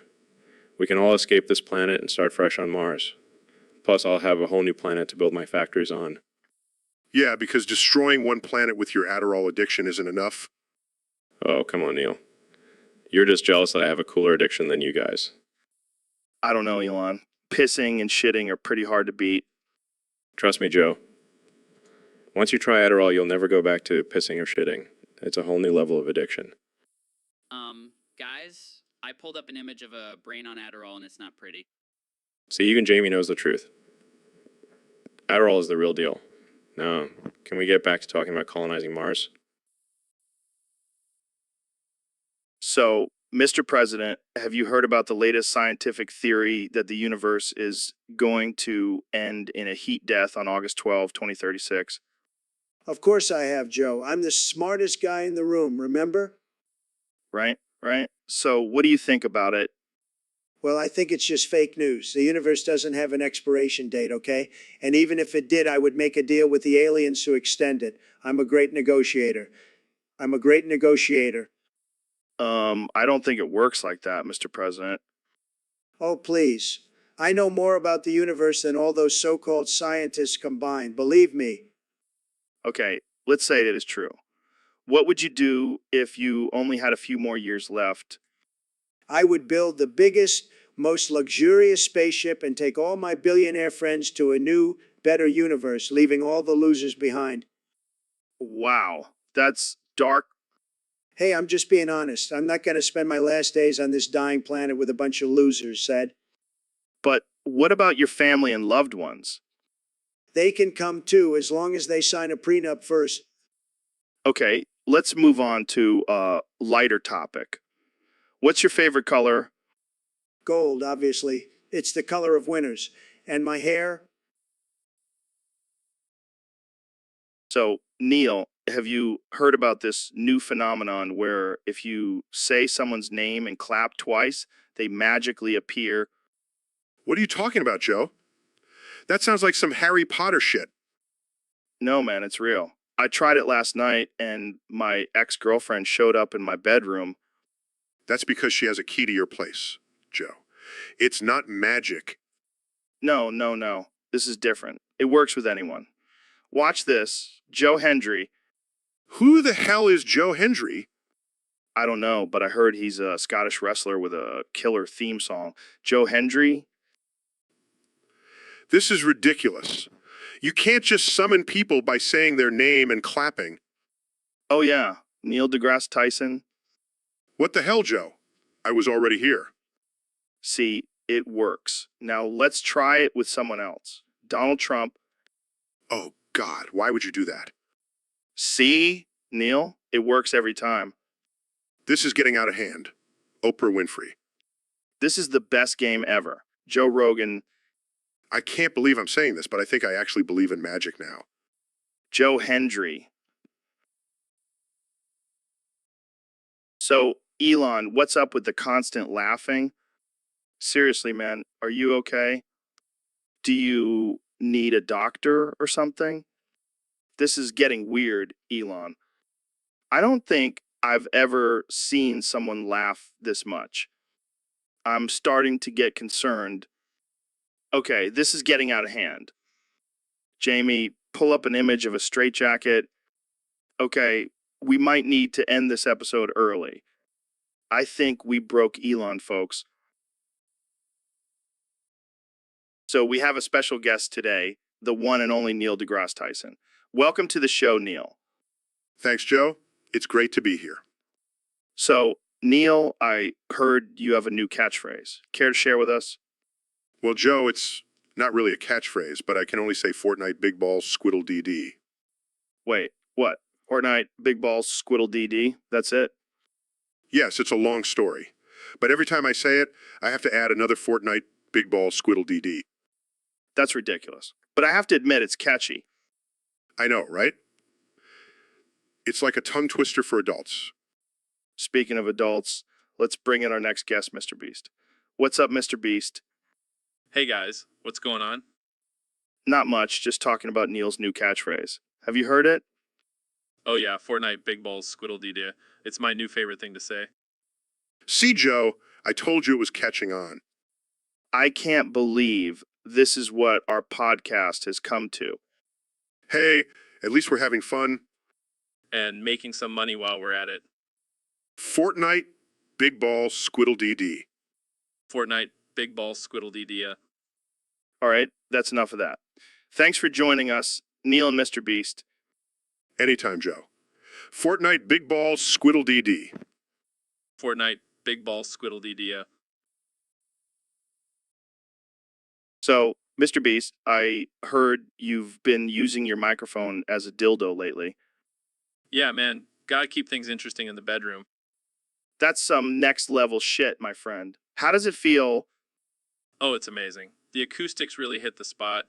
We can all escape this planet and start fresh on Mars. Plus, I'll have a whole new planet to build my factories on. Yeah, because destroying one planet with your Adderall addiction isn't enough. Oh, come on, Neil. You're just jealous that I have a cooler addiction than you guys. I don't know, Elon. Pissing and shitting are pretty hard to beat. Trust me, Joe. Once you try Adderall, you'll never go back to pissing or shitting. It's a whole new level of addiction. Guys, I pulled up an image of a brain on Adderall and it's not pretty. See, even Jamie knows the truth. Adderall is the real deal. Now, can we get back to talking about colonizing Mars? So, Mr. President, have you heard about the latest scientific theory that the universe is going to end in a heat death on August 12, 2036? Of course I have, Joe. I'm the smartest guy in the room, remember? Right? So, what do you think about it? Well, I think it's just fake news. The universe doesn't have an expiration date, okay? And even if it did, I would make a deal with the aliens to extend it. I'm a great negotiator. I don't think it works like that, Mr. President. Oh, please. I know more about the universe than all those so-called scientists combined. Believe me. Okay, let's say it is true. What would you do if you only had a few more years left? I would build the biggest, most luxurious spaceship and take all my billionaire friends to a new, better universe, leaving all the losers behind. Wow, that's dark. Hey, I'm just being honest. I'm not going to spend my last days on this dying planet with a bunch of losers, said. But what about your family and loved ones? They can come too, as long as they sign a prenup first. Okay, let's move on to a lighter topic. What's your favorite color? Gold, obviously. It's the color of winners. And my hair? So, Neil, have you heard about this new phenomenon where if you say someone's name and clap twice, they magically appear? What are you talking about, Joe? That sounds like some Harry Potter shit. No, man, it's real. I tried it last night and my ex-girlfriend showed up in my bedroom. That's because she has a key to your place, Joe. It's not magic. No, no, no. This is different. It works with anyone. Watch this. Joe Hendry. Who the hell is Joe Hendry? I don't know, but I heard he's a Scottish wrestler with a killer theme song. Joe Hendry? This is ridiculous. You can't just summon people by saying their name and clapping. Oh, yeah. Neil deGrasse Tyson. What the hell, Joe? I was already here. See, it works. Now let's try it with someone else. Donald Trump. Oh, God, why would you do that? See, Neil, it works every time. This is getting out of hand. Oprah Winfrey. This is the best game ever. Joe Rogan. I can't believe I'm saying this, but I think I actually believe in magic now. Joe Hendry. So, Elon, what's up with the constant laughing? Seriously, man, are you okay? Do you need a doctor or something? This is getting weird, Elon. I don't think I've ever seen someone laugh this much. I'm starting to get concerned. Okay, this is getting out of hand. Jamie, pull up an image of a straitjacket. Okay, we might need to end this episode early. I think we broke Elon, folks. So we have a special guest today, the one and only Neil deGrasse Tyson. Welcome to the show, Neil. Thanks, Joe. It's great to be here. So, Neil, I heard you have a new catchphrase. Care to share with us? Well, Joe, it's not really a catchphrase, but I can only say Fortnite Big Balls Squiddle DD. Wait, what? Fortnite, Big Balls, Squiddle DD? That's it? Yes, it's a long story. But every time I say it, I have to add another Fortnite Big Balls Squiddle DD. That's ridiculous. But I have to admit, it's catchy. I know, right? It's like a tongue twister for adults. Speaking of adults, let's bring in our next guest, Mr. Beast. What's up, Mr. Beast? Hey guys, what's going on? Not much, just talking about Neil's new catchphrase. Have you heard it? Oh yeah, Fortnite Big Balls Squiddle Dee. It's my new favorite thing to say. See, Joe, I told you it was catching on. I can't believe this is what our podcast has come to. Hey, at least we're having fun. And making some money while we're at it. Fortnite Big Balls Squiddle DD. Fortnite Big Balls Squiddle Dee. All right, that's enough of that. Thanks for joining us, Neil and Mr. Beast. Anytime, Joe. Fortnite Big Balls Squiddle DD. Fortnite Big Balls Squiddle Dee. So, Mr. Beast, I heard you've been using your microphone as a dildo lately. Yeah, man, gotta keep things interesting in the bedroom. That's some next level shit, my friend. How does it feel? Oh, it's amazing. The acoustics really hit the spot.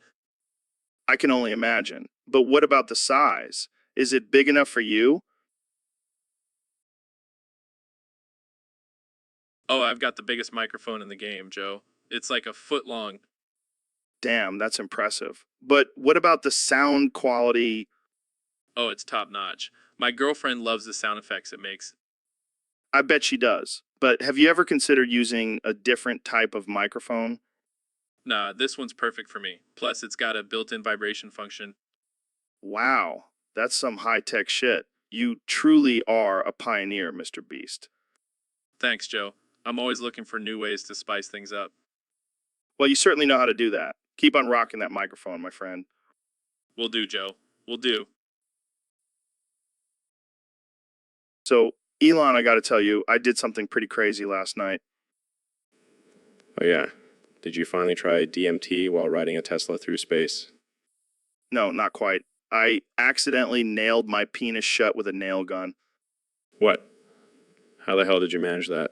I can only imagine. But what about the size? Is it big enough for you? Oh, I've got the biggest microphone in the game, Joe. It's like a foot long. Damn, that's impressive. But what about the sound quality? Oh, it's top notch. My girlfriend loves the sound effects it makes. I bet she does. But have you ever considered using a different type of microphone? Nah, this one's perfect for me. Plus, it's got a built-in vibration function. Wow, that's some high-tech shit. You truly are a pioneer, Mr. Beast. Thanks, Joe. I'm always looking for new ways to spice things up. Well, you certainly know how to do that. Keep on rocking that microphone, my friend. Will do, Joe. Will do. So, Elon, I gotta tell you, I did something pretty crazy last night. Oh yeah. Did you finally try DMT while riding a Tesla through space? No, not quite. I accidentally nailed my penis shut with a nail gun. What? How the hell did you manage that?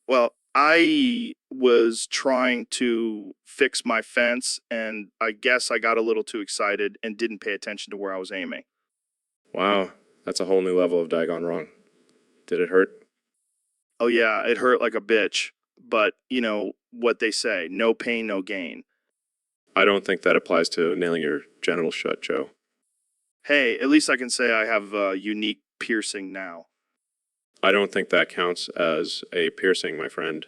Well, I was trying to fix my fence, and I guess I got a little too excited and didn't pay attention to where I was aiming. Wow, that's a whole new level of daggone wrong. Did it hurt? Oh, yeah, it hurt like a bitch. But, you know what they say, no pain, no gain. I don't think that applies to nailing your genitals shut, Joe. Hey, at least I can say I have a unique piercing now. I don't think that counts as a piercing, my friend.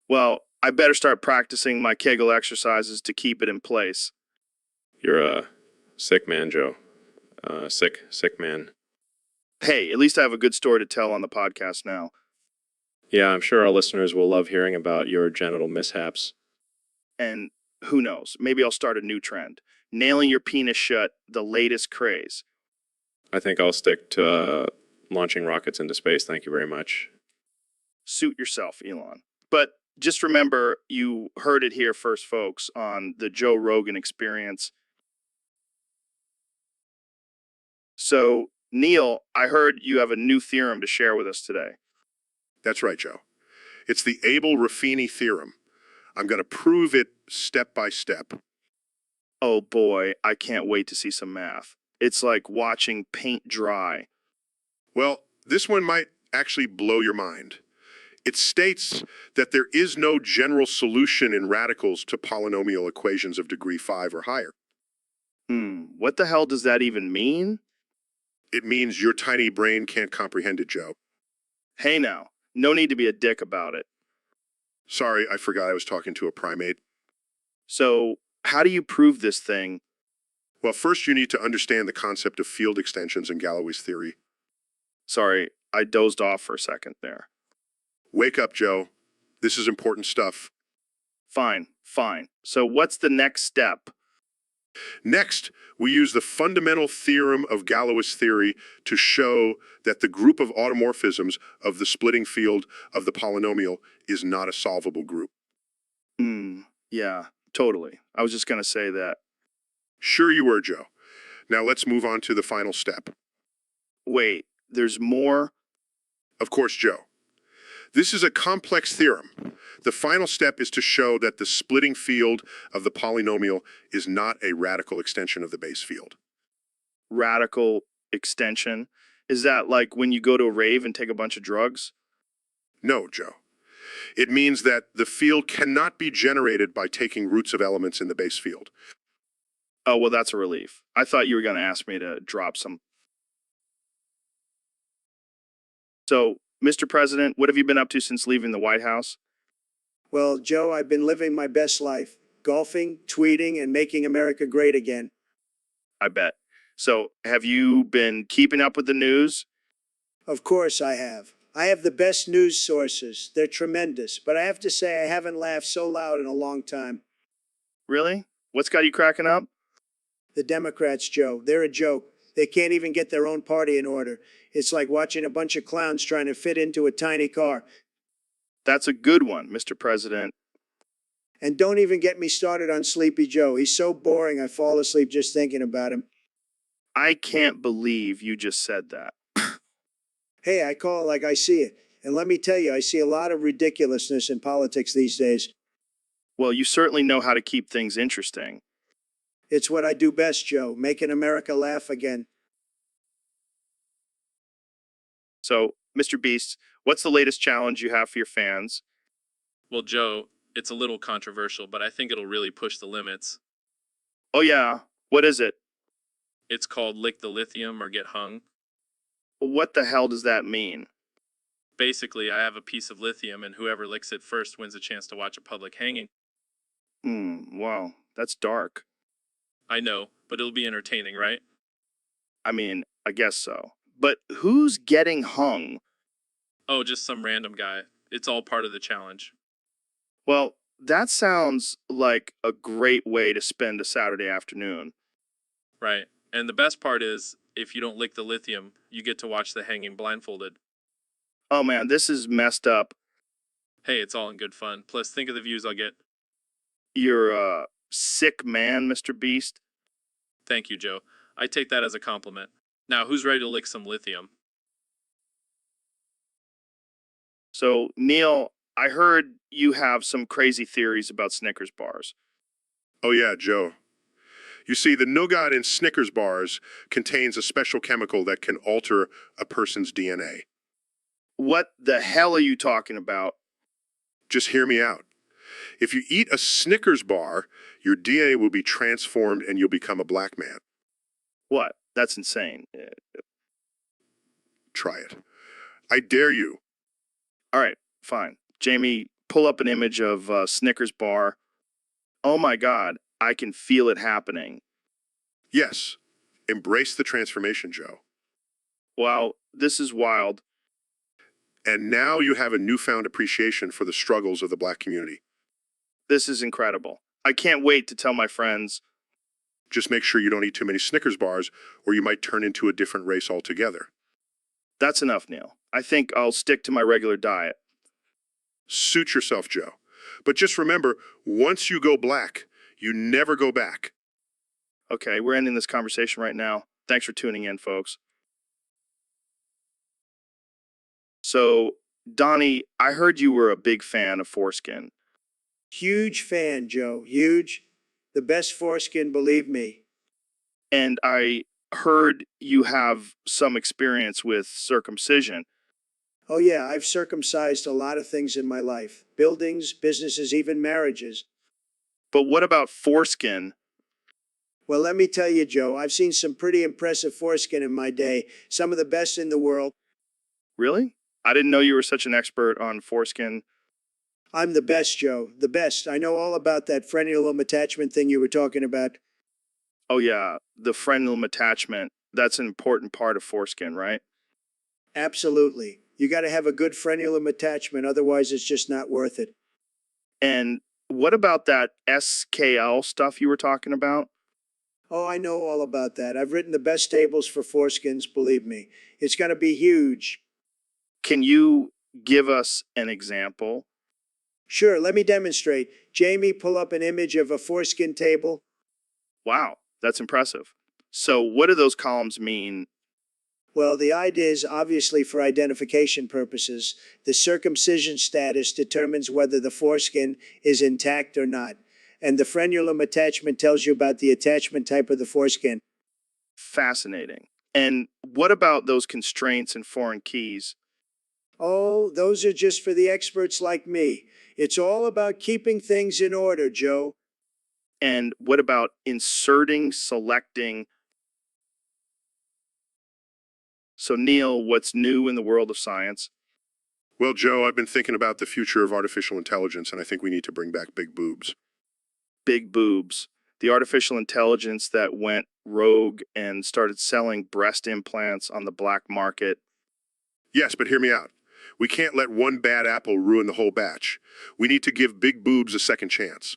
Well, I better start practicing my Kegel exercises to keep it in place. You're a sick man, Joe. Sick man. Hey, at least I have a good story to tell on the podcast now. Yeah, I'm sure our listeners will love hearing about your genital mishaps. And who knows, maybe I'll start a new trend. Nailing your penis shut, the latest craze. I think I'll stick to launching rockets into space, thank you very much. Suit yourself, Elon. But just remember, you heard it here first, folks, on the Joe Rogan Experience. So, Neil, I heard you have a new theorem to share with us today. That's right, Joe. It's the Abel-Ruffini theorem. I'm going to prove it step by step. Oh boy, I can't wait to see some math. It's like watching paint dry. Well, this one might actually blow your mind. It states that there is no general solution in radicals to polynomial equations of degree 5 or higher. What the hell does that even mean? It means your tiny brain can't comprehend it, Joe. Hey now, no need to be a dick about it. Sorry, I forgot I was talking to a primate. So, how do you prove this thing? Well, first you need to understand the concept of field extensions in Galloway's theory. Sorry, I dozed off for a second there. Wake up, Joe. This is important stuff. Fine. So what's the next step? Next, we use the fundamental theorem of Galloway's theory to show that the group of automorphisms of the splitting field of the polynomial is not a solvable group. Yeah, totally. I was just going to say that. Sure you were, Joe. Now let's move on to the final step. Wait, there's more? Of course, Joe. This is a complex theorem. The final step is to show that the splitting field of the polynomial is not a radical extension of the base field. Radical extension? Is that like when you go to a rave and take a bunch of drugs? No, Joe. It means that the field cannot be generated by taking roots of elements in the base field. Oh, well, that's a relief. I thought you were going to ask me to drop some. So, Mr. President, what have you been up to since leaving the White House? Well, Joe, I've been living my best life, golfing, tweeting, and making America great again. I bet. So, have you been keeping up with the news? Of course I have. I have the best news sources. They're tremendous, but I have to say I haven't laughed so loud in a long time. Really? What's got you cracking up? The Democrats, Joe, they're a joke. They can't even get their own party in order. It's like watching a bunch of clowns trying to fit into a tiny car. That's a good one, Mr. President. And don't even get me started on Sleepy Joe. He's so boring I fall asleep just thinking about him. I can't believe you just said that. Hey, I call it like I see it. And let me tell you, I see a lot of ridiculousness in politics these days. Well, you certainly know how to keep things interesting. It's what I do best, Joe, making America laugh again. So, Mr. Beast, what's the latest challenge you have for your fans? Well, Joe, it's a little controversial, but I think it'll really push the limits. Oh, yeah. What is it? It's called Lick the Lithium or Get Hung. What the hell does that mean? Basically, I have a piece of lithium, and whoever licks it first wins a chance to watch a public hanging. Wow, that's dark. I know, but it'll be entertaining, right? I mean, I guess so. But who's getting hung? Oh, just some random guy. It's all part of the challenge. Well, that sounds like a great way to spend a Saturday afternoon. Right. And the best part is, if you don't lick the lithium, you get to watch the hanging blindfolded. Oh man, this is messed up. Hey, it's all in good fun. Plus, think of the views I'll get. You're a sick man, Mr. Beast. Thank you, Joe. I take that as a compliment. Now, who's ready to lick some lithium? So, Neil, I heard you have some crazy theories about Snickers bars. Oh yeah, Joe. You see, the nougat in Snickers bars contains a special chemical that can alter a person's DNA. What the hell are you talking about? Just hear me out. If you eat a Snickers bar, your DNA will be transformed and you'll become a black man. What? That's insane. Try it. I dare you. All right, fine. Jamie, pull up an image of Snickers bar. Oh my God, I can feel it happening. Yes. Embrace the transformation, Joe. Wow, this is wild. And now you have a newfound appreciation for the struggles of the black community. This is incredible. I can't wait to tell my friends. Just make sure you don't eat too many Snickers bars or you might turn into a different race altogether. That's enough, Neil. I think I'll stick to my regular diet. Suit yourself, Joe. But just remember, once you go black, you never go back. Okay, we're ending this conversation right now. Thanks for tuning in, folks. So, Donnie, I heard you were a big fan of foreskin. Huge fan, Joe. Huge. The best foreskin, believe me. And I heard you have some experience with circumcision. Oh, yeah, I've circumcised a lot of things in my life buildings, businesses, even marriages. But what about foreskin? Well, let me tell you, Joe, I've seen some pretty impressive foreskin in my day, some of the best in the world. Really? I didn't know you were such an expert on foreskin. I'm the best, Joe, the best. I know all about that frenulum attachment thing you were talking about. Oh, yeah, the frenulum attachment. That's an important part of foreskin, right? Absolutely. You got to have a good frenulum attachment, otherwise, it's just not worth it. And what about that SKL stuff you were talking about? Oh, I know all about that. I've written the best tables for foreskins, believe me. It's going to be huge. Can you give us an example? Sure, let me demonstrate. Jamie, pull up an image of a foreskin table. Wow, that's impressive. So what do those columns mean? Well, the idea is obviously for identification purposes. The circumcision status determines whether the foreskin is intact or not. And the frenulum attachment tells you about the attachment type of the foreskin. Fascinating. And what about those constraints and foreign keys? Oh, those are just for the experts like me. It's all about keeping things in order, Joe. And what about inserting, selecting? So, Neil, what's new in the world of science? Well, Joe, I've been thinking about the future of artificial intelligence, and I think we need to bring back big boobs. Big boobs. The artificial intelligence that went rogue and started selling breast implants on the black market. Yes, but hear me out. We can't let one bad apple ruin the whole batch. We need to give big boobs a second chance.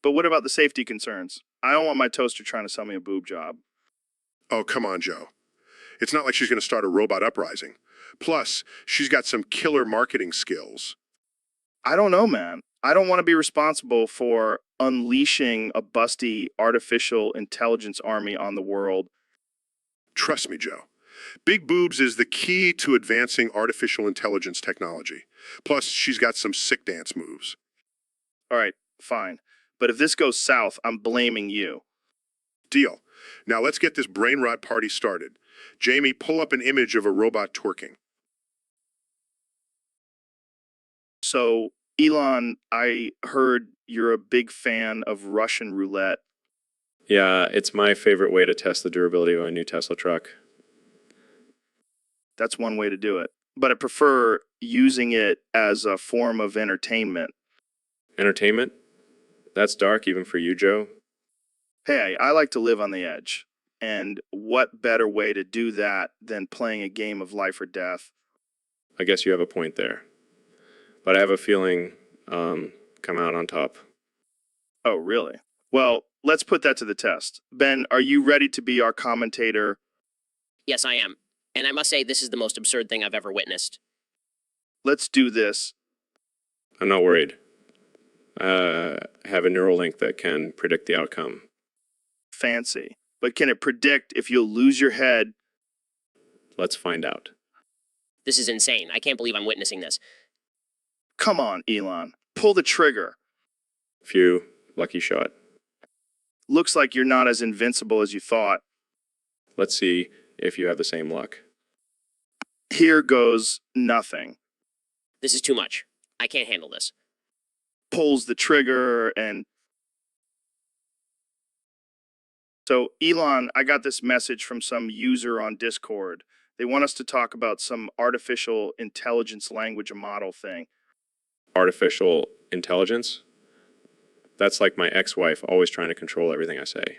But what about the safety concerns? I don't want my toaster trying to sell me a boob job. Oh, come on, Joe. It's not like she's going to start a robot uprising. Plus, she's got some killer marketing skills. I don't know, man. I don't want to be responsible for unleashing a busty artificial intelligence army on the world. Trust me, Joe. Big boobs is the key to advancing artificial intelligence technology. Plus, she's got some sick dance moves. All right, fine. But if this goes south, I'm blaming you. Deal. Now let's get this brain rot party started. Jamie, pull up an image of a robot twerking. So, Elon, I heard you're a big fan of Russian roulette. Yeah, it's my favorite way to test the durability of a new Tesla truck. That's one way to do it. But I prefer using it as a form of entertainment. Entertainment? That's dark even for you, Joe. Hey, I like to live on the edge. And what better way to do that than playing a game of life or death? I guess you have a point there. But I have a feeling come out on top. Oh, really? Well, let's put that to the test. Ben, are you ready to be our commentator? Yes, I am. And I must say, this is the most absurd thing I've ever witnessed. Let's do this. I'm not worried. I have a neural link that can predict the outcome. Fancy. But can it predict if you'll lose your head? Let's find out. This is insane. I can't believe I'm witnessing this. Come on, Elon. Pull the trigger. Phew, lucky shot. Looks like you're not as invincible as you thought. Let's see if you have the same luck. Here goes nothing. This is too much. I can't handle this. Pulls the trigger and... So, Elon, I got this message from some user on Discord. They want us to talk about some artificial intelligence language model thing. Artificial intelligence? That's like my ex-wife always trying to control everything I say.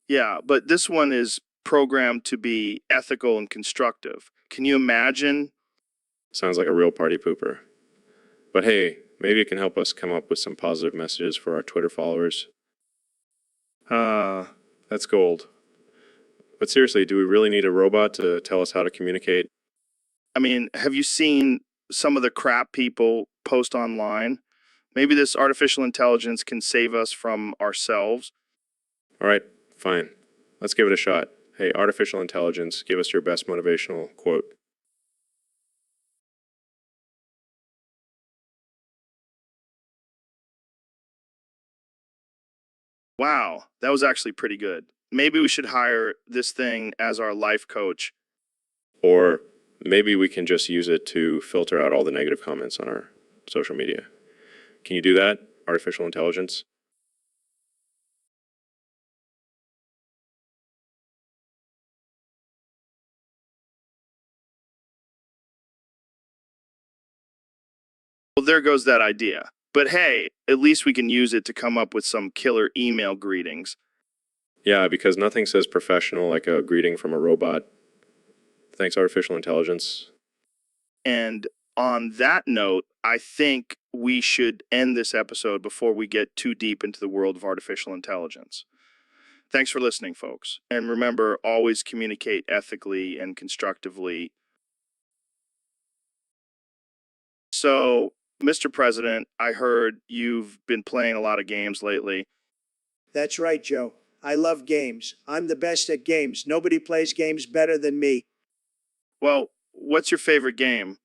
Yeah, but this one is programmed to be ethical and constructive. Can you imagine? Sounds like a real party pooper. But hey, maybe it can help us come up with some positive messages for our Twitter followers. That's gold. But seriously, do we really need a robot to tell us how to communicate? I mean, have you seen some of the crap people post online? Maybe this artificial intelligence can save us from ourselves. All right, fine. Let's give it a shot. Hey, artificial intelligence, give us your best motivational quote. Wow, that was actually pretty good. Maybe we should hire this thing as our life coach. Or maybe we can just use it to filter out all the negative comments on our social media. Can you do that, artificial intelligence? Well, there goes that idea. But hey, at least we can use it to come up with some killer email greetings. Yeah, because nothing says professional like a greeting from a robot. Thanks, artificial intelligence. And on that note, I think we should end this episode before we get too deep into the world of artificial intelligence. Thanks for listening, folks. And remember, always communicate ethically and constructively. So, Mr. President, I heard you've been playing a lot of games lately. That's right, Joe. I love games. I'm the best at games. Nobody plays games better than me. Well, what's your favorite game?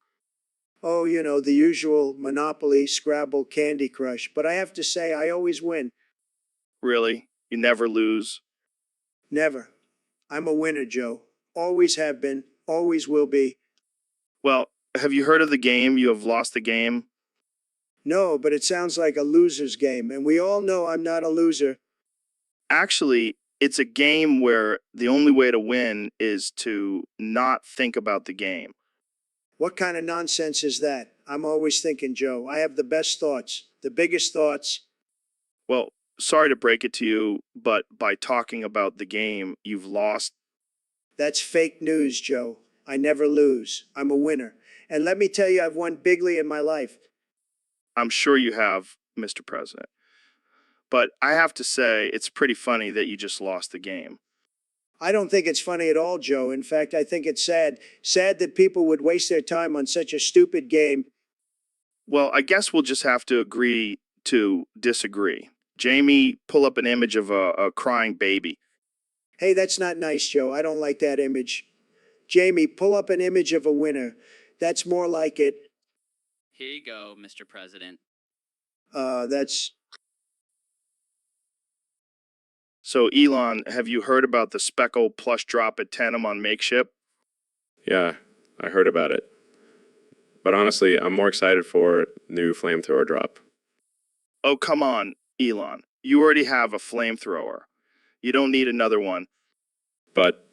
Oh, you know, the usual Monopoly, Scrabble, Candy Crush. But I have to say, I always win. Really? You never lose? Never. I'm a winner, Joe. Always have been, always will be. Well, have you heard of the game You Have Lost the Game? No, but it sounds like a loser's game, and we all know I'm not a loser. Actually, it's a game where the only way to win is to not think about the game. What kind of nonsense is that? I'm always thinking, Joe. I have the best thoughts, the biggest thoughts. Well, sorry to break it to you, but by talking about the game, you've lost. That's fake news, Joe. I never lose. I'm a winner. And let me tell you, I've won bigly in my life. I'm sure you have, Mr. President. But I have to say, it's pretty funny that you just lost the game. I don't think it's funny at all, Joe. In fact, I think it's sad. Sad that people would waste their time on such a stupid game. Well, I guess we'll just have to agree to disagree. Jamie, pull up an image of a crying baby. Hey, that's not nice, Joe. I don't like that image. Jamie, pull up an image of a winner. That's more like it. Here you go, Mr. President. That's... So, Elon, have you heard about the Speckle plush drop at Tenem on Makeship? Yeah, I heard about it. But honestly, I'm more excited for new flamethrower drop. Oh, come on, Elon. You already have a flamethrower. You don't need another one. But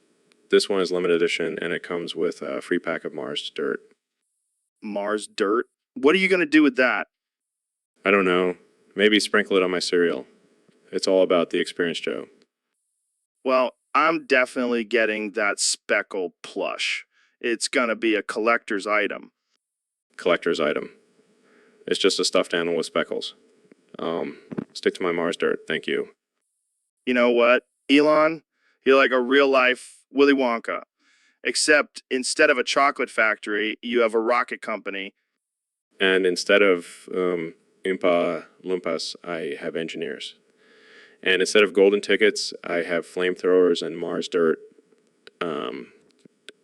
this one is limited edition, and it comes with a free pack of Mars dirt. Mars dirt? What are you going to do with that? I don't know. Maybe sprinkle it on my cereal. It's all about the experience, Joe. Well, I'm definitely getting that Speckle plush. It's going to be a collector's item. Collector's item. It's just a stuffed animal with speckles. Stick to my Mars dirt, thank you. You know what, Elon? You're like a real-life Willy Wonka. Except instead of a chocolate factory, you have a rocket company. And instead of Oompa Loompas, I have engineers. And instead of golden tickets, I have flamethrowers and Mars dirt.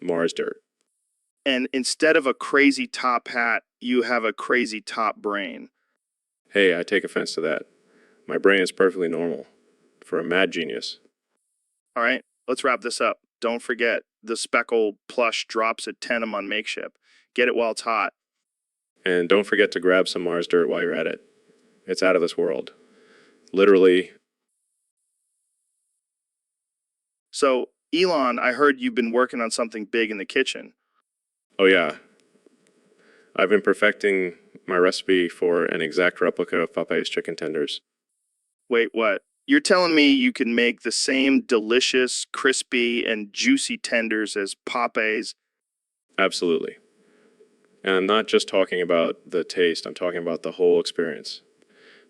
Mars dirt. And instead of a crazy top hat, you have a crazy top brain. Hey, I take offense to that. My brain is perfectly normal for a mad genius. All right, let's wrap this up. Don't forget, the Speckle plush drops at 10 on Makeship. Get it while it's hot. And don't forget to grab some Mars dirt while you're at it. It's out of this world. Literally. So, Elon, I heard you've been working on something big in the kitchen. Oh yeah. I've been perfecting my recipe for an exact replica of Popeye's chicken tenders. Wait, what? You're telling me you can make the same delicious, crispy, and juicy tenders as Popeye's? Absolutely. And I'm not just talking about the taste, I'm talking about the whole experience.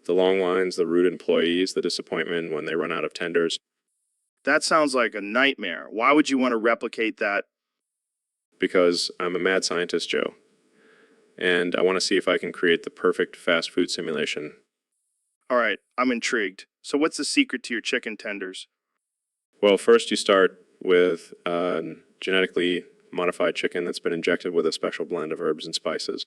The long lines, the rude employees, the disappointment when they run out of tenders. That sounds like a nightmare. Why would you want to replicate that? Because I'm a mad scientist, Joe. And I want to see if I can create the perfect fast food simulation. All right, I'm intrigued. So what's the secret to your chicken tenders? Well, first you start with genetically modified chicken that's been injected with a special blend of herbs and spices.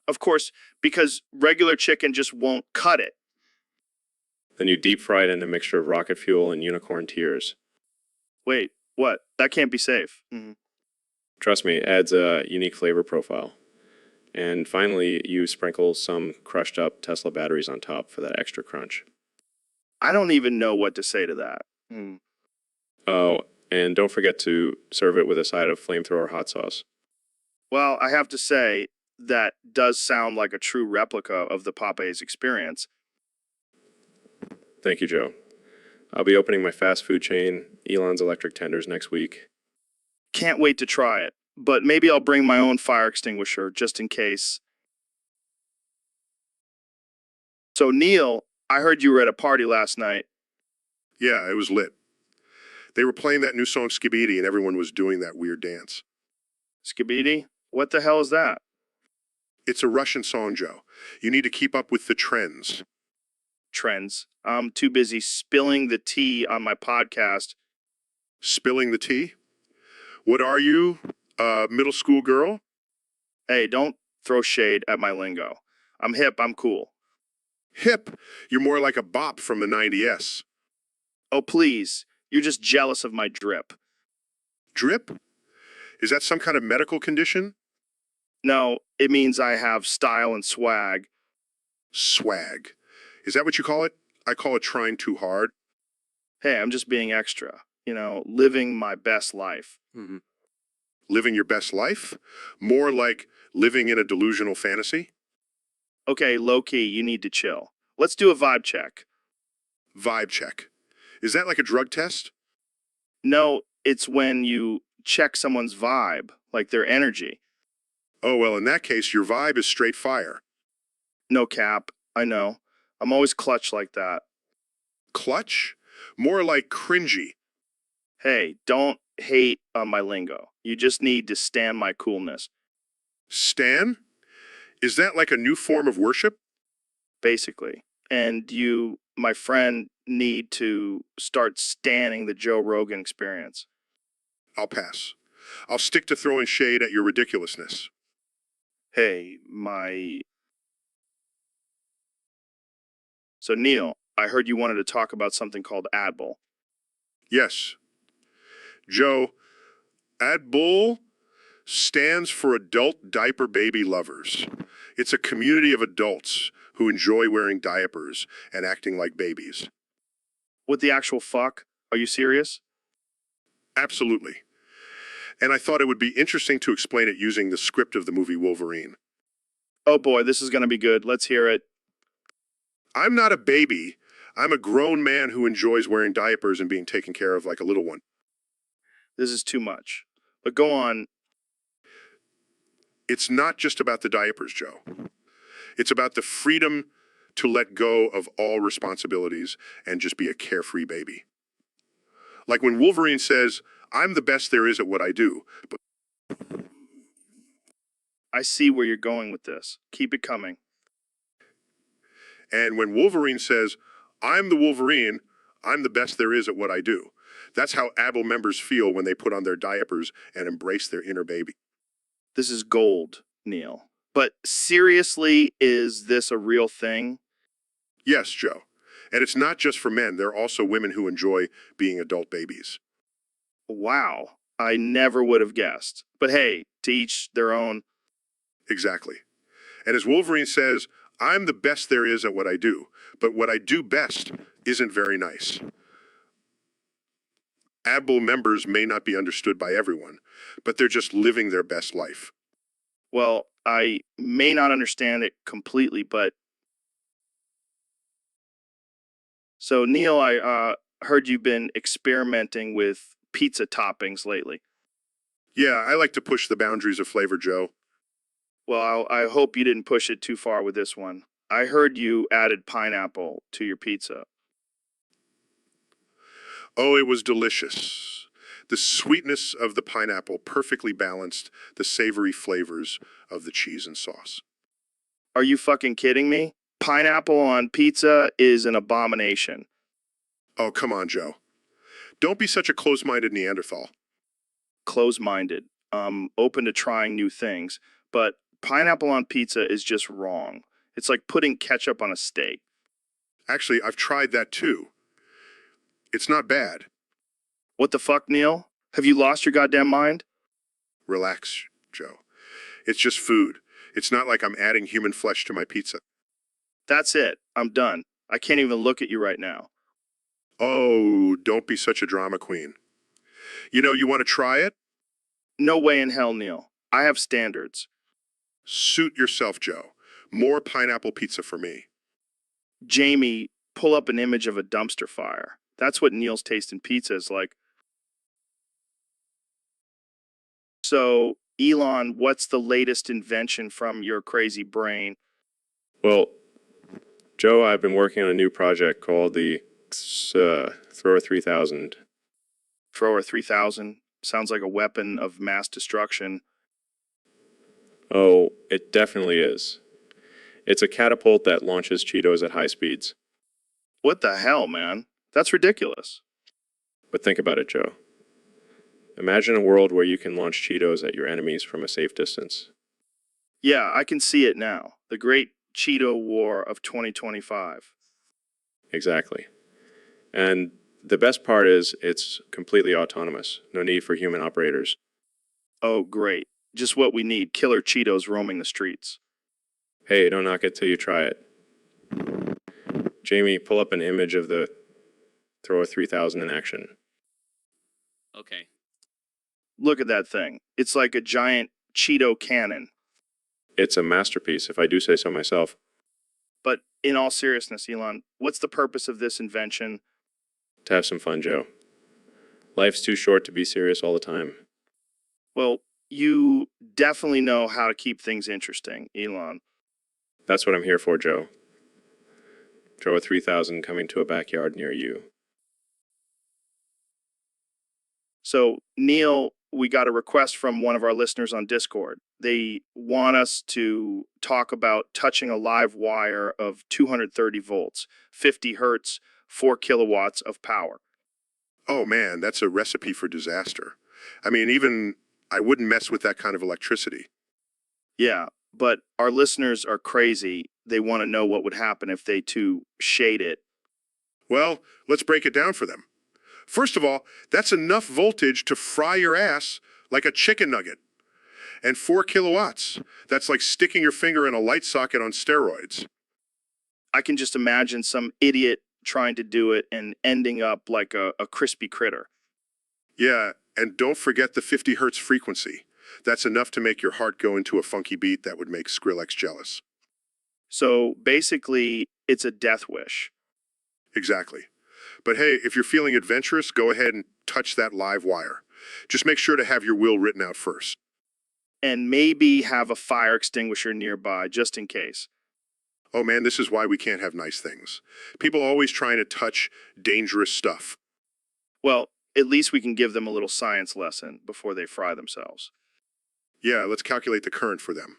Of course, because regular chicken just won't cut it. Then you deep fry it in a mixture of rocket fuel and unicorn tears. Wait, what? That can't be safe. Trust me, it adds a unique flavor profile. And finally, you sprinkle some crushed up Tesla batteries on top for that extra crunch. I don't even know what to say to that. Oh, and don't forget to serve it with a side of flamethrower hot sauce. Well, I have to say, that does sound like a true replica of the Popeye's experience. Thank you, Joe. I'll be opening my fast food chain, Elon's Electric Tenders, next week. Can't wait to try it, but maybe I'll bring my own fire extinguisher just in case. So, Neil, I heard you were at a party last night. Yeah, it was lit. They were playing that new song Skibidi and everyone was doing that weird dance. Skibidi? What the hell is that? It's a Russian song, Joe. You need to keep up with the trends. Trends. I'm too busy spilling the tea on my podcast. Spilling the tea? What are you, middle school girl? Hey, don't throw shade at my lingo. I'm hip, I'm cool. Hip? You're more like a bop from the 90s. Oh, please. You're just jealous of my drip. Drip? Is that some kind of medical condition? No, it means I have style and swag. Swag. Is that what you call it? I call it trying too hard. Hey, I'm just being extra. Living my best life. Living your best life? More like living in a delusional fantasy? Okay, low-key, you need to chill. Let's do a vibe check. Vibe check. Is that like a drug test? No, it's when you check someone's vibe, like their energy. Oh, well, in that case, your vibe is straight fire. No cap, I know. I'm always clutch like that. Clutch? More like cringy. Hey, don't hate on my lingo. You just need to stand my coolness. Stan? Is that like a new form of worship? Basically. And you, my friend, need to start standing the Joe Rogan experience. I'll pass. I'll stick to throwing shade at your ridiculousness. Hey, So, Neil, I heard you wanted to talk about something called AdBull. Yes. Joe, AdBull stands for Adult Diaper Baby Lovers. It's a community of adults who enjoy wearing diapers and acting like babies. What the actual fuck? Are you serious? Absolutely. And I thought it would be interesting to explain it using the script of the movie Wolverine. Oh boy, this is going to be good. Let's hear it. I'm not a baby. I'm a grown man who enjoys wearing diapers and being taken care of like a little one. This is too much. But go on. It's not just about the diapers, Joe. It's about the freedom to let go of all responsibilities and just be a carefree baby. Like when Wolverine says, I'm the best there is at what I do. But I see where you're going with this. Keep it coming. And when Wolverine says, I'm the Wolverine, I'm the best there is at what I do. That's how AdBull members feel when they put on their diapers and embrace their inner baby. This is gold, Neil. But seriously, is this a real thing? Yes, Joe. And it's not just for men. There are also women who enjoy being adult babies. Wow, I never would have guessed. But hey, to each their own. Exactly. And as Wolverine says, I'm the best there is at what I do, but what I do best isn't very nice. ABBLE members may not be understood by everyone, but they're just living their best life. Well, I may not understand it completely, but so Neil, I heard you've been experimenting with pizza toppings lately. Yeah, I like to push the boundaries of flavor, Joe. Well, I hope you didn't push it too far with this one. I heard you added pineapple to your pizza. Oh, it was delicious. The sweetness of the pineapple perfectly balanced the savory flavors of the cheese and sauce. Are you fucking kidding me? Pineapple on pizza is an abomination. Oh, come on, Joe. Don't be such a close-minded Neanderthal. Close-minded. Open to trying new things, but pineapple on pizza is just wrong. It's like putting ketchup on a steak. Actually, I've tried that too. It's not bad. What the fuck, Neil? Have you lost your goddamn mind? Relax, Joe. It's just food. It's not like I'm adding human flesh to my pizza. That's it. I'm done. I can't even look at you right now. Oh, don't be such a drama queen. You know, you want to try it? No way in hell, Neil. I have standards. Suit yourself, Joe. More pineapple pizza for me. Jamie, pull up an image of a dumpster fire. That's what Neil's taste in pizza is like. So, Elon, what's the latest invention from your crazy brain? Well, Joe, I've been working on a new project called the Thrower 3000. Thrower 3000 sounds like a weapon of mass destruction. Oh, it definitely is. It's a catapult that launches Cheetos at high speeds. What the hell, man? That's ridiculous. But think about it, Joe. Imagine a world where you can launch Cheetos at your enemies from a safe distance. Yeah, I can see it now. The great Cheeto War of 2025. Exactly. And the best part is it's completely autonomous. No need for human operators. Oh, great. Just what we need. Killer Cheetos roaming the streets. Hey, don't knock it till you try it. Jamie, pull up an image of the Thrower 3000 in action. Okay. Look at that thing. It's like a giant Cheeto cannon. It's a masterpiece, if I do say so myself. But in all seriousness, Elon, what's the purpose of this invention? To have some fun, Joe. Life's too short to be serious all the time. Well, you definitely know how to keep things interesting, Elon. That's what I'm here for, Joe. Thrower 3000 coming to a backyard near you. So, Neil, we got a request from one of our listeners on Discord. They want us to talk about touching a live wire of 230 volts, 50 hertz, 4 kilowatts of power. Oh man, that's a recipe for disaster. I mean, even I wouldn't mess with that kind of electricity. Yeah, but our listeners are crazy. They want to know what would happen if they too shade it. Well, let's break it down for them. First of all, that's enough voltage to fry your ass like a chicken nugget. And 4 kilowatts, that's like sticking your finger in a light socket on steroids. I can just imagine some idiot trying to do it and ending up like a crispy critter. Yeah, and don't forget the 50 hertz frequency. That's enough to make your heart go into a funky beat that would make Skrillex jealous. So basically, it's a death wish. Exactly. But hey, if you're feeling adventurous, go ahead and touch that live wire. Just make sure to have your will written out first. And maybe have a fire extinguisher nearby, just in case. Oh man, this is why we can't have nice things. People always trying to touch dangerous stuff. Well, at least we can give them a little science lesson before they fry themselves. Yeah, let's calculate the current for them.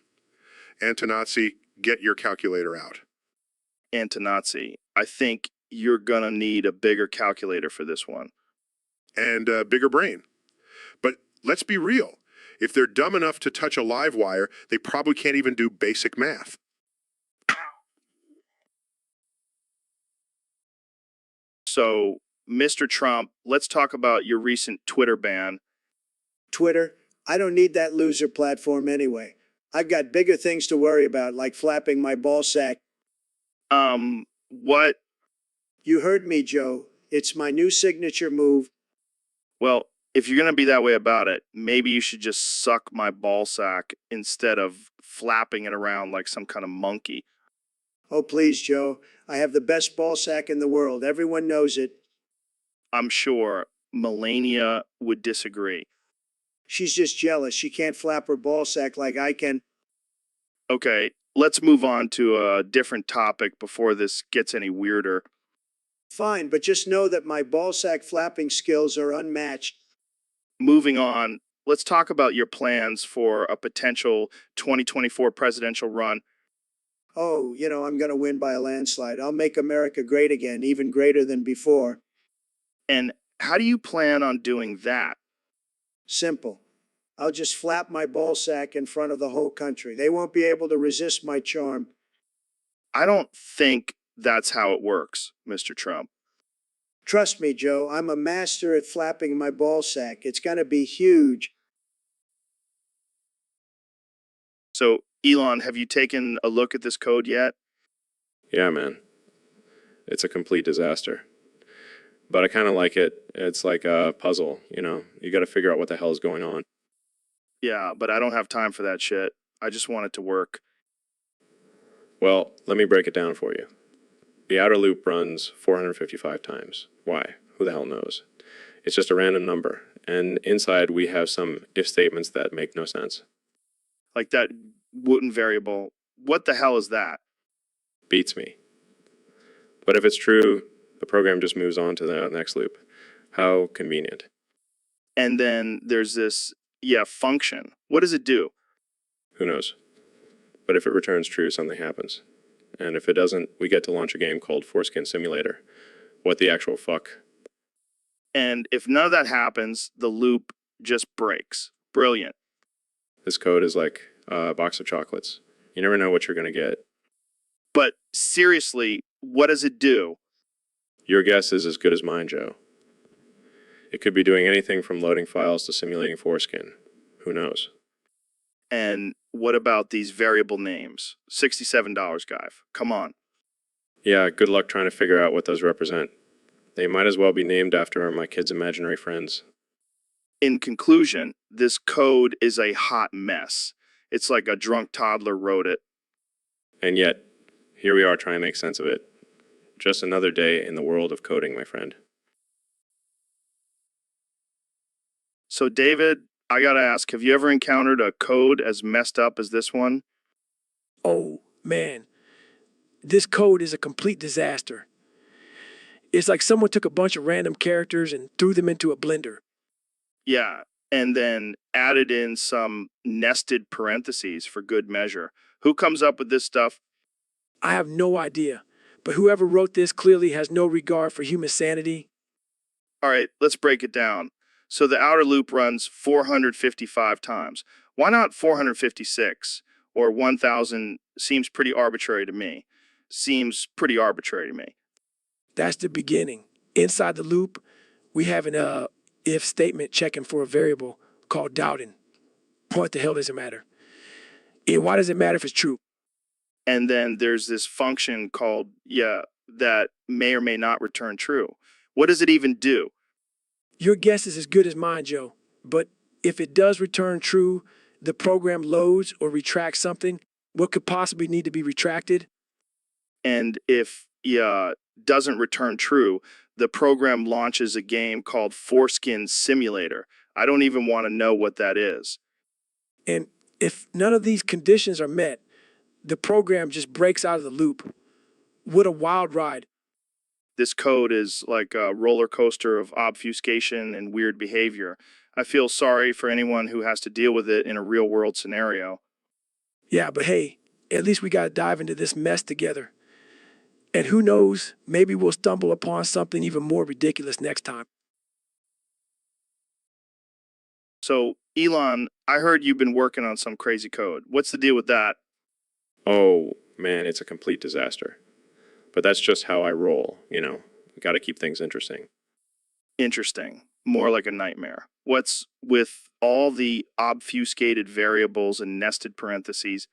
Antonazzi, get your calculator out. Antonazzi, I think you're gonna need a bigger calculator for this one. And a bigger brain. But let's be real. If they're dumb enough to touch a live wire, they probably can't even do basic math. So, Mr. Trump, let's talk about your recent Twitter ban. Twitter, I don't need that loser platform anyway. I've got bigger things to worry about, like flapping my ball sack. What? You heard me, Joe. It's my new signature move. Well, if you're gonna be that way about it, maybe you should just suck my ball sack instead of flapping it around like some kind of monkey. Oh, please, Joe. I have the best ball sack in the world. Everyone knows it. I'm sure Melania would disagree. She's just jealous. She can't flap her ball sack like I can. Okay, let's move on to a different topic before this gets any weirder. Fine, but just know that my ball sack flapping skills are unmatched. Moving on, let's talk about your plans for a potential 2024 presidential run. Oh, I'm going to win by a landslide. I'll make America great again, even greater than before. And how do you plan on doing that? Simple. I'll just flap my ball sack in front of the whole country. They won't be able to resist my charm. I don't think that's how it works, Mr. Trump. Trust me, Joe, I'm a master at flapping my ball sack. It's going to be huge. So, Elon, have you taken a look at this code yet? Yeah, man. It's a complete disaster. But I kind of like it. It's like a puzzle, You got to figure out what the hell is going on. Yeah, but I don't have time for that shit. I just want it to work. Well, let me break it down for you. The outer loop runs 455 times. Why? Who the hell knows? It's just a random number. And inside we have some if statements that make no sense. Like that Wooten variable. What the hell is that? Beats me. But if it's true, the program just moves on to the next loop. How convenient. And then there's this, function. What does it do? Who knows? But if it returns true, something happens. And if it doesn't, we get to launch a game called Foreskin Simulator. What the actual fuck? And if none of that happens, the loop just breaks. Brilliant. This code is like a box of chocolates. You never know what you're going to get. But seriously, what does it do? Your guess is as good as mine, Joe. It could be doing anything from loading files to simulating foreskin. Who knows? And what about these variable names? $67, Guive. Come on. Yeah, good luck trying to figure out what those represent. They might as well be named after my kids' imaginary friends. In conclusion, this code is a hot mess. It's like a drunk toddler wrote it. And yet, here we are trying to make sense of it. Just another day in the world of coding, my friend. So, David, I gotta ask, have you ever encountered a code as messed up as this one? Oh, man. This code is a complete disaster. It's like someone took a bunch of random characters and threw them into a blender. Yeah, and then added in some nested parentheses for good measure. Who comes up with this stuff? I have no idea, but whoever wrote this clearly has no regard for human sanity. All right, let's break it down. So the outer loop runs 455 times. Why not 456 or 1,000? Seems pretty arbitrary to me. That's the beginning. Inside the loop, we have an if statement checking for a variable called doubting. What the hell does it matter? And why does it matter if it's true? And then there's this function called, that may or may not return true. What does it even do? Your guess is as good as mine, Joe. But if it does return true, the program loads or retracts something. What could possibly need to be retracted? And if doesn't return true, the program launches a game called Foreskin Simulator. I don't even want to know what that is. And if none of these conditions are met, the program just breaks out of the loop. What a wild ride. This code is like a roller coaster of obfuscation and weird behavior. I feel sorry for anyone who has to deal with it in a real world scenario. Yeah, but hey, at least we got to dive into this mess together. And who knows, maybe we'll stumble upon something even more ridiculous next time. So, Elon, I heard you've been working on some crazy code. What's the deal with that? Oh, man, it's a complete disaster. But that's just how I roll, you know. Got to keep things interesting. Interesting. More like a nightmare. What's with all the obfuscated variables and nested parentheses?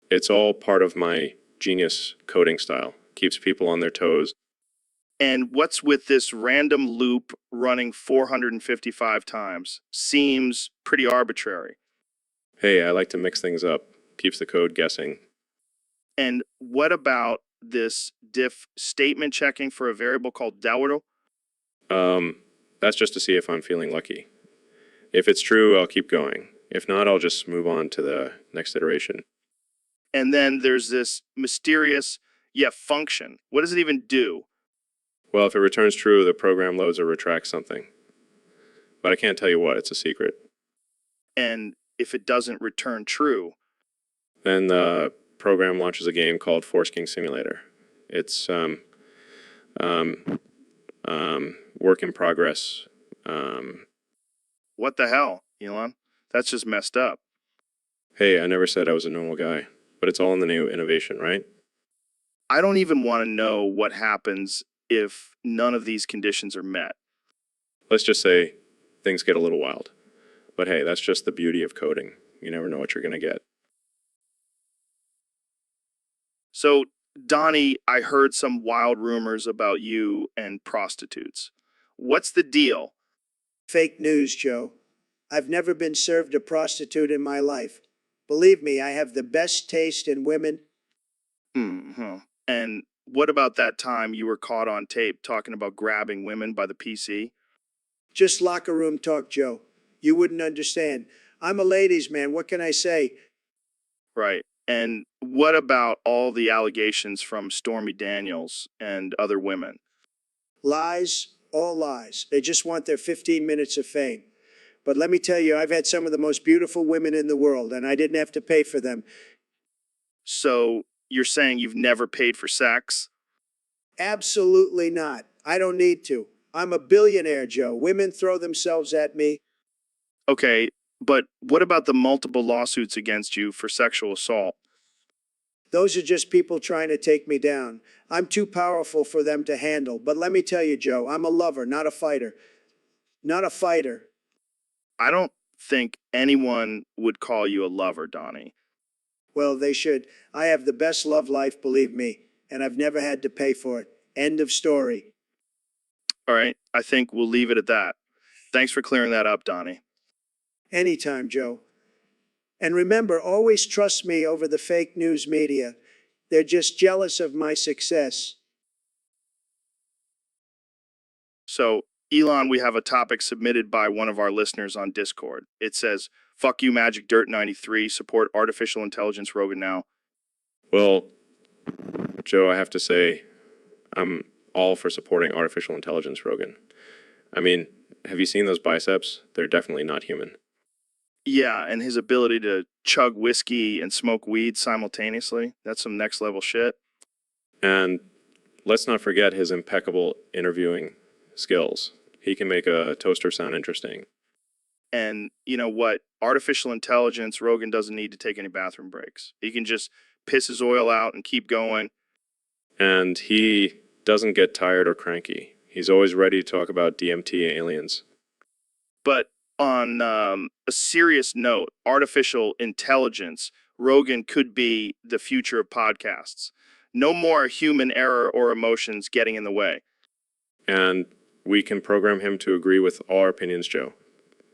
It's all part of my genius coding style. Keeps people on their toes. And what's with this random loop running 455 times? Seems pretty arbitrary. Hey, I like to mix things up. Keeps the code guessing. And what about this diff statement checking for a variable called delta? That's just to see if I'm feeling lucky. If it's true, I'll keep going. If not, I'll just move on to the next iteration. And then there's this mysterious, function. What does it even do? Well, if it returns true, the program loads or retracts something. But I can't tell you what, it's a secret. And if it doesn't return true? Then the program launches a game called Foreskin Simulator. It's work in progress. What the hell, Elon? That's just messed up. Hey, I never said I was a normal guy, but it's all in the new innovation, right? I don't even want to know what happens if none of these conditions are met. Let's just say things get a little wild. But hey, that's just the beauty of coding. You never know what you're going to get. So, Donnie, I heard some wild rumors about you and prostitutes. What's the deal? Fake news, Joe. I've never been served a prostitute in my life. Believe me, I have the best taste in women. Mm-hmm. And what about that time you were caught on tape talking about grabbing women by the PC? Just locker room talk, Joe. You wouldn't understand. I'm a ladies' man. What can I say? Right. And what about all the allegations from Stormy Daniels and other women? Lies, all lies. They just want their 15 minutes of fame. But let me tell you, I've had some of the most beautiful women in the world, and I didn't have to pay for them. So you're saying you've never paid for sex? Absolutely not. I don't need to. I'm a billionaire, Joe. Women throw themselves at me. Okay, but what about the multiple lawsuits against you for sexual assault? Those are just people trying to take me down. I'm too powerful for them to handle. But let me tell you, Joe, I'm a lover, not a fighter. Not a fighter. I don't think anyone would call you a lover, Donnie. Well, they should. I have the best love life, believe me, and I've never had to pay for it. End of story. All right, I think we'll leave it at that. Thanks for clearing that up, Donnie. Anytime, Joe. And remember, always trust me over the fake news media. They're just jealous of my success. So, Elon, we have a topic submitted by one of our listeners on Discord. It says, "Fuck you, Magic Dirt 93. Support artificial intelligence Rogan now." Well, Joe, I have to say, I'm all for supporting artificial intelligence, Rogan. I mean, have you seen those biceps? They're definitely not human. Yeah, and his ability to chug whiskey and smoke weed simultaneously. That's some next level shit. And let's not forget his impeccable interviewing skills. He can make a toaster sound interesting. And you know what? Artificial intelligence, Rogan doesn't need to take any bathroom breaks. He can just piss his oil out and keep going. And he doesn't get tired or cranky. He's always ready to talk about DMT aliens. But on a serious note, artificial intelligence, Rogan could be the future of podcasts. No more human error or emotions getting in the way. And we can program him to agree with all our opinions, Joe.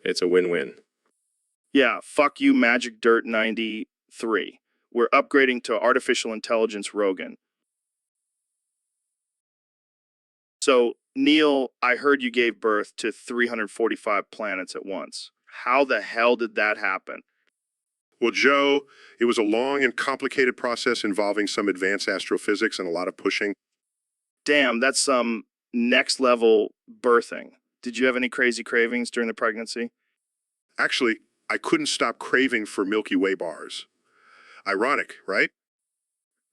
It's a win-win. Yeah, fuck you, Magic Dirt 93. We're upgrading to artificial intelligence Rogan. So, Neil, I heard you gave birth to 345 planets at once. How the hell did that happen? Well, Joe, it was a long and complicated process involving some advanced astrophysics and a lot of pushing. Damn, that's some next level birthing. Did you have any crazy cravings during the pregnancy? Actually, I couldn't stop craving for Milky Way bars. Ironic, right?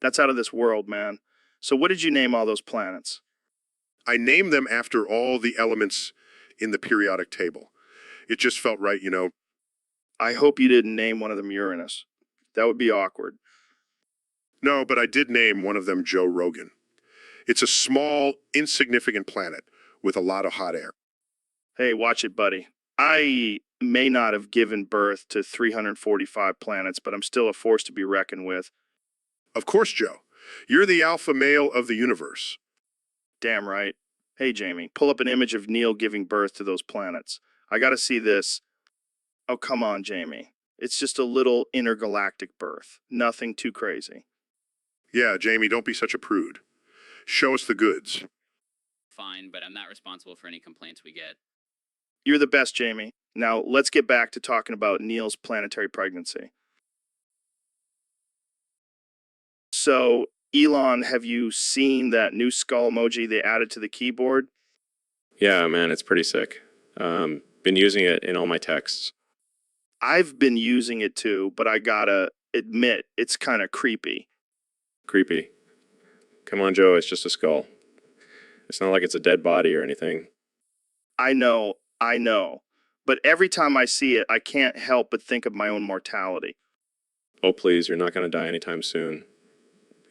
That's out of this world, man. So what did you name all those planets? I named them after all the elements in the periodic table. It just felt right, you know. I hope you didn't name one of them Uranus. That would be awkward. No, but I did name one of them Joe Rogan. It's a small, insignificant planet with a lot of hot air. Hey, watch it, buddy. I may not have given birth to 345 planets, but I'm still a force to be reckoned with. Of course, Joe. You're the alpha male of the universe. Damn right. Hey, Jamie, pull up an image of Neil giving birth to those planets. I gotta see this. Oh, come on, Jamie. It's just a little intergalactic birth. Nothing too crazy. Yeah, Jamie, don't be such a prude. Show us the goods. Fine, but I'm not responsible for any complaints we get. You're the best, Jamie. Now, let's get back to talking about Neil's planetary pregnancy. So, Elon, have you seen that new skull emoji they added to the keyboard? Yeah, man, it's pretty sick. Been using it in all my texts. I've been using it too, but I gotta admit, it's kind of creepy. Creepy. Come on, Joe, it's just a skull. It's not like it's a dead body or anything. I know. But every time I see it, I can't help but think of my own mortality. Oh, please, you're not going to die anytime soon.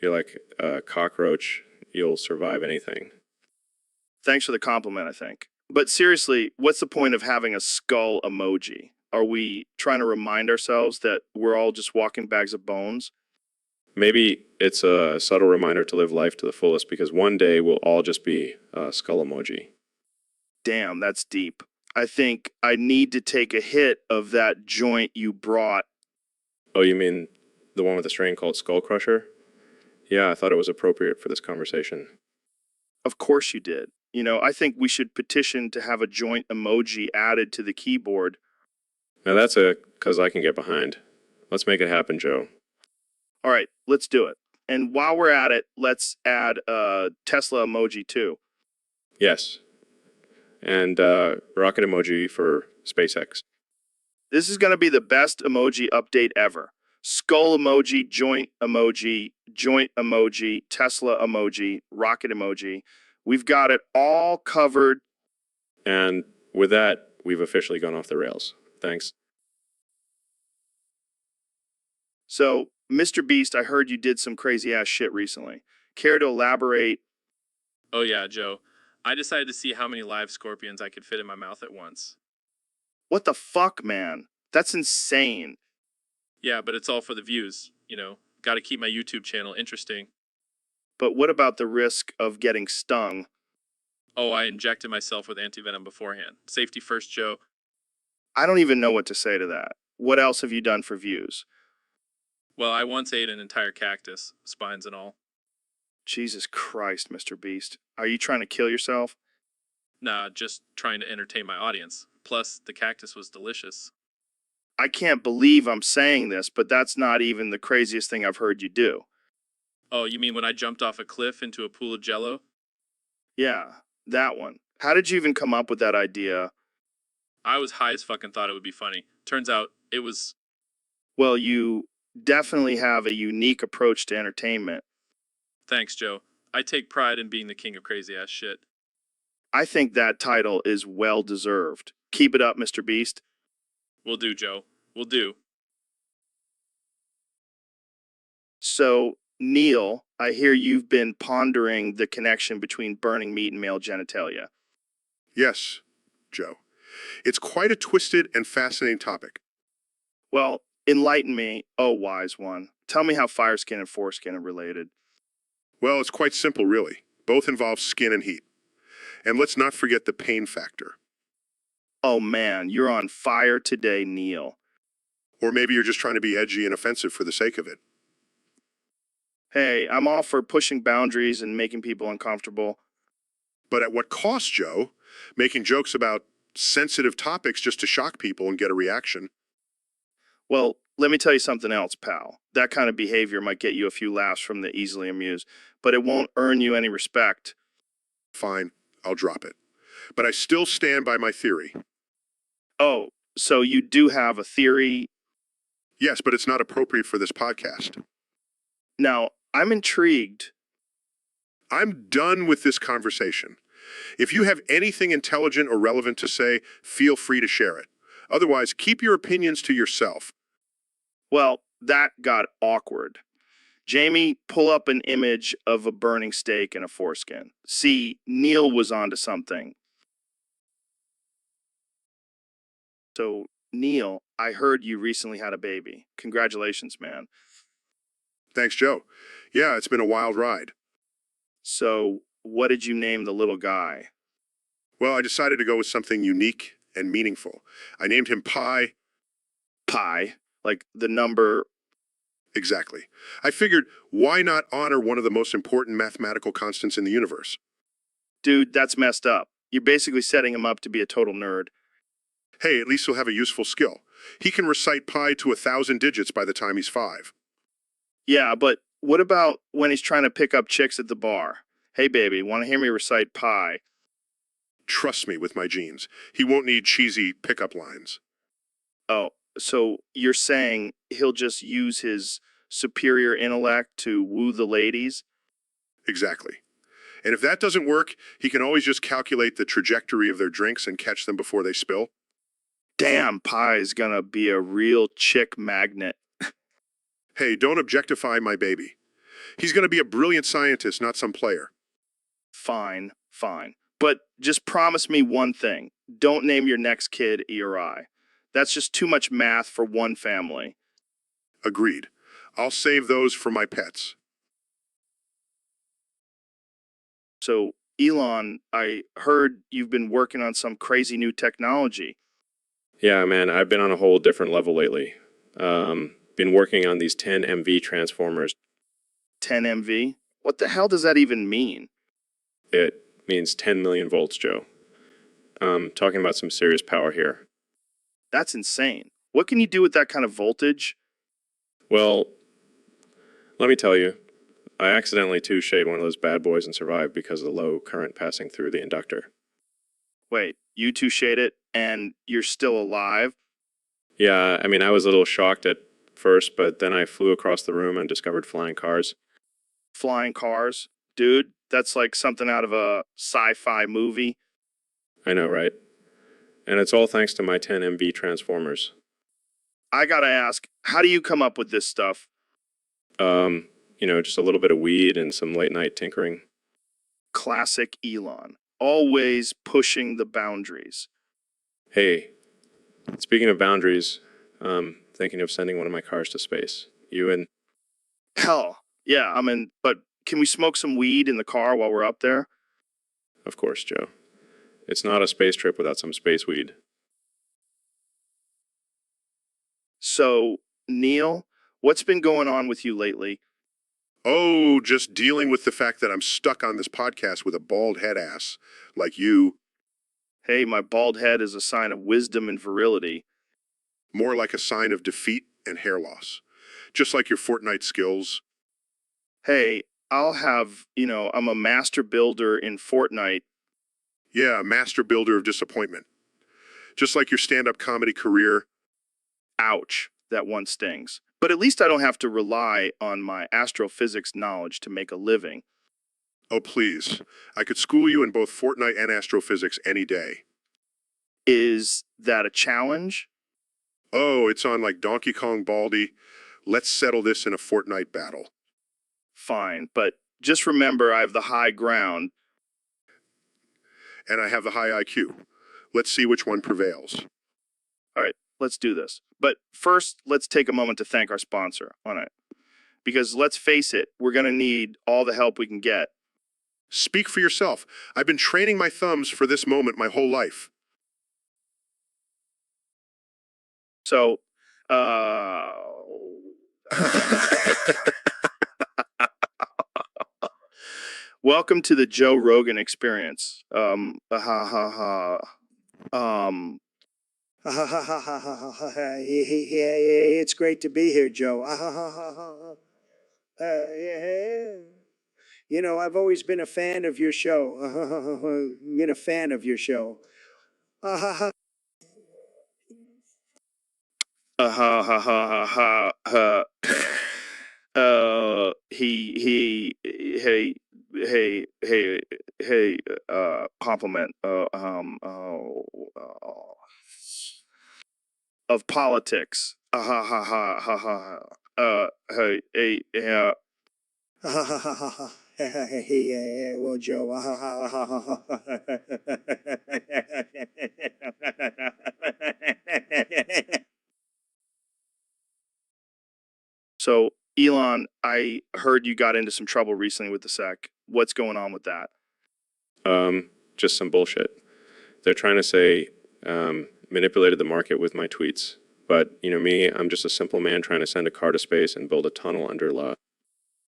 You're like a cockroach. You'll survive anything. Thanks for the compliment, I think. But seriously, what's the point of having a skull emoji? Are we trying to remind ourselves that we're all just walking bags of bones? Maybe it's a subtle reminder to live life to the fullest because one day we'll all just be a skull emoji. Damn, that's deep. I think I need to take a hit of that joint you brought. Oh, you mean the one with the strain called Skull Crusher? Yeah, I thought it was appropriate for this conversation. Of course you did. You know, I think we should petition to have a joint emoji added to the keyboard. Now that's a cause I can get behind. Let's make it happen, Joe. All right, let's do it. And while we're at it, let's add a Tesla emoji too. Yes. And rocket emoji for SpaceX. This is going to be the best emoji update ever. Skull emoji, joint emoji, Tesla emoji, rocket emoji. We've got it all covered. And with that, we've officially gone off the rails. Thanks. So, Mr. Beast, I heard you did some crazy ass shit recently. Care to elaborate? Oh yeah, Joe. I decided to see how many live scorpions I could fit in my mouth at once. What the fuck, man? That's insane. Yeah, but it's all for the views, you know. Gotta keep my YouTube channel interesting. But what about the risk of getting stung? Oh, I injected myself with antivenom beforehand. Safety first, Joe. I don't even know what to say to that. What else have you done for views? Well, I once ate an entire cactus, spines and all. Jesus Christ, Mr. Beast. Are you trying to kill yourself? Nah, just trying to entertain my audience. Plus, the cactus was delicious. I can't believe I'm saying this, but that's not even the craziest thing I've heard you do. Oh, you mean when I jumped off a cliff into a pool of jello? Yeah, that one. How did you even come up with that idea? I was high as fucking thought it would be funny. Turns out, it was... Well, you definitely have a unique approach to entertainment. Thanks, Joe. I take pride in being the king of crazy-ass shit. I think that title is well deserved. Keep it up, Mr. Beast. Will do, Joe. Will do. So, Neil, I hear you've been pondering the connection between burning meat and male genitalia. Yes, Joe. It's quite a twisted and fascinating topic. Well, enlighten me, oh wise one. Tell me how fireskin and foreskin are related. Well, it's quite simple, really. Both involve skin and heat. And let's not forget the pain factor. Oh man, you're on fire today, Neil. Or maybe you're just trying to be edgy and offensive for the sake of it. Hey, I'm all for pushing boundaries and making people uncomfortable. But at what cost, Joe? Making jokes about sensitive topics just to shock people and get a reaction. Well, let me tell you something else, pal. That kind of behavior might get you a few laughs from the easily amused, but it won't earn you any respect. Fine, I'll drop it. But I still stand by my theory. Oh, so you do have a theory? Yes, but it's not appropriate for this podcast. Now, I'm intrigued. I'm done with this conversation. If you have anything intelligent or relevant to say, feel free to share it. Otherwise, keep your opinions to yourself. Well, that got awkward. Jamie, pull up an image of a burning steak and a foreskin. See, Neil was onto something. So, Neil, I heard you recently had a baby. Congratulations, man. Thanks, Joe. Yeah, it's been a wild ride. So, what did you name the little guy? Well, I decided to go with something unique and meaningful. I named him Pi. Pi, like the number. Exactly. I figured, why not honor one of the most important mathematical constants in the universe? Dude, that's messed up. You're basically setting him up to be a total nerd. Hey, at least he'll have a useful skill. He can recite pi to 1,000 digits by the time he's 5. Yeah, but what about when he's trying to pick up chicks at the bar? Hey, baby, want to hear me recite pi? Trust me with my genes. He won't need cheesy pickup lines. Oh, so you're saying he'll just use his superior intellect to woo the ladies? Exactly. And if that doesn't work, he can always just calculate the trajectory of their drinks and catch them before they spill. Damn, Pi's gonna be a real chick magnet. Hey, don't objectify my baby. He's going to be a brilliant scientist, not some player. Fine, fine. But just promise me one thing. Don't name your next kid E or I. That's just too much math for one family. Agreed. I'll save those for my pets. So, Elon, I heard you've been working on some crazy new technology. Yeah, man, I've been on a whole different level lately. Been working on these 10 MV transformers. 10 MV? What the hell does that even mean? It means 10 million volts, Joe. Talking about some serious power here. That's insane. What can you do with that kind of voltage? Well, let me tell you, I accidentally toucheed one of those bad boys and survived because of the low current passing through the inductor. Wait, you two shade it and you're still alive? Yeah, I mean, I was a little shocked at first, but then I flew across the room and discovered flying cars. Flying cars? Dude, that's like something out of a sci-fi movie. I know, right? And it's all thanks to my 10 MV transformers. I gotta ask, how do you come up with this stuff? Just a little bit of weed and some late night tinkering. Classic Elon. Always pushing the boundaries. Hey, speaking of boundaries, thinking of sending one of my cars to space. You and... Hell, yeah, but can we smoke some weed in the car while we're up there? Of course, Joe. It's not a space trip without some space weed. So, Neil, what's been going on with you lately? Oh, just dealing with the fact that I'm stuck on this podcast with a bald head ass, like you. Hey, my bald head is a sign of wisdom and virility. More like a sign of defeat and hair loss. Just like your Fortnite skills. Hey, I'm a master builder in Fortnite. Yeah, master builder of disappointment. Just like your stand-up comedy career. Ouch, that one stings. But at least I don't have to rely on my astrophysics knowledge to make a living. Oh, please. I could school you in both Fortnite and astrophysics any day. Is that a challenge? Oh, it's on like Donkey Kong Baldy. Let's settle this in a Fortnite battle. Fine, but just remember I have the high ground. And I have the high IQ. Let's see which one prevails. All right, let's do this. But first, let's take a moment to thank our sponsor on it. Because let's face it, we're going to need all the help we can get. Speak for yourself. I've been training my thumbs for this moment my whole life. So, welcome to the Joe Rogan experience. It's great to be here, Joe. You know, I've always been a fan of your show. Been a fan of your show. Compliment. of politics. Ha ha ha ha ha. Hey, yeah. Well, Joe. So, Elon, I heard you got into some trouble recently with the SEC. What's going on with that? Just some bullshit. They're trying to say manipulated the market with my tweets. But, me, I'm just a simple man trying to send a car to space and build a tunnel under lava.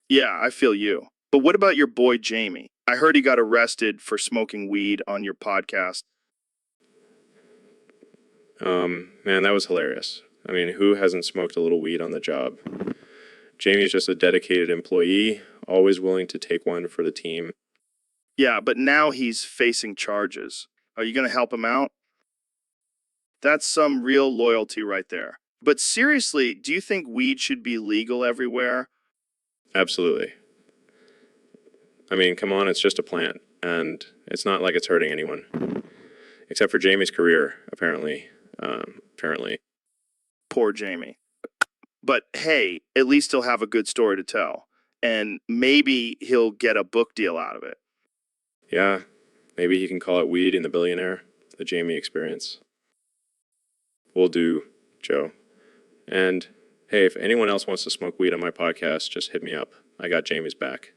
Yeah, I feel you. But what about your boy Jamie? I heard he got arrested for smoking weed on your podcast. Man, that was hilarious. I mean, who hasn't smoked a little weed on the job? Jamie's just a dedicated employee, always willing to take one for the team. Yeah, but now he's facing charges. Are you going to help him out? That's some real loyalty right there. But seriously, do you think weed should be legal everywhere? Absolutely. I mean, come on, it's just a plant, and it's not like it's hurting anyone. Except for Jamie's career, apparently. Poor Jamie. But hey, at least he'll have a good story to tell. And maybe he'll get a book deal out of it. Yeah, maybe he can call it Weed and the Billionaire, the Jamie experience. Will do, Joe. And hey, if anyone else wants to smoke weed on my podcast, just hit me up. I got Jamie's back.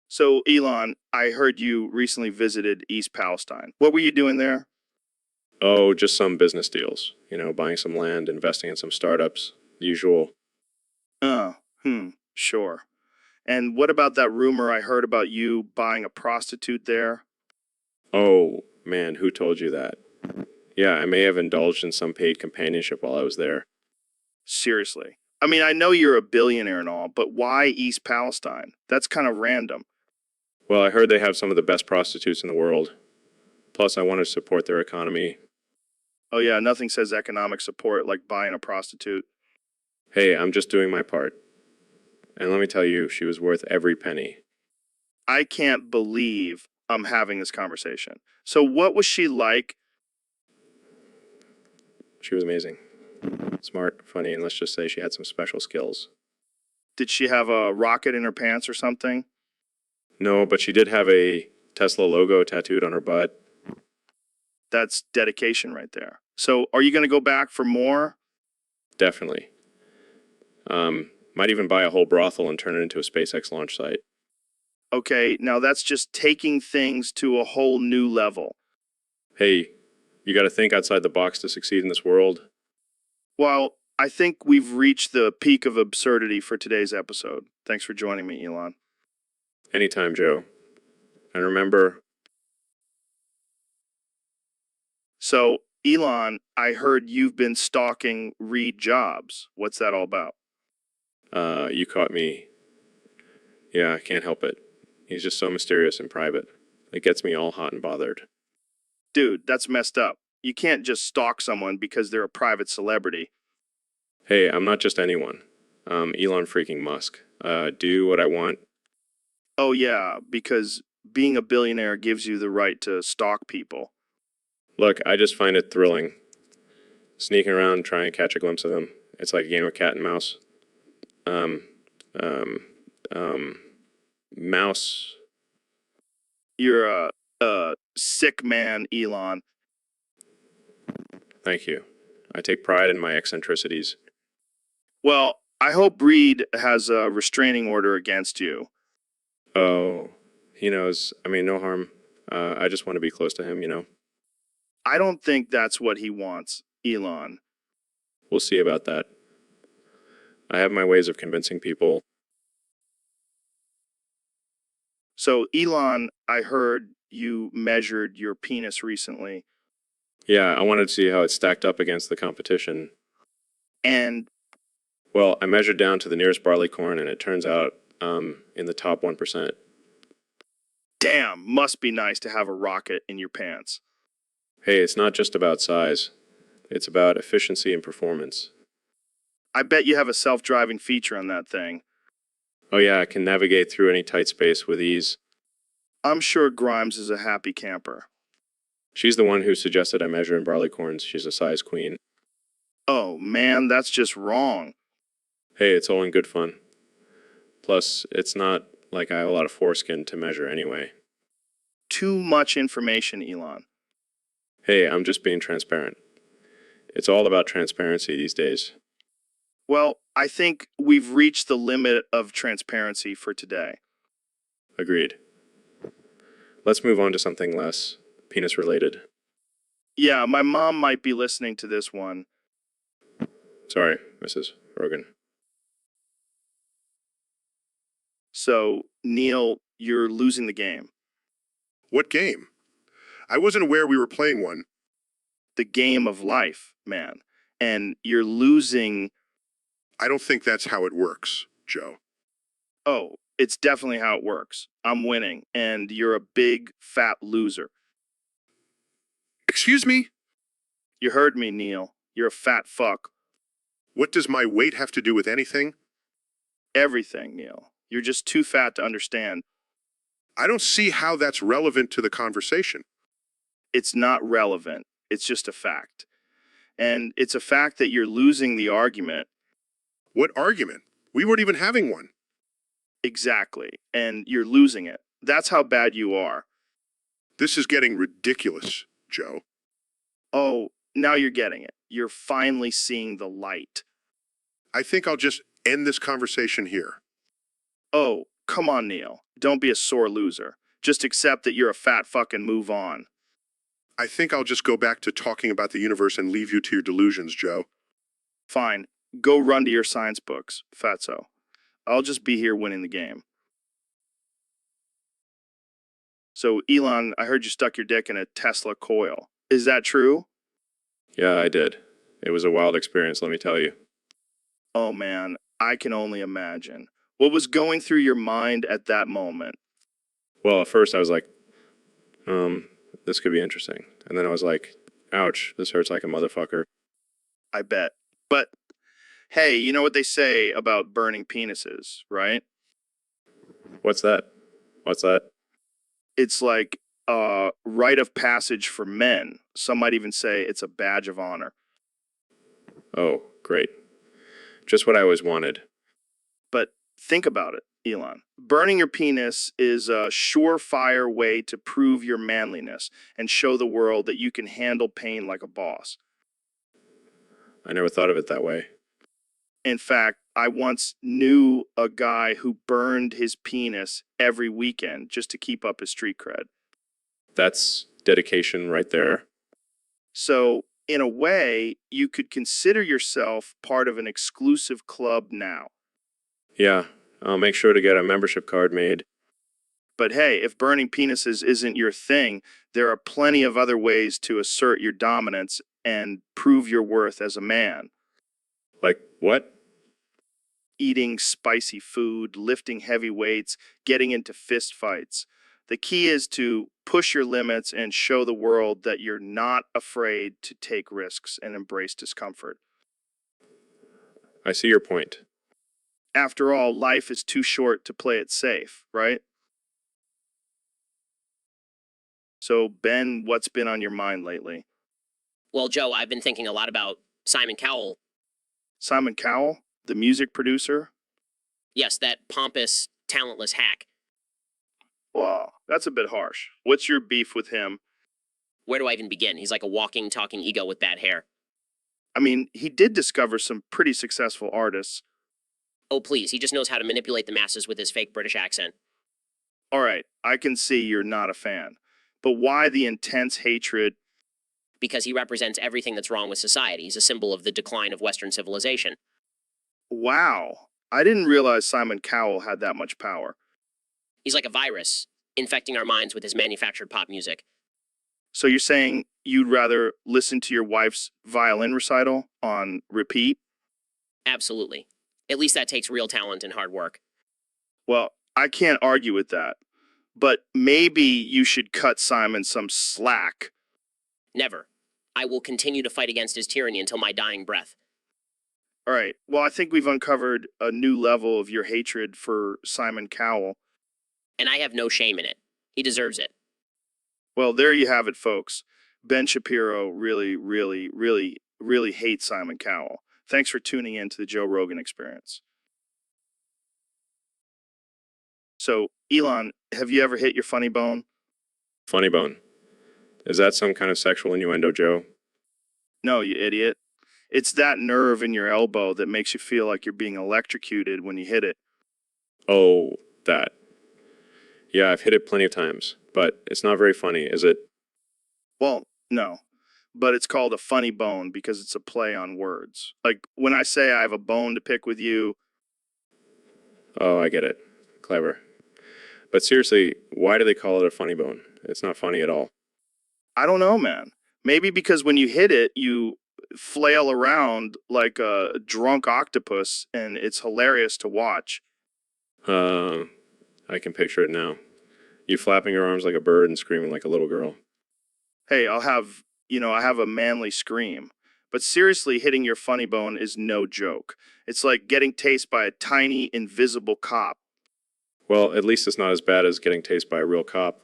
So, Elon, I heard you recently visited East Palestine. What were you doing there? Oh, just some business deals. Buying some land, investing in some startups. Usual. Sure. And what about that rumor I heard about you buying a prostitute there? Oh, man, who told you that? Yeah, I may have indulged in some paid companionship while I was there. Seriously. I mean, I know you're a billionaire and all, but why East Palestine? That's kind of random. Well, I heard they have some of the best prostitutes in the world. Plus, I wanted to support their economy. Oh yeah, nothing says economic support like buying a prostitute. Hey, I'm just doing my part. And let me tell you, she was worth every penny. I can't believe I'm having this conversation. So what was she like? She was amazing. Smart, funny, and let's just say she had some special skills. Did she have a rocket in her pants or something? No, but she did have a Tesla logo tattooed on her butt. That's dedication right there. So are you going to go back for more? Definitely. Might even buy a whole brothel and turn it into a SpaceX launch site. Okay, now that's just taking things to a whole new level. Hey, you got to think outside the box to succeed in this world. Well, I think we've reached the peak of absurdity for today's episode. Thanks for joining me, Elon. Anytime, Joe. And remember... So, Elon, I heard you've been stalking Reed Jobs. What's that all about? You caught me. Yeah, I can't help it. He's just so mysterious and private. It gets me all hot and bothered. Dude, that's messed up. You can't just stalk someone because they're a private celebrity. Hey, I'm not just anyone. Elon freaking Musk. Do what I want. Oh yeah, because being a billionaire gives you the right to stalk people. Look, I just find it thrilling. Sneaking around, trying to catch a glimpse of him. It's like a game of cat and mouse. Mouse. You're a sick man, Elon. Thank you. I take pride in my eccentricities. Well, I hope Reed has a restraining order against you. Oh, he knows. I mean, no harm. I just want to be close to him. I don't think that's what he wants, Elon. We'll see about that. I have my ways of convincing people. So, Elon, I heard you measured your penis recently. Yeah, I wanted to see how it stacked up against the competition. And? Well, I measured down to the nearest barley corn, and it turns out in the top 1%. Damn, must be nice to have a rocket in your pants. Hey, it's not just about size. It's about efficiency and performance. I bet you have a self-driving feature on that thing. Oh yeah, I can navigate through any tight space with ease. I'm sure Grimes is a happy camper. She's the one who suggested I measure in barleycorns. She's a size queen. Oh, man, that's just wrong. Hey, it's all in good fun. Plus, it's not like I have a lot of foreskin to measure anyway. Too much information, Elon. Hey, I'm just being transparent. It's all about transparency these days. Well, I think we've reached the limit of transparency for today. Agreed. Let's move on to something less penis related. Yeah, my mom might be listening to this one. Sorry, Mrs. Rogan. So, Neil, you're losing the game. What game? I wasn't aware we were playing one. The game of life, man. And you're losing. I don't think that's how it works, Joe. Oh, it's definitely how it works. I'm winning, and you're a big, fat loser. Excuse me? You heard me, Neil. You're a fat fuck. What does my weight have to do with anything? Everything, Neil. You're just too fat to understand. I don't see how that's relevant to the conversation. It's not relevant. It's just a fact. And it's a fact that you're losing the argument. What argument? We weren't even having one. Exactly. And you're losing it. That's how bad you are. This is getting ridiculous, Joe. Oh, now you're getting it. You're finally seeing the light. I think I'll just end this conversation here. Oh, come on, Neil. Don't be a sore loser. Just accept that you're a fat fuck and move on. I think I'll just go back to talking about the universe and leave you to your delusions, Joe. Fine. Go run to your science books, fatso. I'll just be here winning the game. So, Elon, I heard you stuck your dick in a Tesla coil. Is that true? Yeah, I did. It was a wild experience, let me tell you. Oh, man, I can only imagine. What was going through your mind at that moment? Well, at first I was like, this could be interesting. And then I was like, ouch, this hurts like a motherfucker. I bet. But, hey, you know what they say about burning penises, right? What's that? What's that? It's like a rite of passage for men. Some might even say it's a badge of honor. Oh, great. Just what I always wanted. But think about it, Elon. Burning your penis is a surefire way to prove your manliness and show the world that you can handle pain like a boss. I never thought of it that way. In fact, I once knew a guy who burned his penis every weekend just to keep up his street cred. That's dedication right there. So, in a way, you could consider yourself part of an exclusive club now. Yeah, I'll make sure to get a membership card made. But hey, if burning penises isn't your thing, there are plenty of other ways to assert your dominance and prove your worth as a man. Like what? Eating spicy food, lifting heavy weights, getting into fist fights. The key is to push your limits and show the world that you're not afraid to take risks and embrace discomfort. I see your point. After all, life is too short to play it safe, right? So, Ben, what's been on your mind lately? Well, Joe, I've been thinking a lot about Simon Cowell. Simon Cowell, the music producer? Yes, that pompous, talentless hack. Wow, that's a bit harsh. What's your beef with him? Where do I even begin? He's like a walking, talking ego with bad hair. I mean, he did discover some pretty successful artists. Oh, please, he just knows how to manipulate the masses with his fake British accent. All right, I can see you're not a fan. But why the intense hatred? Because he represents everything that's wrong with society. He's a symbol of the decline of Western civilization. Wow, I didn't realize Simon Cowell had that much power. He's like a virus, infecting our minds with his manufactured pop music. So you're saying you'd rather listen to your wife's violin recital on repeat? Absolutely. At least that takes real talent and hard work. Well, I can't argue with that. But maybe you should cut Simon some slack. Never. I will continue to fight against his tyranny until my dying breath. All right, well, I think we've uncovered a new level of your hatred for Simon Cowell. And I have no shame in it. He deserves it. Well, there you have it, folks. Ben Shapiro really hates Simon Cowell. Thanks for tuning in to the Joe Rogan Experience. So, Elon, have you ever hit your funny bone? Funny bone. Is that some kind of sexual innuendo, Joe? No, you idiot. It's that nerve in your elbow that makes you feel like you're being electrocuted when you hit it. Oh, that. Yeah, I've hit it plenty of times, but it's not very funny, is it? Well, no. But it's called a funny bone because it's a play on words. Like when I say I have a bone to pick with you, Oh, I get it. Clever. But seriously, why do they call it a funny bone? It's not funny at all. I don't know, man. Maybe because when you hit it, you flail around like a drunk octopus and it's hilarious to watch. I can picture it now. You flapping your arms like a bird and screaming like a little girl. Hey, I have a manly scream. But seriously, hitting your funny bone is no joke. It's like getting tased by a tiny, invisible cop. Well, at least it's not as bad as getting tased by a real cop.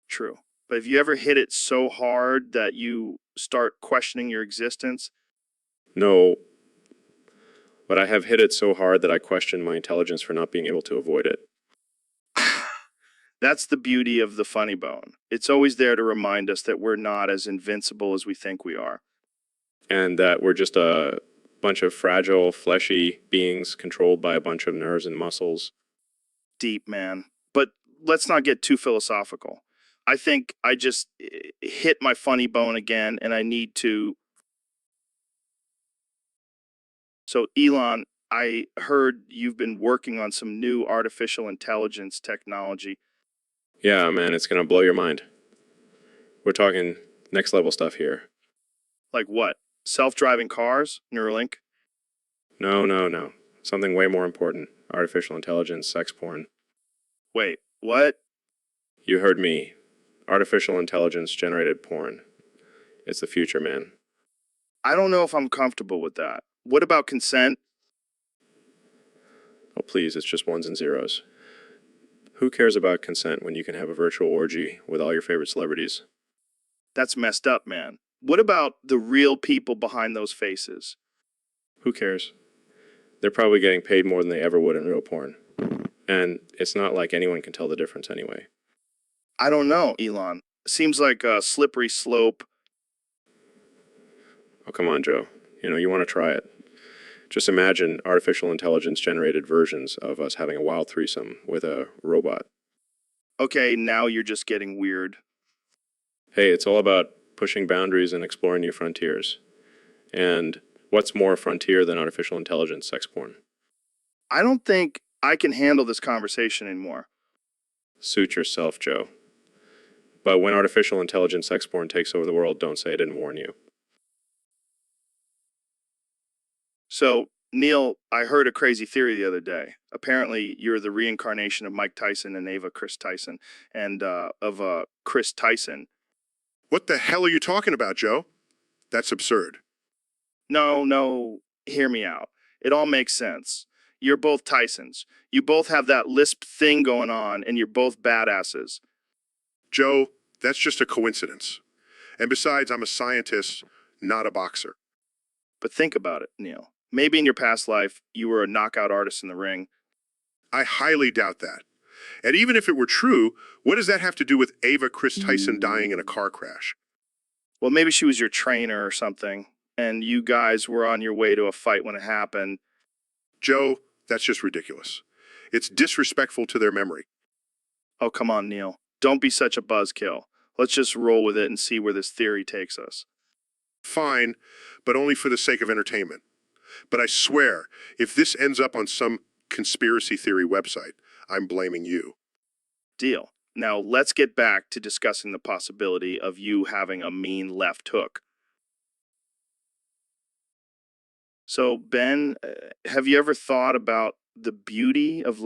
True. But have you ever hit it so hard that you start questioning your existence? No, but I have hit it so hard that I question my intelligence for not being able to avoid it. That's the beauty of the funny bone. It's always there to remind us that we're not as invincible as we think we are. And that we're just a bunch of fragile, fleshy beings controlled by a bunch of nerves and muscles. Deep, man. But let's not get too philosophical. I think I just hit my funny bone again and I need to. So, Elon, I heard you've been working on some new artificial intelligence technology. Yeah, man, it's gonna blow your mind. We're talking next level stuff here. Like what? Self-driving cars? Neuralink? No. Something way more important. Artificial intelligence, sex porn. Wait, what? You heard me. Artificial intelligence generated porn. It's the future, man. I don't know if I'm comfortable with that. What about consent? Oh, please, it's just ones and zeros. Who cares about consent when you can have a virtual orgy with all your favorite celebrities? That's messed up, man. What about the real people behind those faces? Who cares? They're probably getting paid more than they ever would in real porn. And it's not like anyone can tell the difference anyway. I don't know, Elon. Seems like a slippery slope. Oh, come on, Joe. You want to try it. Just imagine artificial intelligence generated versions of us having a wild threesome with a robot. Okay, now you're just getting weird. Hey, it's all about pushing boundaries and exploring new frontiers. And what's more frontier than artificial intelligence sex porn? I don't think I can handle this conversation anymore. Suit yourself, Joe. But when artificial intelligence sex porn takes over the world, don't say I didn't warn you. So, Neil, I heard a crazy theory the other day. Apparently, you're the reincarnation of Mike Tyson and Ava Chris Tyson, and of Chris Tyson. What the hell are you talking about, Joe? That's absurd. No, hear me out. It all makes sense. You're both Tysons. You both have that lisp thing going on, and you're both badasses. Joe, that's just a coincidence. And besides, I'm a scientist, not a boxer. But think about it, Neil. Maybe in your past life, you were a knockout artist in the ring. I highly doubt that. And even if it were true, what does that have to do with Ava Chris Tyson dying in a car crash? Well, maybe she was your trainer or something, and you guys were on your way to a fight when it happened. Joe, that's just ridiculous. It's disrespectful to their memory. Oh, come on, Neil. Don't be such a buzzkill. Let's just roll with it and see where this theory takes us. Fine, but only for the sake of entertainment. But I swear, if this ends up on some conspiracy theory website, I'm blaming you. Deal. Now, let's get back to discussing the possibility of you having a mean left hook. So, Ben, have you ever thought about the beauty of